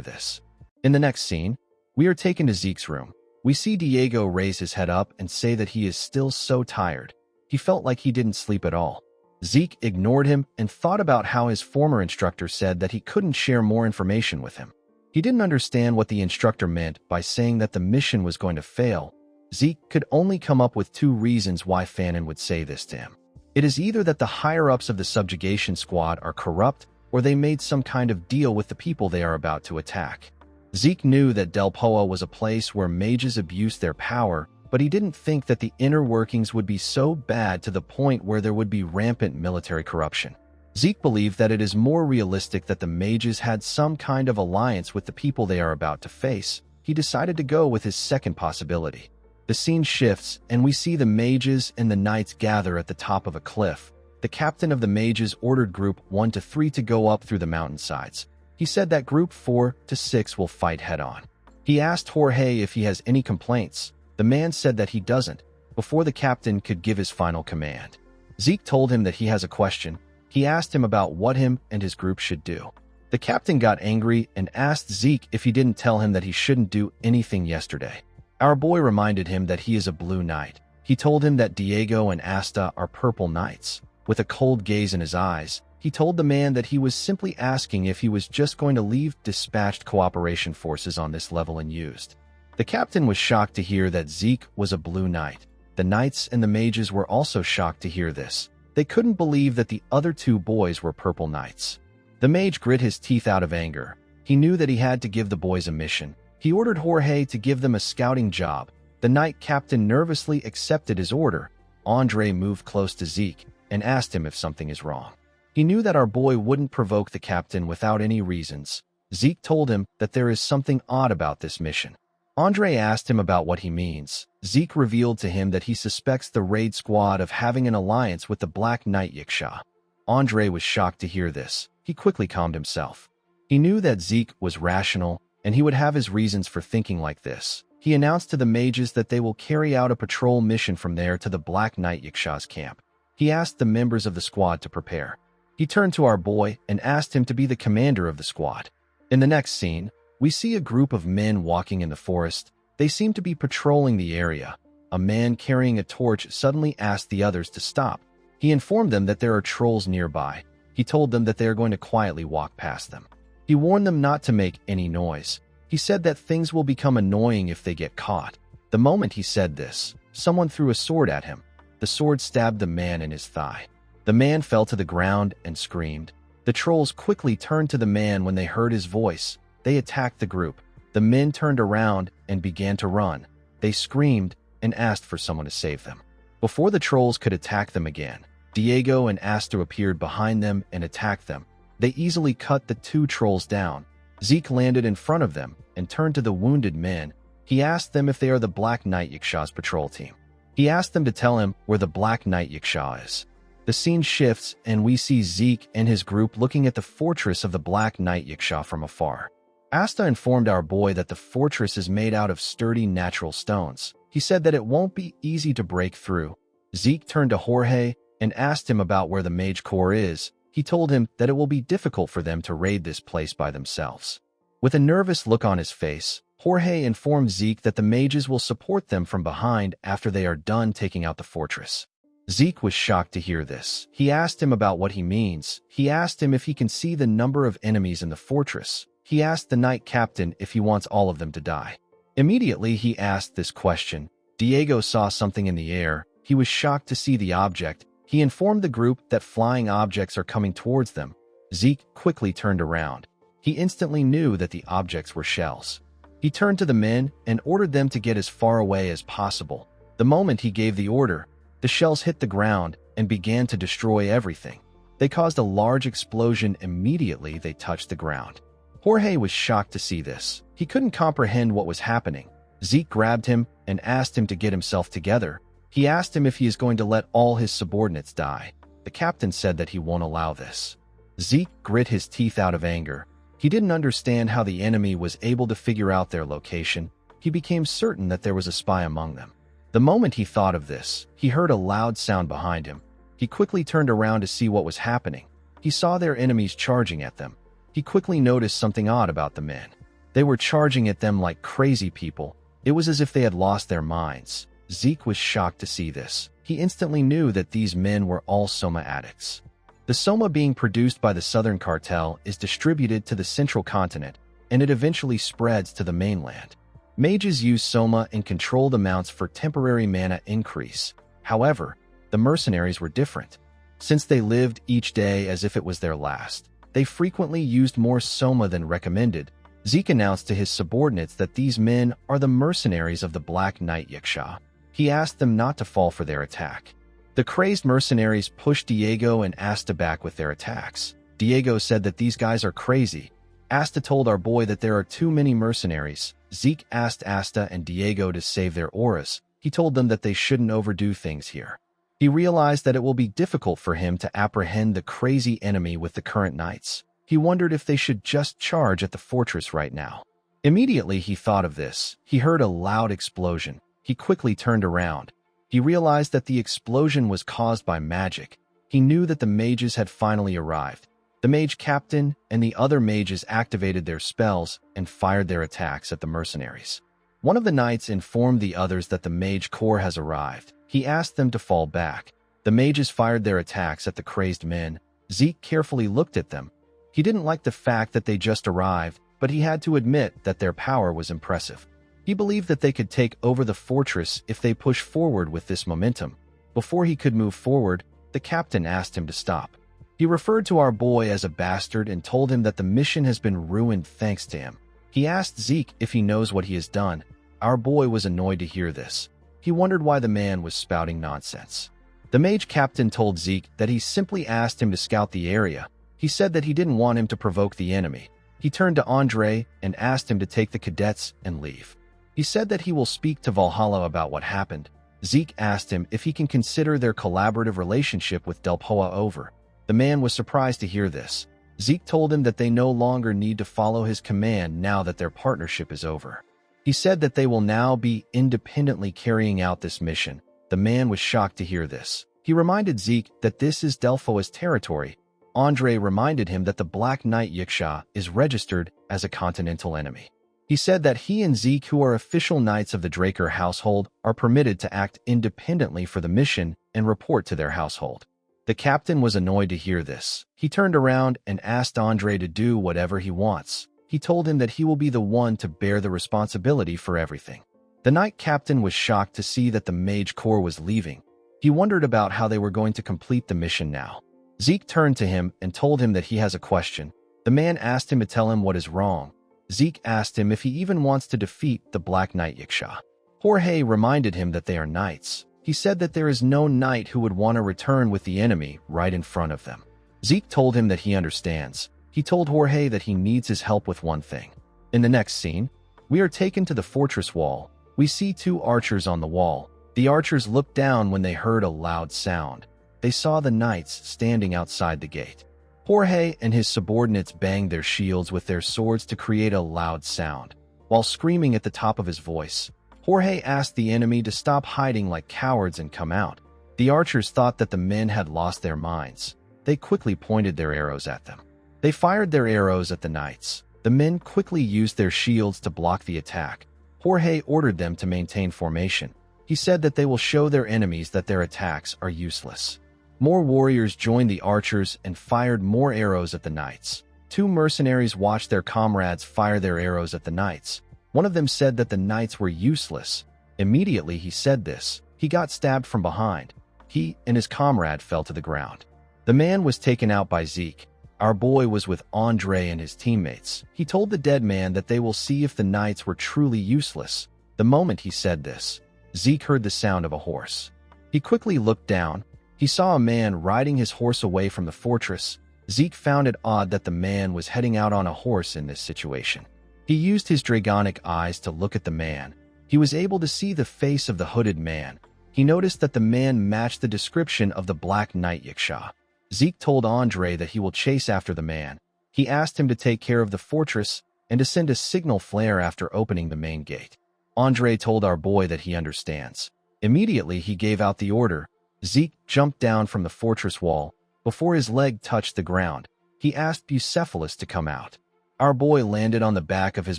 this. In the next scene, we are taken to Zeke's room. We see Diego raise his head up and say that he is still so tired. He felt like he didn't sleep at all. Zeke ignored him and thought about how his former instructor said that he couldn't share more information with him. He didn't understand what the instructor meant by saying that the mission was going to fail. Zeke could only come up with two reasons why Fanon would say this to him. It is either that the higher-ups of the subjugation squad are corrupt or they made some kind of deal with the people they are about to attack. Zeke knew that Delpoa was a place where mages abused their power, but he didn't think that the inner workings would be so bad to the point where there would be rampant military corruption. Zeke believed that it is more realistic that the mages had some kind of alliance with the people they are about to face. He decided to go with his second possibility. The scene shifts, and we see the mages and the knights gather at the top of a cliff. The captain of the mages ordered Group 1 to 3 to go up through the mountainsides. He said that Group 4 to 6 will fight head-on. He asked Jorge if he has any complaints. The man said that he doesn't, before the captain could give his final command. Zeke told him that he has a question. He asked him about what him and his group should do. The captain got angry and asked Zeke if he didn't tell him that he shouldn't do anything yesterday. Our boy reminded him that he is a blue knight. He told him that Diego and Asta are purple knights. With a cold gaze in his eyes, he told the man that he was simply asking if he was just going to leave dispatched cooperation forces on this level unused. The captain was shocked to hear that Zeke was a blue knight. The knights and the mages were also shocked to hear this. They couldn't believe that the other two boys were purple knights. The mage grit his teeth out of anger. He knew that he had to give the boys a mission. He ordered Jorge to give them a scouting job. The knight captain nervously accepted his order. Andre moved close to Zeke and asked him if something is wrong. He knew that our boy wouldn't provoke the captain without any reasons. Zeke told him that there is something odd about this mission. Andre asked him about what he means. Zeke revealed to him that he suspects the raid squad of having an alliance with the Black Knight Yiksha. Andre was shocked to hear this. He quickly calmed himself. He knew that Zeke was rational, and he would have his reasons for thinking like this. He announced to the mages that they will carry out a patrol mission from there to the Black Knight Yiksha's camp. He asked the members of the squad to prepare. He turned to our boy and asked him to be the commander of the squad. In the next scene, we see a group of men walking in the forest. They seem to be patrolling the area. A man carrying a torch suddenly asked the others to stop. He informed them that there are trolls nearby. He told them that they are going to quietly walk past them. He warned them not to make any noise. He said that things will become annoying if they get caught. The moment he said this, someone threw a sword at him. The sword stabbed the man in his thigh. The man fell to the ground and screamed. The trolls quickly turned to the man when they heard his voice. They attacked the group. The men turned around and began to run. They screamed and asked for someone to save them. Before the trolls could attack them again, Diego and Asta appeared behind them and attacked them. They easily cut the two trolls down. Zeke landed in front of them and turned to the wounded men. He asked them if they are the Black Knight Yakshaw's patrol team. He asked them to tell him where the Black Knight Yakshaw is. The scene shifts and we see Zeke and his group looking at the fortress of the Black Knight Yakshaw from afar. Asta informed our boy that the fortress is made out of sturdy natural stones. He said that it won't be easy to break through. Zeke turned to Jorge and asked him about where the mage core is. He told him that it will be difficult for them to raid this place by themselves. With a nervous look on his face, Jorge informed Zeke that the mages will support them from behind after they are done taking out the fortress. Zeke was shocked to hear this. He asked him about what he means. He asked him if he can see the number of enemies in the fortress. He asked the knight captain if he wants all of them to die. Immediately he asked this question, Diego saw something in the air. He was shocked to see the object. He informed the group that flying objects are coming towards them. Zeke quickly turned around. He instantly knew that the objects were shells. He turned to the men and ordered them to get as far away as possible. The moment he gave the order, the shells hit the ground and began to destroy everything. They caused a large explosion immediately they touched the ground. Jorge was shocked to see this. He couldn't comprehend what was happening. Zeke grabbed him and asked him to get himself together. He asked him if he is going to let all his subordinates die. The captain said that he won't allow this. Zeke grit his teeth out of anger. He didn't understand how the enemy was able to figure out their location. He became certain that there was a spy among them. The moment he thought of this, he heard a loud sound behind him. He quickly turned around to see what was happening. He saw their enemies charging at them. He quickly noticed something odd about the men. They were charging at them like crazy people. It was as if they had lost their minds. Zeke was shocked to see this. He instantly knew that these men were all soma addicts. The soma being produced by the Southern Cartel is distributed to the central continent, and it eventually spreads to the mainland. Mages use soma and controlled amounts for temporary mana increase. However, the mercenaries were different. Since they lived each day as if it was their last, they frequently used more soma than recommended. Zeke announced to his subordinates that these men are the mercenaries of the Black Knight Yakshaw. He asked them not to fall for their attack. The crazed mercenaries pushed Diego and Asta back with their attacks. Diego said that these guys are crazy. Asta told our boy that there are too many mercenaries. Zeke asked Asta and Diego to save their auras. He told them that they shouldn't overdo things here. He realized that it will be difficult for him to apprehend the crazy enemy with the current knights. He wondered if they should just charge at the fortress right now. Immediately he thought of this. He heard a loud explosion. He quickly turned around. He realized that the explosion was caused by magic. He knew that the mages had finally arrived. The mage captain and the other mages activated their spells and fired their attacks at the mercenaries. One of the knights informed the others that the mage corps has arrived. He asked them to fall back. The mages fired their attacks at the crazed men. Zeke carefully looked at them. He didn't like the fact that they just arrived, but he had to admit that their power was impressive. He believed that they could take over the fortress if they pushed forward with this momentum. Before he could move forward, the captain asked him to stop. He referred to our boy as a bastard and told him that the mission has been ruined thanks to him. He asked Zeke if he knows what he has done. Our boy was annoyed to hear this. He wondered why the man was spouting nonsense. The mage captain told Zeke that he simply asked him to scout the area. He said that he didn't want him to provoke the enemy. He turned to Andre and asked him to take the cadets and leave. He said that he will speak to Valhalla about what happened. Zeke asked him if he can consider their collaborative relationship with Delpoa over. The man was surprised to hear this. Zeke told him that they no longer need to follow his command now that their partnership is over. He said that they will now be independently carrying out this mission. The man was shocked to hear this. He reminded Zeke that this is Delphoa's territory. Andre reminded him that the Black Knight Yiksha is registered as a continental enemy. He said that he and Zeke, who are official knights of the Draker household, are permitted to act independently for the mission and report to their household. The captain was annoyed to hear this. He turned around and asked Andre to do whatever he wants. He told him that he will be the one to bear the responsibility for everything. The knight captain was shocked to see that the mage corps was leaving. He wondered about how they were going to complete the mission now. Zeke turned to him and told him that he has a question. The man asked him to tell him what is wrong. Zeke asked him if he even wants to defeat the Black Knight Yiksha. Jorge reminded him that they are knights. He said that there is no knight who would want to return with the enemy right in front of them. Zeke told him that he understands. He told Jorge that he needs his help with one thing. In the next scene, we are taken to the fortress wall. We see two archers on the wall. The archers looked down when they heard a loud sound. They saw the knights standing outside the gate. Jorge and his subordinates banged their shields with their swords to create a loud sound. While screaming at the top of his voice, Jorge asked the enemy to stop hiding like cowards and come out. The archers thought that the men had lost their minds. They quickly pointed their arrows at them. They fired their arrows at the knights. The men quickly used their shields to block the attack. Jorge ordered them to maintain formation. He said that they will show their enemies that their attacks are useless. More warriors joined the archers and fired more arrows at the knights. Two mercenaries watched their comrades fire their arrows at the knights. One of them said that the knights were useless. Immediately he said this, he got stabbed from behind. He and his comrade fell to the ground. The man was taken out by Zeke. Our boy was with Andre and his teammates. He told the dead man that they will see if the knights were truly useless. The moment he said this, Zeke heard the sound of a horse. He quickly looked down. He saw a man riding his horse away from the fortress. Zeke found it odd that the man was heading out on a horse in this situation. He used his dragonic eyes to look at the man. He was able to see the face of the hooded man. He noticed that the man matched the description of the Black Knight Yiksha. Zeke told Andre that he will chase after the man. He asked him to take care of the fortress and to send a signal flare after opening the main gate. Andre told our boy that he understands. Immediately he gave out the order. Zeke jumped down from the fortress wall. Before his leg touched the ground, he asked Bucephalus to come out. Our boy landed on the back of his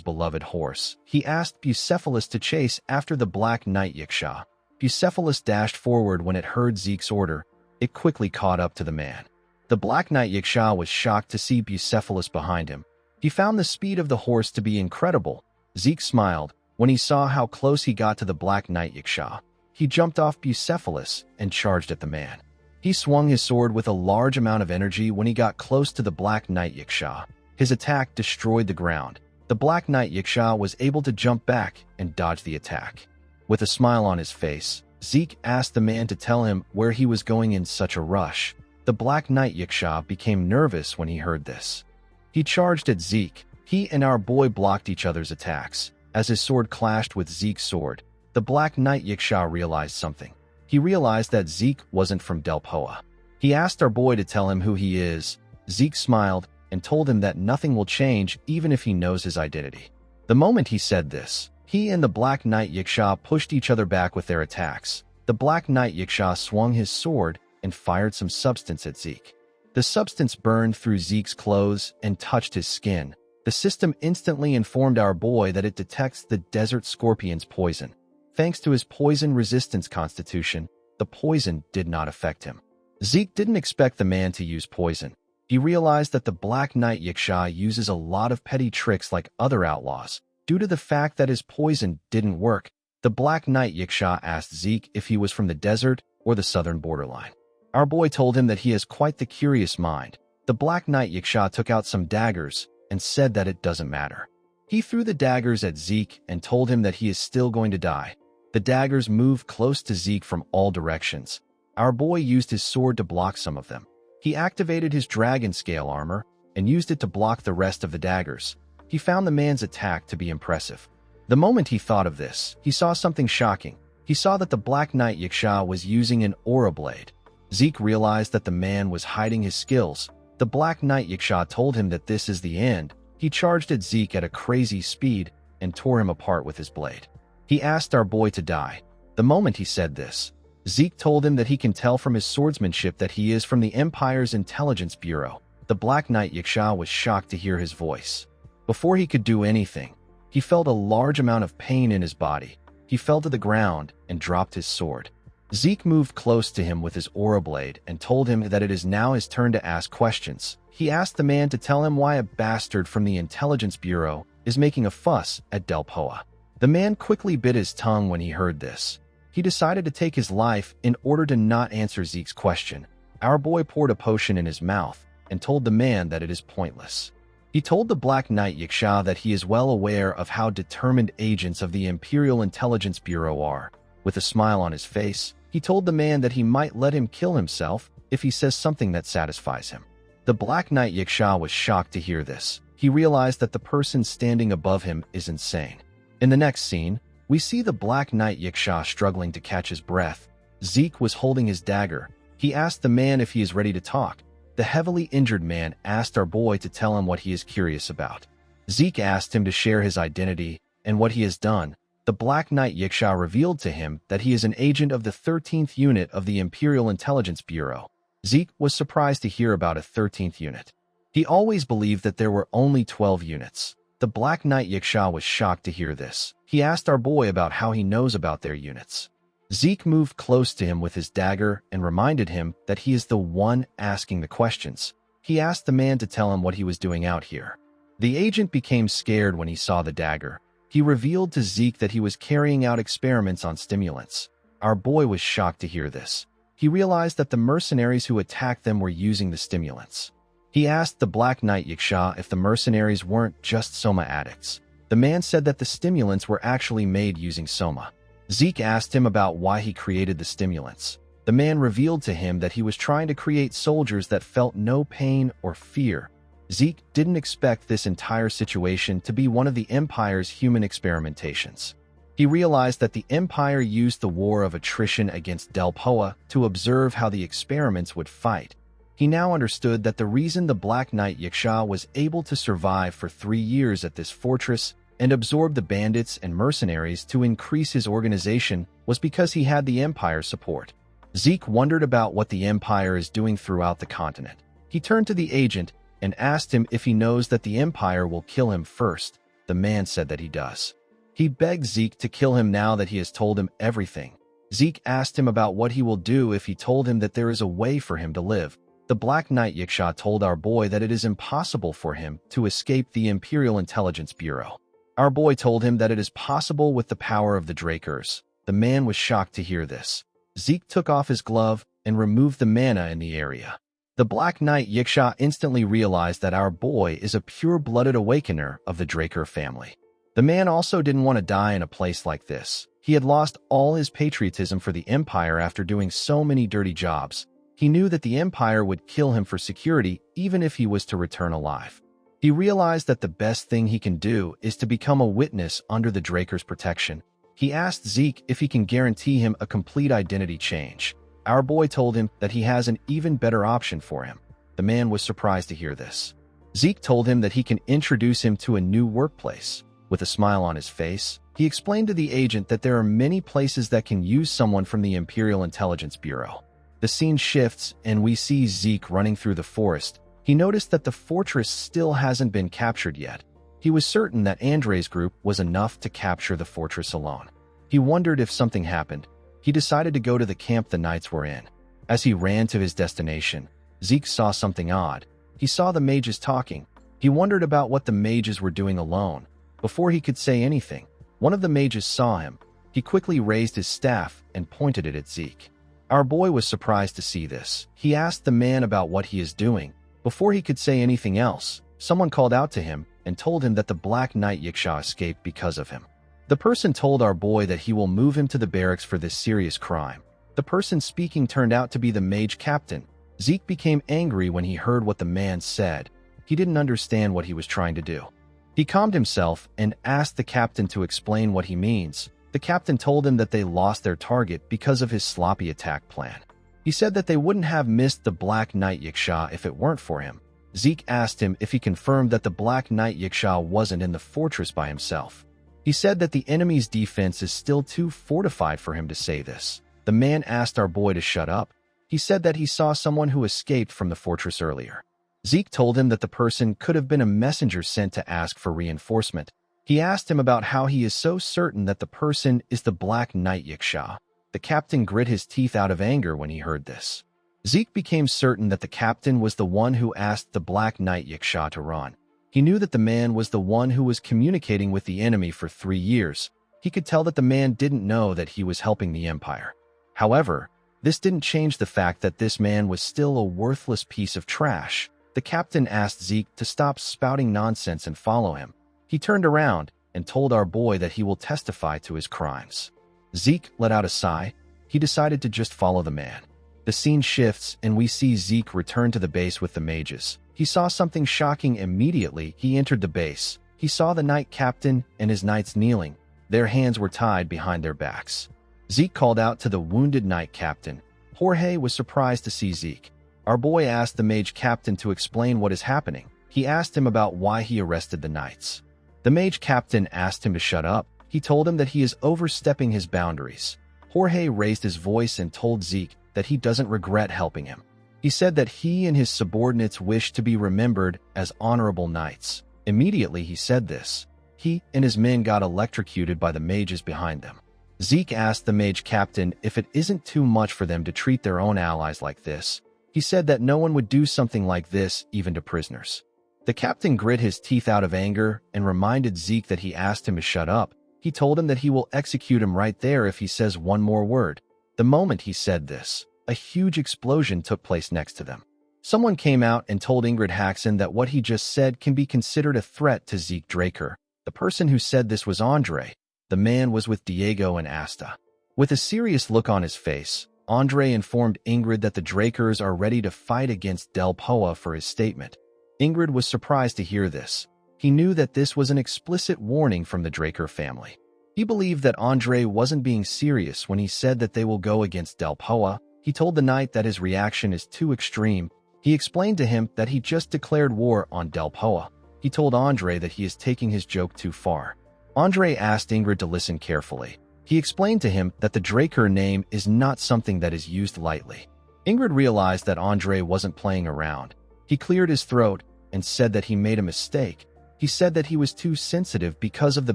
beloved horse. He asked Bucephalus to chase after the Black Knight Yiksha. Bucephalus dashed forward when it heard Zeke's order. It quickly caught up to the man. The Black Knight Yiksha was shocked to see Bucephalus behind him. He found the speed of the horse to be incredible. Zeke smiled when he saw how close he got to the Black Knight Yiksha. He jumped off Bucephalus and charged at the man. He swung his sword with a large amount of energy when he got close to the Black Knight Yiksha. His attack destroyed the ground. The Black Knight Yiksha was able to jump back and dodge the attack. With a smile on his face, Zeke asked the man to tell him where he was going in such a rush. The Black Knight Yiksha became nervous when he heard this. He charged at Zeke. He and our boy blocked each other's attacks. As his sword clashed with Zeke's sword, the Black Knight Yiksha realized something. He realized that Zeke wasn't from Delphoa. He asked our boy to tell him who he is. Zeke smiled and told him that nothing will change even if he knows his identity. The moment he said this, he and the Black Knight Yiksha pushed each other back with their attacks. The Black Knight Yiksha swung his sword and fired some substance at Zeke. The substance burned through Zeke's clothes and touched his skin. The system instantly informed our boy that it detects the desert scorpion's poison. Thanks to his poison resistance constitution, the poison did not affect him. Zeke didn't expect the man to use poison. He realized that the Black Knight Yiksha uses a lot of petty tricks like other outlaws. Due to the fact that his poison didn't work, the Black Knight Yiksha asked Zeke if he was from the desert or the southern borderline. Our boy told him that he has quite the curious mind. The Black Knight Yiksha took out some daggers and said that it doesn't matter. He threw the daggers at Zeke and told him that he is still going to die. The daggers moved close to Zeke from all directions. Our boy used his sword to block some of them. He activated his dragon scale armor and used it to block the rest of the daggers. He found the man's attack to be impressive. The moment he thought of this, he saw something shocking. He saw that the Black Knight Yiksha was using an aura blade. Zeke realized that the man was hiding his skills. The Black Knight Yiksha told him that this is the end. He charged at Zeke at a crazy speed and tore him apart with his blade. He asked our boy to die. The moment he said this, Zeke told him that he can tell from his swordsmanship that he is from the Empire's Intelligence Bureau. The Black Knight Yaksha was shocked to hear his voice. Before he could do anything, he felt a large amount of pain in his body. He fell to the ground and dropped his sword. Zeke moved close to him with his aura blade and told him that it is now his turn to ask questions. He asked the man to tell him why a bastard from the Intelligence Bureau is making a fuss at Delpoa. The man quickly bit his tongue when he heard this. He decided to take his life in order to not answer Zeke's question. Our boy poured a potion in his mouth and told the man that it is pointless. He told the Black Knight Yaksha that he is well aware of how determined agents of the Imperial Intelligence Bureau are. With a smile on his face, he told the man that he might let him kill himself if he says something that satisfies him. The Black Knight Yaksha was shocked to hear this. He realized that the person standing above him is insane. In the next scene, we see the Black Knight Yaksha struggling to catch his breath. Zeke was holding his dagger. He asked the man if he is ready to talk. The heavily injured man asked our boy to tell him what he is curious about. Zeke asked him to share his identity and what he has done. The Black Knight Yaksha revealed to him that he is an agent of the 13th unit of the Imperial Intelligence Bureau. Zeke was surprised to hear about a 13th unit. He always believed that there were only 12 units. The Black Knight Yaksha was shocked to hear this. He asked our boy about how he knows about their units. Zeke moved close to him with his dagger and reminded him that he is the one asking the questions. He asked the man to tell him what he was doing out here. The agent became scared when he saw the dagger. He revealed to Zeke that he was carrying out experiments on stimulants. Our boy was shocked to hear this. He realized that the mercenaries who attacked them were using the stimulants. He asked the Black Knight Yaksha if the mercenaries weren't just Soma addicts. The man said that the stimulants were actually made using Soma. Zeke asked him about why he created the stimulants. The man revealed to him that he was trying to create soldiers that felt no pain or fear. Zeke didn't expect this entire situation to be one of the Empire's human experimentations. He realized that the Empire used the war of attrition against Delpoa to observe how the experiments would fight. He now understood that the reason the Black Knight Yaksha was able to survive for 3 years at this fortress and absorb the bandits and mercenaries to increase his organization was because he had the Empire's support. Zeke wondered about what the Empire is doing throughout the continent. He turned to the agent and asked him if he knows that the Empire will kill him first. The man said that he does. He begged Zeke to kill him now that he has told him everything. Zeke asked him about what he will do if he told him that there is a way for him to live. The Black Knight Yaksha told our boy that it is impossible for him to escape the Imperial Intelligence Bureau. Our boy told him that it is possible with the power of the Drakers. The man was shocked to hear this. Zeke took off his glove and removed the mana in the area. The Black Knight Yaksha instantly realized that our boy is a pure-blooded awakener of the Draker family. The man also didn't want to die in a place like this. He had lost all his patriotism for the Empire after doing so many dirty jobs. He knew that the Empire would kill him for security even if he was to return alive. He realized that the best thing he can do is to become a witness under the Draker's protection. He asked Zeke if he can guarantee him a complete identity change. Our boy told him that he has an even better option for him. The man was surprised to hear this. Zeke told him that he can introduce him to a new workplace. With a smile on his face, he explained to the agent that there are many places that can use someone from the Imperial Intelligence Bureau. The scene shifts and we see Zeke running through the forest. He noticed that the fortress still hasn't been captured yet. He was certain that Andre's group was enough to capture the fortress alone. He wondered if something happened. He decided to go to the camp the knights were in. As he ran to his destination, Zeke saw something odd. He saw the mages talking. He wondered about what the mages were doing alone. Before he could say anything, one of the mages saw him. He quickly raised his staff and pointed it at Zeke. Our boy was surprised to see this. He asked the man about what he is doing. Before he could say anything else, someone called out to him and told him that the Black Knight Yaksha escaped because of him. The person told our boy that he will move him to the barracks for this serious crime. The person speaking turned out to be the mage captain. Zeke became angry when he heard what the man said. He didn't understand what he was trying to do. He calmed himself and asked the captain to explain what he means. The captain told him that they lost their target because of his sloppy attack plan. He said that they wouldn't have missed the Black Knight Yaksha if it weren't for him. Zeke asked him if he confirmed that the Black Knight Yaksha wasn't in the fortress by himself. He said that the enemy's defense is still too fortified for him to say this. The man asked our boy to shut up. He said that he saw someone who escaped from the fortress earlier. Zeke told him that the person could have been a messenger sent to ask for reinforcement. He asked him about how he is so certain that the person is the Black Knight Yiksha. The captain grit his teeth out of anger when he heard this. Zeke became certain that the captain was the one who asked the Black Knight Yiksha to run. He knew that the man was the one who was communicating with the enemy for 3 years. He could tell that the man didn't know that he was helping the Empire. However, this didn't change the fact that this man was still a worthless piece of trash. The captain asked Zeke to stop spouting nonsense and follow him. He turned around and told our boy that he will testify to his crimes. Zeke let out a sigh. He decided to just follow the man. The scene shifts and we see Zeke return to the base with the mages. He saw something shocking immediately. He entered the base. He saw the knight captain and his knights kneeling. Their hands were tied behind their backs. Zeke called out to the wounded knight captain. Jorge was surprised to see Zeke. Our boy asked the mage captain to explain what is happening. He asked him about why he arrested the knights. The mage captain asked him to shut up. He told him that he is overstepping his boundaries. Jorge raised his voice and told Zeke that he doesn't regret helping him. He said that he and his subordinates wish to be remembered as honorable knights. Immediately he said this. He and his men got electrocuted by the mages behind them. Zeke asked the mage captain if it isn't too much for them to treat their own allies like this. He said that no one would do something like this even to prisoners. The captain grit his teeth out of anger and reminded Zeke that he asked him to shut up. He told him that he will execute him right there if he says one more word. The moment he said this, a huge explosion took place next to them. Someone came out and told Ingrid Haxon that what he just said can be considered a threat to Zeke Draker. The person who said this was Andre. The man was with Diego and Asta. With a serious look on his face, Andre informed Ingrid that the Drakers are ready to fight against Del Poa for his statement. Ingrid was surprised to hear this. He knew that this was an explicit warning from the Draker family. He believed that Andre wasn't being serious when he said that they will go against Del Poa. He told the knight that his reaction is too extreme. He explained to him that he just declared war on Del Poa. He told Andre that he is taking his joke too far. Andre asked Ingrid to listen carefully. He explained to him that the Draker name is not something that is used lightly. Ingrid realized that Andre wasn't playing around. He cleared his throat and said that he made a mistake. He said that he was too sensitive because of the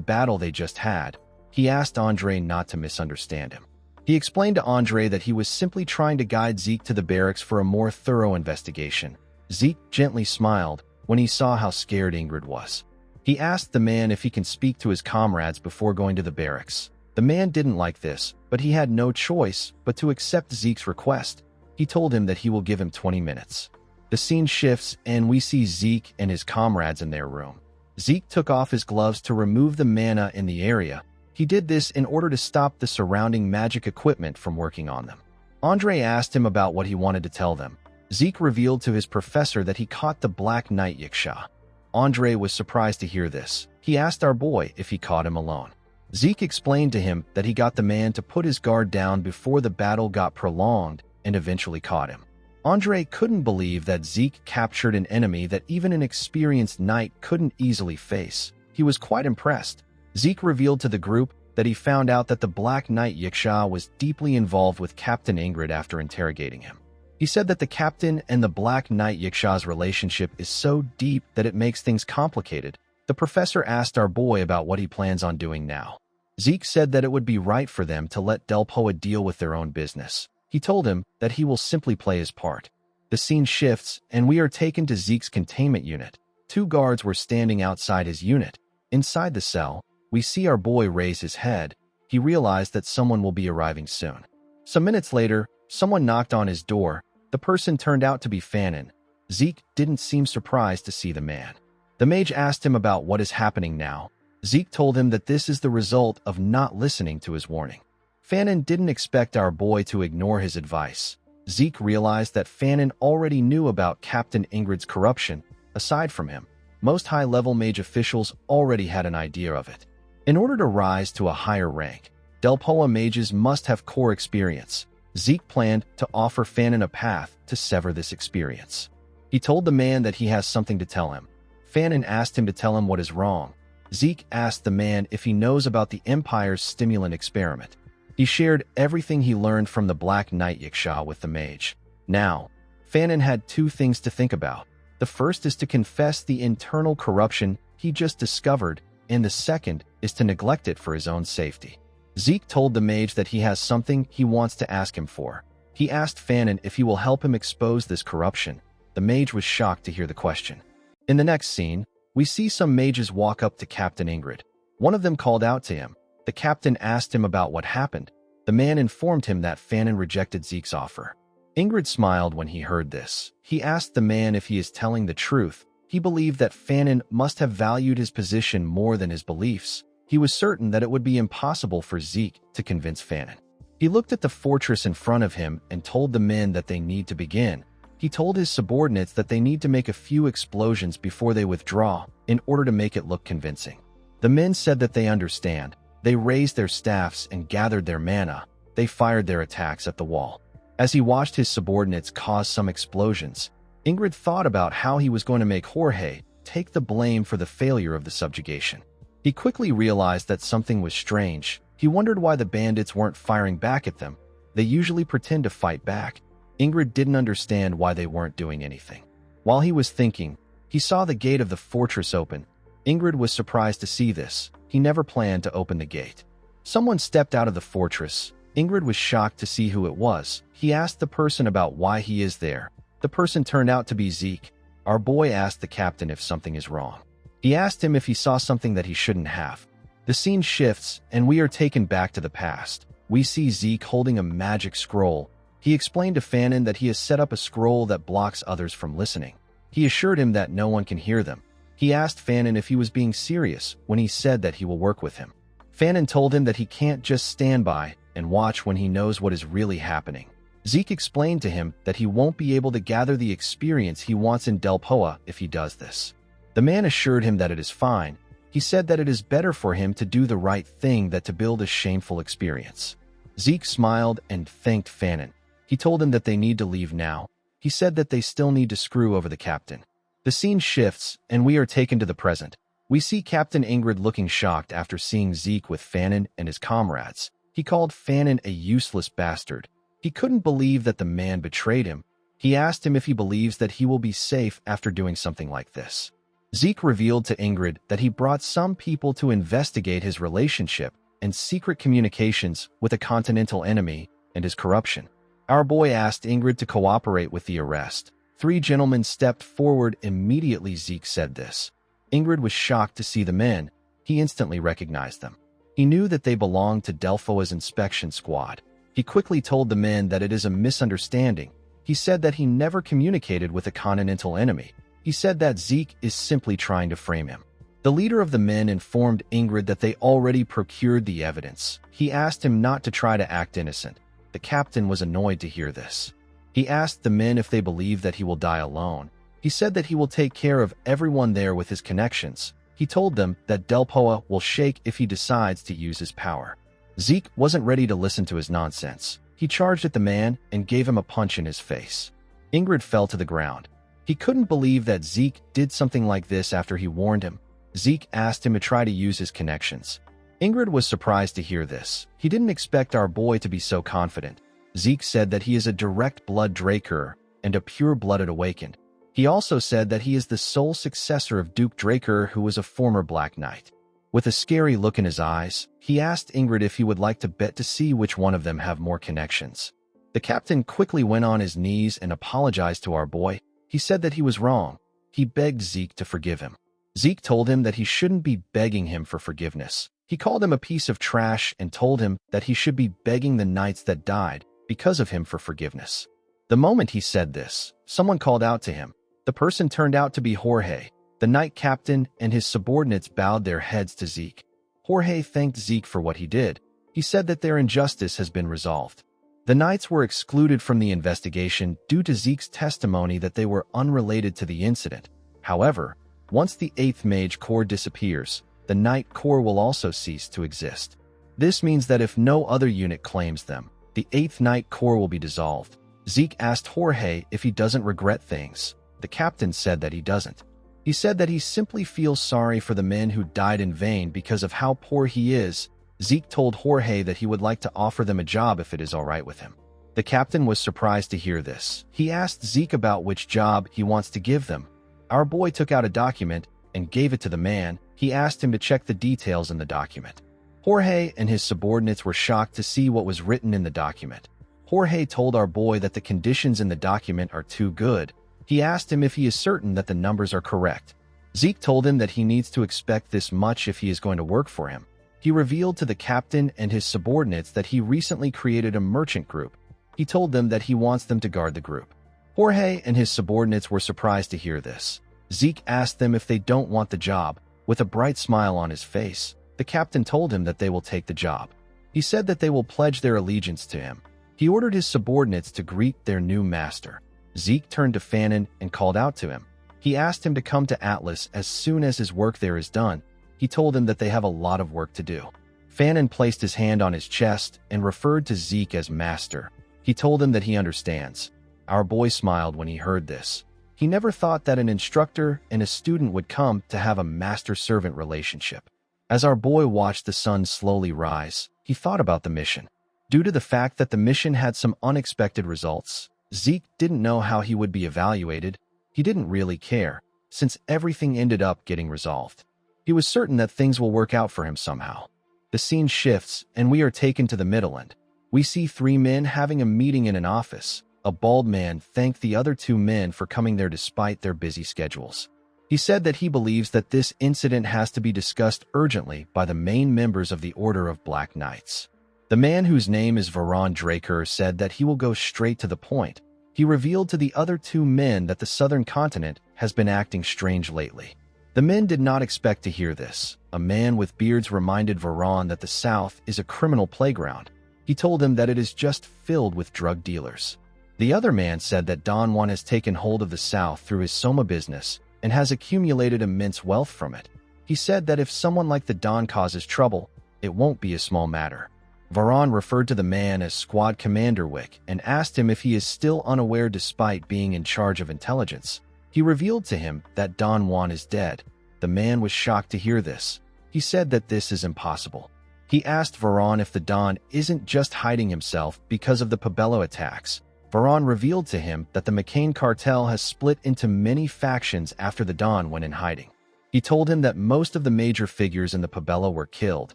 battle they just had. He asked Andre not to misunderstand him. He explained to Andre that he was simply trying to guide Zeke to the barracks for a more thorough investigation. Zeke gently smiled when he saw how scared Ingrid was. He asked the man if he can speak to his comrades before going to the barracks. The man didn't like this, but he had no choice but to accept Zeke's request. He told him that he will give him 20 minutes. The scene shifts and we see Zeke and his comrades in their room. Zeke took off his gloves to remove the mana in the area. He did this in order to stop the surrounding magic equipment from working on them. Andre asked him about what he wanted to tell them. Zeke revealed to his professor that he caught the Black Knight Yiksha. Andre was surprised to hear this. He asked our boy if he caught him alone. Zeke explained to him that he got the man to put his guard down before the battle got prolonged and eventually caught him. Andre couldn't believe that Zeke captured an enemy that even an experienced knight couldn't easily face. He was quite impressed. Zeke revealed to the group that he found out that the Black Knight Yiksha was deeply involved with Captain Ingrid after interrogating him. He said that the captain and the Black Knight Yiksha's relationship is so deep that it makes things complicated. The professor asked our boy about what he plans on doing now. Zeke said that it would be right for them to let Del Poa deal with their own business. He told him that he will simply play his part. The scene shifts and we are taken to Zeke's containment unit. 2 guards were standing outside his unit. Inside the cell, we see our boy raise his head. He realized that someone will be arriving soon. Some minutes later, someone knocked on his door. The person turned out to be Fanon. Zeke didn't seem surprised to see the man. The mage asked him about what is happening now. Zeke told him that this is the result of not listening to his warning. Fanon didn't expect our boy to ignore his advice. Zeke realized that Fanon already knew about Captain Ingrid's corruption. Aside from him, most high-level mage officials already had an idea of it. In order to rise to a higher rank, Del Poa mages must have core experience. Zeke planned to offer Fanon a path to sever this experience. He told the man that he has something to tell him. Fanon asked him to tell him what is wrong. Zeke asked the man if he knows about the Empire's stimulant experiment. He shared everything he learned from the Black Knight Yiksha with the mage. Now, Fanon had two things to think about. The first is to confess the internal corruption he just discovered, and the second is to neglect it for his own safety. Zeke told the mage that he has something he wants to ask him for. He asked Fanon if he will help him expose this corruption. The mage was shocked to hear the question. In the next scene, we see some mages walk up to Captain Ingrid. One of them called out to him. The captain asked him about what happened. The man informed him that Fanon rejected Zeke's offer. Ingrid smiled when he heard this. He asked the man if he is telling the truth. He believed that Fanon must have valued his position more than his beliefs. He was certain that it would be impossible for Zeke to convince Fanon. He looked at the fortress in front of him and told the men that they need to begin. He told his subordinates that they need to make a few explosions before they withdraw in order to make it look convincing. The men said that they understand. They raised their staffs and gathered their mana. They fired their attacks at the wall. As he watched his subordinates cause some explosions, Ingrid thought about how he was going to make Jorge take the blame for the failure of the subjugation. He quickly realized that something was strange. He wondered why the bandits weren't firing back at them. They usually pretend to fight back. Ingrid didn't understand why they weren't doing anything. While he was thinking, he saw the gate of the fortress open. Ingrid was surprised to see this. He never planned to open the gate. Someone stepped out of the fortress. Ingrid was shocked to see who it was. He asked the person about why he is there. The person turned out to be Zeke. Our boy asked the captain if something is wrong. He asked him if he saw something that he shouldn't have. The scene shifts, and we are taken back to the past. We see Zeke holding a magic scroll. He explained to Fanon that he has set up a scroll that blocks others from listening. He assured him that no one can hear them. He asked Fanon if he was being serious when he said that he will work with him. Fanon told him that he can't just stand by and watch when he knows what is really happening. Zeke explained to him that he won't be able to gather the experience he wants in Delpoa if he does this. The man assured him that it is fine. He said that it is better for him to do the right thing than to build a shameful experience. Zeke smiled and thanked Fanon. He told him that they need to leave now. He said that they still need to screw over the captain. The scene shifts, and we are taken to the present. We see Captain Ingrid looking shocked after seeing Zeke with Fanon and his comrades. He called Fanon a useless bastard. He couldn't believe that the man betrayed him. He asked him if he believes that he will be safe after doing something like this. Zeke revealed to Ingrid that he brought some people to investigate his relationship and secret communications with a continental enemy and his corruption. Our boy asked Ingrid to cooperate with the arrest. 3 gentlemen stepped forward immediately Zeke said this. Ingrid was shocked to see the men. He instantly recognized them. He knew that they belonged to Delphoa's inspection squad. He quickly told the men that it is a misunderstanding. He said that he never communicated with a continental enemy. He said that Zeke is simply trying to frame him. The leader of the men informed Ingrid that they already procured the evidence. He asked him not to try to act innocent. The captain was annoyed to hear this. He asked the men if they believe that he will die alone. He said that he will take care of everyone there with his connections. He told them that Delpoa will shake if he decides to use his power. Zeke wasn't ready to listen to his nonsense. He charged at the man and gave him a punch in his face. Ingrid fell to the ground. He couldn't believe that Zeke did something like this after he warned him. Zeke asked him to try to use his connections. Ingrid was surprised to hear this. He didn't expect our boy to be so confident. Zeke said that he is a direct blood Draker and a pure-blooded awakened. He also said that he is the sole successor of Duke Draker, who was a former Black Knight. With a scary look in his eyes, he asked Ingrid if he would like to bet to see which one of them have more connections. The captain quickly went on his knees and apologized to our boy. He said that he was wrong. He begged Zeke to forgive him. Zeke told him that he shouldn't be begging him for forgiveness. He called him a piece of trash and told him that he should be begging the knights that died because of him for forgiveness. The moment he said this, someone called out to him. The person turned out to be Jorge. The knight captain and his subordinates bowed their heads to Zeke. Jorge thanked Zeke for what he did. He said that their injustice has been resolved. The knights were excluded from the investigation due to Zeke's testimony that they were unrelated to the incident. However, once the 8th Mage Corps disappears, the Knight Corps will also cease to exist. This means that if no other unit claims them, the 8th Knight Corps will be dissolved. Zeke asked Jorge if he doesn't regret things. The captain said that he doesn't. He said that he simply feels sorry for the men who died in vain because of how poor he is Zeke told Jorge that he would like to offer them a job if it is all right with him. The captain was surprised to hear this. He asked Zeke about which job he wants to give them. Our boy took out a document and gave it to the man. He asked him to check the details in the document. Jorge and his subordinates were shocked to see what was written in the document. Jorge told our boy that the conditions in the document are too good. He asked him if he is certain that the numbers are correct. Zeke told him that he needs to expect this much if he is going to work for him. He revealed to the captain and his subordinates that he recently created a merchant group. He told them that he wants them to guard the group. Jorge and his subordinates were surprised to hear this. Zeke asked them if they don't want the job. With a bright smile on his face, the captain told him that they will take the job. He said that they will pledge their allegiance to him. He ordered his subordinates to greet their new master. Zeke turned to Fannin and called out to him. He asked him to come to Atlas as soon as his work there is done. He told him that they have a lot of work to do. Fannin placed his hand on his chest and referred to Zeke as master. He told him that he understands. Our boy smiled when he heard this. He never thought that an instructor and a student would come to have a master-servant relationship. As our boy watched the sun slowly rise, he thought about the mission. Due to the fact that the mission had some unexpected results, Zeke didn't know how he would be evaluated. He didn't really care, since everything ended up getting resolved. He was certain that things will work out for him somehow. The scene shifts, and we are taken to the middle end. We see three men having a meeting in an office. A bald man thanked the other two men for coming there despite their busy schedules. He said that he believes that this incident has to be discussed urgently by the main members of the Order of Black Knights. The man, whose name is Varon Draker, said that he will go straight to the point. He revealed to the other two men that the southern continent has been acting strange lately. The men did not expect to hear this. A man with beards reminded Varon that the South is a criminal playground. He told him that it is just filled with drug dealers. The other man said that Don Juan has taken hold of the South through his Soma business and has accumulated immense wealth from it. He said that if someone like the Don causes trouble, it won't be a small matter. Varon referred to the man as Squad Commander Wick and asked him if he is still unaware despite being in charge of intelligence. He revealed to him that Don Juan is dead. The man was shocked to hear this. He said that this is impossible. He asked Varon if the Don isn't just hiding himself because of the Pabello attacks. Varon revealed to him that the McCain cartel has split into many factions after the Don went in hiding. He told him that most of the major figures in the Pabello were killed,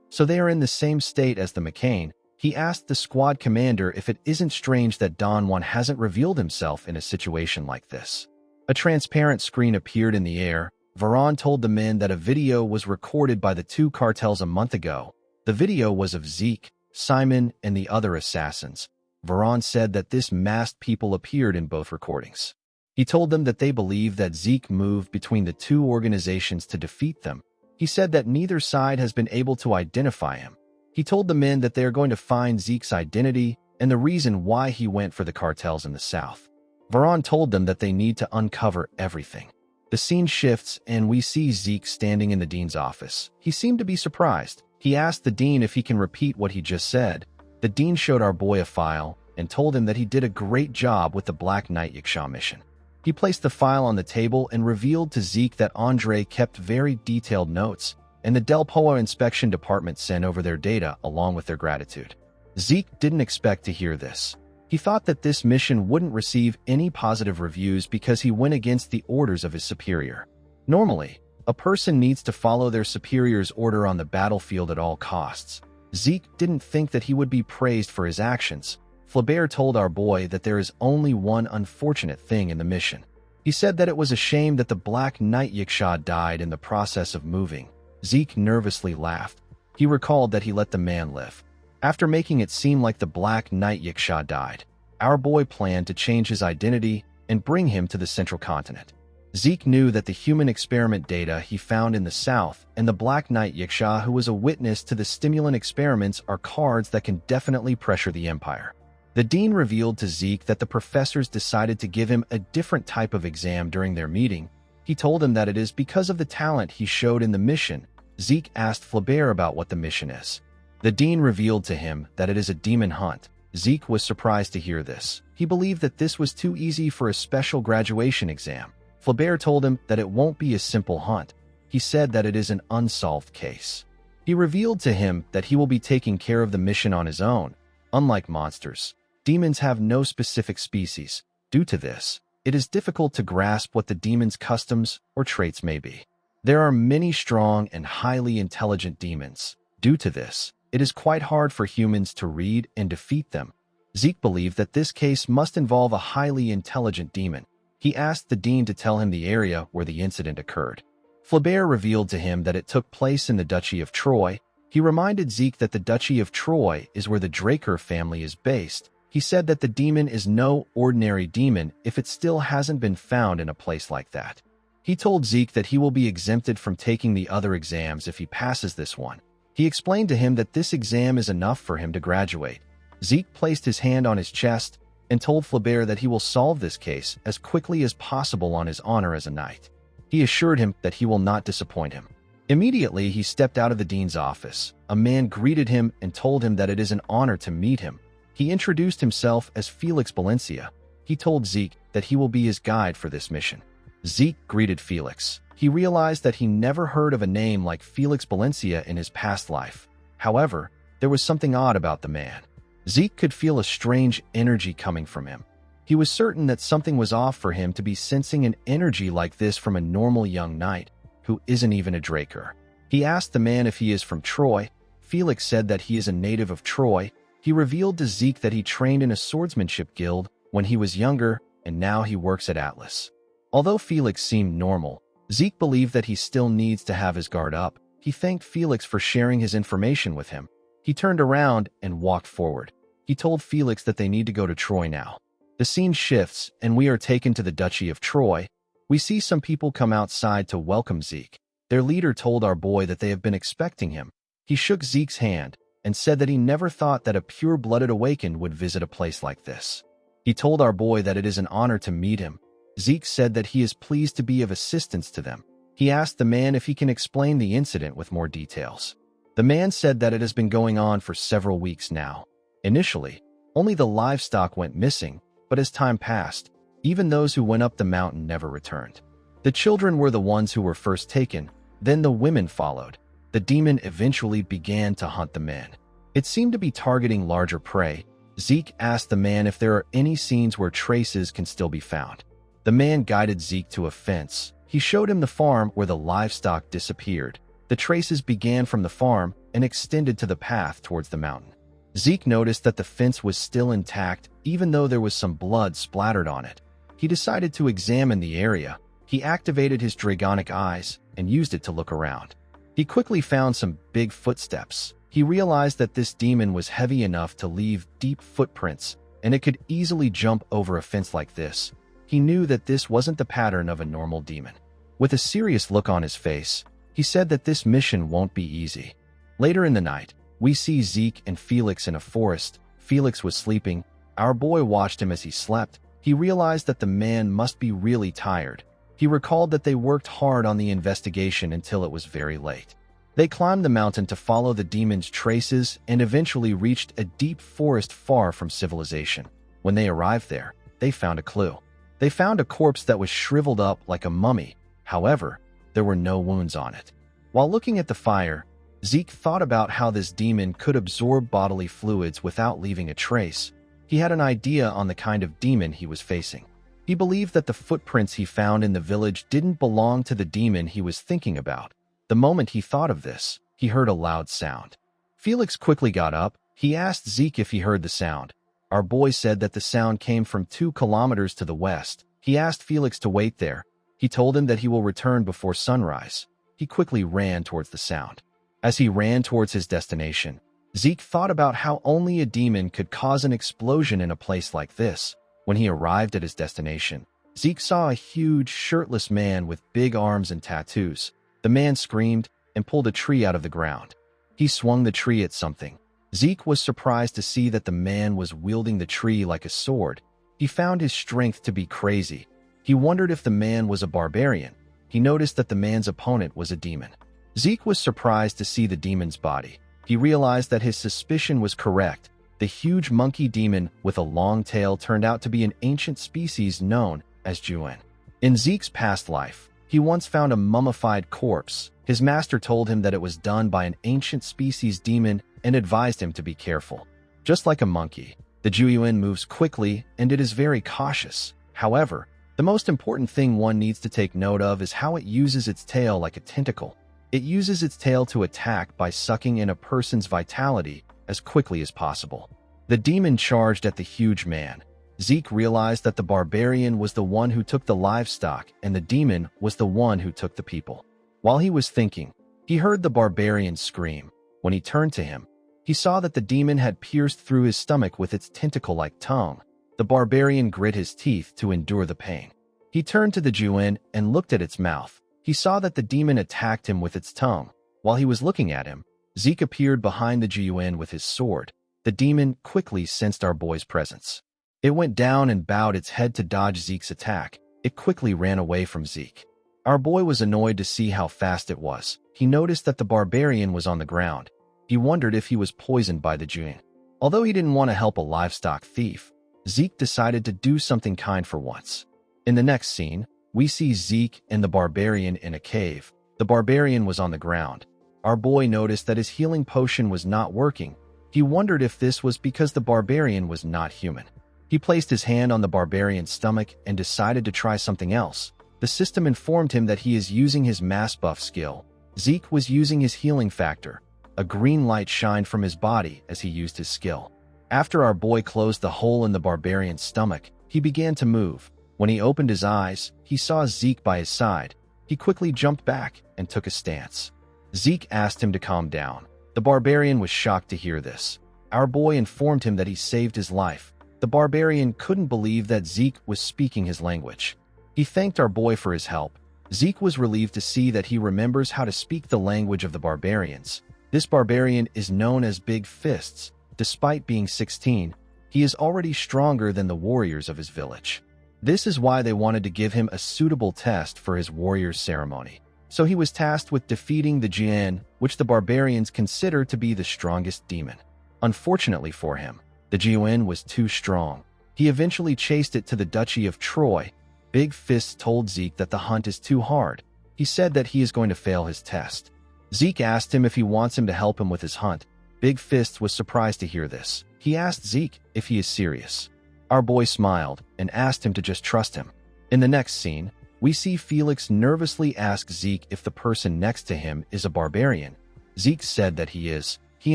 so they are in the same state as the McCain. He asked the squad commander if it isn't strange that Don Juan hasn't revealed himself in a situation like this. A transparent screen appeared in the air. Varon told the men that a video was recorded by the two cartels a month ago. The video was of Zeke, Simon, and the other assassins. Varon said that this masked people appeared in both recordings. He told them that they believe that Zeke moved between the two organizations to defeat them. He said that neither side has been able to identify him. He told the men that they are going to find Zeke's identity and the reason why he went for the cartels in the South. Varon told them that they need to uncover everything. The scene shifts and we see Zeke standing in the dean's office. He seemed to be surprised. He asked the dean if he can repeat what he just said. The dean showed our boy a file and told him that he did a great job with the Black Knight Yiksha mission. He placed the file on the table and revealed to Zeke that Andre kept very detailed notes, and the Del Poa inspection department sent over their data along with their gratitude. Zeke didn't expect to hear this. He thought that this mission wouldn't receive any positive reviews because he went against the orders of his superior. Normally, a person needs to follow their superior's order on the battlefield at all costs. Zeke didn't think that he would be praised for his actions. Flaubert told our boy that there is only one unfortunate thing in the mission. He said that it was a shame that the Black Knight Yiksha died in the process of moving. Zeke nervously laughed. He recalled that he let the man live. After making it seem like the Black Knight Yiksha died, our boy planned to change his identity and bring him to the Central Continent. Zeke knew that the human experiment data he found in the South and the Black Knight Yiksha, who was a witness to the stimulant experiments, are cards that can definitely pressure the Empire. The dean revealed to Zeke that the professors decided to give him a different type of exam during their meeting. He told him that it is because of the talent he showed in the mission. Zeke asked Flaubert about what the mission is. The dean revealed to him that it is a demon hunt. Zeke was surprised to hear this. He believed that this was too easy for a special graduation exam. Flaubert told him that it won't be a simple hunt. He said that it is an unsolved case. He revealed to him that he will be taking care of the mission on his own. Unlike monsters, demons have no specific species. Due to this, it is difficult to grasp what the demon's customs or traits may be. There are many strong and highly intelligent demons. Due to this, it is quite hard for humans to read and defeat them. Zeke believed that this case must involve a highly intelligent demon. He asked the dean to tell him the area where the incident occurred. Flaubert revealed to him that it took place in the Duchy of Troy. He reminded Zeke that the Duchy of Troy is where the Draker family is based. He said that the demon is no ordinary demon if it still hasn't been found in a place like that. He told Zeke that he will be exempted from taking the other exams if he passes this one. He explained to him that this exam is enough for him to graduate. Zeke placed his hand on his chest and told Flaubert that he will solve this case as quickly as possible on his honor as a knight. He assured him that he will not disappoint him. Immediately, he stepped out of the dean's office. A man greeted him and told him that it is an honor to meet him. He introduced himself as Felix Valencia. He told Zeke that he will be his guide for this mission. Zeke greeted Felix. He realized that he never heard of a name like Felix Valencia in his past life. However, there was something odd about the man. Zeke could feel a strange energy coming from him. He was certain that something was off for him to be sensing an energy like this from a normal young knight who isn't even a Draker. He asked the man if he is from Troy. Felix said that he is a native of Troy. He revealed to Zeke that he trained in a swordsmanship guild when he was younger, and now he works at Atlas. Although Felix seemed normal, Zeke believed that he still needs to have his guard up. He thanked Felix for sharing his information with him. He turned around and walked forward. He told Felix that they need to go to Troy now. The scene shifts, and we are taken to the Duchy of Troy. We see some people come outside to welcome Zeke. Their leader told our boy that they have been expecting him. He shook Zeke's hand and said that he never thought that a pure-blooded awakened would visit a place like this. He told our boy that it is an honor to meet him. Zeke said that he is pleased to be of assistance to them. He asked the man if he can explain the incident with more details. The man said that it has been going on for several weeks now. Initially, only the livestock went missing, but as time passed, even those who went up the mountain never returned. The children were the ones who were first taken, then the women followed. The demon eventually began to hunt the men. It seemed to be targeting larger prey. Zeke asked the man if there are any scenes where traces can still be found. The man guided Zeke to a fence. He showed him the farm where the livestock disappeared. The traces began from the farm and extended to the path towards the mountain. Zeke noticed that the fence was still intact, even though there was some blood splattered on it. He decided to examine the area. He activated his dragonic eyes and used it to look around. He quickly found some big footsteps. He realized that this demon was heavy enough to leave deep footprints, and it could easily jump over a fence like this. He knew that this wasn't the pattern of a normal demon. With a serious look on his face, he said that this mission won't be easy. Later in the night, we see Zeke and Felix in a forest. Felix was sleeping. Our boy watched him as he slept. He realized that the man must be really tired. He recalled that they worked hard on the investigation until it was very late. They climbed the mountain to follow the demon's traces and eventually reached a deep forest far from civilization. When they arrived there, they found a clue. They found a corpse that was shriveled up like a mummy. However, there were no wounds on it. While looking at the fire, Zeke thought about how this demon could absorb bodily fluids without leaving a trace. He had an idea on the kind of demon he was facing. He believed that the footprints he found in the village didn't belong to the demon he was thinking about. The moment he thought of this, he heard a loud sound. Felix quickly got up. He asked Zeke if he heard the sound. Our boy said that the sound came from 2 kilometers to the west. He asked Felix to wait there. He told him that he will return before sunrise. He quickly ran towards the sound. As he ran towards his destination, Zeke thought about how only a demon could cause an explosion in a place like this. When he arrived at his destination, Zeke saw a huge, shirtless man with big arms and tattoos. The man screamed and pulled a tree out of the ground. He swung the tree at something. Zeke was surprised to see that the man was wielding the tree like a sword. He found his strength to be crazy. He wondered if the man was a barbarian. He noticed that the man's opponent was a demon. Zeke was surprised to see the demon's body. He realized that his suspicion was correct. The huge monkey demon with a long tail turned out to be an ancient species known as Juan. In Zeke's past life, He once found a mummified corpse. His master told him that it was done by an ancient species demon and advised him to be careful. Just like a monkey, the Juyuan moves quickly and it is very cautious. However, the most important thing one needs to take note of is how it uses its tail like a tentacle. It uses its tail to attack by sucking in a person's vitality as quickly as possible. The demon charged at the huge man. Zeke realized that the barbarian was the one who took the livestock and the demon was the one who took the people. While he was thinking, he heard the barbarian scream. When he turned to him, he saw that the demon had pierced through his stomach with its tentacle-like tongue. The barbarian grit his teeth to endure the pain. He turned to the Juyuan and looked at its mouth. He saw that the demon attacked him with its tongue. While he was looking at him, Zeke appeared behind the Juyuan with his sword. The demon quickly sensed our boy's presence. It went down and bowed its head to dodge Zeke's attack. It quickly ran away from Zeke. Our boy was annoyed to see how fast it was. He noticed that the barbarian was on the ground. He wondered if he was poisoned by the Juyuan. Although he didn't want to help a livestock thief, Zeke decided to do something kind for once. In the next scene, we see Zeke and the barbarian in a cave. The barbarian was on the ground. Our boy noticed that his healing potion was not working. He wondered if this was because the barbarian was not human. He placed his hand on the barbarian's stomach and decided to try something else. The system informed him that he is using his mass buff skill. Zeke was using his healing factor. A green light shined from his body as he used his skill. After our boy closed the hole in the barbarian's stomach, he began to move. When he opened his eyes, he saw Zeke by his side. He quickly jumped back and took a stance. Zeke asked him to calm down. The barbarian was shocked to hear this. Our boy informed him that he saved his life. The barbarian couldn't believe that Zeke was speaking his language. He thanked our boy for his help. Zeke was relieved to see that he remembers how to speak the language of the barbarians. This barbarian is known as Big Fists. Despite being 16, he is already stronger than the warriors of his village. This is why they wanted to give him a suitable test for his warrior's ceremony. So he was tasked with defeating the Jin, which the barbarians consider to be the strongest demon. Unfortunately for him, the Jin was too strong. He eventually chased it to the Duchy of Troy. Big Fists told Zeke that the hunt is too hard. He said that he is going to fail his test. Zeke asked him if he wants him to help him with his hunt. Big Fists was surprised to hear this. He asked Zeke if he is serious. Our boy smiled and asked him to just trust him. In the next scene, we see Felix nervously ask Zeke if the person next to him is a barbarian. Zeke said that he is. He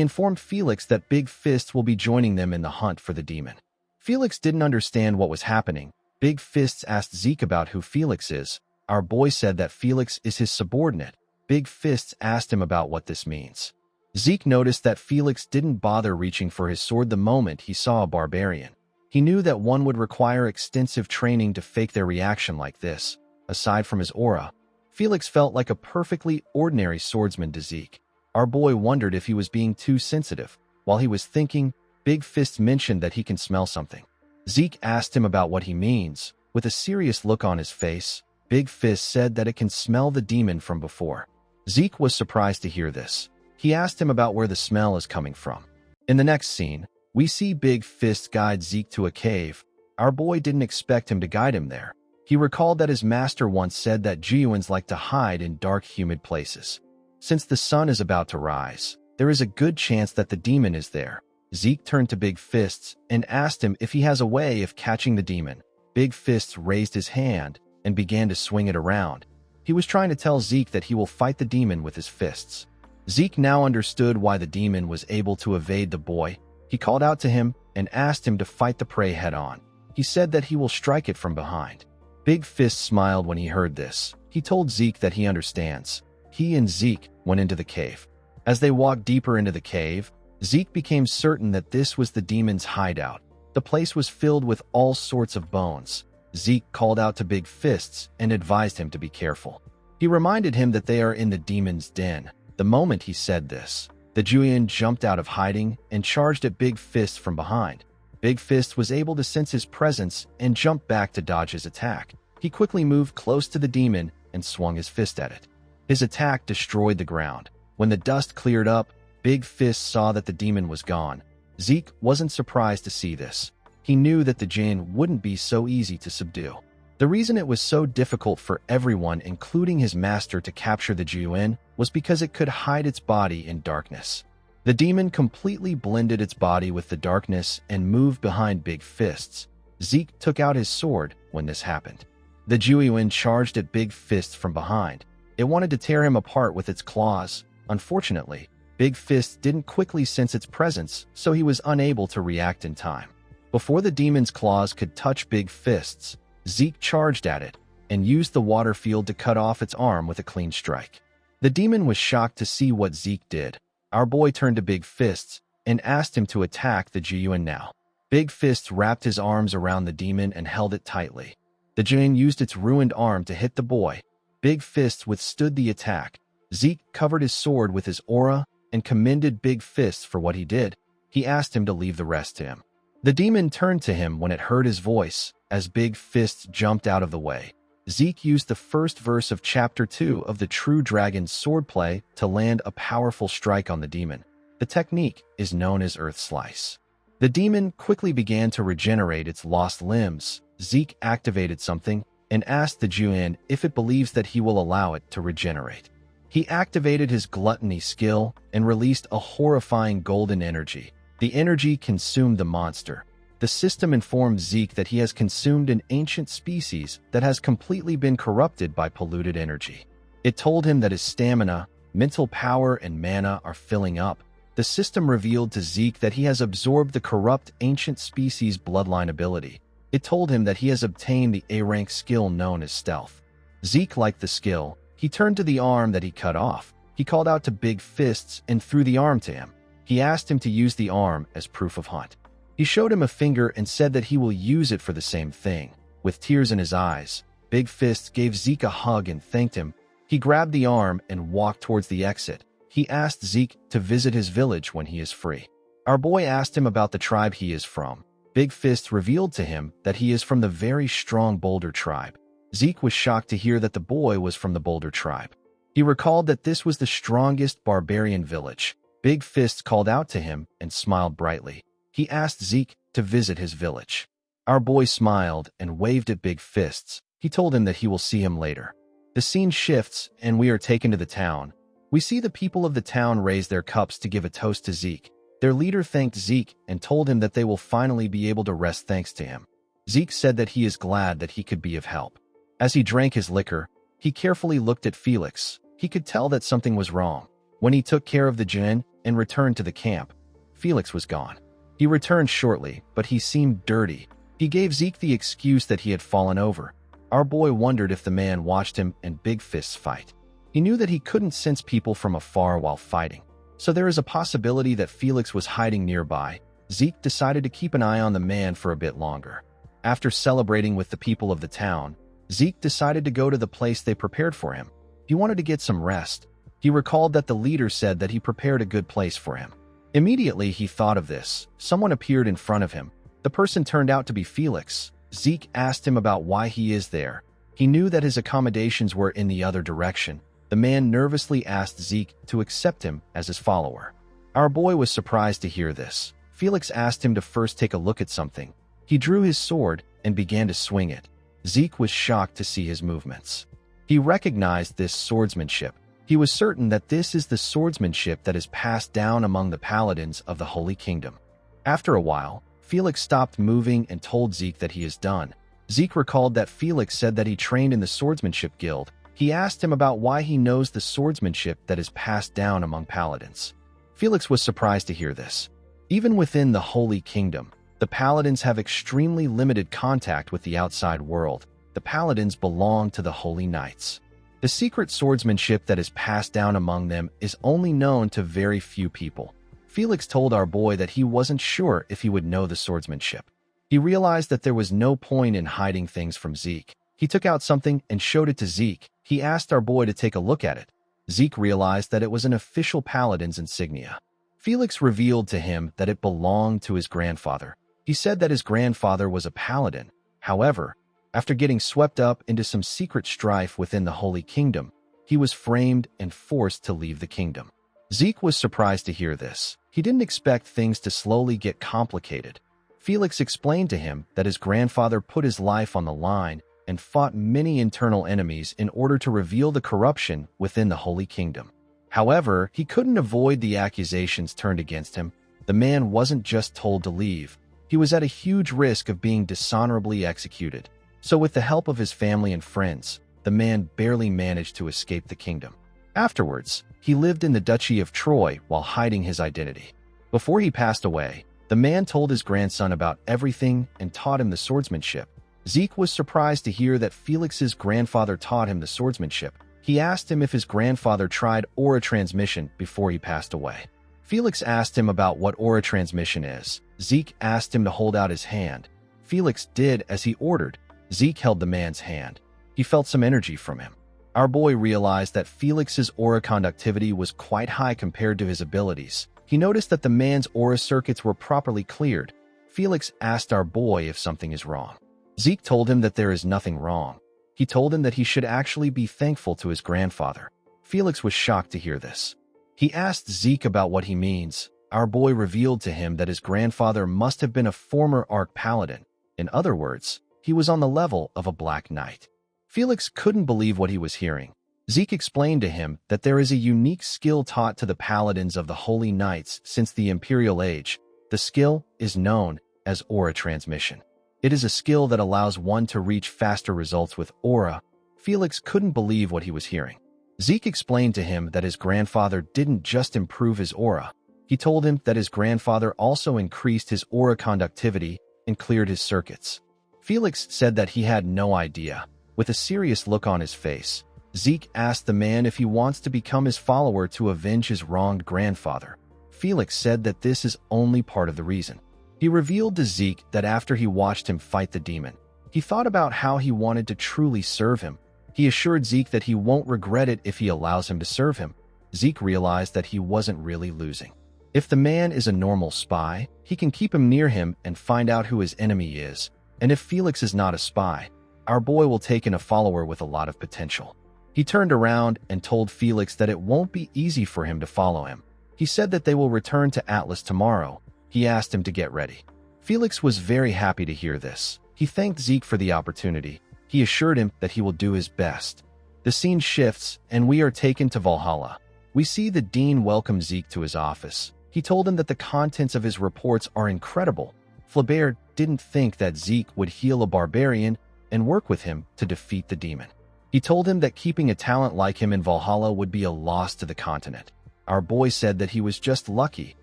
informed Felix that Big Fists will be joining them in the hunt for the demon. Felix didn't understand what was happening. Big Fists asked Zeke about who Felix is. Our boy said that Felix is his subordinate. Big Fists asked him about what this means. Zeke noticed that Felix didn't bother reaching for his sword the moment he saw a barbarian. He knew that one would require extensive training to fake their reaction like this. Aside from his aura, Felix felt like a perfectly ordinary swordsman to Zeke. Our boy wondered if he was being too sensitive. While he was thinking, Big Fists mentioned that he can smell something. Zeke asked him about what he means. With a serious look on his face, Big Fist said that it can smell the demon from before. Zeke was surprised to hear this. He asked him about where the smell is coming from. In the next scene, we see Big Fist guide Zeke to a cave. Our boy didn't expect him to guide him there. He recalled that his master once said that Juyuans like to hide in dark, humid places. Since the sun is about to rise, there is a good chance that the demon is there. Zeke turned to Big Fists and asked him if he has a way of catching the demon. Big Fists raised his hand and began to swing it around. He was trying to tell Zeke that he will fight the demon with his fists. Zeke now understood why the demon was able to evade the boy. He called out to him and asked him to fight the prey head-on. He said that he will strike it from behind. Big Fist smiled when he heard this. He told Zeke that he understands. He and Zeke went into the cave. As they walked deeper into the cave, Zeke became certain that this was the demon's hideout. The place was filled with all sorts of bones. Zeke called out to Big Fists and advised him to be careful. He reminded him that they are in the demon's den. The moment he said this, the Juyuan jumped out of hiding and charged at Big Fist from behind. Big Fist was able to sense his presence and jumped back to dodge his attack. He quickly moved close to the demon and swung his fist at it. His attack destroyed the ground. When the dust cleared up, Big Fist saw that the demon was gone. Zeke wasn't surprised to see this. He knew that the Jinn wouldn't be so easy to subdue. The reason it was so difficult for everyone, including his master, to capture the Jiyuan was because it could hide its body in darkness. The demon completely blended its body with the darkness and moved behind Big Fist's. Zeke took out his sword when this happened. The Jiyuan charged at Big Fist from behind. It wanted to tear him apart with its claws. Unfortunately, Big Fist didn't quickly sense its presence, so he was unable to react in time. Before the demon's claws could touch Big Fist's, Zeke charged at it and used the water field to cut off its arm with a clean strike. The demon was shocked to see what Zeke did. Our boy turned to Big Fist and asked him to attack the Jiyuan now. Big Fist wrapped his arms around the demon and held it tightly. The Jiyuan used its ruined arm to hit the boy. Big Fist withstood the attack. Zeke covered his sword with his aura and commended Big Fist for what he did. He asked him to leave the rest to him. The demon turned to him when it heard his voice, as Big Fist jumped out of the way. Zeke used the first verse of Chapter 2 of the True Dragon's swordplay to land a powerful strike on the demon. The technique is known as Earth Slice. The demon quickly began to regenerate its lost limbs. Zeke activated something and asked the Jiyuan if it believes that he will allow it to regenerate. He activated his gluttony skill and released a horrifying golden energy. The energy consumed the monster. The system informed Zeke that he has consumed an ancient species that has completely been corrupted by polluted energy. It told him that his stamina, mental power, and mana are filling up. The system revealed to Zeke that he has absorbed the corrupt ancient species' bloodline ability. It told him that he has obtained the A-rank skill known as Stealth. Zeke liked the skill. He turned to the arm that he cut off. He called out to Big Fists and threw the arm to him. He asked him to use the arm as proof of hunt. He showed him a finger and said that he will use it for the same thing. With tears in his eyes, Big Fist gave Zeke a hug and thanked him. He grabbed the arm and walked towards the exit. He asked Zeke to visit his village when he is free. Our boy asked him about the tribe he is from. Big Fist revealed to him that he is from the very strong Boulder tribe. Zeke was shocked to hear that the boy was from the Boulder tribe. He recalled that this was the strongest barbarian village. Big Fist called out to him and smiled brightly. He asked Zeke to visit his village. Our boy smiled and waved at Big Fists. He told him that he will see him later. The scene shifts and we are taken to the town. We see the people of the town raise their cups to give a toast to Zeke. Their leader thanked Zeke and told him that they will finally be able to rest thanks to him. Zeke said that he is glad that he could be of help. As he drank his liquor, he carefully looked at Felix. He could tell that something was wrong. When he took care of the Jinn and returned to the camp, Felix was gone. He returned shortly, but he seemed dirty. He gave Zeke the excuse that he had fallen over. Our boy wondered if the man watched him and Big Fist's fight. He knew that he couldn't sense people from afar while fighting, so there is a possibility that Felix was hiding nearby. Zeke decided to keep an eye on the man for a bit longer. After celebrating with the people of the town, Zeke decided to go to the place they prepared for him. He wanted to get some rest. He recalled that the leader said that he prepared a good place for him. Immediately, he thought of this. Someone appeared in front of him. The person turned out to be Felix. Zeke asked him about why he is there. He knew that his accommodations were in the other direction. The man nervously asked Zeke to accept him as his follower. Our boy was surprised to hear this. Felix asked him to first take a look at something. He drew his sword and began to swing it. Zeke was shocked to see his movements. He recognized this swordsmanship. He was certain that this is the swordsmanship that is passed down among the paladins of the Holy Kingdom. After a while, Felix stopped moving and told Zeke that he is done. Zeke recalled that Felix said that he trained in the swordsmanship guild. He asked him about why he knows the swordsmanship that is passed down among paladins. Felix was surprised to hear this. Even within the Holy Kingdom, the paladins have extremely limited contact with the outside world. The paladins belong to the Holy Knights. The secret swordsmanship that is passed down among them is only known to very few people. Felix told our boy that he wasn't sure if he would know the swordsmanship. He realized that there was no point in hiding things from Zeke. He took out something and showed it to Zeke. He asked our boy to take a look at it. Zeke realized that it was an official paladin's insignia. Felix revealed to him that it belonged to his grandfather. He said that his grandfather was a paladin. However, after getting swept up into some secret strife within the Holy Kingdom, he was framed and forced to leave the kingdom. Zeke was surprised to hear this. He didn't expect things to slowly get complicated. Felix explained to him that his grandfather put his life on the line and fought many internal enemies in order to reveal the corruption within the Holy Kingdom. However, he couldn't avoid the accusations turned against him. The man wasn't just told to leave. He was at a huge risk of being dishonorably executed. So with the help of his family and friends, the man barely managed to escape the kingdom. Afterwards, he lived in the Duchy of Troy while hiding his identity. Before he passed away, the man told his grandson about everything and taught him the swordsmanship. Zeke was surprised to hear that Felix's grandfather taught him the swordsmanship. He asked him if his grandfather tried aura transmission before he passed away. Felix asked him about what aura transmission is. Zeke asked him to hold out his hand. Felix did as he ordered. Zeke held the man's hand. He felt some energy from him. Our boy realized that Felix's aura conductivity was quite high compared to his abilities. He noticed that the man's aura circuits were properly cleared. Felix asked our boy if something is wrong. Zeke told him that there is nothing wrong. He told him that he should actually be thankful to his grandfather. Felix was shocked to hear this. He asked Zeke about what he means. Our boy revealed to him that his grandfather must have been a former Arc Paladin. In other words, he was on the level of a Black Knight. Felix couldn't believe what he was hearing. Zeke explained to him that there is a unique skill taught to the paladins of the Holy Knights since the Imperial Age. The skill is known as aura transmission. It is a skill that allows one to reach faster results with aura. Felix couldn't believe what he was hearing. Zeke explained to him that his grandfather didn't just improve his aura. He told him that his grandfather also increased his aura conductivity and cleared his circuits. Felix said that he had no idea. With a serious look on his face, Zeke asked the man if he wants to become his follower to avenge his wronged grandfather. Felix said that this is only part of the reason. He revealed to Zeke that after he watched him fight the demon, he thought about how he wanted to truly serve him. He assured Zeke that he won't regret it if he allows him to serve him. Zeke realized that he wasn't really losing. If the man is a normal spy, he can keep him near him and find out who his enemy is. And if Felix is not a spy, our boy will take in a follower with a lot of potential. He turned around and told Felix that it won't be easy for him to follow him. He said that they will return to Atlas tomorrow. He asked him to get ready. Felix was very happy to hear this. He thanked Zeke for the opportunity. He assured him that he will do his best. The scene shifts, and we are taken to Valhalla. We see the dean welcome Zeke to his office. He told him that the contents of his reports are incredible. Flaubert didn't think that Zeke would heal a barbarian and work with him to defeat the demon. He told him that keeping a talent like him in Valhalla would be a loss to the continent. Our boy said that he was just lucky.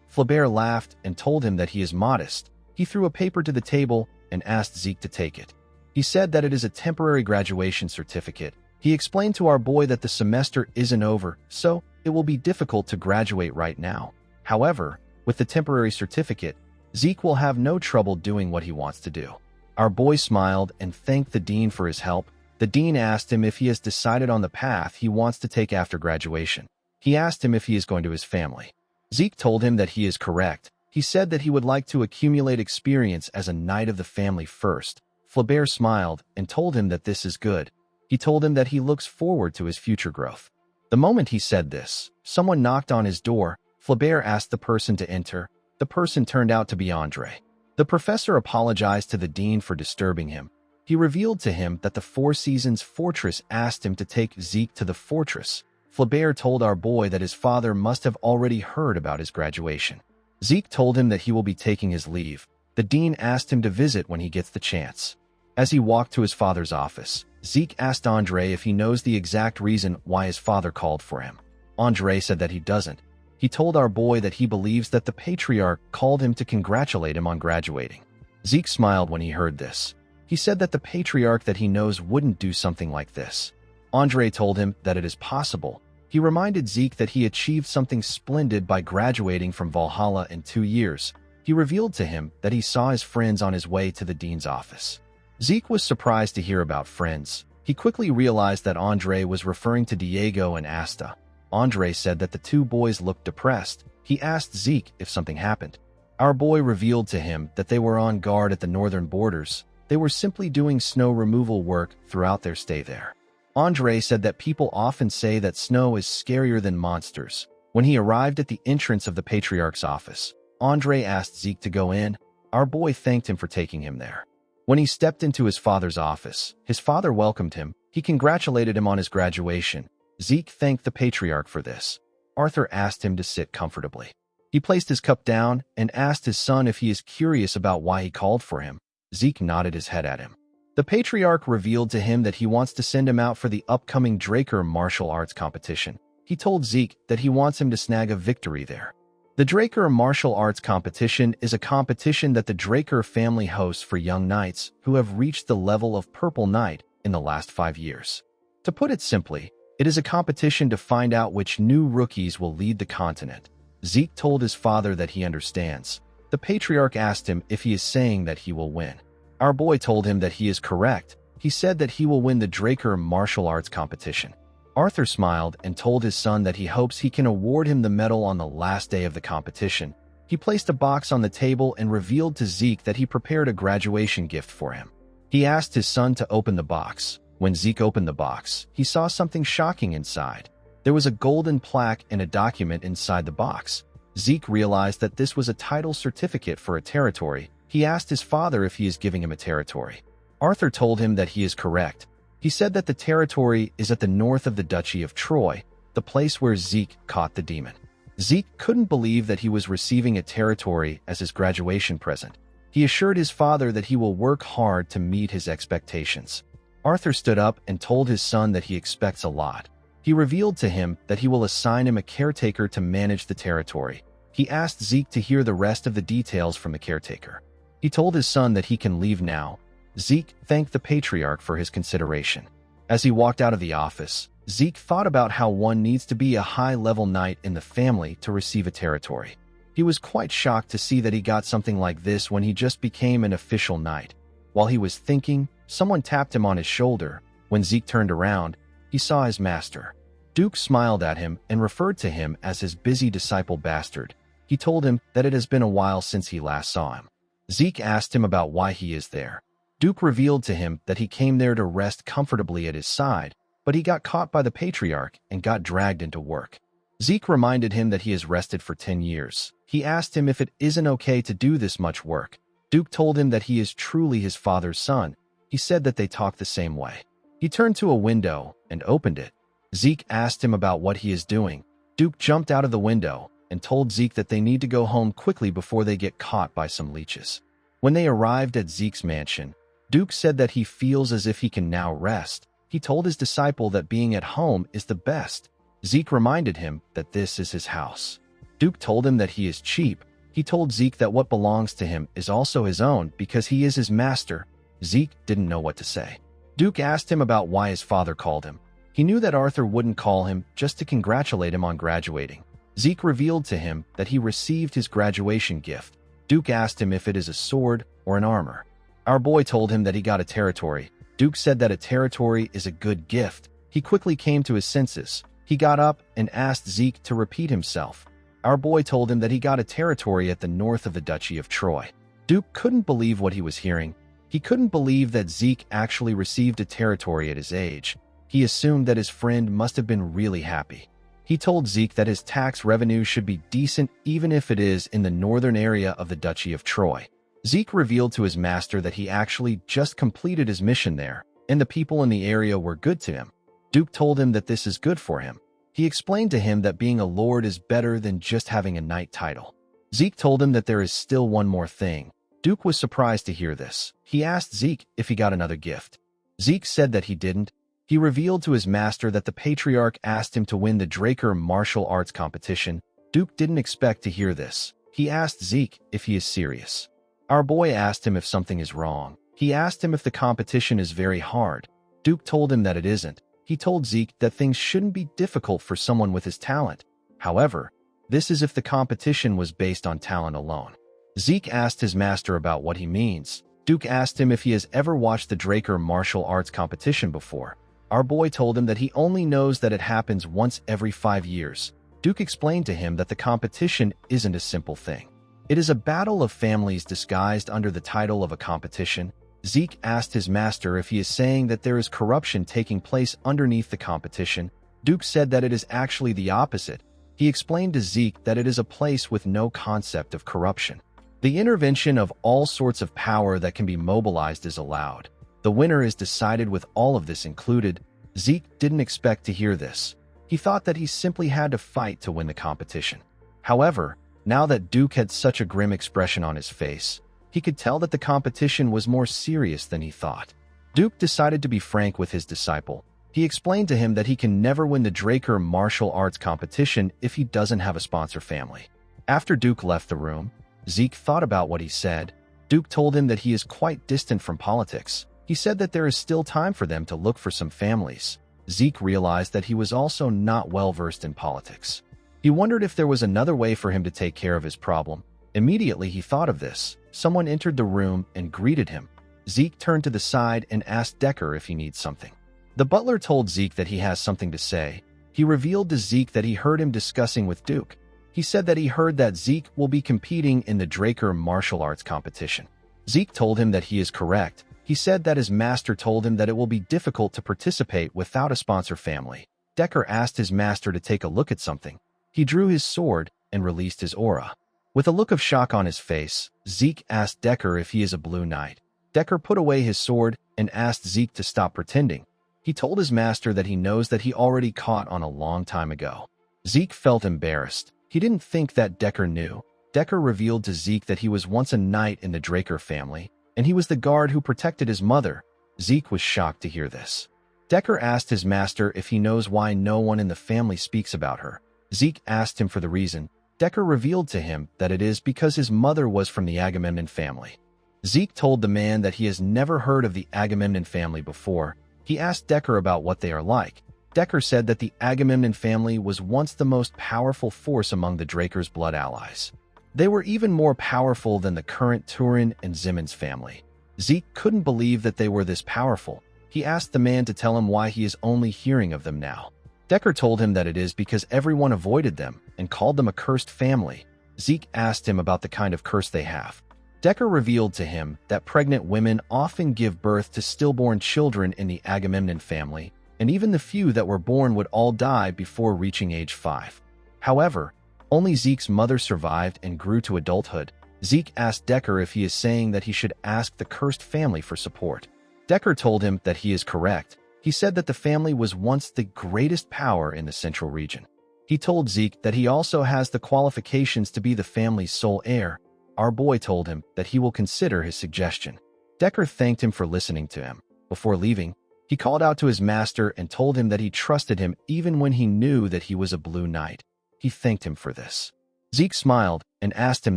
Flaubert laughed and told him that he is modest. He threw a paper to the table and asked Zeke to take it. He said that it is a temporary graduation certificate. He explained to our boy that the semester isn't over, so it will be difficult to graduate right now. However, with the temporary certificate, Zeke will have no trouble doing what he wants to do. Our boy smiled and thanked the dean for his help. The dean asked him if he has decided on the path he wants to take after graduation. He asked him if he is going to his family. Zeke told him that he is correct. He said that he would like to accumulate experience as a knight of the family first. Flaubert smiled and told him that this is good. He told him that he looks forward to his future growth. The moment he said this, someone knocked on his door. Flaubert asked the person to enter. The person turned out to be Andre. The professor apologized to the dean for disturbing him. He revealed to him that the Four Seasons Fortress asked him to take Zeke to the fortress. Flaubert told our boy that his father must have already heard about his graduation. Zeke told him that he will be taking his leave. The dean asked him to visit when he gets the chance. As he walked to his father's office, Zeke asked Andre if he knows the exact reason why his father called for him. Andre said that he doesn't. He told our boy that he believes that the patriarch called him to congratulate him on graduating. Zeke smiled when he heard this. He said that the patriarch that he knows wouldn't do something like this. Andre told him that it is possible. He reminded Zeke that he achieved something splendid by graduating from Valhalla in 2 years. He revealed to him that he saw his friends on his way to the dean's office. Zeke was surprised to hear about friends. He quickly realized that Andre was referring to Diego and Asta. Andre said that the two boys looked depressed. He asked Zeke if something happened. Our boy revealed to him that they were on guard at the northern borders. They were simply doing snow removal work throughout their stay there. Andre said that people often say that snow is scarier than monsters. When he arrived at the entrance of the patriarch's office, Andre asked Zeke to go in. Our boy thanked him for taking him there. When he stepped into his father's office, his father welcomed him. He congratulated him on his graduation. Zeke thanked the patriarch for this. Arthur asked him to sit comfortably. He placed his cup down and asked his son if he is curious about why he called for him. Zeke nodded his head at him. The patriarch revealed to him that he wants to send him out for the upcoming Draker martial arts competition. He told Zeke that he wants him to snag a victory there. The Draker martial arts competition is a competition that the Draker family hosts for young knights who have reached the level of Purple Knight in the last 5 years. To put it simply, it is a competition to find out which new rookies will lead the continent. Zeke told his father that he understands. The patriarch asked him if he is saying that he will win. Our boy told him that he is correct. He said that he will win the Draker martial arts competition. Arthur smiled and told his son that he hopes he can award him the medal on the last day of the competition. He placed a box on the table and revealed to Zeke that he prepared a graduation gift for him. He asked his son to open the box. When Zeke opened the box, he saw something shocking inside. There was a golden plaque and a document inside the box. Zeke realized that this was a title certificate for a territory. He asked his father if he is giving him a territory. Arthur told him that he is correct. He said that the territory is at the north of the Duchy of Troy, the place where Zeke caught the demon. Zeke couldn't believe that he was receiving a territory as his graduation present. He assured his father that he will work hard to meet his expectations. Arthur stood up and told his son that he expects a lot. He revealed to him that he will assign him a caretaker to manage the territory. He asked Zeke to hear the rest of the details from the caretaker. He told his son that he can leave now. Zeke thanked the patriarch for his consideration. As he walked out of the office, Zeke thought about how one needs to be a high-level knight in the family to receive a territory. He was quite shocked to see that he got something like this when he just became an official knight. While he was thinking, someone tapped him on his shoulder. When Zeke turned around, he saw his master. Duke smiled at him and referred to him as his busy disciple Bastard. He told him that it has been a while since he last saw him. Zeke asked him about why he is there. Duke revealed to him that he came there to rest comfortably at his side, but he got caught by the patriarch and got dragged into work. Zeke reminded him that he has rested for 10 years. He asked him if it isn't okay to do this much work. Duke told him that he is truly his father's son. He said that they talk the same way. He turned to a window and opened it. Zeke asked him about what he is doing. Duke jumped out of the window and told Zeke that they need to go home quickly before they get caught by some leeches. When they arrived at Zeke's mansion, Duke said that he feels as if he can now rest. He told his disciple that being at home is the best. Zeke reminded him that this is his house. Duke told him that he is cheap. He told Zeke that what belongs to him is also his own because he is his master. Zeke didn't know what to say. Duke asked him about why his father called him. He knew that Arthur wouldn't call him just to congratulate him on graduating. Zeke revealed to him that he received his graduation gift. Duke asked him if it is a sword or an armor. Our boy told him that he got a territory. Duke said that a territory is a good gift. He quickly came to his senses. He got up and asked Zeke to repeat himself. Our boy told him that he got a territory at the north of the Duchy of Troy. Duke couldn't believe what he was hearing. He couldn't believe that Zeke actually received a territory at his age. He assumed that his friend must have been really happy. He told Zeke that his tax revenue should be decent even if it is in the northern area of the Duchy of Troy. Zeke revealed to his master that he actually just completed his mission there, and the people in the area were good to him. Duke told him that this is good for him. He explained to him that being a lord is better than just having a knight title. Zeke told him that there is still one more thing. Duke was surprised to hear this. He asked Zeke if he got another gift. Zeke said that he didn't. He revealed to his master that the patriarch asked him to win the Draker martial arts competition. Duke didn't expect to hear this. He asked Zeke if he is serious. Our boy asked him if something is wrong. He asked him if the competition is very hard. Duke told him that it isn't. He told Zeke that things shouldn't be difficult for someone with his talent. However, this is if the competition was based on talent alone. Zeke asked his master about what he means. Duke asked him if he has ever watched the Draker martial arts competition before. Our boy told him that he only knows that it happens once every 5 years. Duke explained to him that the competition isn't a simple thing. It is a battle of families disguised under the title of a competition. Zeke asked his master if he is saying that there is corruption taking place underneath the competition. Duke said that it is actually the opposite. He explained to Zeke that it is a place with no concept of corruption. The intervention of all sorts of power that can be mobilized is allowed. The winner is decided with all of this included. Zeke didn't expect to hear this. He thought that he simply had to fight to win the competition. However, now that Duke had such a grim expression on his face, he could tell that the competition was more serious than he thought. Duke decided to be frank with his disciple. He explained to him that he can never win the Draker martial arts competition if he doesn't have a sponsor family. After Duke left the room, Zeke thought about what he said. Duke told him that he is quite distant from politics. He said that there is still time for them to look for some families. Zeke realized that he was also not well versed in politics. He wondered if there was another way for him to take care of his problem. Immediately he thought of this. Someone entered the room and greeted him. Zeke turned to the side and asked Decker if he needs something. The butler told Zeke that he has something to say. He revealed to Zeke that he heard him discussing with Duke. He said that he heard that Zeke will be competing in the Draker martial arts competition. Zeke told him that he is correct. He said that his master told him that it will be difficult to participate without a sponsor family. Decker asked his master to take a look at something. He drew his sword and released his aura. With a look of shock on his face, Zeke asked Decker if he is a Blue Knight. Decker put away his sword and asked Zeke to stop pretending. He told his master that he knows that he already caught on a long time ago. Zeke felt embarrassed. He didn't think that Decker knew. Decker revealed to Zeke that he was once a knight in the Draker family, and he was the guard who protected his mother. Zeke was shocked to hear this. Decker asked his master if he knows why no one in the family speaks about her. Zeke asked him for the reason. Decker revealed to him that it is because his mother was from the Agamemnon family. Zeke told the man that he has never heard of the Agamemnon family before. He asked Decker about what they are like. Decker said that the Agamemnon family was once the most powerful force among the Draker's blood allies. They were even more powerful than the current Turin and Zimmons family. Zeke couldn't believe that they were this powerful. He asked the man to tell him why he is only hearing of them now. Decker told him that it is because everyone avoided them and called them a cursed family. Zeke asked him about the kind of curse they have. Decker revealed to him that pregnant women often give birth to stillborn children in the Agamemnon family, and even the few that were born would all die before reaching age 5. However, only Zeke's mother survived and grew to adulthood. Zeke asked Decker if he is saying that he should ask the cursed family for support. Decker told him that he is correct. He said that the family was once the greatest power in the central region. He told Zeke that he also has the qualifications to be the family's sole heir. Our boy told him that he will consider his suggestion. Decker thanked him for listening to him. Before leaving, he called out to his master and told him that he trusted him even when he knew that he was a Blue Knight. He thanked him for this. Zeke smiled and asked him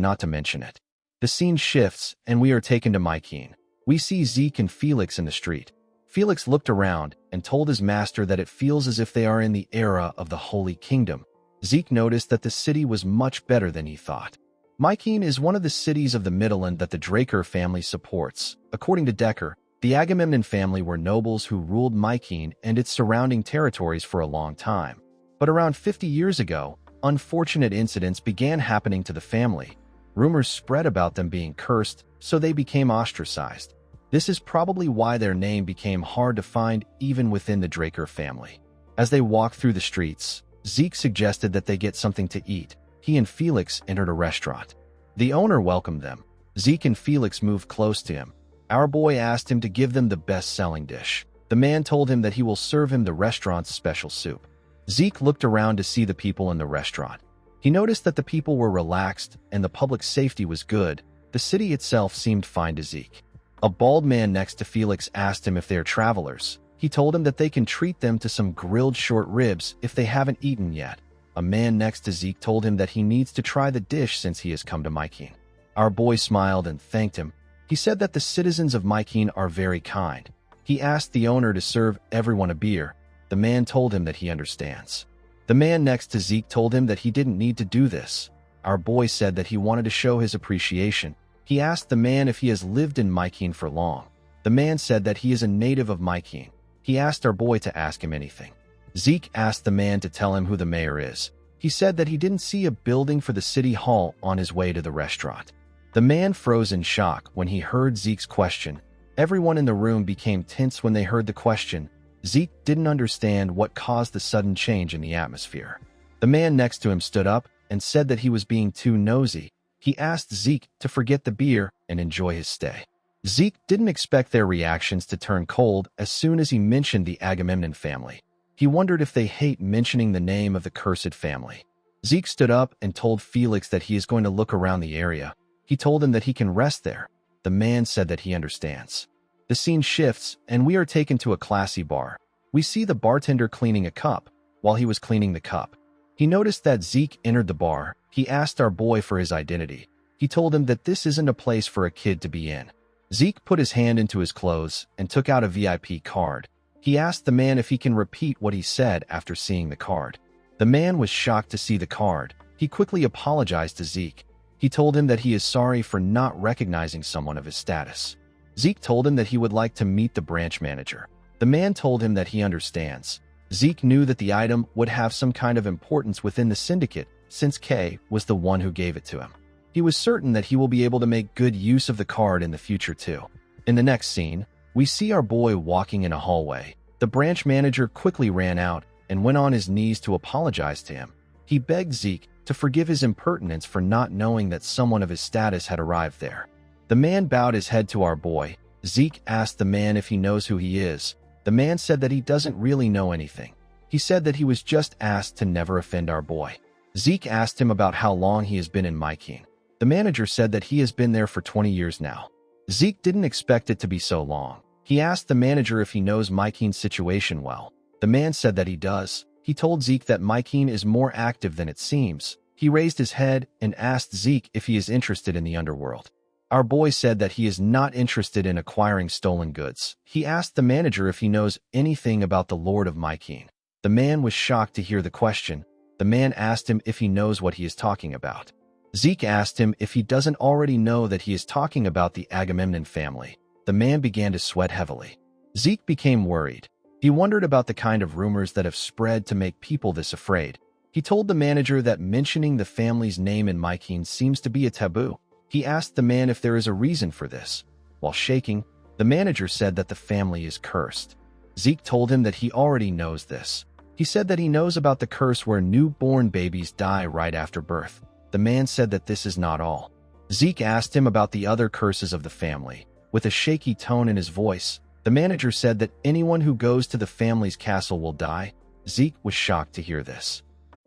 not to mention it. The scene shifts and we are taken to Mykeene. We see Zeke and Felix in the street. Felix looked around and told his master that it feels as if they are in the era of the Holy Kingdom. Zeke noticed that the city was much better than he thought. Mykeene is one of the cities of the Midland that the Draker family supports. According to Decker, the Agamemnon family were nobles who ruled Mykeene and its surrounding territories for a long time. But around 50 years ago, unfortunate incidents began happening to the family. Rumors spread about them being cursed, so they became ostracized. This is probably why their name became hard to find even within the Draker family. As they walked through the streets, Zeke suggested that they get something to eat. He and Felix entered a restaurant. The owner welcomed them. Zeke and Felix moved close to him. Our boy asked him to give them the best-selling dish. The man told him that he will serve him the restaurant's special soup. Zeke looked around to see the people in the restaurant. He noticed that the people were relaxed and the public safety was good. The city itself seemed fine to Zeke. A bald man next to Felix asked him if they are travelers. He told him that they can treat them to some grilled short ribs if they haven't eaten yet. A man next to Zeke told him that he needs to try the dish since he has come to Mykeene. Our boy smiled and thanked him. He said that the citizens of Mykeene are very kind. He asked the owner to serve everyone a beer. The man told him that he understands. The man next to Zeke told him that he didn't need to do this. Our boy said that he wanted to show his appreciation. He asked the man if he has lived in Mykeene for long. The man said that he is a native of Mykeene. He asked our boy to ask him anything. Zeke asked the man to tell him who the mayor is. He said that he didn't see a building for the city hall on his way to the restaurant. The man froze in shock when he heard Zeke's question. Everyone in the room became tense when they heard the question. Zeke didn't understand what caused the sudden change in the atmosphere. The man next to him stood up and said that he was being too nosy. He asked Zeke to forget the beer and enjoy his stay. Zeke didn't expect their reactions to turn cold as soon as he mentioned the Agamemnon family. He wondered if they hate mentioning the name of the cursed family. Zeke stood up and told Felix that he is going to look around the area. He told him that he can rest there. The man said that he understands. The scene shifts, and we are taken to a classy bar. We see the bartender cleaning a cup. While he was cleaning the cup, he noticed that Zeke entered the bar. He asked our boy for his identity. He told him that this isn't a place for a kid to be in. Zeke put his hand into his clothes and took out a VIP card. He asked the man if he can repeat what he said after seeing the card. The man was shocked to see the card. He quickly apologized to Zeke. He told him that he is sorry for not recognizing someone of his status. Zeke told him that he would like to meet the branch manager. The man told him that he understands. Zeke knew that the item would have some kind of importance within the syndicate since Kay was the one who gave it to him. He was certain that he will be able to make good use of the card in the future too. In the next scene, we see our boy walking in a hallway. The branch manager quickly ran out and went on his knees to apologize to him. He begged Zeke to forgive his impertinence for not knowing that someone of his status had arrived there. The man bowed his head to our boy. Zeke asked the man if he knows who he is. The man said that he doesn't really know anything. He said that he was just asked to never offend our boy. Zeke asked him about how long he has been in Mykeene. The manager said that he has been there for 20 years now. Zeke didn't expect it to be so long. He asked the manager if he knows Mykeene's situation well. The man said that he does. He told Zeke that Mykeene is more active than it seems. He raised his head and asked Zeke if he is interested in the underworld. Our boy said that he is not interested in acquiring stolen goods. He asked the manager if he knows anything about the Lord of Mykeene. The man was shocked to hear the question. The man asked him if he knows what he is talking about. Zeke asked him if he doesn't already know that he is talking about the Agamemnon family. The man began to sweat heavily. Zeke became worried. He wondered about the kind of rumors that have spread to make people this afraid. He told the manager that mentioning the family's name in Mykeene seems to be a taboo. He asked the man if there is a reason for this. While shaking, the manager said that the family is cursed. Zeke told him that he already knows this. He said that he knows about the curse where newborn babies die right after birth. The man said that this is not all. Zeke asked him about the other curses of the family. With a shaky tone in his voice, the manager said that anyone who goes to the family's castle will die. Zeke was shocked to hear this.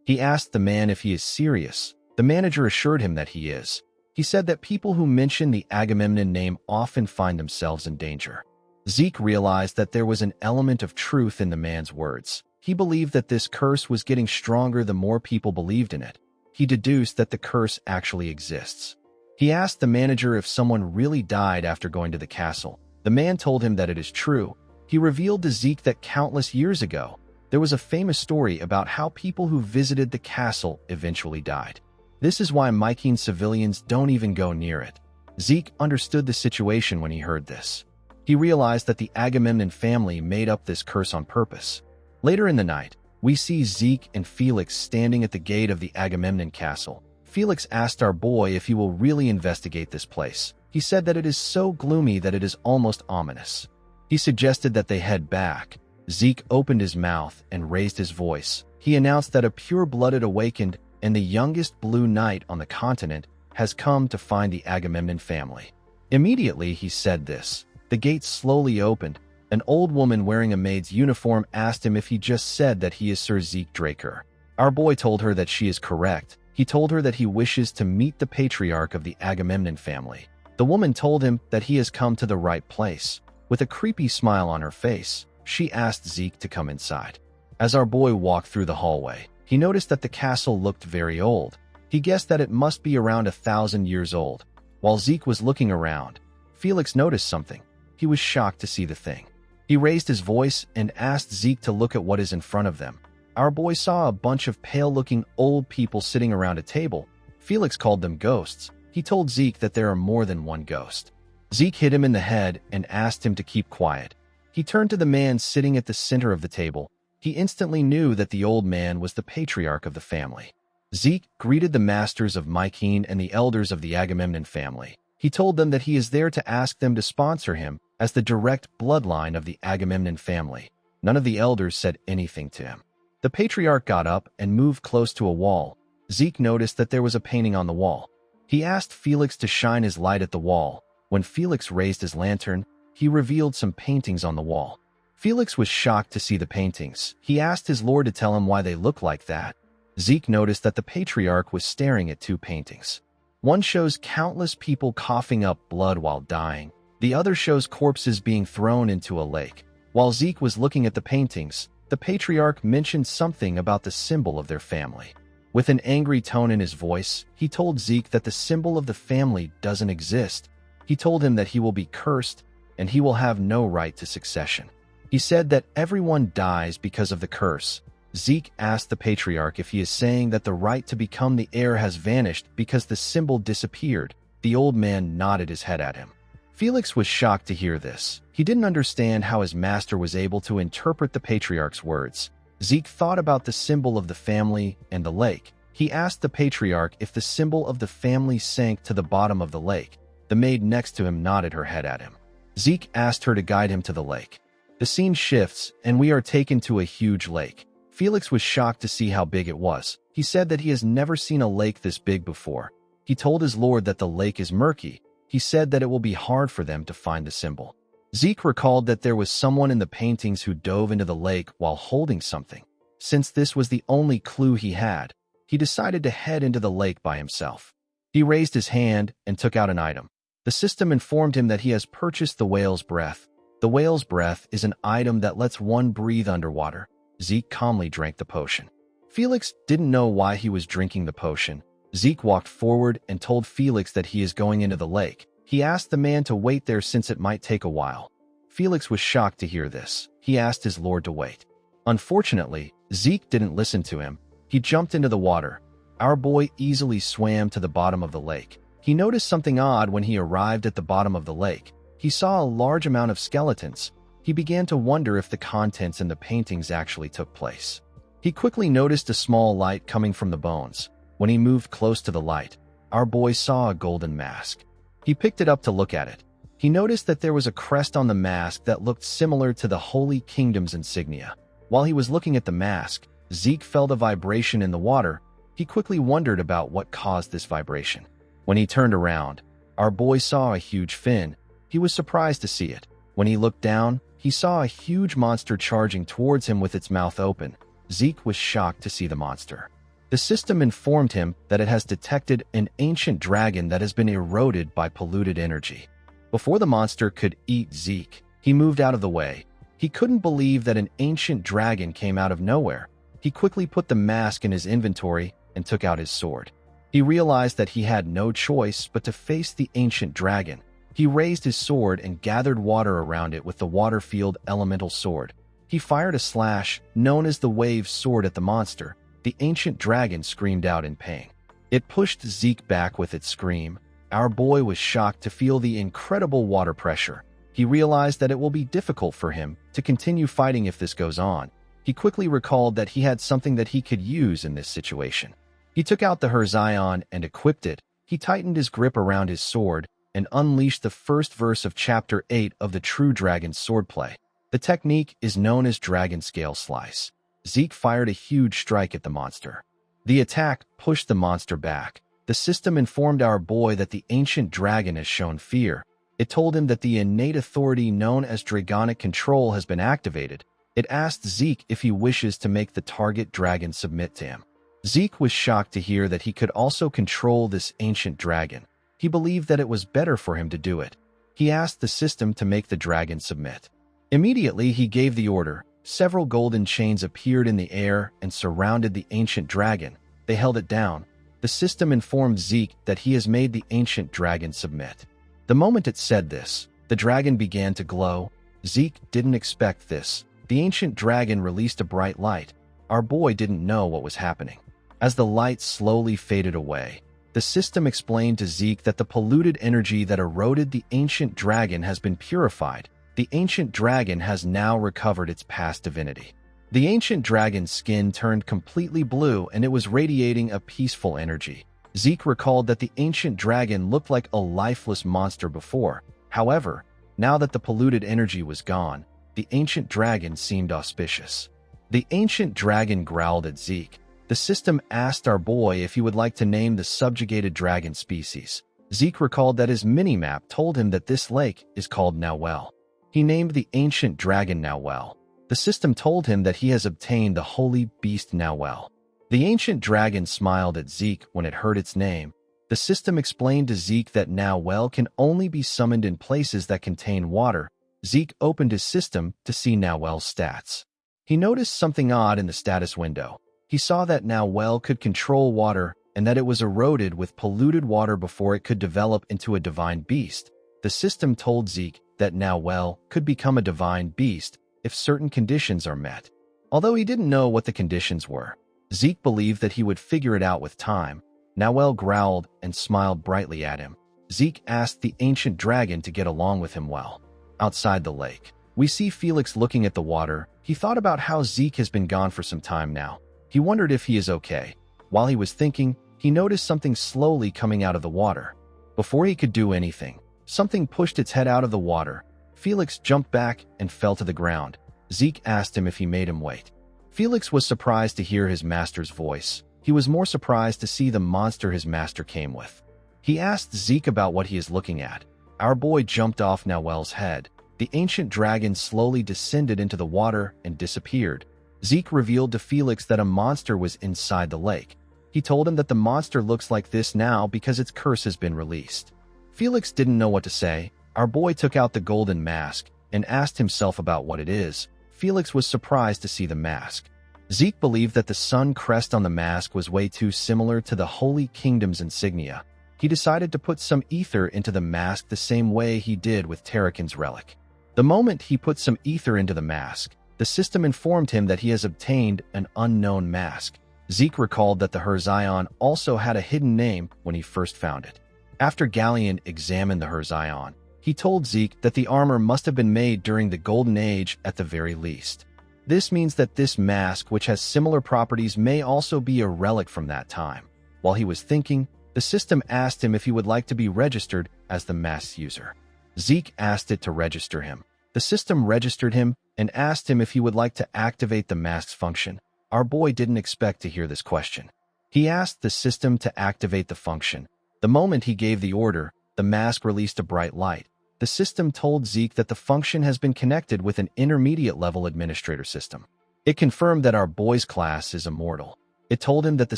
He asked the man if he is serious. The manager assured him that he is. He said that people who mention the Agamemnon name often find themselves in danger. Zeke realized that there was an element of truth in the man's words. He believed that this curse was getting stronger the more people believed in it. He deduced that the curse actually exists. He asked the manager if someone really died after going to the castle. The man told him that it is true. He revealed to Zeke that countless years ago, there was a famous story about how people who visited the castle eventually died. This is why Mykeene civilians don't even go near it. Zeke understood the situation when he heard this. He realized that the Agamemnon family made up this curse on purpose. Later in the night, we see Zeke and Felix standing at the gate of the Agamemnon castle. Felix asked our boy if he will really investigate this place. He said that it is so gloomy that it is almost ominous. He suggested that they head back. Zeke opened his mouth and raised his voice. He announced that a pure-blooded awakened and the youngest blue knight on the continent has come to find the Agamemnon family. Immediately he said this. The gate slowly opened. An old woman wearing a maid's uniform asked him if he just said that he is Sir Zeke Draker. Our boy told her that she is correct. He told her that he wishes to meet the patriarch of the Agamemnon family. The woman told him that he has come to the right place. With a creepy smile on her face, she asked Zeke to come inside. As our boy walked through the hallway, he noticed that the castle looked very old. He guessed that it must be around 1,000 years old. While Zeke was looking around, Felix noticed something. He was shocked to see the thing. He raised his voice and asked Zeke to look at what is in front of them. Our boy saw a bunch of pale-looking old people sitting around a table. Felix called them ghosts. He told Zeke that there are more than one ghost. Zeke hit him in the head and asked him to keep quiet. He turned to the man sitting at the center of the table. He instantly knew that the old man was the patriarch of the family. Zeke greeted the masters of Mykeene and the elders of the Agamemnon family. He told them that he is there to ask them to sponsor him as the direct bloodline of the Agamemnon family. None of the elders said anything to him. The patriarch got up and moved close to a wall. Zeke noticed that there was a painting on the wall. He asked Felix to shine his light at the wall. When Felix raised his lantern, he revealed some paintings on the wall. Felix was shocked to see the paintings. He asked his lord to tell him why they looked like that. Zeke noticed that the patriarch was staring at two paintings. One shows countless people coughing up blood while dying. The other shows corpses being thrown into a lake. While Zeke was looking at the paintings, the patriarch mentioned something about the symbol of their family. With an angry tone in his voice, he told Zeke that the symbol of the family doesn't exist. He told him that he will be cursed and he will have no right to succession. He said that everyone dies because of the curse. Zeke asked the patriarch if he is saying that the right to become the heir has vanished because the symbol disappeared. The old man nodded his head at him. Felix was shocked to hear this. He didn't understand how his master was able to interpret the patriarch's words. Zeke thought about the symbol of the family and the lake. He asked the patriarch if the symbol of the family sank to the bottom of the lake. The maid next to him nodded her head at him. Zeke asked her to guide him to the lake. The scene shifts, and we are taken to a huge lake. Felix was shocked to see how big it was. He said that he has never seen a lake this big before. He told his lord that the lake is murky. He said that it will be hard for them to find the symbol. Zeke recalled that there was someone in the paintings who dove into the lake while holding something. Since this was the only clue he had, he decided to head into the lake by himself. He raised his hand and took out an item. The system informed him that he has purchased the whale's breath. The whale's breath is an item that lets one breathe underwater. Zeke calmly drank the potion. Felix didn't know why he was drinking the potion. Zeke walked forward and told Felix that he is going into the lake. He asked the man to wait there since it might take a while. Felix was shocked to hear this. He asked his lord to wait. Unfortunately, Zeke didn't listen to him. He jumped into the water. Our boy easily swam to the bottom of the lake. He noticed something odd when he arrived at the bottom of the lake. He saw a large amount of skeletons. He began to wonder if the contents in the paintings actually took place. He quickly noticed a small light coming from the bones. When he moved close to the light, our boy saw a golden mask. He picked it up to look at it. He noticed that there was a crest on the mask that looked similar to the Holy Kingdom's insignia. While he was looking at the mask, Zeke felt a vibration in the water. He quickly wondered about what caused this vibration. When he turned around, our boy saw a huge fin. He was surprised to see it. When he looked down, he saw a huge monster charging towards him with its mouth open. Zeke was shocked to see the monster. The system informed him that it has detected an ancient dragon that has been eroded by polluted energy. Before the monster could eat Zeke, he moved out of the way. He couldn't believe that an ancient dragon came out of nowhere. He quickly put the mask in his inventory and took out his sword. He realized that he had no choice but to face the ancient dragon. He raised his sword and gathered water around it with the water-field elemental sword. He fired a slash, known as the wave sword, at the monster. The ancient dragon screamed out in pain. It pushed Zeke back with its scream. Our boy was shocked to feel the incredible water pressure. He realized that it will be difficult for him to continue fighting if this goes on. He quickly recalled that he had something that he could use in this situation. He took out the Herzion and equipped it. He tightened his grip around his sword and unleashed the first verse of Chapter 8 of the True Dragon Swordplay. The technique is known as Dragon Scale Slice. Zeke fired a huge strike at the monster. The attack pushed the monster back. The system informed our boy that the ancient dragon has shown fear. It told him that the innate authority known as Dragonic Control has been activated. It asked Zeke if he wishes to make the target dragon submit to him. Zeke was shocked to hear that he could also control this ancient dragon. He believed that it was better for him to do it. He asked the system to make the dragon submit. Immediately, he gave the order. Several golden chains appeared in the air and surrounded the ancient dragon. They held it down. The system informed Zeke that he has made the ancient dragon submit. The moment it said this, the dragon began to glow. Zeke didn't expect this. The ancient dragon released a bright light. Our boy didn't know what was happening. As the light slowly faded away, the system explained to Zeke that the polluted energy that eroded the ancient dragon has been purified. The ancient dragon has now recovered its past divinity. The ancient dragon's skin turned completely blue and it was radiating a peaceful energy. Zeke recalled that the ancient dragon looked like a lifeless monster before. However, now that the polluted energy was gone, the ancient dragon seemed auspicious. The ancient dragon growled at Zeke. The system asked our boy if he would like to name the subjugated dragon species. Zeke recalled that his mini-map told him that this lake is called Nawel. He named the ancient dragon Nawel. The system told him that he has obtained the holy beast Nawel. The ancient dragon smiled at Zeke when it heard its name. The system explained to Zeke that Nawel can only be summoned in places that contain water. Zeke opened his system to see Nawel's stats. He noticed something odd in the status window. He saw that Nawel could control water and that it was eroded with polluted water before it could develop into a divine beast. The system told Zeke that Nawel could become a divine beast if certain conditions are met. Although he didn't know what the conditions were, Zeke believed that he would figure it out with time. Nawel growled and smiled brightly at him. Zeke asked the ancient dragon to get along with him well. Outside the lake, we see Felix looking at the water. He thought about how Zeke has been gone for some time now. He wondered if he is okay. While he was thinking, he noticed something slowly coming out of the water. Before he could do anything, something pushed its head out of the water. Felix jumped back and fell to the ground. Zeke asked him if he made him wait. Felix was surprised to hear his master's voice. He was more surprised to see the monster his master came with. He asked Zeke about what he is looking at. Our boy jumped off Nawel's head. The ancient dragon slowly descended into the water and disappeared. Zeke revealed to Felix that a monster was inside the lake. He told him that the monster looks like this now because its curse has been released. Felix didn't know what to say. Our boy took out the golden mask and asked himself about what it is. Felix was surprised to see the mask. Zeke believed that the sun crest on the mask was way too similar to the Holy Kingdom's insignia. He decided to put some ether into the mask the same way he did with Tarakin's relic. The moment he put some ether into the mask, the system informed him that he has obtained an unknown mask. Zeke recalled that the Herzion also had a hidden name when he first found it. After Galleon examined the Herzion, he told Zeke that the armor must have been made during the Golden Age at the very least. This means that this mask, which has similar properties, may also be a relic from that time. While he was thinking, the system asked him if he would like to be registered as the mask's user. Zeke asked it to register him. The system registered him and asked him if he would like to activate the mask's function. Our boy didn't expect to hear this question. He asked the system to activate the function. The moment he gave the order, the mask released a bright light. The system told Zeke that the function has been connected with an intermediate-level administrator system. It confirmed that our boy's class is immortal. It told him that the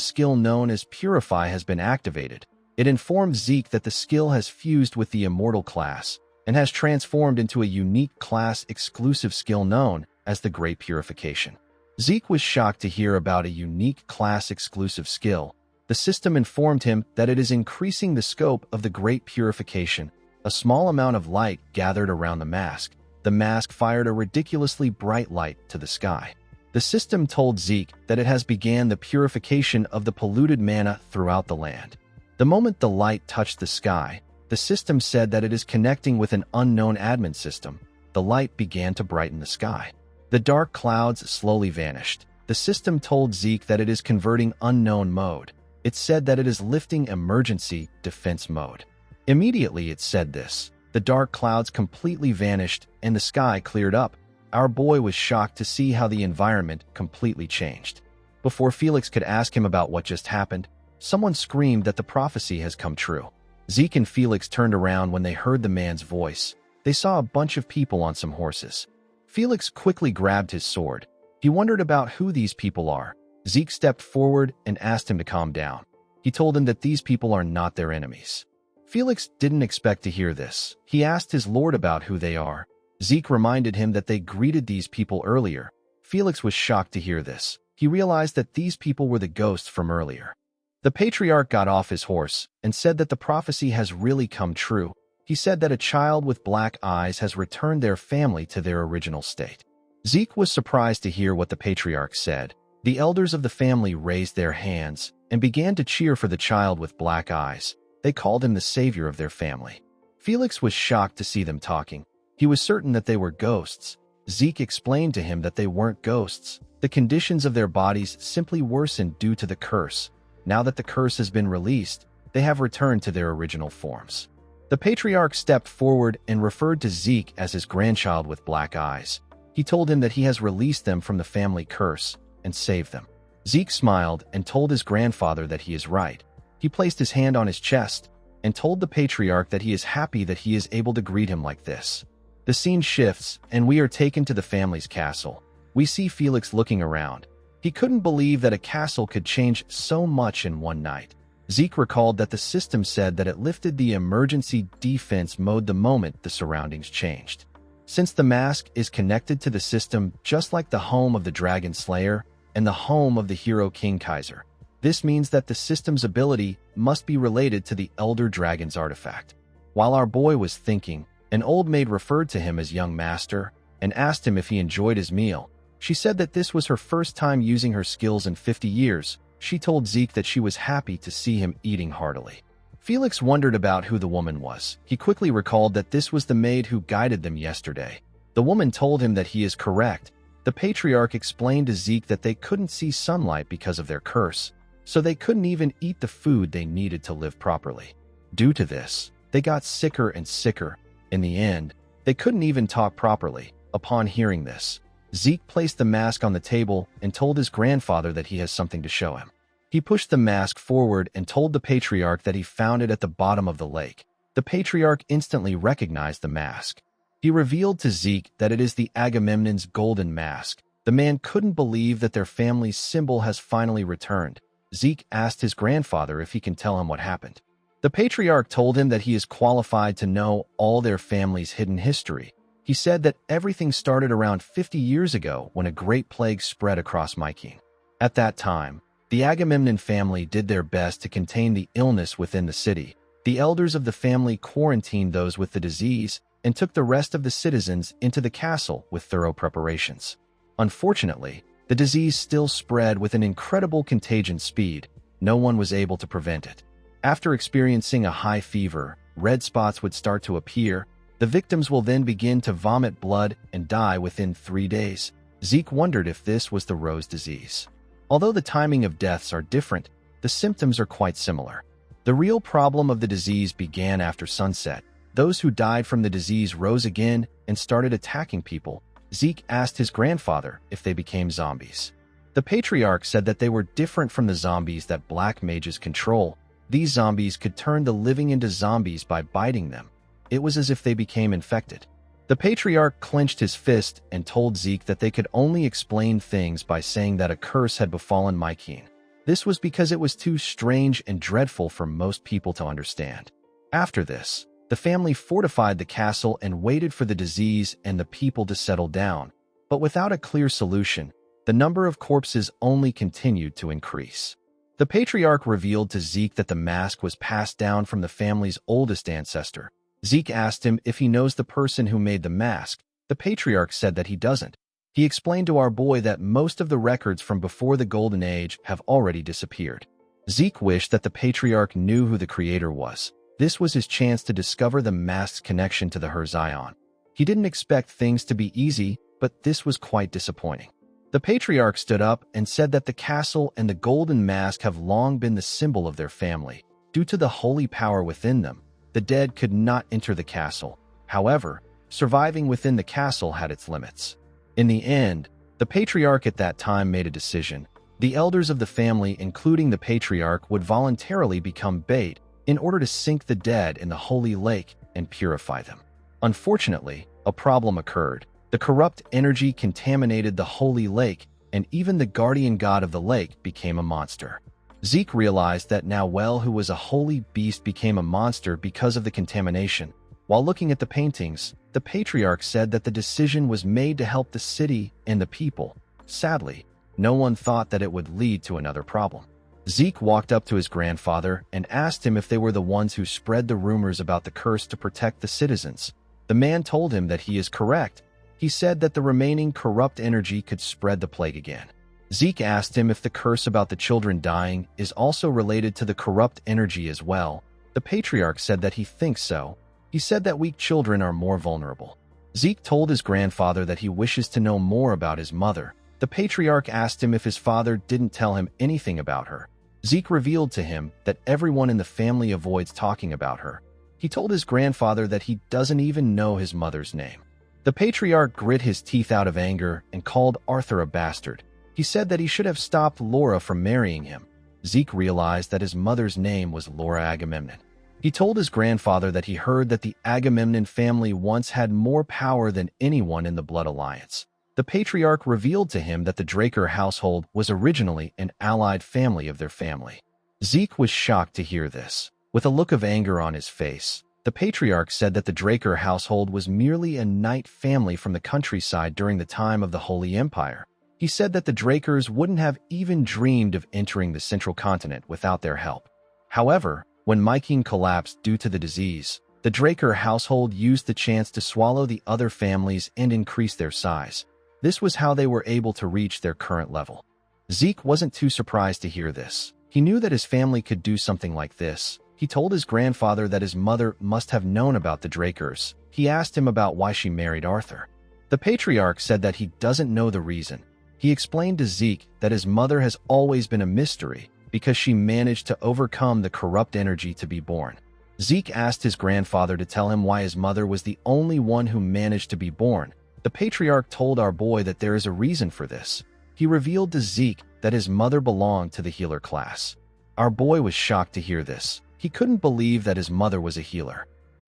skill known as Purify has been activated. It informed Zeke that the skill has fused with the immortal class and has transformed into a unique class-exclusive skill known as the Great Purification. Zeke was shocked to hear about a unique class-exclusive skill. The system informed him that it is increasing the scope of the Great Purification. A small amount of light gathered around the mask. The mask fired a ridiculously bright light to the sky. The system told Zeke that it has began the purification of the polluted mana throughout the land. The moment the light touched the sky, the system said that it is connecting with an unknown admin system. The light began to brighten the sky. The dark clouds slowly vanished. The system told Zeke that it is converting unknown mode. It said that it is lifting emergency defense mode. Immediately it said this. The dark clouds completely vanished and the sky cleared up. Our boy was shocked to see how the environment completely changed. Before Felix could ask him about what just happened, someone screamed that the prophecy has come true. Zeke and Felix turned around when they heard the man's voice. They saw a bunch of people on some horses. Felix quickly grabbed his sword. He wondered about who these people are. Zeke stepped forward and asked him to calm down. He told him that these people are not their enemies. Felix didn't expect to hear this. He asked his lord about who they are. Zeke reminded him that they greeted these people earlier. Felix was shocked to hear this. He realized that these people were the ghosts from earlier. The patriarch got off his horse and said that the prophecy has really come true. He said that a child with black eyes has returned their family to their original state. Zeke was surprised to hear what the patriarch said. The elders of the family raised their hands and began to cheer for the child with black eyes. They called him the savior of their family. Felix was shocked to see them talking. He was certain that they were ghosts. Zeke explained to him that they weren't ghosts. The conditions of their bodies simply worsened due to the curse. Now that the curse has been released, they have returned to their original forms. The patriarch stepped forward and referred to Zeke as his grandchild with black eyes. He told him that he has released them from the family curse and saved them. Zeke smiled and told his grandfather that he is right. He placed his hand on his chest and told the patriarch that he is happy that he is able to greet him like this. The scene shifts, and we are taken to the family's castle. We see Felix looking around. He couldn't believe that a castle could change so much in one night. Zeke recalled that the system said that it lifted the emergency defense mode the moment the surroundings changed. Since the mask is connected to the system just like the home of the Dragon Slayer and the home of the hero King Kaiser, this means that the system's ability must be related to the Elder Dragon's artifact. While our boy was thinking, an old maid referred to him as young master and asked him if he enjoyed his meal. She said that this was her first time using her skills in 50 years. She told Zeke that she was happy to see him eating heartily. Felix wondered about who the woman was. He quickly recalled that this was the maid who guided them yesterday. The woman told him that he is correct. The patriarch explained to Zeke that they couldn't see sunlight because of their curse, so they couldn't even eat the food they needed to live properly. Due to this, they got sicker and sicker. In the end, they couldn't even talk properly. Upon hearing this, Zeke placed the mask on the table and told his grandfather that he has something to show him. He pushed the mask forward and told the patriarch that he found it at the bottom of the lake. The patriarch instantly recognized the mask. He revealed to Zeke that it is the Agamemnon's golden mask. The man couldn't believe that their family's symbol has finally returned. Zeke asked his grandfather if he can tell him what happened. The patriarch told him that he is qualified to know all their family's hidden history. He said that everything started around 50 years ago when a great plague spread across Mycenae. At that time, the Agamemnon family did their best to contain the illness within the city. The elders of the family quarantined those with the disease and took the rest of the citizens into the castle with thorough preparations. Unfortunately, the disease still spread with an incredible contagion speed. No one was able to prevent it. After experiencing a high fever, red spots would start to appear. The victims will then begin to vomit blood and die within 3 days. Zeke wondered if this was the Rose disease. Although the timing of deaths are different, the symptoms are quite similar. The real problem of the disease began after sunset. Those who died from the disease rose again and started attacking people. Zeke asked his grandfather if they became zombies. The patriarch said that they were different from the zombies that black mages control. These zombies could turn the living into zombies by biting them. It was as if they became infected. The patriarch clenched his fist and told Zeke that they could only explain things by saying that a curse had befallen Mycenae. This was because it was too strange and dreadful for most people to understand. After this, the family fortified the castle and waited for the disease and the people to settle down. But without a clear solution, the number of corpses only continued to increase. The patriarch revealed to Zeke that the mask was passed down from the family's oldest ancestor. Zeke asked him if he knows the person who made the mask. The patriarch said that he doesn't. He explained to our boy that most of the records from before the Golden Age have already disappeared. Zeke wished that the patriarch knew who the creator was. This was his chance to discover the mask's connection to the Herzion. He didn't expect things to be easy, but this was quite disappointing. The patriarch stood up and said that the castle and the golden mask have long been the symbol of their family. Due to the holy power within them, the dead could not enter the castle. However, surviving within the castle had its limits. In the end, the patriarch at that time made a decision. The elders of the family, including the patriarch, would voluntarily become bait in order to sink the dead in the holy lake and purify them. Unfortunately, a problem occurred. The corrupt energy contaminated the holy lake, and even the guardian god of the lake became a monster. Zeke realized that Nawel, who was a holy beast, became a monster because of the contamination. While looking at the paintings, the patriarch said that the decision was made to help the city and the people. Sadly, no one thought that it would lead to another problem. Zeke walked up to his grandfather and asked him if they were the ones who spread the rumors about the curse to protect the citizens. The man told him that he is correct. He said that the remaining corrupt energy could spread the plague again. Zeke asked him if the curse about the children dying is also related to the corrupt energy as well. The patriarch said that he thinks so. He said that weak children are more vulnerable. Zeke told his grandfather that he wishes to know more about his mother. The patriarch asked him if his father didn't tell him anything about her. Zeke revealed to him that everyone in the family avoids talking about her. He told his grandfather that he doesn't even know his mother's name. The patriarch grit his teeth out of anger and called Arthur a bastard. He said that he should have stopped Laura from marrying him. Zeke realized that his mother's name was Laura Agamemnon. He told his grandfather that he heard that the Agamemnon family once had more power than anyone in the Blood Alliance. The patriarch revealed to him that the Draker household was originally an allied family of their family. Zeke was shocked to hear this. With a look of anger on his face, the patriarch said that the Draker household was merely a knight family from the countryside during the time of the Holy Empire. He said that the Drakers wouldn't have even dreamed of entering the central continent without their help. However, when Myking collapsed due to the disease, the Draker household used the chance to swallow the other families and increase their size. This was how they were able to reach their current level. Zeke wasn't too surprised to hear this. He knew that his family could do something like this. He told his grandfather that his mother must have known about the Drakers. He asked him about why she married Arthur. The patriarch said that he doesn't know the reason. He explained to Zeke that his mother has always been a mystery because she managed to overcome the corrupt energy to be born. Zeke asked his grandfather to tell him why his mother was the only one who managed to be born. The patriarch told our boy that there is a reason for this. He revealed to Zeke that his mother belonged to the healer class. Our boy was shocked to hear this. He couldn't believe that his mother was a healer.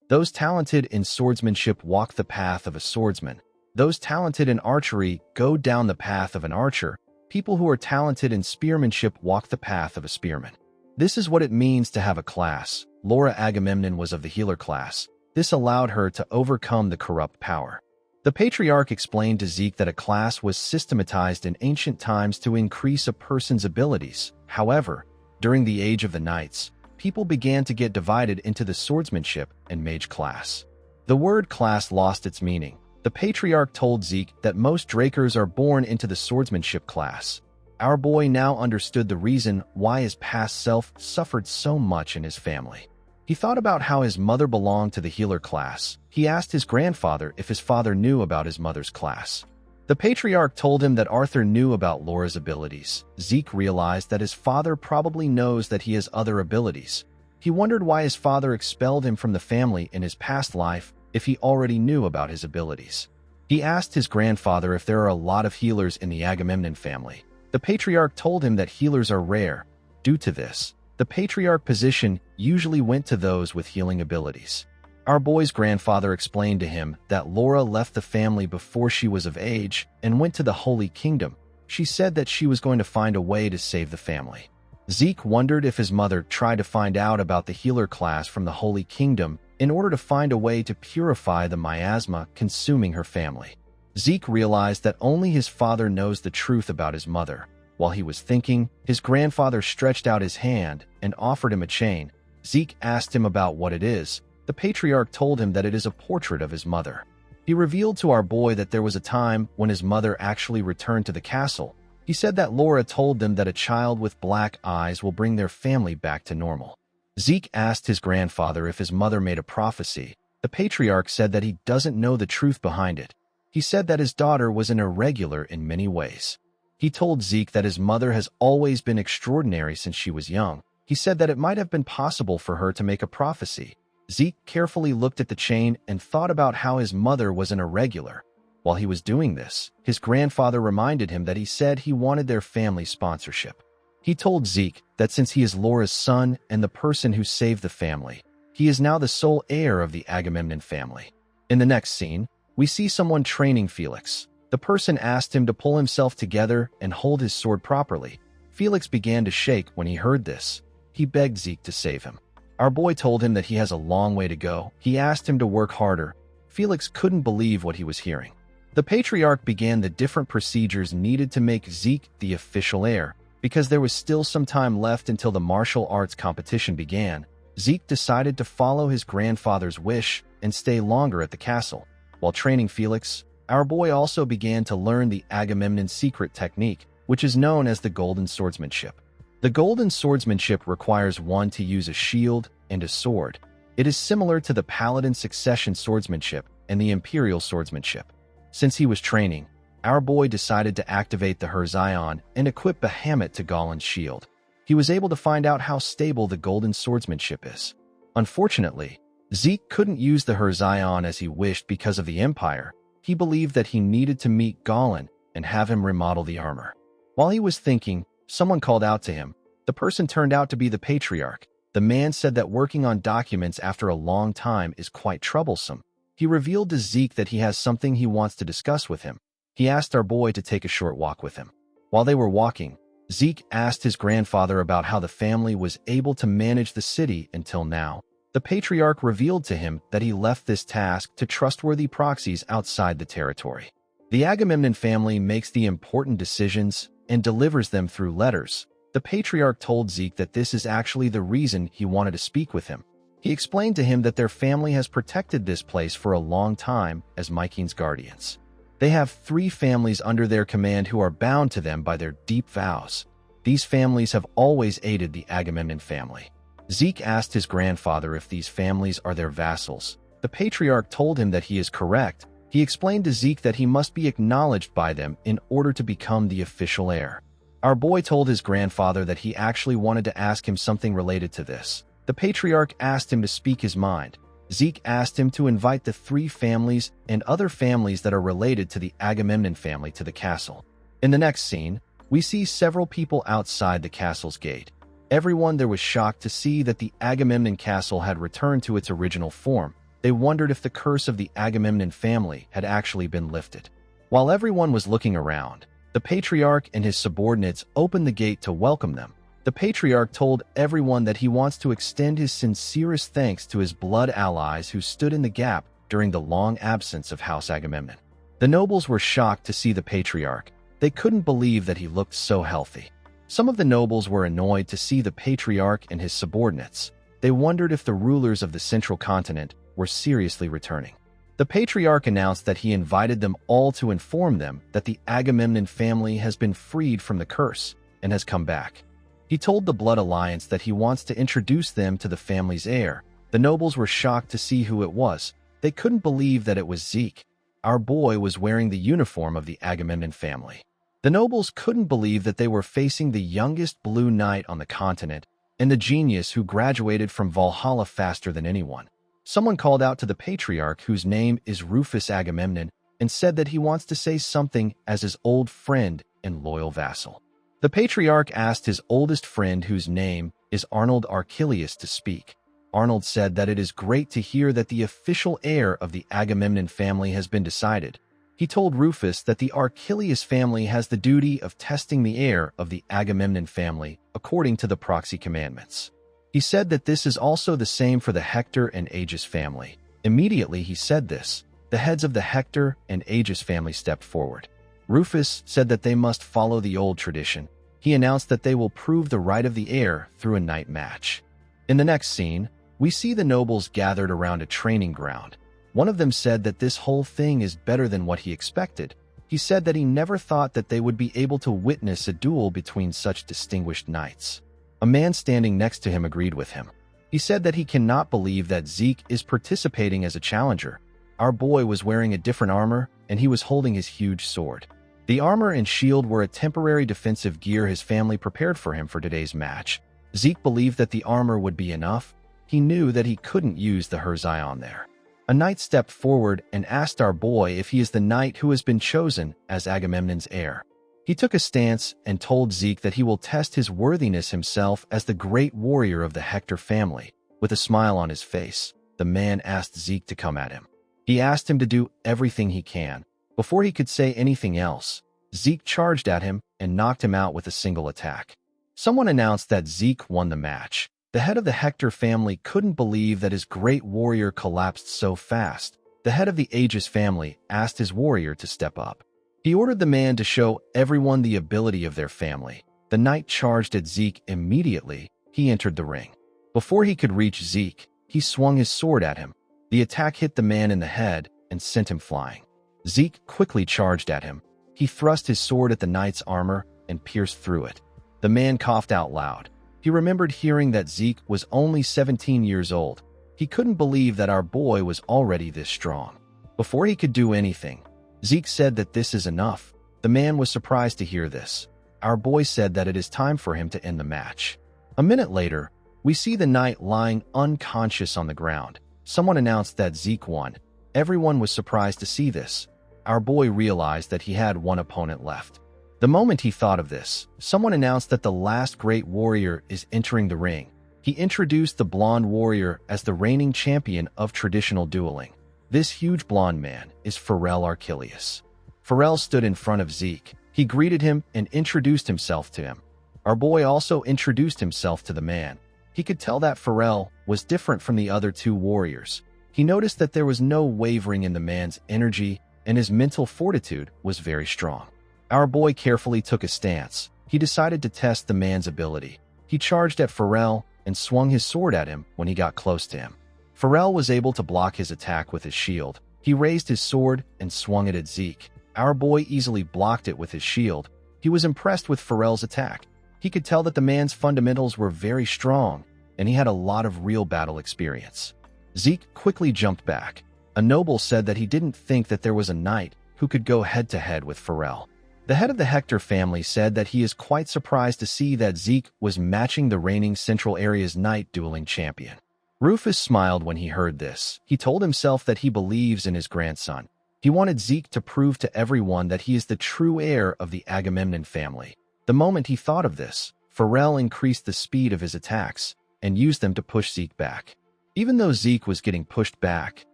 Those talented in swordsmanship walk the path of a swordsman. Those talented in archery go down the path of an archer. People who are talented in spearmanship walk the path of a spearman. This is what it means to have a class. Laura Agamemnon was of the healer class. This allowed her to overcome the corrupt power. The patriarch explained to Zeke that a class was systematized in ancient times to increase a person's abilities. However, during the Age of the Knights, people began to get divided into the swordsmanship and mage class. The word class lost its meaning. The patriarch told Zeke that most Drakers are born into the swordsmanship class. Our boy now understood the reason why his past self suffered so much in his family. He thought about how his mother belonged to the healer class. He asked his grandfather if his father knew about his mother's class. The patriarch told him that Arthur knew about Laura's abilities. Zeke realized that his father probably knows that he has other abilities. He wondered why his father expelled him from the family in his past life if he already knew about his abilities. He asked his grandfather if there are a lot of healers in the Agamemnon family. The patriarch told him that healers are rare. Due to this, the patriarch position usually went to those with healing abilities. Our boy's grandfather explained to him that Laura left the family before she was of age and went to the Holy Kingdom. She said that she was going to find a way to save the family. Zeke wondered if his mother tried to find out about the healer class from the Holy Kingdom in order to find a way to purify the miasma consuming her family. Zeke realized that only his father knows the truth about his mother. While he was thinking, his grandfather stretched out his hand and offered him a chain. Zeke asked him about what it is. The patriarch told him that it is a portrait of his mother. He revealed to our boy that there was a time when his mother actually returned to the castle. He said that Laura told them that a child with black eyes will bring their family back to normal. Zeke asked his grandfather if his mother made a prophecy. The patriarch said that he doesn't know the truth behind it. He said that his daughter was an irregular in many ways. He told Zeke that his mother has always been extraordinary since she was young. He said that it might have been possible for her to make a prophecy. Zeke carefully looked at the chain and thought about how his mother was an irregular. While he was doing this, his grandfather reminded him that he said he wanted their family sponsorship. He told Zeke that since he is Laura's son and the person who saved the family, he is now the sole heir of the Agamemnon family. In the next scene, we see someone training Felix. The person asked him to pull himself together and hold his sword properly. Felix began to shake when he heard this. He begged Zeke to save him. Our boy told him that he has a long way to go. He asked him to work harder. Felix couldn't believe what he was hearing. The patriarch began the different procedures needed to make Zeke the official heir. Because there was still some time left until the martial arts competition began, Zeke decided to follow his grandfather's wish and stay longer at the castle. While training Felix, our boy also began to learn the Agamemnon secret technique, which is known as the golden swordsmanship. The golden swordsmanship requires one to use a shield and a sword. It is similar to the paladin succession swordsmanship and the imperial swordsmanship. Since he was training, our boy decided to activate the Herzion and equip Bahamut to Galen's shield. He was able to find out how stable the golden swordsmanship is. Unfortunately, Zeke couldn't use the Herzion as he wished because of the Empire. He believed that he needed to meet Galen and have him remodel the armor. While he was thinking, someone called out to him. The person turned out to be the patriarch. The man said that working on documents after a long time is quite troublesome. He revealed to Zeke that he has something he wants to discuss with him. He asked our boy to take a short walk with him. While they were walking, Zeke asked his grandfather about how the family was able to manage the city until now. The patriarch revealed to him that he left this task to trustworthy proxies outside the territory. The Agamemnon family makes the important decisions and delivers them through letters. The patriarch told Zeke that this is actually the reason he wanted to speak with him. He explained to him that their family has protected this place for a long time as Mykene's guardians. They have 3 families under their command who are bound to them by their deep vows. These families have always aided the Agamemnon family. Zeke asked his grandfather if these families are their vassals. The patriarch told him that he is correct. He explained to Zeke that he must be acknowledged by them in order to become the official heir. Our boy told his grandfather that he actually wanted to ask him something related to this. The patriarch asked him to speak his mind. Zeke asked him to invite the 3 families and other families that are related to the Agamemnon family to the castle. In the next scene, we see several people outside the castle's gate. Everyone there was shocked to see that the Agamemnon castle had returned to its original form. They wondered if the curse of the Agamemnon family had actually been lifted. While everyone was looking around, the patriarch and his subordinates opened the gate to welcome them. The patriarch told everyone that he wants to extend his sincerest thanks to his blood allies who stood in the gap during the long absence of House Agamemnon. The nobles were shocked to see the patriarch. They couldn't believe that he looked so healthy. Some of the nobles were annoyed to see the patriarch and his subordinates. They wondered if the rulers of the central continent were seriously returning. The patriarch announced that he invited them all to inform them that the Agamemnon family has been freed from the curse and has come back. He told the Blood Alliance that he wants to introduce them to the family's heir. The nobles were shocked to see who it was. They couldn't believe that it was Zeke. Our boy was wearing the uniform of the Agamemnon family. The nobles couldn't believe that they were facing the youngest blue knight on the continent and the genius who graduated from Valhalla faster than anyone. Someone called out to the patriarch, whose name is Rufus Agamemnon, and said that he wants to say something as his old friend and loyal vassal. The patriarch asked his oldest friend, whose name is Arnold Archelaus, to speak. Arnold said that it is great to hear that the official heir of the Agamemnon family has been decided. He told Rufus that the Archelaus family has the duty of testing the heir of the Agamemnon family according to the proxy commandments. He said that this is also the same for the Hector and Aegis family. Immediately he said this, the heads of the Hector and Aegis family stepped forward. Rufus said that they must follow the old tradition. He announced that they will prove the right of the heir through a night match. In the next scene, we see the nobles gathered around a training ground. One of them said that this whole thing is better than what he expected. He said that he never thought that they would be able to witness a duel between such distinguished knights. A man standing next to him agreed with him. He said that he cannot believe that Zeke is participating as a challenger. Our boy was wearing a different armor, and he was holding his huge sword. The armor and shield were a temporary defensive gear his family prepared for him for today's match. Zeke believed that the armor would be enough. He knew that he couldn't use the Herzion there. A knight stepped forward and asked our boy if he is the knight who has been chosen as Agamemnon's heir. He took a stance and told Zeke that he will test his worthiness himself as the great warrior of the Hector family. With a smile on his face, the man asked Zeke to come at him. He asked him to do everything he can. Before he could say anything else, Zeke charged at him and knocked him out with a single attack. Someone announced that Zeke won the match. The head of the Hector family couldn't believe that his great warrior collapsed so fast. The head of the Aegis family asked his warrior to step up. He ordered the man to show everyone the ability of their family. The knight charged at Zeke immediately. He entered the ring. Before he could reach Zeke, he swung his sword at him. The attack hit the man in the head and sent him flying. Zeke quickly charged at him. He thrust his sword at the knight's armor and pierced through it. The man coughed out loud. He remembered hearing that Zeke was only 17 years old. He couldn't believe that our boy was already this strong. Before he could do anything, Zeke said that this is enough. The man was surprised to hear this. Our boy said that it is time for him to end the match. A minute later, we see the knight lying unconscious on the ground. Someone announced that Zeke won. Everyone was surprised to see this. Our boy realized that he had one opponent left. The moment he thought of this, someone announced that the last great warrior is entering the ring. He introduced the blonde warrior as the reigning champion of traditional dueling. This huge blonde man is Pharrell Archelius. Pharrell stood in front of Zeke. He greeted him and introduced himself to him. Our boy also introduced himself to the man. He could tell that Pharrell was different from the other two warriors. He noticed that there was no wavering in the man's energy, and his mental fortitude was very strong. Our boy carefully took a stance. He decided to test the man's ability. He charged at Pharrell and swung his sword at him when he got close to him. Pharrell was able to block his attack with his shield. He raised his sword and swung it at Zeke. Our boy easily blocked it with his shield. He was impressed with Pharrell's attack. He could tell that the man's fundamentals were very strong, and he had a lot of real battle experience. Zeke quickly jumped back. A noble said that he didn't think that there was a knight who could go head-to-head with Pharrell. The head of the Hector family said that he is quite surprised to see that Zeke was matching the reigning Central Area's knight dueling champion. Rufus smiled when he heard this. He told himself that he believes in his grandson. He wanted Zeke to prove to everyone that he is the true heir of the Agamemnon family. The moment he thought of this, Pharrell increased the speed of his attacks and used them to push Zeke back. Even though Zeke was getting pushed back,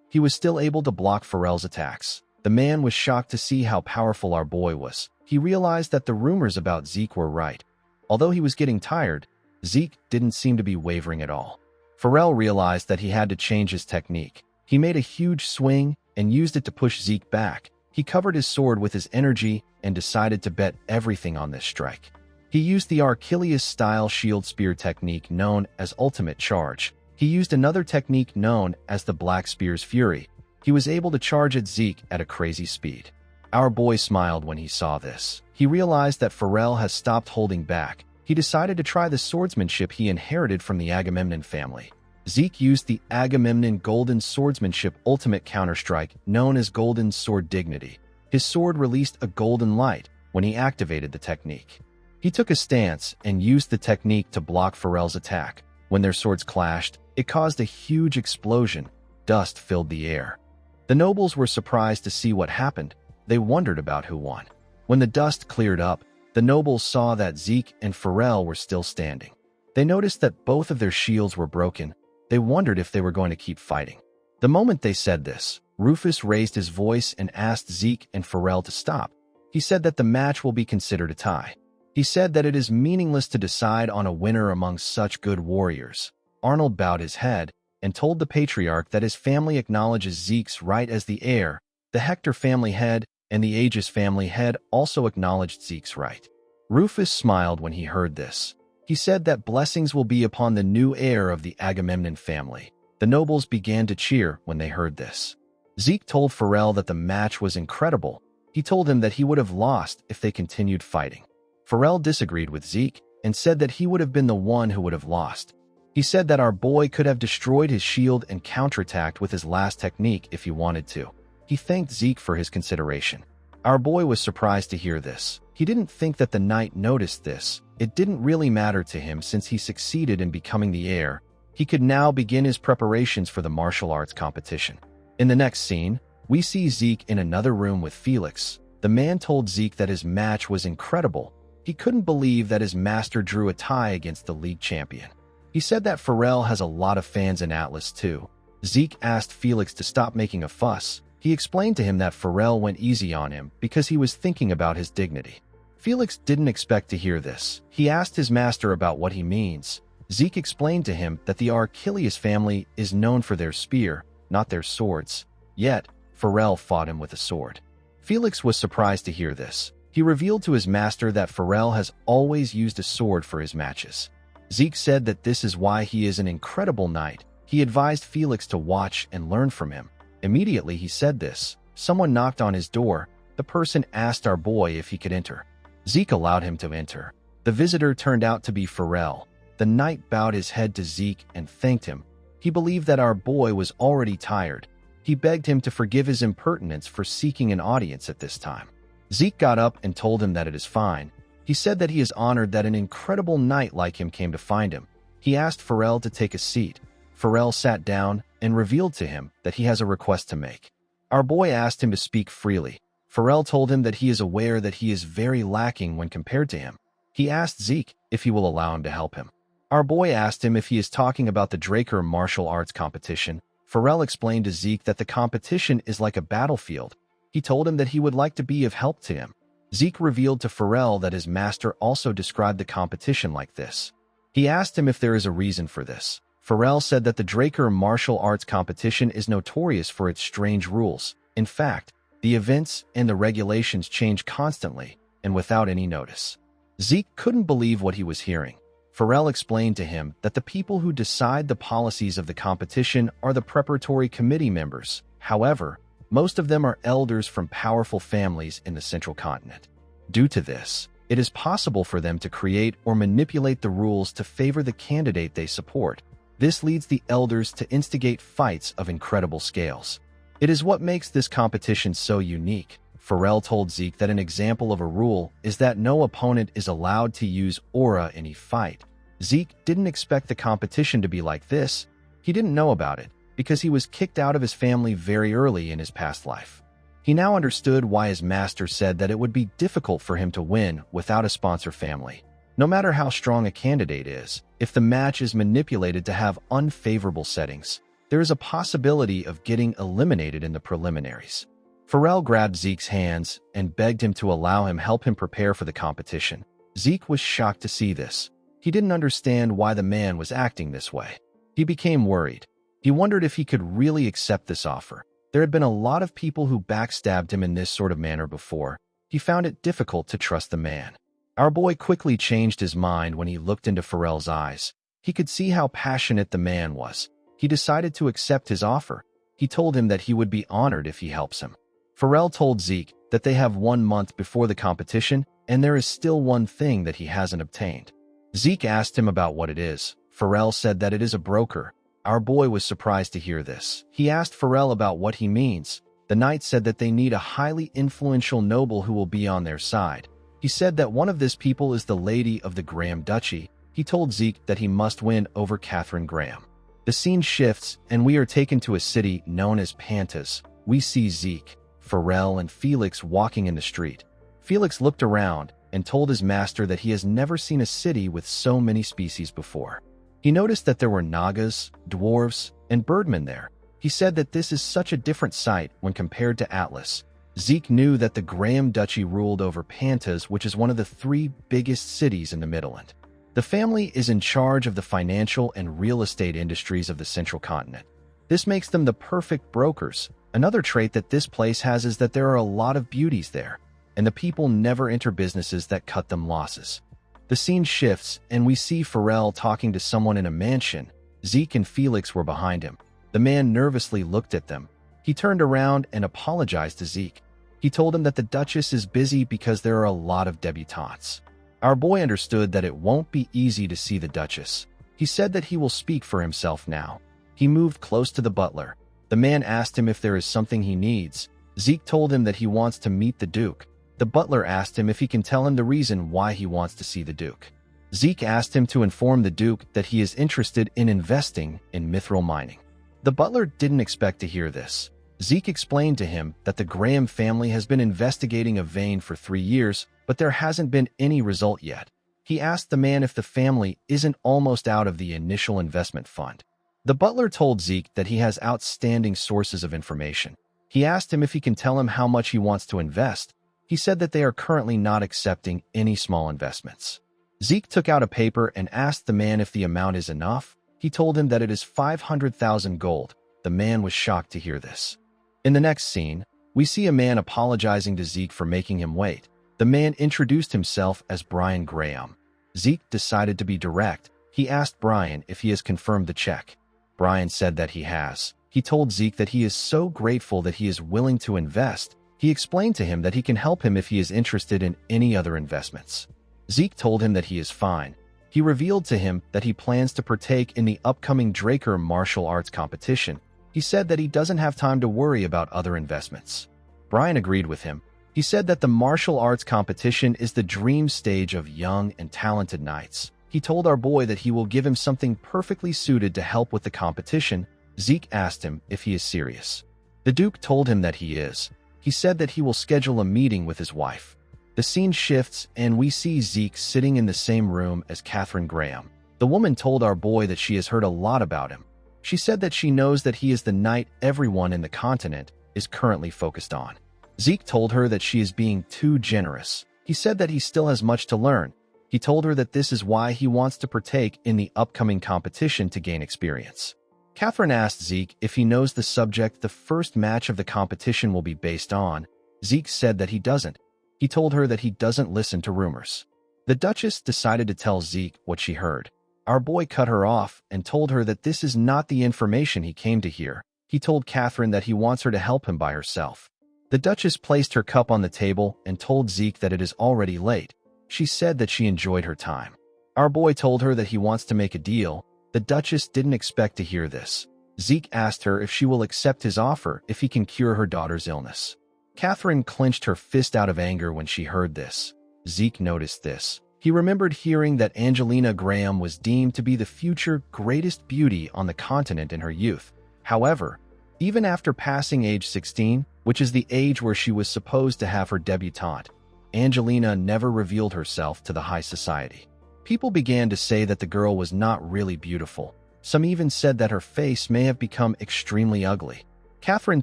he was still able to block Pharrell's attacks. The man was shocked to see how powerful our boy was. He realized that the rumors about Zeke were right. Although he was getting tired, Zeke didn't seem to be wavering at all. Pharrell realized that he had to change his technique. He made a huge swing and used it to push Zeke back. He covered his sword with his energy and decided to bet everything on this strike. He used the Archelius-style shield spear technique known as Ultimate Charge. He used another technique known as the Black Spear's Fury. He was able to charge at Zeke at a crazy speed. Our boy smiled when he saw this. He realized that Pharrell has stopped holding back. He decided to try the swordsmanship he inherited from the Agamemnon family. Zeke used the Agamemnon Golden Swordsmanship Ultimate Counterstrike known as Golden Sword Dignity. His sword released a golden light when he activated the technique. He took a stance and used the technique to block Pharrell's attack. When their swords clashed, it caused a huge explosion. Dust filled the air. The nobles were surprised to see what happened. They wondered about who won. When the dust cleared up, the nobles saw that Zeke and Pharrell were still standing. They noticed that both of their shields were broken. They wondered if they were going to keep fighting. The moment they said this, Rufus raised his voice and asked Zeke and Pharrell to stop. He said that the match will be considered a tie. He said that it is meaningless to decide on a winner among such good warriors. Arnold bowed his head and told the patriarch that his family acknowledges Zeke's right as the heir. The Hector family head and the Aegis family head also acknowledged Zeke's right. Rufus smiled when he heard this. He said that blessings will be upon the new heir of the Agamemnon family. The nobles began to cheer when they heard this. Zeke told Pharrell that the match was incredible. He told him that he would have lost if they continued fighting. Pharrell disagreed with Zeke and said that he would have been the one who would have lost. He said that our boy could have destroyed his shield and counterattacked with his last technique if he wanted to. He thanked Zeke for his consideration. Our boy was surprised to hear this. He didn't think that the knight noticed this. It didn't really matter to him since he succeeded in becoming the heir. He could now begin his preparations for the martial arts competition. In the next scene, we see Zeke in another room with Felix. The man told Zeke that his match was incredible. He couldn't believe that his master drew a tie against the league champion. He said that Pharrell has a lot of fans in Atlas too. Zeke asked Felix to stop making a fuss. He explained to him that Pharrell went easy on him because he was thinking about his dignity. Felix didn't expect to hear this. He asked his master about what he means. Zeke explained to him that the Archelius family is known for their spear, not their swords. Yet, Pharrell fought him with a sword. Felix was surprised to hear this. He revealed to his master that Pharrell has always used a sword for his matches. Zeke said that this is why he is an incredible knight. He advised Felix to watch and learn from him. Immediately he said this, someone knocked on his door. The person asked our boy if he could enter. Zeke allowed him to enter. The visitor turned out to be Pharrell. The knight bowed his head to Zeke and thanked him. He believed that our boy was already tired. He begged him to forgive his impertinence for seeking an audience at this time. Zeke got up and told him that it is fine. He said that he is honored that an incredible knight like him came to find him. He asked Pharrell to take a seat. Pharrell sat down and revealed to him that he has a request to make. Our boy asked him to speak freely. Pharrell told him that he is aware that he is very lacking when compared to him. He asked Zeke if he will allow him to help him. Our boy asked him if he is talking about the Draker martial arts competition. Pharrell explained to Zeke that the competition is like a battlefield. He told him that he would like to be of help to him. Zeke revealed to Pharrell that his master also described the competition like this. He asked him if there is a reason for this. Pharrell said that the Draker martial arts competition is notorious for its strange rules. In fact, the events and the regulations change constantly and without any notice. Zeke couldn't believe what he was hearing. Pharrell explained to him that the people who decide the policies of the competition are the preparatory committee members. However, most of them are elders from powerful families in the central continent. Due to this, it is possible for them to create or manipulate the rules to favor the candidate they support. This leads the elders to instigate fights of incredible scales. It is what makes this competition so unique. Pharrell told Zeke that an example of a rule is that no opponent is allowed to use aura in a fight. Zeke didn't expect the competition to be like this. He didn't know about it because he was kicked out of his family very early in his past life. He now understood why his master said that it would be difficult for him to win without a sponsor family. No matter how strong a candidate is, if the match is manipulated to have unfavorable settings, there is a possibility of getting eliminated in the preliminaries. Pharrell grabbed Zeke's hands and begged him to allow him help him prepare for the competition. Zeke was shocked to see this. He didn't understand why the man was acting this way. He became worried. He wondered if he could really accept this offer. There had been a lot of people who backstabbed him in this sort of manner before. He found it difficult to trust the man. Our boy quickly changed his mind when he looked into Pharrell's eyes. He could see how passionate the man was. He decided to accept his offer. He told him that he would be honored if he helps him. Pharrell told Zeke that they have 1 month before the competition and there is still one thing that he hasn't obtained. Zeke asked him about what it is. Pharrell said that it is a broker. Our boy was surprised to hear this. He asked Pharrell about what he means. The knight said that they need a highly influential noble who will be on their side. He said that one of this people is the Lady of the Graham Duchy. He told Zeke that he must win over Catherine Graham. The scene shifts and we are taken to a city known as Pantas. We see Zeke, Pharrell, and Felix walking in the street. Felix looked around and told his master that he has never seen a city with so many species before. He noticed that there were Nagas, dwarves, and birdmen there. He said that this is such a different sight when compared to Atlas. Zeke knew that the Graham Duchy ruled over Pantas, which is one of the 3 biggest cities in the Midland. The family is in charge of the financial and real estate industries of the central continent. This makes them the perfect brokers. Another trait that this place has is that there are a lot of beauties there, and the people never enter businesses that cut them losses. The scene shifts, and we see Pharrell talking to someone in a mansion. Zeke and Felix were behind him. The man nervously looked at them. He turned around and apologized to Zeke. He told him that the Duchess is busy because there are a lot of debutantes. Our boy understood that it won't be easy to see the Duchess. He said that he will speak for himself now. He moved close to the butler. The man asked him if there is something he needs. Zeke told him that he wants to meet the Duke. The butler asked him if he can tell him the reason why he wants to see the Duke. Zeke asked him to inform the Duke that he is interested in investing in mithril mining. The butler didn't expect to hear this. Zeke explained to him that the Graham family has been investigating a vein for 3 years, but there hasn't been any result yet. He asked the man if the family isn't almost out of the initial investment fund. The butler told Zeke that he has outstanding sources of information. He asked him if he can tell him how much he wants to invest. He said that they are currently not accepting any small investments. Zeke took out a paper and asked the man if the amount is enough. He told him that it is 500,000 gold. The man was shocked to hear this. In the next scene, we see a man apologizing to Zeke for making him wait. The man introduced himself as Brian Graham. Zeke decided to be direct. He asked Brian if he has confirmed the check. Brian said that he has. He told Zeke that he is so grateful that he is willing to invest. He explained to him that he can help him if he is interested in any other investments. Zeke told him that he is fine. He revealed to him that he plans to partake in the upcoming Draker martial arts competition. He said that he doesn't have time to worry about other investments. Brian agreed with him. He said that the martial arts competition is the dream stage of young and talented knights. He told our boy that he will give him something perfectly suited to help with the competition. Zeke asked him if he is serious. The Duke told him that he is. He said that he will schedule a meeting with his wife. The scene shifts and we see Zeke sitting in the same room as Catherine Graham. The woman told our boy that she has heard a lot about him. She said that she knows that he is the knight everyone in the continent is currently focused on. Zeke told her that she is being too generous. He said that he still has much to learn. He told her that this is why he wants to partake in the upcoming competition to gain experience. Catherine asked Zeke if he knows the subject the first match of the competition will be based on. Zeke said that he doesn't. He told her that he doesn't listen to rumors. The Duchess decided to tell Zeke what she heard. Our boy cut her off and told her that this is not the information he came to hear. He told Catherine that he wants her to help him by herself. The Duchess placed her cup on the table and told Zeke that it is already late. She said that she enjoyed her time. Our boy told her that he wants to make a deal. The Duchess didn't expect to hear this. Zeke asked her if she will accept his offer if he can cure her daughter's illness. Catherine clenched her fist out of anger when she heard this. Zeke noticed this. He remembered hearing that Angelina Graham was deemed to be the future greatest beauty on the continent in her youth. However, even after passing age 16, which is the age where she was supposed to have her debutante, Angelina never revealed herself to the high society. People began to say that the girl was not really beautiful. Some even said that her face may have become extremely ugly. Catherine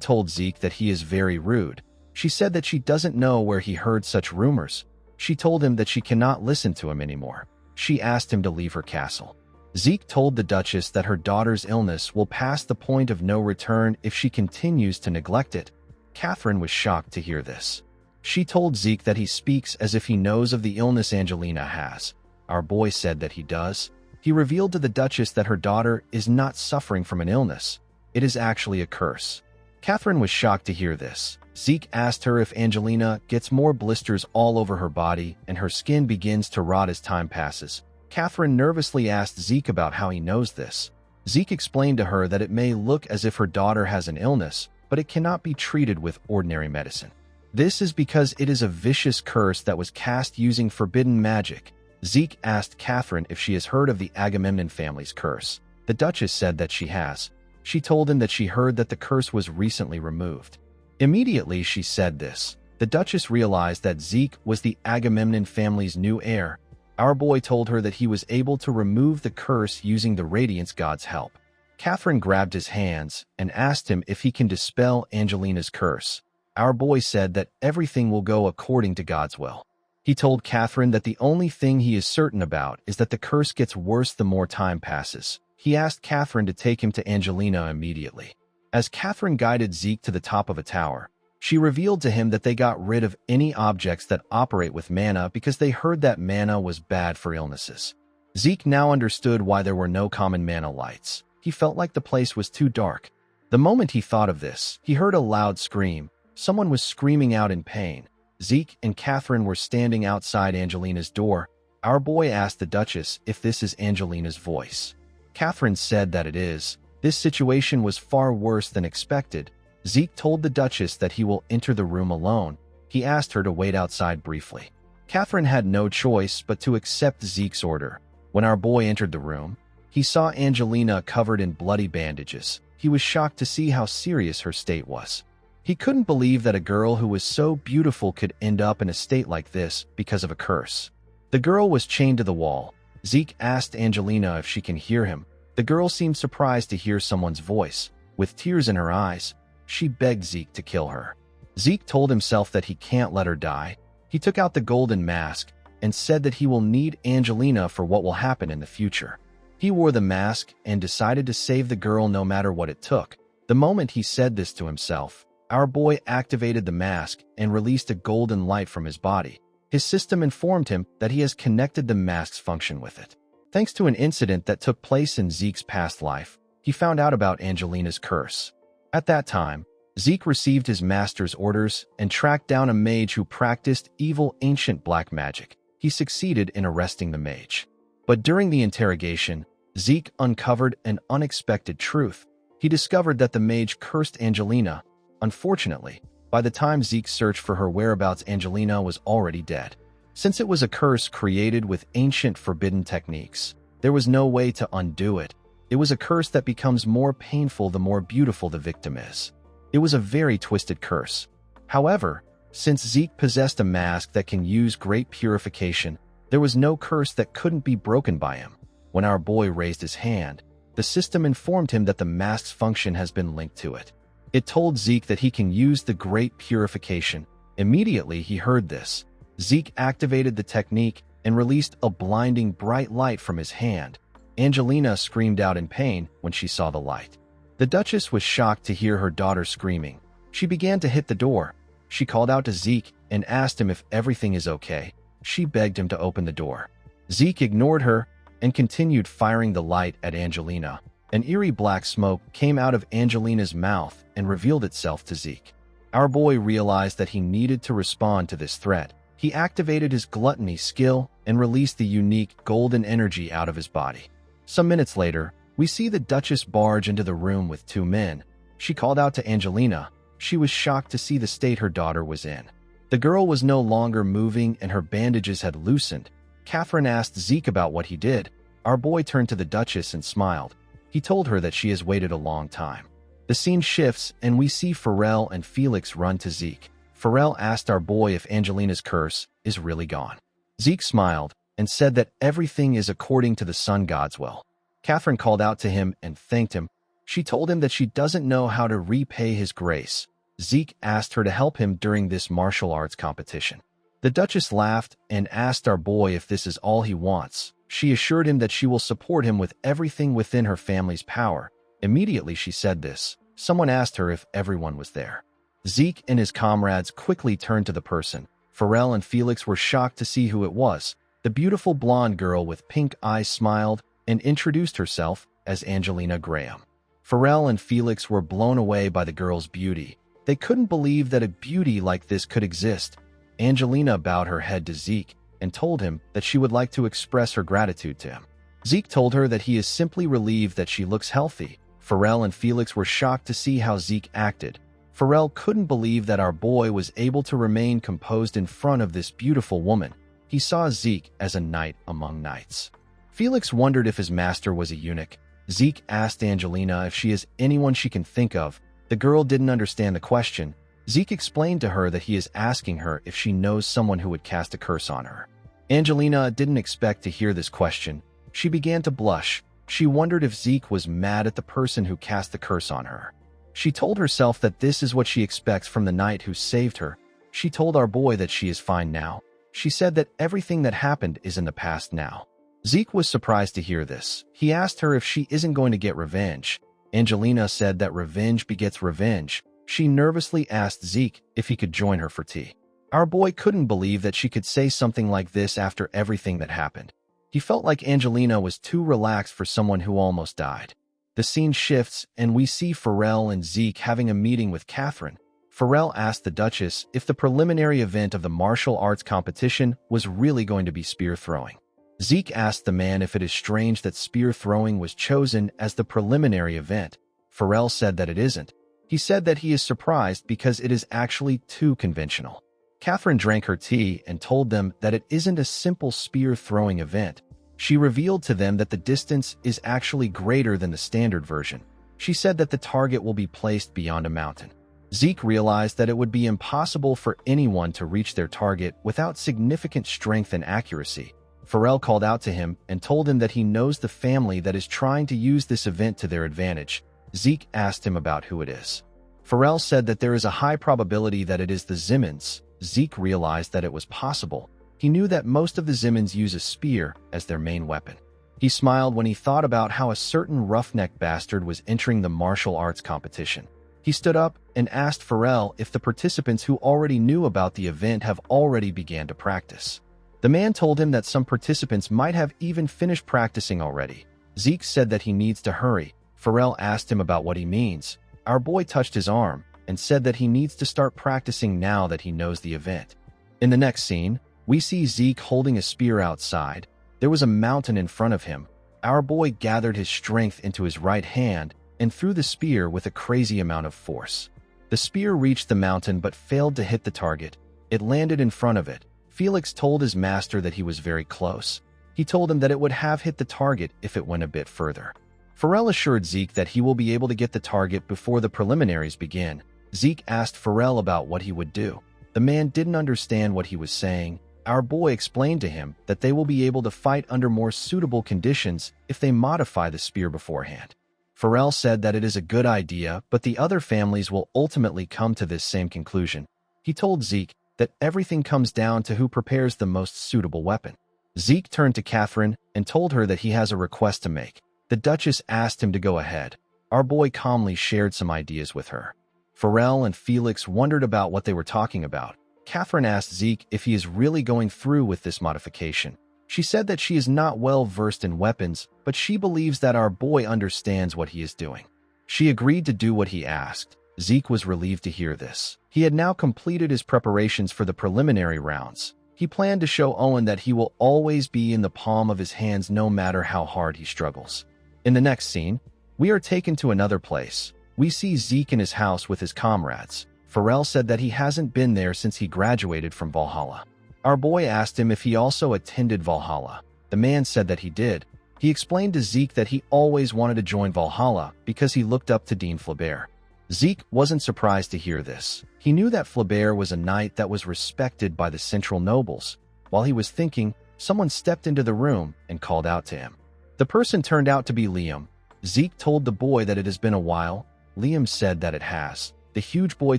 told Zeke that he is very rude. She said that she doesn't know where he heard such rumors. She told him that she cannot listen to him anymore. She asked him to leave her castle. Zeke told the Duchess that her daughter's illness will pass the point of no return if she continues to neglect it. Catherine was shocked to hear this. She told Zeke that he speaks as if he knows of the illness Angelina has. Our boy said that he does. He revealed to the Duchess that her daughter is not suffering from an illness. It is actually a curse. Catherine was shocked to hear this. Zeke asked her if Angelina gets more blisters all over her body and her skin begins to rot as time passes. Catherine nervously asked Zeke about how he knows this. Zeke explained to her that it may look as if her daughter has an illness, but it cannot be treated with ordinary medicine. This is because it is a vicious curse that was cast using forbidden magic. Zeke asked Catherine if she has heard of the Agamemnon family's curse. The Duchess said that she has. She told him that she heard that the curse was recently removed. Immediately she said this. The Duchess realized that Zeke was the Agamemnon family's new heir. Our boy told her that he was able to remove the curse using the Radiance God's help. Catherine grabbed his hands and asked him if he can dispel Angelina's curse. Our boy said that everything will go according to God's will. He told Catherine that the only thing he is certain about is that the curse gets worse the more time passes. He asked Catherine to take him to Angelina immediately. As Catherine guided Zeke to the top of a tower, she revealed to him that they got rid of any objects that operate with mana because they heard that mana was bad for illnesses. Zeke now understood why there were no common mana lights. He felt like the place was too dark. The moment he thought of this, he heard a loud scream. Someone was screaming out in pain. Zeke and Catherine were standing outside Angelina's door. Our boy asked the Duchess if this is Angelina's voice. Catherine said that it is. This situation was far worse than expected. Zeke told the Duchess that he will enter the room alone. He asked her to wait outside briefly. Catherine had no choice but to accept Zeke's order. When our boy entered the room, he saw Angelina covered in bloody bandages. He was shocked to see how serious her state was. He couldn't believe that a girl who was so beautiful could end up in a state like this because of a curse. The girl was chained to the wall. Zeke asked Angelina if she can hear him. The girl seemed surprised to hear someone's voice. With tears in her eyes, she begged Zeke to kill her. Zeke told himself that he can't let her die. He took out the golden mask and said that he will need Angelina for what will happen in the future. He wore the mask and decided to save the girl no matter what it took. The moment he said this to himself, our boy activated the mask and released a golden light from his body. His system informed him that he has connected the mask's function with it. Thanks to an incident that took place in Zeke's past life, he found out about Angelina's curse. At that time, Zeke received his master's orders and tracked down a mage who practiced evil ancient black magic. He succeeded in arresting the mage. But during the interrogation, Zeke uncovered an unexpected truth. He discovered that the mage cursed Angelina. Unfortunately, by the time Zeke searched for her whereabouts, Angelina was already dead. Since it was a curse created with ancient forbidden techniques, there was no way to undo it. It was a curse that becomes more painful the more beautiful the victim is. It was a very twisted curse. However, since Zeke possessed a mask that can use great purification, there was no curse that couldn't be broken by him. When our boy raised his hand, the system informed him that the mask's function has been linked to it. It told Zeke that he can use the great purification. Immediately he heard this. Zeke activated the technique and released a blinding bright light from his hand. Angelina screamed out in pain when she saw the light. The Duchess was shocked to hear her daughter screaming. She began to hit the door. She called out to Zeke and asked him if everything is okay. She begged him to open the door. Zeke ignored her and continued firing the light at Angelina. An eerie black smoke came out of Angelina's mouth and revealed itself to Zeke. Our boy realized that he needed to respond to this threat. He activated his gluttony skill and released the unique golden energy out of his body. Some minutes later, we see the Duchess barge into the room with two men. She called out to Angelina. She was shocked to see the state her daughter was in. The girl was no longer moving and her bandages had loosened. Catherine asked Zeke about what he did. Our boy turned to the Duchess and smiled. He told her that she has waited a long time. The scene shifts and we see Pharrell and Felix run to Zeke. Pharrell asked our boy if Angelina's curse is really gone. Zeke smiled and said that everything is according to the sun god's will. Catherine called out to him and thanked him. She told him that she doesn't know how to repay his grace. Zeke asked her to help him during this martial arts competition. The Duchess laughed and asked our boy if this is all he wants. She assured him that she will support him with everything within her family's power. Immediately she said this. Someone asked her if everyone was there. Zeke and his comrades quickly turned to the person. Pharrell and Felix were shocked to see who it was. The beautiful blonde girl with pink eyes smiled and introduced herself as Angelina Graham. Pharrell and Felix were blown away by the girl's beauty. They couldn't believe that a beauty like this could exist. Angelina bowed her head to Zeke and told him that she would like to express her gratitude to him. Zeke told her that he is simply relieved that she looks healthy. Pharrell and Felix were shocked to see how Zeke acted. Pharrell couldn't believe that our boy was able to remain composed in front of this beautiful woman. He saw Zeke as a knight among knights. Felix wondered if his master was a eunuch. Zeke asked Angelina if she is anyone she can think of. The girl didn't understand the question. Zeke explained to her that he is asking her if she knows someone who would cast a curse on her. Angelina didn't expect to hear this question. She began to blush. She wondered if Zeke was mad at the person who cast the curse on her. She told herself that this is what she expects from the knight who saved her. She told our boy that she is fine now. She said that everything that happened is in the past now. Zeke was surprised to hear this. He asked her if she isn't going to get revenge. Angelina said that revenge begets revenge. She nervously asked Zeke if he could join her for tea. Our boy couldn't believe that she could say something like this after everything that happened. He felt like Angelina was too relaxed for someone who almost died. The scene shifts and we see Pharrell and Zeke having a meeting with Catherine. Pharrell asked the Duchess if the preliminary event of the martial arts competition was really going to be spear throwing. Zeke asked the man if it is strange that spear throwing was chosen as the preliminary event. Pharrell said that it isn't. He said that he is surprised because it is actually too conventional. Catherine drank her tea and told them that it isn't a simple spear throwing event. She revealed to them that the distance is actually greater than the standard version. She said that the target will be placed beyond a mountain. Zeke realized that it would be impossible for anyone to reach their target without significant strength and accuracy. Pharrell called out to him and told him that he knows the family that is trying to use this event to their advantage. Zeke asked him about who it is. Pharrell said that there is a high probability that it is the Zimmons. Zeke realized that it was possible. He knew that most of the Zimmons use a spear as their main weapon. He smiled when he thought about how a certain roughneck bastard was entering the martial arts competition. He stood up and asked Pharrell if the participants who already knew about the event have already began to practice. The man told him that some participants might have even finished practicing already. Zeke said that he needs to hurry. Pharrell asked him about what he means. Our boy touched his arm and said that he needs to start practicing now that he knows the event. In the next scene, we see Zeke holding a spear outside. There was a mountain in front of him. Our boy gathered his strength into his right hand and threw the spear with a crazy amount of force. The spear reached the mountain but failed to hit the target. It landed in front of it. Felix told his master that he was very close. He told him that it would have hit the target if it went a bit further. Pharrell assured Zeke that he will be able to get the target before the preliminaries begin. Zeke asked Pharrell about what he would do. The man didn't understand what he was saying. Our boy explained to him that they will be able to fight under more suitable conditions if they modify the spear beforehand. Pharrell said that it is a good idea, but the other families will ultimately come to this same conclusion. He told Zeke that everything comes down to who prepares the most suitable weapon. Zeke turned to Catherine and told her that he has a request to make. The Duchess asked him to go ahead. Our boy calmly shared some ideas with her. Pharrell and Felix wondered about what they were talking about. Catherine asked Zeke if he is really going through with this modification. She said that she is not well versed in weapons, but she believes that our boy understands what he is doing. She agreed to do what he asked. Zeke was relieved to hear this. He had now completed his preparations for the preliminary rounds. He planned to show Owen that he will always be in the palm of his hands no matter how hard he struggles. In the next scene, we are taken to another place. We see Zeke in his house with his comrades. Pharrell said that he hasn't been there since he graduated from Valhalla. Our boy asked him if he also attended Valhalla. The man said that he did. He explained to Zeke that he always wanted to join Valhalla because he looked up to Dean Flaubert. Zeke wasn't surprised to hear this. He knew that Flaubert was a knight that was respected by the central nobles. While he was thinking, someone stepped into the room and called out to him. The person turned out to be Liam. Zeke told the boy that it has been a while. Liam said that it has. The huge boy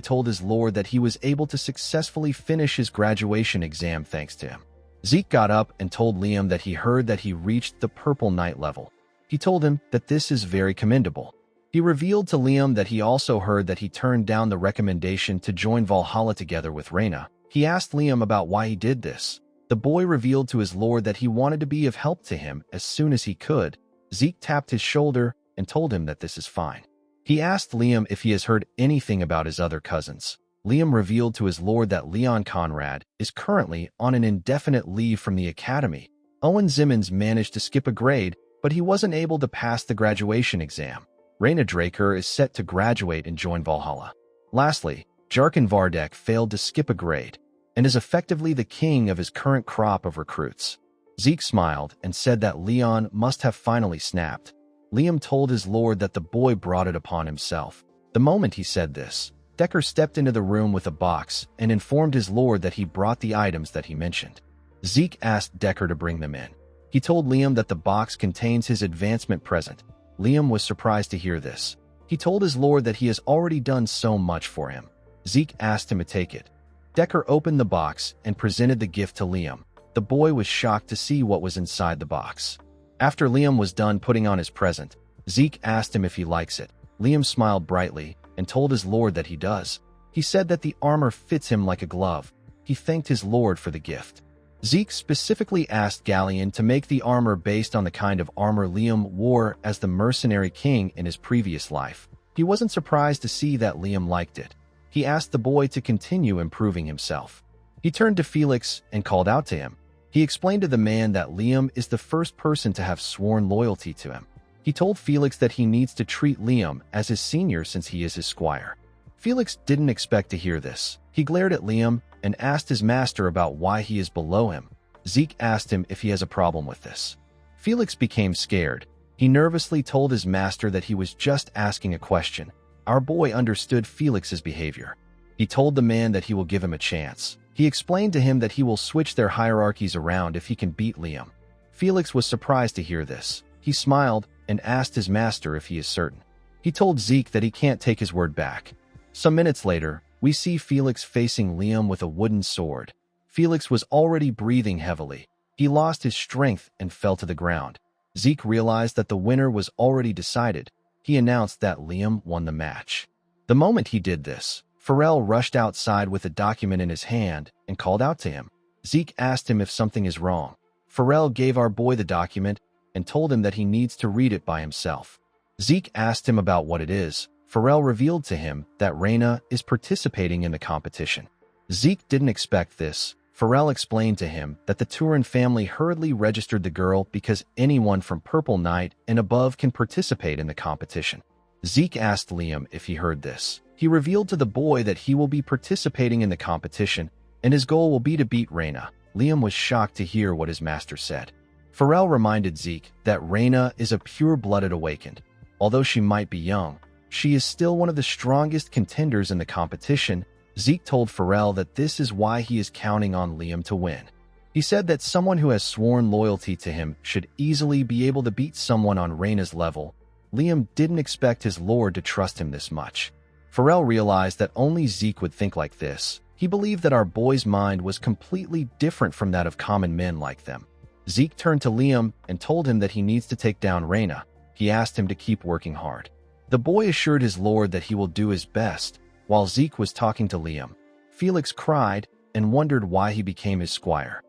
told his lord that he was able to successfully finish his graduation exam thanks to him. Zeke got up and told Liam that he heard that he reached the Purple Knight level. He told him that this is very commendable. He revealed to Liam that he also heard that he turned down the recommendation to join Valhalla together with Reyna. He asked Liam about why he did this. The boy revealed to his lord that he wanted to be of help to him as soon as he could. Zeke tapped his shoulder and told him that this is fine. He asked Liam if he has heard anything about his other cousins. Liam revealed to his lord that Leon Conrad is currently on an indefinite leave from the academy. Owen Zimmons managed to skip a grade, but he wasn't able to pass the graduation exam. Reyna Draker is set to graduate and join Valhalla. Lastly, Jarkin Vardek failed to skip a grade and is effectively the king of his current crop of recruits. Zeke smiled and said that Leon must have finally snapped. Liam told his lord that the boy brought it upon himself. The moment he said this, Decker stepped into the room with a box and informed his lord that he brought the items that he mentioned. Zeke asked Decker to bring them in. He told Liam that the box contains his advancement present. Liam was surprised to hear this. He told his lord that he has already done so much for him. Zeke asked him to take it. Decker opened the box and presented the gift to Liam. The boy was shocked to see what was inside the box. After Liam was done putting on his present, Zeke asked him if he likes it. Liam smiled brightly and told his lord that he does. He said that the armor fits him like a glove. He thanked his lord for the gift. Zeke specifically asked Galleon to make the armor based on the kind of armor Liam wore as the mercenary king in his previous life. He wasn't surprised to see that Liam liked it. He asked the boy to continue improving himself. He turned to Felix and called out to him. He explained to the man that Liam is the first person to have sworn loyalty to him. He told Felix that he needs to treat Liam as his senior since he is his squire. Felix didn't expect to hear this. He glared at Liam and asked his master about why he is below him. Zeke asked him if he has a problem with this. Felix became scared. He nervously told his master that he was just asking a question. Our boy understood Felix's behavior. He told the man that he will give him a chance. He explained to him that he will switch their hierarchies around if he can beat Liam. Felix was surprised to hear this. He smiled and asked his master if he is certain. He told Zeke that he can't take his word back. Some minutes later, we see Felix facing Liam with a wooden sword. Felix was already breathing heavily. He lost his strength and fell to the ground. Zeke realized that the winner was already decided. He announced that Liam won the match. The moment he did this, Pharrell rushed outside with a document in his hand and called out to him. Zeke asked him if something is wrong. Pharrell gave our boy the document and told him that he needs to read it by himself. Zeke asked him about what it is. Pharrell revealed to him that Reyna is participating in the competition. Zeke didn't expect this. Pharrell explained to him that the Turin family hurriedly registered the girl because anyone from Purple Knight and above can participate in the competition. Zeke asked Liam if he heard this. He revealed to the boy that he will be participating in the competition and his goal will be to beat Reyna. Liam was shocked to hear what his master said. Pharrell reminded Zeke that Reyna is a pure-blooded awakened. Although she might be young, She is still one of the strongest contenders in the competition. Zeke told Pharrell that this is why he is counting on Liam to win. He said that someone who has sworn loyalty to him should easily be able to beat someone on Reina's level. Liam didn't expect his lord to trust him this much. Pharrell realized that only Zeke would think like this. He believed that our boy's mind was completely different from that of common men like them. Zeke turned to Liam and told him that he needs to take down Reina. He asked him to keep working hard. The boy assured his lord that he will do his best. While Zeke was talking to Liam, Felix cried and wondered why he became his squire.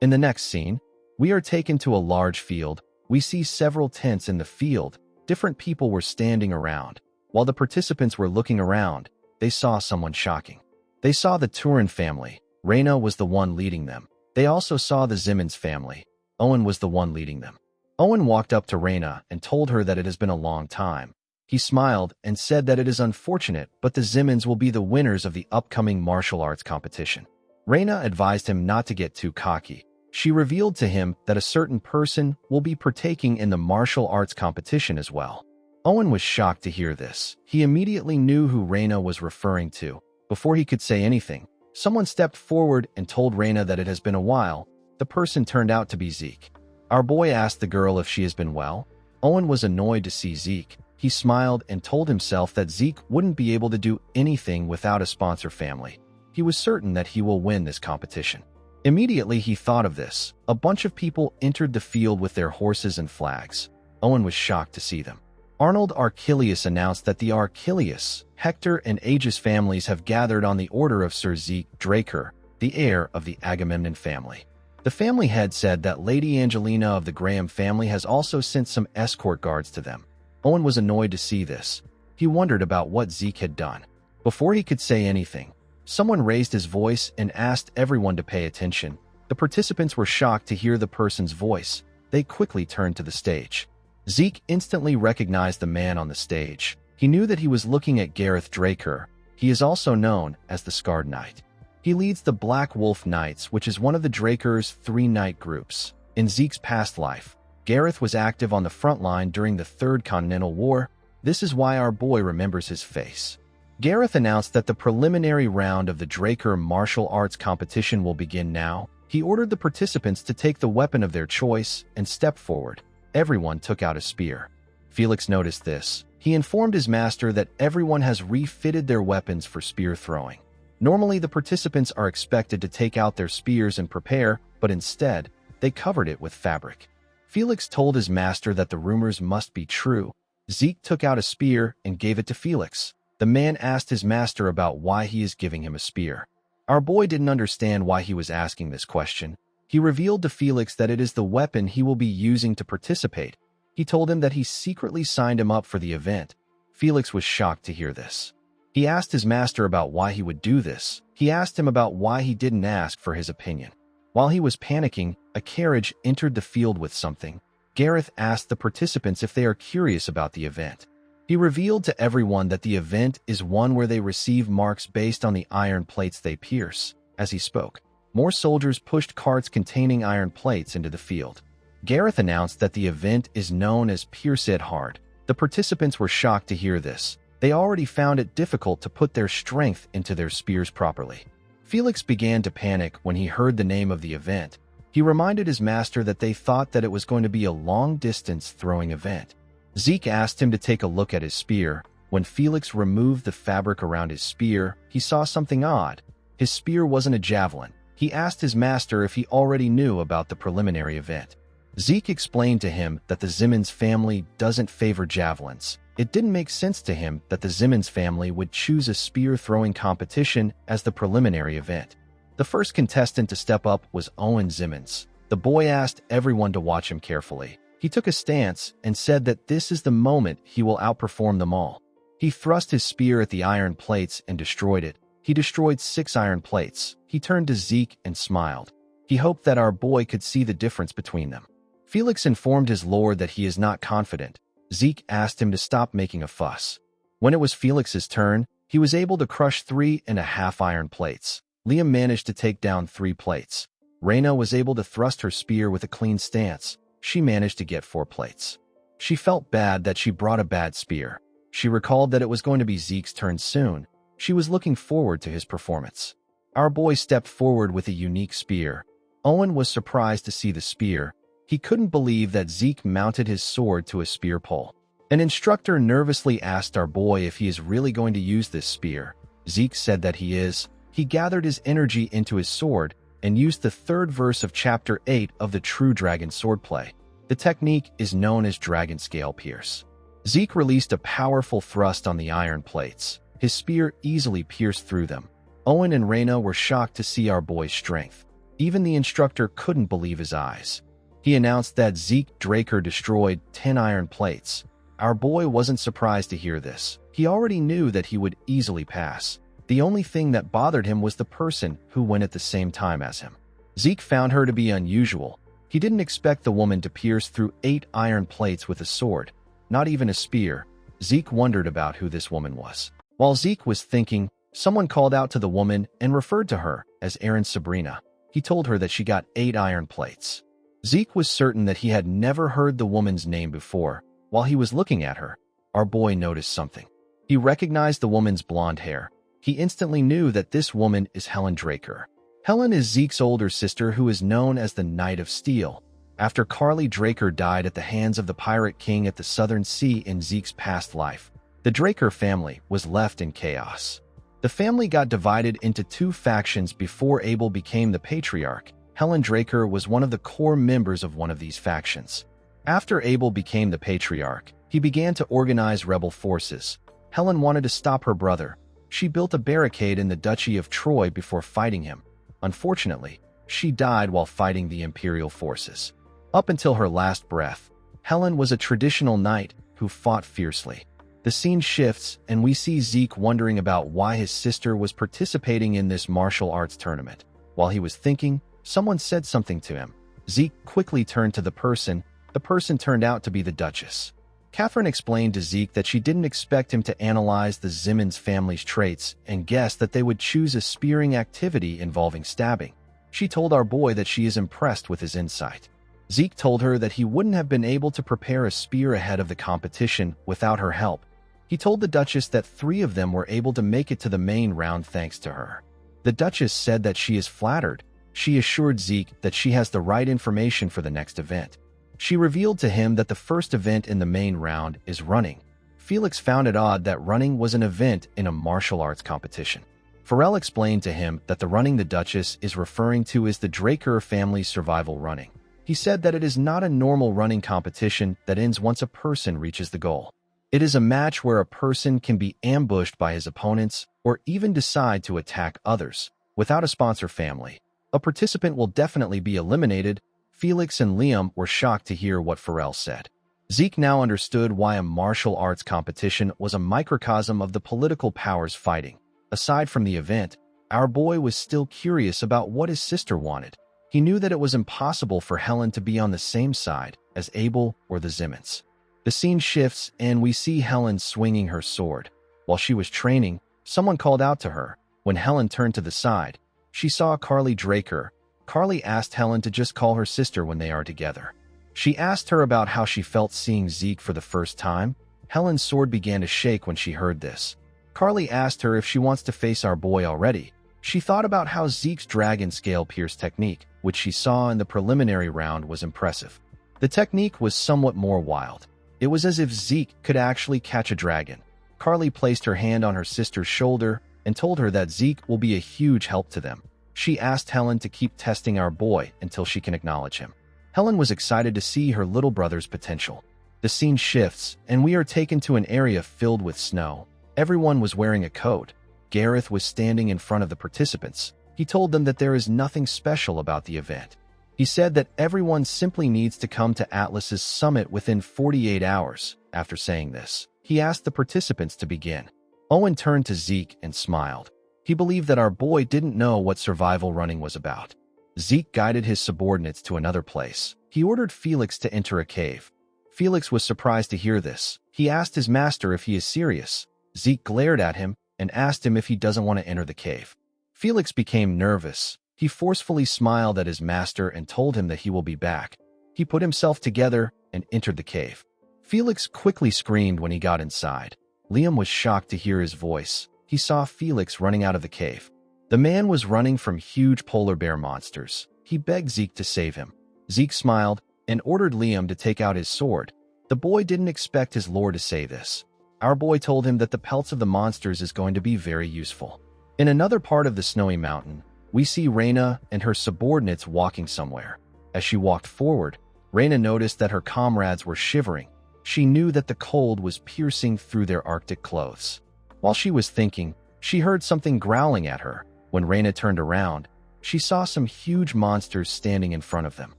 In the next scene, we are taken to a large field. We see several tents in the field. Different people were standing around. While the participants were looking around, they saw someone shocking. They saw the Turin family. Reina was the one leading them. They also saw the Zimmons family. Owen was the one leading them. Owen walked up to Reina and told her that it has been a long time. He smiled and said that it is unfortunate, but the Zimmons will be the winners of the upcoming martial arts competition. Reina advised him not to get too cocky. She revealed to him that a certain person will be partaking in the martial arts competition as well. Owen was shocked to hear this. He immediately knew who Reina was referring to. Before he could say anything, someone stepped forward and told Reina that it has been a while. The person turned out to be Zeke. Our boy asked the girl if she has been well. Owen was annoyed to see Zeke. He smiled and told himself that Zeke wouldn't be able to do anything without a sponsor family. He was certain that he will win this competition. Immediately he thought of this. A bunch of people entered the field with their horses and flags. Owen was shocked to see them. Arnold Archelaus announced that the Archelaus, Hector, and Aegis families have gathered on the order of Sir Zeke Draker, the heir of the Agamemnon family. The family head said that Lady Angelina of the Graham family has also sent some escort guards to them. Owen was annoyed to see this. He wondered about what Zeke had done. Before he could say anything, someone raised his voice and asked everyone to pay attention. The participants were shocked to hear the person's voice. They quickly turned to the stage. Zeke instantly recognized the man on the stage. He knew that he was looking at Gareth Draker. He is also known as the Scarred Knight. He leads the Black Wolf Knights, which is one of the Draker's 3 knight groups. In Zeke's past life, Gareth was active on the front line during the Third Continental War. This is why our boy remembers his face. Gareth announced that the preliminary round of the Draker martial arts competition will begin now. He ordered the participants to take the weapon of their choice and step forward. Everyone took out a spear. Felix noticed this. He informed his master that everyone has refitted their weapons for spear throwing. Normally, the participants are expected to take out their spears and prepare, but instead, they covered it with fabric. Felix told his master that the rumors must be true. Zeke took out a spear and gave it to Felix. The man asked his master about why he is giving him a spear. Our boy didn't understand why he was asking this question. He revealed to Felix that it is the weapon he will be using to participate. He told him that he secretly signed him up for the event. Felix was shocked to hear this. He asked his master about why he would do this. He asked him about why he didn't ask for his opinion. While he was panicking, a carriage entered the field with something. Gareth asked the participants if they are curious about the event. He revealed to everyone that the event is one where they receive marks based on the iron plates they pierce. As he spoke, more soldiers pushed carts containing iron plates into the field. Gareth announced that the event is known as Pierce It Hard. The participants were shocked to hear this. They already found it difficult to put their strength into their spears properly. Felix began to panic when he heard the name of the event. He reminded his master that they thought that it was going to be a long-distance throwing event. Zeke asked him to take a look at his spear. When Felix removed the fabric around his spear, he saw something odd. His spear wasn't a javelin. He asked his master if he already knew about the preliminary event. Zeke explained to him that the Zimmons family doesn't favor javelins. It didn't make sense to him that the Zimmons family would choose a spear-throwing competition as the preliminary event. The first contestant to step up was Owen Zimmons. The boy asked everyone to watch him carefully. He took a stance and said that this is the moment he will outperform them all. He thrust his spear at the iron plates and destroyed it. He destroyed 6 iron plates. He turned to Zeke and smiled. He hoped that our boy could see the difference between them. Felix informed his lord that he is not confident. Zeke asked him to stop making a fuss. When it was Felix's turn, he was able to crush 3.5 iron plates. Liam managed to take down 3 plates. Reina was able to thrust her spear with a clean stance. She managed to get 4 plates. She felt bad that she brought a bad spear. She recalled that it was going to be Zeke's turn soon. She was looking forward to his performance. Our boy stepped forward with a unique spear. Owen was surprised to see the spear. He couldn't believe that Zeke mounted his sword to a spear pole. An instructor nervously asked our boy if he is really going to use this spear. Zeke said that he is. He gathered his energy into his sword and used the third verse of Chapter 8 of the True Dragon Swordplay. The technique is known as Dragon Scale Pierce. Zeke released a powerful thrust on the iron plates. His spear easily pierced through them. Owen and Reyna were shocked to see our boy's strength. Even the instructor couldn't believe his eyes. He announced that Zeke Draker destroyed 10 iron plates. Our boy wasn't surprised to hear this. He already knew that he would easily pass. The only thing that bothered him was the person who went at the same time as him. Zeke found her to be unusual. He didn't expect the woman to pierce through 8 iron plates with a sword, not even a spear. Zeke wondered about who this woman was. While Zeke was thinking, someone called out to the woman and referred to her as Aaron Sabrina. He told her that she got 8 iron plates. Zeke was certain that he had never heard the woman's name before. While he was looking at her, our boy noticed something. He recognized the woman's blonde hair. He instantly knew that this woman is Helen Draker. Helen is Zeke's older sister who is known as the Knight of Steel. After Carly Draker died at the hands of the Pirate King at the Southern Sea in Zeke's past life, the Draker family was left in chaos. The family got divided into 2 factions before Abel became the Patriarch. Helen Draker was one of the core members of one of these factions. After Abel became the Patriarch, he began to organize rebel forces. Helen wanted to stop her brother. She built a barricade in the Duchy of Troy before fighting him. Unfortunately, she died while fighting the Imperial forces. Up until her last breath, Helen was a traditional knight who fought fiercely. The scene shifts, and we see Zeke wondering about why his sister was participating in this martial arts tournament. While he was thinking, someone said something to him. Zeke quickly turned to the person. The person turned out to be the Duchess. Catherine explained to Zeke that she didn't expect him to analyze the Simmons family's traits and guessed that they would choose a spearing activity involving stabbing. She told our boy that she is impressed with his insight. Zeke told her that he wouldn't have been able to prepare a spear ahead of the competition without her help. He told the Duchess that 3 of them were able to make it to the main round thanks to her. The Duchess said that she is flattered. She assured Zeke that she has the right information for the next event. She revealed to him that the first event in the main round is running. Felix found it odd that running was an event in a martial arts competition. Pharrell explained to him that the running the Duchess is referring to is the Draker family's survival running. He said that it is not a normal running competition that ends once a person reaches the goal. It is a match where a person can be ambushed by his opponents or even decide to attack others. Without a sponsor family, a participant will definitely be eliminated. Felix and Liam were shocked to hear what Pharrell said. Zeke now understood why a martial arts competition was a microcosm of the political powers fighting. Aside from the event, our boy was still curious about what his sister wanted. He knew that it was impossible for Helen to be on the same side as Abel or the Simmons. The scene shifts and we see Helen swinging her sword. While she was training, someone called out to her. When Helen turned to the side, she saw Carly Draker. Carly asked Helen to just call her sister when they are together. She asked her about how she felt seeing Zeke for the first time. Helen's sword began to shake when she heard this. Carly asked her if she wants to face our boy already. She thought about how Zeke's dragon scale pierce technique, which she saw in the preliminary round, was impressive. The technique was somewhat more wild. It was as if Zeke could actually catch a dragon. Carly placed her hand on her sister's shoulder and told her that Zeke will be a huge help to them. She asked Helen to keep testing our boy until she can acknowledge him. Helen was excited to see her little brother's potential. The scene shifts, and we are taken to an area filled with snow. Everyone was wearing a coat. Gareth was standing in front of the participants. He told them that there is nothing special about the event. He said that everyone simply needs to come to Atlas's summit within 48 hours. After saying this, he asked the participants to begin. Owen turned to Zeke and smiled. He believed that our boy didn't know what survival running was about. Zeke guided his subordinates to another place. He ordered Felix to enter a cave. Felix was surprised to hear this. He asked his master if he is serious. Zeke glared at him and asked him if he doesn't want to enter the cave. Felix became nervous. He forcefully smiled at his master and told him that he will be back. He put himself together and entered the cave. Felix quickly screamed when he got inside. Liam was shocked to hear his voice. He saw Felix running out of the cave. The man was running from huge polar bear monsters. He begged Zeke to save him. Zeke smiled and ordered Liam to take out his sword. The boy didn't expect his lord to say this. Our boy told him that the pelts of the monsters is going to be very useful. In another part of the snowy mountain, we see Reyna and her subordinates walking somewhere. As she walked forward, Reyna noticed that her comrades were shivering. She knew that the cold was piercing through their Arctic clothes. While she was thinking, she heard something growling at her. When Reyna turned around, she saw some huge monsters standing in front of them.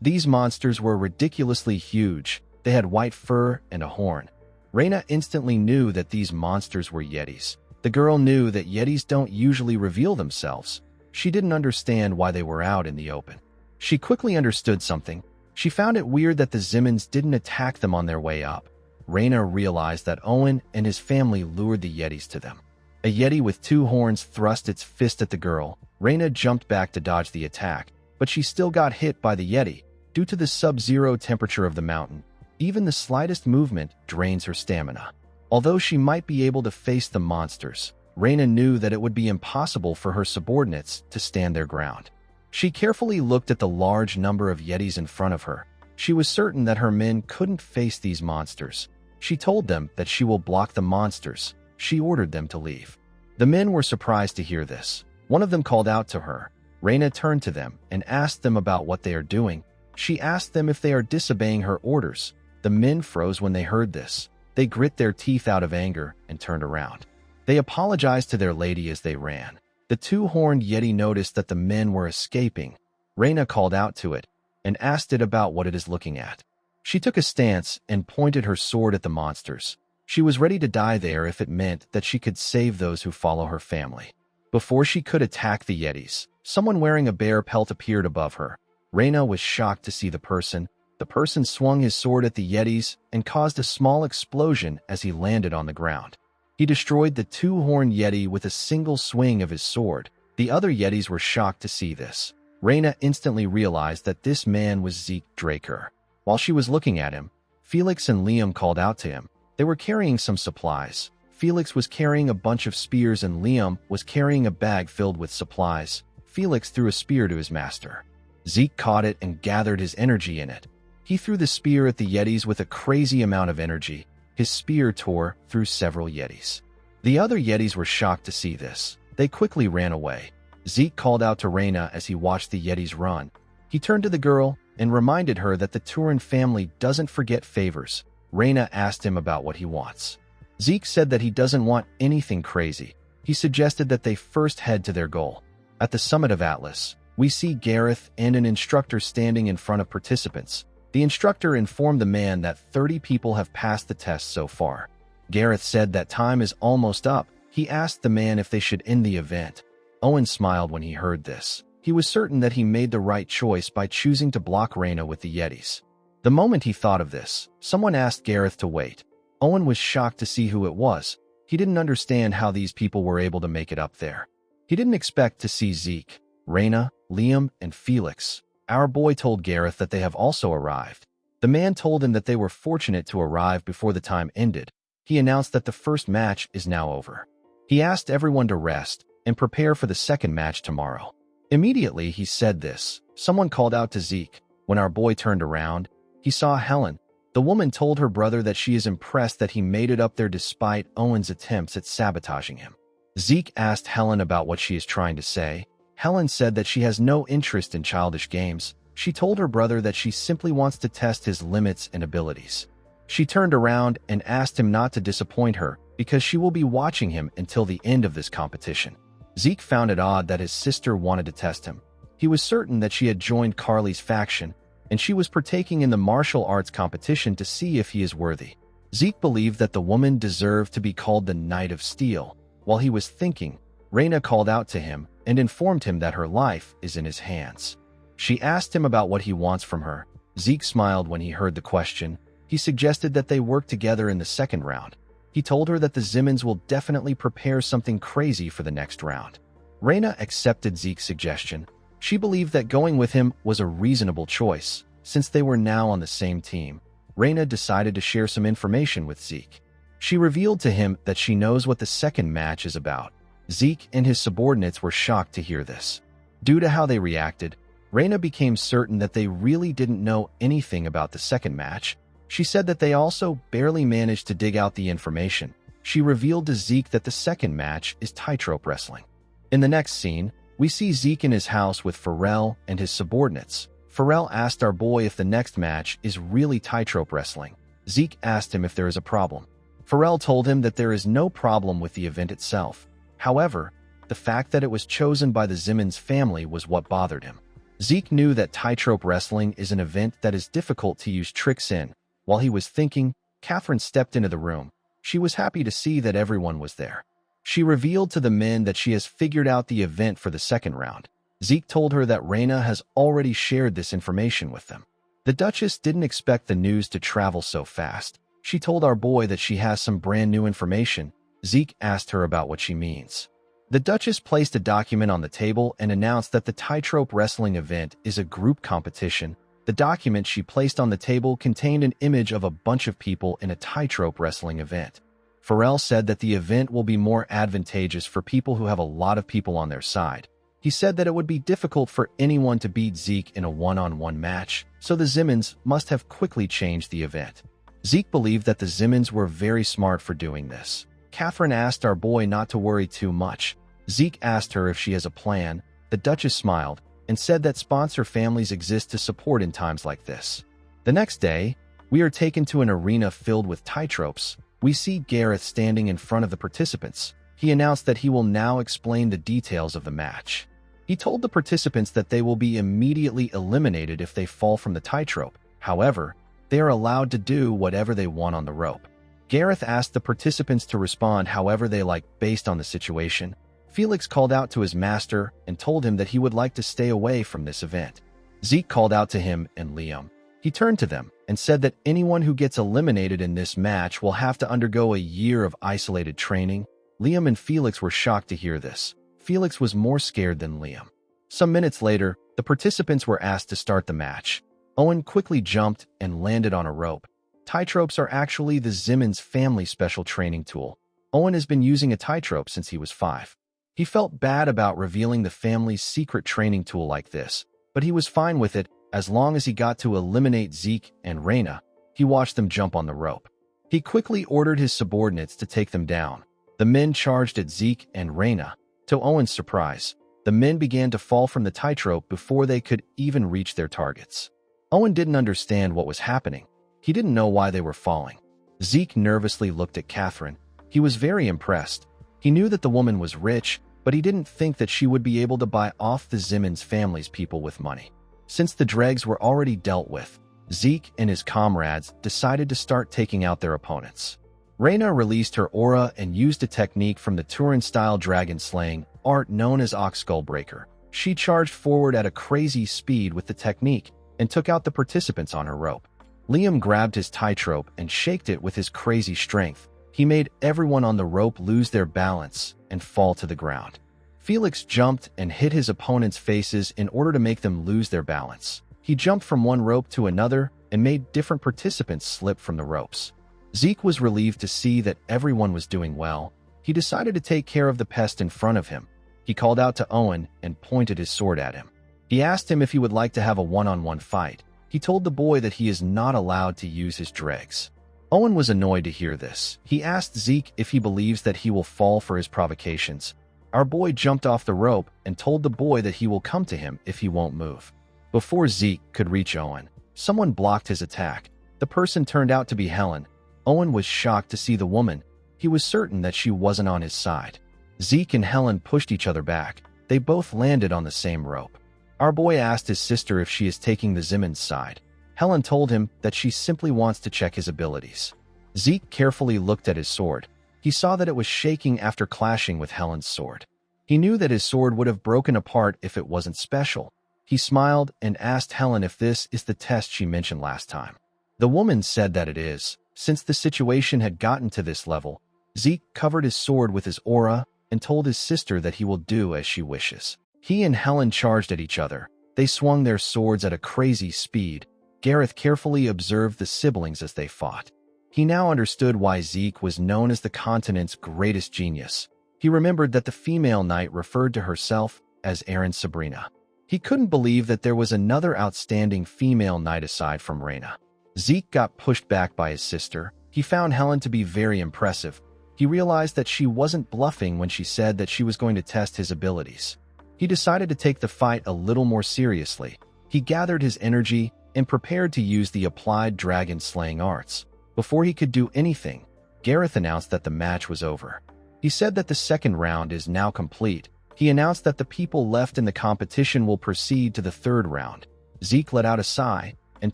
These monsters were ridiculously huge. They had white fur and a horn. Reyna instantly knew that these monsters were Yetis. The girl knew that Yetis don't usually reveal themselves. She didn't understand why they were out in the open. She quickly understood something. She found it weird that the Zimmons didn't attack them on their way up. Reyna realized that Owen and his family lured the Yetis to them. A Yeti with two horns thrust its fist at the girl. Reyna jumped back to dodge the attack, but she still got hit by the Yeti. Due to the sub-zero temperature of the mountain, even the slightest movement drains her stamina. Although she might be able to face the monsters, Reyna knew that it would be impossible for her subordinates to stand their ground. She carefully looked at the large number of Yetis in front of her. She was certain that her men couldn't face these monsters. She told them that she will block the monsters. She ordered them to leave. The men were surprised to hear this. One of them called out to her. Reyna turned to them and asked them about what they are doing. She asked them if they are disobeying her orders. The men froze when they heard this. They grit their teeth out of anger and turned around. They apologized to their lady as they ran. The two-horned Yeti noticed that the men were escaping. Reyna called out to it and asked it about what it is looking at. She took a stance and pointed her sword at the monsters. She was ready to die there if it meant that she could save those who follow her family. Before she could attack the Yetis, someone wearing a bear pelt appeared above her. Reyna was shocked to see the person. The person swung his sword at the Yetis and caused a small explosion as he landed on the ground. He destroyed the two-horned Yeti with a single swing of his sword. The other Yetis were shocked to see this. Reyna instantly realized that this man was Zeke Draker. While she was looking at him, Felix and Liam called out to him. They were carrying some supplies. Felix was carrying a bunch of spears and Liam was carrying a bag filled with supplies. Felix threw a spear to his master. Zeke caught it and gathered his energy in it. He threw the spear at the Yetis with a crazy amount of energy. His spear tore through several Yetis. The other Yetis were shocked to see this. They quickly ran away. Zeke called out to Reyna as he watched the Yetis run. He turned to the girl and reminded her that the Turin family doesn't forget favors. Reyna asked him about what he wants. Zeke said that he doesn't want anything crazy. He suggested that they first head to their goal. At the summit of Atlas, we see Gareth and an instructor standing in front of participants. The instructor informed the man that 30 people have passed the test so far. Gareth said that time is almost up. He asked the man if they should end the event. Owen smiled when he heard this. He was certain that he made the right choice by choosing to block Reyna with the Yetis. The moment he thought of this, someone asked Gareth to wait. Owen was shocked to see who it was. He didn't understand how these people were able to make it up there. He didn't expect to see Zeke, Reyna, Liam, and Felix. Our boy told Gareth that they have also arrived. The man told him that they were fortunate to arrive before the time ended. He announced that the first match is now over. He asked everyone to rest and prepare for the second match tomorrow. Immediately he said this, someone called out to Zeke. When our boy turned around, he saw Helen. The woman told her brother that she is impressed that he made it up there despite Owen's attempts at sabotaging him. Zeke asked Helen about what she is trying to say. Helen said that she has no interest in childish games. She told her brother that she simply wants to test his limits and abilities. She turned around and asked him not to disappoint her because she will be watching him until the end of this competition. Zeke found it odd that his sister wanted to test him. He was certain that she had joined Carly's faction and she was partaking in the martial arts competition to see if he is worthy. Zeke believed that the woman deserved to be called the Knight of Steel. While he was thinking, Reyna called out to him and informed him that her life is in his hands. She asked him about what he wants from her. Zeke smiled when he heard the question. He suggested that they work together in the second round. He told her that the Zimmons will definitely prepare something crazy for the next round. Reyna accepted Zeke's suggestion. She believed that going with him was a reasonable choice. Since they were now on the same team, Reyna decided to share some information with Zeke. She revealed to him that she knows what the second match is about. Zeke and his subordinates were shocked to hear this. Due to how they reacted, Reina became certain that they really didn't know anything about the second match. She said that they also barely managed to dig out the information. She revealed to Zeke that the second match is tightrope wrestling. In the next scene, we see Zeke in his house with Pharrell and his subordinates. Pharrell asked our boy if the next match is really tightrope wrestling. Zeke asked him if there is a problem. Pharrell told him that there is no problem with the event itself. However, the fact that it was chosen by the Zimmons family was what bothered him. Zeke knew that tightrope wrestling is an event that is difficult to use tricks in. While he was thinking, Catherine stepped into the room. She was happy to see that everyone was there. She revealed to the men that she has figured out the event for the second round. Zeke told her that Reina has already shared this information with them. The Duchess didn't expect the news to travel so fast. She told our boy that she has some brand new information. Zeke asked her about what she means. The Duchess placed a document on the table and announced that the tightrope wrestling event is a group competition. The document she placed on the table contained an image of a bunch of people in a tightrope wrestling event. Pharrell said that the event will be more advantageous for people who have a lot of people on their side. He said that it would be difficult for anyone to beat Zeke in a one-on-one match, so the Zimmons must have quickly changed the event. Zeke believed that the Zimmons were very smart for doing this. Catherine asked our boy not to worry too much. Zeke asked her if she has a plan. The Duchess smiled and said that sponsor families exist to support in times like this. The next day, we are taken to an arena filled with tightropes. We see Gareth standing in front of the participants. He announced that he will now explain the details of the match. He told the participants that they will be immediately eliminated if they fall from the tightrope. However, they are allowed to do whatever they want on the rope. Gareth asked the participants to respond however they like based on the situation. Felix called out to his master and told him that he would like to stay away from this event. Zeke called out to him and Liam. He turned to them and said that anyone who gets eliminated in this match will have to undergo a year of isolated training. Liam and Felix were shocked to hear this. Felix was more scared than Liam. Some minutes later, the participants were asked to start the match. Owen quickly jumped and landed on a rope. Tightropes are actually the Zimmons family special training tool. Owen has been using a tightrope since he was 5. He felt bad about revealing the family's secret training tool like this, but he was fine with it as long as he got to eliminate Zeke and Reina. He watched them jump on the rope. He quickly ordered his subordinates to take them down. The men charged at Zeke and Reina. To Owen's surprise, the men began to fall from the tightrope before they could even reach their targets. Owen didn't understand what was happening. He didn't know why they were falling. Zeke nervously looked at Catherine. He was very impressed. He knew that the woman was rich, but he didn't think that she would be able to buy off the Zimmons family's people with money. Since the dregs were already dealt with, Zeke and his comrades decided to start taking out their opponents. Reina released her aura and used a technique from the Turin-style dragon-slaying art known as Oxskull Breaker. She charged forward at a crazy speed with the technique and took out the participants on her rope. Liam grabbed his tightrope and shaked it with his crazy strength. He made everyone on the rope lose their balance and fall to the ground. Felix jumped and hit his opponents' faces in order to make them lose their balance. He jumped from one rope to another and made different participants slip from the ropes. Zeke was relieved to see that everyone was doing well. He decided to take care of the pest in front of him. He called out to Owen and pointed his sword at him. He asked him if he would like to have a one-on-one fight. He told the boy that he is not allowed to use his dregs. Owen was annoyed to hear this. He asked Zeke if he believes that he will fall for his provocations. Our boy jumped off the rope and told the boy that he will come to him if he won't move. Before Zeke could reach Owen, someone blocked his attack. The person turned out to be Helen. Owen was shocked to see the woman. He was certain that she wasn't on his side. Zeke and Helen pushed each other back. They both landed on the same rope. Our boy asked his sister if she is taking the Zimmons side. Helen told him that she simply wants to check his abilities. Zeke carefully looked at his sword. He saw that it was shaking after clashing with Helen's sword. He knew that his sword would have broken apart if it wasn't special. He smiled and asked Helen if this is the test she mentioned last time. The woman said that it is. Since the situation had gotten to this level, Zeke covered his sword with his aura and told his sister that he will do as she wishes. He and Helen charged at each other. They swung their swords at a crazy speed. Gareth carefully observed the siblings as they fought. He now understood why Zeke was known as the continent's greatest genius. He remembered that the female knight referred to herself as Erin Sabrina. He couldn't believe that there was another outstanding female knight aside from Reyna. Zeke got pushed back by his sister. He found Helen to be very impressive. He realized that she wasn't bluffing when she said that she was going to test his abilities. He decided to take the fight a little more seriously. He gathered his energy and prepared to use the applied dragon-slaying arts. Before he could do anything, Gareth announced that the match was over. He said that the second round is now complete. He announced that the people left in the competition will proceed to the third round. Zeke let out a sigh and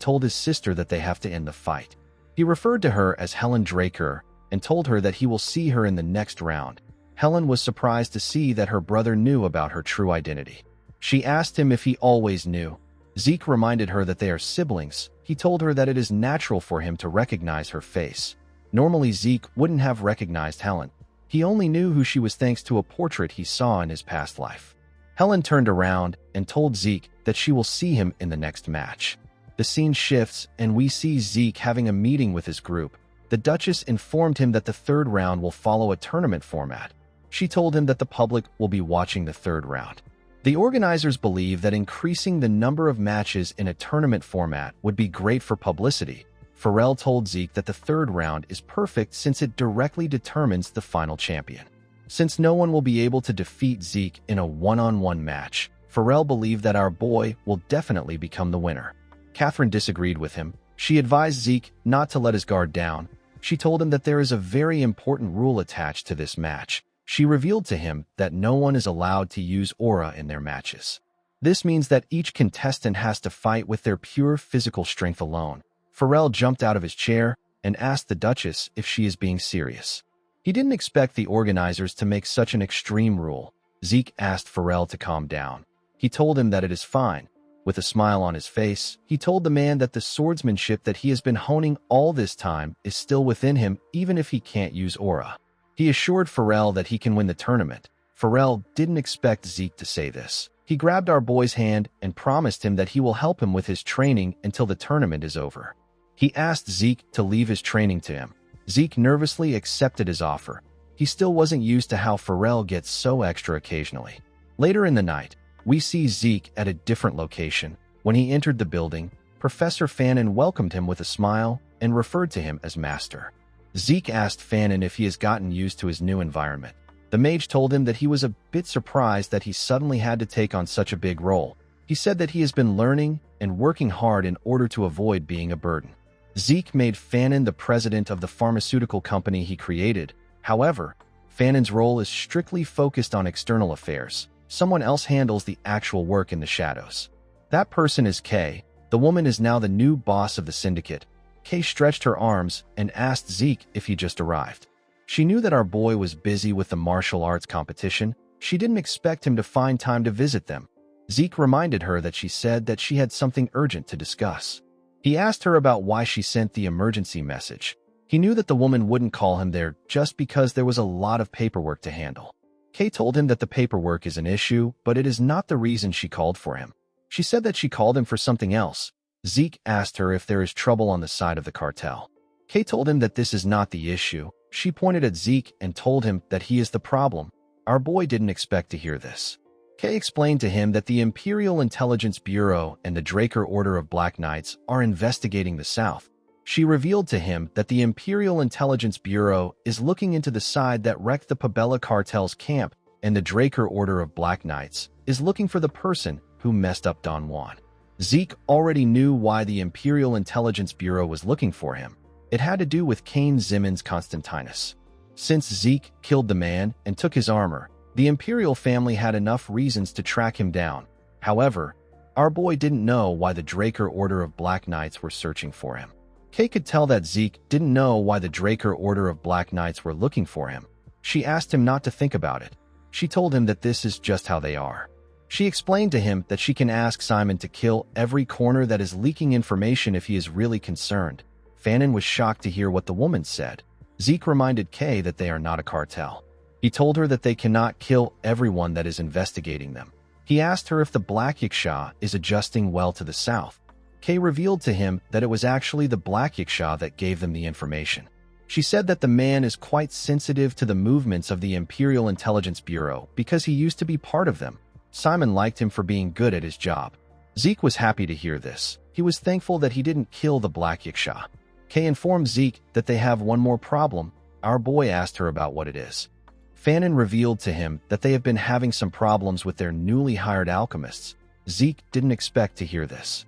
told his sister that they have to end the fight. He referred to her as Helen Draker and told her that he will see her in the next round. Helen was surprised to see that her brother knew about her true identity. She asked him if he always knew. Zeke reminded her that they are siblings. He told her that it is natural for him to recognize her face. Normally, Zeke wouldn't have recognized Helen. He only knew who she was thanks to a portrait he saw in his past life. Helen turned around and told Zeke that she will see him in the next match. The scene shifts and we see Zeke having a meeting with his group. The Duchess informed him that the third round will follow a tournament format. She told him that the public will be watching the third round. The organizers believe that increasing the number of matches in a tournament format would be great for publicity. Pharrell told Zeke that the third round is perfect since it directly determines the final champion. Since no one will be able to defeat Zeke in a one-on-one match, Pharrell believed that our boy will definitely become the winner. Catherine disagreed with him. She advised Zeke not to let his guard down. She told him that there is a very important rule attached to this match. She revealed to him that no one is allowed to use aura in their matches. This means that each contestant has to fight with their pure physical strength alone. Pharrell jumped out of his chair and asked the Duchess if she is being serious. He didn't expect the organizers to make such an extreme rule. Zeke asked Pharrell to calm down. He told him that it is fine. With a smile on his face, he told the man that the swordsmanship that he has been honing all this time is still within him even if he can't use aura. He assured Pharrell that he can win the tournament. Pharrell didn't expect Zeke to say this. He grabbed our boy's hand and promised him that he will help him with his training until the tournament is over. He asked Zeke to leave his training to him. Zeke nervously accepted his offer. He still wasn't used to how Pharrell gets so extra occasionally. Later in the night, we see Zeke at a different location. When he entered the building, Professor Fannin welcomed him with a smile and referred to him as Master. Zeke asked Fannin if he has gotten used to his new environment. The mage told him that he was a bit surprised that he suddenly had to take on such a big role. He said that he has been learning and working hard in order to avoid being a burden. Zeke made Fannin the president of the pharmaceutical company he created. However, Fannin's role is strictly focused on external affairs. Someone else handles the actual work in the shadows. That person is Kay. The woman is now the new boss of the syndicate. Kay stretched her arms and asked Zeke if he just arrived. She knew that our boy was busy with the martial arts competition. She didn't expect him to find time to visit them. Zeke reminded her that she said that she had something urgent to discuss. He asked her about why she sent the emergency message. He knew that the woman wouldn't call him there just because there was a lot of paperwork to handle. Kay told him that the paperwork is an issue, but it is not the reason she called for him. She said that she called him for something else. Zeke asked her if there is trouble on the side of the cartel. Kay told him that this is not the issue. She pointed at Zeke and told him that he is the problem. Our boy didn't expect to hear this. Kay explained to him that the Imperial Intelligence Bureau and the Draker Order of Black Knights are investigating the South. She revealed to him that the Imperial Intelligence Bureau is looking into the side that wrecked the Pabella cartel's camp, and the Draker Order of Black Knights is looking for the person who messed up Don Juan. Zeke already knew why the Imperial Intelligence Bureau was looking for him. It had to do with Cain Zimmons Constantinus. Since Zeke killed the man and took his armor, the Imperial family had enough reasons to track him down. However, our boy didn't know why the Draker Order of Black Knights were searching for him. Kay could tell that Zeke didn't know why the Draker Order of Black Knights were looking for him. She asked him not to think about it. She told him that this is just how they are. She explained to him that she can ask Simon to kill every corner that is leaking information if he is really concerned. Fannin was shocked to hear what the woman said. Zeke reminded Kay that they are not a cartel. He told her that they cannot kill everyone that is investigating them. He asked her if the Black Yiksha is adjusting well to the south. Kay revealed to him that it was actually the Black Yiksha that gave them the information. She said that the man is quite sensitive to the movements of the Imperial Intelligence Bureau because he used to be part of them. Simon liked him for being good at his job. Zeke was happy to hear this. He was thankful that he didn't kill the Black Yiksha. Kay informed Zeke that they have one more problem. Our boy asked her about what it is. Fanon revealed to him that they have been having some problems with their newly hired alchemists. Zeke didn't expect to hear this.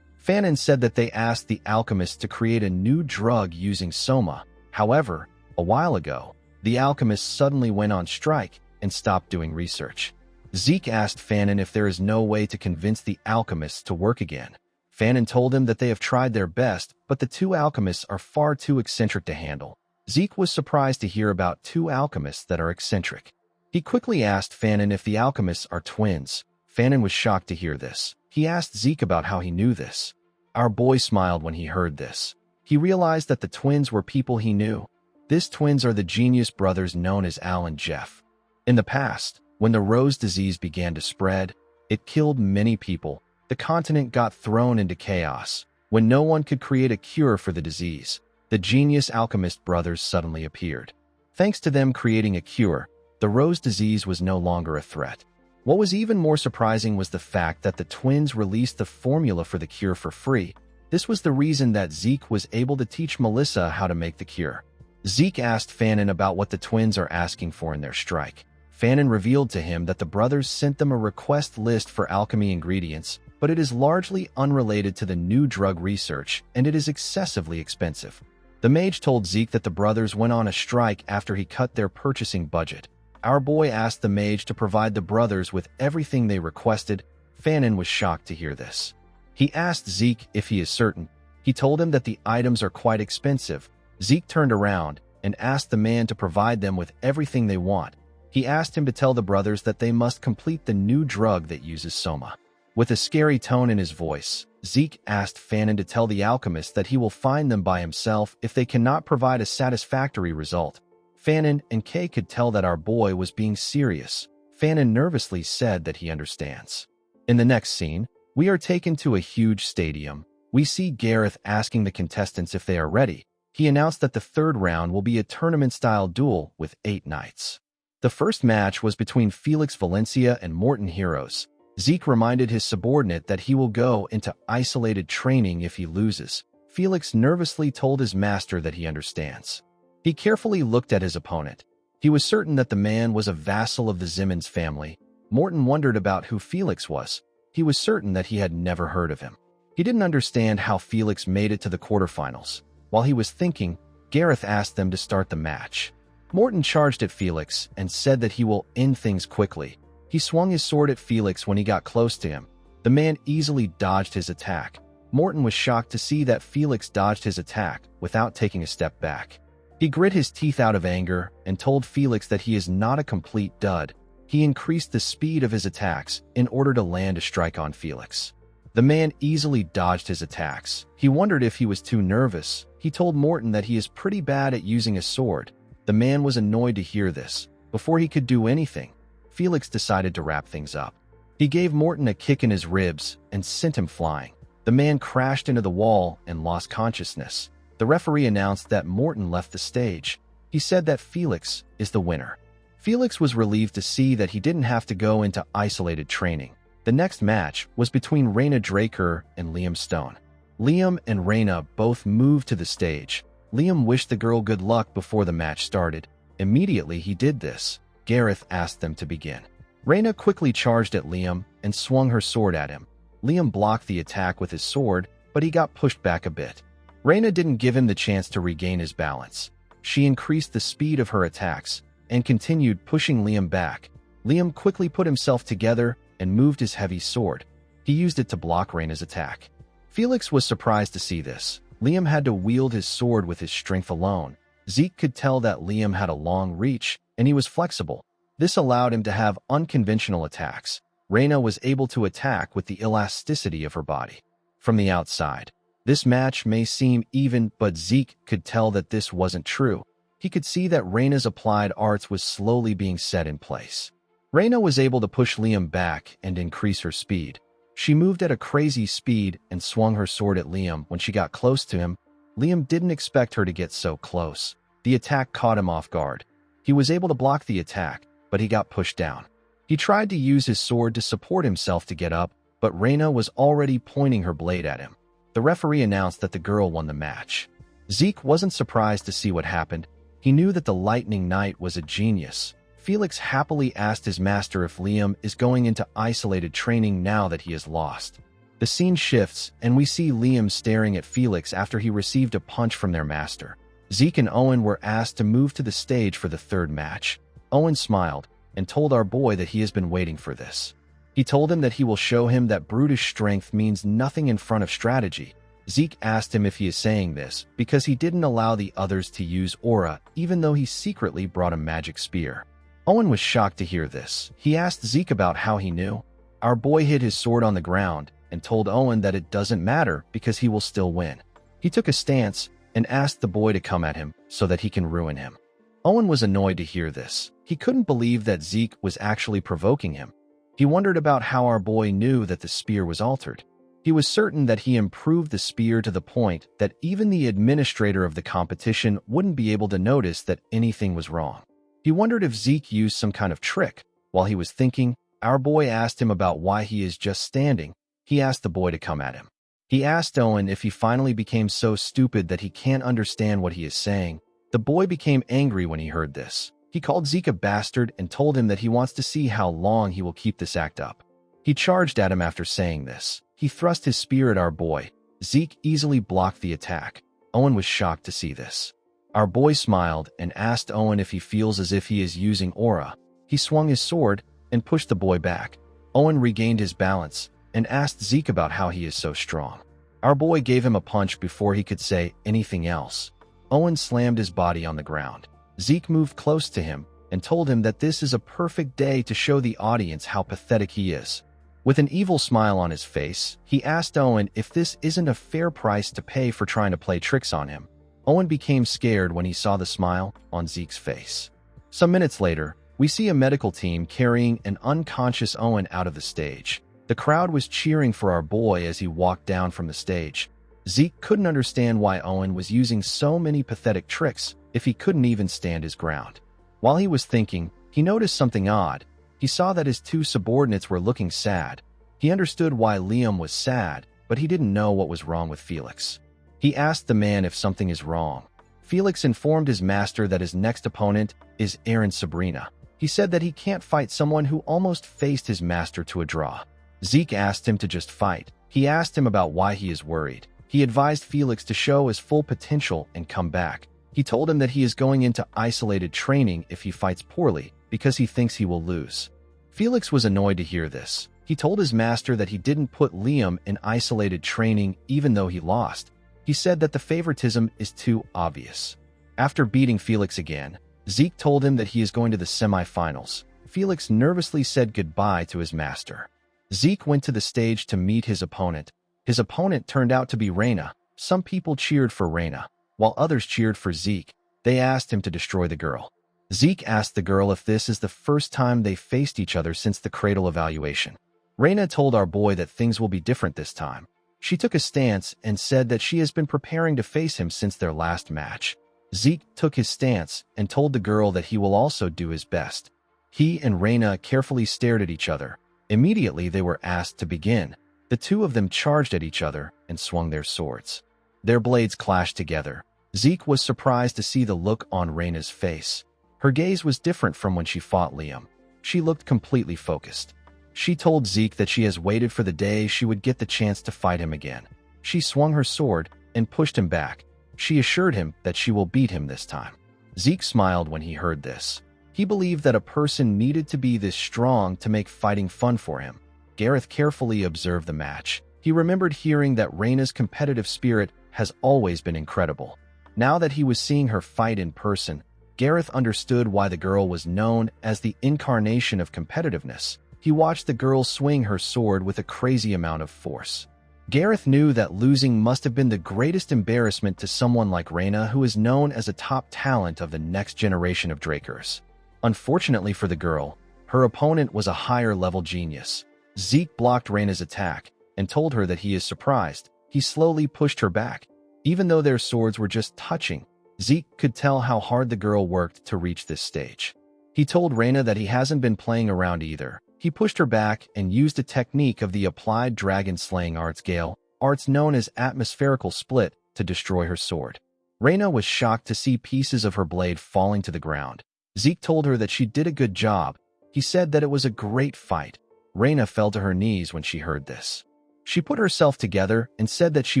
Fanon said that they asked the alchemists to create a new drug using soma. However, a while ago, the alchemists suddenly went on strike and stopped doing research. Zeke asked Fanon if there is no way to convince the alchemists to work again. Fanon told him that they have tried their best, but the two alchemists are far too eccentric to handle. Zeke was surprised to hear about two alchemists that are eccentric. He quickly asked Fanon if the alchemists are twins. Fanon was shocked to hear this. He asked Zeke about how he knew this. Our boy smiled when he heard this. He realized that the twins were people he knew. These twins are the genius brothers known as Al and Jeff. In the past, when the rose disease began to spread, it killed many people. The continent got thrown into chaos. When no one could create a cure for the disease, the genius alchemist brothers suddenly appeared. Thanks to them creating a cure, the rose disease was no longer a threat. What was even more surprising was the fact that the twins released the formula for the cure for free. This was the reason that Zeke was able to teach Melissa how to make the cure. Zeke asked Fanon about what the twins are asking for in their strike. Fanon revealed to him that the brothers sent them a request list for alchemy ingredients, but it is largely unrelated to the new drug research, and it is excessively expensive. The mage told Zeke that the brothers went on a strike after he cut their purchasing budget. Our boy asked the mage to provide the brothers with everything they requested. Fanon was shocked to hear this. He asked Zeke if he is certain. He told him that the items are quite expensive. Zeke turned around and asked the man to provide them with everything they want. He asked him to tell the brothers that they must complete the new drug that uses soma. With a scary tone in his voice, Zeke asked Fanon to tell the alchemist that he will find them by himself if they cannot provide a satisfactory result. Fanon and Kay could tell that our boy was being serious. Fanon nervously said that he understands. In the next scene, we are taken to a huge stadium. We see Gareth asking the contestants if they are ready. He announced that the third round will be a tournament-style duel with 8 knights. The first match was between Felix Valencia and Morton Heroes. Zeke reminded his subordinate that he will go into isolated training if he loses. Felix nervously told his master that he understands. He carefully looked at his opponent. He was certain that the man was a vassal of the Zimmons family. Morton wondered about who Felix was. He was certain that he had never heard of him. He didn't understand how Felix made it to the quarterfinals. While he was thinking, Gareth asked them to start the match. Morton charged at Felix and said that he will end things quickly. He swung his sword at Felix when he got close to him. The man easily dodged his attack. Morton was shocked to see that Felix dodged his attack without taking a step back. He grit his teeth out of anger and told Felix that he is not a complete dud. He increased the speed of his attacks in order to land a strike on Felix. The man easily dodged his attacks. He wondered if he was too nervous. He told Morton that he is pretty bad at using a sword. The man was annoyed to hear this. Before he could do anything, Felix decided to wrap things up. He gave Morton a kick in his ribs and sent him flying. The man crashed into the wall and lost consciousness. The referee announced that Morton left the stage. He said that Felix is the winner. Felix was relieved to see that he didn't have to go into isolated training. The next match was between Raina Draker and Liam Stone. Liam and Raina both moved to the stage. Liam wished the girl good luck before the match started. Immediately he did this. Gareth asked them to begin. Raina quickly charged at Liam and swung her sword at him. Liam blocked the attack with his sword, but he got pushed back a bit. Raina didn't give him the chance to regain his balance. She increased the speed of her attacks and continued pushing Liam back. Liam quickly put himself together and moved his heavy sword. He used it to block Raina's attack. Felix was surprised to see this. Liam had to wield his sword with his strength alone. Zeke could tell that Liam had a long reach, and he was flexible. This allowed him to have unconventional attacks. Raina was able to attack with the elasticity of her body. From the outside, this match may seem even, but Zeke could tell that this wasn't true. He could see that Raina's applied arts was slowly being set in place. Raina was able to push Liam back and increase her speed. She moved at a crazy speed and swung her sword at Liam when she got close to him. Liam didn't expect her to get so close. The attack caught him off guard. He was able to block the attack, but he got pushed down. He tried to use his sword to support himself to get up, but Reina was already pointing her blade at him. The referee announced that the girl won the match. Zeke wasn't surprised to see what happened. He knew that the Lightning Knight was a genius. Felix happily asked his master if Liam is going into isolated training now that he has lost. The scene shifts, and we see Liam staring at Felix after he received a punch from their master. Zeke and Owen were asked to move to the stage for the third match. Owen smiled and told our boy that he has been waiting for this. He told him that he will show him that brutish strength means nothing in front of strategy. Zeke asked him if he is saying this because he didn't allow the others to use aura, even though he secretly brought a magic spear. Owen was shocked to hear this. He asked Zeke about how he knew. Our boy hid his sword on the ground and told Owen that it doesn't matter because he will still win. He took a stance and asked the boy to come at him so that he can ruin him. Owen was annoyed to hear this. He couldn't believe that Zeke was actually provoking him. He wondered about how our boy knew that the spear was altered. He was certain that he improved the spear to the point that even the administrator of the competition wouldn't be able to notice that anything was wrong. He wondered if Zeke used some kind of trick. While he was thinking, our boy asked him about why he is just standing. He asked the boy to come at him. He asked Owen if he finally became so stupid that he can't understand what he is saying. The boy became angry when he heard this. He called Zeke a bastard and told him that he wants to see how long he will keep this act up. He charged at him after saying this. He thrust his spear at our boy. Zeke easily blocked the attack. Owen was shocked to see this. Our boy smiled and asked Owen if he feels as if he is using aura. He swung his sword and pushed the boy back. Owen regained his balance and asked Zeke about how he is so strong. Our boy gave him a punch before he could say anything else. Owen slammed his body on the ground. Zeke moved close to him and told him that this is a perfect day to show the audience how pathetic he is. With an evil smile on his face, he asked Owen if this isn't a fair price to pay for trying to play tricks on him. Owen became scared when he saw the smile on Zeke's face. Some minutes later, we see a medical team carrying an unconscious Owen out of the stage. The crowd was cheering for our boy as he walked down from the stage. Zeke couldn't understand why Owen was using so many pathetic tricks if he couldn't even stand his ground. While he was thinking, he noticed something odd. He saw that his two subordinates were looking sad. He understood why Liam was sad, but he didn't know what was wrong with Felix. He asked the man if something is wrong. Felix informed his master that his next opponent is Aaron Sabrina. He said that he can't fight someone who almost faced his master to a draw. Zeke asked him to just fight. He asked him about why he is worried. He advised Felix to show his full potential and come back. He told him that he is going into isolated training if he fights poorly because he thinks he will lose. Felix was annoyed to hear this. He told his master that he didn't put Liam in isolated training even though he lost. He said that the favoritism is too obvious. After beating Felix again, Zeke told him that he is going to the semifinals. Felix nervously said goodbye to his master. Zeke went to the stage to meet his opponent. His opponent turned out to be Reina. Some people cheered for Reina, while others cheered for Zeke. They asked him to destroy the girl. Zeke asked the girl if this is the first time they faced each other since the cradle evaluation. Reina told our boy that things will be different this time. She took a stance and said that she has been preparing to face him since their last match. Zeke took his stance and told the girl that he will also do his best. He and Reina carefully stared at each other. Immediately they were asked to begin. The two of them charged at each other and swung their swords. Their blades clashed together. Zeke was surprised to see the look on Reina's face. Her gaze was different from when she fought Liam. She looked completely focused. She told Zeke that she has waited for the day she would get the chance to fight him again. She swung her sword and pushed him back. She assured him that she will beat him this time. Zeke smiled when he heard this. He believed that a person needed to be this strong to make fighting fun for him. Gareth carefully observed the match. He remembered hearing that Reina's competitive spirit has always been incredible. Now that he was seeing her fight in person, Gareth understood why the girl was known as the incarnation of competitiveness. He watched the girl swing her sword with a crazy amount of force. Gareth knew that losing must have been the greatest embarrassment to someone like Reina, who is known as a top talent of the next generation of Drakers. Unfortunately for the girl, her opponent was a higher-level genius. Zeke blocked Reina's attack and told her that he is surprised. He slowly pushed her back. Even though their swords were just touching, Zeke could tell how hard the girl worked to reach this stage. He told Reina that he hasn't been playing around either. He pushed her back and used a technique of the applied dragon-slaying arts Gale, arts known as atmospherical split, to destroy her sword. Reina was shocked to see pieces of her blade falling to the ground. Zeke told her that she did a good job. He said that it was a great fight. Reina fell to her knees when she heard this. She put herself together and said that she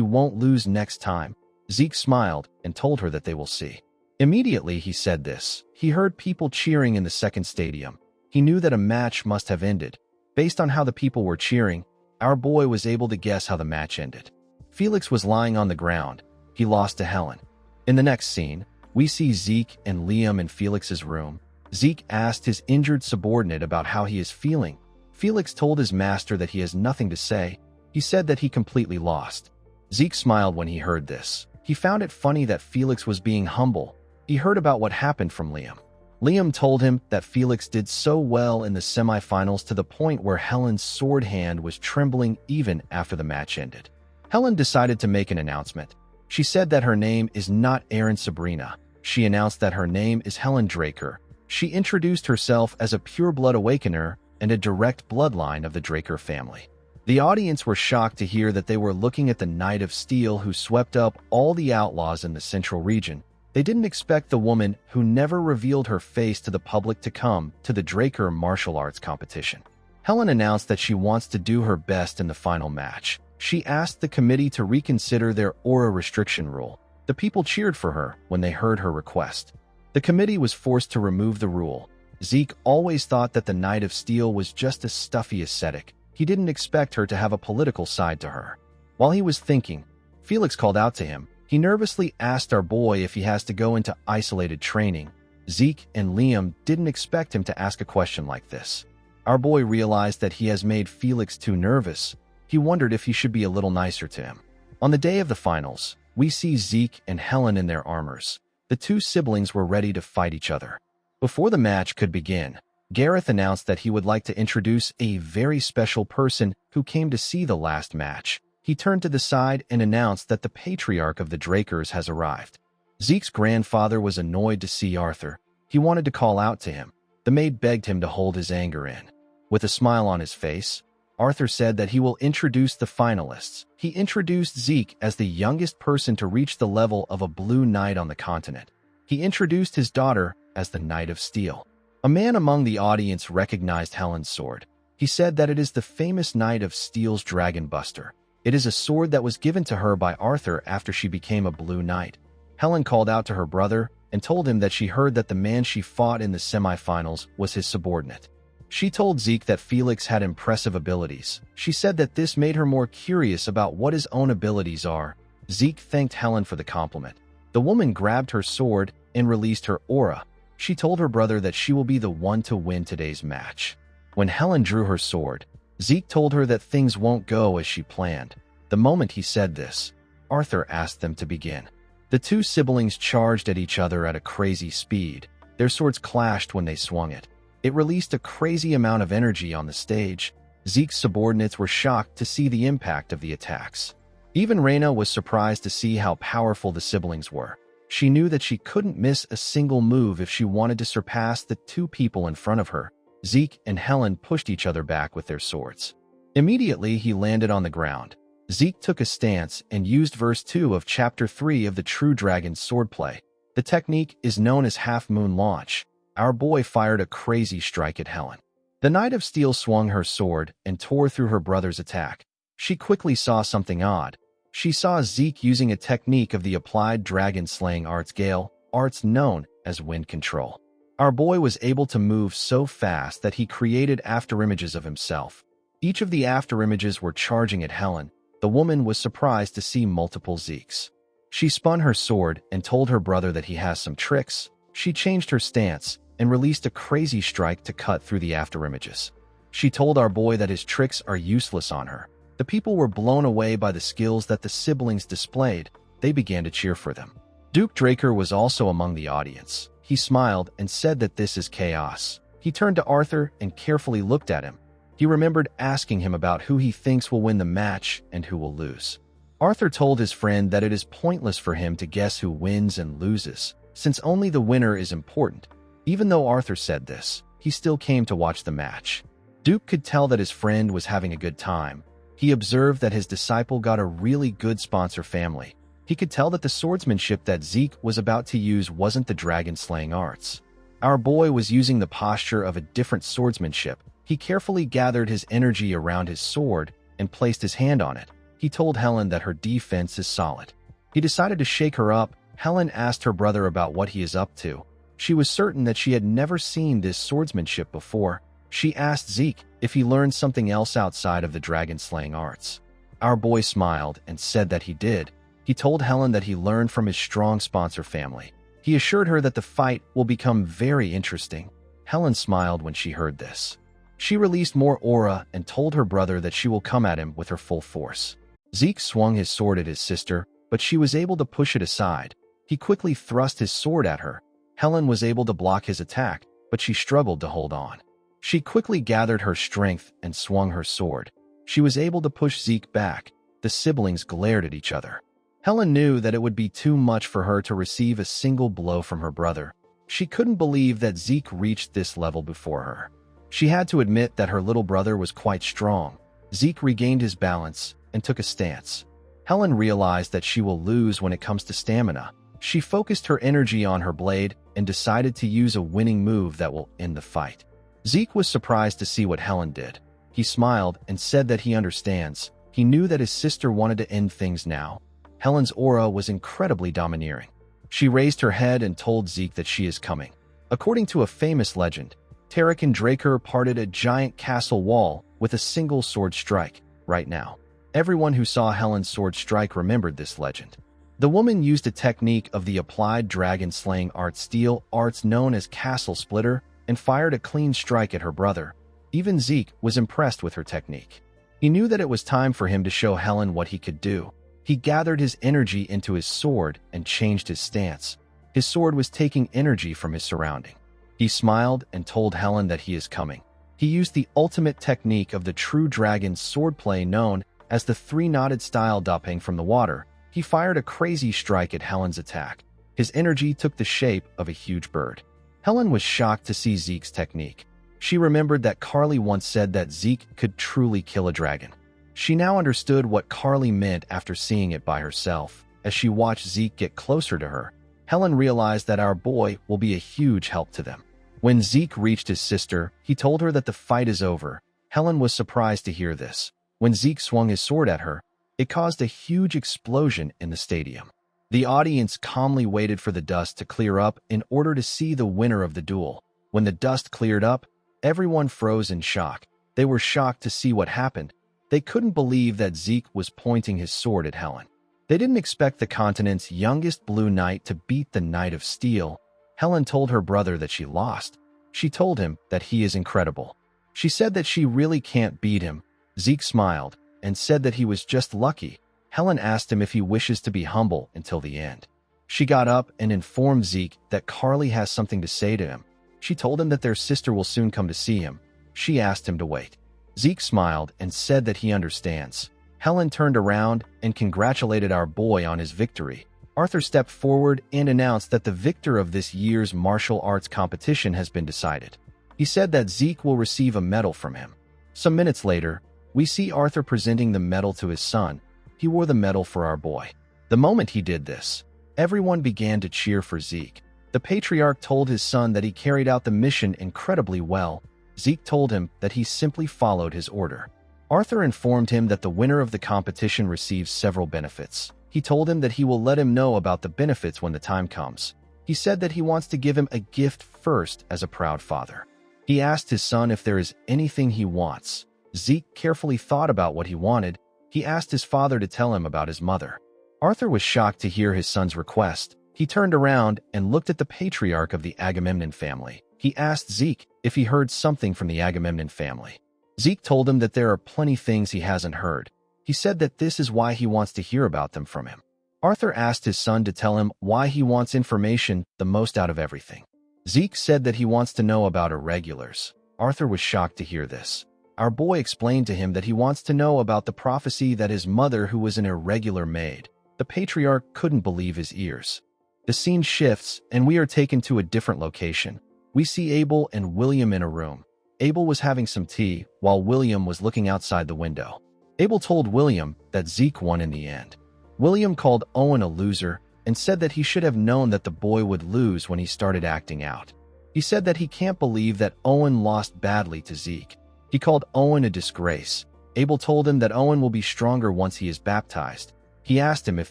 won't lose next time. Zeke smiled and told her that they will see. Immediately he said this. He heard people cheering in the second stadium. He knew that a match must have ended. Based on how the people were cheering, our boy was able to guess how the match ended. Felix was lying on the ground. He lost to Helen. In the next scene, we see Zeke and Liam in Felix's room. Zeke asked his injured subordinate about how he is feeling. Felix told his master that he has nothing to say. He said that he completely lost. Zeke smiled when he heard this. He found it funny that Felix was being humble. He heard about what happened from Liam. Liam told him that Felix did so well in the semifinals to the point where Helen's sword hand was trembling even after the match ended. Helen decided to make an announcement. She said that her name is not Erin Sabrina. She announced that her name is Helen Draker. She introduced herself as a pure-blood awakener and a direct bloodline of the Draker family. The audience were shocked to hear that they were looking at the Knight of Steel who swept up all the outlaws in the Central region. They didn't expect the woman who never revealed her face to the public to come to the Draker martial arts competition. Helen announced that she wants to do her best in the final match. She asked the committee to reconsider their aura restriction rule. The people cheered for her when they heard her request. The committee was forced to remove the rule. Zeke always thought that the Knight of Steel was just a stuffy ascetic. He didn't expect her to have a political side to her. While he was thinking, Felix called out to him. He nervously asked our boy if he has to go into isolated training. Zeke and Liam didn't expect him to ask a question like this. Our boy realized that he has made Felix too nervous. He wondered if he should be a little nicer to him. On the day of the finals, we see Zeke and Helen in their armors. The two siblings were ready to fight each other. Before the match could begin, Gareth announced that he would like to introduce a very special person who came to see the last match. He turned to the side and announced that the patriarch of the Drakers has arrived. Zeke's grandfather was annoyed to see Arthur. He wanted to call out to him. The maid begged him to hold his anger in. With a smile on his face, Arthur said that he will introduce the finalists. He introduced Zeke as the youngest person to reach the level of a blue knight on the continent. He introduced his daughter as the Knight of Steel. A man among the audience recognized Helen's sword. He said that it is the famous Knight of Steel's Dragon Buster. It is a sword that was given to her by Arthur after she became a Blue Knight. Helen called out to her brother and told him that she heard that the man she fought in the semifinals was his subordinate. She told Zeke that Felix had impressive abilities. She said that this made her more curious about what his own abilities are. Zeke thanked Helen for the compliment. The woman grabbed her sword and released her aura. She told her brother that she will be the one to win today's match. When Helen drew her sword, Zeke told her that things won't go as she planned. The moment he said this, Arthur asked them to begin. The two siblings charged at each other at a crazy speed. Their swords clashed when they swung it. It released a crazy amount of energy on the stage. Zeke's subordinates were shocked to see the impact of the attacks. Even Reina was surprised to see how powerful the siblings were. She knew that she couldn't miss a single move if she wanted to surpass the two people in front of her. Zeke and Helen pushed each other back with their swords. Immediately, he landed on the ground. Zeke took a stance and used verse 2 of chapter 3 of the True Dragon's swordplay. The technique is known as half-moon launch. Our boy fired a crazy strike at Helen. The Knight of Steel swung her sword and tore through her brother's attack. She quickly saw something odd. She saw Zeke using a technique of the applied dragon-slaying arts Gale, arts known as wind control. Our boy was able to move so fast that he created afterimages of himself. Each of the afterimages were charging at Helen. The woman was surprised to see multiple Zekes. She spun her sword and told her brother that he has some tricks. She changed her stance and released a crazy strike to cut through the afterimages. She told our boy that his tricks are useless on her. The people were blown away by the skills that the siblings displayed. They began to cheer for them. Duke Draker was also among the audience. He smiled and said that this is chaos. He turned to Arthur and carefully looked at him. He remembered asking him about who he thinks will win the match and who will lose. Arthur told his friend that it is pointless for him to guess who wins and loses, since only the winner is important. Even though Arthur said this, he still came to watch the match. Duke could tell that his friend was having a good time. He observed that his disciple got a really good sponsor family. He could tell that the swordsmanship that Zeke was about to use wasn't the dragon-slaying arts. Our boy was using the posture of a different swordsmanship. He carefully gathered his energy around his sword and placed his hand on it. He told Helen that her defense is solid. He decided to shake her up. Helen asked her brother about what he is up to. She was certain that she had never seen this swordsmanship before. She asked Zeke if he learned something else outside of the dragon-slaying arts. Our boy smiled and said that he did. He told Helen that he learned from his strong sponsor family. He assured her that the fight will become very interesting. Helen smiled when she heard this. She released more aura and told her brother that she will come at him with her full force. Zeke swung his sword at his sister, but she was able to push it aside. He quickly thrust his sword at her. Helen was able to block his attack, but she struggled to hold on. She quickly gathered her strength and swung her sword. She was able to push Zeke back. The siblings glared at each other. Helen knew that it would be too much for her to receive a single blow from her brother. She couldn't believe that Zeke reached this level before her. She had to admit that her little brother was quite strong. Zeke regained his balance and took a stance. Helen realized that she will lose when it comes to stamina. She focused her energy on her blade and decided to use a winning move that will end the fight. Zeke was surprised to see what Helen did. He smiled and said that he understands. He knew that his sister wanted to end things now. Helen's aura was incredibly domineering. She raised her head and told Zeke that she is coming. According to a famous legend, Tarek and Draker parted a giant castle wall with a single sword strike. Right now, everyone who saw Helen's sword strike remembered this legend. The woman used a technique of the applied dragon-slaying art steel arts known as Castle Splitter and fired a clean strike at her brother. Even Zeke was impressed with her technique. He knew that it was time for him to show Helen what he could do. He gathered his energy into his sword and changed his stance. His sword was taking energy from his surrounding. He smiled and told Helen that he is coming. He used the ultimate technique of the true dragon's swordplay known as the three-knotted style dopping from the water. He fired a crazy strike at Helen's attack. His energy took the shape of a huge bird. Helen was shocked to see Zeke's technique. She remembered that Carly once said that Zeke could truly kill a dragon. She now understood what Carly meant after seeing it by herself. As she watched Zeke get closer to her, Helen realized that our boy will be a huge help to them. When Zeke reached his sister, he told her that the fight is over. Helen was surprised to hear this. When Zeke swung his sword at her, it caused a huge explosion in the stadium. The audience calmly waited for the dust to clear up in order to see the winner of the duel. When the dust cleared up, everyone froze in shock. They were shocked to see what happened. They couldn't believe that Zeke was pointing his sword at Helen. They didn't expect the continent's youngest Blue Knight to beat the Knight of Steel. Helen told her brother that she lost. She told him that he is incredible. She said that she really can't beat him. Zeke smiled and said that he was just lucky. Helen asked him if he wishes to be humble until the end. She got up and informed Zeke that Carly has something to say to him. She told him that their sister will soon come to see him. She asked him to wait. Zeke smiled and said that he understands. Helen turned around and congratulated our boy on his victory. Arthur stepped forward and announced that the victor of this year's martial arts competition has been decided. He said that Zeke will receive a medal from him. Some minutes later, we see Arthur presenting the medal to his son. He wore the medal for our boy. The moment he did this, everyone began to cheer for Zeke. The patriarch told his son that he carried out the mission incredibly well. Zeke told him that he simply followed his order. Arthur informed him that the winner of the competition receives several benefits. He told him that he will let him know about the benefits when the time comes. He said that he wants to give him a gift first as a proud father. He asked his son if there is anything he wants. Zeke carefully thought about what he wanted. He asked his father to tell him about his mother. Arthur was shocked to hear his son's request. He turned around and looked at the patriarch of the Agamemnon family. He asked Zeke if he heard something from the Agamemnon family. Zeke told him that there are plenty things he hasn't heard. He said that this is why he wants to hear about them from him. Arthur asked his son to tell him why he wants information the most out of everything. Zeke said that he wants to know about irregulars. Arthur was shocked to hear this. Our boy explained to him that he wants to know about the prophecy that his mother, who was an irregular maid. The patriarch couldn't believe his ears. The scene shifts, and we are taken to a different location. We see Abel and William in a room. Abel was having some tea, while William was looking outside the window. Abel told William that Zeke won in the end. William called Owen a loser and said that he should have known that the boy would lose when he started acting out. He said that he can't believe that Owen lost badly to Zeke. He called Owen a disgrace. Abel told him that Owen will be stronger once he is baptized. He asked him if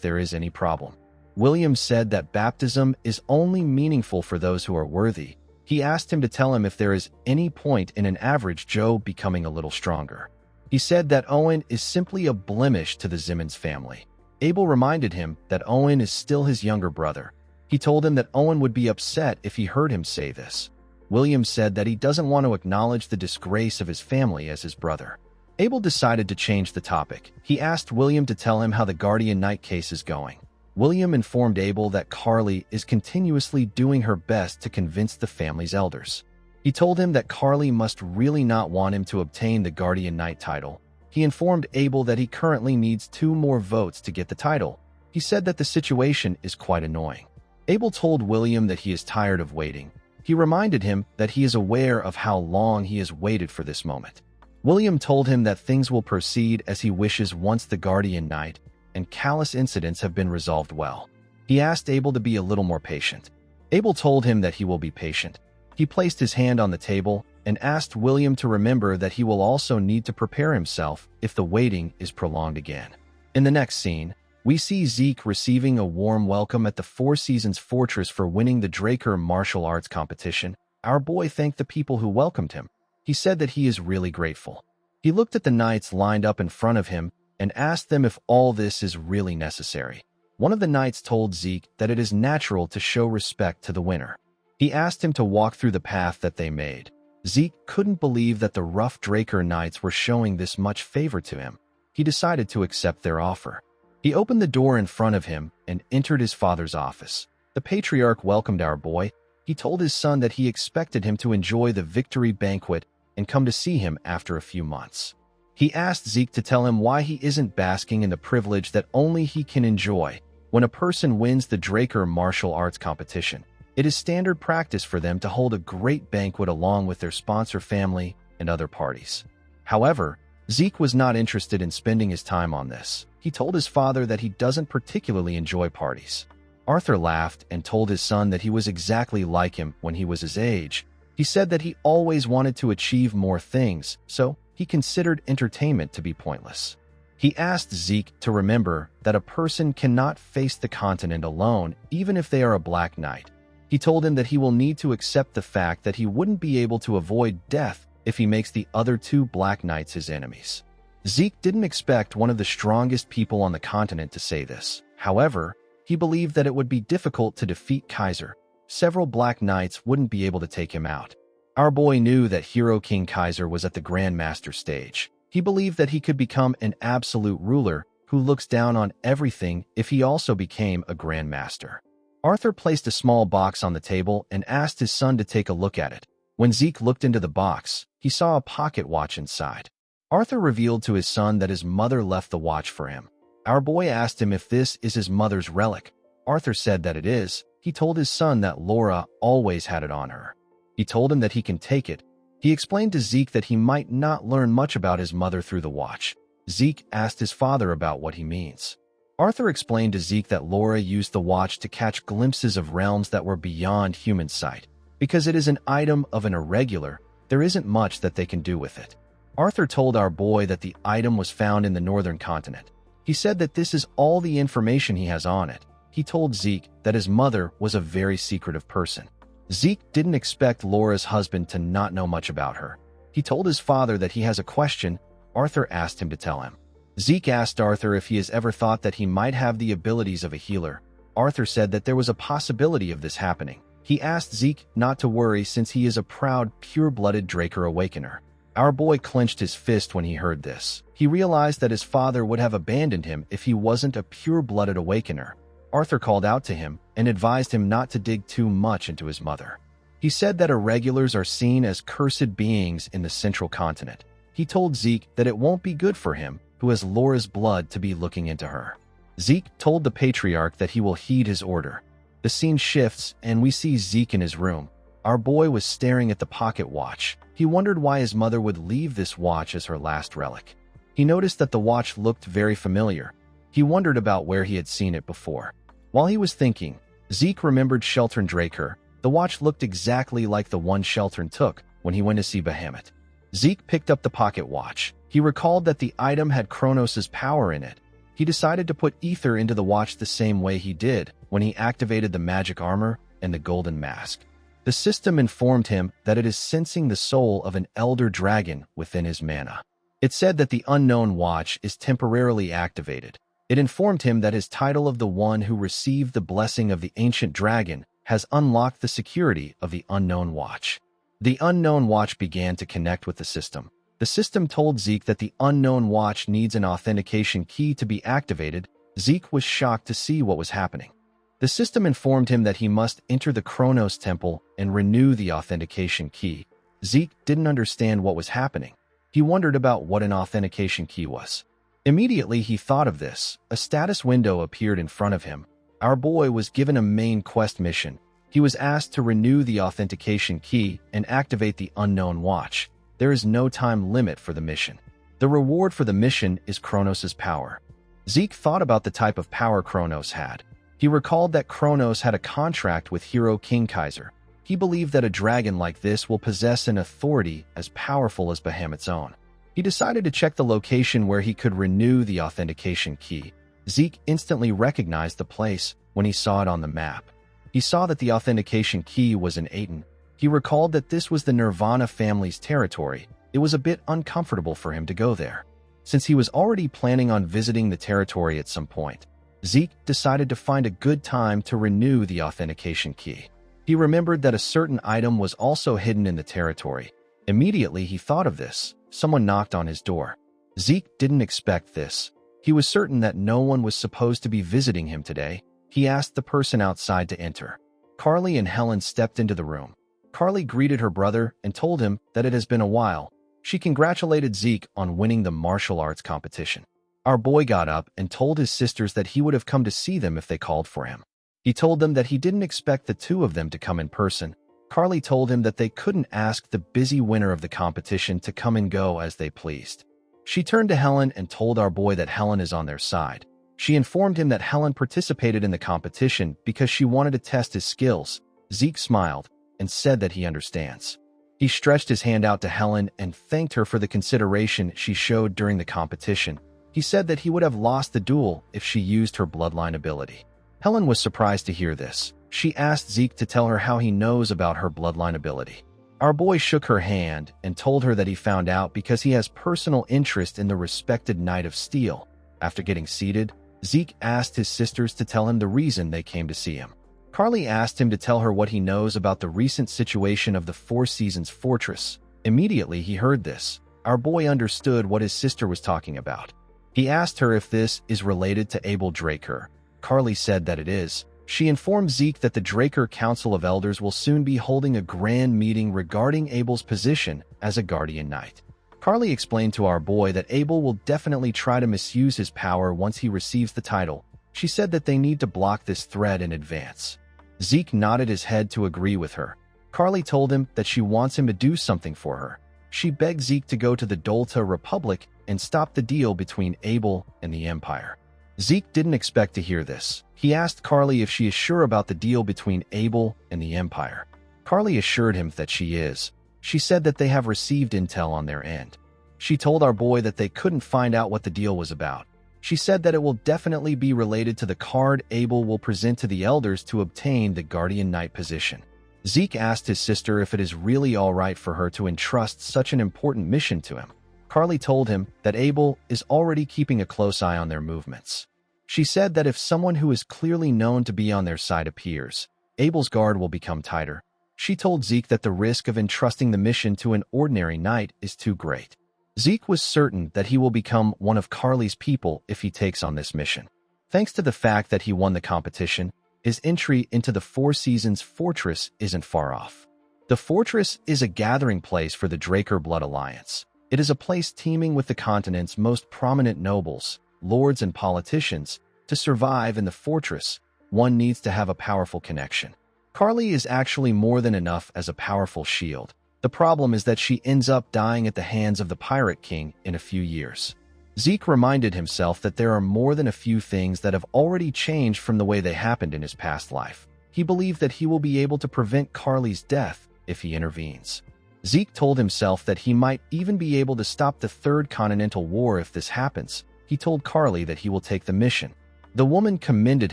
there is any problem. William said that baptism is only meaningful for those who are worthy. He asked him to tell him if there is any point in an average Joe becoming a little stronger. He said that Owen is simply a blemish to the Zimmons family. Abel reminded him that Owen is still his younger brother. He told him that Owen would be upset if he heard him say this. William said that he doesn't want to acknowledge the disgrace of his family as his brother. Abel decided to change the topic. He asked William to tell him how the Guardian Knight case is going. William informed Abel that Carly is continuously doing her best to convince the family's elders. He told him that Carly must really not want him to obtain the Guardian Knight title. He informed Abel that he currently needs 2 more votes to get the title. He said that the situation is quite annoying. Abel told William that he is tired of waiting. He reminded him that he is aware of how long he has waited for this moment. William told him that things will proceed as he wishes once the Guardian Knight and callous incidents have been resolved well. He asked Abel to be a little more patient. Abel told him that he will be patient. He placed his hand on the table and asked William to remember that he will also need to prepare himself if the waiting is prolonged again. In the next scene, we see Zeke receiving a warm welcome at the Four Seasons Fortress for winning the Draker martial arts competition. Our boy thanked the people who welcomed him. He said that he is really grateful. He looked at the knights lined up in front of him and asked them if all this is really necessary. One of the knights told Zeke that it is natural to show respect to the winner. He asked him to walk through the path that they made. Zeke couldn't believe that the rough Draker knights were showing this much favor to him. He decided to accept their offer. He opened the door in front of him and entered his father's office. The patriarch welcomed our boy. He told his son that he expected him to enjoy the victory banquet and come to see him after a few months. He asked Zeke to tell him why he isn't basking in the privilege that only he can enjoy. When a person wins the Draker martial arts competition, it is standard practice for them to hold a great banquet along with their sponsor family and other parties. However, Zeke was not interested in spending his time on this. He told his father that he doesn't particularly enjoy parties. Arthur laughed and told his son that he was exactly like him when he was his age. He said that he always wanted to achieve more things, so he considered entertainment to be pointless. He asked Zeke to remember that a person cannot face the continent alone, even if they are a Black Knight. He told him that he will need to accept the fact that he wouldn't be able to avoid death if he makes the other 2 Black Knights his enemies. Zeke didn't expect one of the strongest people on the continent to say this. However, he believed that it would be difficult to defeat Kaiser. Several Black Knights wouldn't be able to take him out. Our boy knew that Hero King Kaiser was at the Grandmaster stage. He believed that he could become an absolute ruler who looks down on everything if he also became a Grandmaster. Arthur placed a small box on the table and asked his son to take a look at it. When Zeke looked into the box, he saw a pocket watch inside. Arthur revealed to his son that his mother left the watch for him. Our boy asked him if this is his mother's relic. Arthur said that it is. He told his son that Laura always had it on her. He told him that he can take it. He explained to Zeke that he might not learn much about his mother through the watch. Zeke asked his father about what he means. Arthur explained to Zeke that Laura used the watch to catch glimpses of realms that were beyond human sight. Because it is an item of an irregular, there isn't much that they can do with it. Arthur told our boy that the item was found in the northern continent. He said that this is all the information he has on it. He told Zeke that his mother was a very secretive person. Zeke didn't expect Laura's husband to not know much about her. He told his father that he has a question. Arthur asked him to tell him. Zeke asked Arthur if he has ever thought that he might have the abilities of a healer. Arthur said that there was a possibility of this happening. He asked Zeke not to worry since he is a proud, pure-blooded Draker Awakener. Our boy clenched his fist when he heard this. He realized that his father would have abandoned him if he wasn't a pure-blooded Awakener. Arthur called out to him and advised him not to dig too much into his mother. He said that irregulars are seen as cursed beings in the central continent. He told Zeke that it won't be good for him, who has Laura's blood, to be looking into her. Zeke told the patriarch that he will heed his order. The scene shifts, and we see Zeke in his room. Our boy was staring at the pocket watch. He wondered why his mother would leave this watch as her last relic. He noticed that the watch looked very familiar. He wondered about where he had seen it before. While he was thinking, Zeke remembered Shelton Draker. The watch looked exactly like the one Shelton took when he went to see Bahamut. Zeke picked up the pocket watch. He recalled that the item had Kronos' power in it. He decided to put ether into the watch the same way he did when he activated the magic armor and the golden mask. The system informed him that it is sensing the soul of an elder dragon within his mana. It said that the unknown watch is temporarily activated. It informed him that his title of the one who received the blessing of the ancient dragon has unlocked the security of the unknown watch. The unknown watch began to connect with the system. The system told Zeke that the unknown watch needs an authentication key to be activated. Zeke was shocked to see what was happening. The system informed him that he must enter the Kronos temple and renew the authentication key. Zeke didn't understand what was happening. He wondered about what an authentication key was. Immediately he thought of this. A status window appeared in front of him. Our boy was given a main quest mission. He was asked to renew the authentication key and activate the unknown watch. There is no time limit for the mission. The reward for the mission is Kronos' power. Zeke thought about the type of power Kronos had. He recalled that Kronos had a contract with hero King Kaiser. He believed that a dragon like this will possess an authority as powerful as Bahamut's own. He decided to check the location where he could renew the authentication key. Zeke instantly recognized the place when he saw it on the map. He saw that the authentication key was in Aten. He recalled that this was the Nirvana family's territory. It was a bit uncomfortable for him to go there. Since he was already planning on visiting the territory at some point, Zeke decided to find a good time to renew the authentication key. He remembered that a certain item was also hidden in the territory. Immediately he thought of this. Someone knocked on his door. Zeke didn't expect this. He was certain that no one was supposed to be visiting him today. He asked the person outside to enter. Carly and Helen stepped into the room. Carly greeted her brother and told him that it has been a while. She congratulated Zeke on winning the martial arts competition. Our boy got up and told his sisters that he would have come to see them if they called for him. He told them that he didn't expect the two of them to come in person. Carly told him that they couldn't ask the busy winner of the competition to come and go as they pleased. She turned to Helen and told our boy that Helen is on their side. She informed him that Helen participated in the competition because she wanted to test his skills. Zeke smiled and said that he understands. He stretched his hand out to Helen and thanked her for the consideration she showed during the competition. He said that he would have lost the duel if she used her bloodline ability. Helen was surprised to hear this. She asked Zeke to tell her how he knows about her bloodline ability. Our boy shook her hand and told her that he found out because he has personal interest in the respected Knight of Steel. After getting seated, Zeke asked his sisters to tell him the reason they came to see him. Carly asked him to tell her what he knows about the recent situation of the Four Seasons Fortress. Immediately he heard this. Our boy understood what his sister was talking about. He asked her if this is related to Abel Draker. Carly said that it is. She informed Zeke that the Draker Council of Elders will soon be holding a grand meeting regarding Abel's position as a guardian knight. Carly explained to our boy that Abel will definitely try to misuse his power once he receives the title. She said that they need to block this threat in advance. Zeke nodded his head to agree with her. Carly told him that she wants him to do something for her. She begged Zeke to go to the Dolta Republic and stop the deal between Abel and the Empire. Zeke didn't expect to hear this. He asked Carly if she is sure about the deal between Abel and the Empire. Carly assured him that she is. She said that they have received intel on their end. She told our boy that they couldn't find out what the deal was about. She said that it will definitely be related to the card Abel will present to the elders to obtain the Guardian Knight position. Zeke asked his sister if it is really all right for her to entrust such an important mission to him. Carly told him that Abel is already keeping a close eye on their movements. She said that if someone who is clearly known to be on their side appears, Abel's guard will become tighter. She told Zeke that the risk of entrusting the mission to an ordinary knight is too great. Zeke was certain that he will become one of Carly's people if he takes on this mission. Thanks to the fact that he won the competition, his entry into the Four Seasons Fortress isn't far off. The fortress is a gathering place for the Draker Blood Alliance. It is a place teeming with the continent's most prominent nobles, lords, and politicians. To survive in the fortress, one needs to have a powerful connection. Carly is actually more than enough as a powerful shield. The problem is that she ends up dying at the hands of the Pirate King in a few years. Zeke reminded himself that there are more than a few things that have already changed from the way they happened in his past life. He believed that he will be able to prevent Carly's death if he intervenes. Zeke told himself that he might even be able to stop the Third Continental War if this happens. He told Carly that he will take the mission. The woman commended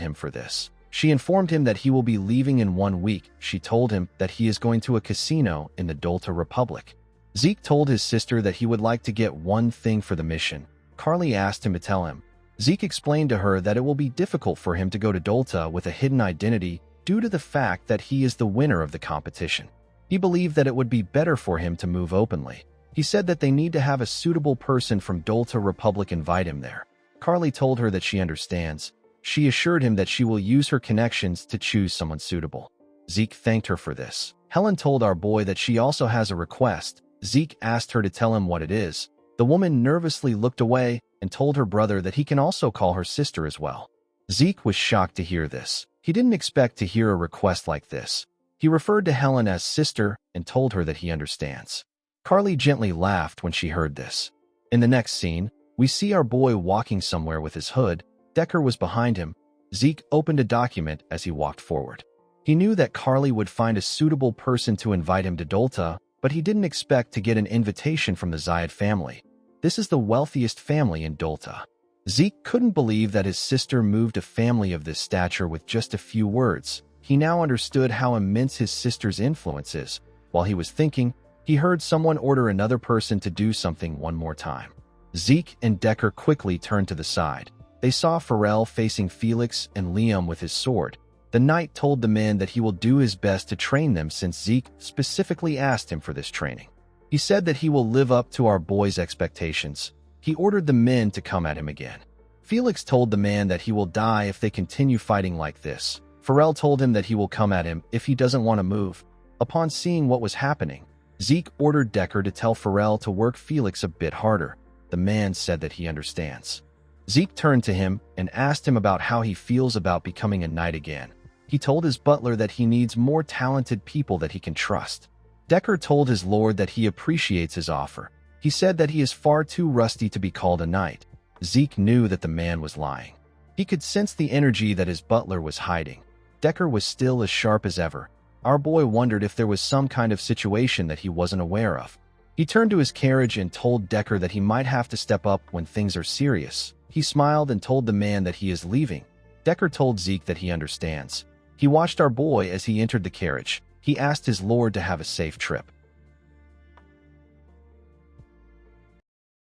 him for this. She informed him that he will be leaving in 1 week. She told him that he is going to a casino in the Dolta Republic. Zeke told his sister that he would like to get one thing for the mission. Carly asked him to tell him. Zeke explained to her that it will be difficult for him to go to Dolta with a hidden identity due to the fact that he is the winner of the competition. He believed that it would be better for him to move openly. He said that they need to have a suitable person from Dolta Republic invite him there. Carly told her that she understands. She assured him that she will use her connections to choose someone suitable. Zeke thanked her for this. Helen told our boy that she also has a request. Zeke asked her to tell him what it is. The woman nervously looked away and told her brother that he can also call her sister as well. Zeke was shocked to hear this. He didn't expect to hear a request like this. He referred to Helen as sister and told her that he understands. Carly gently laughed when she heard this. In the next scene, we see our boy walking somewhere with his hood. Decker was behind him. Zeke opened a document as he walked forward. He knew that Carly would find a suitable person to invite him to Dolta, but he didn't expect to get an invitation from the Zayed family. This is the wealthiest family in Dolta. Zeke couldn't believe that his sister moved a family of this stature with just a few words. He now understood how immense his sister's influence is. While he was thinking, he heard someone order another person to do something one more time. Zeke and Decker quickly turned to the side. They saw Pharrell facing Felix and Liam with his sword. The knight told the men that he will do his best to train them since Zeke specifically asked him for this training. He said that he will live up to our boy's expectations. He ordered the men to come at him again. Felix told the man that he will die if they continue fighting like this. Pharrell told him that he will come at him if he doesn't want to move. Upon seeing what was happening, Zeke ordered Decker to tell Pharrell to work Felix a bit harder. The man said that he understands. Zeke turned to him and asked him about how he feels about becoming a knight again. He told his butler that he needs more talented people that he can trust. Decker told his lord that he appreciates his offer. He said that he is far too rusty to be called a knight. Zeke knew that the man was lying. He could sense the energy that his butler was hiding. Decker was still as sharp as ever. Our boy wondered if there was some kind of situation that he wasn't aware of. He turned to his carriage and told Decker that he might have to step up when things are serious. He smiled and told the man that he is leaving. Decker told Zeke that he understands. He watched our boy as he entered the carriage. He asked his lord to have a safe trip.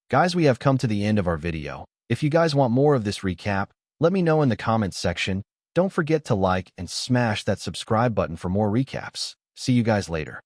Guys, we have come to the end of our video. If you guys want more of this recap, let me know in the comments section. Don't forget to like and smash that subscribe button for more recaps. See you guys later.